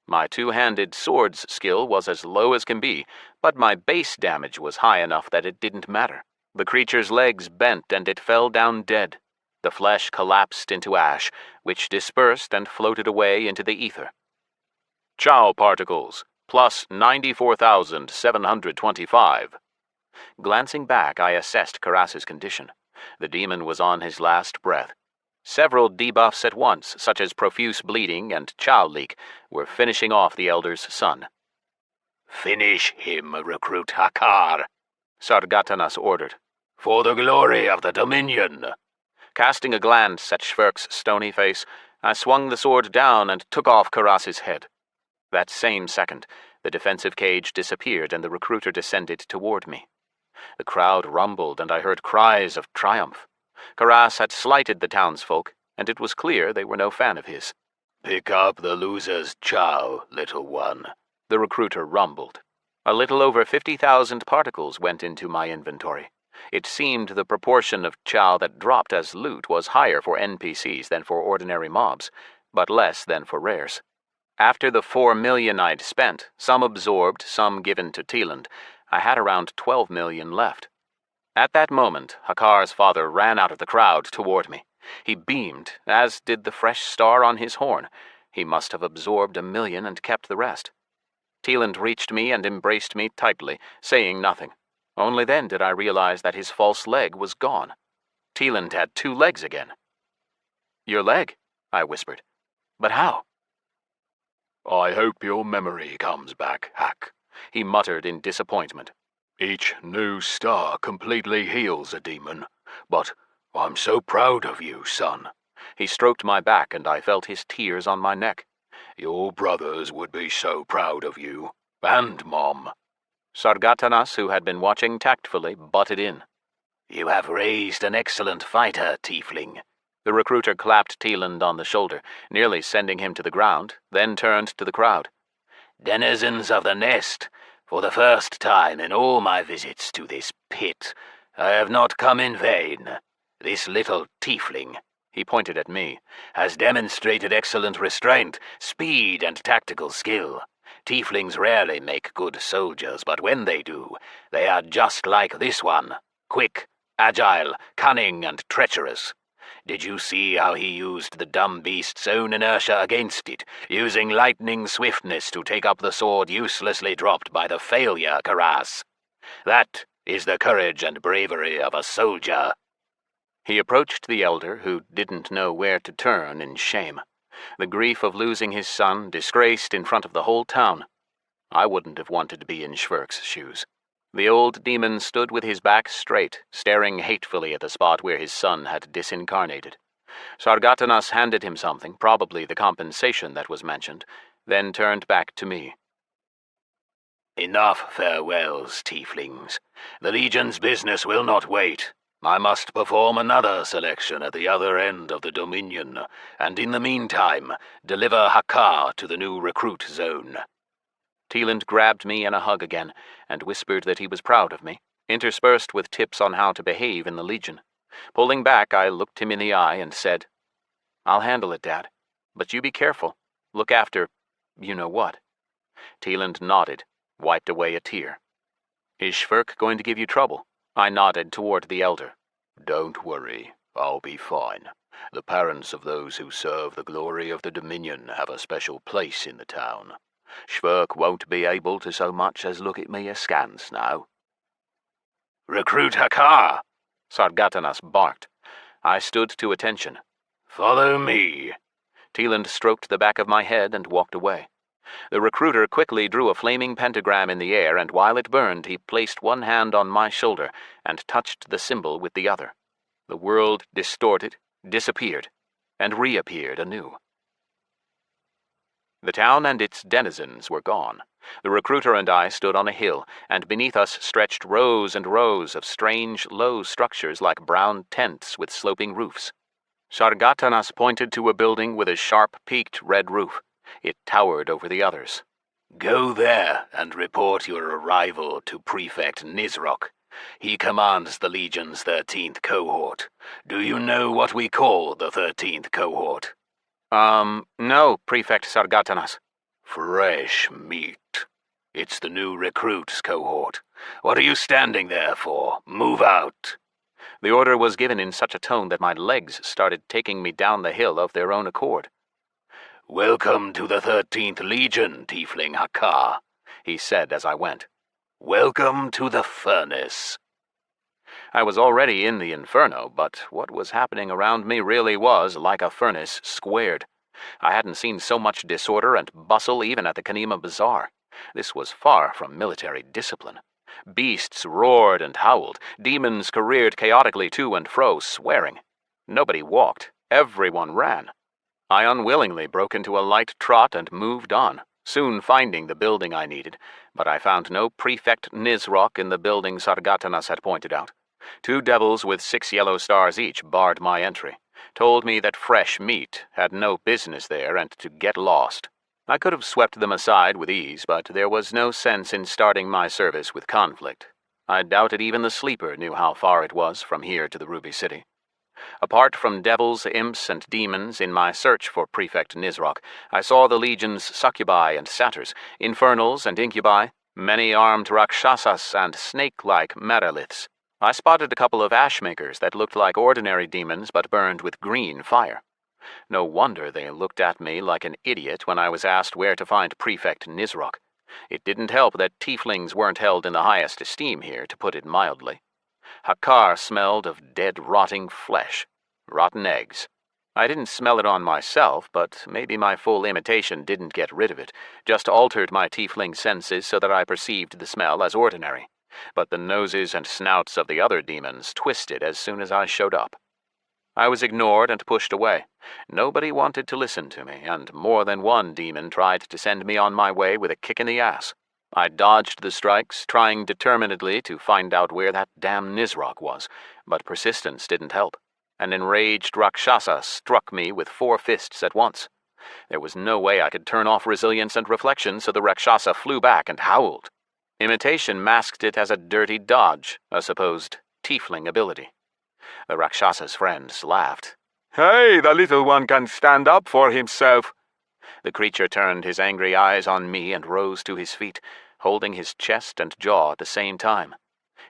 My two-handed sword's skill was as low as can be, but my base damage was high enough that it didn't matter. The creature's legs bent and it fell down dead. The flesh collapsed into ash, which dispersed and floated away into the ether. Chow particles, plus 94,725. Glancing back, I assessed Karas's condition. The demon was on his last breath. Several debuffs at once, such as profuse bleeding and chow leak, were finishing off the Elder's son. Finish him, Recruit Hakar, Sargatanas ordered. for the glory of the Dominion. Casting a glance at Shverk's stony face, I swung the sword down and took off Karas's head. That same second, the defensive cage disappeared and the recruiter descended toward me. The crowd rumbled and I heard cries of triumph. Karas had slighted the townsfolk, and it was clear they were no fan of his. Pick up the loser's chow, little one, The recruiter rumbled. A little over 50,000 particles went into my inventory. It seemed the proportion of chow that dropped as loot was higher for NPCs than for ordinary mobs, but less than for rares. After the 4 million I'd spent, some absorbed, some given to Teeland, I had around 12 million left. At that moment, Hakar's father ran out of the crowd toward me. He beamed, as did the fresh star on his horn. He must have absorbed 1 million and kept the rest. Teeland reached me and embraced me tightly, saying nothing. Only then did I realize that his false leg was gone. Teeland had 2 legs again. "Your leg?" I whispered. "But how?" I hope your memory comes back, Hack, He muttered in disappointment. Each new star completely heals a demon, but I'm so proud of you, son. He stroked my back and I felt his tears on my neck. Your brothers would be so proud of you, and Mom. Sargatanas, who had been watching tactfully, butted in. You have raised an excellent fighter, Tiefling. The recruiter clapped Teeland on the shoulder, nearly sending him to the ground, then turned to the crowd. Denizens of the nest, for the first time in all my visits to this pit, I have not come in vain. This little Tiefling, he pointed at me, has demonstrated excellent restraint, speed, and tactical skill. Tieflings rarely make good soldiers, but when they do, they are just like this one, quick, agile, cunning, and treacherous. Did you see how he used the dumb beast's own inertia against it, using lightning swiftness to take up the sword uselessly dropped by the failure, Karas? That is the courage and bravery of a soldier. He approached the elder, who didn't know where to turn in shame. The grief of losing his son, disgraced in front of the whole town. I wouldn't have wanted to be in Shverk's shoes. The old demon stood with his back straight, staring hatefully at the spot where his son had disincarnated. Sargatanas handed him something, probably the compensation that was mentioned, then turned back to me. Enough farewells, Tieflings. The Legion's business will not wait. I must perform another selection at the other end of the Dominion, and in the meantime, deliver Hakar to the new recruit zone. Teeland grabbed me in a hug again, and whispered that he was proud of me, interspersed with tips on how to behave in the Legion. Pulling back, I looked him in the eye and said, "I'll handle it, Dad. But you be careful. Look after you-know-what." Teeland nodded, wiped away a tear. "Is Shverk going to give you trouble?" I nodded toward the elder. Don't worry, I'll be fine. The parents of those who serve the glory of the Dominion have a special place in the town. Shverk won't be able to so much as look at me askance now. Recruit Hakar! Sargatanas barked. I stood to attention. Follow me. Teeland stroked the back of my head and walked away. The recruiter quickly drew a flaming pentagram in the air, and while it burned, he placed one hand on my shoulder and touched the symbol with the other. The world distorted, disappeared, and reappeared anew. The town and its denizens were gone. The recruiter and I stood on a hill, and beneath us stretched rows and rows of strange, low structures like brown tents with sloping roofs. Sargatanas pointed to a building with a sharp-peaked red roof. It towered over the others. Go there and report your arrival to Prefect Nizrok. He commands the Legion's 13th cohort. Do you know what we call the 13th cohort? No, Prefect Sargatanas. Fresh meat. It's the new recruits cohort. What are you standing there for? Move out. The order was given in such a tone that my legs started taking me down the hill of their own accord. Welcome to the 13th Legion, Tiefling Hakar, he said as I went. Welcome to the furnace. I was already in the Inferno, but what was happening around me really was like a furnace squared. I hadn't seen so much disorder and bustle even at the Kanima Bazaar. This was far from military discipline. Beasts roared and howled. Demons careered chaotically to and fro, swearing. Nobody walked. Everyone ran. I unwillingly broke into a light trot and moved on, soon finding the building I needed, but I found no Prefect Nizrok in the building Sargatanas had pointed out. 2 devils with 6 yellow stars each barred my entry, told me that fresh meat had no business there and to get lost. I could have swept them aside with ease, but there was no sense in starting my service with conflict. I doubted even the sleeper knew how far it was from here to the Ruby City. Apart from devils, imps, and demons in my search for Prefect Nizrok, I saw the Legion's succubi and satyrs, infernals and incubi, many armed rakshasas and snake-like megaliths. I spotted a couple of ashmakers that looked like ordinary demons but burned with green fire. No wonder they looked at me like an idiot when I was asked where to find Prefect Nizrok. It didn't help that tieflings weren't held in the highest esteem here, to put it mildly. Hakar smelled of dead, rotting flesh, rotten eggs. I didn't smell it on myself, but maybe my full imitation didn't get rid of it, just altered my tiefling senses so that I perceived the smell as ordinary. But the noses and snouts of the other demons twisted as soon as I showed up. I was ignored and pushed away. Nobody wanted to listen to me, and more than one demon tried to send me on my way with a kick in the ass. I dodged the strikes, trying determinedly to find out where that damn Nizrok was, but persistence didn't help. An enraged Rakshasa struck me with 4 fists at once. There was no way I could turn off resilience and reflection, so the Rakshasa flew back and howled. Imitation masked it as a dirty dodge, a supposed tiefling ability. The Rakshasa's friends laughed. Hey, the little one can stand up for himself. The creature turned his angry eyes on me and rose to his feet, holding his chest and jaw at the same time.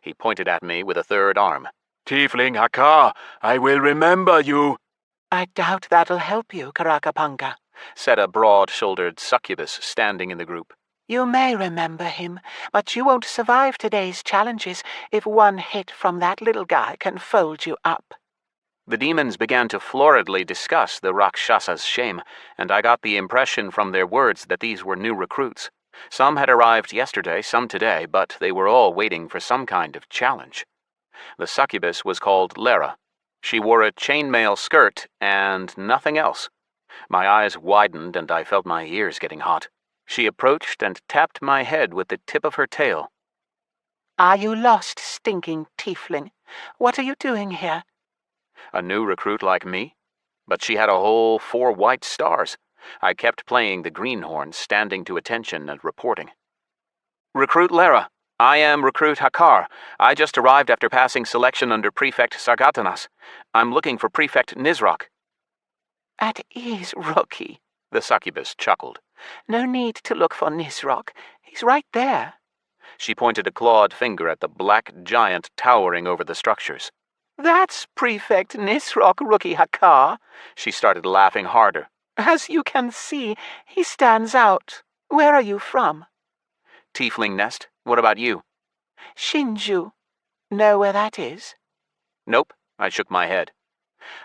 He pointed at me with a 3rd arm. Tiefling Hakar, I will remember you. I doubt that'll help you, Karakapanga, said a broad-shouldered succubus standing in the group. You may remember him, but you won't survive today's challenges if one hit from that little guy can fold you up. The demons began to floridly discuss the Rakshasa's shame, and I got the impression from their words that these were new recruits. Some had arrived yesterday, some today, but they were all waiting for some kind of challenge. The succubus was called Lara. She wore a chainmail skirt and nothing else. My eyes widened and I felt my ears getting hot. She approached and tapped my head with the tip of her tail. Are you lost, stinking tiefling? What are you doing here? A new recruit like me? But she had a whole 4 white stars. I kept playing the greenhorn, standing to attention and reporting. Recruit Lara. I am Recruit Hakar. I just arrived after passing selection under Prefect Sargatanas. I'm looking for Prefect Nizrok. At ease, rookie, the succubus chuckled. No need to look for Nizrok. He's right there. She pointed a clawed finger at the black giant towering over the structures. That's Prefect Nizrok, Rookie Hakar. She started laughing harder. As you can see, he stands out. Where are you from? Tiefling Nest. What about you? Shinju. Know where that is? Nope. I shook my head.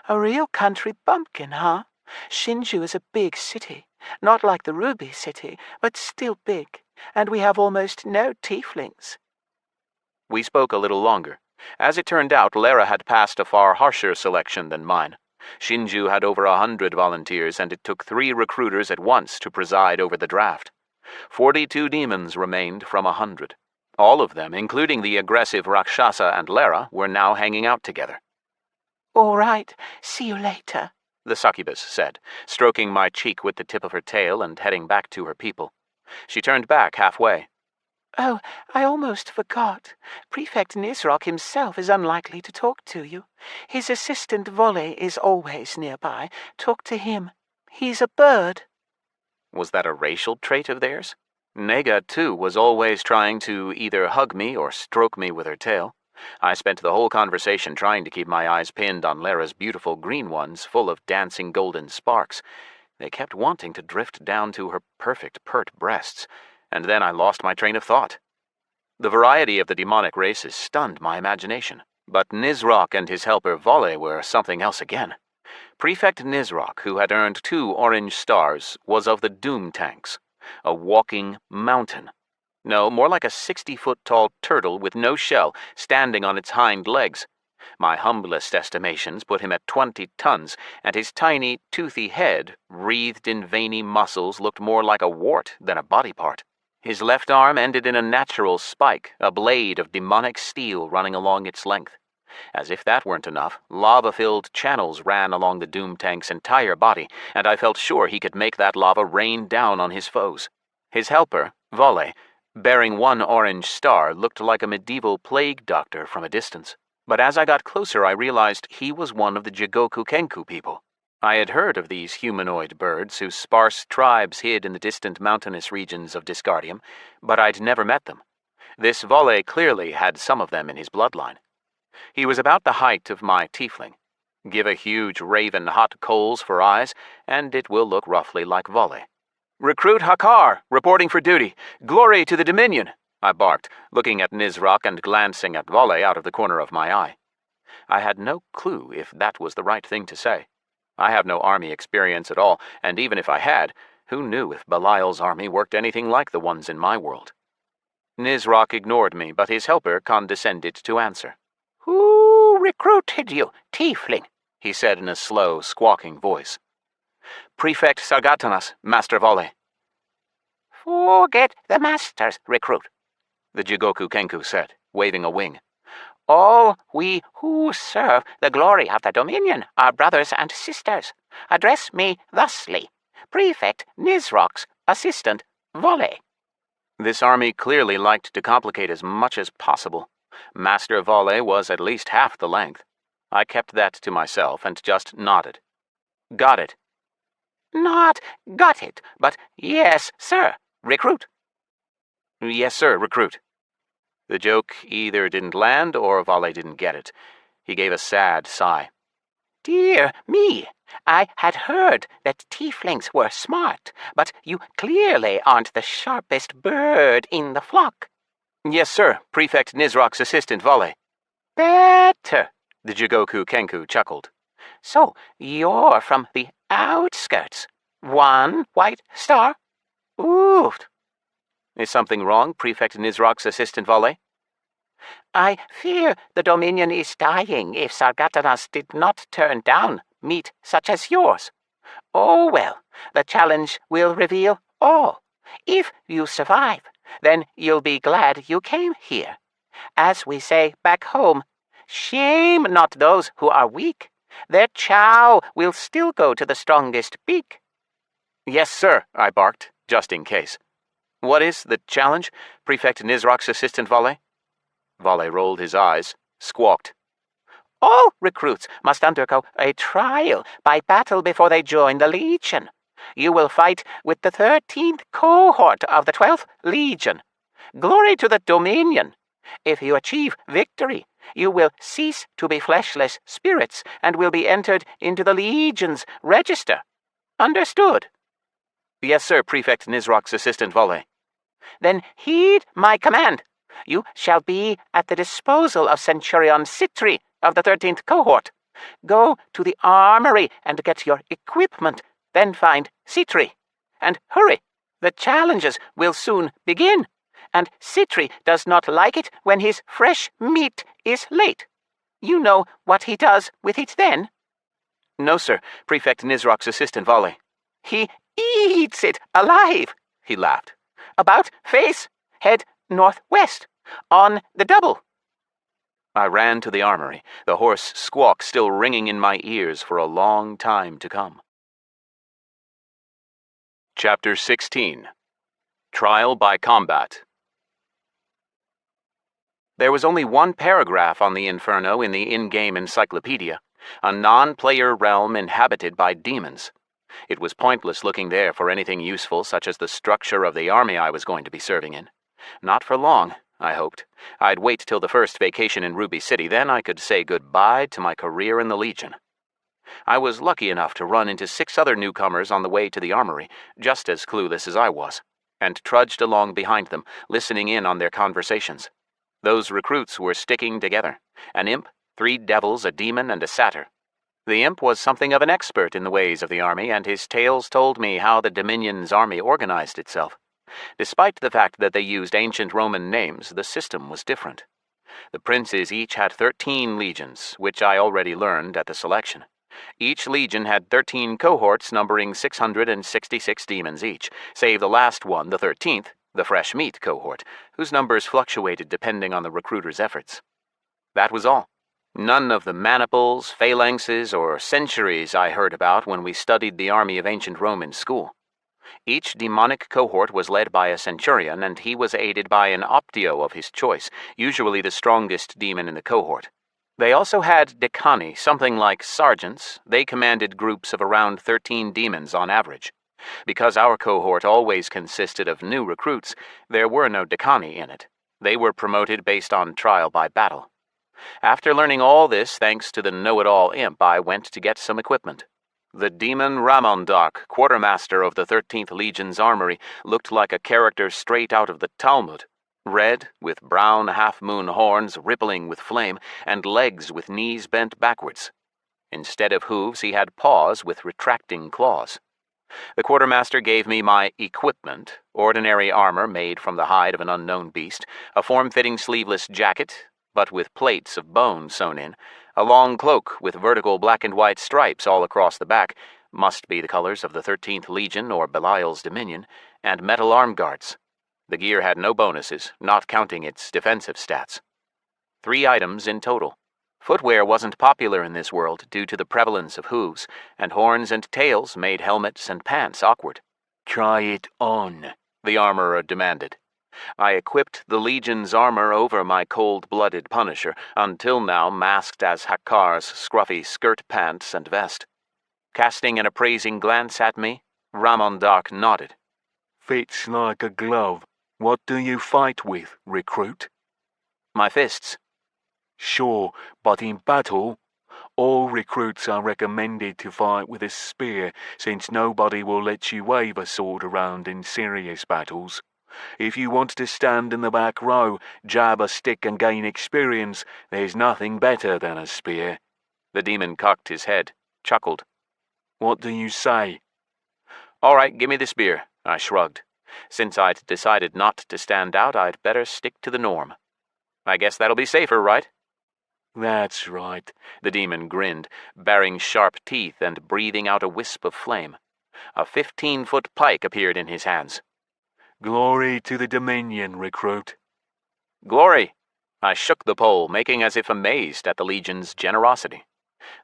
A real country bumpkin, huh? Shinju is a big city. Not like the Ruby City, but still big. And we have almost no tieflings. We spoke a little longer. As it turned out, Lara had passed a far harsher selection than mine. Shinju had over 100 volunteers, and it took 3 recruiters at once to preside over the draft. 42 demons remained from 100. All of them, including the aggressive Rakshasa and Lara, were now hanging out together. All right, see you later, the succubus said, stroking my cheek with the tip of her tail and heading back to her people. She turned back halfway. Oh, I almost forgot. Prefect Nizrok himself is unlikely to talk to you. His assistant Volley is always nearby. Talk to him. He's a bird. Was that a racial trait of theirs? Nega, too, was always trying to either hug me or stroke me with her tail. I spent the whole conversation trying to keep my eyes pinned on Lara's beautiful green ones, full of dancing golden sparks. They kept wanting to drift down to her perfect pert breasts, and then I lost my train of thought. The variety of the demonic races stunned my imagination, but Nizrok and his helper Volley were something else again. Prefect Nizrok, who had earned 2 orange stars, was of the Doom Tanks, a walking mountain. No, more like a 60-foot-tall turtle with no shell, standing on its hind legs. My humblest estimations put him at 20 tons, and his tiny, toothy head, wreathed in veiny muscles, looked more like a wart than a body part. His left arm ended in a natural spike, a blade of demonic steel running along its length. As if that weren't enough, lava-filled channels ran along the Doom Tank's entire body, and I felt sure he could make that lava rain down on his foes. His helper, Volley, bearing 1 orange star, looked like a medieval plague doctor from a distance. But as I got closer, I realized he was one of the Jigoku Kenku people. I had heard of these humanoid birds whose sparse tribes hid in the distant mountainous regions of Disgardium, but I'd never met them. This Volley clearly had some of them in his bloodline. He was about the height of my tiefling. Give a huge raven hot coals for eyes, and it will look roughly like Volley. "Recruit Hakar, reporting for duty. Glory to the Dominion," I barked, looking at Nizrok and glancing at Volley out of the corner of my eye. I had no clue if that was the right thing to say. I have no army experience at all, and even if I had, who knew if Belial's army worked anything like the ones in my world? Nizrok ignored me, but his helper condescended to answer. "Who recruited you, tiefling?" he said in a slow, squawking voice. "Prefect Sargatanas, Master Volley." "Forget the masters, recruit," the Jigoku Kenku said, waving a wing. "All we who serve the glory of the Dominion are brothers and sisters. Address me thusly, Prefect Nizrok's assistant, Volley." This army clearly liked to complicate as much as possible. Master Volley was at least half the length. I kept that to myself and just nodded. "Got it." "Not got it, but yes, sir, recruit." "Yes, sir, recruit." The joke either didn't land or Volley didn't get it. He gave a sad sigh. "Dear me, I had heard that tieflings were smart, but you clearly aren't the sharpest bird in the flock." "Yes, sir, Prefect Nizrok's assistant, Volley." "Better," the Jigoku Kenku chuckled. "So you're from the outskirts. 1 white star? Oofed." "Is something wrong, Prefect Nizrok's assistant, Volley?" "I fear the Dominion is dying if Sargatanas did not turn down meat such as yours. Oh well, the challenge will reveal all. If you survive, then you'll be glad you came here. As we say back home, shame not those who are weak. Their chow will still go to the strongest beak." "Yes, sir," I barked, just in case. "What is the challenge, Prefect Nizrok's assistant, Volley?" Volley rolled his eyes, squawked. "All recruits must undergo a trial by battle before they join the Legion. You will fight with the 13th cohort of the 12th Legion. Glory to the Dominion. If you achieve victory, you will cease to be fleshless spirits and will be entered into the Legion's register. Understood?" "Yes, sir, Prefect Nizrok's assistant, Volley." "Then heed my command. You shall be at the disposal of Centurion Citri of the 13th cohort. Go to the armory and get your equipment, then find Citri. And hurry, the challenges will soon begin, and Citri does not like it when his fresh meat is late. You know what he does with it then?" No, sir. Prefect Nizrok's assistant, Volley. He eats it alive, He laughed. About face, head northwest, on the double. I ran to the armory, the hoarse squawk still ringing in my ears for a long time to come. Chapter 16. Trial by Combat. There was only one paragraph on the Inferno in the in-game encyclopedia, a non-player realm inhabited by demons. It was pointless looking there for anything useful, such as the structure of the army I was going to be serving in. Not for long, I hoped. I'd wait till the first vacation in Ruby City, then I could say goodbye to my career in the Legion. I was lucky enough to run into 6 other newcomers on the way to the armory, just as clueless as I was, and trudged along behind them, listening in on their conversations. Those recruits were sticking together. An imp, 3 devils, a demon, and a satyr. The imp was something of an expert in the ways of the army, and his tales told me how the Dominion's army organized itself. Despite the fact that they used ancient Roman names, the system was different. The princes each had 13 legions, which I already learned at the selection. Each legion had 13 cohorts numbering 666 demons each, save the last one, the 13th, the fresh meat cohort, whose numbers fluctuated depending on the recruiter's efforts. That was all. None of the maniples, phalanxes, or centuries I heard about when we studied the army of ancient Rome in school. Each demonic cohort was led by a centurion, and he was aided by an optio of his choice, usually the strongest demon in the cohort. They also had decani, something like sergeants. They commanded groups of around 13 demons on average. Because our cohort always consisted of new recruits, there were no decani in it. They were promoted based on trial by battle. After learning all this, thanks to the know-it-all imp, I went to get some equipment. The demon Ramondak, quartermaster of the 13th Legion's armory, looked like a character straight out of the Talmud. Red, with brown half-moon horns rippling with flame, and legs with knees bent backwards. Instead of hooves, he had paws with retracting claws. The quartermaster gave me my equipment, ordinary armor made from the hide of an unknown beast, a form-fitting sleeveless jacket, but with plates of bone sewn in, a long cloak with vertical black and white stripes all across the back, must be the colors of the 13th Legion or Belial's Dominion, and metal arm guards. The gear had no bonuses, not counting its defensive stats. 3 items in total. Footwear wasn't popular in this world due to the prevalence of hooves, and horns and tails made helmets and pants awkward. Try it on, the armorer demanded. I equipped the Legion's armor over my cold-blooded Punisher, until now masked as Hakar's scruffy skirt pants and vest. Casting an appraising glance at me, Ramondak nodded. Fits like a glove. What do you fight with, recruit? My fists. Sure, but in battle, all recruits are recommended to fight with a spear, since nobody will let you wave a sword around in serious battles. If you want to stand in the back row, jab a stick and gain experience, there's nothing better than a spear. The demon cocked his head, chuckled. What do you say? All right, give me the spear, I shrugged. Since I'd decided not to stand out, I'd better stick to the norm. I guess that'll be safer, right? That's right, the demon grinned, baring sharp teeth and breathing out a wisp of flame. A 15-foot pike appeared in his hands. Glory to the Dominion, recruit. Glory! I shook the pole, making as if amazed at the Legion's generosity.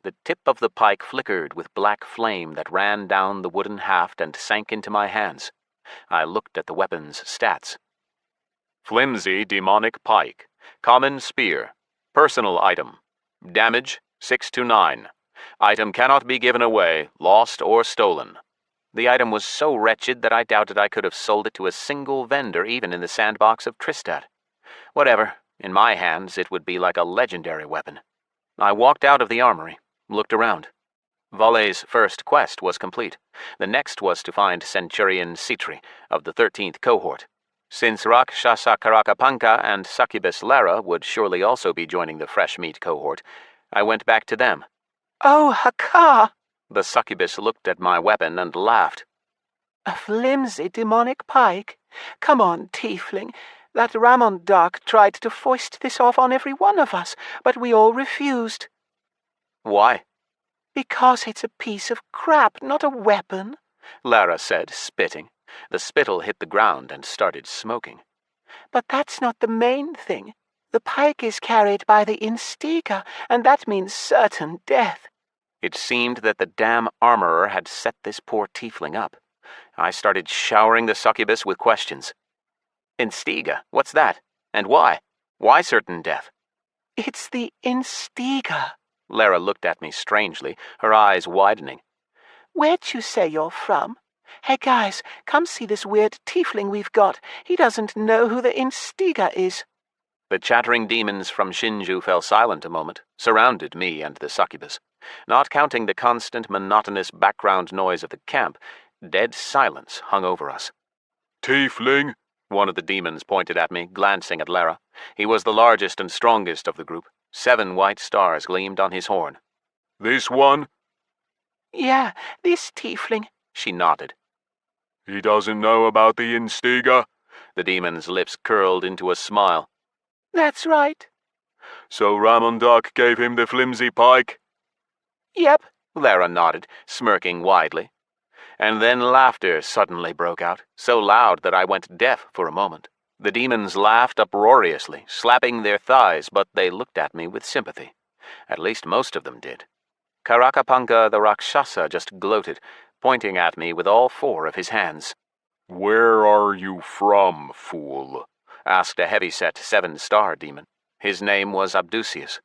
The tip of the pike flickered with black flame that ran down the wooden haft and sank into my hands. I looked at the weapon's stats. Flimsy demonic pike. Common spear. Personal item. Damage 6 to 9. Item cannot be given away, lost, or stolen. The item was so wretched that I doubted I could have sold it to a single vendor even in the sandbox of Tristat. Whatever, in my hands it would be like a legendary weapon. I walked out of the armory, looked around. Volley's first quest was complete. The next was to find Centurion Citri of the 13th cohort. Since Rakshasa Karakapanka and Succubus Lara would surely also be joining the fresh meat cohort, I went back to them. Oh, Hakar! The succubus looked at my weapon and laughed. A flimsy demonic pike? Come on, tiefling. That Ramondak tried to foist this off on every one of us, but we all refused. Why? Because it's a piece of crap, not a weapon, Lara said, spitting. The spittle hit the ground and started smoking. But that's not the main thing. The pike is carried by the instiga, and that means certain death. It seemed that the damn armorer had set this poor tiefling up. I started showering the succubus with questions. Instiga, what's that? And why? Why certain death? It's the instiga. Lara looked at me strangely, her eyes widening. Where'd you say you're from? Hey guys, come see this weird tiefling we've got. He doesn't know who the instiga is. The chattering demons from Shinju fell silent a moment, surrounded me and the succubus. Not counting the constant, monotonous background noise of the camp, dead silence hung over us. Tiefling? One of the demons pointed at me, glancing at Lara. He was the largest and strongest of the group. 7 white stars gleamed on his horn. This one? Yeah, this tiefling. She nodded. He doesn't know about the instiga? The demon's lips curled into a smile. That's right. So Ramondok gave him the flimsy pike? Yep. Lara nodded, smirking widely. And then laughter suddenly broke out, so loud that I went deaf for a moment. The demons laughed uproariously, slapping their thighs, but they looked at me with sympathy. At least most of them did. Karakapanka the Rakshasa just gloated, pointing at me with all 4 of his hands. Where are you from, fool? Asked a heavy-set 7-star demon. His name was Abdusius.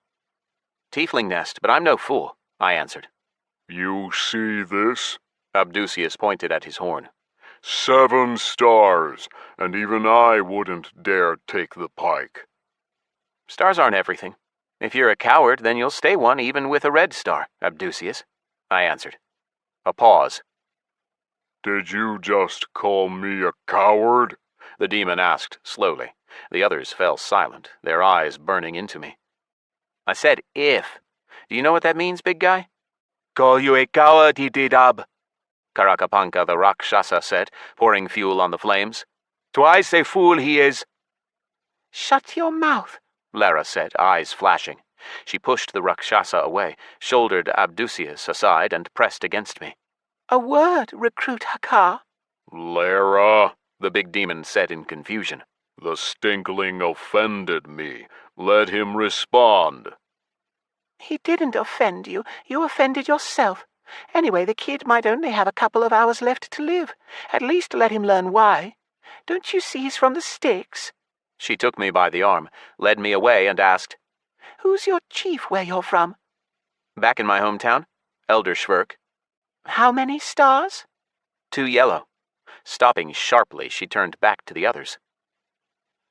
Tiefling nest, but I'm no fool, I answered. You see this? Abdusius pointed at his horn. 7 stars, and even I wouldn't dare take the pike. Stars aren't everything. If you're a coward, then you'll stay one even with a red star, Abdusius, I answered. A pause. Did you just call me a coward? The demon asked slowly. The others fell silent, their eyes burning into me. I said if. Do you know what that means, big guy? Call you a coward, Hitidab, Karakapanka the Rakshasa said, pouring fuel on the flames. Twice a fool he is. Shut your mouth, Lara said, eyes flashing. She pushed the Rakshasa away, shouldered Abdusius aside, and pressed against me. A word, Recruit Hakar. Lara, the big demon said in confusion. The stinkling offended me. Let him respond. He didn't offend you. You offended yourself. Anyway, the kid might only have a couple of hours left to live. At least let him learn why. Don't you see he's from the sticks? She took me by the arm, led me away, and asked, Who's your chief where you're from? Back in my hometown, Elder Schwerk. How many stars? 2 yellow. Stopping sharply, she turned back to the others.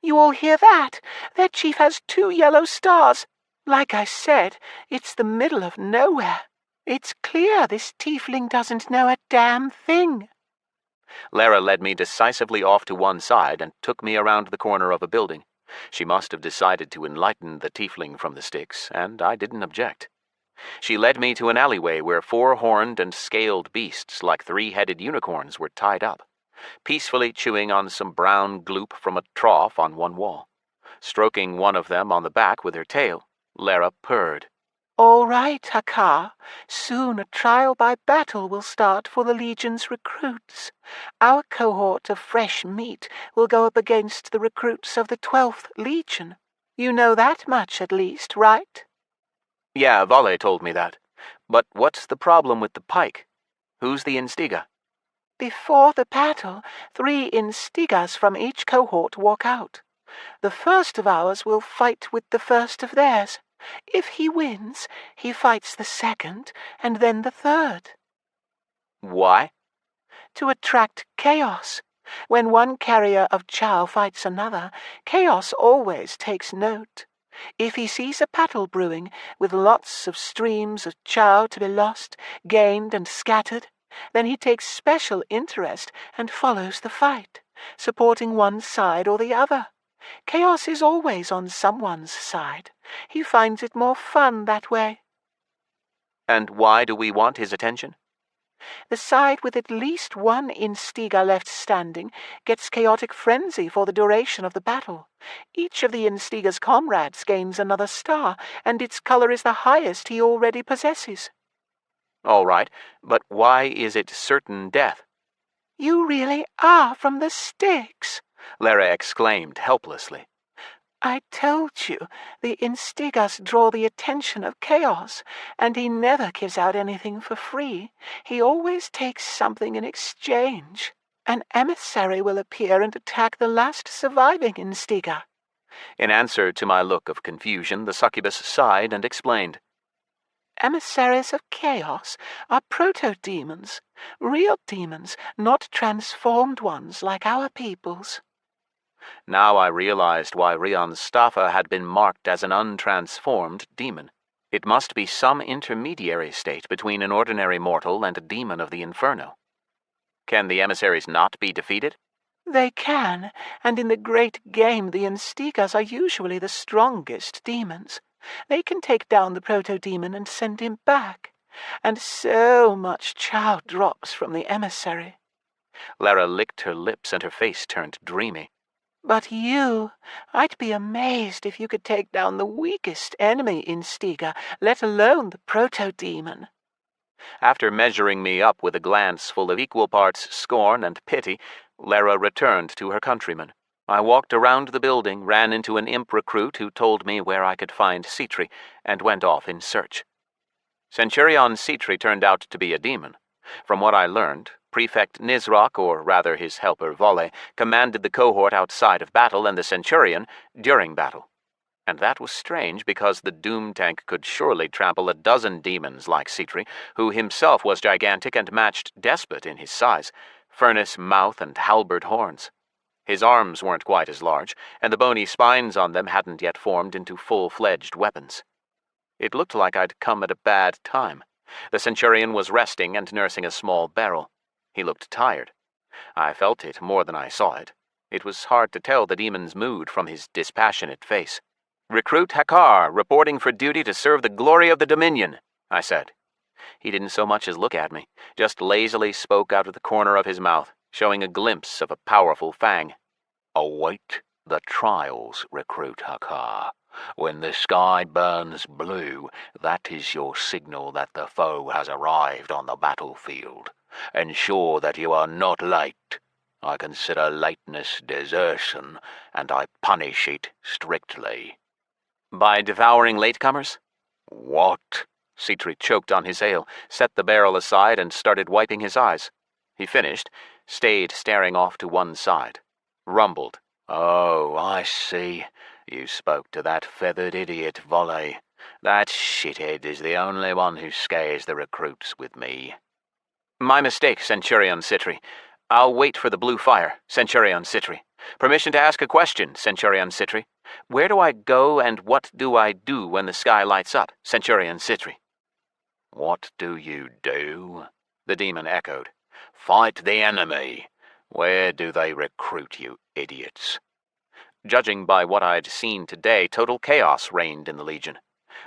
You all hear that? Their chief has 2 yellow stars. Like I said, it's the middle of nowhere. It's clear this tiefling doesn't know a damn thing. Lara led me decisively off to one side and took me around the corner of a building. She must have decided to enlighten the tiefling from the sticks, and I didn't object. She led me to an alleyway where 4 horned and scaled beasts like 3-headed unicorns were tied up, peacefully chewing on some brown gloop from a trough on one wall. Stroking one of them on the back with her tail, Lara purred. All right, Hakar. Soon a trial by battle will start for the Legion's recruits. Our cohort of fresh meat will go up against the recruits of the 12th Legion. You know that much, at least, right? Yeah, Vale told me that. But what's the problem with the pike? Who's the instiga? Before the battle, 3 instigas from each cohort walk out. The first of ours will fight with the first of theirs. If he wins, he fights the second, and then the third. Why? To attract chaos. When one carrier of Chow fights another, chaos always takes note. If he sees a battle brewing, with lots of streams of Chow to be lost, gained, and scattered, then he takes special interest and follows the fight, supporting one side or the other. Chaos is always on someone's side. He finds it more fun that way. And why do we want his attention? The side with at least 1 instiga left standing gets chaotic frenzy for the duration of the battle. Each of the instiga's comrades gains another star, and its color is the highest he already possesses. All right, but why is it certain death? You really are from the sticks, Lara exclaimed helplessly. I told you, the Instigas draw the attention of chaos, and he never gives out anything for free. He always takes something in exchange. An emissary will appear and attack the last surviving Instiga. In answer to my look of confusion, the succubus sighed and explained. Emissaries of chaos are proto-demons, real demons, not transformed ones like our people's. Now I realized why Rion's Staffa had been marked as an untransformed demon. It must be some intermediary state between an ordinary mortal and a demon of the Inferno. Can the emissaries not be defeated? They can, and in the great game the Instigas are usually the strongest demons. They can take down the proto-demon and send him back, and so much chow drops from the emissary. Lara licked her lips and her face turned dreamy. But I'd be amazed if you could take down the weakest enemy Instiga, let alone the proto-demon. After measuring me up with a glance full of equal parts scorn and pity, Lara returned to her countrymen. I walked around the building, ran into an imp recruit who told me where I could find Citri, and went off in search. Centurion Citri turned out to be a demon. From what I learned, Prefect Nizrok, or rather his helper Volle, commanded the cohort outside of battle and the Centurion during battle. And that was strange because the Doom Tank could surely trample a dozen demons like Citri, who himself was gigantic and matched Despot in his size, furnace mouth and halberd horns. His arms weren't quite as large, and the bony spines on them hadn't yet formed into full-fledged weapons. It looked like I'd come at a bad time. The Centurion was resting and nursing a small barrel. He looked tired. I felt it more than I saw it. It was hard to tell the demon's mood from his dispassionate face. "Recruit Hakar, reporting for duty to serve the glory of the Dominion," I said. He didn't so much as look at me, just lazily spoke out of the corner of his mouth, showing a glimpse of a powerful fang. "Await the trials, Recruit Hakar. When the sky burns blue, that is your signal that the foe has arrived on the battlefield. Ensure that you are not late. I consider lateness desertion, and I punish it strictly." "By devouring latecomers?" "What?" Citri choked on his ale, set the barrel aside, and started wiping his eyes. He finished, stayed staring off to one side, rumbled. "Oh, I see. You spoke to that feathered idiot, Volle. That shithead is the only one who scares the recruits with me." "My mistake, Centurion Citri. I'll wait for the blue fire, Centurion Citri. Permission to ask a question, Centurion Citri. Where do I go and what do I do when the sky lights up, Centurion Citri?" "What do you do?" the demon echoed. "Fight the enemy. Where do they recruit, you idiots?" Judging by what I'd seen today, total chaos reigned in the Legion.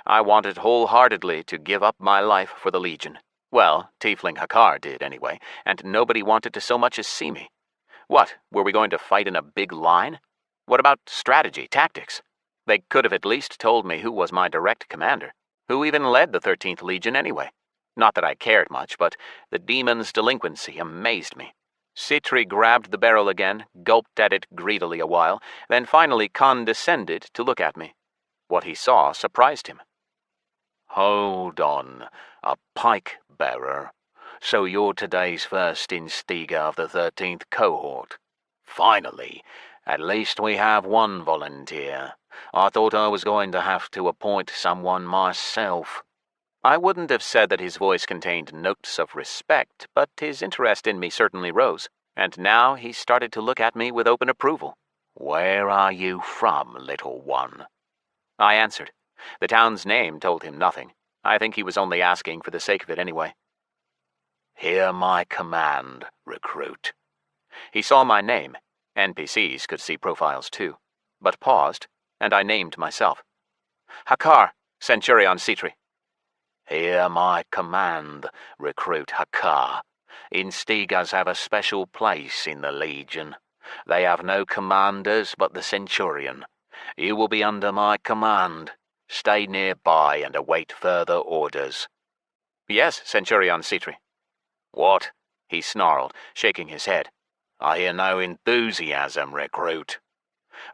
I wanted wholeheartedly to give up my life for the Legion. Well, Tiefling Hakar did anyway, and nobody wanted to so much as see me. What, were we going to fight in a big line? What about strategy, tactics? They could have at least told me who was my direct commander. Who even led the 13th Legion anyway? Not that I cared much, but the demon's delinquency amazed me. Citri grabbed the barrel again, gulped at it greedily a while, then finally condescended to look at me. What he saw surprised him. "Hold on, a pike bearer. So you're today's first Instiga of the 13th cohort. Finally, at least we have one volunteer. I thought I was going to have to appoint someone myself." I wouldn't have said that his voice contained notes of respect, but his interest in me certainly rose, and now he started to look at me with open approval. "Where are you from, little one?" I answered. The town's name told him nothing. I think he was only asking for the sake of it anyway. "Hear my command, recruit." He saw my name. NPCs could see profiles too, but paused, and I named myself. Hakar, Centurion Citri. "Hear my command, Recruit Hakar. Instigas have a special place in the Legion. They have no commanders but the Centurion. You will be under my command. Stay nearby and await further orders." Yes, Centurion Citri. What? He snarled, shaking his head. I hear no enthusiasm, recruit.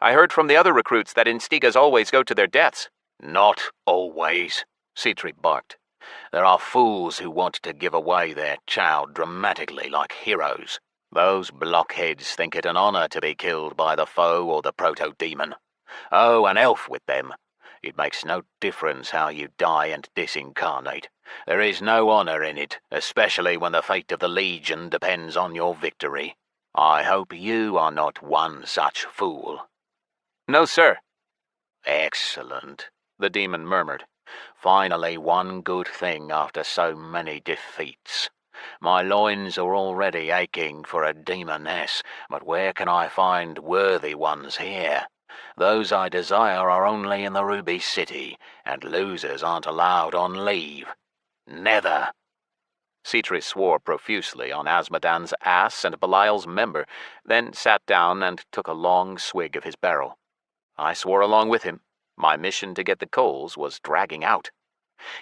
I heard from the other recruits that Instigas always go to their deaths. Not always, Citri barked. There are fools who want to give away their child dramatically like heroes. Those blockheads think it an honor to be killed by the foe or the proto-demon. Oh, an elf with them. It makes no difference how you die and disincarnate. There is no honor in it, especially when the fate of the Legion depends on your victory. I hope you are not one such fool. No, sir. Excellent, the demon murmured. Finally one good thing after so many defeats. My loins are already aching for a demoness, but where can I find worthy ones here? Those I desire are only in the Ruby City, and losers aren't allowed on leave. Nether. Citri swore profusely on Asmodan's ass and Belial's member, then sat down and took a long swig of his barrel. I swore along with him. My mission to get the coals was dragging out.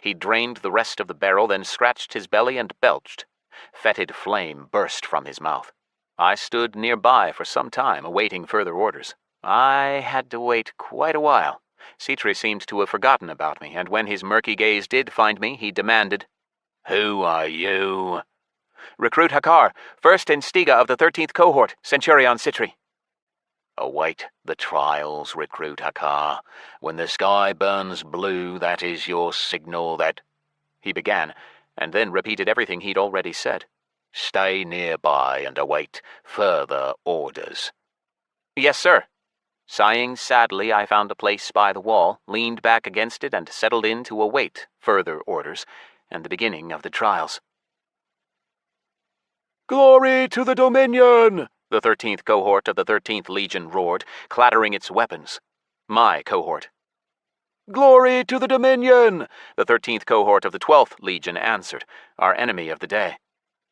He drained the rest of the barrel, then scratched his belly and belched. Fetid flame burst from his mouth. I stood nearby for some time, awaiting further orders. I had to wait quite a while. Citri seemed to have forgotten about me, and when his murky gaze did find me, he demanded, Who are you? Recruit Hakar, 1st Instiga of the 13th Cohort, Centurion Citri. Await the trials, Recruit Hakar. When the sky burns blue, that is your signal that... He began, and then repeated everything he'd already said. Stay nearby and await further orders. Yes, sir. Sighing sadly, I found a place by the wall, leaned back against it, and settled in to await further orders and the beginning of the trials. Glory to the Dominion! The 13th Cohort of the 13th Legion roared, clattering its weapons. My cohort. Glory to the Dominion! The 13th Cohort of the 12th Legion answered, our enemy of the day.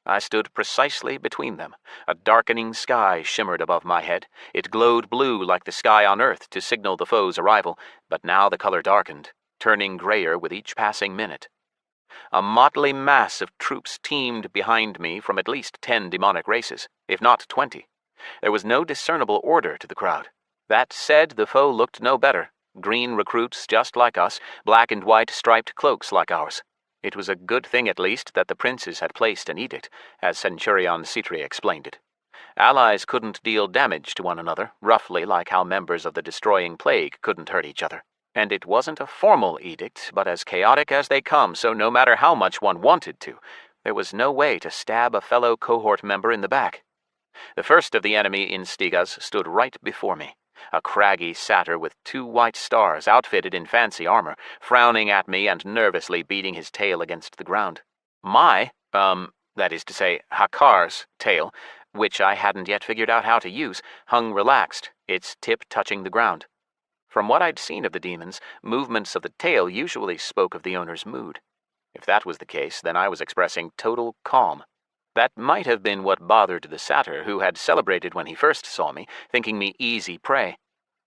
I stood precisely between them. A darkening sky shimmered above my head. It glowed blue like the sky on Earth to signal the foe's arrival, but now the color darkened, turning grayer with each passing minute. A motley mass of troops teemed behind me from at least 10 demonic races, if not 20. There was no discernible order to the crowd. That said, the foe looked no better. Green recruits just like us, black and white striped cloaks like ours. It was a good thing, at least, that the princes had placed an edict, as Centurion Citri explained it. Allies couldn't deal damage to one another, roughly like how members of the Destroying Plague couldn't hurt each other. And it wasn't a formal edict, but as chaotic as they come, so no matter how much one wanted to, there was no way to stab a fellow cohort member in the back. The first of the enemy Instigas stood right before me, a craggy satyr with 2 white stars outfitted in fancy armor, frowning at me and nervously beating his tail against the ground. My, that is to say, Hakar's tail, which I hadn't yet figured out how to use, hung relaxed, its tip touching the ground. From what I'd seen of the demons, movements of the tail usually spoke of the owner's mood. If that was the case, then I was expressing total calm. That might have been what bothered the satyr, who had celebrated when he first saw me, thinking me easy prey.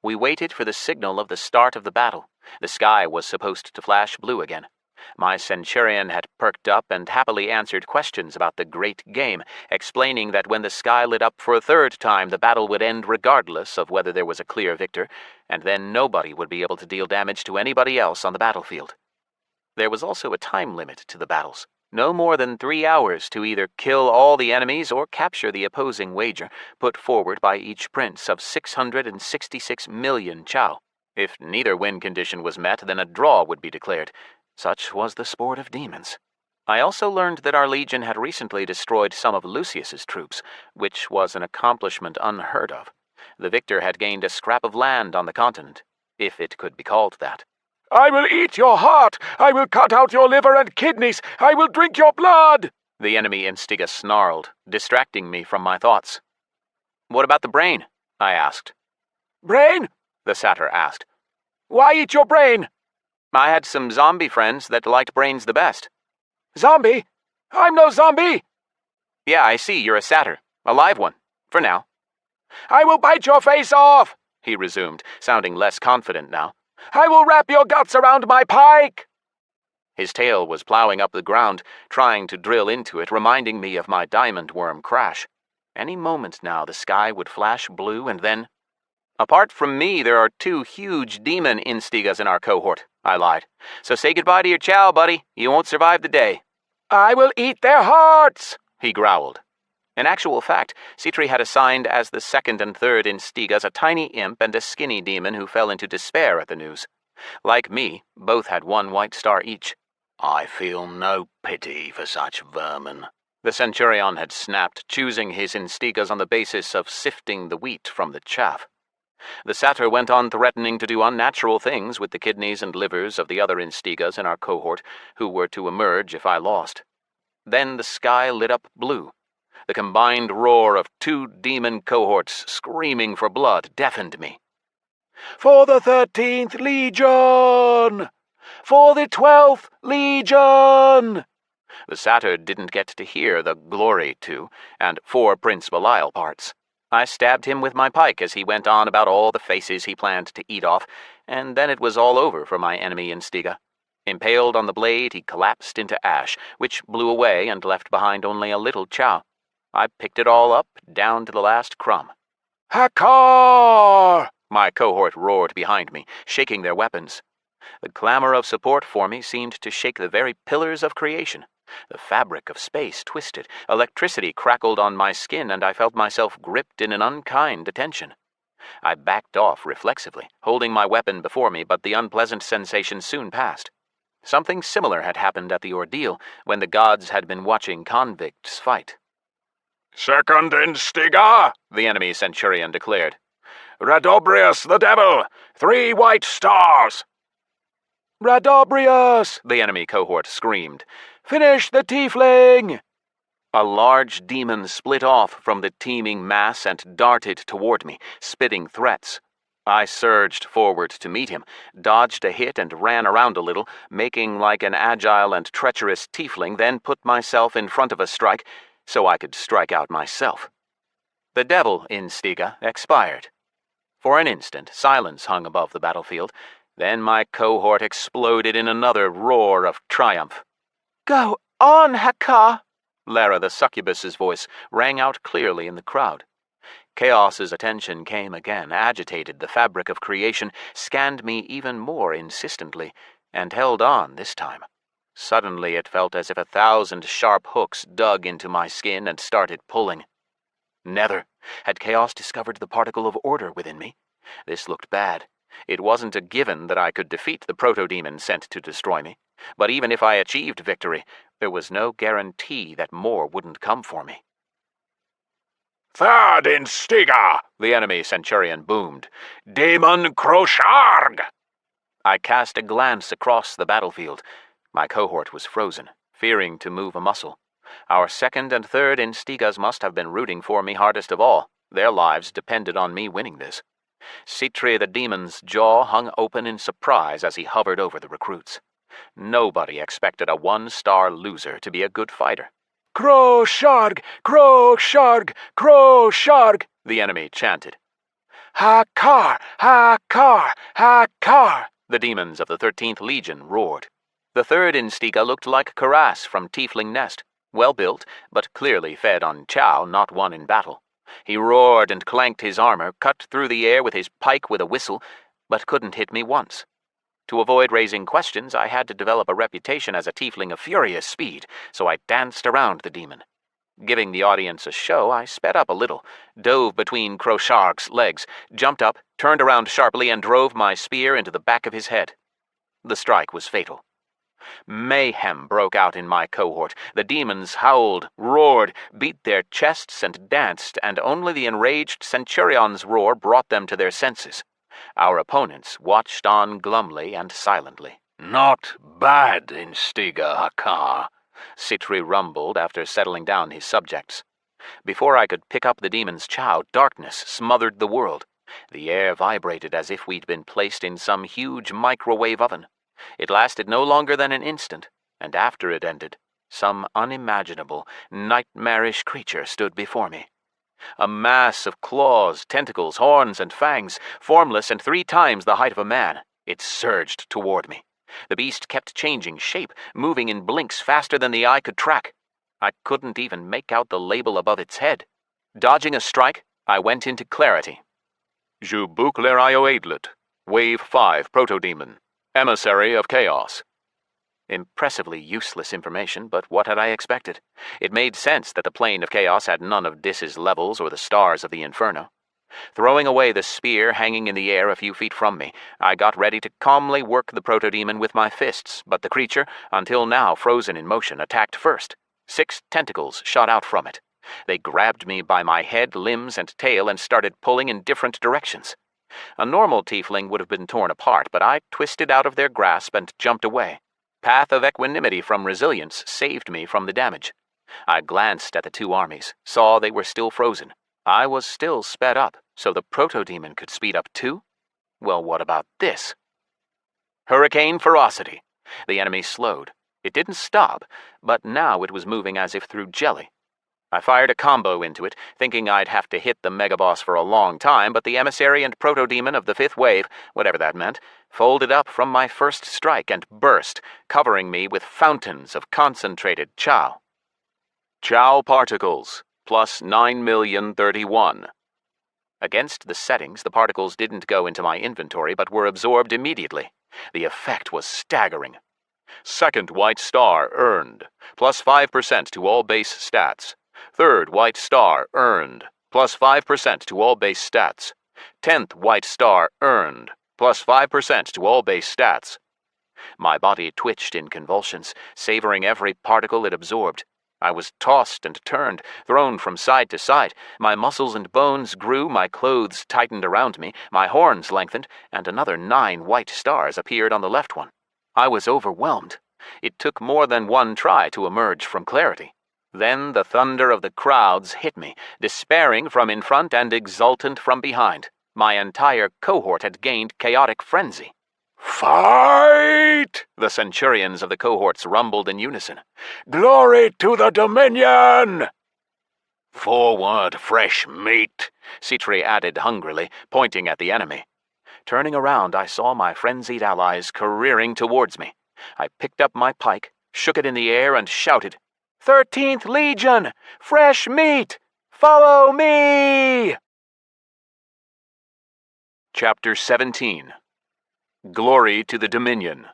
We waited for the signal of the start of the battle. The sky was supposed to flash blue again. My centurion had perked up and happily answered questions about the great game, explaining that when the sky lit up for a 3rd time, the battle would end regardless of whether there was a clear victor, and then nobody would be able to deal damage to anybody else on the battlefield. There was also a time limit to the battles. No more than 3 hours to either kill all the enemies or capture the opposing wager put forward by each prince of 666 million chow. If neither win condition was met, then a draw would be declared. Such was the sport of demons. I also learned that our legion had recently destroyed some of Lucius's troops, which was an accomplishment unheard of. The victor had gained a scrap of land on the continent, if it could be called that. I will eat your heart! I will cut out your liver and kidneys! I will drink your blood! The enemy Instiga snarled, distracting me from my thoughts. What about the brain? I asked. Brain? The satyr asked. Why eat your brain? I had some zombie friends that liked brains the best. Zombie? I'm no zombie! Yeah, I see, you're a satyr. A live one. For now. I will bite your face off! He resumed, sounding less confident now. I will wrap your guts around my pike! His tail was plowing up the ground, trying to drill into it, reminding me of my diamond worm crash. Any moment now the sky would flash blue and then... Apart from me, there are 2 huge demon Instigas in our cohort, I lied. So say goodbye to your chow, buddy. You won't survive the day. I will eat their hearts, he growled. In actual fact, Citri had assigned as the 2nd and 3rd Instigas a tiny imp and a skinny demon who fell into despair at the news. Like me, both had 1 white star each. I feel no pity for such vermin, the Centurion had snapped, choosing his Instigas on the basis of sifting the wheat from the chaff. The satyr went on threatening to do unnatural things with the kidneys and livers of the other Instigas in our cohort, who were to emerge if I lost. Then the sky lit up blue. The combined roar of 2 demon cohorts screaming for blood deafened me. For the 13th Legion! For the 12th Legion! The satyr didn't get to hear the glory to and 4 Prince Belial parts. I stabbed him with my pike as he went on about all the faces he planned to eat off, and then it was all over for my enemy Instiga. Impaled on the blade, he collapsed into ash, which blew away and left behind only a little chow. I picked it all up, down to the last crumb. Hakar! My cohort roared behind me, shaking their weapons. The clamor of support for me seemed to shake the very pillars of creation. The fabric of space twisted, electricity crackled on my skin, and I felt myself gripped in an unkind attention. I backed off reflexively, holding my weapon before me, but the unpleasant sensation soon passed. Something similar had happened at the ordeal, when the gods had been watching convicts fight. 2nd Instiga, the enemy Centurion declared. Radobrius the devil, 3 white stars. Radobrius! The enemy cohort screamed. Finish the tiefling! A large demon split off from the teeming mass and darted toward me, spitting threats. I surged forward to meet him, dodged a hit and ran around a little, making like an agile and treacherous tiefling, then put myself in front of a strike so I could strike out myself. The devil Instiga expired. For an instant, silence hung above the battlefield. Then my cohort exploded in another roar of triumph. Go on, Hakar! Lara the succubus's voice rang out clearly in the crowd. Chaos's attention came again, agitated the fabric of creation, scanned me even more insistently, and held on this time. Suddenly it felt as if 1,000 sharp hooks dug into my skin and started pulling. Nether, had Chaos discovered the particle of order within me? This looked bad. It wasn't a given that I could defeat the proto-demon sent to destroy me, but even if I achieved victory, there was no guarantee that more wouldn't come for me. 3rd Instiga, the enemy Centurion boomed. Demon Crocharg! I cast a glance across the battlefield. My cohort was frozen, fearing to move a muscle. Our 2nd and 3rd Instigas must have been rooting for me hardest of all. Their lives depended on me winning this. Citri the demon's jaw hung open in surprise as he hovered over the recruits. Nobody expected a 1-star loser to be a good fighter. Crocharg! Crocharg! Crocharg! The enemy chanted. Hakar! Hakar! Hakar! The demons of the 13th Legion roared. The 3rd Instiga looked like Karas from Tiefling Nest, well-built, but clearly fed on chow, not won in battle. He roared and clanked his armor, cut through the air with his pike with a whistle, but couldn't hit me once. To avoid raising questions, I had to develop a reputation as a tiefling of furious speed, so I danced around the demon. Giving the audience a show, I sped up a little, dove between Crocharg's legs, jumped up, turned around sharply, and drove my spear into the back of his head. The strike was fatal. Mayhem broke out in my cohort. The demons howled, roared, beat their chests, and danced, and only the enraged Centurion's roar brought them to their senses. Our opponents watched on glumly and silently. Not bad, Instiga Hakar, Citri rumbled after settling down his subjects. Before I could pick up the demon's chow, darkness smothered the world. The air vibrated as if we'd been placed in some huge microwave oven. It lasted no longer than an instant, and after it ended, some unimaginable, nightmarish creature stood before me. A mass of claws, tentacles, horns, and fangs, formless and 3 times the height of a man, it surged toward me. The beast kept changing shape, moving in blinks faster than the eye could track. I couldn't even make out the label above its head. Dodging a strike, I went into clarity. Je boucler Ioadlet, Wave 5 Proto-Demon, Emissary of Chaos. Impressively useless information, but what had I expected? It made sense that the plane of chaos had none of Dis's levels or the stars of the Inferno. Throwing away the spear hanging in the air a few feet from me, I got ready to calmly work the proto-demon with my fists, but the creature, until now frozen in motion, attacked first. 6 tentacles shot out from it. They grabbed me by my head, limbs, and tail and started pulling in different directions. A normal tiefling would have been torn apart, but I twisted out of their grasp and jumped away. Path of equanimity from resilience saved me from the damage. I glanced at the 2 armies, saw they were still frozen. I was still sped up, so the proto-demon could speed up too? Well, what about this? Hurricane Ferocity. The enemy slowed. It didn't stop, but now it was moving as if through jelly. I fired a combo into it, thinking I'd have to hit the megaboss for a long time, but the emissary and proto-demon of the 5th wave, whatever that meant, folded up from my first strike and burst, covering me with fountains of concentrated chow. Chow particles, plus 9,031,000. Against the settings, the particles didn't go into my inventory, but were absorbed immediately. The effect was staggering. Second white star earned, plus 5% to all base stats. Third white star earned, plus 5% to all base stats. 10th white star earned, plus 5% to all base stats. My body twitched in convulsions, savoring every particle it absorbed. I was tossed and turned, thrown from side to side. My muscles and bones grew, my clothes tightened around me, my horns lengthened, and another 9 white stars appeared on the left one. I was overwhelmed. It took more than one try to emerge from clarity. Then the thunder of the crowds hit me, despairing from in front and exultant from behind. My entire cohort had gained chaotic frenzy. Fight! The centurions of the cohorts rumbled in unison. Glory to the Dominion! Forward, fresh meat, Citri added hungrily, pointing at the enemy. Turning around, I saw my frenzied allies careering towards me. I picked up my pike, shook it in the air, and shouted, 13th Legion! Fresh meat! Follow me! Chapter 17. Glory to the Dominion.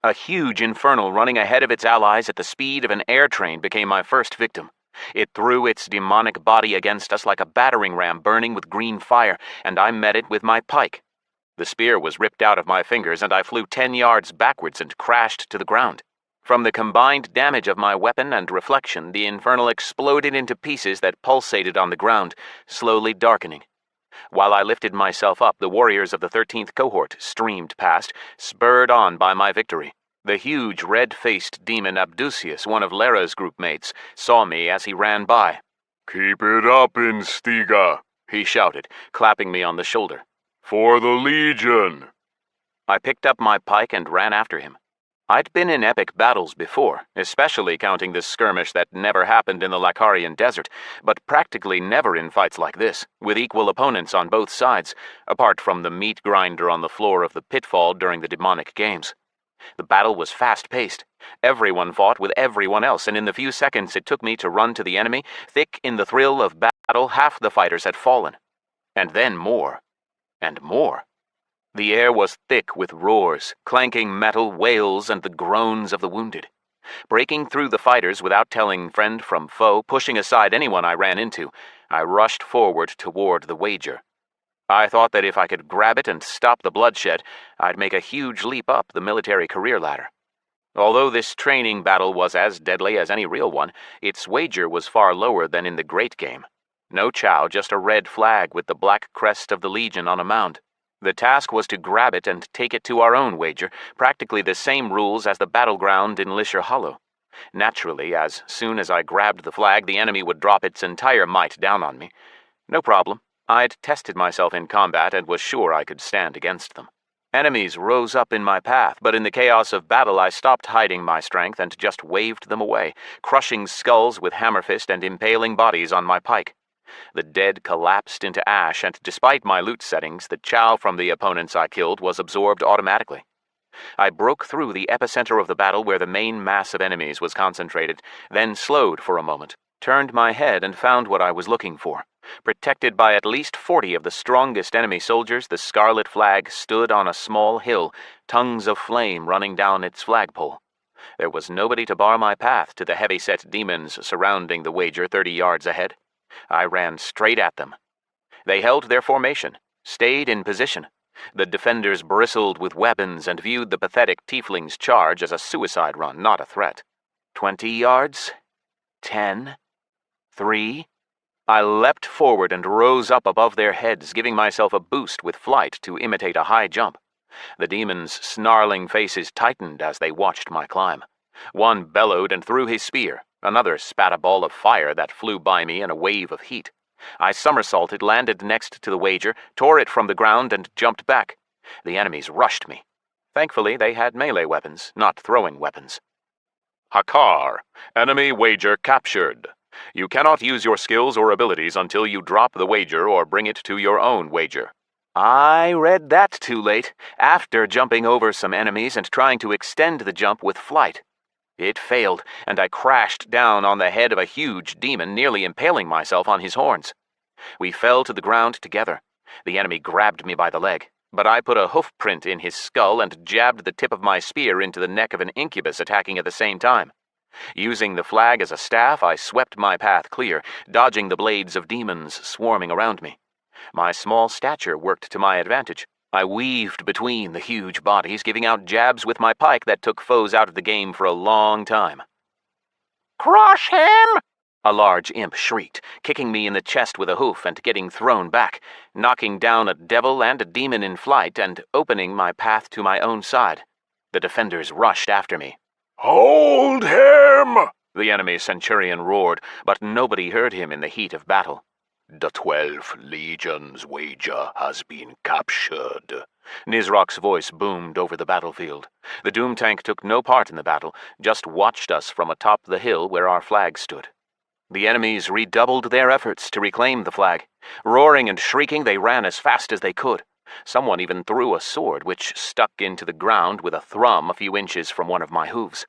A huge infernal running ahead of its allies at the speed of an air train became my first victim. It threw its demonic body against us like a battering ram burning with green fire, and I met it with my pike. The spear was ripped out of my fingers, and I flew 10 yards backwards and crashed to the ground. From the combined damage of my weapon and reflection, the infernal exploded into pieces that pulsated on the ground, slowly darkening. While I lifted myself up, the warriors of the 13th cohort streamed past, spurred on by my victory. The huge, red-faced demon Abdusius, one of Lera's group mates, saw me as he ran by. Keep it up, Instiga, he shouted, clapping me on the shoulder. For the Legion! I picked up my pike and ran after him. I'd been in epic battles before, especially counting this skirmish that never happened in the Lacarian desert, but practically never in fights like this, with equal opponents on both sides, apart from the meat grinder on the floor of the pitfall during the demonic games. The battle was fast-paced. Everyone fought with everyone else, and in the few seconds it took me to run to the enemy, thick in the thrill of battle, half the fighters had fallen. And then more. And more. The air was thick with roars, clanking metal, wails, and the groans of the wounded. Breaking through the fighters without telling friend from foe, pushing aside anyone I ran into, I rushed forward toward the wager. I thought that if I could grab it and stop the bloodshed, I'd make a huge leap up the military career ladder. Although this training battle was as deadly as any real one, its wager was far lower than in the Great Game. No chow, just a red flag with the black crest of the Legion on a mound. The task was to grab it and take it to our own wager, practically the same rules as the battleground in Lisher Hollow. Naturally, as soon as I grabbed the flag, the enemy would drop its entire might down on me. No problem. I'd tested myself in combat and was sure I could stand against them. Enemies rose up in my path, but in the chaos of battle I stopped hiding my strength and just waved them away, crushing skulls with hammer fist and impaling bodies on my pike. The dead collapsed into ash, and despite my loot settings, the chow from the opponents I killed was absorbed automatically. I broke through the epicenter of the battle where the main mass of enemies was concentrated, then slowed for a moment, turned my head and found what I was looking for. Protected by at least 40 of the strongest enemy soldiers, the scarlet flag stood on a small hill, tongues of flame running down its flagpole. There was nobody to bar my path to the heavy-set demons surrounding the wager 30 yards ahead. I ran straight at them. They held their formation, stayed in position. The defenders bristled with weapons and viewed the pathetic tiefling's charge as a suicide run, not a threat. 20 yards? 10? 3? I leapt forward and rose up above their heads, giving myself a boost with flight to imitate a high jump. The demons' snarling faces tightened as they watched my climb. One bellowed and threw his spear. Another spat a ball of fire that flew by me in a wave of heat. I somersaulted, landed next to the wager, tore it from the ground, and jumped back. The enemies rushed me. Thankfully, they had melee weapons, not throwing weapons. Hakar, enemy wager captured. You cannot use your skills or abilities until you drop the wager or bring it to your own wager. I read that too late, after jumping over some enemies and trying to extend the jump with flight. It failed, and I crashed down on the head of a huge demon, nearly impaling myself on his horns. We fell to the ground together. The enemy grabbed me by the leg, but I put a hoof print in his skull and jabbed the tip of my spear into the neck of an incubus attacking at the same time. Using the flag as a staff, I swept my path clear, dodging the blades of demons swarming around me. My small stature worked to my advantage. I weaved between the huge bodies, giving out jabs with my pike that took foes out of the game for a long time. Crush him! A large imp shrieked, kicking me in the chest with a hoof and getting thrown back, knocking down a devil and a demon in flight and opening my path to my own side. The defenders rushed after me. Hold him! The enemy centurion roared, but nobody heard him in the heat of battle. The 12th Legion's wager has been captured. Nizrok's voice boomed over the battlefield. The Doom tank took no part in the battle, just watched us from atop the hill where our flag stood. The enemies redoubled their efforts to reclaim the flag. Roaring and shrieking, they ran as fast as they could. Someone even threw a sword, which stuck into the ground with a thrum a few inches from one of my hooves.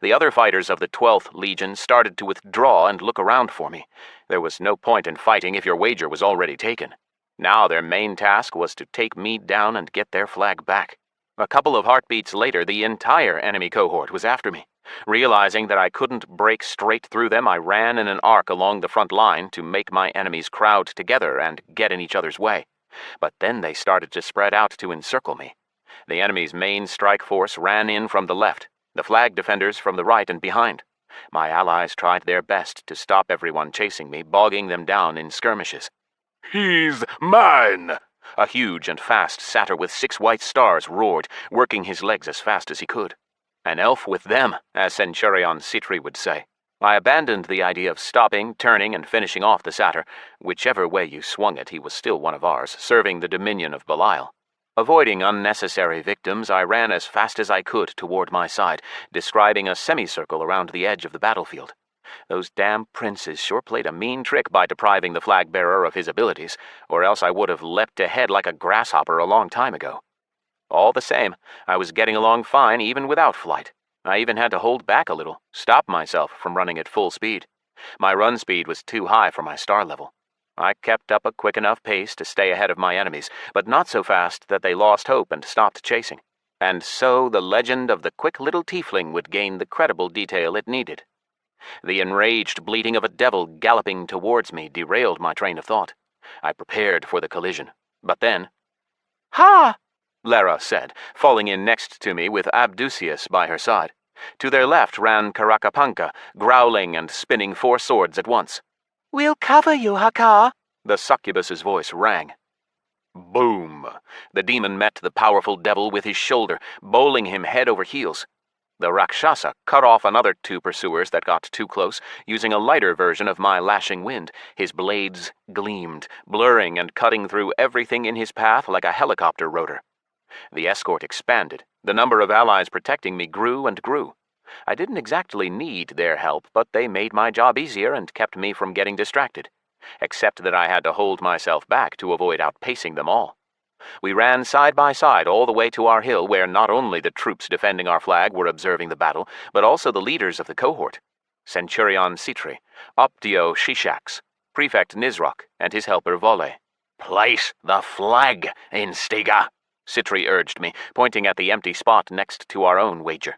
The other fighters of the 12th Legion started to withdraw and look around for me. There was no point in fighting if your wager was already taken. Now their main task was to take me down and get their flag back. A couple of heartbeats later, the entire enemy cohort was after me. Realizing that I couldn't break straight through them, I ran in an arc along the front line to make my enemies crowd together and get in each other's way. But then they started to spread out to encircle me. The enemy's main strike force ran in from the left, the flag defenders from the right and behind. My allies tried their best to stop everyone chasing me, bogging them down in skirmishes. He's mine! A huge and fast satyr with 6 white stars roared, working his legs as fast as he could. An elf with them, as Centurion Citri would say. I abandoned the idea of stopping, turning, and finishing off the satyr. Whichever way you swung it, he was still one of ours, serving the dominion of Belial. Avoiding unnecessary victims, I ran as fast as I could toward my side, describing a semicircle around the edge of the battlefield. Those damn princes sure played a mean trick by depriving the flag-bearer of his abilities, or else I would have leapt ahead like a grasshopper a long time ago. All the same, I was getting along fine even without flight. I even had to hold back a little, stop myself from running at full speed. My run speed was too high for my star level. I kept up a quick enough pace to stay ahead of my enemies, but not so fast that they lost hope and stopped chasing. And so the legend of the quick little tiefling would gain the credible detail it needed. The enraged bleating of a devil galloping towards me derailed my train of thought. I prepared for the collision, but then... Ha! Lara said, falling in next to me with Abdusius by her side. To their left ran Karakapanka, growling and spinning 4 swords at once. We'll cover you, Hakar. The succubus's voice rang. Boom! The demon met the powerful devil with his shoulder, bowling him head over heels. The Rakshasa cut off another 2 pursuers that got too close, using a lighter version of my lashing wind. His blades gleamed, blurring and cutting through everything in his path like a helicopter rotor. The escort expanded. The number of allies protecting me grew and grew. I didn't exactly need their help, but they made my job easier and kept me from getting distracted. except that I had to hold myself back to avoid outpacing them all. We ran side by side all the way to our hill, where not only the troops defending our flag were observing the battle, but also the leaders of the cohort, Centurion Citri, Optio Shishax, Prefect Nizrok, and his helper Vole. Place the flag, Instiga, Citri urged me, pointing at the empty spot next to our own wager.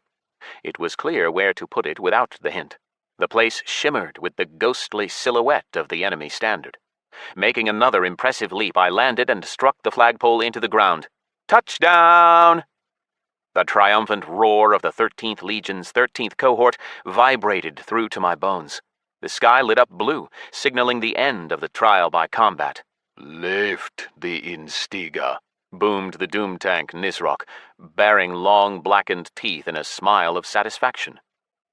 It was clear where to put it without the hint. The place shimmered with the ghostly silhouette of the enemy standard. Making another impressive leap, I landed and struck the flagpole into the ground. Touchdown! The triumphant roar of the 13th Legion's 13th cohort vibrated through to my bones. The sky lit up blue, signaling the end of the trial by combat. Lift the Instiga, boomed the doom tank Nizrok, baring long blackened teeth in a smile of satisfaction.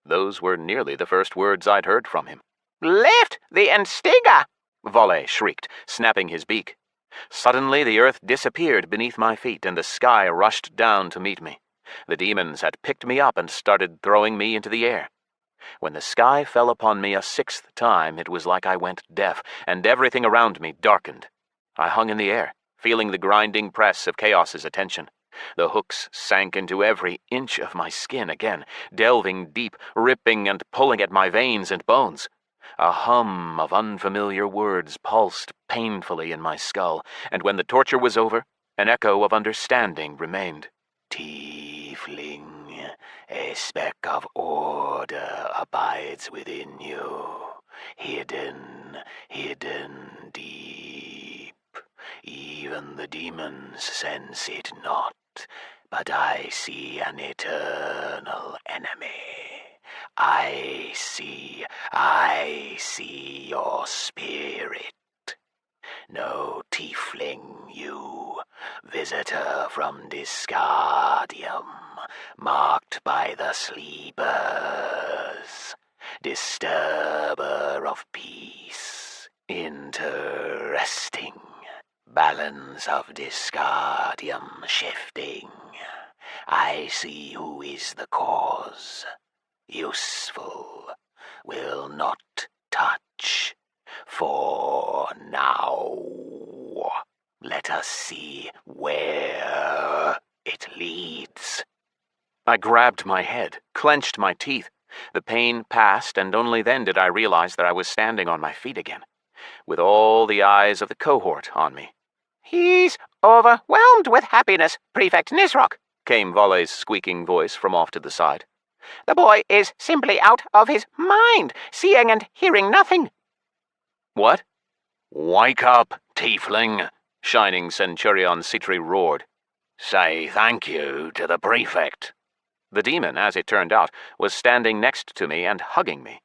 Those were nearly the first words I'd heard from him. Lift the Instiga! Vole shrieked, snapping his beak. Suddenly the earth disappeared beneath my feet and the sky rushed down to meet me. The demons had picked me up and started throwing me into the air. When the sky fell upon me a sixth time, it was like I went deaf, and everything around me darkened. I hung in the air, feeling the grinding press of Chaos's attention. The hooks sank into every inch of my skin again, delving deep, ripping and pulling at my veins and bones. A hum of unfamiliar words pulsed painfully in my skull, and when the torture was over, an echo of understanding remained. Tiefling, a speck of order abides within you, hidden deep. Even the demons sense it not, but I see an eternal enemy. I see your spirit. No tiefling, you, visitor from Disgardium, marked by the sleepers, disturber of peace. Interesting. Balance of Disgardium shifting. I see who is the cause. Useful. Will not touch. For now. Let us see where it leads. I grabbed my head, clenched my teeth. The pain passed, and only then did I realize that I was standing on my feet again, with all the eyes of the cohort on me. He's overwhelmed with happiness, Prefect Nizrok, came Vole's squeaking voice from off to the side. The boy is simply out of his mind, seeing and hearing nothing. What? Wake up, tiefling, Shining Centurion Citri roared. Say thank you to the prefect. The demon, as it turned out, was standing next to me and hugging me.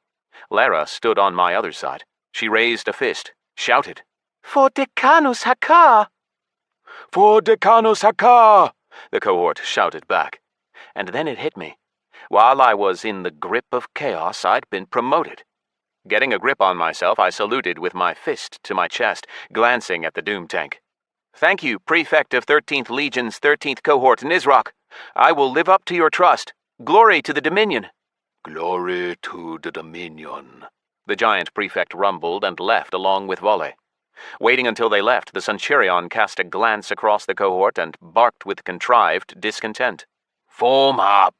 Lara stood on my other side. She raised a fist, shouted, For Decanus Hakar! For Decanus Hakar! The cohort shouted back. And then it hit me. While I was in the grip of chaos, I'd been promoted. Getting a grip on myself, I saluted with my fist to my chest, glancing at the doom tank. Thank you, Prefect of 13th Legion's 13th Cohort, Nizrok. I will live up to your trust. Glory to the Dominion. Glory to the Dominion. The giant prefect rumbled and left along with Vole. Waiting until they left, the Centurion cast a glance across the cohort and barked with contrived discontent. Form up.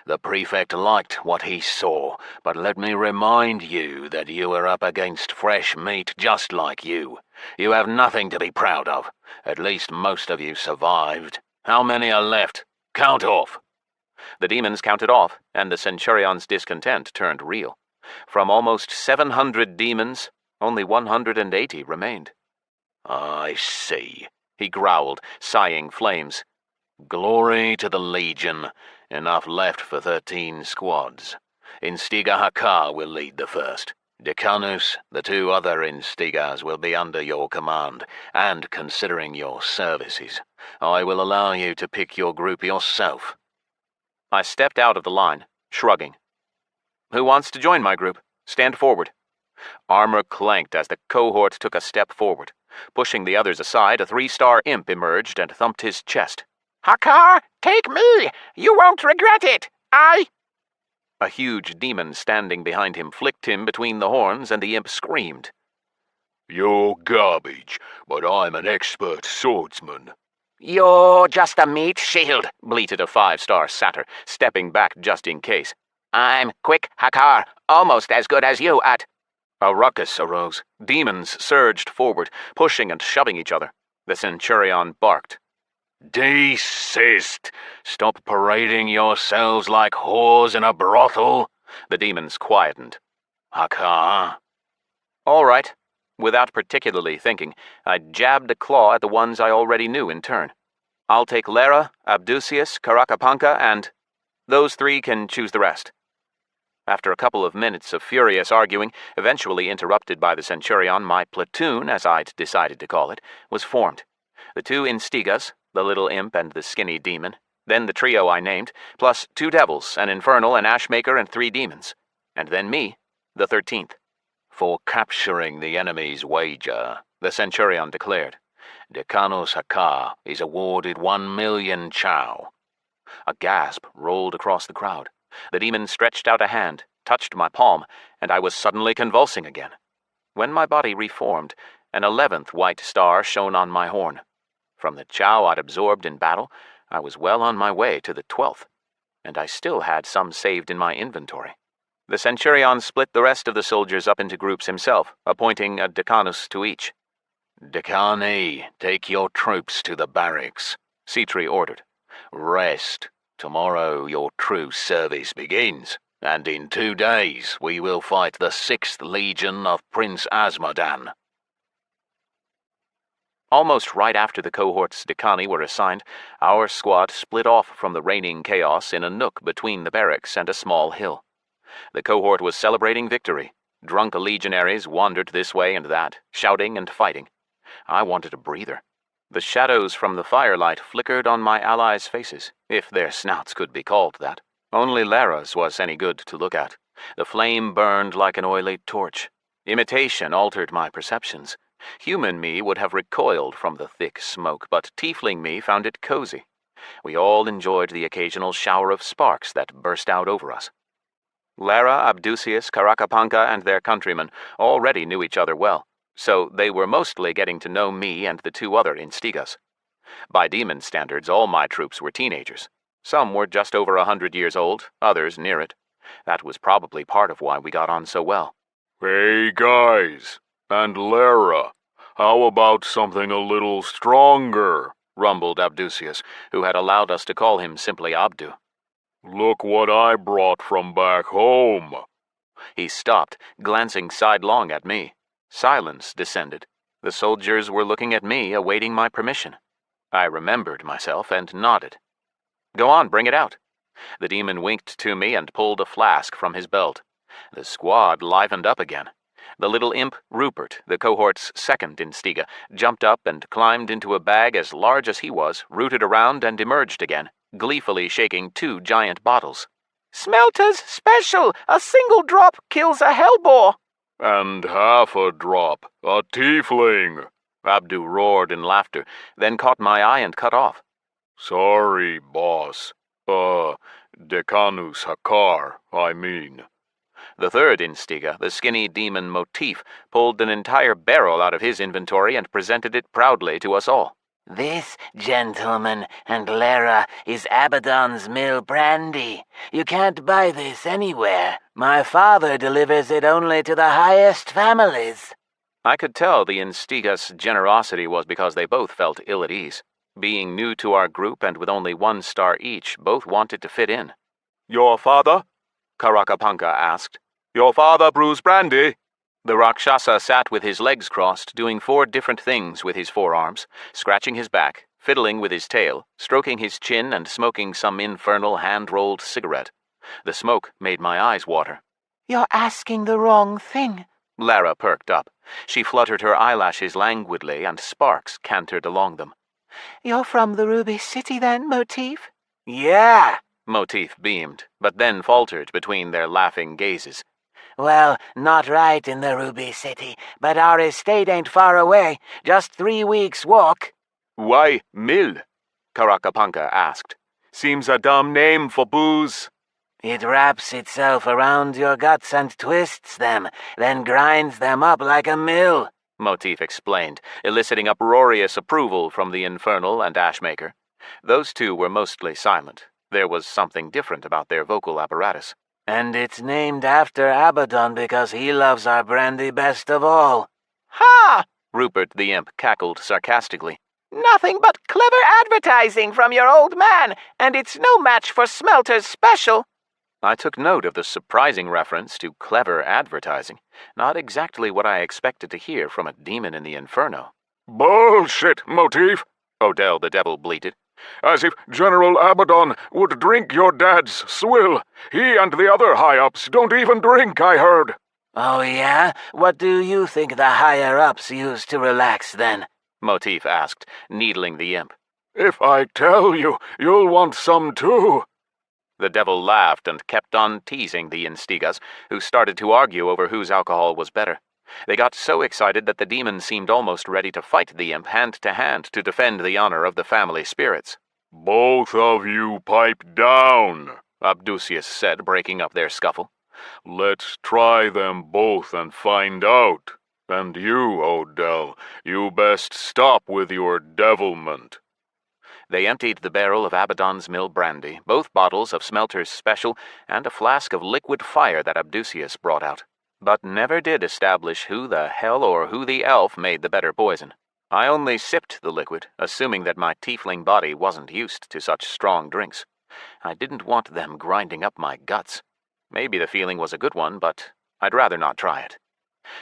The prefect liked what he saw, but let me remind you that you are up against fresh meat just like you. You have nothing to be proud of. At least most of you survived. How many are left? Count off. The demons counted off, and the Centurion's discontent turned real. From almost 700 demons, only 180 remained. I see, he growled, sighing flames. Glory to the Legion. Enough left for 13 squads. Instiga Hakar will lead the first. Decanus, the 2 other Instigas will be under your command, and considering your services, I will allow you to pick your group yourself. I stepped out of the line, shrugging. Who wants to join my group? Stand forward. Armor clanked as the cohort took a step forward. Pushing the others aside, a 3-star imp emerged and thumped his chest. Hakar, take me! You won't regret it! A huge demon standing behind him flicked him between the horns, and the imp screamed. You're garbage, but I'm an expert swordsman. You're just a meat shield, bleated a 5-star satyr, stepping back just in case. I'm Quick Hakar, almost as good as you at... A ruckus arose. Demons surged forward, pushing and shoving each other. The Centurion barked. Desist! Stop parading yourselves like whores in a brothel. The demons quietened. Hakar. All right. Without particularly thinking, I jabbed a claw at the ones I already knew in turn. I'll take Lara, Abdusius, Karakapanka, and... those 3 can choose the rest. After a couple of minutes of furious arguing, eventually interrupted by the Centurion, my platoon, as I'd decided to call it, was formed. The 2 Instigas, the little imp and the skinny demon, then the trio I named, plus 2 devils, an infernal, an ashmaker, and 3 demons. And then me, the 13th. For capturing the enemy's wager, the Centurion declared, Decanus Hakar is awarded 1 million chow. A gasp rolled across the crowd. The demon stretched out a hand, touched my palm, and I was suddenly convulsing again. When my body reformed, an 11th white star shone on my horn. From the chow I'd absorbed in battle, I was well on my way to the 12th, and I still had some saved in my inventory. The Centurion split the rest of the soldiers up into groups himself, appointing a decanus to each. Decani, take your troops to the barracks, Citri ordered. Rest. Tomorrow your true service begins, and in 2 days we will fight the 6th Legion of Prince Asmodan. Almost right after the cohort's decani were assigned, our squad split off from the reigning chaos in a nook between the barracks and a small hill. The cohort was celebrating victory. Drunk legionaries wandered this way and that, shouting and fighting. I wanted a breather. The shadows from the firelight flickered on my allies' faces, if their snouts could be called that. Only Lara's was any good to look at. The flame burned like an oily torch. Imitation altered my perceptions. Human me would have recoiled from the thick smoke, but tiefling me found it cozy. We all enjoyed the occasional shower of sparks that burst out over us. Lara, Abdusius, Karakapanka, and their countrymen already knew each other well, so they were mostly getting to know me and the 2 other Instigas. By demon standards, all my troops were teenagers. Some were just over 100 years old, others near it. That was probably part of why we got on so well. Hey guys, and Lara, how about something a little stronger? Rumbled Abdusius, who had allowed us to call him simply Abdu. Look what I brought from back home. He stopped, glancing sidelong at me. Silence descended. The soldiers were looking at me, awaiting my permission. I remembered myself and nodded. Go on, bring it out. The demon winked to me and pulled a flask from his belt. The squad livened up again. The little imp, Rupert, the cohort's 2nd Instiga, jumped up and climbed into a bag as large as he was, rooted around and emerged again, gleefully shaking 2 giant bottles. Smelter's special! A single drop kills a hellboar! And half a drop, a tiefling! Abdu roared in laughter, then caught my eye and cut off. Sorry, boss. Decanus Hakar, I mean. The 3rd Instiga, the skinny demon Motif, pulled an entire barrel out of his inventory and presented it proudly to us all. This, gentlemen and Lara, is Abaddon's mill brandy. You can't buy this anywhere. My father delivers it only to the highest families. I could tell the Instigas' generosity was because they both felt ill at ease. Being new to our group and with only 1 star each, both wanted to fit in. Your father? Karakapanka asked. Your father brews brandy? The Rakshasa sat with his legs crossed, doing 4 different things with his forearms, scratching his back, fiddling with his tail, stroking his chin, and smoking some infernal hand-rolled cigarette. The smoke made my eyes water. You're asking the wrong thing. Lara perked up. She fluttered her eyelashes languidly, and sparks cantered along them. You're from the Ruby City then, Motif? Yeah. Motif beamed, but then faltered between their laughing gazes. Well, not right in the Ruby City, but our estate ain't far away. Just 3 weeks' walk. Why mill? Karakapanka asked. Seems a dumb name for booze. It wraps itself around your guts and twists them, then grinds them up like a mill. Motif explained, eliciting uproarious approval from the Infernal and Ashmaker. Those two were mostly silent. There was something different about their vocal apparatus. And it's named after Abaddon because he loves our brandy best of all. Ha! Rupert the Imp cackled sarcastically. Nothing but clever advertising from your old man, and it's no match for Smelter's special. I took note of the surprising reference to clever advertising. Not exactly what I expected to hear from a demon in the Inferno. Bullshit, Motif, Odell the Devil bleated. As if General Abaddon would drink your dad's swill. He and the other high-ups don't even drink, I heard. Oh, yeah? What do you think the higher-ups use to relax, then? Motif asked, needling the Imp. If I tell you, you'll want some too. The Devil laughed and kept on teasing the Instigas, who started to argue over whose alcohol was better. They got so excited that the demon seemed almost ready to fight the Imp hand to hand to defend the honor of the family spirits. Both of you pipe down, Abdusius said, breaking up their scuffle. Let's try them both and find out. And you, Odell, you best stop with your devilment. They emptied the barrel of Abaddon's mill brandy, both bottles of Smelter's Special, and a flask of liquid fire that Abdusius brought out, but never did establish who the hell or who the elf made the better poison. I only sipped the liquid, assuming that my tiefling body wasn't used to such strong drinks. I didn't want them grinding up my guts. Maybe the feeling was a good one, but I'd rather not try it.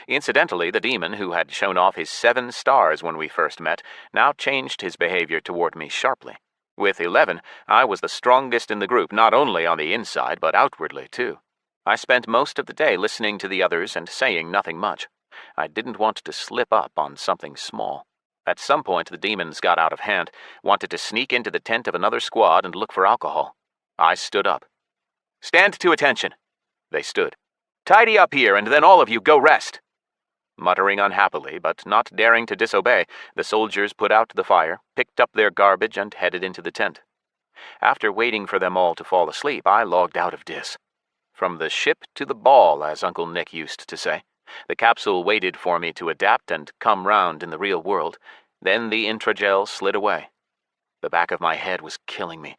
Incidentally, the demon who had shown off his 7 stars when we first met now changed his behavior toward me sharply. With 11, I was the strongest in the group, not only on the inside, but outwardly, too. I spent most of the day listening to the others and saying nothing much. I didn't want to slip up on something small. At some point, the demons got out of hand, wanted to sneak into the tent of another squad and look for alcohol. I stood up. "Stand to attention." They stood. "Tidy up here, and then all of you go rest." Muttering unhappily, but not daring to disobey, the soldiers put out the fire, picked up their garbage, and headed into the tent. After waiting for them all to fall asleep, I logged out of Dis. From the ship to the ball, as Uncle Nick used to say. The capsule waited for me to adapt and come round in the real world. Then the intragel slid away. The back of my head was killing me,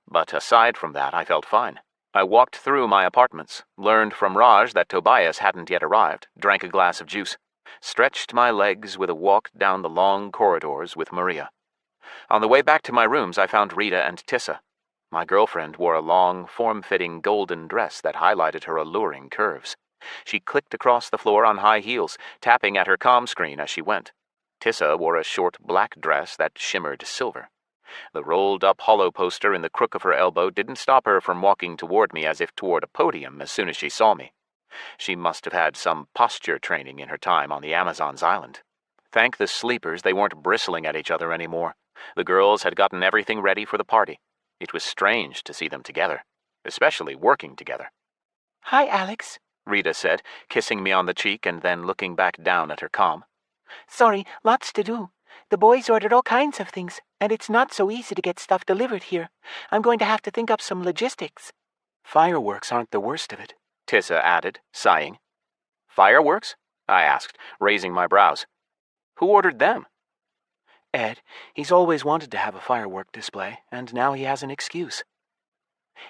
but aside from that, I felt fine. I walked through my apartments, learned from Raj that Tobias hadn't yet arrived, drank a glass of juice, stretched my legs with a walk down the long corridors with Maria. On the way back to my rooms, I found Rita and Tissa. My girlfriend wore a long, form-fitting golden dress that highlighted her alluring curves. She clicked across the floor on high heels, tapping at her comm screen as she went. Tissa wore a short black dress that shimmered silver. The rolled-up hollow poster in the crook of her elbow didn't stop her from walking toward me as if toward a podium as soon as she saw me. She must have had some posture training in her time on the Amazon's island. Thank the sleepers they weren't bristling at each other anymore. The girls had gotten everything ready for the party. It was strange to see them together, especially working together. "Hi, Alex," Rita said, kissing me on the cheek and then looking back down at her comm. "Sorry, lots to do. The boys ordered all kinds of things, and it's not so easy to get stuff delivered here. I'm going to have to think up some logistics." "Fireworks aren't the worst of it," Tissa added, sighing. "Fireworks?" I asked, raising my brows. "Who ordered them?" "Ed. He's always wanted to have a firework display, and now he has an excuse."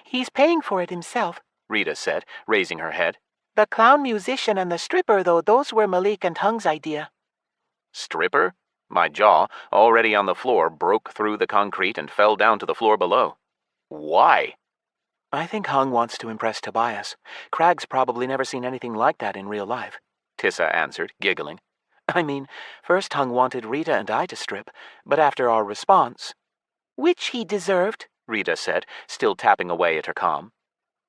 "He's paying for it himself," Rita said, raising her head. "The clown musician and the stripper, though, those were Malik and Hung's idea." "Stripper?" My jaw, already on the floor, broke through the concrete and fell down to the floor below. "Why?" "I think Hung wants to impress Tobias. Craig's probably never seen anything like that in real life," Tissa answered, giggling. "I mean, first Hung wanted Rita and I to strip, but after our response—" "Which he deserved," Rita said, still tapping away at her comm.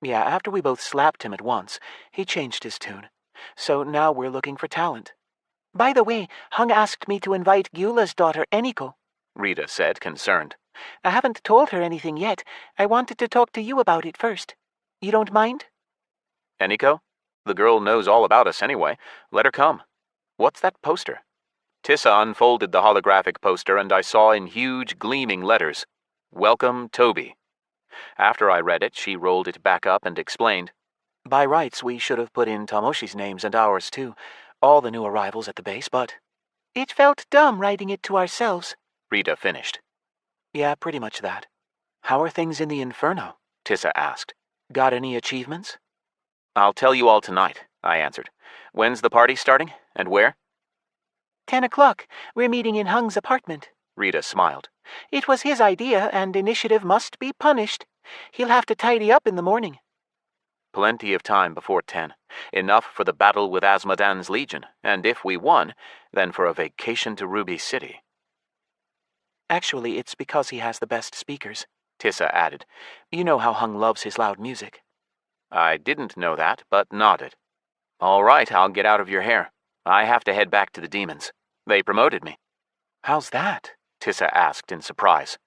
"Yeah, after we both slapped him at once, he changed his tune. So now we're looking for talent." "By the way, Hung asked me to invite Gyula's daughter, Eniko," Rita said, concerned. "I haven't told her anything yet. I wanted to talk to you about it first. You don't mind?" "Eniko? The girl knows all about us anyway. Let her come. What's that poster?" Tissa unfolded the holographic poster, and I saw in huge, gleaming letters, "Welcome, Toby." After I read it, she rolled it back up and explained, "By rights, we should have put in Tamoshi's names and ours, too. All the new arrivals at the base, but..." It felt dumb writing it to ourselves, Rita finished. Yeah, pretty much that. How are things in the Inferno? Tissa asked. Got any achievements? I'll tell you all tonight, I answered. When's the party starting, and where? 10 o'clock. We're meeting in Hung's apartment. Rita smiled. It was his idea, and initiative must be punished. He'll have to tidy up in the morning. Plenty of time before 10. Enough for the battle with Azmodan's Legion, and if we won, then for a vacation to Ruby City. Actually, it's because he has the best speakers, Tissa added. You know how Hung loves his loud music. I didn't know that, but nodded. All right, I'll get out of your hair. I have to head back to the demons. They promoted me. How's that? Tissa asked in surprise.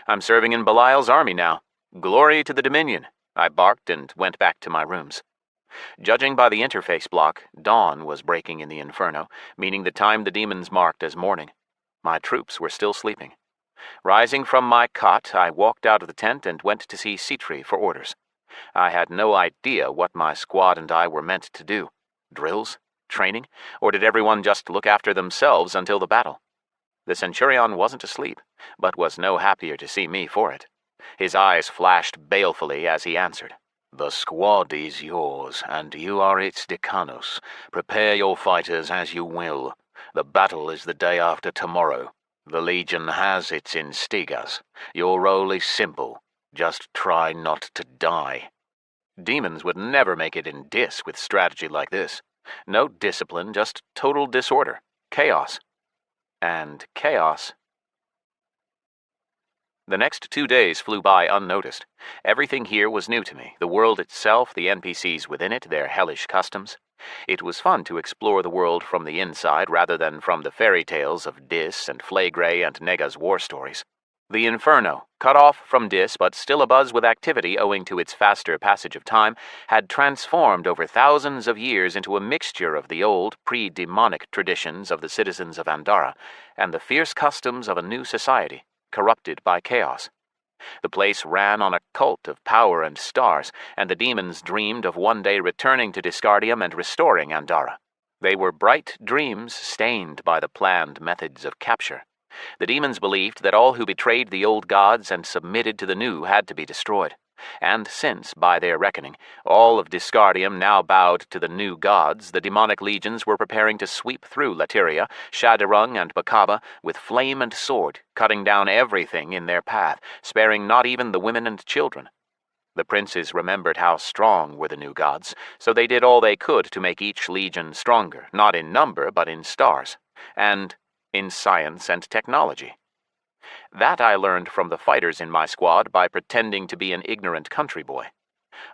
I'm serving in Belial's army now. Glory to the Dominion, I barked and went back to my rooms. Judging by the interface block, dawn was breaking in the Inferno, meaning the time the demons marked as morning. My troops were still sleeping. Rising from my cot, I walked out of the tent and went to see Sitri for orders. I had no idea what my squad and I were meant to do. Drills? Training? Or did everyone just look after themselves until the battle? The Centurion wasn't asleep, but was no happier to see me for it. His eyes flashed balefully as he answered. The squad is yours, and you are its decanus. Prepare your fighters as you will. The battle is the day after tomorrow. The Legion has its instigas. Your role is simple. Just try not to die. Demons would never make it in Dis with strategy like this. No discipline, just total disorder. Chaos. And chaos. The next 2 days flew by unnoticed. Everything here was new to me. The world itself, the NPCs within it, their hellish customs. It was fun to explore the world from the inside rather than from the fairy tales of Dis and Flaygray and Nega's war stories. The Inferno, cut off from Dis but still abuzz with activity owing to its faster passage of time, had transformed over thousands of years into a mixture of the old, pre-demonic traditions of the citizens of Andara and the fierce customs of a new society, corrupted by chaos. The place ran on a cult of power and stars, and the demons dreamed of one day returning to Disgardium and restoring Andara. They were bright dreams stained by the planned methods of capture. The demons believed that all who betrayed the old gods and submitted to the new had to be destroyed. And since, by their reckoning, all of Disgardium now bowed to the new gods, the demonic legions were preparing to sweep through Latyria, Shadowrung, and Bakaba with flame and sword, cutting down everything in their path, sparing not even the women and children. The princes remembered how strong were the new gods, so they did all they could to make each legion stronger, not in number but in stars, and in science and technology. That I learned from the fighters in my squad by pretending to be an ignorant country boy.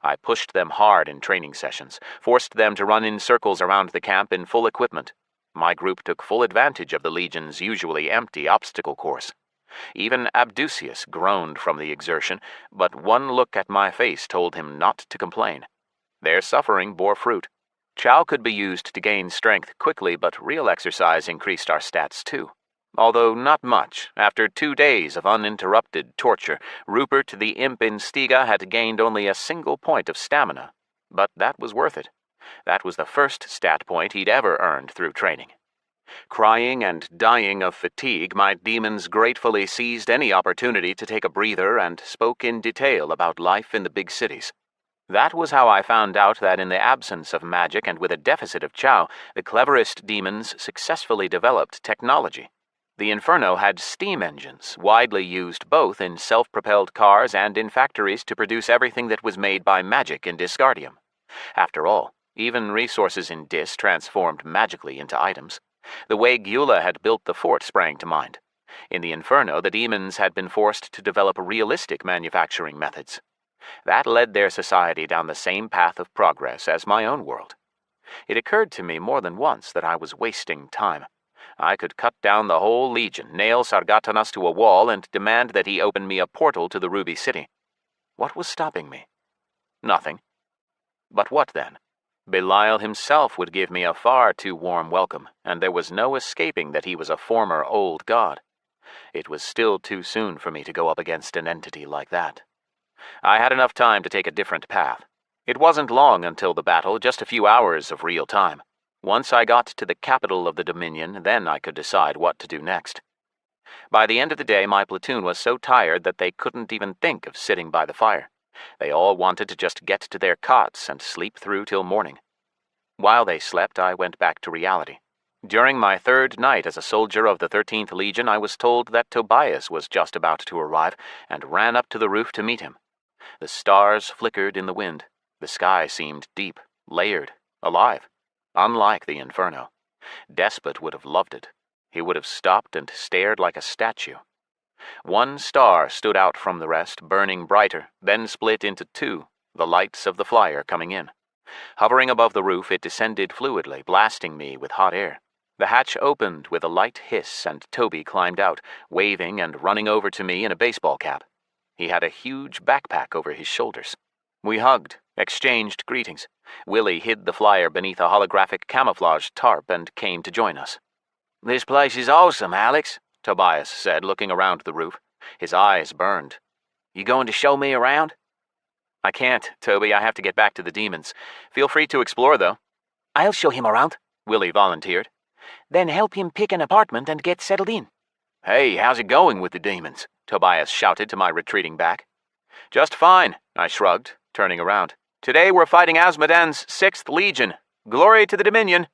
I pushed them hard in training sessions, forced them to run in circles around the camp in full equipment. My group took full advantage of the Legion's usually empty obstacle course. Even Abdusius groaned from the exertion, but one look at my face told him not to complain. Their suffering bore fruit. Chow could be used to gain strength quickly, but real exercise increased our stats too. Although not much. After 2 days of uninterrupted torture, Rupert the imp in Stiga had gained only a single point of stamina. But that was worth it. That was the first stat point he'd ever earned through training. Crying and dying of fatigue, my demons gratefully seized any opportunity to take a breather and spoke in detail about life in the big cities. That was how I found out that in the absence of magic and with a deficit of Chow, the cleverest demons successfully developed technology. The Inferno had steam engines, widely used both in self-propelled cars and in factories to produce everything that was made by magic in Disgardium. After all, even resources in Dis transformed magically into items. The way Gyula had built the fort sprang to mind. In the Inferno, the demons had been forced to develop realistic manufacturing methods. That led their society down the same path of progress as my own world. It occurred to me more than once that I was wasting time. I could cut down the whole legion, nail Sargatanas to a wall, and demand that he open me a portal to the Ruby City. What was stopping me? Nothing. But what then? Belial himself would give me a far too warm welcome, and there was no escaping that he was a former old god. It was still too soon for me to go up against an entity like that. I had enough time to take a different path. It wasn't long until the battle, just a few hours of real time. Once I got to the capital of the Dominion, then I could decide what to do next. By the end of the day, my platoon was so tired that they couldn't even think of sitting by the fire. They all wanted to just get to their cots and sleep through till morning. While they slept, I went back to reality. During my third night as a soldier of the 13th Legion, I was told that Tobias was just about to arrive, and ran up to the roof to meet him. The stars flickered in the wind. The sky seemed deep, layered, alive, unlike the Inferno. Despot would have loved it. He would have stopped and stared like a statue. One star stood out from the rest, burning brighter, then split into two, the lights of the flyer coming in. Hovering above the roof, it descended fluidly, blasting me with hot air. The hatch opened with a light hiss, and Toby climbed out, waving and running over to me in a baseball cap. He had a huge backpack over his shoulders. We hugged, exchanged greetings. Willie hid the flyer beneath a holographic camouflage tarp and came to join us. "This place is awesome, Alex," Tobias said, looking around the roof. His eyes burned. "You going to show me around?" "I can't, Toby. I have to get back to the demons. Feel free to explore, though." "I'll show him around," Willie volunteered. "Then help him pick an apartment and get settled in." "Hey, how's it going with the demons?" Tobias shouted to my retreating back. "Just fine," I shrugged, turning around. "Today we're fighting Asmodan's 6th Legion. Glory to the Dominion."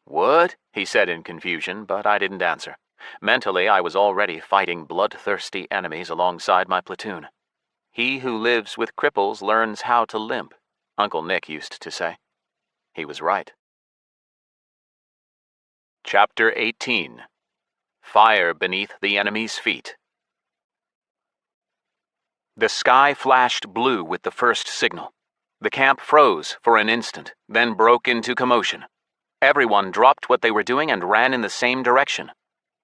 "What?" he said in confusion, but I didn't answer. Mentally, I was already fighting bloodthirsty enemies alongside my platoon. He who lives with cripples learns how to limp, Uncle Nick used to say. He was right. Chapter 18. Fire Beneath the Enemy's Feet. The sky flashed blue with the first signal. The camp froze for an instant, then broke into commotion. Everyone dropped what they were doing and ran in the same direction.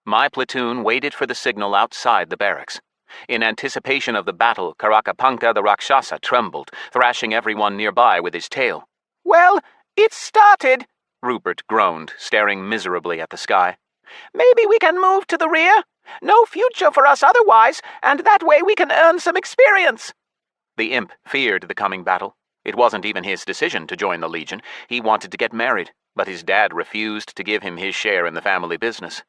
My platoon waited for the signal outside the barracks. In anticipation of the battle, Karakapanka the Rakshasa trembled, thrashing everyone nearby with his tail. "Well, it's started," Rupert groaned, staring miserably at the sky. "Maybe we can move to the rear? No future for us otherwise, and that way we can earn some experience." The imp feared the coming battle. It wasn't even his decision to join the Legion. He wanted to get married, but his dad refused to give him his share in the family business.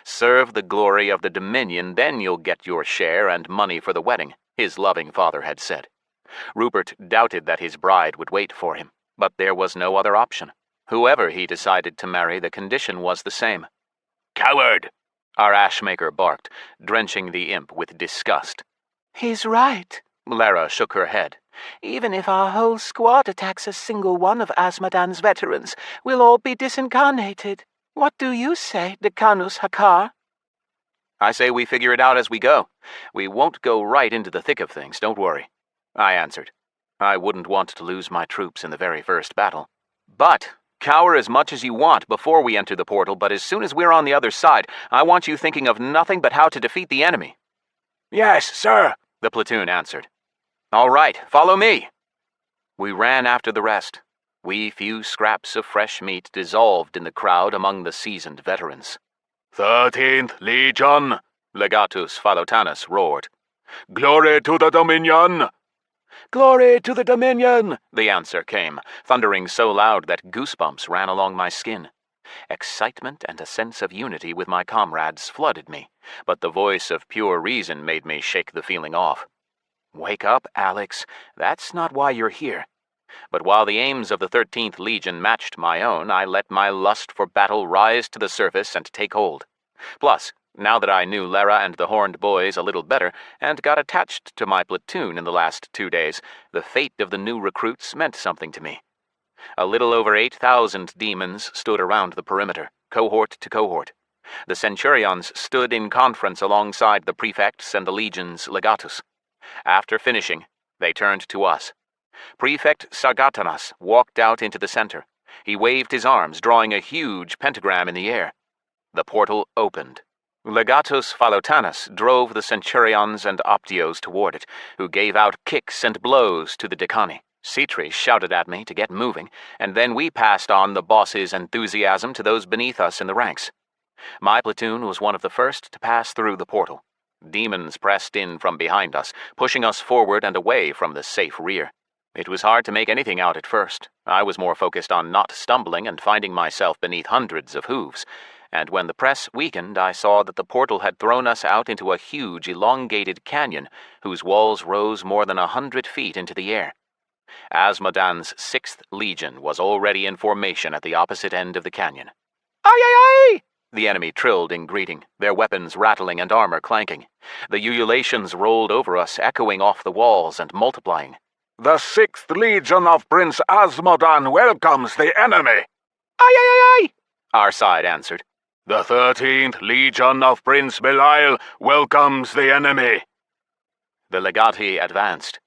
"Serve the glory of the Dominion, then you'll get your share and money for the wedding," his loving father had said. Rupert doubted that his bride would wait for him, but there was no other option. Whoever he decided to marry, the condition was the same. "Coward!" our ashmaker barked, drenching the imp with disgust. He's right. Lara shook her head. Even if our whole squad attacks a single one of Asmodan's veterans, we'll all be disincarnated. What do you say, Decanus Hakar? I say we figure it out as we go. We won't go right into the thick of things, don't worry, I answered. I wouldn't want to lose my troops in the very first battle. But cower as much as you want before we enter the portal, but as soon as we're on the other side, I want you thinking of nothing but how to defeat the enemy. "Yes, sir," the platoon answered. All right, follow me. We ran after the rest. We few scraps of fresh meat dissolved in the crowd among the seasoned veterans. 13th Legion, Legatus Philotanus roared. "Glory to the Dominion!" Glory to the Dominion! The answer came, thundering so loud that goosebumps ran along my skin. Excitement and a sense of unity with my comrades flooded me, but the voice of pure reason made me shake the feeling off. Wake up, Alex. That's not why you're here. But while the aims of the 13th Legion matched my own, I let my lust for battle rise to the surface and take hold. Plus, now that I knew Lara and the Horned Boys a little better, and got attached to my platoon in the last 2 days, the fate of the new recruits meant something to me. A little over 8,000 demons stood around the perimeter, cohort to cohort. The centurions stood in conference alongside the prefects and the legion's legatus. After finishing, they turned to us. Prefect Sargatanas walked out into the center. He waved his arms, drawing a huge pentagram in the air. The portal opened. Legatus Philotanus drove the centurions and optios toward it, who gave out kicks and blows to the decani. Citri shouted at me to get moving, and then we passed on the boss's enthusiasm to those beneath us in the ranks. My platoon was one of the first to pass through the portal. Demons pressed in from behind us, pushing us forward and away from the safe rear. It was hard to make anything out at first. I was more focused on not stumbling and finding myself beneath hundreds of hooves. And when the press weakened, I saw that the portal had thrown us out into a huge, elongated canyon whose walls rose more than 100 feet into the air. Asmodan's 6th Legion was already in formation at the opposite end of the canyon. Aye, aye, aye! The enemy trilled in greeting, their weapons rattling and armor clanking. The ululations rolled over us, echoing off the walls and multiplying. The 6th Legion of Prince Asmodan welcomes the enemy. Aye, aye, aye, aye! Our side answered. The 13th Legion of Prince Belial welcomes the enemy. The legati advanced.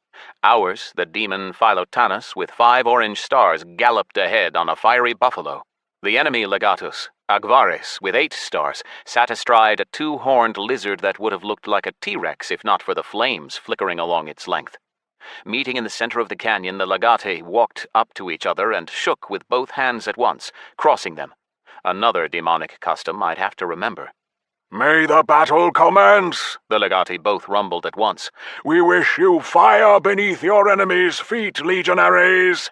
Ours, the demon Philotanus, with 5 orange stars, galloped ahead on a fiery buffalo. The enemy legatus, Agvares, with 8 stars, sat astride a 2-horned lizard that would have looked like a T-Rex if not for the flames flickering along its length. Meeting in the center of the canyon, the legati walked up to each other and shook with both hands at once, crossing them. Another demonic custom I'd have to remember. May the battle commence, the legati both rumbled at once. We wish you fire beneath your enemies' feet, legionaries.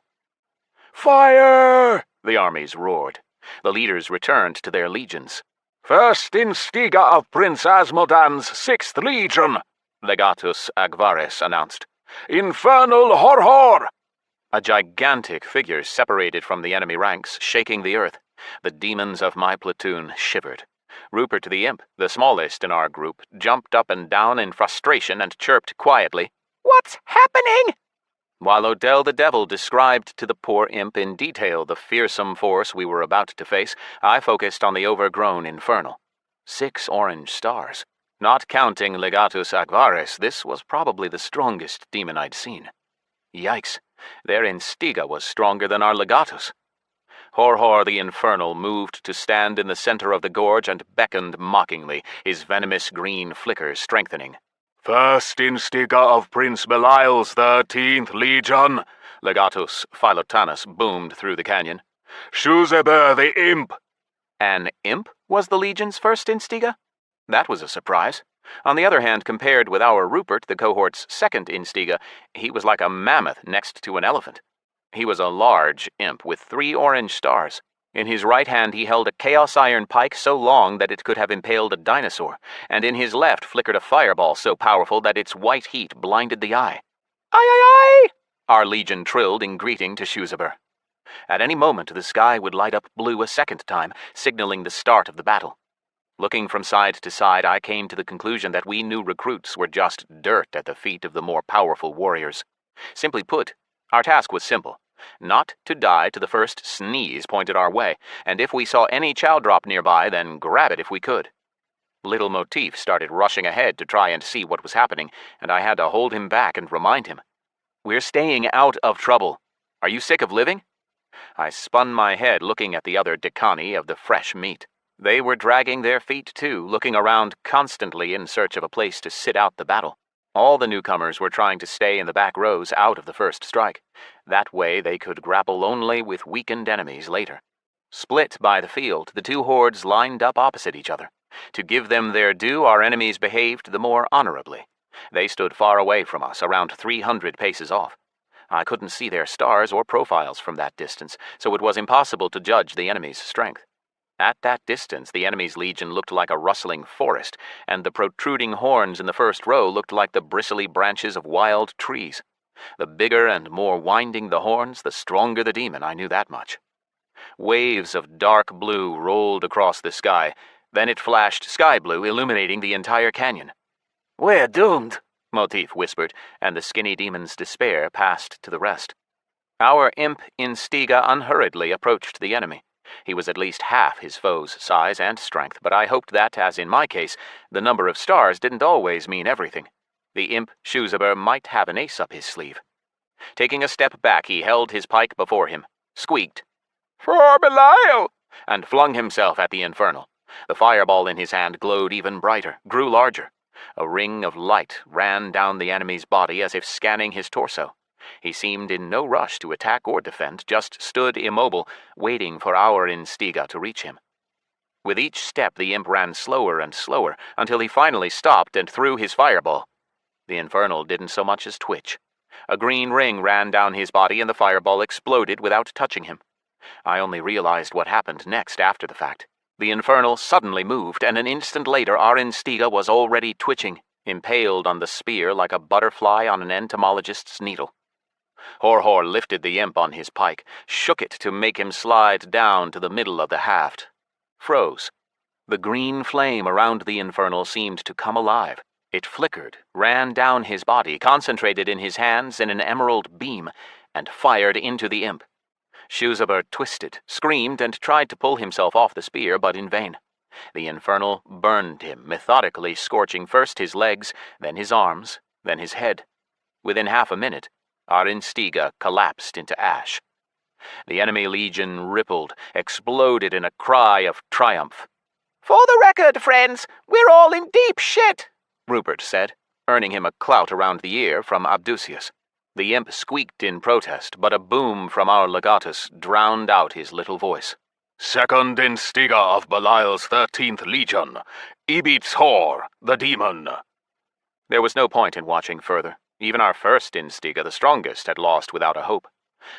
Fire! The armies roared. The leaders returned to their legions. First Instiga of Prince Asmodan's 6th Legion, Legatus Agvares announced. Infernal Horror! A gigantic figure separated from the enemy ranks, shaking the earth. The demons of my platoon shivered. Rupert the Imp, the smallest in our group, jumped up and down in frustration and chirped quietly, What's happening? While Odell the Devil described to the poor imp in detail the fearsome force we were about to face, I focused on the overgrown Infernal. 6 orange stars. Not counting Legatus Agvares, this was probably the strongest demon I'd seen. Yikes, their Instiga was stronger than our Legatus. Horhor the Infernal moved to stand in the center of the gorge and beckoned mockingly, his venomous green flicker strengthening. First Instiga of Prince Belial's 13th Legion, Legatus Philotanus boomed through the canyon. Shuzeber the Imp. An imp was the Legion's first Instiga? That was a surprise. On the other hand, compared with our Rupert, the cohort's 2nd Instiga, he was like a mammoth next to an elephant. He was a large imp with 3 orange stars. In his right hand he held a chaos iron pike so long that it could have impaled a dinosaur, and in his left flickered a fireball so powerful that its white heat blinded the eye. Aye, aye, aye! Our legion trilled in greeting to Shuzaber. At any moment the sky would light up blue a second time, signaling the start of the battle. Looking from side to side, I came to the conclusion that we new recruits were just dirt at the feet of the more powerful warriors. Simply put, our task was simple. Not to die to the first sneeze pointed our way, and if we saw any chow drop nearby, then grab it if we could. Little Motif started rushing ahead to try and see what was happening, and I had to hold him back and remind him. We're staying out of trouble. Are you sick of living? I spun my head looking at the other Decani of the fresh meat. They were dragging their feet too, looking around constantly in search of a place to sit out the battle. All the newcomers were trying to stay in the back rows out of the first strike. That way they could grapple only with weakened enemies later. Split by the field, the 2 hordes lined up opposite each other. To give them their due, our enemies behaved the more honorably. They stood far away from us, around 300 paces off. I couldn't see their stars or profiles from that distance, so it was impossible to judge the enemy's strength. At that distance, the enemy's legion looked like a rustling forest, and the protruding horns in the first row looked like the bristly branches of wild trees. The bigger and more winding the horns, the stronger the demon, I knew that much. Waves of dark blue rolled across the sky. Then it flashed sky blue, illuminating the entire canyon. We're doomed, Motif whispered, and the skinny demon's despair passed to the rest. Our imp Instiga unhurriedly approached the enemy. He was at least half his foe's size and strength, but I hoped that, as in my case, the number of stars didn't always mean everything. The imp Shuzaber might have an ace up his sleeve. Taking a step back, he held his pike before him, squeaked, For Belial! and flung himself at the Infernal. The fireball in his hand glowed even brighter, grew larger. A ring of light ran down the enemy's body as if scanning his torso. He seemed in no rush to attack or defend, just stood immobile, waiting for our Instiga to reach him. With each step, the imp ran slower and slower, until he finally stopped and threw his fireball. The Infernal didn't so much as twitch. A green ring ran down his body and the fireball exploded without touching him. I only realized what happened next after the fact. The Infernal suddenly moved, and an instant later our Instiga was already twitching, impaled on the spear like a butterfly on an entomologist's needle. Horhor lifted the imp on his pike, shook it to make him slide down to the middle of the haft. Froze. The green flame around the Infernal seemed to come alive. It flickered, ran down his body, concentrated in his hands in an emerald beam, and fired into the imp. Shuzaber twisted, screamed, and tried to pull himself off the spear, but in vain. The Infernal burned him, methodically scorching first his legs, then his arms, then his head. Within half a minute, our Instiga collapsed into ash. The enemy legion rippled, exploded in a cry of triumph. For the record, friends, we're all in deep shit, Rupert said, earning him a clout around the ear from Abdusius. The imp squeaked in protest, but a boom from our legatus drowned out his little voice. Second Instiga of Belial's 13th Legion, Ibits Hor, the demon. There was no point in watching further. Even our first Instiga, the strongest, had lost without a hope.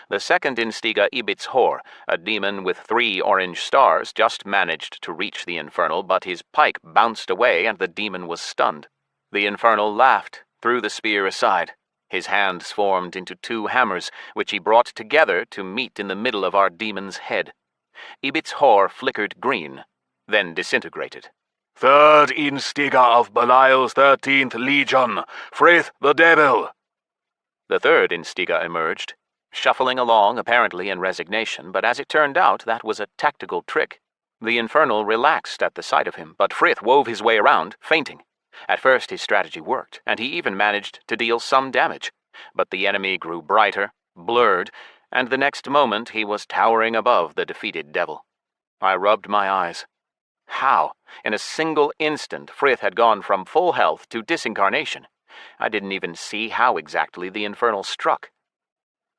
The second Instiga, Ibits Hor, a demon with 3 orange stars, just managed to reach the Infernal, but his pike bounced away and the demon was stunned. The Infernal laughed, threw the spear aside. His hands formed into 2 hammers, which he brought together to meet in the middle of our demon's head. Ibits Hor flickered green, then disintegrated. Third Instiga of Belial's 13th Legion, Frith the Devil. The third Instiga emerged, shuffling along apparently in resignation, but as it turned out, that was a tactical trick. The Infernal relaxed at the sight of him, but Frith wove his way around, feinting. At first his strategy worked, and he even managed to deal some damage, but the enemy grew brighter, blurred, and the next moment he was towering above the defeated devil. I rubbed my eyes. How, in a single instant, Frith had gone from full health to disincarnation? I didn't even see how exactly the Infernal struck.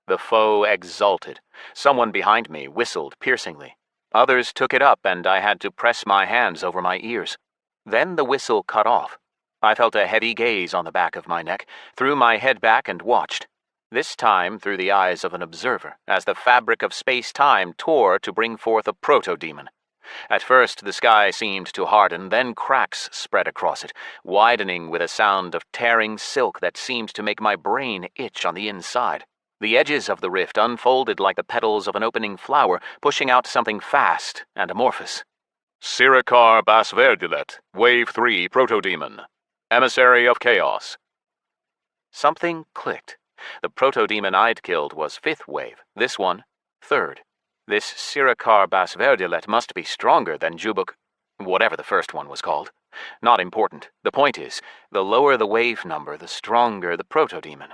The foe exulted. Someone behind me whistled piercingly. Others took it up, and I had to press my hands over my ears. Then the whistle cut off. I felt a heavy gaze on the back of my neck, threw my head back and watched. This time through the eyes of an observer, as the fabric of space-time tore to bring forth a proto-demon. At first the sky seemed to harden, then cracks spread across it, widening with a sound of tearing silk that seemed to make my brain itch on the inside. The edges of the rift unfolded like the petals of an opening flower, pushing out something fast and amorphous. Sirakar Basverdulet, Wave 3 Proto-Demon, Emissary of Chaos. Something clicked. The proto-demon I'd killed was 5th wave, this one, 3rd. This Sirakar Basverdulet must be stronger than Jubuk, whatever the first one was called. Not important. The point is, the lower the wave number, the stronger the proto-demon.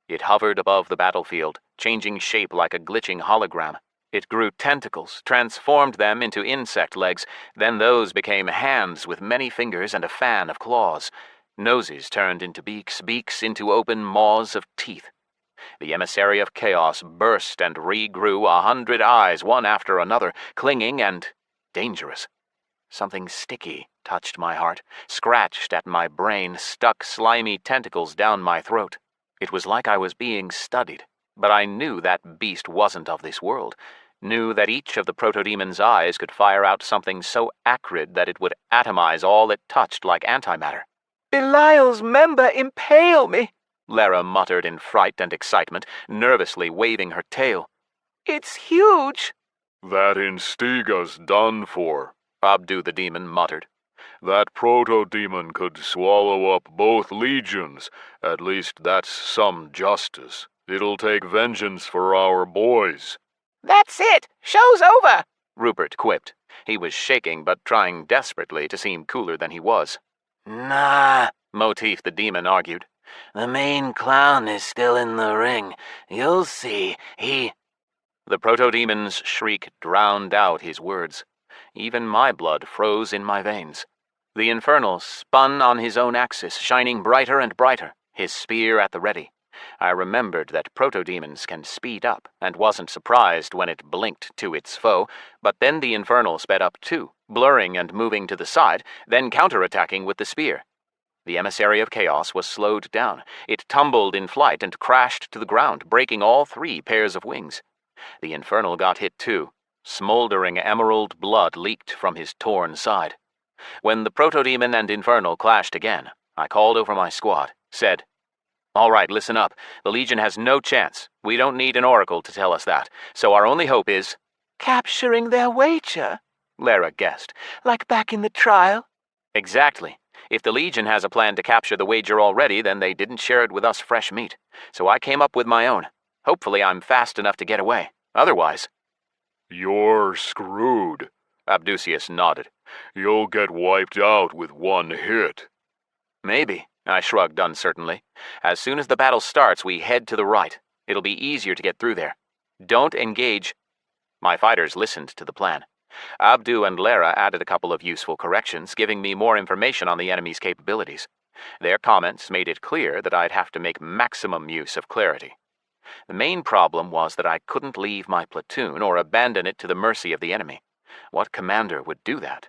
It hovered above the battlefield, changing shape like a glitching hologram. It grew tentacles, transformed them into insect legs, then those became hands with many fingers and a fan of claws. Noses turned into beaks, beaks into open maws of teeth. The Emissary of Chaos burst and regrew 100 eyes, one after another, clinging and dangerous. Something sticky touched my heart, scratched at my brain, stuck slimy tentacles down my throat. It was like I was being studied, but I knew that beast wasn't of this world, knew that each of the proto-demon's eyes could fire out something so acrid that it would atomize all it touched like antimatter. Belial's member impale me, Lara muttered in fright and excitement, nervously waving her tail. It's huge. That Instiga's done for, Abdu the demon muttered. That proto-demon could swallow up both legions. At least that's some justice. It'll take vengeance for our boys. That's it! Show's over! Rupert quipped. He was shaking, but trying desperately to seem cooler than he was. Nah, Motif the demon argued. the main clown is still in the ring. You'll see, The proto-demon's shriek drowned out his words. Even my blood froze in my veins. The Infernal spun on his own axis, shining brighter and brighter, his spear at the ready. I remembered that proto-demons can speed up, and wasn't surprised when it blinked to its foe, but then the Infernal sped up too, blurring and moving to the side, then counterattacking with the spear. The emissary of chaos was slowed down. It tumbled in flight and crashed to the ground, breaking all 3 pairs of wings. The Infernal got hit too. Smoldering emerald blood leaked from his torn side. When the Protodemon and Infernal clashed again, I called over my squad, said, "All right, listen up. The Legion has no chance. We don't need an oracle to tell us that. So our only hope is—" Capturing their wager, Lara guessed. like back in the trial. Exactly. If the Legion has a plan to capture the wager already, then they didn't share it with us fresh meat. So I came up with my own. Hopefully I'm fast enough to get away. Otherwise— You're screwed, Abdusius nodded. You'll get wiped out with 1 hit. Maybe, I shrugged uncertainly. As soon as the battle starts, we head to the right. It'll be easier to get through there. Don't engage. My fighters listened to the plan. Abdu and Lara added a couple of useful corrections, giving me more information on the enemy's capabilities. Their comments made it clear that I'd have to make maximum use of clarity. The main problem was that I couldn't leave my platoon or abandon it to the mercy of the enemy. What commander would do that?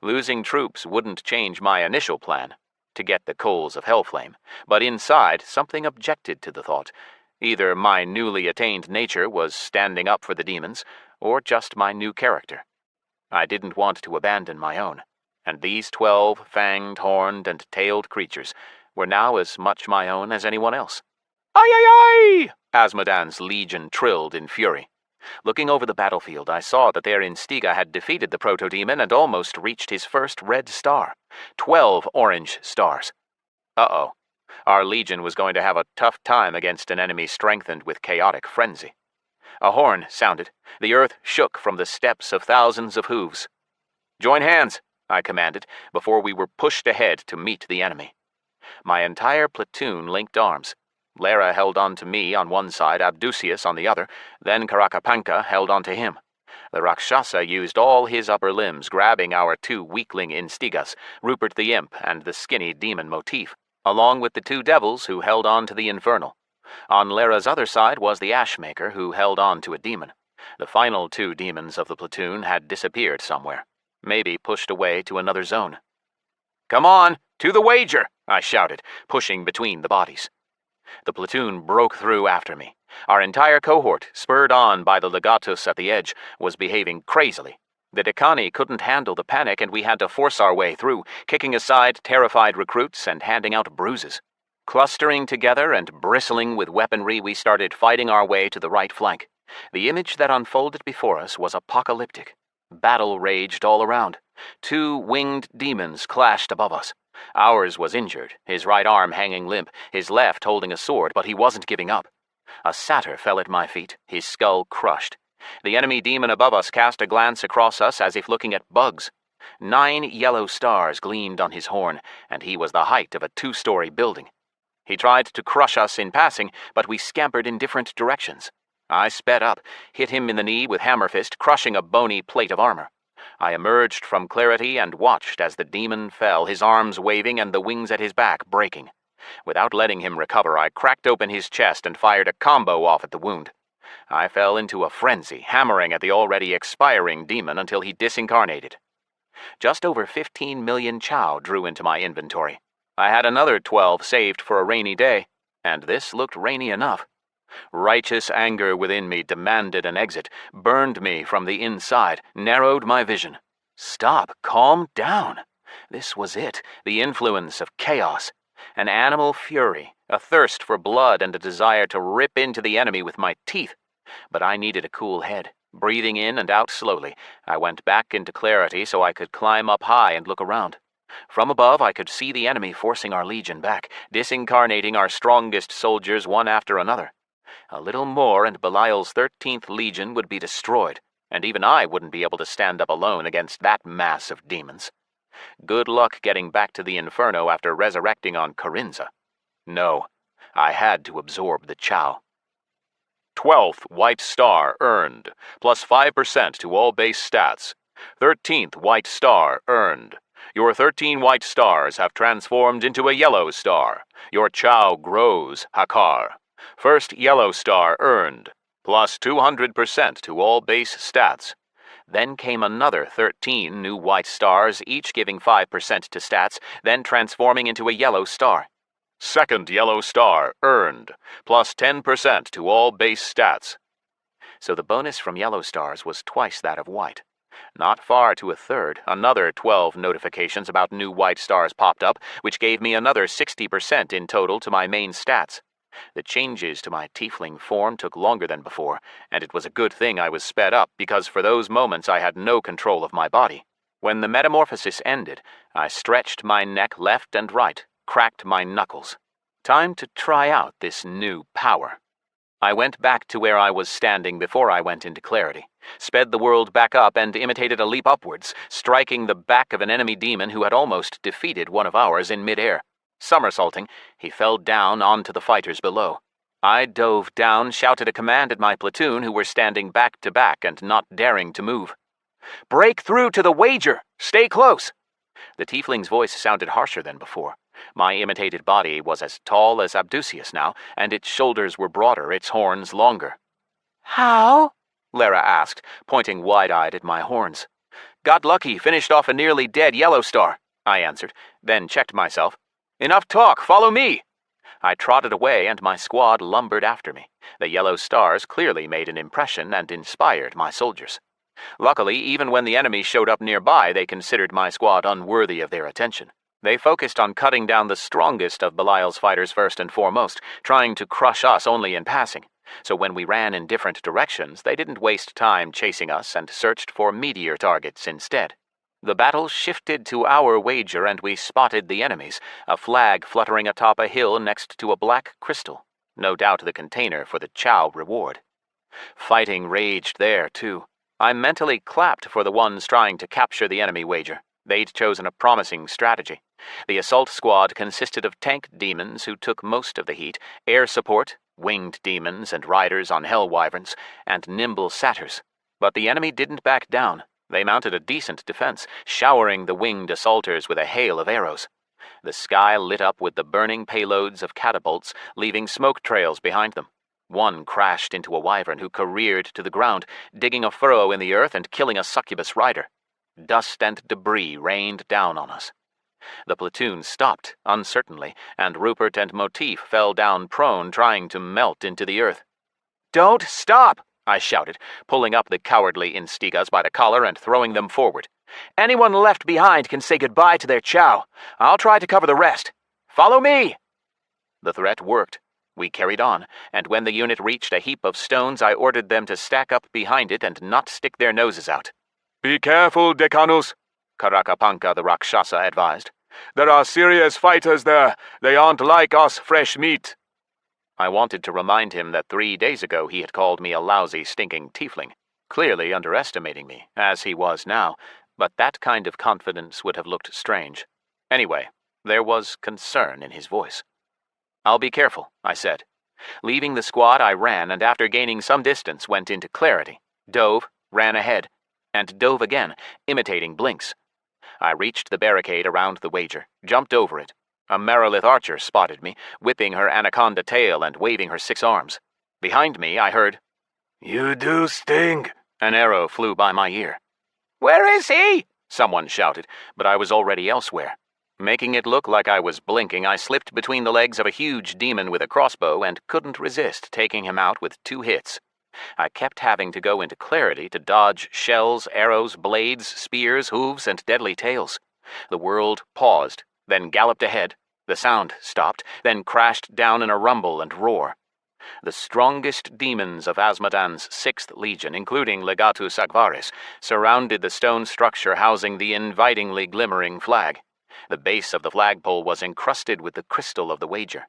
Losing troops wouldn't change my initial plan, to get the Coals of Hellflame, but inside something objected to the thought. Either my newly attained nature was standing up for the demons, or just my new character. I didn't want to abandon my own, and these 12 fanged, horned, and tailed creatures were now as much my own as anyone else. "Aye, aye, aye!" Asmodan's legion trilled in fury. Looking over the battlefield, I saw that their Instiga had defeated the Protodemon and almost reached his first red star. 12 orange stars. Uh-oh. Our legion was going to have a tough time against an enemy strengthened with chaotic frenzy. A horn sounded. The earth shook from the steps of thousands of hooves. "Join hands," I commanded, before we were pushed ahead to meet the enemy. My entire platoon linked arms. Lara held on to me on one side, Abdusius on the other, then Karakapanka held on to him. The Rakshasa used all his upper limbs, grabbing our 2 weakling Instigas, Rupert the Imp and the skinny demon motif, along with the 2 devils who held on to the Infernal. On Lara's other side was the Ashmaker, who held on to a demon. The final 2 demons of the platoon had disappeared somewhere, maybe pushed away to another zone. "Come on, to the wager!" I shouted, pushing between the bodies. The platoon broke through after me. Our entire cohort, spurred on by the legates at the edge, was behaving crazily. The Decani couldn't handle the panic, and we had to force our way through, kicking aside terrified recruits and handing out bruises. Clustering together and bristling with weaponry, we started fighting our way to the right flank. The image that unfolded before us was apocalyptic. Battle raged all around. 2 winged demons clashed above us. Ours was injured, his right arm hanging limp, his left holding a sword, but he wasn't giving up. A satyr fell at my feet, his skull crushed. The enemy demon above us cast a glance across us as if looking at bugs. 9 yellow stars gleamed on his horn, and he was the height of a 2-story building. He tried to crush us in passing, but we scampered in different directions. I sped up, hit him in the knee with hammer fist, crushing a bony plate of armor. I emerged from clarity and watched as the demon fell, his arms waving and the wings at his back breaking. Without letting him recover, I cracked open his chest and fired a combo off at the wound. I fell into a frenzy, hammering at the already expiring demon until he disincarnated. Just over 15 million chow drew into my inventory. I had another 12 saved for a rainy day, and this looked rainy enough. Righteous anger within me demanded an exit, burned me from the inside, narrowed my vision. Stop, calm down. This was it, the influence of chaos. An animal fury, a thirst for blood and a desire to rip into the enemy with my teeth. But I needed a cool head. Breathing in and out slowly, I went back into clarity so I could climb up high and look around. From above, I could see the enemy forcing our legion back, disincarnating our strongest soldiers one after another. A little more and Belial's 13th Legion would be destroyed, and even I wouldn't be able to stand up alone against that mass of demons. Good luck getting back to the Inferno after resurrecting on Corinza. No, I had to absorb the chow. 12th White Star earned, plus 5% to all base stats. 13th White Star earned. Your 13 white stars have transformed into a yellow star. Your chow grows, Hakar. First yellow star earned, plus 200% to all base stats. Then came another 13 new white stars, each giving 5% to stats, then transforming into a yellow star. Second yellow star earned, plus 10% to all base stats. So the bonus from yellow stars was twice that of white. Not far to a third, another 12 notifications about new white stars popped up, which gave me another 60% in total to my main stats. The changes to my tiefling form took longer than before, and it was a good thing I was sped up, because for those moments I had no control of my body. When the metamorphosis ended, I stretched my neck left and right, cracked my knuckles. Time to try out this new power. I went back to where I was standing before I went into clarity, sped the world back up and imitated a leap upwards, striking the back of an enemy demon who had almost defeated one of ours in midair. Somersaulting, he fell down onto the fighters below. I dove down, shouted a command at my platoon who were standing back to back and not daring to move. "Break through to the wager! Stay close!" The tiefling's voice sounded harsher than before. My imitated body was as tall as Abdusius now, and its shoulders were broader, its horns longer. How? Lara asked, pointing wide-eyed at my horns. "Got lucky, finished off a nearly dead yellow star," I answered, then checked myself. "Enough talk, follow me!" I trotted away and my squad lumbered after me. The yellow stars clearly made an impression and inspired my soldiers. Luckily, even when the enemy showed up nearby, they considered my squad unworthy of their attention. They focused on cutting down the strongest of Belial's fighters first and foremost, trying to crush us only in passing. So when we ran in different directions, they didn't waste time chasing us and searched for meteor targets instead. The battle shifted to our wager and we spotted the enemies, a flag fluttering atop a hill next to a black crystal, no doubt the container for the Chow reward. Fighting raged there, too. I mentally clapped for the ones trying to capture the enemy wager. They'd chosen a promising strategy. The assault squad consisted of tank demons who took most of the heat, air support, winged demons and riders on hell wyverns, and nimble satyrs. But the enemy didn't back down. They mounted a decent defense, showering the winged assaulters with a hail of arrows. The sky lit up with the burning payloads of catapults, leaving smoke trails behind them. One crashed into a wyvern who careered to the ground, digging a furrow in the earth and killing a succubus rider. Dust and debris rained down on us. The platoon stopped, uncertainly, and Rupert and Motif fell down prone, trying to melt into the earth. "Don't stop!" I shouted, pulling up the cowardly Instigas by the collar and throwing them forward. "Anyone left behind can say goodbye to their Chow. I'll try to cover the rest. Follow me!" The threat worked. We carried on, and when the unit reached a heap of stones, I ordered them to stack up behind it and not stick their noses out. "Be careful, Decanus," Karakapanka the Rakshasa advised. "There are serious fighters there. They aren't like us fresh meat." I wanted to remind him that 3 days ago he had called me a lousy, stinking tiefling, clearly underestimating me, as he was now, but that kind of confidence would have looked strange. Anyway, there was concern in his voice. "I'll be careful," I said. Leaving the squad, I ran, and after gaining some distance, went into clarity, dove, ran ahead, and dove again, imitating blinks. I reached the barricade around the wager, jumped over it. A Merilith archer spotted me, whipping her anaconda tail and waving her 6 arms. Behind me, I heard, "You do sting!" An arrow flew by my ear. Where is he? Someone shouted, but I was already elsewhere. Making it look like I was blinking, I slipped between the legs of a huge demon with a crossbow and couldn't resist taking him out with 2 hits. I kept having to go into clarity to dodge shells, arrows, blades, spears, hooves, and deadly tails. The world paused, then galloped ahead. The sound stopped, then crashed down in a rumble and roar. The strongest demons of Azmodan's 6th Legion, including Legatus Agvaris, surrounded the stone structure housing the invitingly glimmering flag. The base of the flagpole was encrusted with the crystal of the wager.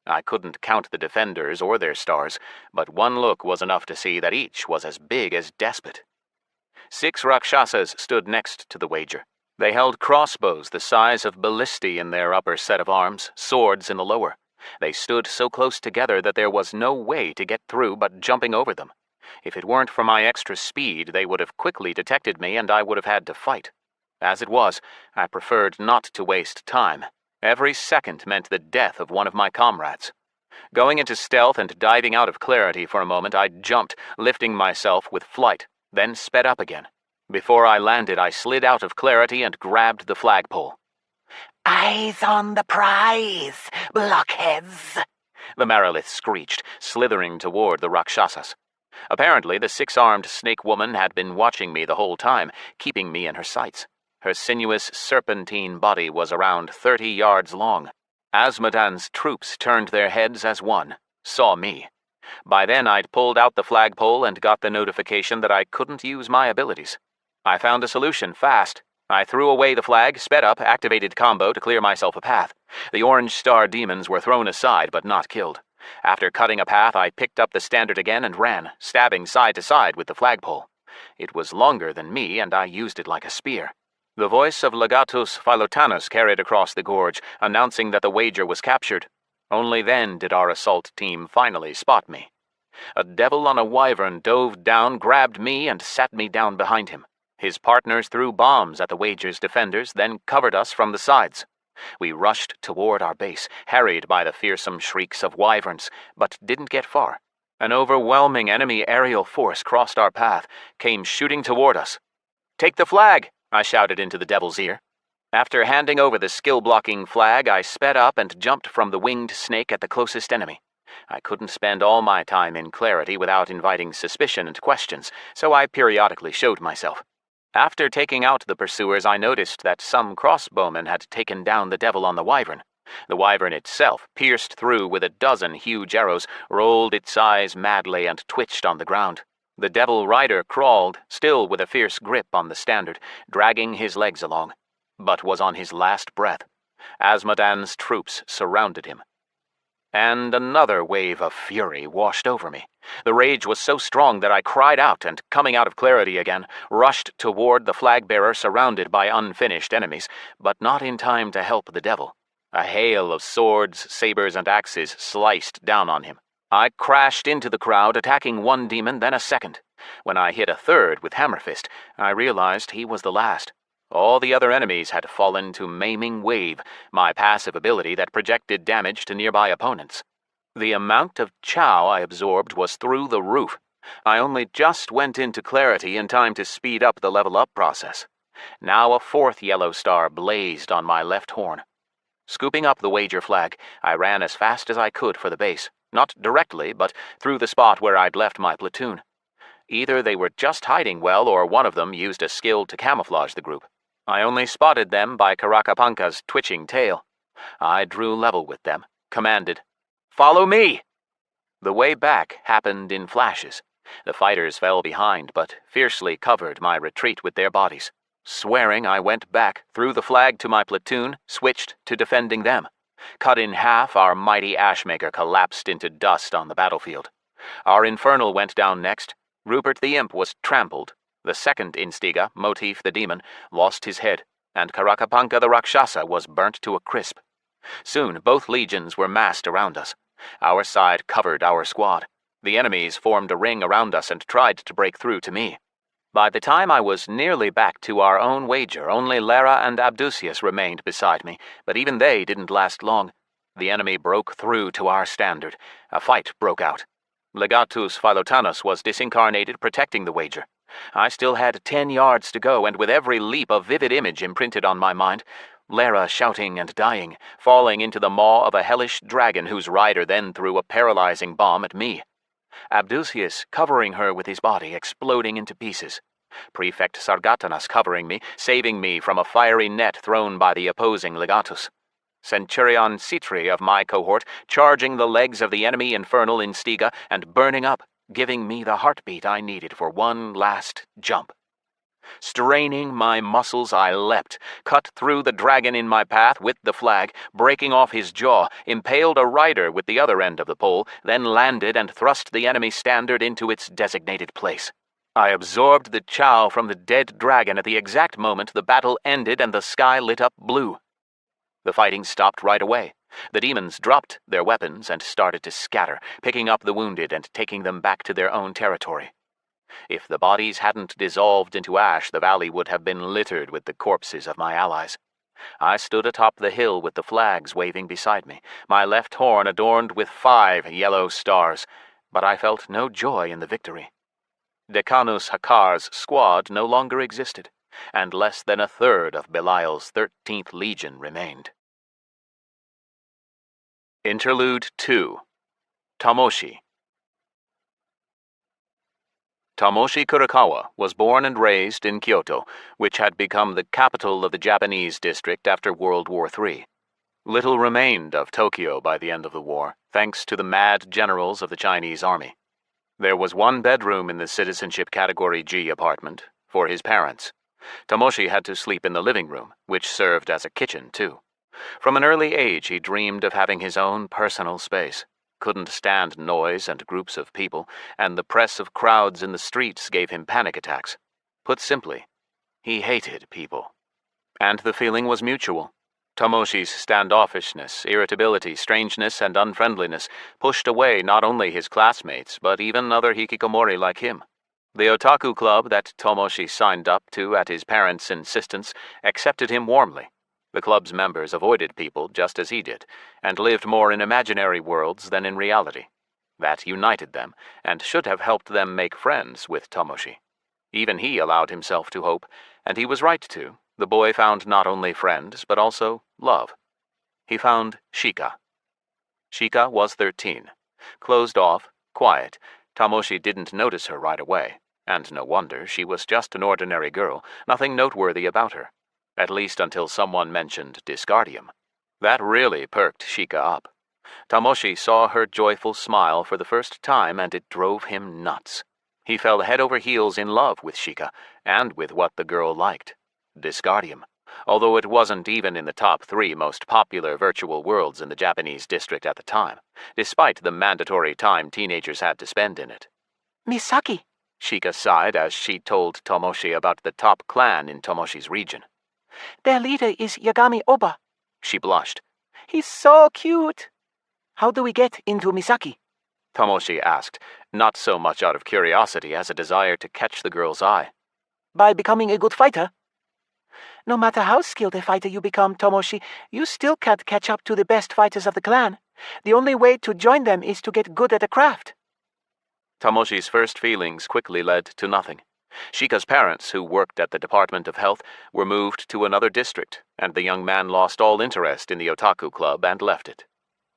I couldn't count the defenders or their stars, but one look was enough to see that each was as big as Despot. 6 Rakshasas stood next to the wager. They held crossbows the size of ballistae in their upper set of arms, swords in the lower. They stood so close together that there was no way to get through but jumping over them. If it weren't for my extra speed, they would have quickly detected me and I would have had to fight. As it was, I preferred not to waste time. Every second meant the death of one of my comrades. Going into stealth and diving out of clarity for a moment, I jumped, lifting myself with flight, then sped up again. Before I landed, I slid out of clarity and grabbed the flagpole. Eyes on the prize, blockheads! The Marilith screeched, slithering toward the Rakshasas. Apparently, the six-armed snake woman had been watching me the whole time, keeping me in her sights. Her sinuous, serpentine body was around 30 yards long. Azmodan's troops turned their heads as one, saw me. By then, I'd pulled out the flagpole and got the notification that I couldn't use my abilities. I found a solution fast. I threw away the flag, sped up, activated combo to clear myself a path. The Orange Star demons were thrown aside but not killed. After cutting a path, I picked up the standard again and ran, stabbing side to side with the flagpole. It was longer than me, and I used it like a spear. The voice of Legatus Philotanus carried across the gorge, announcing that the wager was captured. Only then did our assault team finally spot me. A devil on a wyvern dove down, grabbed me, and sat me down behind him. His partners threw bombs at the wager's defenders, then covered us from the sides. We rushed toward our base, harried by the fearsome shrieks of wyverns, but didn't get far. An overwhelming enemy aerial force crossed our path, came shooting toward us. "Take the flag!" I shouted into the devil's ear. After handing over the skill-blocking flag, I sped up and jumped from the winged snake at the closest enemy. I couldn't spend all my time in clarity without inviting suspicion and questions, so I periodically showed myself. After taking out the pursuers, I noticed that some crossbowmen had taken down the devil on the wyvern. The wyvern itself, pierced through with a dozen huge arrows, rolled its eyes madly and twitched on the ground. The devil rider crawled, still with a fierce grip on the standard, dragging his legs along, but was on his last breath. Azmodan's troops surrounded him. And another wave of fury washed over me. The rage was so strong that I cried out and, coming out of clarity again, rushed toward the flag-bearer surrounded by unfinished enemies, but not in time to help the devil. A hail of swords, sabers, and axes sliced down on him. I crashed into the crowd, attacking one demon, then a second. When I hit a third with Hammerfist, I realized he was the last. All the other enemies had fallen to Maiming Wave, my passive ability that projected damage to nearby opponents. The amount of chow I absorbed was through the roof. I only just went into clarity in time to speed up the level-up process. Now a fourth yellow star blazed on my left horn. Scooping up the wager flag, I ran as fast as I could for the base. Not directly, but through the spot where I'd left my platoon. Either they were just hiding well, or one of them used a skill to camouflage the group. I only spotted them by Karakapanka's twitching tail. I drew level with them, commanded, "Follow me!" The way back happened in flashes. The fighters fell behind, but fiercely covered my retreat with their bodies. Swearing, I went back, threw the flag to my platoon, switched to defending them. Cut in half, our mighty Ashmaker collapsed into dust on the battlefield. Our Infernal went down next. Rupert the Imp was trampled. The second Instiga, Motif the Demon, lost his head, and Karakapanka the Rakshasa was burnt to a crisp. Soon both legions were massed around us. Our side covered our squad. The enemies formed a ring around us and tried to break through to me. By the time I was nearly back to our own wager, only Lara and Abdusius remained beside me, but even they didn't last long. The enemy broke through to our standard. A fight broke out. Legatus Philotanus was disincarnated, protecting the wager. I still had 10 yards to go, and with every leap a vivid image imprinted on my mind. Lara shouting and dying, falling into the maw of a hellish dragon whose rider then threw a paralyzing bomb at me. Abdusius covering her with his body, exploding into pieces. Prefect Sargatanas covering me, saving me from a fiery net thrown by the opposing Legatus. Centurion Citri of my cohort charging the legs of the enemy Infernal Instiga and burning up, giving me the heartbeat I needed for one last jump. Straining my muscles, I leapt, cut through the dragon in my path with the flag, breaking off his jaw, impaled a rider with the other end of the pole, then landed and thrust the enemy standard into its designated place. I absorbed the chow from the dead dragon at the exact moment the battle ended and the sky lit up blue. The fighting stopped right away. The demons dropped their weapons and started to scatter, picking up the wounded and taking them back to their own territory. If the bodies hadn't dissolved into ash, the valley would have been littered with the corpses of my allies. I stood atop the hill with the flags waving beside me, my left horn adorned with 5 yellow stars, but I felt no joy in the victory. Decanus Hakar's squad no longer existed, and less than a third of Belial's 13th Legion remained. Interlude 2. Tomoshi. Tomoshi Kurakawa was born and raised in Kyoto, which had become the capital of the Japanese district after World War III. Little remained of Tokyo by the end of the war, thanks to the mad generals of the Chinese army. There was one bedroom in the citizenship Category G apartment for his parents. Tomoshi had to sleep in the living room, which served as a kitchen, too. From an early age, he dreamed of having his own personal space. Couldn't stand noise and groups of people, and the press of crowds in the streets gave him panic attacks. Put simply, he hated people. And the feeling was mutual. Tomoshi's standoffishness, irritability, strangeness, and unfriendliness pushed away not only his classmates, but even other hikikomori like him. The otaku club that Tomoshi signed up to at his parents' insistence accepted him warmly. The club's members avoided people just as he did, and lived more in imaginary worlds than in reality. That united them, and should have helped them make friends with Tomoshi. Even he allowed himself to hope, and he was right to. The boy found not only friends, but also love. He found Shika. Shika was 13. Closed off, quiet, Tomoshi didn't notice her right away, and no wonder, she was just an ordinary girl, nothing noteworthy about her. At least until someone mentioned Disgardium. That really perked Shika up. Tomoshi saw her joyful smile for the first time, and it drove him nuts. He fell head over heels in love with Shika, and with what the girl liked. Disgardium, although it wasn't even in the top 3 most popular virtual worlds in the Japanese district at the time, despite the mandatory time teenagers had to spend in it. Misaki, Shika sighed as she told Tomoshi about the top clan in Tomoshi's region. Their leader is Yagami Oba. She blushed. He's so cute. How do we get into Misaki? Tomoshi asked, not so much out of curiosity as a desire to catch the girl's eye. By becoming a good fighter? No matter how skilled a fighter you become, Tomoshi, you still can't catch up to the best fighters of the clan. The only way to join them is to get good at a craft. Tomoshi's first feelings quickly led to nothing. Shika's parents, who worked at the Department of Health, were moved to another district, and the young man lost all interest in the otaku club and left it.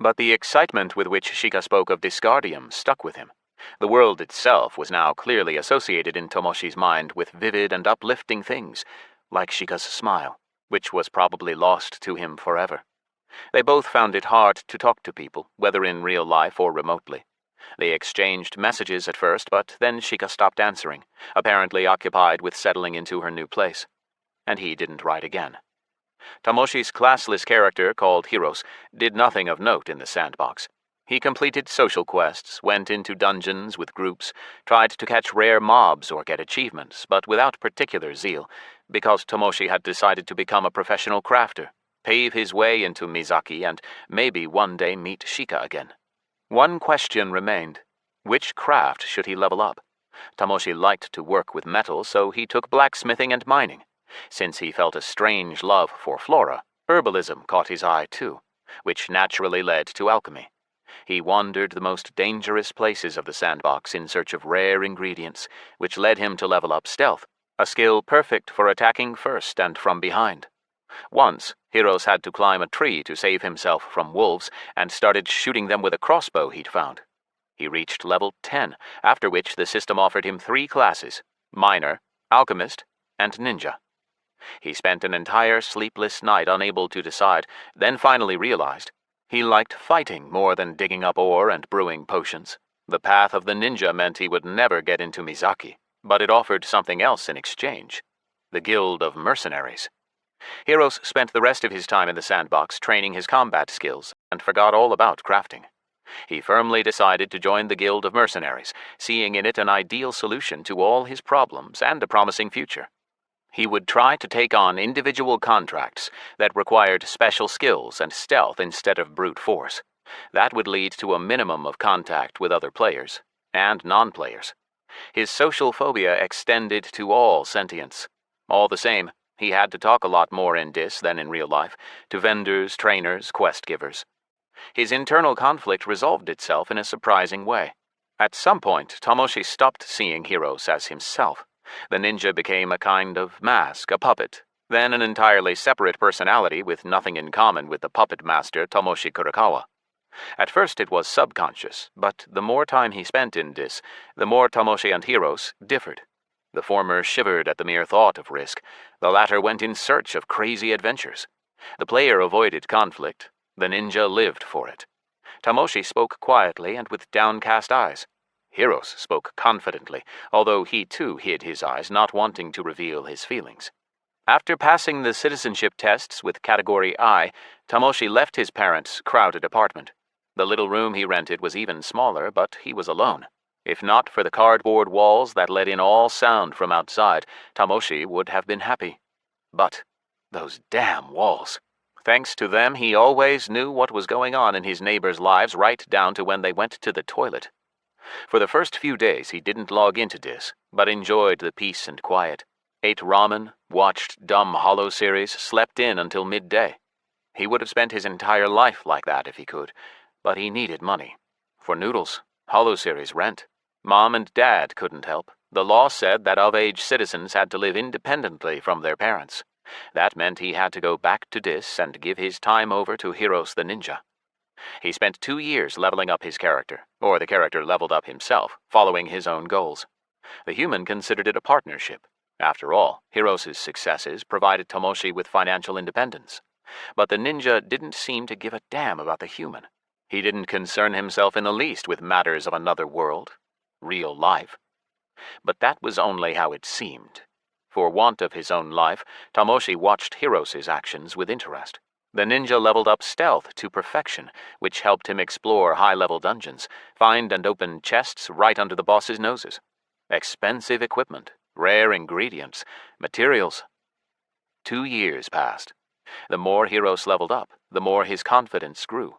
But the excitement with which Shika spoke of Disgardium stuck with him. The world itself was now clearly associated in Tomoshi's mind with vivid and uplifting things, like Shika's smile, which was probably lost to him forever. They both found it hard to talk to people, whether in real life or remotely. They exchanged messages at first, but then Shika stopped answering, apparently occupied with settling into her new place. And he didn't write again. Tomoshi's classless character, called Hiros, did nothing of note in the sandbox. He completed social quests, went into dungeons with groups, tried to catch rare mobs or get achievements, but without particular zeal, because Tomoshi had decided to become a professional crafter, pave his way into Misaki, and maybe one day meet Shika again. One question remained. Which craft should he level up? Tomoshi liked to work with metal, so he took blacksmithing and mining. Since he felt a strange love for flora, herbalism caught his eye too, which naturally led to alchemy. He wandered the most dangerous places of the sandbox in search of rare ingredients, which led him to level up stealth, a skill perfect for attacking first and from behind. Once, Hiros had to climb a tree to save himself from wolves and started shooting them with a crossbow he'd found. He reached level 10, after which the system offered him 3 classes: miner, alchemist, and ninja. He spent an entire sleepless night unable to decide, then finally realized he liked fighting more than digging up ore and brewing potions. The path of the ninja meant he would never get into Misaki, but it offered something else in exchange: the Guild of Mercenaries. Hiros spent the rest of his time in the sandbox training his combat skills and forgot all about crafting. He firmly decided to join the Guild of Mercenaries, seeing in it an ideal solution to all his problems and a promising future. He would try to take on individual contracts that required special skills and stealth instead of brute force. That would lead to a minimum of contact with other players and non-players. His social phobia extended to all sentience. All the same, he had to talk a lot more in Dis than in real life, to vendors, trainers, quest givers. His internal conflict resolved itself in a surprising way. At some point, Tomoshi stopped seeing Hiros as himself. The ninja became a kind of mask, a puppet, then an entirely separate personality with nothing in common with the puppet master Tomoshi Kurokawa. At first it was subconscious, but the more time he spent in Dis, the more Tomoshi and Hiros differed. The former shivered at the mere thought of risk. The latter went in search of crazy adventures. The player avoided conflict. The ninja lived for it. Tomoshi spoke quietly and with downcast eyes. Hiros spoke confidently, although he too hid his eyes, not wanting to reveal his feelings. After passing the citizenship tests with Category I, Tomoshi left his parents' crowded apartment. The little room he rented was even smaller, but he was alone. If not for the cardboard walls that let in all sound from outside, Tomoshi would have been happy. But those damn walls. Thanks to them, he always knew what was going on in his neighbors' lives right down to when they went to the toilet. For the first few days, he didn't log into Dis, but enjoyed the peace and quiet. Ate ramen, watched dumb Hollow series, slept in until midday. He would have spent his entire life like that if he could, but he needed money. For noodles, Hollow series, rent. Mom and Dad couldn't help. The law said that of-age citizens had to live independently from their parents. That meant he had to go back to Dis and give his time over to Hiros the ninja. He spent 2 years leveling up his character, or the character leveled up himself, following his own goals. The human considered it a partnership. After all, Hiros' successes provided Tomoshi with financial independence. But the ninja didn't seem to give a damn about the human. He didn't concern himself in the least with matters of another world, real life. But that was only how it seemed. For want of his own life, Tomoshi watched Hiros' actions with interest. The ninja leveled up stealth to perfection, which helped him explore high-level dungeons, find and open chests right under the boss's noses. Expensive equipment, rare ingredients, materials. 2 years passed. The more Hiros leveled up, the more his confidence grew.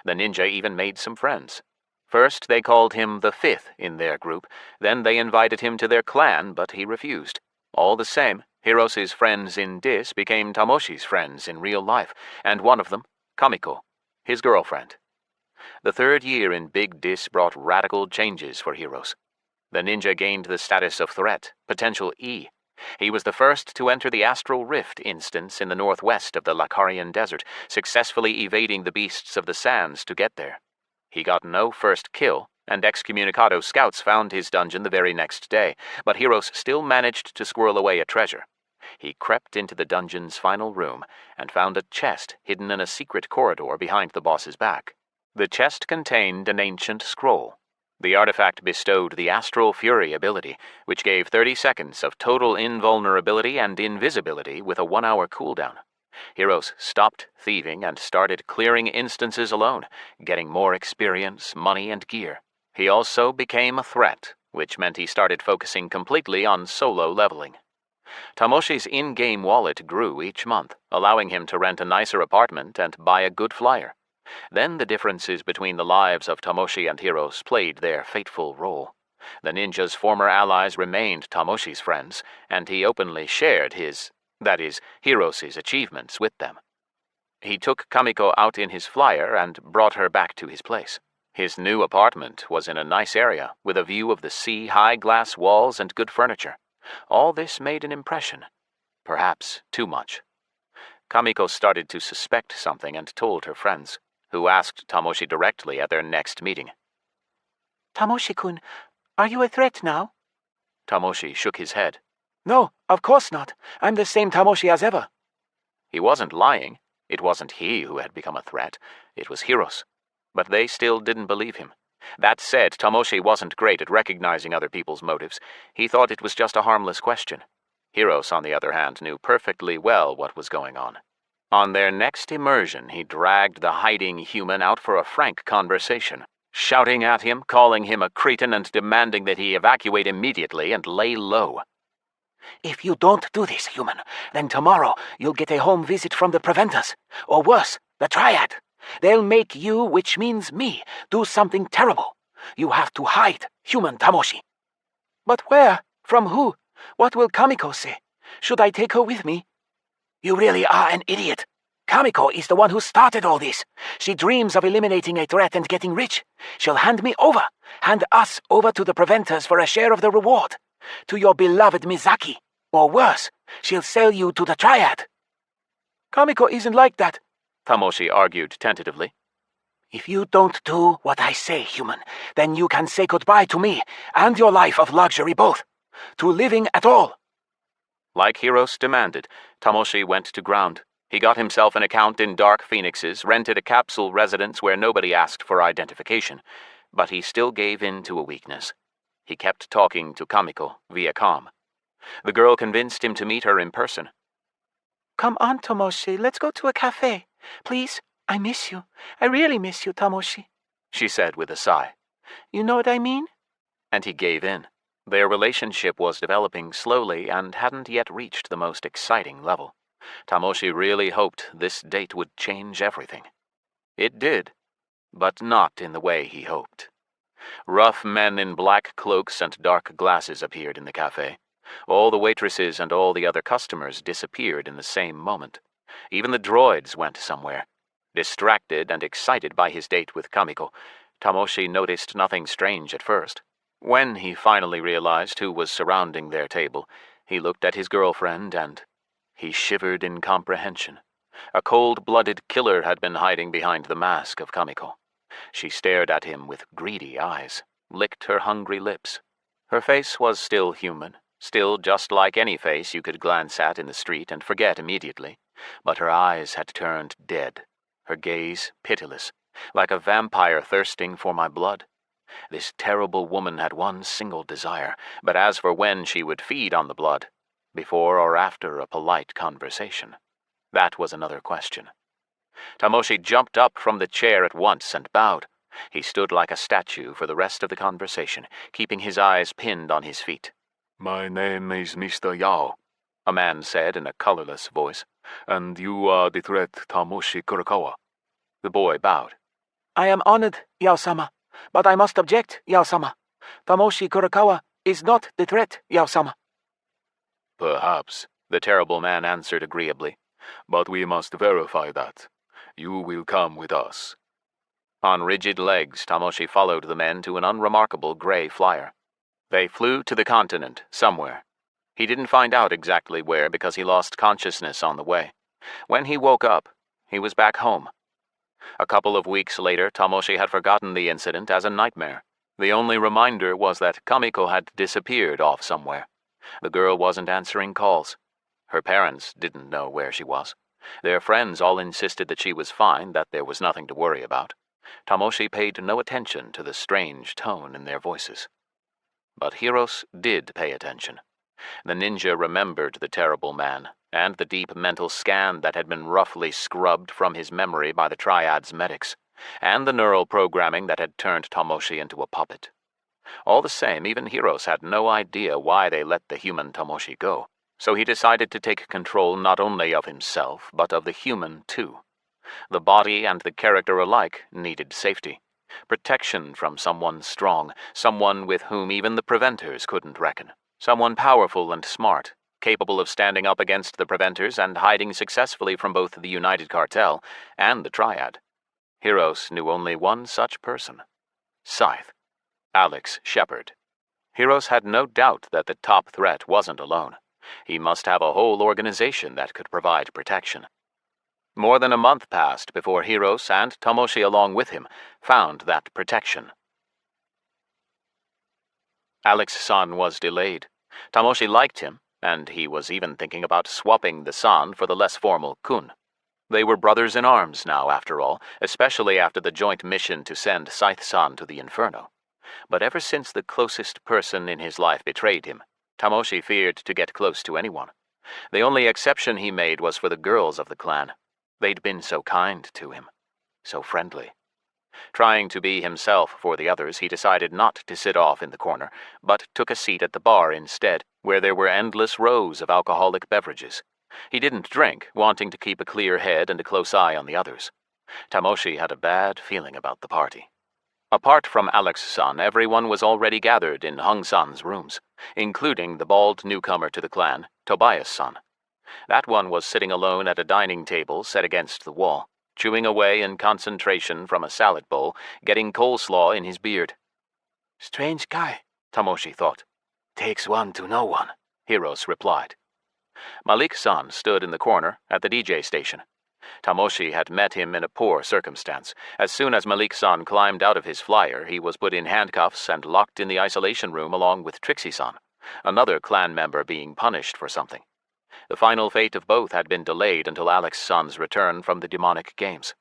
The ninja even made some friends. First, they called him the fifth in their group. Then they invited him to their clan, but he refused. All the same, Hiros' friends in Dis became Tomoshi's friends in real life, and one of them, Kamiko, his girlfriend. The 3rd year in Big Dis brought radical changes for Hiros. The ninja gained the status of threat, potential E. He was the first to enter the Astral Rift instance in the northwest of the Lacarian Desert, successfully evading the beasts of the sands to get there. He got no first kill, and Excommunicado scouts found his dungeon the very next day, but Hiros still managed to squirrel away a treasure. He crept into the dungeon's final room and found a chest hidden in a secret corridor behind the boss's back. The chest contained an ancient scroll. The artifact bestowed the Astral Fury ability, which gave 30 seconds of total invulnerability and invisibility with a 1-hour cooldown. Hiros stopped thieving and started clearing instances alone, getting more experience, money, and gear. He also became a threat, which meant he started focusing completely on solo leveling. Tomoshi's in-game wallet grew each month, allowing him to rent a nicer apartment and buy a good flyer. Then the differences between the lives of Tomoshi and Hiros played their fateful role. The ninja's former allies remained Tomoshi's friends, and he openly shared Hiros' achievements with them. He took Kamiko out in his flyer and brought her back to his place. His new apartment was in a nice area, with a view of the sea, high glass walls, and good furniture. All this made an impression. Perhaps too much. Kamiko started to suspect something and told her friends, who asked Tomoshi directly at their next meeting. Tomoshi-kun, are you a threat now? Tomoshi shook his head. No, of course not. I'm the same Tomoshi as ever. He wasn't lying. It wasn't he who had become a threat. It was Hiros. But they still didn't believe him. That said, Tomoshi wasn't great at recognizing other people's motives. He thought it was just a harmless question. Hiros, on the other hand, knew perfectly well what was going on. On their next immersion, he dragged the hiding human out for a frank conversation, shouting at him, calling him a cretin, and demanding that he evacuate immediately and lay low. If you don't do this, human, then tomorrow you'll get a home visit from the Preventers, or worse, the Triad. They'll make you, which means me, do something terrible. You have to hide, human Tomoshi. But where? From who? What will Kamiko say? Should I take her with me? You really are an idiot. Kamiko is the one who started all this. She dreams of eliminating a threat and getting rich. She'll hand us over to the preventers for a share of the reward. To your beloved Mizaki. Or worse, she'll sell you to the Triad. Kamiko isn't like that, Tamoshi argued tentatively. If you don't do what I say, human, then you can say goodbye to me and your life of luxury both. To living at all. Like Hiros demanded, Tamoshi went to ground. He got himself an account in Dark Phoenixes, rented a capsule residence where nobody asked for identification, but he still gave in to a weakness. He kept talking to Kamiko via comm. The girl convinced him to meet her in person. Come on, Tamoshi, let's go to a cafe. Please, I miss you. I really miss you, Tamoshi, she said with a sigh. You know what I mean? And he gave in. Their relationship was developing slowly and hadn't yet reached the most exciting level. Tamoshi really hoped this date would change everything. It did, but not in the way he hoped. Rough men in black cloaks and dark glasses appeared in the cafe. All the waitresses and all the other customers disappeared in the same moment. Even the droids went somewhere. Distracted and excited by his date with Kamiko, Tamoshi noticed nothing strange at first. When he finally realized who was surrounding their table, he looked at his girlfriend and he shivered in comprehension. A cold-blooded killer had been hiding behind the mask of Kamiko. She stared at him with greedy eyes, licked her hungry lips. Her face was still human, still just like any face you could glance at in the street and forget immediately, but her eyes had turned dead, her gaze pitiless, like a vampire thirsting for my blood. This terrible woman had one single desire, but as for when she would feed on the blood, before or after a polite conversation, that was another question. Tamoshi jumped up from the chair at once and bowed. He stood like a statue for the rest of the conversation, keeping his eyes pinned on his feet. My name is Mr. Yao, a man said in a colorless voice. And you are the threat Tamoshi Kurakawa. The boy bowed. I am honored, Yao-sama, but I must object, Yao-sama. Tamoshi Kurakawa is not the threat, Yao-sama. Perhaps, the terrible man answered agreeably. But we must verify that. You will come with us. On rigid legs, Tamoshi followed the men to an unremarkable gray flyer. They flew to the continent, somewhere. He didn't find out exactly where because he lost consciousness on the way. When he woke up, he was back home. A couple of weeks later, Tamoshi had forgotten the incident as a nightmare. The only reminder was that Kamiko had disappeared off somewhere. The girl wasn't answering calls. Her parents didn't know where she was. Their friends all insisted that she was fine, that there was nothing to worry about. Tamoshi paid no attention to the strange tone in their voices. But Hiros did pay attention. The ninja remembered the terrible man, and the deep mental scan that had been roughly scrubbed from his memory by the Triad's medics, and the neural programming that had turned Tamoshi into a puppet. All the same, even Hiros had no idea why they let the human Tamoshi go, so he decided to take control not only of himself, but of the human too. The body and the character alike needed safety. Protection from someone strong, someone with whom even the preventers couldn't reckon. Someone powerful and smart, capable of standing up against the preventers and hiding successfully from both the United Cartel and the Triad. Hiros knew only one such person. Scythe. Alex Shepard. Hiros had no doubt that the top threat wasn't alone. He must have a whole organization that could provide protection. More than a month passed before Hiros and Tamoshi along with him found that protection. Alex-san was delayed. Tamoshi liked him, and he was even thinking about swapping the san for the less formal kun. They were brothers in arms now, after all, especially after the joint mission to send Scythe-san to the Inferno. But ever since the closest person in his life betrayed him, Tamoshi feared to get close to anyone. The only exception he made was for the girls of the clan. They'd been so kind to him, so friendly. Trying to be himself for the others, he decided not to sit off in the corner, but took a seat at the bar instead, where there were endless rows of alcoholic beverages. He didn't drink, wanting to keep a clear head and a close eye on the others. Tamoshi had a bad feeling about the party. Apart from Alex-san, everyone was already gathered in Hung-san's rooms, including the bald newcomer to the clan, Tobias-san. That one was sitting alone at a dining table set against the wall, chewing away in concentration from a salad bowl, getting coleslaw in his beard. Strange guy, Tamoshi thought. Takes one to know one, Hiros replied. Malik-san stood in the corner at the DJ station. Tamoshi had met him in a poor circumstance. As soon as Malik-san climbed out of his flyer, he was put in handcuffs and locked in the isolation room along with Trixie-san, another clan member being punished for something. The final fate of both had been delayed until Alex-san's return from the demonic games.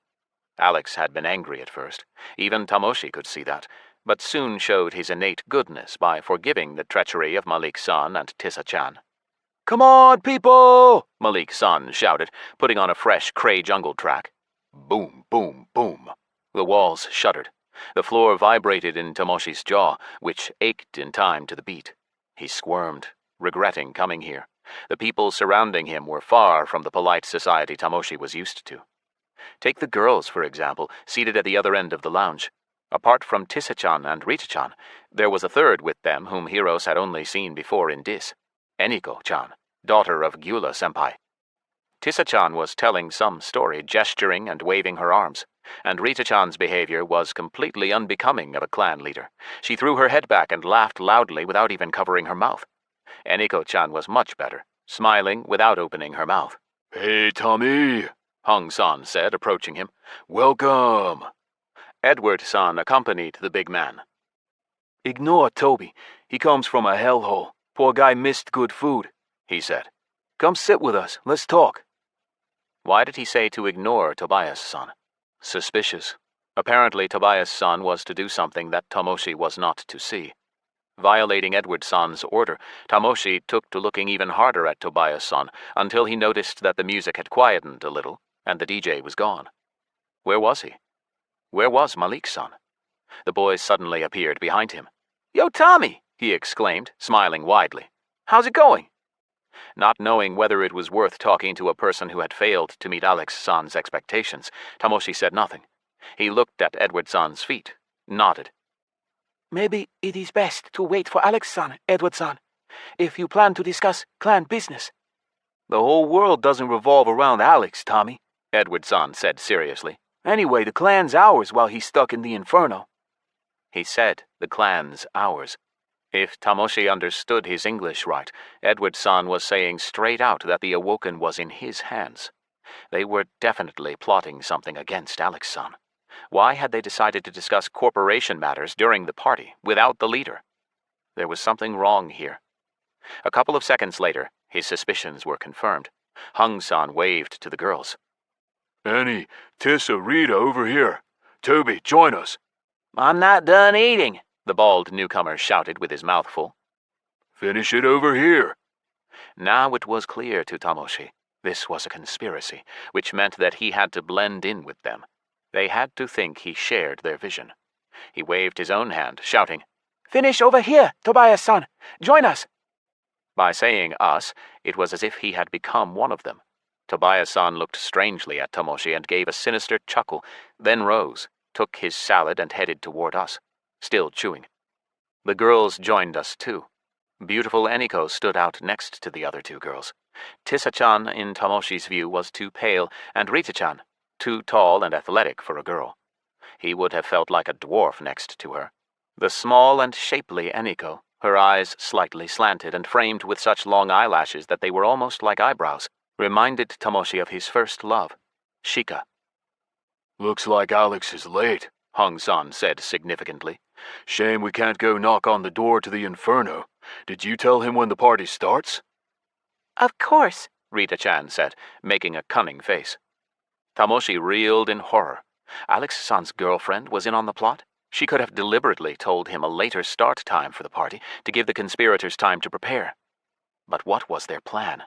Alex had been angry at first. Even Tamoshi could see that, but soon showed his innate goodness by forgiving the treachery of Malik-san and Tissa-chan. Come on, people! Malik-san shouted, putting on a fresh Cray jungle track. Boom, boom, boom. The walls shuddered. The floor vibrated in Tamoshi's jaw, which ached in time to the beat. He squirmed, regretting coming here. The people surrounding him were far from the polite society Tamoshi was used to. Take the girls, for example, seated at the other end of the lounge. Apart from Tissa-chan and Rita-chan, there was a third with them whom Hiros had only seen before in Dis. Eniko-chan, daughter of Gyula-senpai. Tissa-chan was telling some story, gesturing and waving her arms, and Rita-chan's behavior was completely unbecoming of a clan leader. She threw her head back and laughed loudly without even covering her mouth. Eniko-chan was much better, smiling without opening her mouth. Hey, Tommy, Hong-san said, approaching him. Welcome. Edward-san accompanied the big man. Ignore Toby. He comes from a hellhole. Poor guy missed good food, he said. Come sit with us. Let's talk. Why did he say to ignore Tobias-san? Suspicious. Apparently Tobias-san was to do something that Tamoshi was not to see. Violating Edward-san's order, Tamoshi took to looking even harder at Tobias-san until he noticed that the music had quietened a little and the DJ was gone. Where was he? Where was Malik-san? The boy suddenly appeared behind him. Yo, Tommy, he exclaimed, smiling widely. How's it going? Not knowing whether it was worth talking to a person who had failed to meet Alex-san's expectations, Tamoshi said nothing. He looked at Edward-san's feet, nodded. Maybe it is best to wait for Alex-san, Edward-san, if you plan to discuss clan business. The whole world doesn't revolve around Alex, Tommy, Edward-san said seriously. Anyway, the clan's ours while he's stuck in the Inferno. He said the clan's ours. If Tamoshi understood his English right, Edward-san was saying straight out that the Awoken was in his hands. They were definitely plotting something against Alex-san. Why had they decided to discuss corporation matters during the party without the leader? There was something wrong here. A couple of seconds later, his suspicions were confirmed. Hung-san waved to the girls. Annie, Tissa, Rita, over here. Toby, join us. I'm not done eating, the bald newcomer shouted with his mouth full. Finish it over here. Now it was clear to Tamoshi. This was a conspiracy, which meant that he had to blend in with them. They had to think he shared their vision. He waved his own hand, shouting, Finish over here, Tobias-san. Join us. By saying us, it was as if he had become one of them. Tobias-san looked strangely at Tamoshi and gave a sinister chuckle, then rose, took his salad and headed toward us, still chewing. The girls joined us too. Beautiful Eniko stood out next to the other two girls. Tissa-chan, in Tamoshi's view, was too pale, and Rita-chan, too tall and athletic for a girl. He would have felt like a dwarf next to her. The small and shapely Eniko, her eyes slightly slanted and framed with such long eyelashes that they were almost like eyebrows, reminded Tamoshi of his first love, Shika. Looks like Alex is late, Hung-san said significantly. Shame we can't go knock on the door to the Inferno. Did you tell him when the party starts? Of course, Rita-chan said, making a cunning face. Tamoshi reeled in horror. Alex-san's girlfriend was in on the plot? She could have deliberately told him a later start time for the party to give the conspirators time to prepare. But what was their plan?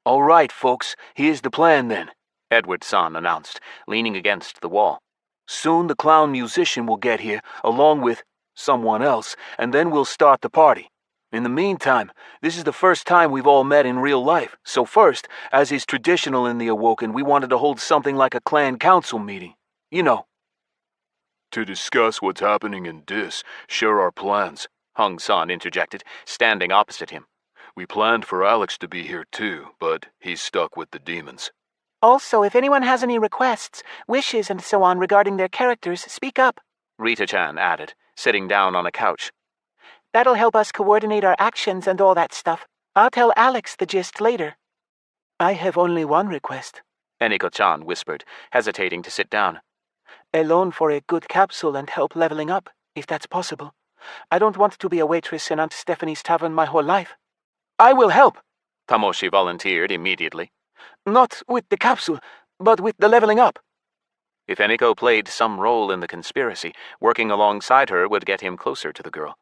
All right, folks, here's the plan then, Edward-san announced, leaning against the wall. Soon the clown musician will get here, along with someone else, and then we'll start the party. In the meantime, this is the first time we've all met in real life, so first, as is traditional in the Awoken, we wanted to hold something like a clan council meeting. You know. To discuss what's happening in Dis, share our plans, Hung-san interjected, standing opposite him. We planned for Alex to be here too, but he's stuck with the demons. Also, if anyone has any requests, wishes, and so on regarding their characters, speak up, Rita-chan added, sitting down on a couch. That'll help us coordinate our actions and all that stuff. I'll tell Alex the gist later. I have only one request, Eniko-chan whispered, hesitating to sit down. A loan for a good capsule and help leveling up, if that's possible. I don't want to be a waitress in Aunt Stephanie's tavern my whole life. I will help, Tamoshi volunteered immediately. Not with the capsule, but with the leveling up. If Eniko played some role in the conspiracy, working alongside her would get him closer to the girl.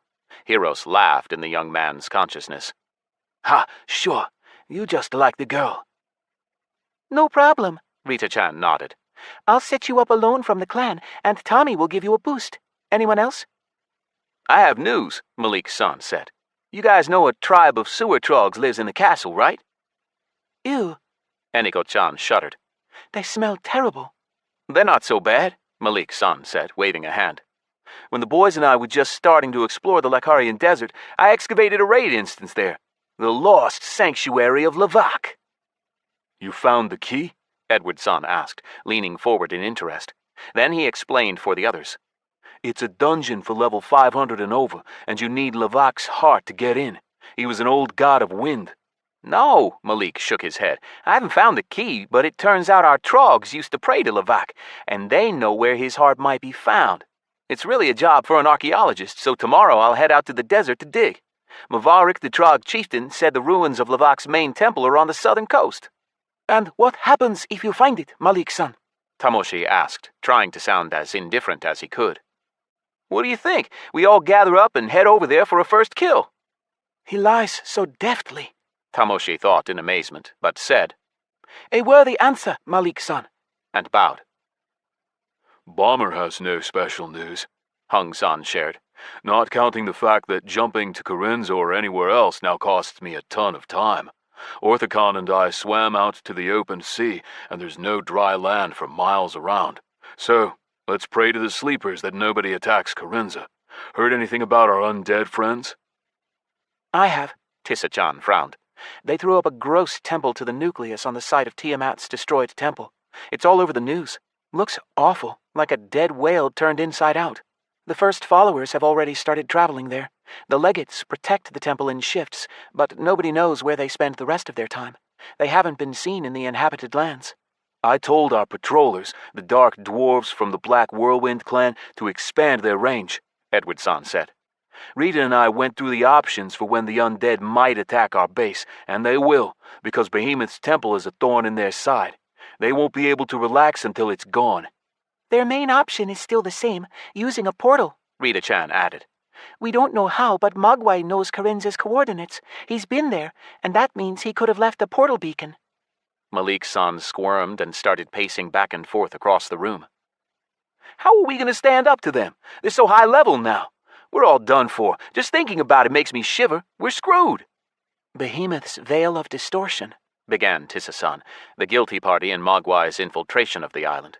Hiros laughed in the young man's consciousness. Ha, sure. You just like the girl. No problem, Rita-chan nodded. I'll set you up a loan from the clan, and Tommy will give you a boost. Anyone else? I have news, Malik's son said. You guys know a tribe of sewer trogs lives in the castle, right? Ew. Eniko-chan shuddered. They smell terrible. They're not so bad, Malik's son said, waving a hand. When the boys and I were just starting to explore the Lakarian desert, I excavated a raid instance there. The lost sanctuary of Lavak. You found the key? Edward's son asked, leaning forward in interest. Then he explained for the others. It's a dungeon for level 500 and over, and you need Lavak's heart to get in. He was an old god of wind. No, Malik shook his head. I haven't found the key, but it turns out our trogs used to pray to Lavak, and they know where his heart might be found. It's really a job for an archaeologist, so tomorrow I'll head out to the desert to dig. Mavarik, the Trog chieftain, said the ruins of Lavak's main temple are on the southern coast. And what happens if you find it, Malik-san? Tamoshi asked, trying to sound as indifferent as he could. What do you think? We all gather up and head over there for a first kill. He lies so deftly, Tamoshi thought in amazement, but said, A worthy answer, Malik-san, and bowed. Bomber has no special news, Hung-san shared. Not counting the fact that jumping to Corinza or anywhere else now costs me a ton of time. Orthicon and I swam out to the open sea, and there's no dry land for miles around. So, let's pray to the sleepers that nobody attacks Corinza. Heard anything about our undead friends? I have. Tissa-chan frowned. They threw up a gross temple to the Nucleus on the site of Tiamat's destroyed temple. It's all over the news. Looks awful, like a dead whale turned inside out. The first followers have already started traveling there. The legates protect the temple in shifts, but nobody knows where they spend the rest of their time. They haven't been seen in the inhabited lands. I told our patrollers, the dark dwarves from the Black Whirlwind clan, to expand their range, Edward-san said. Rita and I went through the options for when the undead might attack our base, and they will, because Behemoth's temple is a thorn in their side. They won't be able to relax until it's gone. Their main option is still the same, using a portal, Rita-chan added. We don't know how, but Mogwai knows Corinza's coordinates. He's been there, and that means he could have left a portal beacon. Malik's-san squirmed and started pacing back and forth across the room. How are we going to stand up to them? They're so high level now. We're all done for. Just thinking about it makes me shiver. We're screwed. Behemoth's veil of distortion, began Tissa-san, the guilty party in Mogwai's infiltration of the island.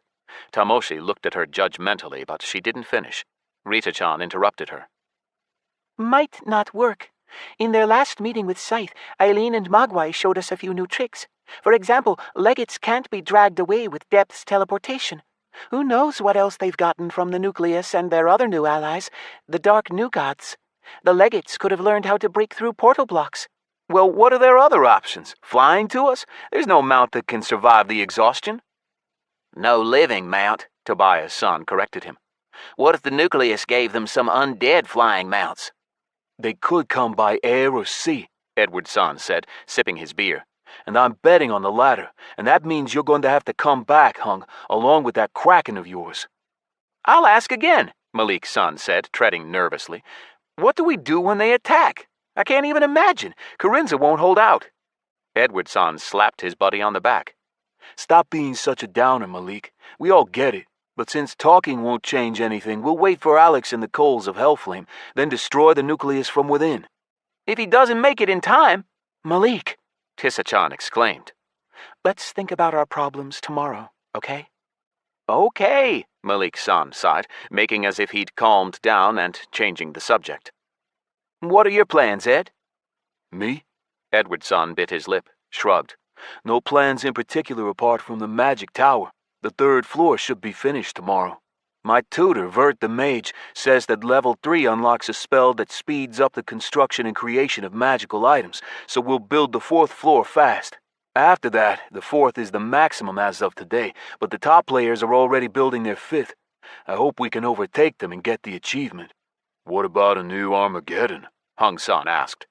Tamoshi looked at her judgmentally, but she didn't finish. Rita-chan interrupted her. Might not work. In their last meeting with Scythe, Eileen and Mogwai showed us a few new tricks. For example, legates can't be dragged away with depth's teleportation. Who knows what else they've gotten from the Nucleus and their other new allies, the Dark New Gods. The legates could have learned how to break through portal blocks. Well, what are their other options? Flying to us? There's no mount that can survive the exhaustion. No living mount, Tobias' son corrected him. What if the Nucleus gave them some undead flying mounts? They could come by air or sea, Edward's son said, sipping his beer. And I'm betting on the latter, and that means you're going to have to come back, Hung, along with that kraken of yours. I'll ask again, Malik's son said, treading nervously. What do we do when they attack? I can't even imagine. Corinza won't hold out. Edward's son slapped his buddy on the back. Stop being such a downer, Malik. We all get it. But since talking won't change anything, we'll wait for Alex and the Coals of Hellflame, then destroy the Nucleus from within. If he doesn't make it in time... Malik, Tissa-chan exclaimed. Let's think about our problems tomorrow, okay? Okay, Malik-san sighed, making as if he'd calmed down and changing the subject. What are your plans, Ed? Me? Edwardson bit his lip, shrugged. No plans in particular apart from the magic tower. The 3rd floor should be finished tomorrow. My tutor, Vert the Mage, says that level 3 unlocks a spell that speeds up the construction and creation of magical items, so we'll build the 4th floor fast. After that, the 4th is the maximum as of today, but the top players are already building their 5th. I hope we can overtake them and get the achievement. What about a new Armageddon? Hung San asked.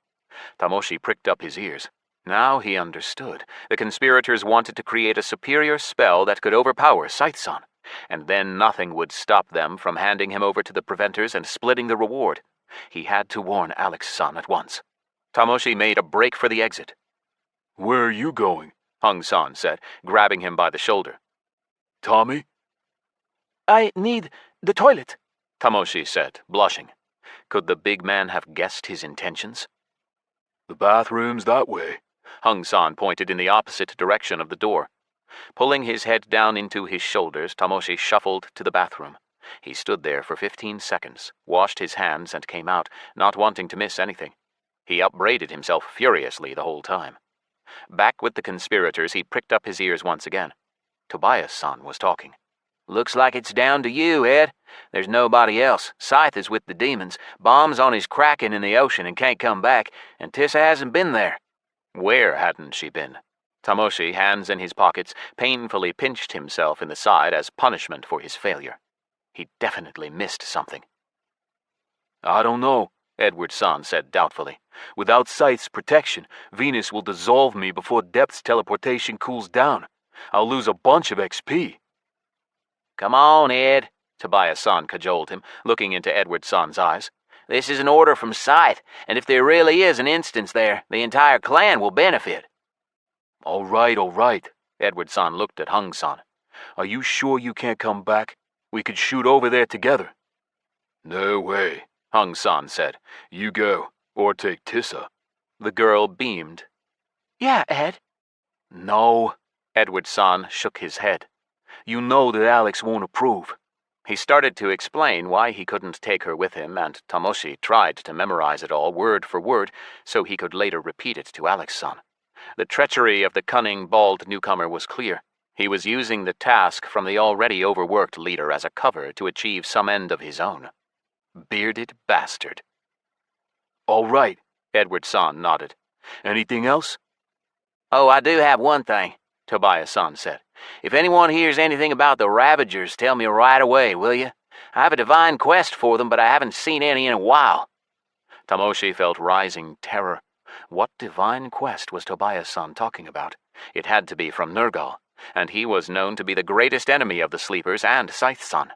Tamoshi pricked up his ears. Now he understood. The conspirators wanted to create a superior spell that could overpower Scythe-san, and then nothing would stop them from handing him over to the preventers and splitting the reward. He had to warn Alex-san at once. Tamoshi made a break for the exit. Where are you going? Hung San said, grabbing him by the shoulder. Tommy? I need the toilet, Tamoshi said, blushing. Could the big man have guessed his intentions? The bathroom's that way. Hung San pointed in the opposite direction of the door. Pulling his head down into his shoulders, Tamoshi shuffled to the bathroom. He stood there for 15 seconds, washed his hands, and came out, not wanting to miss anything. He upbraided himself furiously the whole time. Back with the conspirators, he pricked up his ears once again. Tobias-san was talking. Looks like it's down to you, Ed. There's nobody else. Scythe is with the demons. Bomb's on his kraken in the ocean and can't come back, and Tissa hasn't been there. Where hadn't she been? Tamoshi, hands in his pockets, painfully pinched himself in the side as punishment for his failure. He definitely missed something. I don't know, Edward-san said doubtfully. Without Scythe's protection, Venus will dissolve me before Depth's teleportation cools down. I'll lose a bunch of XP. Come on, Ed, Tobias-san cajoled him, looking into Edward-san's eyes. This is an order from Scythe, and if there really is an instance there, the entire clan will benefit. All right, Edward-san looked at Hung-san. Are you sure you can't come back? We could shoot over there together. No way, Hung-san said. You go, or take Tissa. The girl beamed. Yeah, Ed. No, Edward-san shook his head. You know that Alex won't approve. He started to explain why he couldn't take her with him, and Tamoshi tried to memorize it all word for word so he could later repeat it to Alex-san. The treachery of the cunning, bald newcomer was clear. He was using the task from the already overworked leader as a cover to achieve some end of his own. Bearded bastard. All right, Edward-san nodded. Anything else? Oh, I do have one thing, Tobias-san said. If anyone hears anything about the Ravagers, tell me right away, will you? I have a divine quest for them, but I haven't seen any in a while. Tamoshi felt rising terror. What divine quest was Tobias-san talking about? It had to be from Nergal, and he was known to be the greatest enemy of the Sleepers and Scythe-san.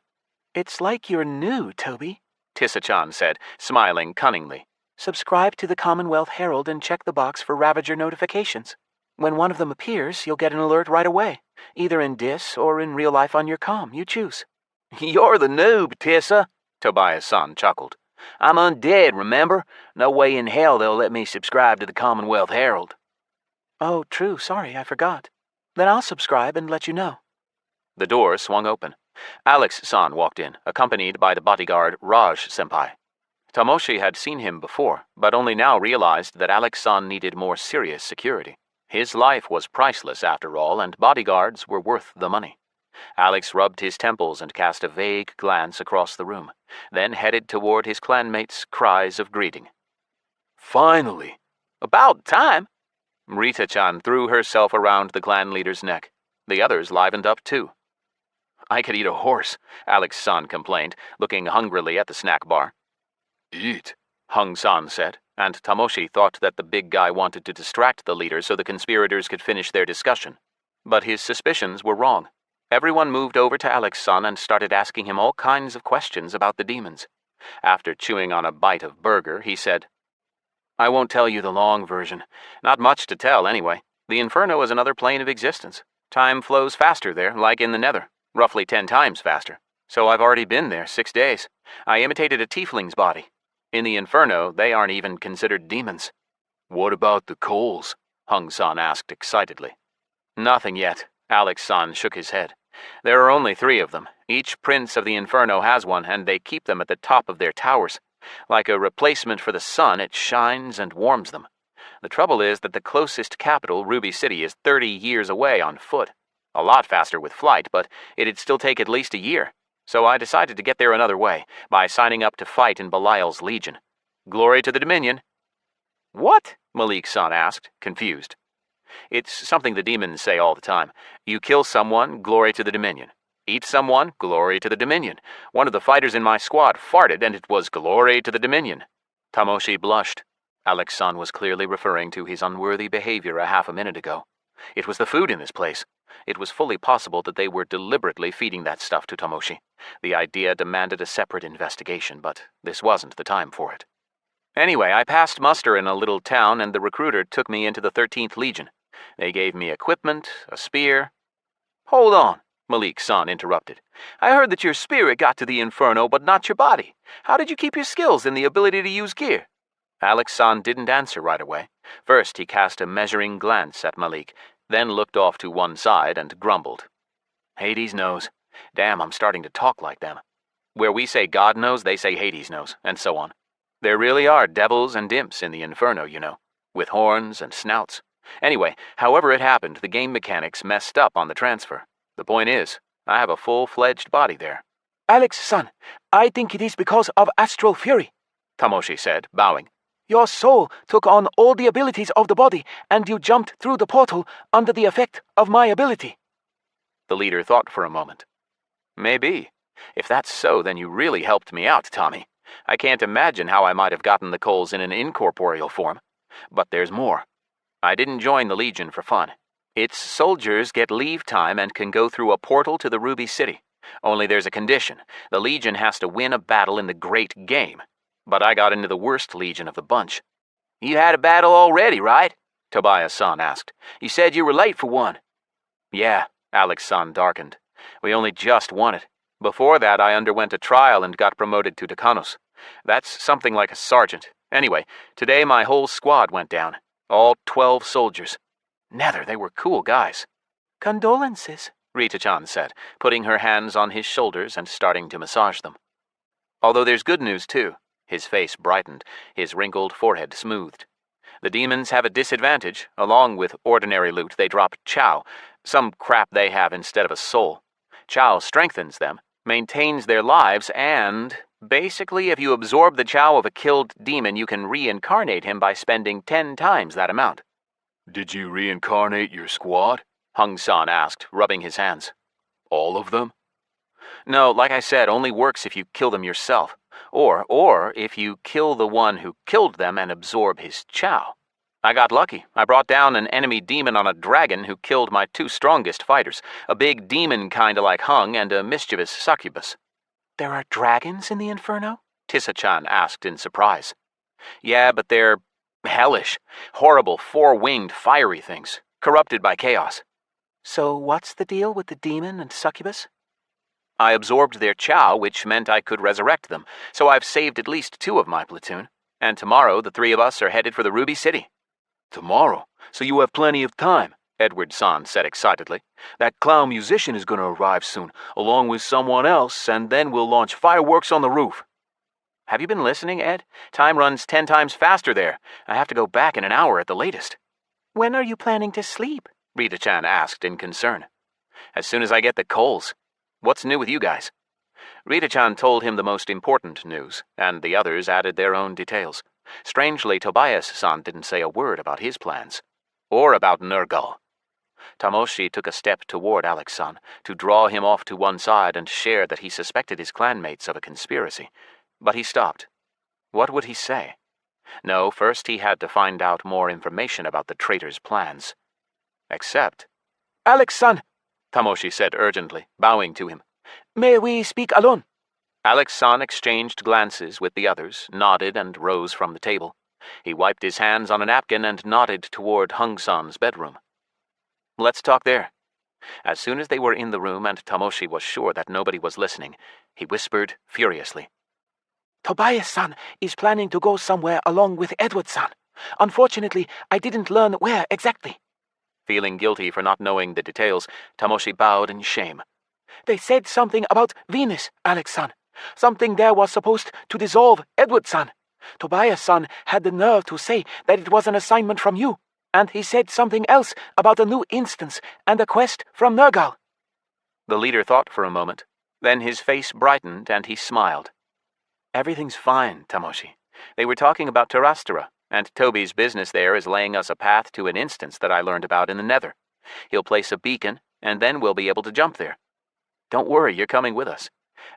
It's like you're new, Toby, Tissa-chan said, smiling cunningly. Subscribe to the Commonwealth Herald and check the box for Ravager notifications. When one of them appears, you'll get an alert right away, either in Dis or in real life on your comm. You choose. You're the noob, Tissa, Tobias-san chuckled. I'm undead, remember? No way in hell they'll let me subscribe to the Commonwealth Herald. Oh, true. Sorry, I forgot. Then I'll subscribe and let you know. The door swung open. Alex-san walked in, accompanied by the bodyguard Raj-senpai. Tamoshi had seen him before, but only now realized that Alex-san needed more serious security. His life was priceless after all, and bodyguards were worth the money. Alex rubbed his temples and cast a vague glance across the room, then headed toward his clanmates' cries of greeting. Finally! About time! Rita-chan threw herself around the clan leader's neck. The others livened up too. I could eat a horse, Alex-san complained, looking hungrily at the snack bar. Eat, Hung-san said, and Tamoshi thought that the big guy wanted to distract the leader so the conspirators could finish their discussion. But his suspicions were wrong. Everyone moved over to Alex-san and started asking him all kinds of questions about the demons. After chewing on a bite of burger, he said, I won't tell you the long version. Not much to tell, anyway. The Inferno is another plane of existence. Time flows faster there, like in the Nether, roughly 10 times faster. So I've already been there 6 days. I imitated a tiefling's body. In the Inferno, they aren't even considered demons. What about the Coals? Hung-san asked excitedly. Nothing yet. Alex-san shook his head. There are only 3 of them. Each prince of the Inferno has one, and they keep them at the top of their towers. Like a replacement for the sun, it shines and warms them. The trouble is that the closest capital, Ruby City, is 30 years away on foot. A lot faster with flight, but it'd still take at least a year. So I decided to get there another way, by signing up to fight in Belial's Legion. Glory to the Dominion. What? Malik-san asked, confused. It's something the demons say all the time. You kill someone, glory to the Dominion. Eat someone, glory to the Dominion. One of the fighters in my squad farted, and it was glory to the Dominion. Tamoshi blushed. Alex-san was clearly referring to his unworthy behavior a half a minute ago. It was the food in this place. It was fully possible that they were deliberately feeding that stuff to Tamoshi. The idea demanded a separate investigation, but this wasn't the time for it. Anyway, I passed muster in a little town, and the recruiter took me into the 13th Legion. They gave me equipment, a spear. Hold on, Malik-san interrupted. I heard that your spirit got to the Inferno, but not your body. How did you keep your skills and the ability to use gear? Alex-san didn't answer right away. First, he cast a measuring glance at Malik, then looked off to one side and grumbled. Hades knows. Damn, I'm starting to talk like them. Where we say God knows, they say Hades knows, and so on. There really are devils and imps in the Inferno, you know, with horns and snouts. Anyway, however it happened, the game mechanics messed up on the transfer. The point is, I have a full-fledged body there. Alex-san, I think it is because of astral fury, Tamoshi said, bowing. Your soul took on all the abilities of the body, and you jumped through the portal under the effect of my ability. The leader thought for a moment. Maybe. If that's so, then you really helped me out, Tommy. I can't imagine how I might have gotten the coals in an incorporeal form. But there's more. I didn't join the Legion for fun. Its soldiers get leave time and can go through a portal to the Ruby City. Only there's a condition. The Legion has to win a battle in the Great Game. But I got into the worst Legion of the bunch. You had a battle already, right? Tobias-san asked. You said you were late for one. Yeah, Alex-san darkened. We only just won it. Before that, I underwent a trial and got promoted to Decanos. That's something like a sergeant. Anyway, today my whole squad went down. All 12 soldiers. Nether, they were cool guys. Condolences, Rita-chan said, putting her hands on his shoulders and starting to massage them. Although there's good news, too. His face brightened, his wrinkled forehead smoothed. The demons have a disadvantage. Along with ordinary loot, they drop chow, some crap they have instead of a soul. Chow strengthens them, maintains their lives, and basically if you absorb the chow of a killed demon, you can reincarnate him by spending 10 times that amount. Did you reincarnate your squad? Hung-san asked, rubbing his hands. All of them? No, like I said, only works if you kill them yourself. Or if you kill the one who killed them and absorb his chow. I got lucky. I brought down an enemy demon on a dragon who killed my 2 strongest fighters, a big demon kinda like Hung and a mischievous succubus. There are dragons in the Inferno? Tissa-chan asked in surprise. Yeah, but they're hellish, horrible 4-winged fiery things, corrupted by chaos. So what's the deal with the demon and succubus? I absorbed their chow, which meant I could resurrect them, so I've saved at least 2 of my platoon, and tomorrow the 3 of us are headed for the Ruby City. Tomorrow? So you have plenty of time, Edward-san said excitedly. That clown musician is going to arrive soon, along with someone else, and then we'll launch fireworks on the roof. Have you been listening, Ed? Time runs 10 times faster there. I have to go back in an hour at the latest. When are you planning to sleep? Rita-chan asked in concern. As soon as I get the coals. What's new with you guys? Rita-chan told him the most important news, and the others added their own details. Strangely, Tobias-san didn't say a word about his plans. Or about Nergal. Tamoshi took a step toward Alex-san to draw him off to one side and share that he suspected his clanmates of a conspiracy. But he stopped. What would he say? No, first he had to find out more information about the traitors' plans. Except... Alex-san, Tamoshi said urgently, bowing to him. May we speak alone? Alex-san exchanged glances with the others, nodded and rose from the table. He wiped his hands on a napkin and nodded toward Hung-san's bedroom. Let's talk there. As soon as they were in the room and Tamoshi was sure that nobody was listening, he whispered furiously. Tobias-san is planning to go somewhere along with Edward-san. Unfortunately, I didn't learn where exactly. Feeling guilty for not knowing the details, Tamoshi bowed in shame. They said something about Venus, Alex-san. Something there was supposed to dissolve Edward-san. Tobias-san had the nerve to say that it was an assignment from you, and he said something else about a new instance and a quest from Nergal." The leader thought for a moment. Then his face brightened and he smiled. "Everything's fine, Tamoshi. They were talking about Terastera, and Toby's business there is laying us a path to an instance that I learned about in the Nether. He'll place a beacon, and then we'll be able to jump there. Don't worry, you're coming with us.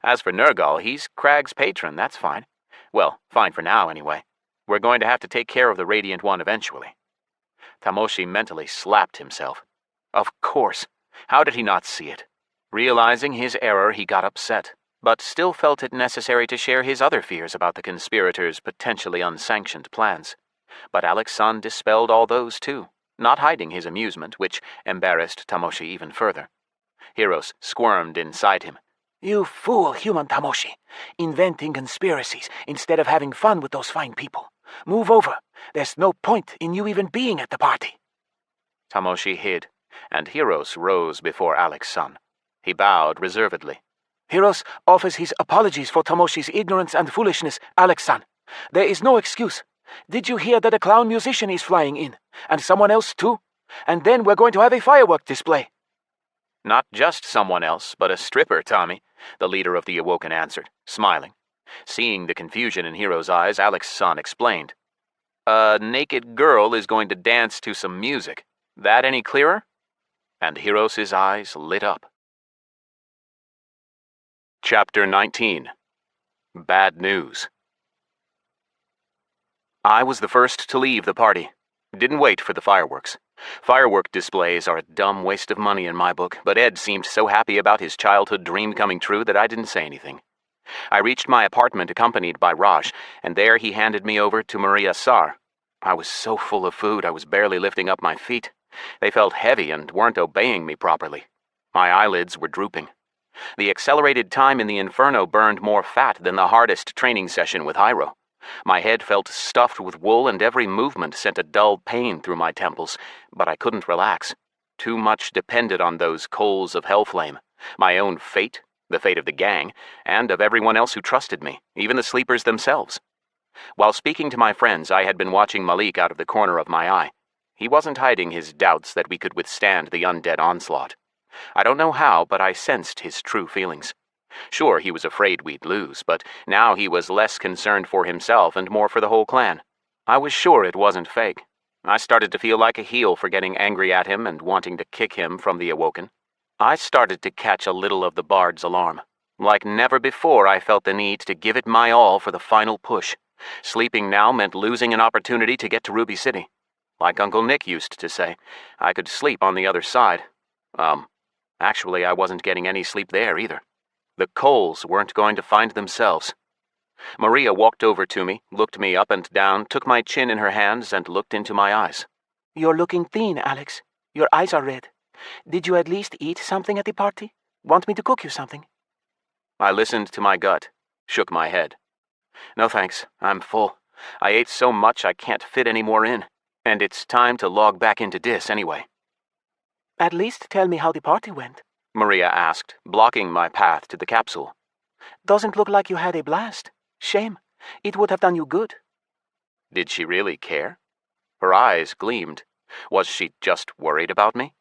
As for Nergal, he's Crag's patron, that's fine. Well, fine for now, anyway. We're going to have to take care of the Radiant One eventually." Tamoshi mentally slapped himself. Of course. How did he not see it? Realizing his error, he got upset, but still felt it necessary to share his other fears about the conspirators' potentially unsanctioned plans. But Alex-san dispelled all those too, not hiding his amusement, which embarrassed Tamoshi even further. Heros squirmed inside him. "You fool, human Tamoshi, inventing conspiracies instead of having fun with those fine people. Move over. There's no point in you even being at the party." Tamoshi hid, and Heros rose before Alex-san. He bowed reservedly. "Heros offers his apologies for Tamoshi's ignorance and foolishness, Alex-san. There is no excuse. Did you hear that a clown musician is flying in? And someone else too? And then we're going to have a firework display." "Not just someone else, but a stripper, Tommy," the leader of the Awoken answered, smiling. Seeing the confusion in Hero's eyes, Alex-san explained. "A naked girl is going to dance to some music. That any clearer?" And Heros' eyes lit up. Chapter 19. Bad News. I was the first to leave the party. Didn't wait for the fireworks. Firework displays are a dumb waste of money in my book, but Ed seemed so happy about his childhood dream coming true that I didn't say anything. I reached my apartment accompanied by Raj, and there he handed me over to Maria Sar. I was so full of food I was barely lifting up my feet. They felt heavy and weren't obeying me properly. My eyelids were drooping. The accelerated time in the Inferno burned more fat than the hardest training session with Hyro. My head felt stuffed with wool and every movement sent a dull pain through my temples, but I couldn't relax. Too much depended on those Coals of Hellflame. My own fate, the fate of the gang, and of everyone else who trusted me, even the sleepers themselves. While speaking to my friends, I had been watching Malik out of the corner of my eye. He wasn't hiding his doubts that we could withstand the undead onslaught. I don't know how, but I sensed his true feelings. Sure, he was afraid we'd lose, but now he was less concerned for himself and more for the whole clan. I was sure it wasn't fake. I started to feel like a heel for getting angry at him and wanting to kick him from the Awoken. I started to catch a little of the Bard's alarm. Like never before, I felt the need to give it my all for the final push. Sleeping now meant losing an opportunity to get to Ruby City. Like Uncle Nick used to say, I could sleep on the other side. Actually, I wasn't getting any sleep there either. The Coals weren't going to find themselves. Maria walked over to me, looked me up and down, took my chin in her hands, and looked into my eyes. "You're looking thin, Alex. Your eyes are red. Did you at least eat something at the party? Want me to cook you something?" I listened to my gut, shook my head. "No thanks, I'm full. I ate so much I can't fit any more in, and it's time to log back into Dis anyway." "At least tell me how the party went," Maria asked, blocking my path to the capsule. "Doesn't look like you had a blast. Shame. It would have done you good." Did she really care? Her eyes gleamed. Was she just worried about me?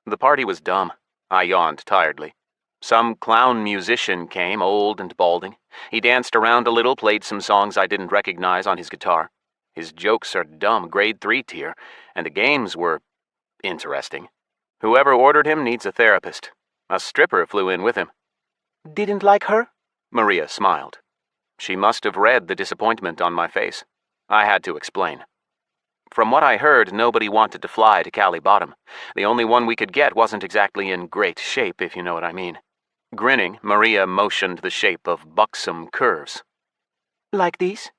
The party was dumb. I yawned tiredly. Some clown musician came, old and balding. He danced around a little, played some songs I didn't recognize on his guitar. His jokes are dumb, grade 3 tier, and the games were interesting. Whoever ordered him needs a therapist. A stripper flew in with him. "Didn't like her?" Maria smiled. She must have read the disappointment on my face. I had to explain. From what I heard, nobody wanted to fly to Cali Bottom. The only one we could get wasn't exactly in great shape, if you know what I mean. Grinning, Maria motioned the shape of buxom curves. "Like these?"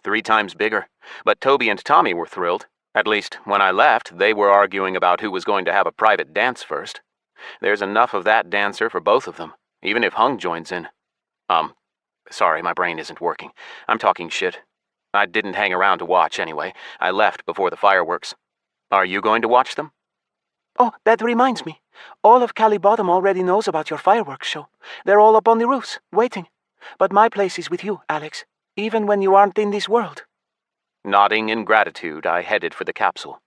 3 times bigger. But Toby and Tommy were thrilled. At least, when I left, they were arguing about who was going to have a private dance first. There's enough of that dancer for both of them, even if Hung joins in. Sorry, my brain isn't working. I'm talking shit. I didn't hang around to watch anyway. I left before the fireworks. Are you going to watch them? "Oh, that reminds me. All of Cali Bottom already knows about your fireworks show. They're all up on the roofs, waiting. But my place is with you, Alex. even when you aren't in this world? Nodding in gratitude, I headed for the capsule.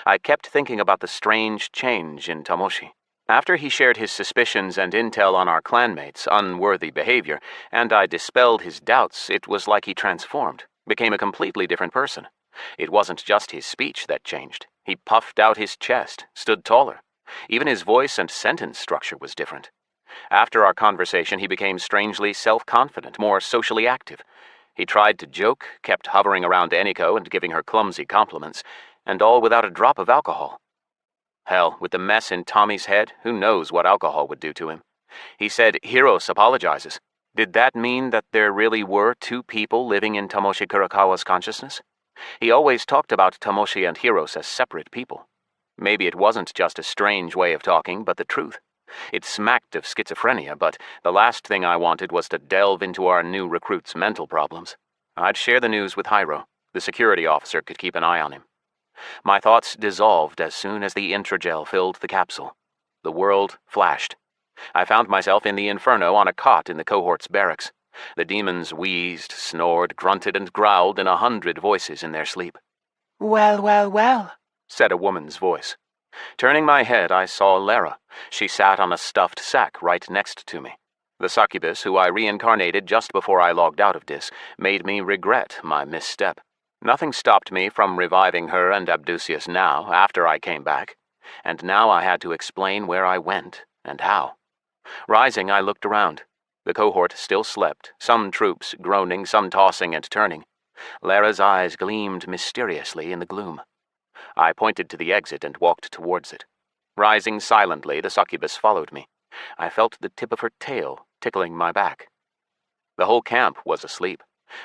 I kept thinking about the strange change in Tomoshi. After he shared his suspicions and intel on our clanmates' unworthy behavior, and I dispelled his doubts, it was like he transformed, became a completely different person. It wasn't just his speech that changed. He puffed out his chest, stood taller. Even his voice and sentence structure was different. After our conversation, he became strangely self-confident, more socially active. He tried to joke, kept hovering around Eniko and giving her clumsy compliments, and all without a drop of alcohol. Hell, with the mess in Tommy's head, who knows what alcohol would do to him. He said Hiros apologizes. Did that mean that there really were two people living in Tomoshi Kurakawa's consciousness? He always talked about Tomoshi and Hiros as separate people. Maybe it wasn't just a strange way of talking, but the truth. It smacked of schizophrenia, but the last thing I wanted was to delve into our new recruit's mental problems. I'd share the news with Hiro. The security officer could keep an eye on him. My thoughts dissolved as soon as the intragel filled the capsule. The world flashed. I found myself in the Inferno on a cot in the cohort's barracks. The demons wheezed, snored, grunted, and growled in 100 voices in their sleep. Well, well, well, said a woman's voice. Turning my head, I saw Lara. She sat on a stuffed sack right next to me. The succubus, who I reincarnated just before I logged out of Dis, made me regret my misstep. Nothing stopped me from reviving her and Abducius now, after I came back. And now I had to explain where I went and how. Rising, I looked around. The cohort still slept, some troops groaning, some tossing and turning. Lara's eyes gleamed mysteriously in the gloom. I pointed to the exit and walked towards it. Rising silently, the succubus followed me. I felt the tip of her tail tickling my back. The whole camp was asleep.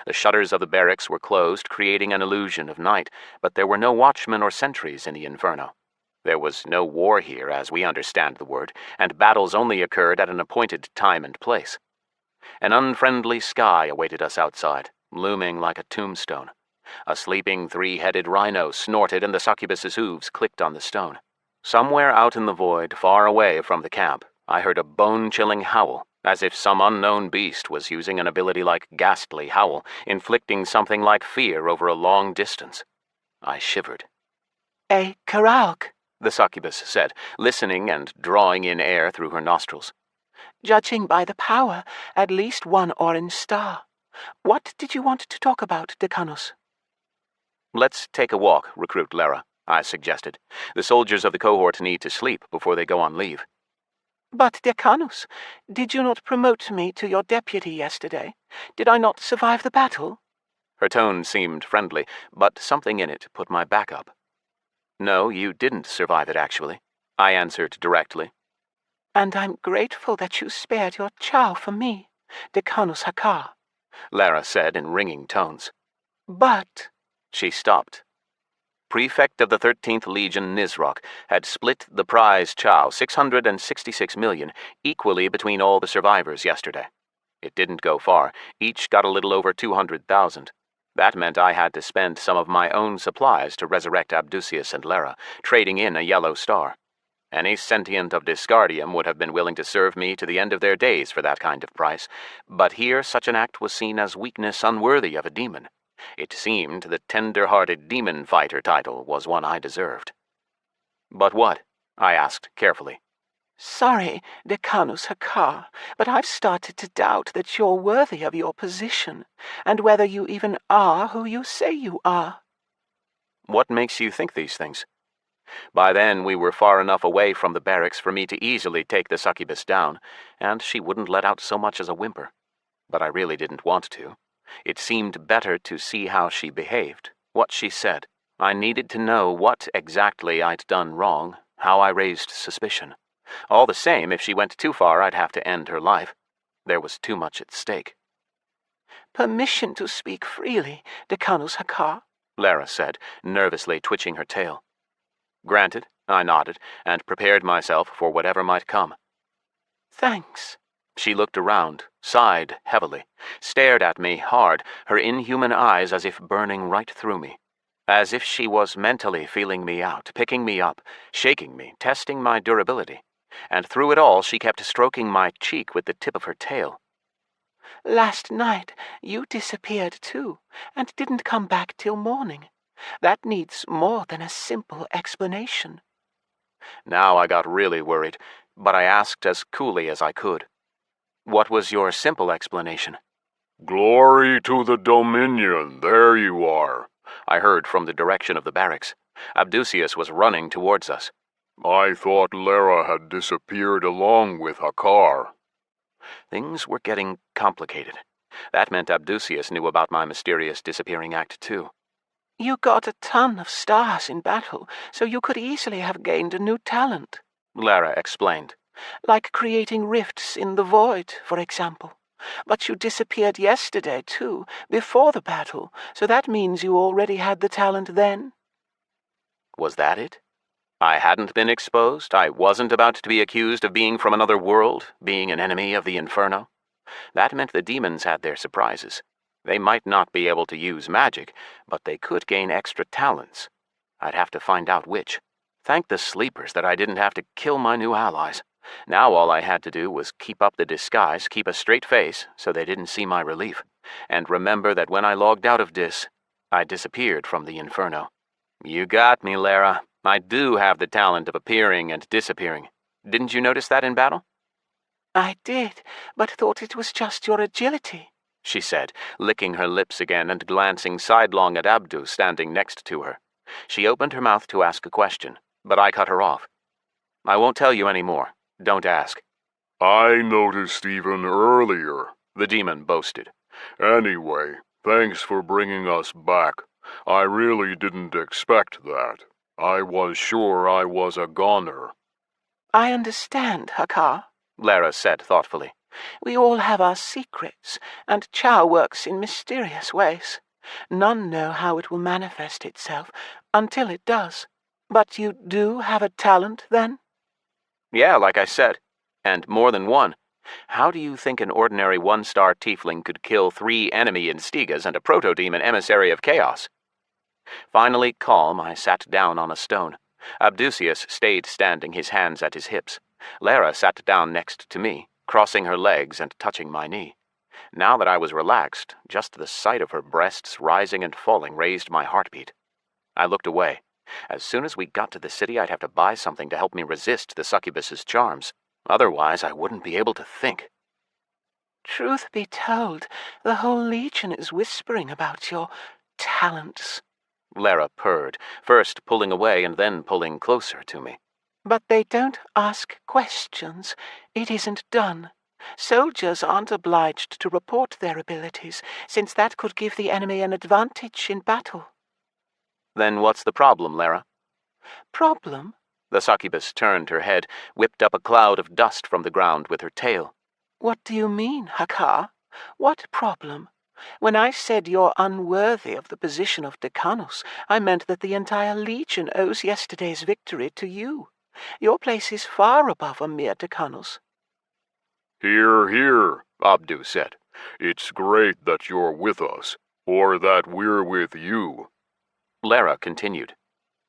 The shutters of the barracks were closed, creating an illusion of night, but there were no watchmen or sentries in the Inferno. There was no war here, as we understand the word, and battles only occurred at an appointed time and place. An unfriendly sky awaited us outside, looming like a tombstone. A sleeping three-headed rhino snorted, and the succubus's hooves clicked on the stone. Somewhere out in the void, far away from the camp, I heard a bone-chilling howl, as if some unknown beast was using an ability like Ghastly Howl, inflicting something like fear over a long distance. I shivered. A Karaok, the succubus said, listening and drawing in air through her nostrils. Judging by the power, at least one orange star. What did you want to talk about, Decanus? Let's take a walk, Recruit Lara, I suggested. The soldiers of the cohort need to sleep before they go on leave. But, Decanus, did you not promote me to your deputy yesterday? Did I not survive the battle? Her tone seemed friendly, but something in it put my back up. No, you didn't survive it, actually, I answered directly. And I'm grateful that you spared your chow for me, Decanus Hakar, Lara said in ringing tones. But... She stopped. Prefect of the 13th Legion Nizrok had split the prize chow, 666 million, equally between all the survivors yesterday. It didn't go far. Each got a little over 200,000. That meant I had to spend some of my own supplies to resurrect Abducius and Lara, trading in a yellow star. Any sentient of Disgardium would have been willing to serve me to the end of their days for that kind of price, but here such an act was seen as weakness unworthy of a demon. It seemed the tender-hearted demon fighter title was one I deserved. But what? I asked carefully. Sorry, Decanus Hakar, but I've started to doubt that you're worthy of your position, and whether you even are who you say you are. What makes you think these things? By then we were far enough away from the barracks for me to easily take the succubus down, and she wouldn't let out so much as a whimper. But I really didn't want to. It seemed better to see how she behaved, what she said. I needed to know what exactly I'd done wrong, how I raised suspicion. All the same, if she went too far, I'd have to end her life. There was too much at stake. Permission to speak freely, Decanus Hakar, Lara said, nervously twitching her tail. Granted, I nodded, and prepared myself for whatever might come. Thanks. She looked around, sighed heavily, stared at me hard, her inhuman eyes as if burning right through me. As if she was mentally feeling me out, picking me up, shaking me, testing my durability. And through it all, she kept stroking my cheek with the tip of her tail. Last night you disappeared too, and didn't come back till morning. That needs more than a simple explanation." Now I got really worried, but I asked as coolly as I could. "What was your simple explanation?" "Glory to the Dominion, there you are," I heard from the direction of the barracks. Abdusius was running towards us. "I thought Lara had disappeared along with Hakar." Things were getting complicated. That meant Abdusius knew about my mysterious disappearing act too. "You got a ton of stars in battle, so you could easily have gained a new talent," Lara explained. "like creating rifts in the void, for example. But you disappeared yesterday, too, before the battle, so that means you already had the talent then." Was that it? I hadn't been exposed. I wasn't about to be accused of being from another world, being an enemy of the Inferno. That meant the demons had their surprises. They might not be able to use magic, but they could gain extra talents. I'd have to find out which. Thank the sleepers that I didn't have to kill my new allies. Now all I had to do was keep up the disguise, keep a straight face so they didn't see my relief, and remember that when I logged out of I disappeared from the Inferno. You got me, Lara. I do have the talent of appearing and disappearing. Didn't you notice that in battle? "I did, but thought it was just your agility," she said, licking her lips again and glancing sidelong at Abdu standing next to her. She opened her mouth to ask a question, but I cut her off. "I won't tell you any more. Don't ask." "I noticed even earlier," the demon boasted. "Anyway, thanks for bringing us back. I really didn't expect that. I was sure I was a goner." "I understand, Hakar," Lara said thoughtfully. "We all have our secrets, and Chow works in mysterious ways. None know how it will manifest itself until it does. But you do have a talent, then?" "Yeah, like I said. And more than one. How do you think an ordinary one-star tiefling could kill 3 enemy Instigas and a proto-demon emissary of chaos?" Finally calm, I sat down on a stone. Abdusius stayed standing, his hands at his hips. Lara sat down next to me, crossing her legs and touching my knee. Now that I was relaxed, just the sight of her breasts rising and falling raised my heartbeat. I looked away. As soon as we got to the city, I'd have to buy something to help me resist the succubus's charms. Otherwise, I wouldn't be able to think. "Truth be told, the whole Legion is whispering about your talents," Lara purred, first pulling away and then pulling closer to me. "but they don't ask questions. It isn't done. Soldiers aren't obliged to report their abilities, since that could give the enemy an advantage in battle." Then what's the problem, Lara? "Problem?" The succubus turned her head, whipped up a cloud of dust from the ground with her tail. "What do you mean, Hakar? What problem? When I said you're unworthy of the position of Decanus, I meant that the entire Legion owes yesterday's victory to you. Your place is far above a mere Decanus." "Hear, hear," Abdu said. "It's great that you're with us, or that we're with you." Lara continued.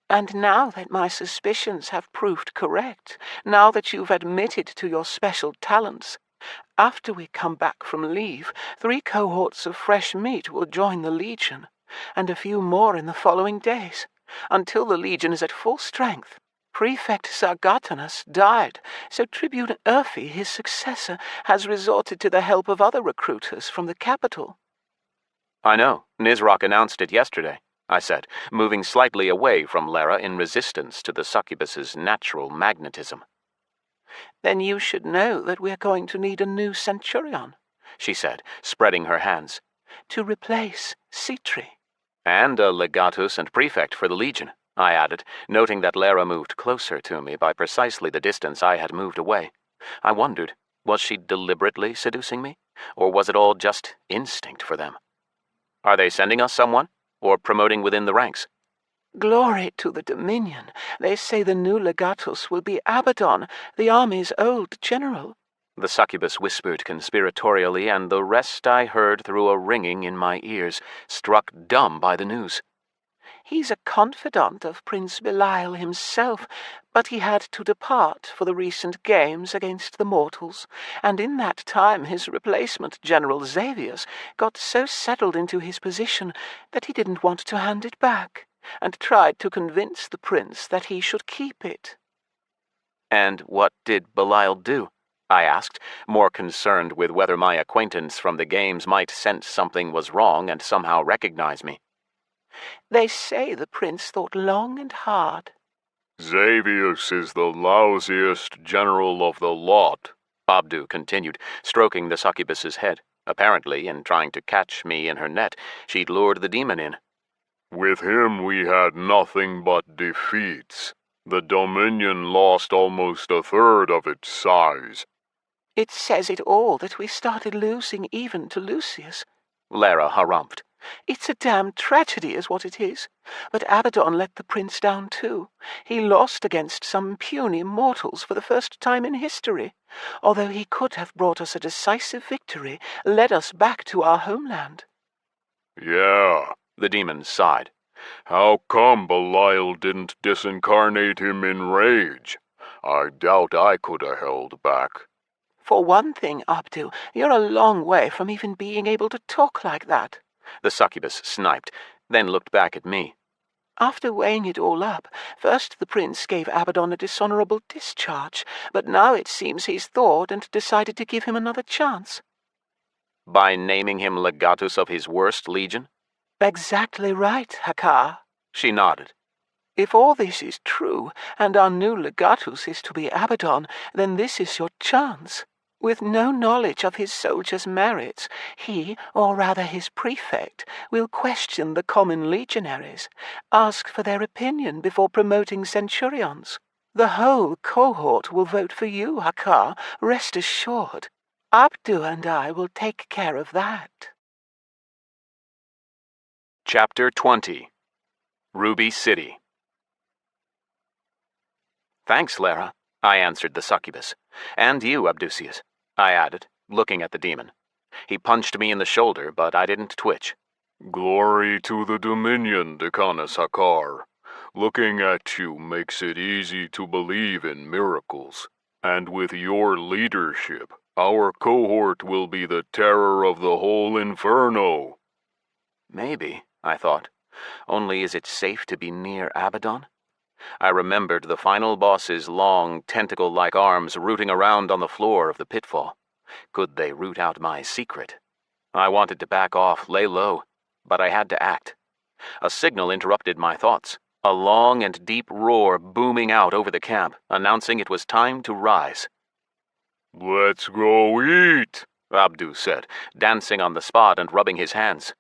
"And now that my suspicions have proved correct, now that you've admitted to your special talents, after we come back from leave, 3 cohorts of fresh meat will join the Legion, and a few more in the following days, until the Legion is at full strength. Prefect Sargatanus died, so Tribune Urfi, his successor, has resorted to the help of other recruiters from the capital." "I know. Nizrak announced it yesterday," I said, moving slightly away from Lara in resistance to the succubus's natural magnetism. "Then you should know that we're going to need a new centurion," she said, spreading her hands, "to replace Citri." "And a legatus and prefect for the Legion," I added, noting that Lara moved closer to me by precisely the distance I had moved away. I wondered, was she deliberately seducing me, or was it all just instinct for them? "Are they sending us someone, or promoting within the ranks?" "Glory to the Dominion. They say the new legatus will be Abaddon, the army's old general," the succubus whispered conspiratorially, and the rest I heard through a ringing in my ears, struck dumb by the news. He's a confidant of Prince Belial himself, but he had to depart for the recent games against the mortals, and in that time his replacement, General Xavius, got so settled into his position that he didn't want to hand it back, and tried to convince the prince that he should keep it. And what did Belial do? I asked, more concerned with whether my acquaintance from the games might sense something was wrong and somehow recognize me. They say the prince thought long and hard. Xavius is the lousiest general of the lot, Abdu continued, stroking the succubus's head. Apparently, in trying to catch me in her net, she'd lured the demon in. With him we had nothing but defeats. The Dominion lost almost a third of its size. It says it all that we started losing even to Lucius. Lara harumphed. It's a damn tragedy is what it is. But Abaddon let the prince down too. He lost against some puny mortals for the first time in history, although he could have brought us a decisive victory, led us back to our homeland. Yeah, The demon sighed. how come Belial didn't disincarnate him in rage? I doubt I could have held back. For one thing, Abdu, you're a long way from even being able to talk like that. The succubus sniped, then looked back at me. After weighing it all up, first the prince gave Abaddon a dishonorable discharge, but now it seems he's thawed and decided to give him another chance. By naming him legatus of his worst legion? Exactly right, Hakar. She nodded. If all this is true, and our new legatus is to be Abaddon, then this is your chance. With no knowledge of his soldiers' merits, he, or rather his prefect, will question the common legionaries, ask for their opinion before promoting centurions. The whole cohort will vote for you, Hakar, rest assured. Abdu and I will take care of that. Chapter 20. Ruby City. Thanks, Lara, I answered the succubus. And you, Abdusius, I added, looking at the demon. He punched me in the shoulder, but I didn't twitch. Glory to the Dominion, Decanus Hakar. Looking at you makes it easy to believe in miracles. And with your leadership, our cohort will be the terror of the whole Inferno. Maybe, I thought. Only is it safe to be near Abaddon? I remembered the final boss's long, tentacle-like arms rooting around on the floor of the pitfall. Could they root out my secret? I wanted to back off, lay low, but I had to act. A signal interrupted my thoughts. A long and deep roar booming out over the camp, announcing it was time to rise. Let's go eat, Abdu said, dancing on the spot and rubbing his hands.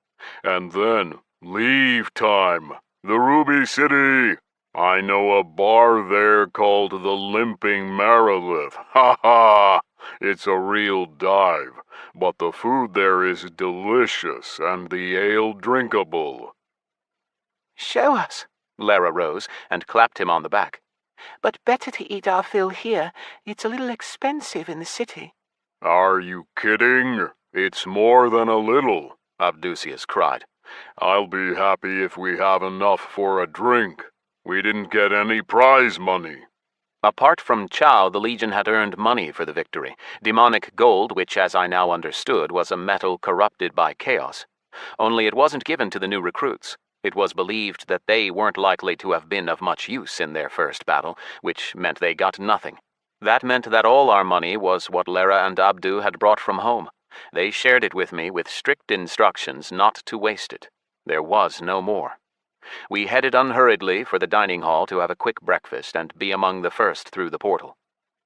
and then leave time. The Ruby City. I know a bar there called the Limping Marilith. Ha ha! It's a real dive, but the food there is delicious and the ale drinkable. Show us. Lara rose and clapped him on the back. But better to eat our fill here. It's a little expensive in the city. Are you kidding? It's more than a little, Abdusius cried. I'll be happy if we have enough for a drink. We didn't get any prize money. Apart from Chow, the Legion had earned money for the victory. Demonic gold, which, as I now understood, was a metal corrupted by chaos. Only it wasn't given to the new recruits. It was believed that they weren't likely to have been of much use in their first battle, which meant they got nothing. That meant that all our money was what Lara and Abdu had brought from home. They shared it with me with strict instructions not to waste it. There was no more. We headed unhurriedly for the dining hall to have a quick breakfast and be among the first through the portal.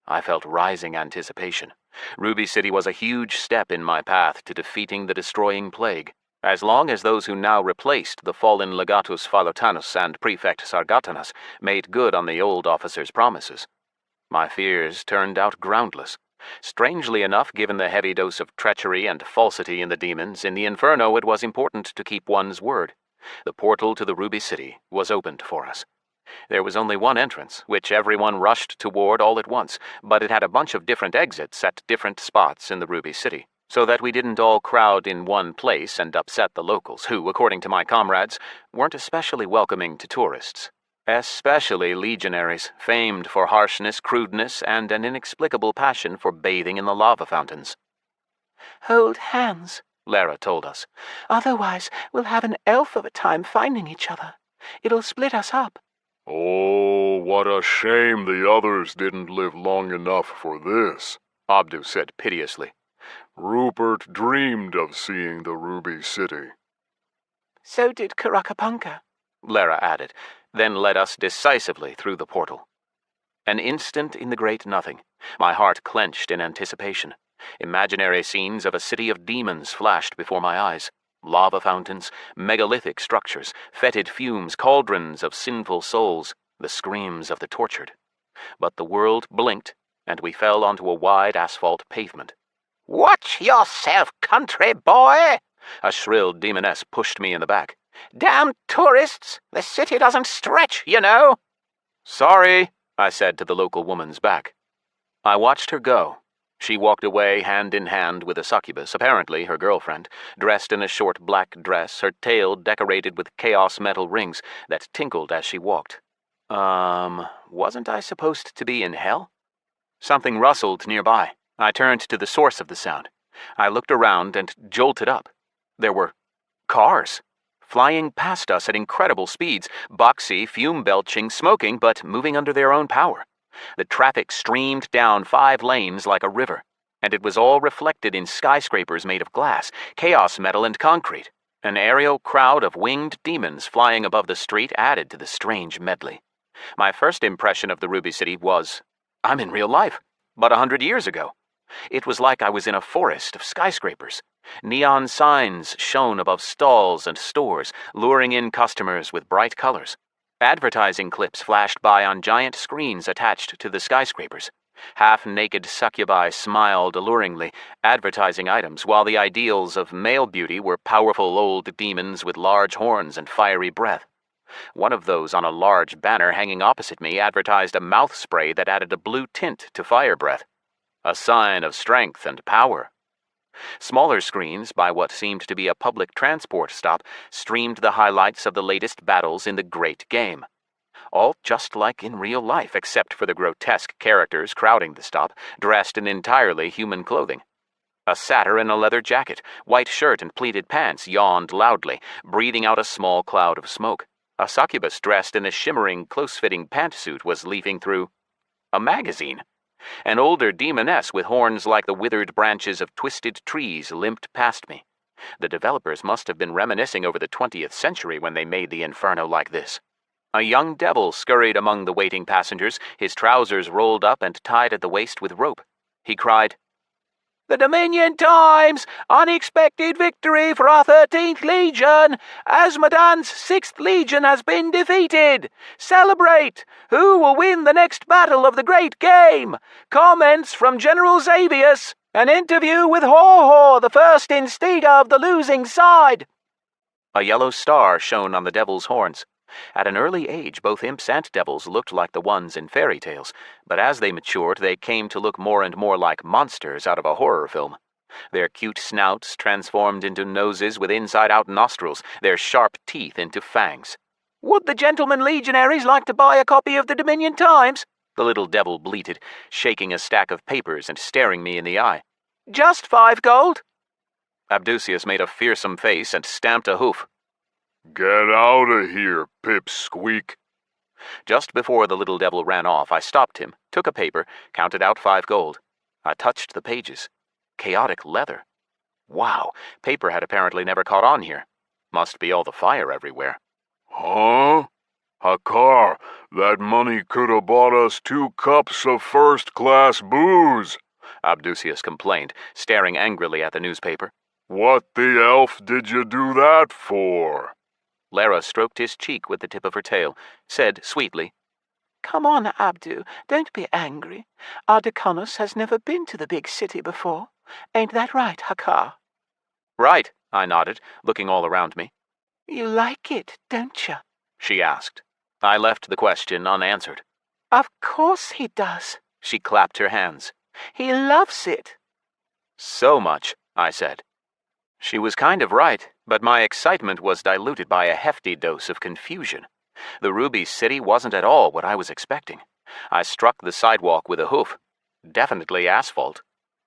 I felt rising anticipation. Ruby City was a huge step in my path to defeating the destroying plague. As long as those who now replaced the fallen legatus Philotanus and prefect Sargatanas made good on the old officer's promises. My fears turned out groundless. Strangely enough, given the heavy dose of treachery and falsity in the demons, in the Inferno it was important to keep one's word. The portal to the Ruby City was opened for us. There was only one entrance, which everyone rushed toward all at once, but it had a bunch of different exits at different spots in the Ruby City. so that we didn't all crowd in one place and upset the locals, who, according to my comrades, weren't especially welcoming to tourists. Especially legionaries, famed for harshness, crudeness, and an inexplicable passion for bathing in the lava fountains. Hold hands, Lara told us. otherwise we'll have an elf of a time finding each other. It'll split us up. Oh, what a shame the others didn't live long enough for this, Abdu said piteously. Rupert dreamed of seeing the Ruby City. So did Karakapunka, Lara added, then led us decisively through the portal. An instant in the great nothing. My heart clenched in anticipation. Imaginary scenes of a city of demons flashed before my eyes. Lava fountains, megalithic structures, fetid fumes, cauldrons of sinful souls, the screams of the tortured. But the world blinked, and we fell onto a wide asphalt pavement. Watch yourself, country boy! A shrill demoness pushed me in the back. Damn tourists! The city doesn't stretch, you know! Sorry, I said to the local woman's back. I watched her go. She walked away hand in hand with a succubus, apparently her girlfriend, dressed in a short black dress, her tail decorated with chaos metal rings that tinkled as she walked. Wasn't I supposed to be in hell? Something rustled nearby. I turned to the source of the sound. I looked around and jolted up. There were cars, flying past us at incredible speeds, boxy, fume-belching, smoking, but moving under their own power. The traffic streamed down 5 lanes like a river, and it was all reflected in skyscrapers made of glass, chaos metal, and concrete. An aerial crowd of winged demons flying above the street added to the strange medley. My first impression of the Ruby City was, I'm in real life, but 100 years ago. It was like I was in a forest of skyscrapers. Neon signs shone above stalls and stores, luring in customers with bright colors. Advertising clips flashed by on giant screens attached to the skyscrapers. Half-naked succubi smiled alluringly, advertising items, while the ideals of male beauty were powerful old demons with large horns and fiery breath. One of those on a large banner hanging opposite me advertised a mouth spray that added a blue tint to fire breath. A sign of strength and power. Smaller screens, by what seemed to be a public transport stop, streamed the highlights of the latest battles in the Great Game. All just like in real life, except for the grotesque characters crowding the stop, dressed in entirely human clothing. A satyr in a leather jacket, white shirt and pleated pants yawned loudly, breathing out a small cloud of smoke. A succubus dressed in a shimmering, close-fitting pantsuit was leafing through a magazine. An older demoness with horns like the withered branches of twisted trees limped past me. The developers must have been reminiscing over the 20th century when they made the Inferno like this. A young devil scurried among the waiting passengers, his trousers rolled up and tied at the waist with rope. He cried, The Dominion Times! Unexpected victory for our 13th Legion! Asmodan's 6th Legion has been defeated! Celebrate! Who will win the next battle of the Great Game? Comments from General Xavius! An interview with Haw-Haw, the first instigator of the losing side! A yellow star shone on the devil's horns. At an early age, both imps and devils looked like the ones in fairy tales, but as they matured, they came to look more and more like monsters out of a horror film. Their cute snouts transformed into noses with inside-out nostrils, their sharp teeth into fangs. Would the gentlemen legionaries like to buy a copy of the Dominion Times? The little devil bleated, shaking a stack of papers and staring me in the eye. Just 5 gold. Abdusius made a fearsome face and stamped a hoof. Get out of here, pipsqueak. Just before the little devil ran off, I stopped him, took a paper, counted out 5 gold. I touched the pages. Chaotic leather. Wow, paper had apparently never caught on here. Must be all the fire everywhere. Huh? Hakar, that money could have bought us 2 cups of first-class booze, Abdusius complained, staring angrily at the newspaper. What the elf did you do that for? Lara stroked his cheek with the tip of her tail, said sweetly, Come on, Abdu, don't be angry. Our Decanus has never been to the big city before. Ain't that right, Hakar? Right, I nodded, looking all around me. You like it, don't you? She asked. I left the question unanswered. Of course he does. She clapped her hands. He loves it. So much, I said. She was kind of right, but my excitement was diluted by a hefty dose of confusion. The Ruby City wasn't at all what I was expecting. I struck the sidewalk with a hoof. Definitely asphalt.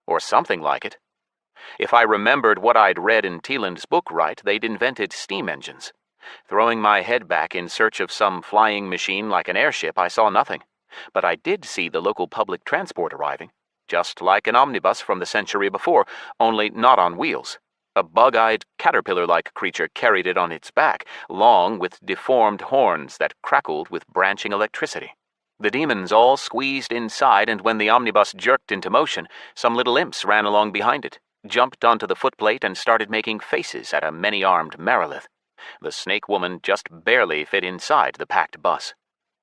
Or something like it. If I remembered what I'd read in Teeland's book right, they'd invented steam engines. Throwing my head back in search of some flying machine like an airship, I saw nothing. But I did see the local public transport arriving, just like an omnibus from the century before, only not on wheels. A bug-eyed, caterpillar-like creature carried it on its back, long with deformed horns that crackled with branching electricity. The demons all squeezed inside, and when the omnibus jerked into motion, some little imps ran along behind it, jumped onto the footplate, and started making faces at a many-armed Merilith. The snake woman just barely fit inside the packed bus.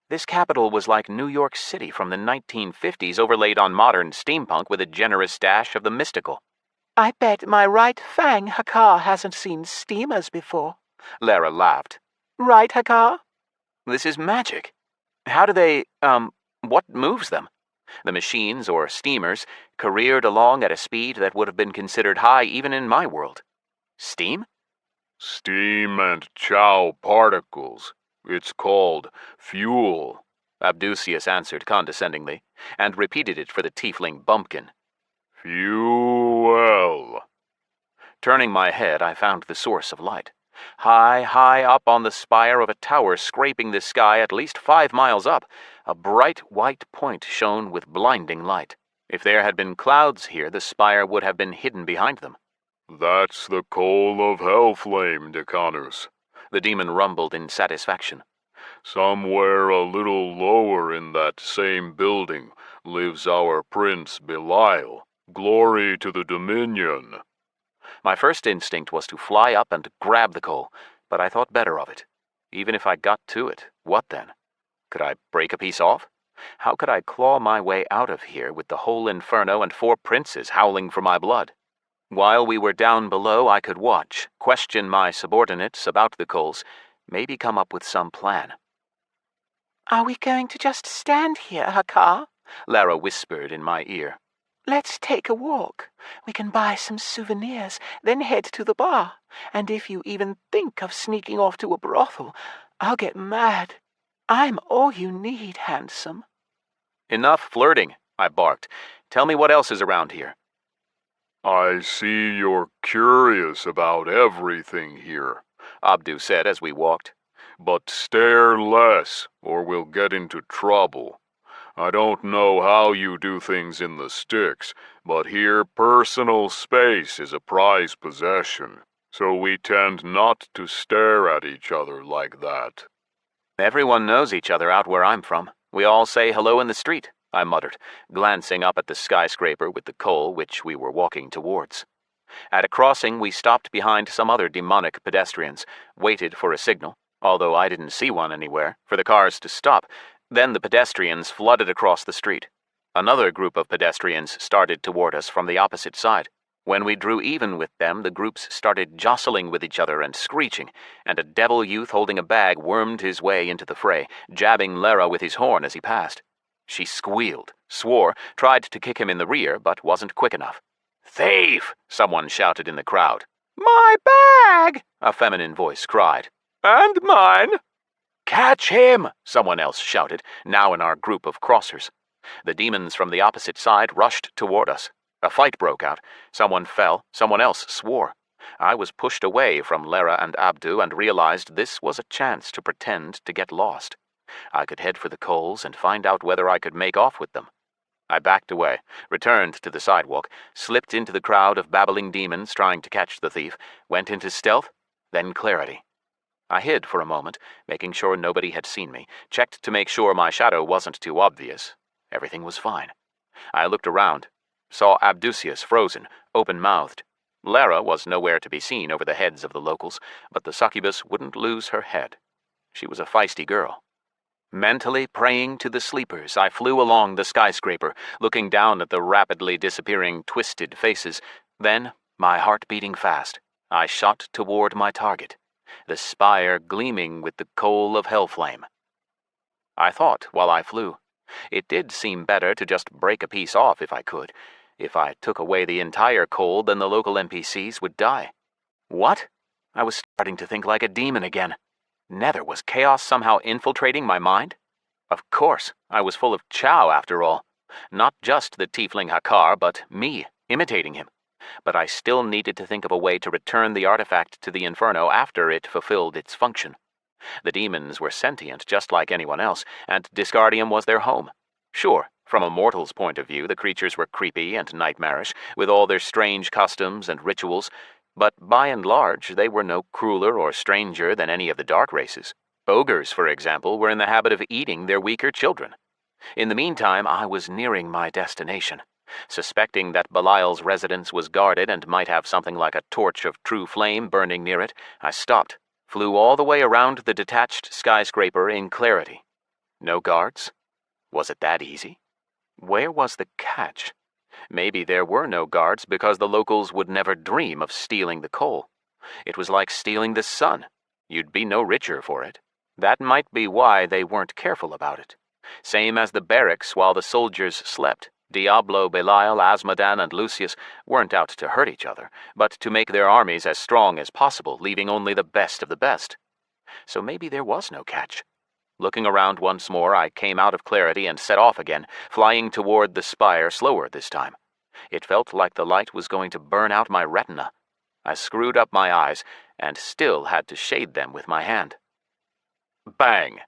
This capital was like New York City from the 1950s overlaid on modern steampunk with a generous dash of the mystical. I bet my right fang Hakar hasn't seen steamers before. Lara laughed. Right, Hakar? This is magic. How do they, what moves them? The machines, or steamers, careered along at a speed that would have been considered high even in my world. Steam? Steam and chow particles. It's called fuel, Abdusius answered condescendingly, and repeated it for the tiefling bumpkin. Fuel. Turning my head, I found the source of light. High, high up on the spire of a tower scraping the sky at least 5 miles up, a bright white point shone with blinding light. If there had been clouds here, the spire would have been hidden behind them. That's the Coal of Hellflame, Decanus. The demon rumbled in satisfaction. Somewhere a little lower in that same building lives our Prince Belial. Glory to the Dominion. My first instinct was to fly up and grab the coal, but I thought better of it. Even if I got to it, what then? Could I break a piece off? How could I claw my way out of here with the whole Inferno and 4 princes howling for my blood? While we were down below, I could watch, question my subordinates about the coals, maybe come up with some plan. Are we going to just stand here, Hakar? Lara whispered in my ear. Let's take a walk. We can buy some souvenirs, then head to the bar. And if you even think of sneaking off to a brothel, I'll get mad. I'm all you need, handsome. Enough flirting, I barked. Tell me what else is around here. I see you're curious about everything here, Abdu said as we walked. but stare less, or we'll get into trouble. I don't know how you do things in the sticks, but here personal space is a prized possession, so we tend not to stare at each other like that. Everyone knows each other out where I'm from. We all say hello in the street, I muttered, glancing up at the skyscraper with the coal which we were walking towards. At a crossing, we stopped behind some other demonic pedestrians, waited for a signal, although I didn't see one anywhere, for the cars to stop. Then the pedestrians flooded across the street. Another group of pedestrians started toward us from the opposite side. When we drew even with them, the groups started jostling with each other and screeching, and a devil youth holding a bag wormed his way into the fray, jabbing Lara with his horn as he passed. She squealed, swore, tried to kick him in the rear, but wasn't quick enough. "Thief!" someone shouted in the crowd. My bag! A feminine voice cried. And mine! "Catch him!" someone else shouted, now in our group of crossers. The demons from the opposite side rushed toward us. A fight broke out. Someone fell, someone else swore. I was pushed away from Lara and Abdu and realized this was a chance to pretend to get lost. I could head for the coals and find out whether I could make off with them. I backed away, returned to the sidewalk, slipped into the crowd of babbling demons trying to catch the thief, went into stealth, then clarity. I hid for a moment, making sure nobody had seen me, checked to make sure my shadow wasn't too obvious. Everything was fine. I looked around, saw Abdusius frozen, open-mouthed. Lara was nowhere to be seen over the heads of the locals, but the succubus wouldn't lose her head. She was a feisty girl. Mentally praying to the sleepers, I flew along the skyscraper, looking down at the rapidly disappearing twisted faces. Then, my heart beating fast, I shot toward my target, the spire gleaming with the coal of Hellflame. I thought while I flew. It did seem better to just break a piece off if I could. If I took away the entire coal, then the local NPCs would die. What? I was starting to think like a demon again. Nether, was chaos somehow infiltrating my mind? Of course, I was full of Chow after all. Not just the tiefling Hakar, but me, imitating him. But I still needed to think of a way to return the artifact to the Inferno after it fulfilled its function. The demons were sentient just like anyone else, and Disgardium was their home. Sure, from a mortal's point of view, the creatures were creepy and nightmarish, with all their strange customs and rituals, but by and large they were no crueler or stranger than any of the dark races. Ogres, for example, were in the habit of eating their weaker children. In the meantime, I was nearing my destination. Suspecting that Belial's residence was guarded and might have something like a torch of true flame burning near it, I stopped, flew all the way around the detached skyscraper in clarity. No guards? Was it that easy? Where was the catch? Maybe there were no guards because the locals would never dream of stealing the coal. It was like stealing the sun. You'd be no richer for it. That might be why they weren't careful about it. Same as the barracks while the soldiers slept. Diablo, Belial, Asmodan, and Lucius weren't out to hurt each other, but to make their armies as strong as possible, leaving only the best of the best. So maybe there was no catch. Looking around once more, I came out of clarity and set off again, flying toward the spire, slower this time. It felt like the light was going to burn out my retina. I screwed up my eyes, and still had to shade them with my hand. Bang!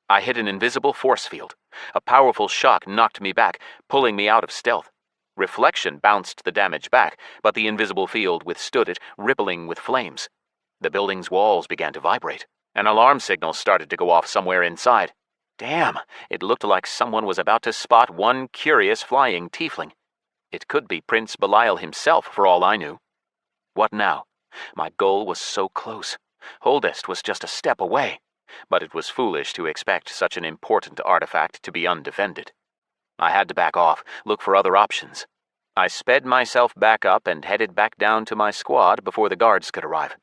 I hit an invisible force field. A powerful shock knocked me back, pulling me out of stealth. Reflection bounced the damage back, but the invisible field withstood it, rippling with flames. The building's walls began to vibrate. An alarm signal started to go off somewhere inside. Damn, it looked like someone was about to spot one curious flying tiefling. It could be Prince Belial himself, for all I knew. What now? My goal was so close. Holdest was just a step away. But it was foolish to expect such an important artifact to be undefended. I had to back off, look for other options. I sped myself back up and headed back down to my squad before the guards could arrive.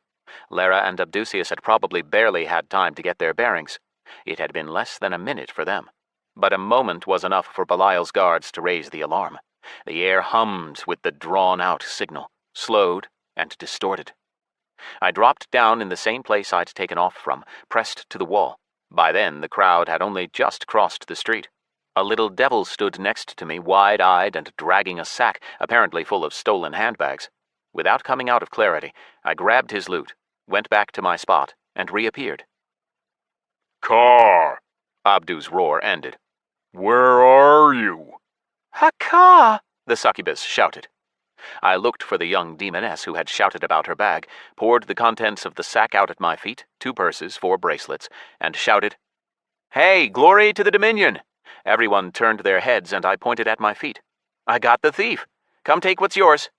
Lara and Abdusius had probably barely had time to get their bearings. It had been less than a minute for them. But a moment was enough for Belial's guards to raise the alarm. The air hummed with the drawn-out signal, slowed and distorted. I dropped down in the same place I'd taken off from, pressed to the wall. By then, the crowd had only just crossed the street. A little devil stood next to me, wide-eyed and dragging a sack, apparently full of stolen handbags. Without coming out of clarity, I grabbed his loot, went back to my spot, and reappeared. Car! Abdu's roar ended. Where are you? Hakar! The succubus shouted. I looked for the young demoness who had shouted about her bag, poured the contents of the sack out at my feet, 2 purses, 4 bracelets, and shouted, "Hey, glory to the Dominion!" Everyone turned their heads and I pointed at my feet. "I got the thief! Come take what's yours!"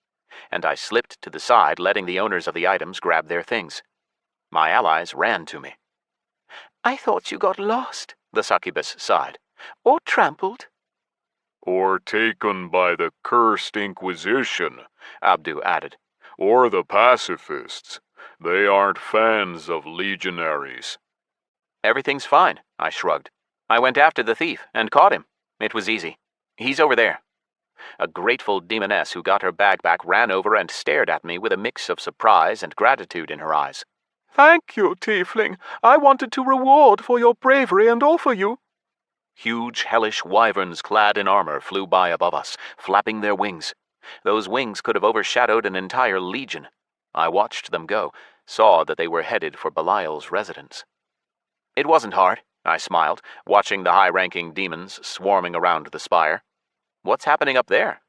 And I slipped to the side, letting the owners of the items grab their things. My allies ran to me. I thought you got lost, The succubus sighed. or trampled. Or taken by the cursed Inquisition, Abdu added. or the pacifists. They aren't fans of legionaries. Everything's fine, I shrugged. I went after the thief and caught him. It was easy. He's over there. A grateful demoness who got her bag back ran over and stared at me with a mix of surprise and gratitude in her eyes. Thank you, tiefling. I wanted to reward for your bravery and offer you. Huge, hellish wyverns clad in armor flew by above us, flapping their wings. Those wings could have overshadowed an entire legion. I watched them go, saw that they were headed for Belial's residence. It wasn't hard, I smiled, watching the high-ranking demons swarming around the spire. What's happening up there?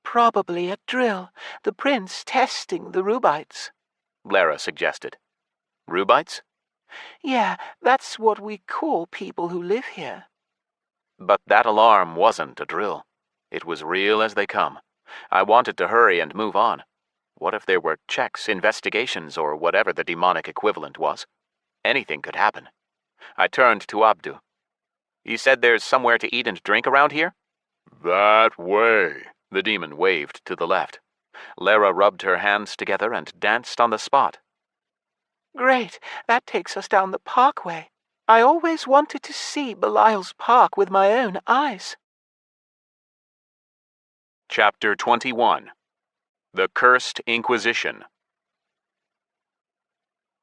Probably a drill. The prince testing the Rubites. Lara suggested. Rubites? Yeah, that's what we call people who live here. But that alarm wasn't a drill. It was real as they come. I wanted to hurry and move on. What if there were checks, investigations, or whatever the demonic equivalent was? Anything could happen. I turned to Abdu. You said there's somewhere to eat and drink around here? That way. The demon waved to the left. Lara rubbed her hands together and danced on the spot. Great, that takes us down the parkway. I always wanted to see Belial's park with my own eyes. Chapter 21. The Cursed Inquisition.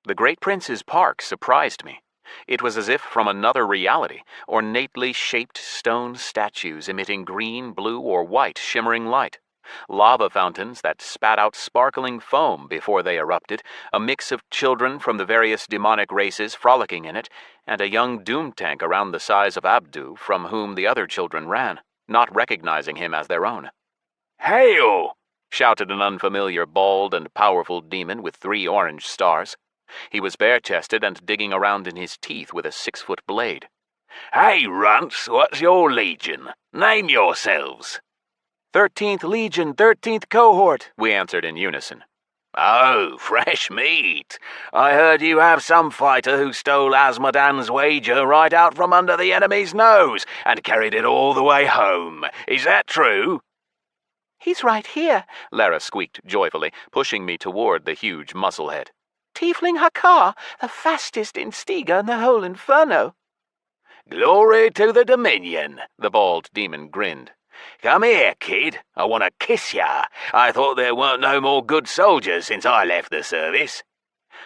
The Great Prince's park surprised me. It was as if from another reality, ornately shaped stone statues emitting green, blue, or white shimmering light. Lava fountains that spat out sparkling foam before they erupted, a mix of children from the various demonic races frolicking in it, and a young doom tank around the size of Abdu from whom the other children ran, not recognizing him as their own. "Hail!" shouted an unfamiliar bald and powerful demon with 3 orange stars. He was bare-chested and digging around in his teeth with a 6-foot blade. "Hey, runts, what's your legion? Name yourselves." 13th Legion, 13th Cohort, we answered in unison. "Oh, fresh meat. I heard you have some fighter who stole Azmodan's wager right out from under the enemy's nose and carried it all the way home. Is that true?" He's right here, Lara squeaked joyfully, pushing me toward the huge musclehead. Tiefling Hakar, the fastest instiga in the whole Inferno. "Glory to the Dominion," the bald demon grinned. "Come here, kid. I want to kiss ya. I thought there weren't no more good soldiers since I left the service."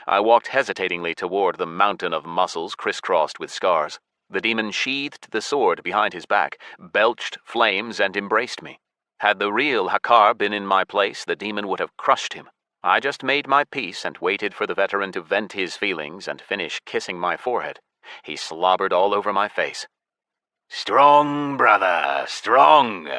I walked hesitatingly toward the mountain of muscles crisscrossed with scars. The demon sheathed the sword behind his back, belched flames, and embraced me. Had the real Hakar been in my place, the demon would have crushed him. I just made my peace and waited for the veteran to vent his feelings and finish kissing my forehead. He slobbered all over my face. "Strong, brother, strong."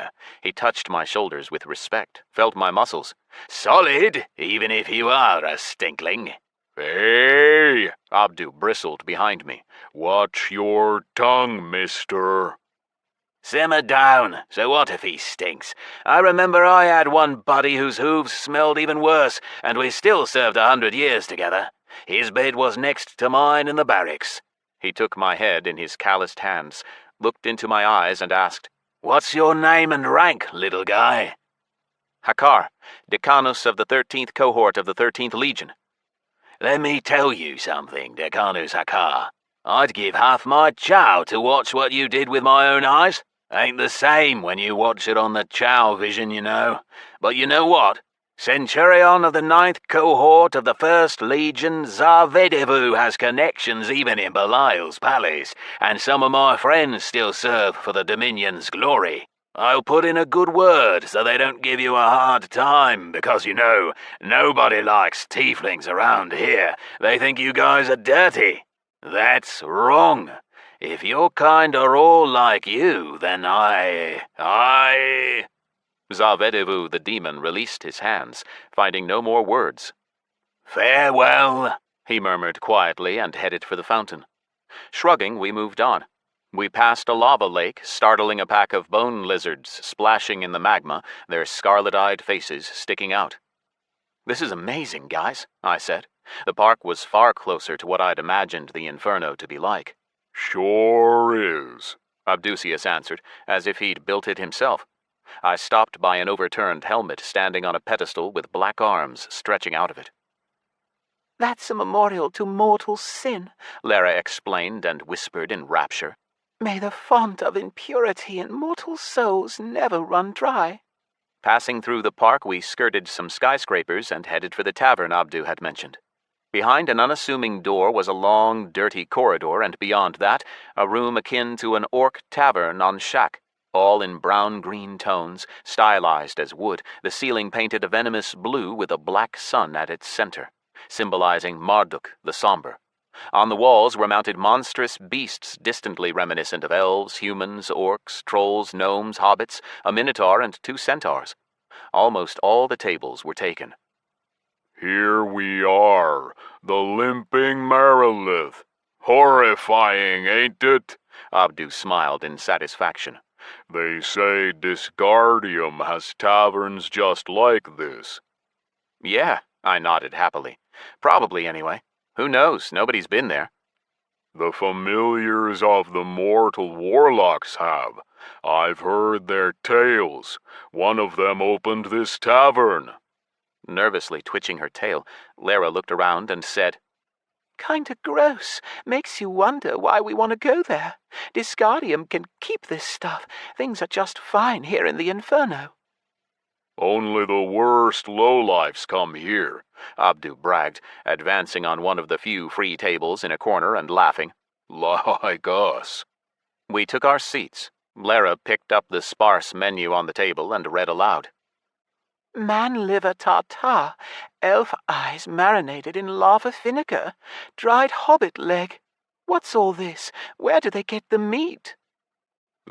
He touched my shoulders with respect, felt my muscles. "Solid, even if you are a stinkling." Hey! Abdu bristled behind me. Watch your tongue, mister. "Simmer down. So what if he stinks? I remember I had one buddy whose hooves smelled even worse, and we still served 100 years together. His bed was next to mine in the barracks." He took my head in his calloused hands, looked into my eyes, and asked, "What's your name and rank, little guy?" "Hakar, Decanus of the 13th Cohort of the 13th Legion." "Let me tell you something, Decanus Hakar. I'd give half my chow to watch what you did with my own eyes. Ain't the same when you watch it on the chow vision, you know. But you know what? Centurion of the 9th Cohort of the 1st Legion, Zarvedevu has connections even in Belial's palace, and some of my friends still serve for the Dominion's glory. I'll put in a good word so they don't give you a hard time, because, you know, nobody likes tieflings around here. They think you guys are dirty. That's wrong. If your kind are all like you, then I... Zarvedevu the demon released his hands, finding no more words. "Farewell," he murmured quietly and headed for the fountain. Shrugging, we moved on. We passed a lava lake, startling a pack of bone lizards splashing in the magma, their scarlet-eyed faces sticking out. "This is amazing, guys," I said. The park was far closer to what I'd imagined the Inferno to be like. Sure is, Abdusius answered, as if he'd built it himself. I stopped by an overturned helmet standing on a pedestal with black arms stretching out of it. That's a memorial to mortal sin, Lara explained and whispered in rapture. May the font of impurity in mortal souls never run dry. Passing through the park, we skirted some skyscrapers and headed for the tavern Abdu had mentioned. Behind an unassuming door was a long, dirty corridor, and beyond that, a room akin to an orc tavern on shack, all in brown-green tones, stylized as wood, the ceiling painted a venomous blue with a black sun at its center, symbolizing Marduk the Somber. On the walls were mounted monstrous beasts distantly reminiscent of elves, humans, orcs, trolls, gnomes, hobbits, a minotaur, and 2 centaurs. Almost all the tables were taken. Here we are, the limping Marilith. Horrifying, ain't it? Abdu smiled in satisfaction. They say Disgardium has taverns just like this. Yeah, I nodded happily. Probably, anyway. Who knows? Nobody's been there. The familiars of the mortal warlocks have. I've heard their tales. One of them opened this tavern. Nervously twitching her tail, Lara looked around and said, Kinda gross. Makes you wonder why we want to go there. Disgardium can keep this stuff. Things are just fine here in the Inferno. Only the worst lowlifes come here, Abdu bragged, advancing on one of the few free tables in a corner and laughing. Like us. We took our seats. Lara picked up the sparse menu on the table and read aloud. Man liver tartare, elf eyes marinated in lava vinegar, dried hobbit leg. What's all this? Where do they get the meat?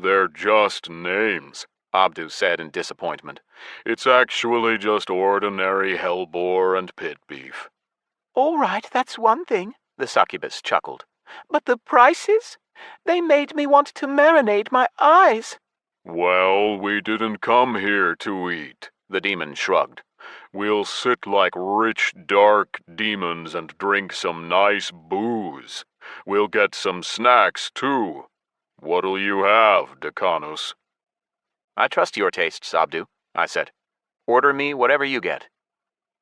They're just names, Abdu said in disappointment. It's actually just ordinary hellboar and pit beef. All right, that's one thing, the succubus chuckled. But the prices? They made me want to marinate my eyes. Well, we didn't come here to eat, the demon shrugged. We'll sit like rich, dark demons and drink some nice booze. We'll get some snacks, too. What'll you have, Decanus? I trust your tastes, Abdu, I said. Order me whatever you get.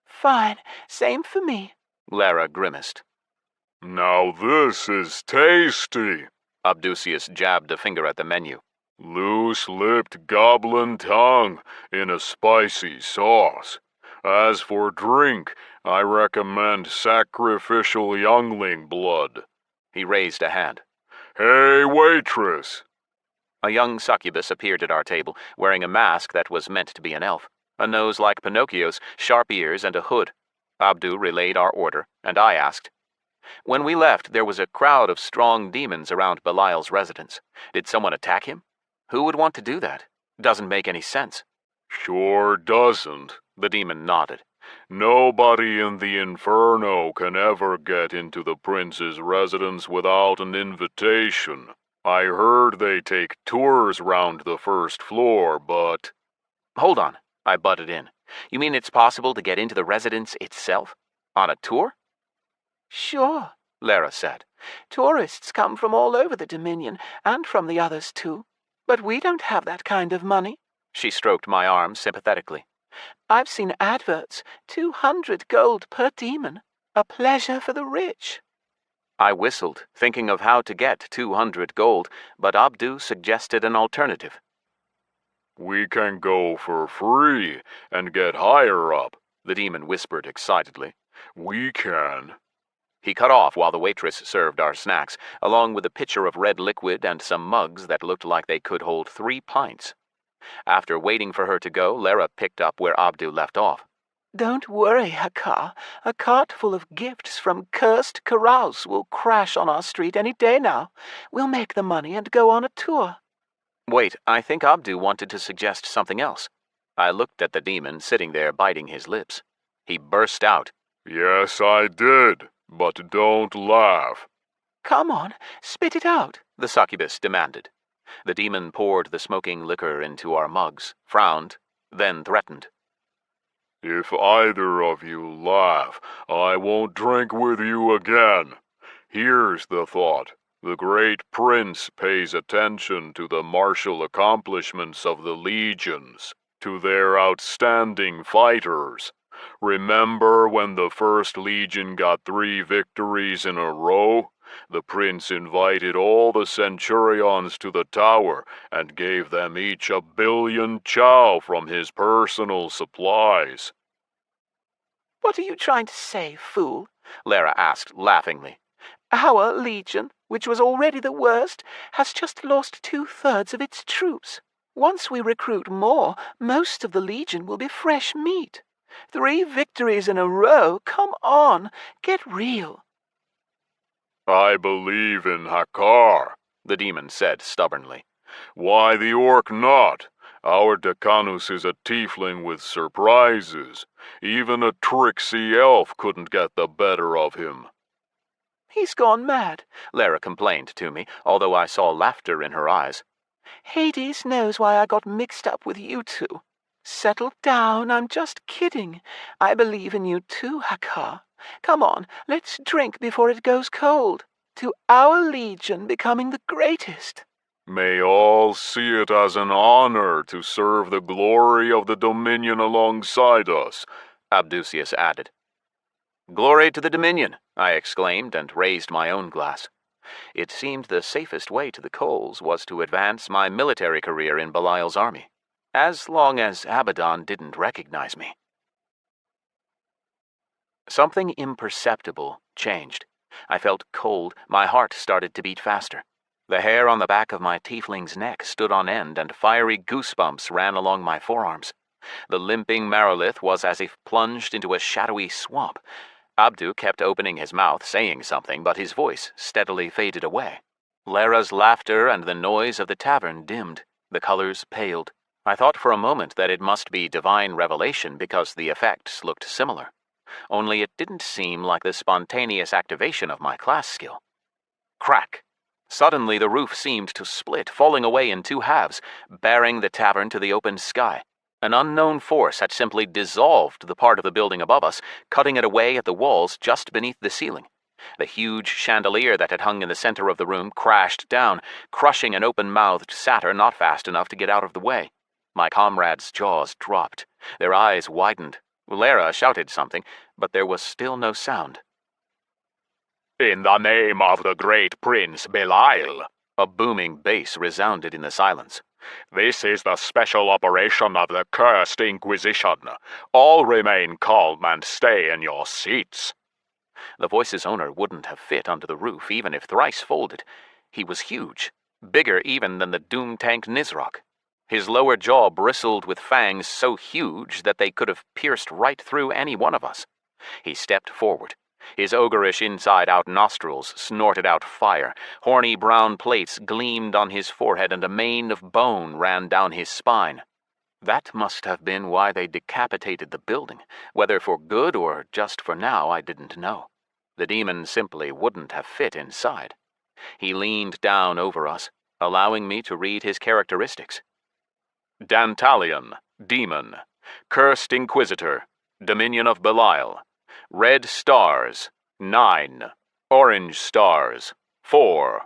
Fine, same for me, Lara grimaced. Now this is tasty, Abdusius jabbed a finger at the menu. Loose-lipped goblin tongue in a spicy sauce. As for drink, I recommend sacrificial youngling blood. He raised a hand. Hey, waitress! A young succubus appeared at our table, wearing a mask that was meant to be an elf, a nose like Pinocchio's, sharp ears, and a hood. Abdu relayed our order, and I asked. When we left, there was a crowd of strong demons around Belial's residence. Did someone attack him? Who would want to do that? Doesn't make any sense. Sure doesn't, the demon nodded. Nobody in the Inferno can ever get into the prince's residence without an invitation. I heard they take tours round the first floor, but... Hold on, I butted in. You mean it's possible to get into the residence itself? On a tour? Sure, Lara said. Tourists come from all over the Dominion, and from the others too. But we don't have that kind of money. She stroked my arm sympathetically. I've seen adverts, 200 gold per demon. A pleasure for the rich. I whistled, thinking of how to get 200 gold, but Abdu suggested an alternative. We can go for free and get higher up, the demon whispered excitedly. We can. He cut off while the waitress served our snacks, along with a pitcher of red liquid and some mugs that looked like they could hold 3 pints. After waiting for her to go, Lara picked up where Abdu left off. Don't worry, Hakar. A cart full of gifts from cursed Carouse will crash on our street any day now. We'll make the money and go on a tour. Wait, I think Abdu wanted to suggest something else. I looked at the demon sitting there biting his lips. He burst out. Yes, I did. But don't laugh. Come on, spit it out, the succubus demanded. The demon poured the smoking liquor into our mugs, frowned, then threatened. If either of you laugh, I won't drink with you again. Here's the thought. The great prince pays attention to the martial accomplishments of the legions, to their outstanding fighters. Remember when the first legion got 3 victories in a row? The prince invited all the centurions to the tower and gave them each 1 billion chow from his personal supplies. What are you trying to say, fool? Lara asked laughingly. Our legion, which was already the worst, has just lost 2/3 of its troops. Once we recruit more, most of the legion will be fresh meat. 3 victories in a row? Come on, get real. I believe in Hakar, the demon said stubbornly. Why the orc not? Our Decanus is a tiefling with surprises. Even a tricksy elf couldn't get the better of him. He's gone mad, Lara complained to me, although I saw laughter in her eyes. Hades knows why I got mixed up with you two. Settle down, I'm just kidding. I believe in you too, Hakar. Come on, let's drink before it goes cold. To our legion becoming the greatest. May all see it as an honor to serve the glory of the Dominion alongside us, Abdusius added. Glory to the Dominion, I exclaimed and raised my own glass. It seemed the safest way to the Coals was to advance my military career in Belial's army. as long as Abaddon didn't recognize me. Something imperceptible changed. I felt cold, my heart started to beat faster. The hair on the back of my tiefling's neck stood on end, and fiery goosebumps ran along my forearms. The limping Marolith was as if plunged into a shadowy swamp. Abdu kept opening his mouth, saying something, but his voice steadily faded away. Lara's laughter and the noise of the tavern dimmed. The colors paled. I thought for a moment that it must be divine revelation because the effects looked similar. Only it didn't seem like the spontaneous activation of my class skill. Crack! Suddenly the roof seemed to split, falling away in two halves, bearing the tavern to the open sky. An unknown force had simply dissolved the part of the building above us, cutting it away at the walls just beneath the ceiling. The huge chandelier that had hung in the center of the room crashed down, crushing an open-mouthed satyr not fast enough to get out of the way. My comrades' jaws dropped. Their eyes widened. Lara shouted something, but there was still no sound. In the name of the great Prince Belial, a booming bass resounded in the silence. This is the special operation of the Cursed Inquisition. All remain calm and stay in your seats. The voice's owner wouldn't have fit under the roof even if thrice folded. He was huge, bigger even than the doom tank Nizrok. His lower jaw bristled with fangs so huge that they could have pierced right through any one of us. He stepped forward. His ogreish inside-out nostrils snorted out fire. Horny brown plates gleamed on his forehead, and a mane of bone ran down his spine. That must have been why they decapitated the building. Whether for good or just for now, I didn't know. The demon simply wouldn't have fit inside. He leaned down over us, allowing me to read his characteristics. Dantalion, Demon, Cursed Inquisitor, Dominion of Belial. Red stars, 9. Orange stars, 4.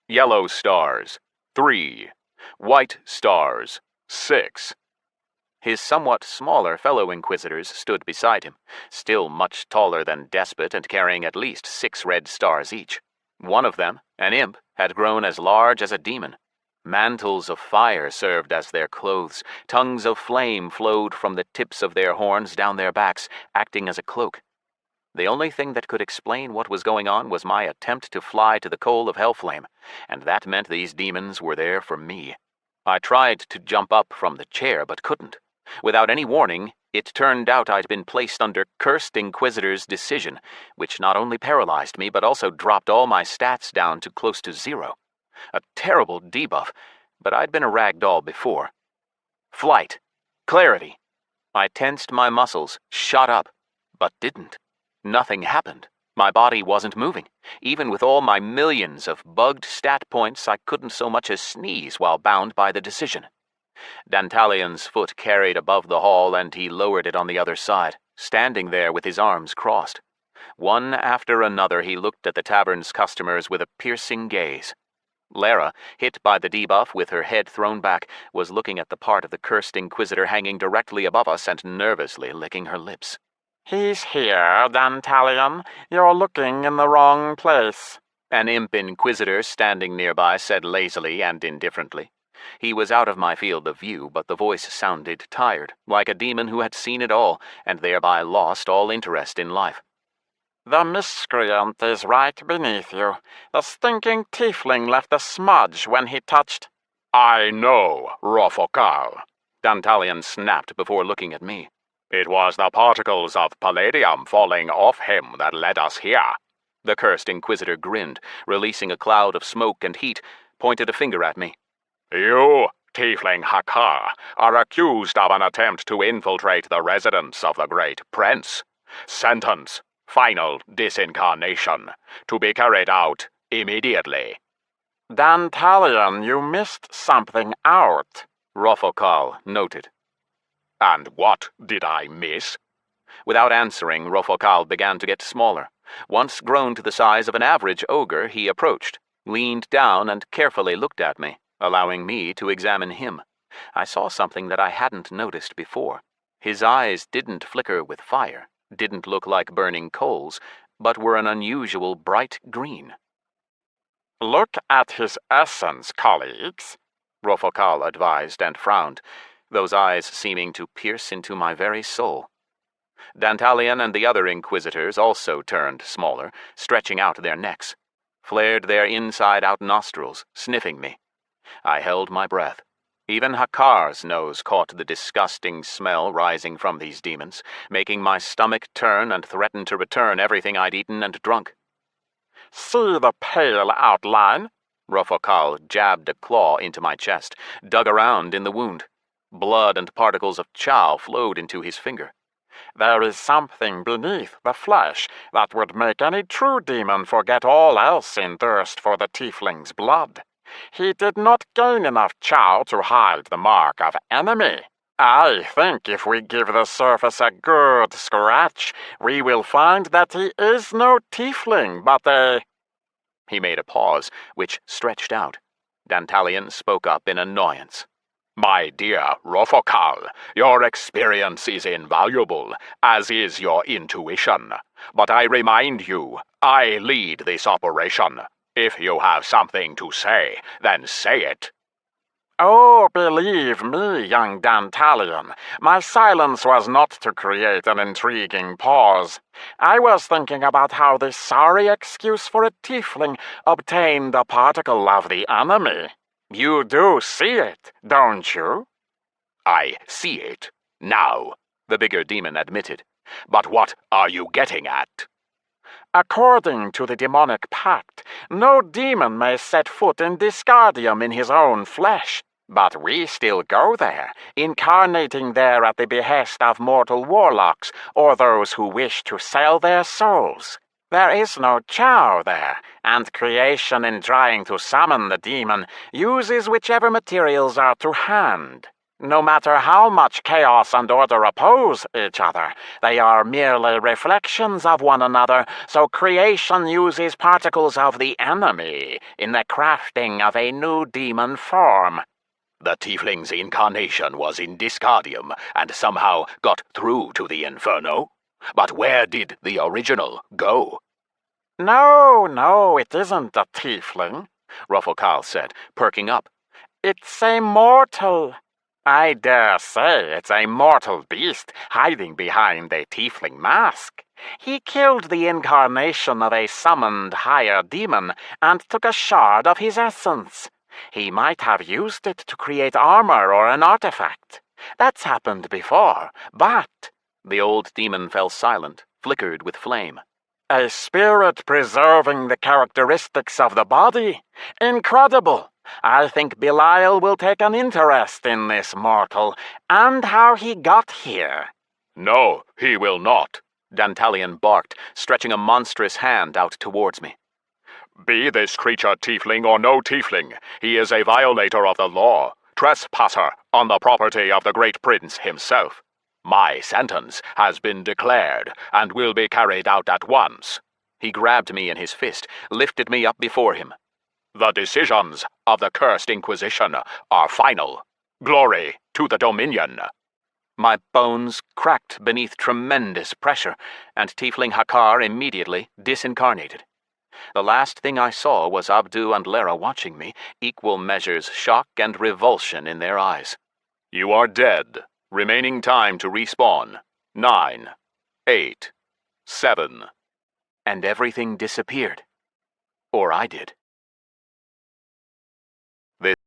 Yellow stars, 3. White stars, 6. His somewhat smaller fellow Inquisitors stood beside him, still much taller than Despot and carrying at least 6 red stars each. One of them, an imp, had grown as large as a demon. Mantles of fire served as their clothes. Tongues of flame flowed from the tips of their horns down their backs, acting as a cloak. The only thing that could explain what was going on was my attempt to fly to the Coal of Hellflame, and that meant these demons were there for me. I tried to jump up from the chair, but couldn't. Without any warning, it turned out I'd been placed under Cursed Inquisitor's decision, which not only paralyzed me, but also dropped all my stats down to close to 0. A terrible debuff, but I'd been a ragdoll before. Flight. Clarity. I tensed my muscles, shot up, but didn't. Nothing happened. My body wasn't moving. Even with all my millions of bugged stat points, I couldn't so much as sneeze while bound by the decision. Dantalion's foot carried above the hall, and he lowered it on the other side, standing there with his arms crossed. One after another, he looked at the tavern's customers with a piercing gaze. Lara, hit by the debuff with her head thrown back, was looking at the part of the Cursed Inquisitor hanging directly above us and nervously licking her lips. "He's here, Dantalion. You're looking in the wrong place," an imp Inquisitor standing nearby said lazily and indifferently. He was out of my field of view, but the voice sounded tired, like a demon who had seen it all, and thereby lost all interest in life. "The miscreant is right beneath you. The stinking tiefling left a smudge when he touched—" I know, Rofokal, Dantalion snapped before looking at me. It was the particles of palladium falling off him that led us here. The Cursed Inquisitor grinned, releasing a cloud of smoke and heat, pointed a finger at me. You, Tiefling Hakar, are accused of an attempt to infiltrate the residence of the Great Prince. Sentence, final disincarnation, to be carried out immediately. "Dantalion, you missed something out," Rofokal noted. And what did I miss? Without answering, Rofokal began to get smaller. Once grown to the size of an average ogre, he approached, leaned down, and carefully looked at me, allowing me to examine him. I saw something that I hadn't noticed before. His eyes didn't flicker with fire, didn't look like burning coals, but were an unusual bright green. "Look at his essence, colleagues," Rofokal advised and frowned. those eyes seeming to pierce into my very soul. Dantalion and the other Inquisitors also turned smaller, stretching out their necks, flared their inside-out nostrils, sniffing me. I held my breath. Even Hakar's nose caught the disgusting smell rising from these demons, making my stomach turn and threaten to return everything I'd eaten and drunk. "See the pale outline?" Rofokal jabbed a claw into my chest, dug around in the wound. Blood and particles of chow flowed into his finger. "There is something beneath the flesh that would make any true demon forget all else in thirst for the tiefling's blood. He did not gain enough chow to hide the mark of enemy. I think if we give the surface a good scratch, we will find that he is no tiefling, but a—" He made a pause, which stretched out. Dantalion spoke up in annoyance. "My dear Rofokal, your experience is invaluable, as is your intuition. But I remind you, I lead this operation. If you have something to say, then say it." "Oh, believe me, young Dantalion, my silence was not to create an intriguing pause. I was thinking about how this sorry excuse for a tiefling obtained a particle of the enemy. You do see it, don't you?" "I see it, now," the bigger demon admitted. "But what are you getting at?" "According to the demonic pact, no demon may set foot in Disgardium in his own flesh. But we still go there, incarnating there at the behest of mortal warlocks or those who wish to sell their souls. There is no chow there, and creation in trying to summon the demon uses whichever materials are to hand. No matter how much chaos and order oppose each other, they are merely reflections of one another, so creation uses particles of the enemy in the crafting of a new demon form." "The tiefling's incarnation was in Disgardium and somehow got through to the Inferno? But where did the original go?" No, it isn't a tiefling," Rofokal said, perking up. "It's a mortal. I dare say it's a mortal beast hiding behind a tiefling mask. He killed the incarnation of a summoned higher demon and took a shard of his essence. He might have used it to create armor or an artifact. That's happened before, but—" The old demon fell silent, flickered with flame. "A spirit preserving the characteristics of the body? Incredible! I think Belial will take an interest in this mortal, and how he got here." "No, he will not," Dantalion barked, stretching a monstrous hand out towards me. "Be this creature tiefling or no tiefling, he is a violator of the law, trespasser on the property of the great prince himself. My sentence has been declared and will be carried out at once." He grabbed me in his fist, lifted me up before him. "The decisions of the Cursed Inquisition are final. Glory to the Dominion." My bones cracked beneath tremendous pressure, and Tiefling Hakar immediately disincarnated. The last thing I saw was Abdu and Lara watching me, equal measures shock and revulsion in their eyes. "You are dead. Remaining time to respawn. 9, 8, 7. And everything disappeared. Or I did.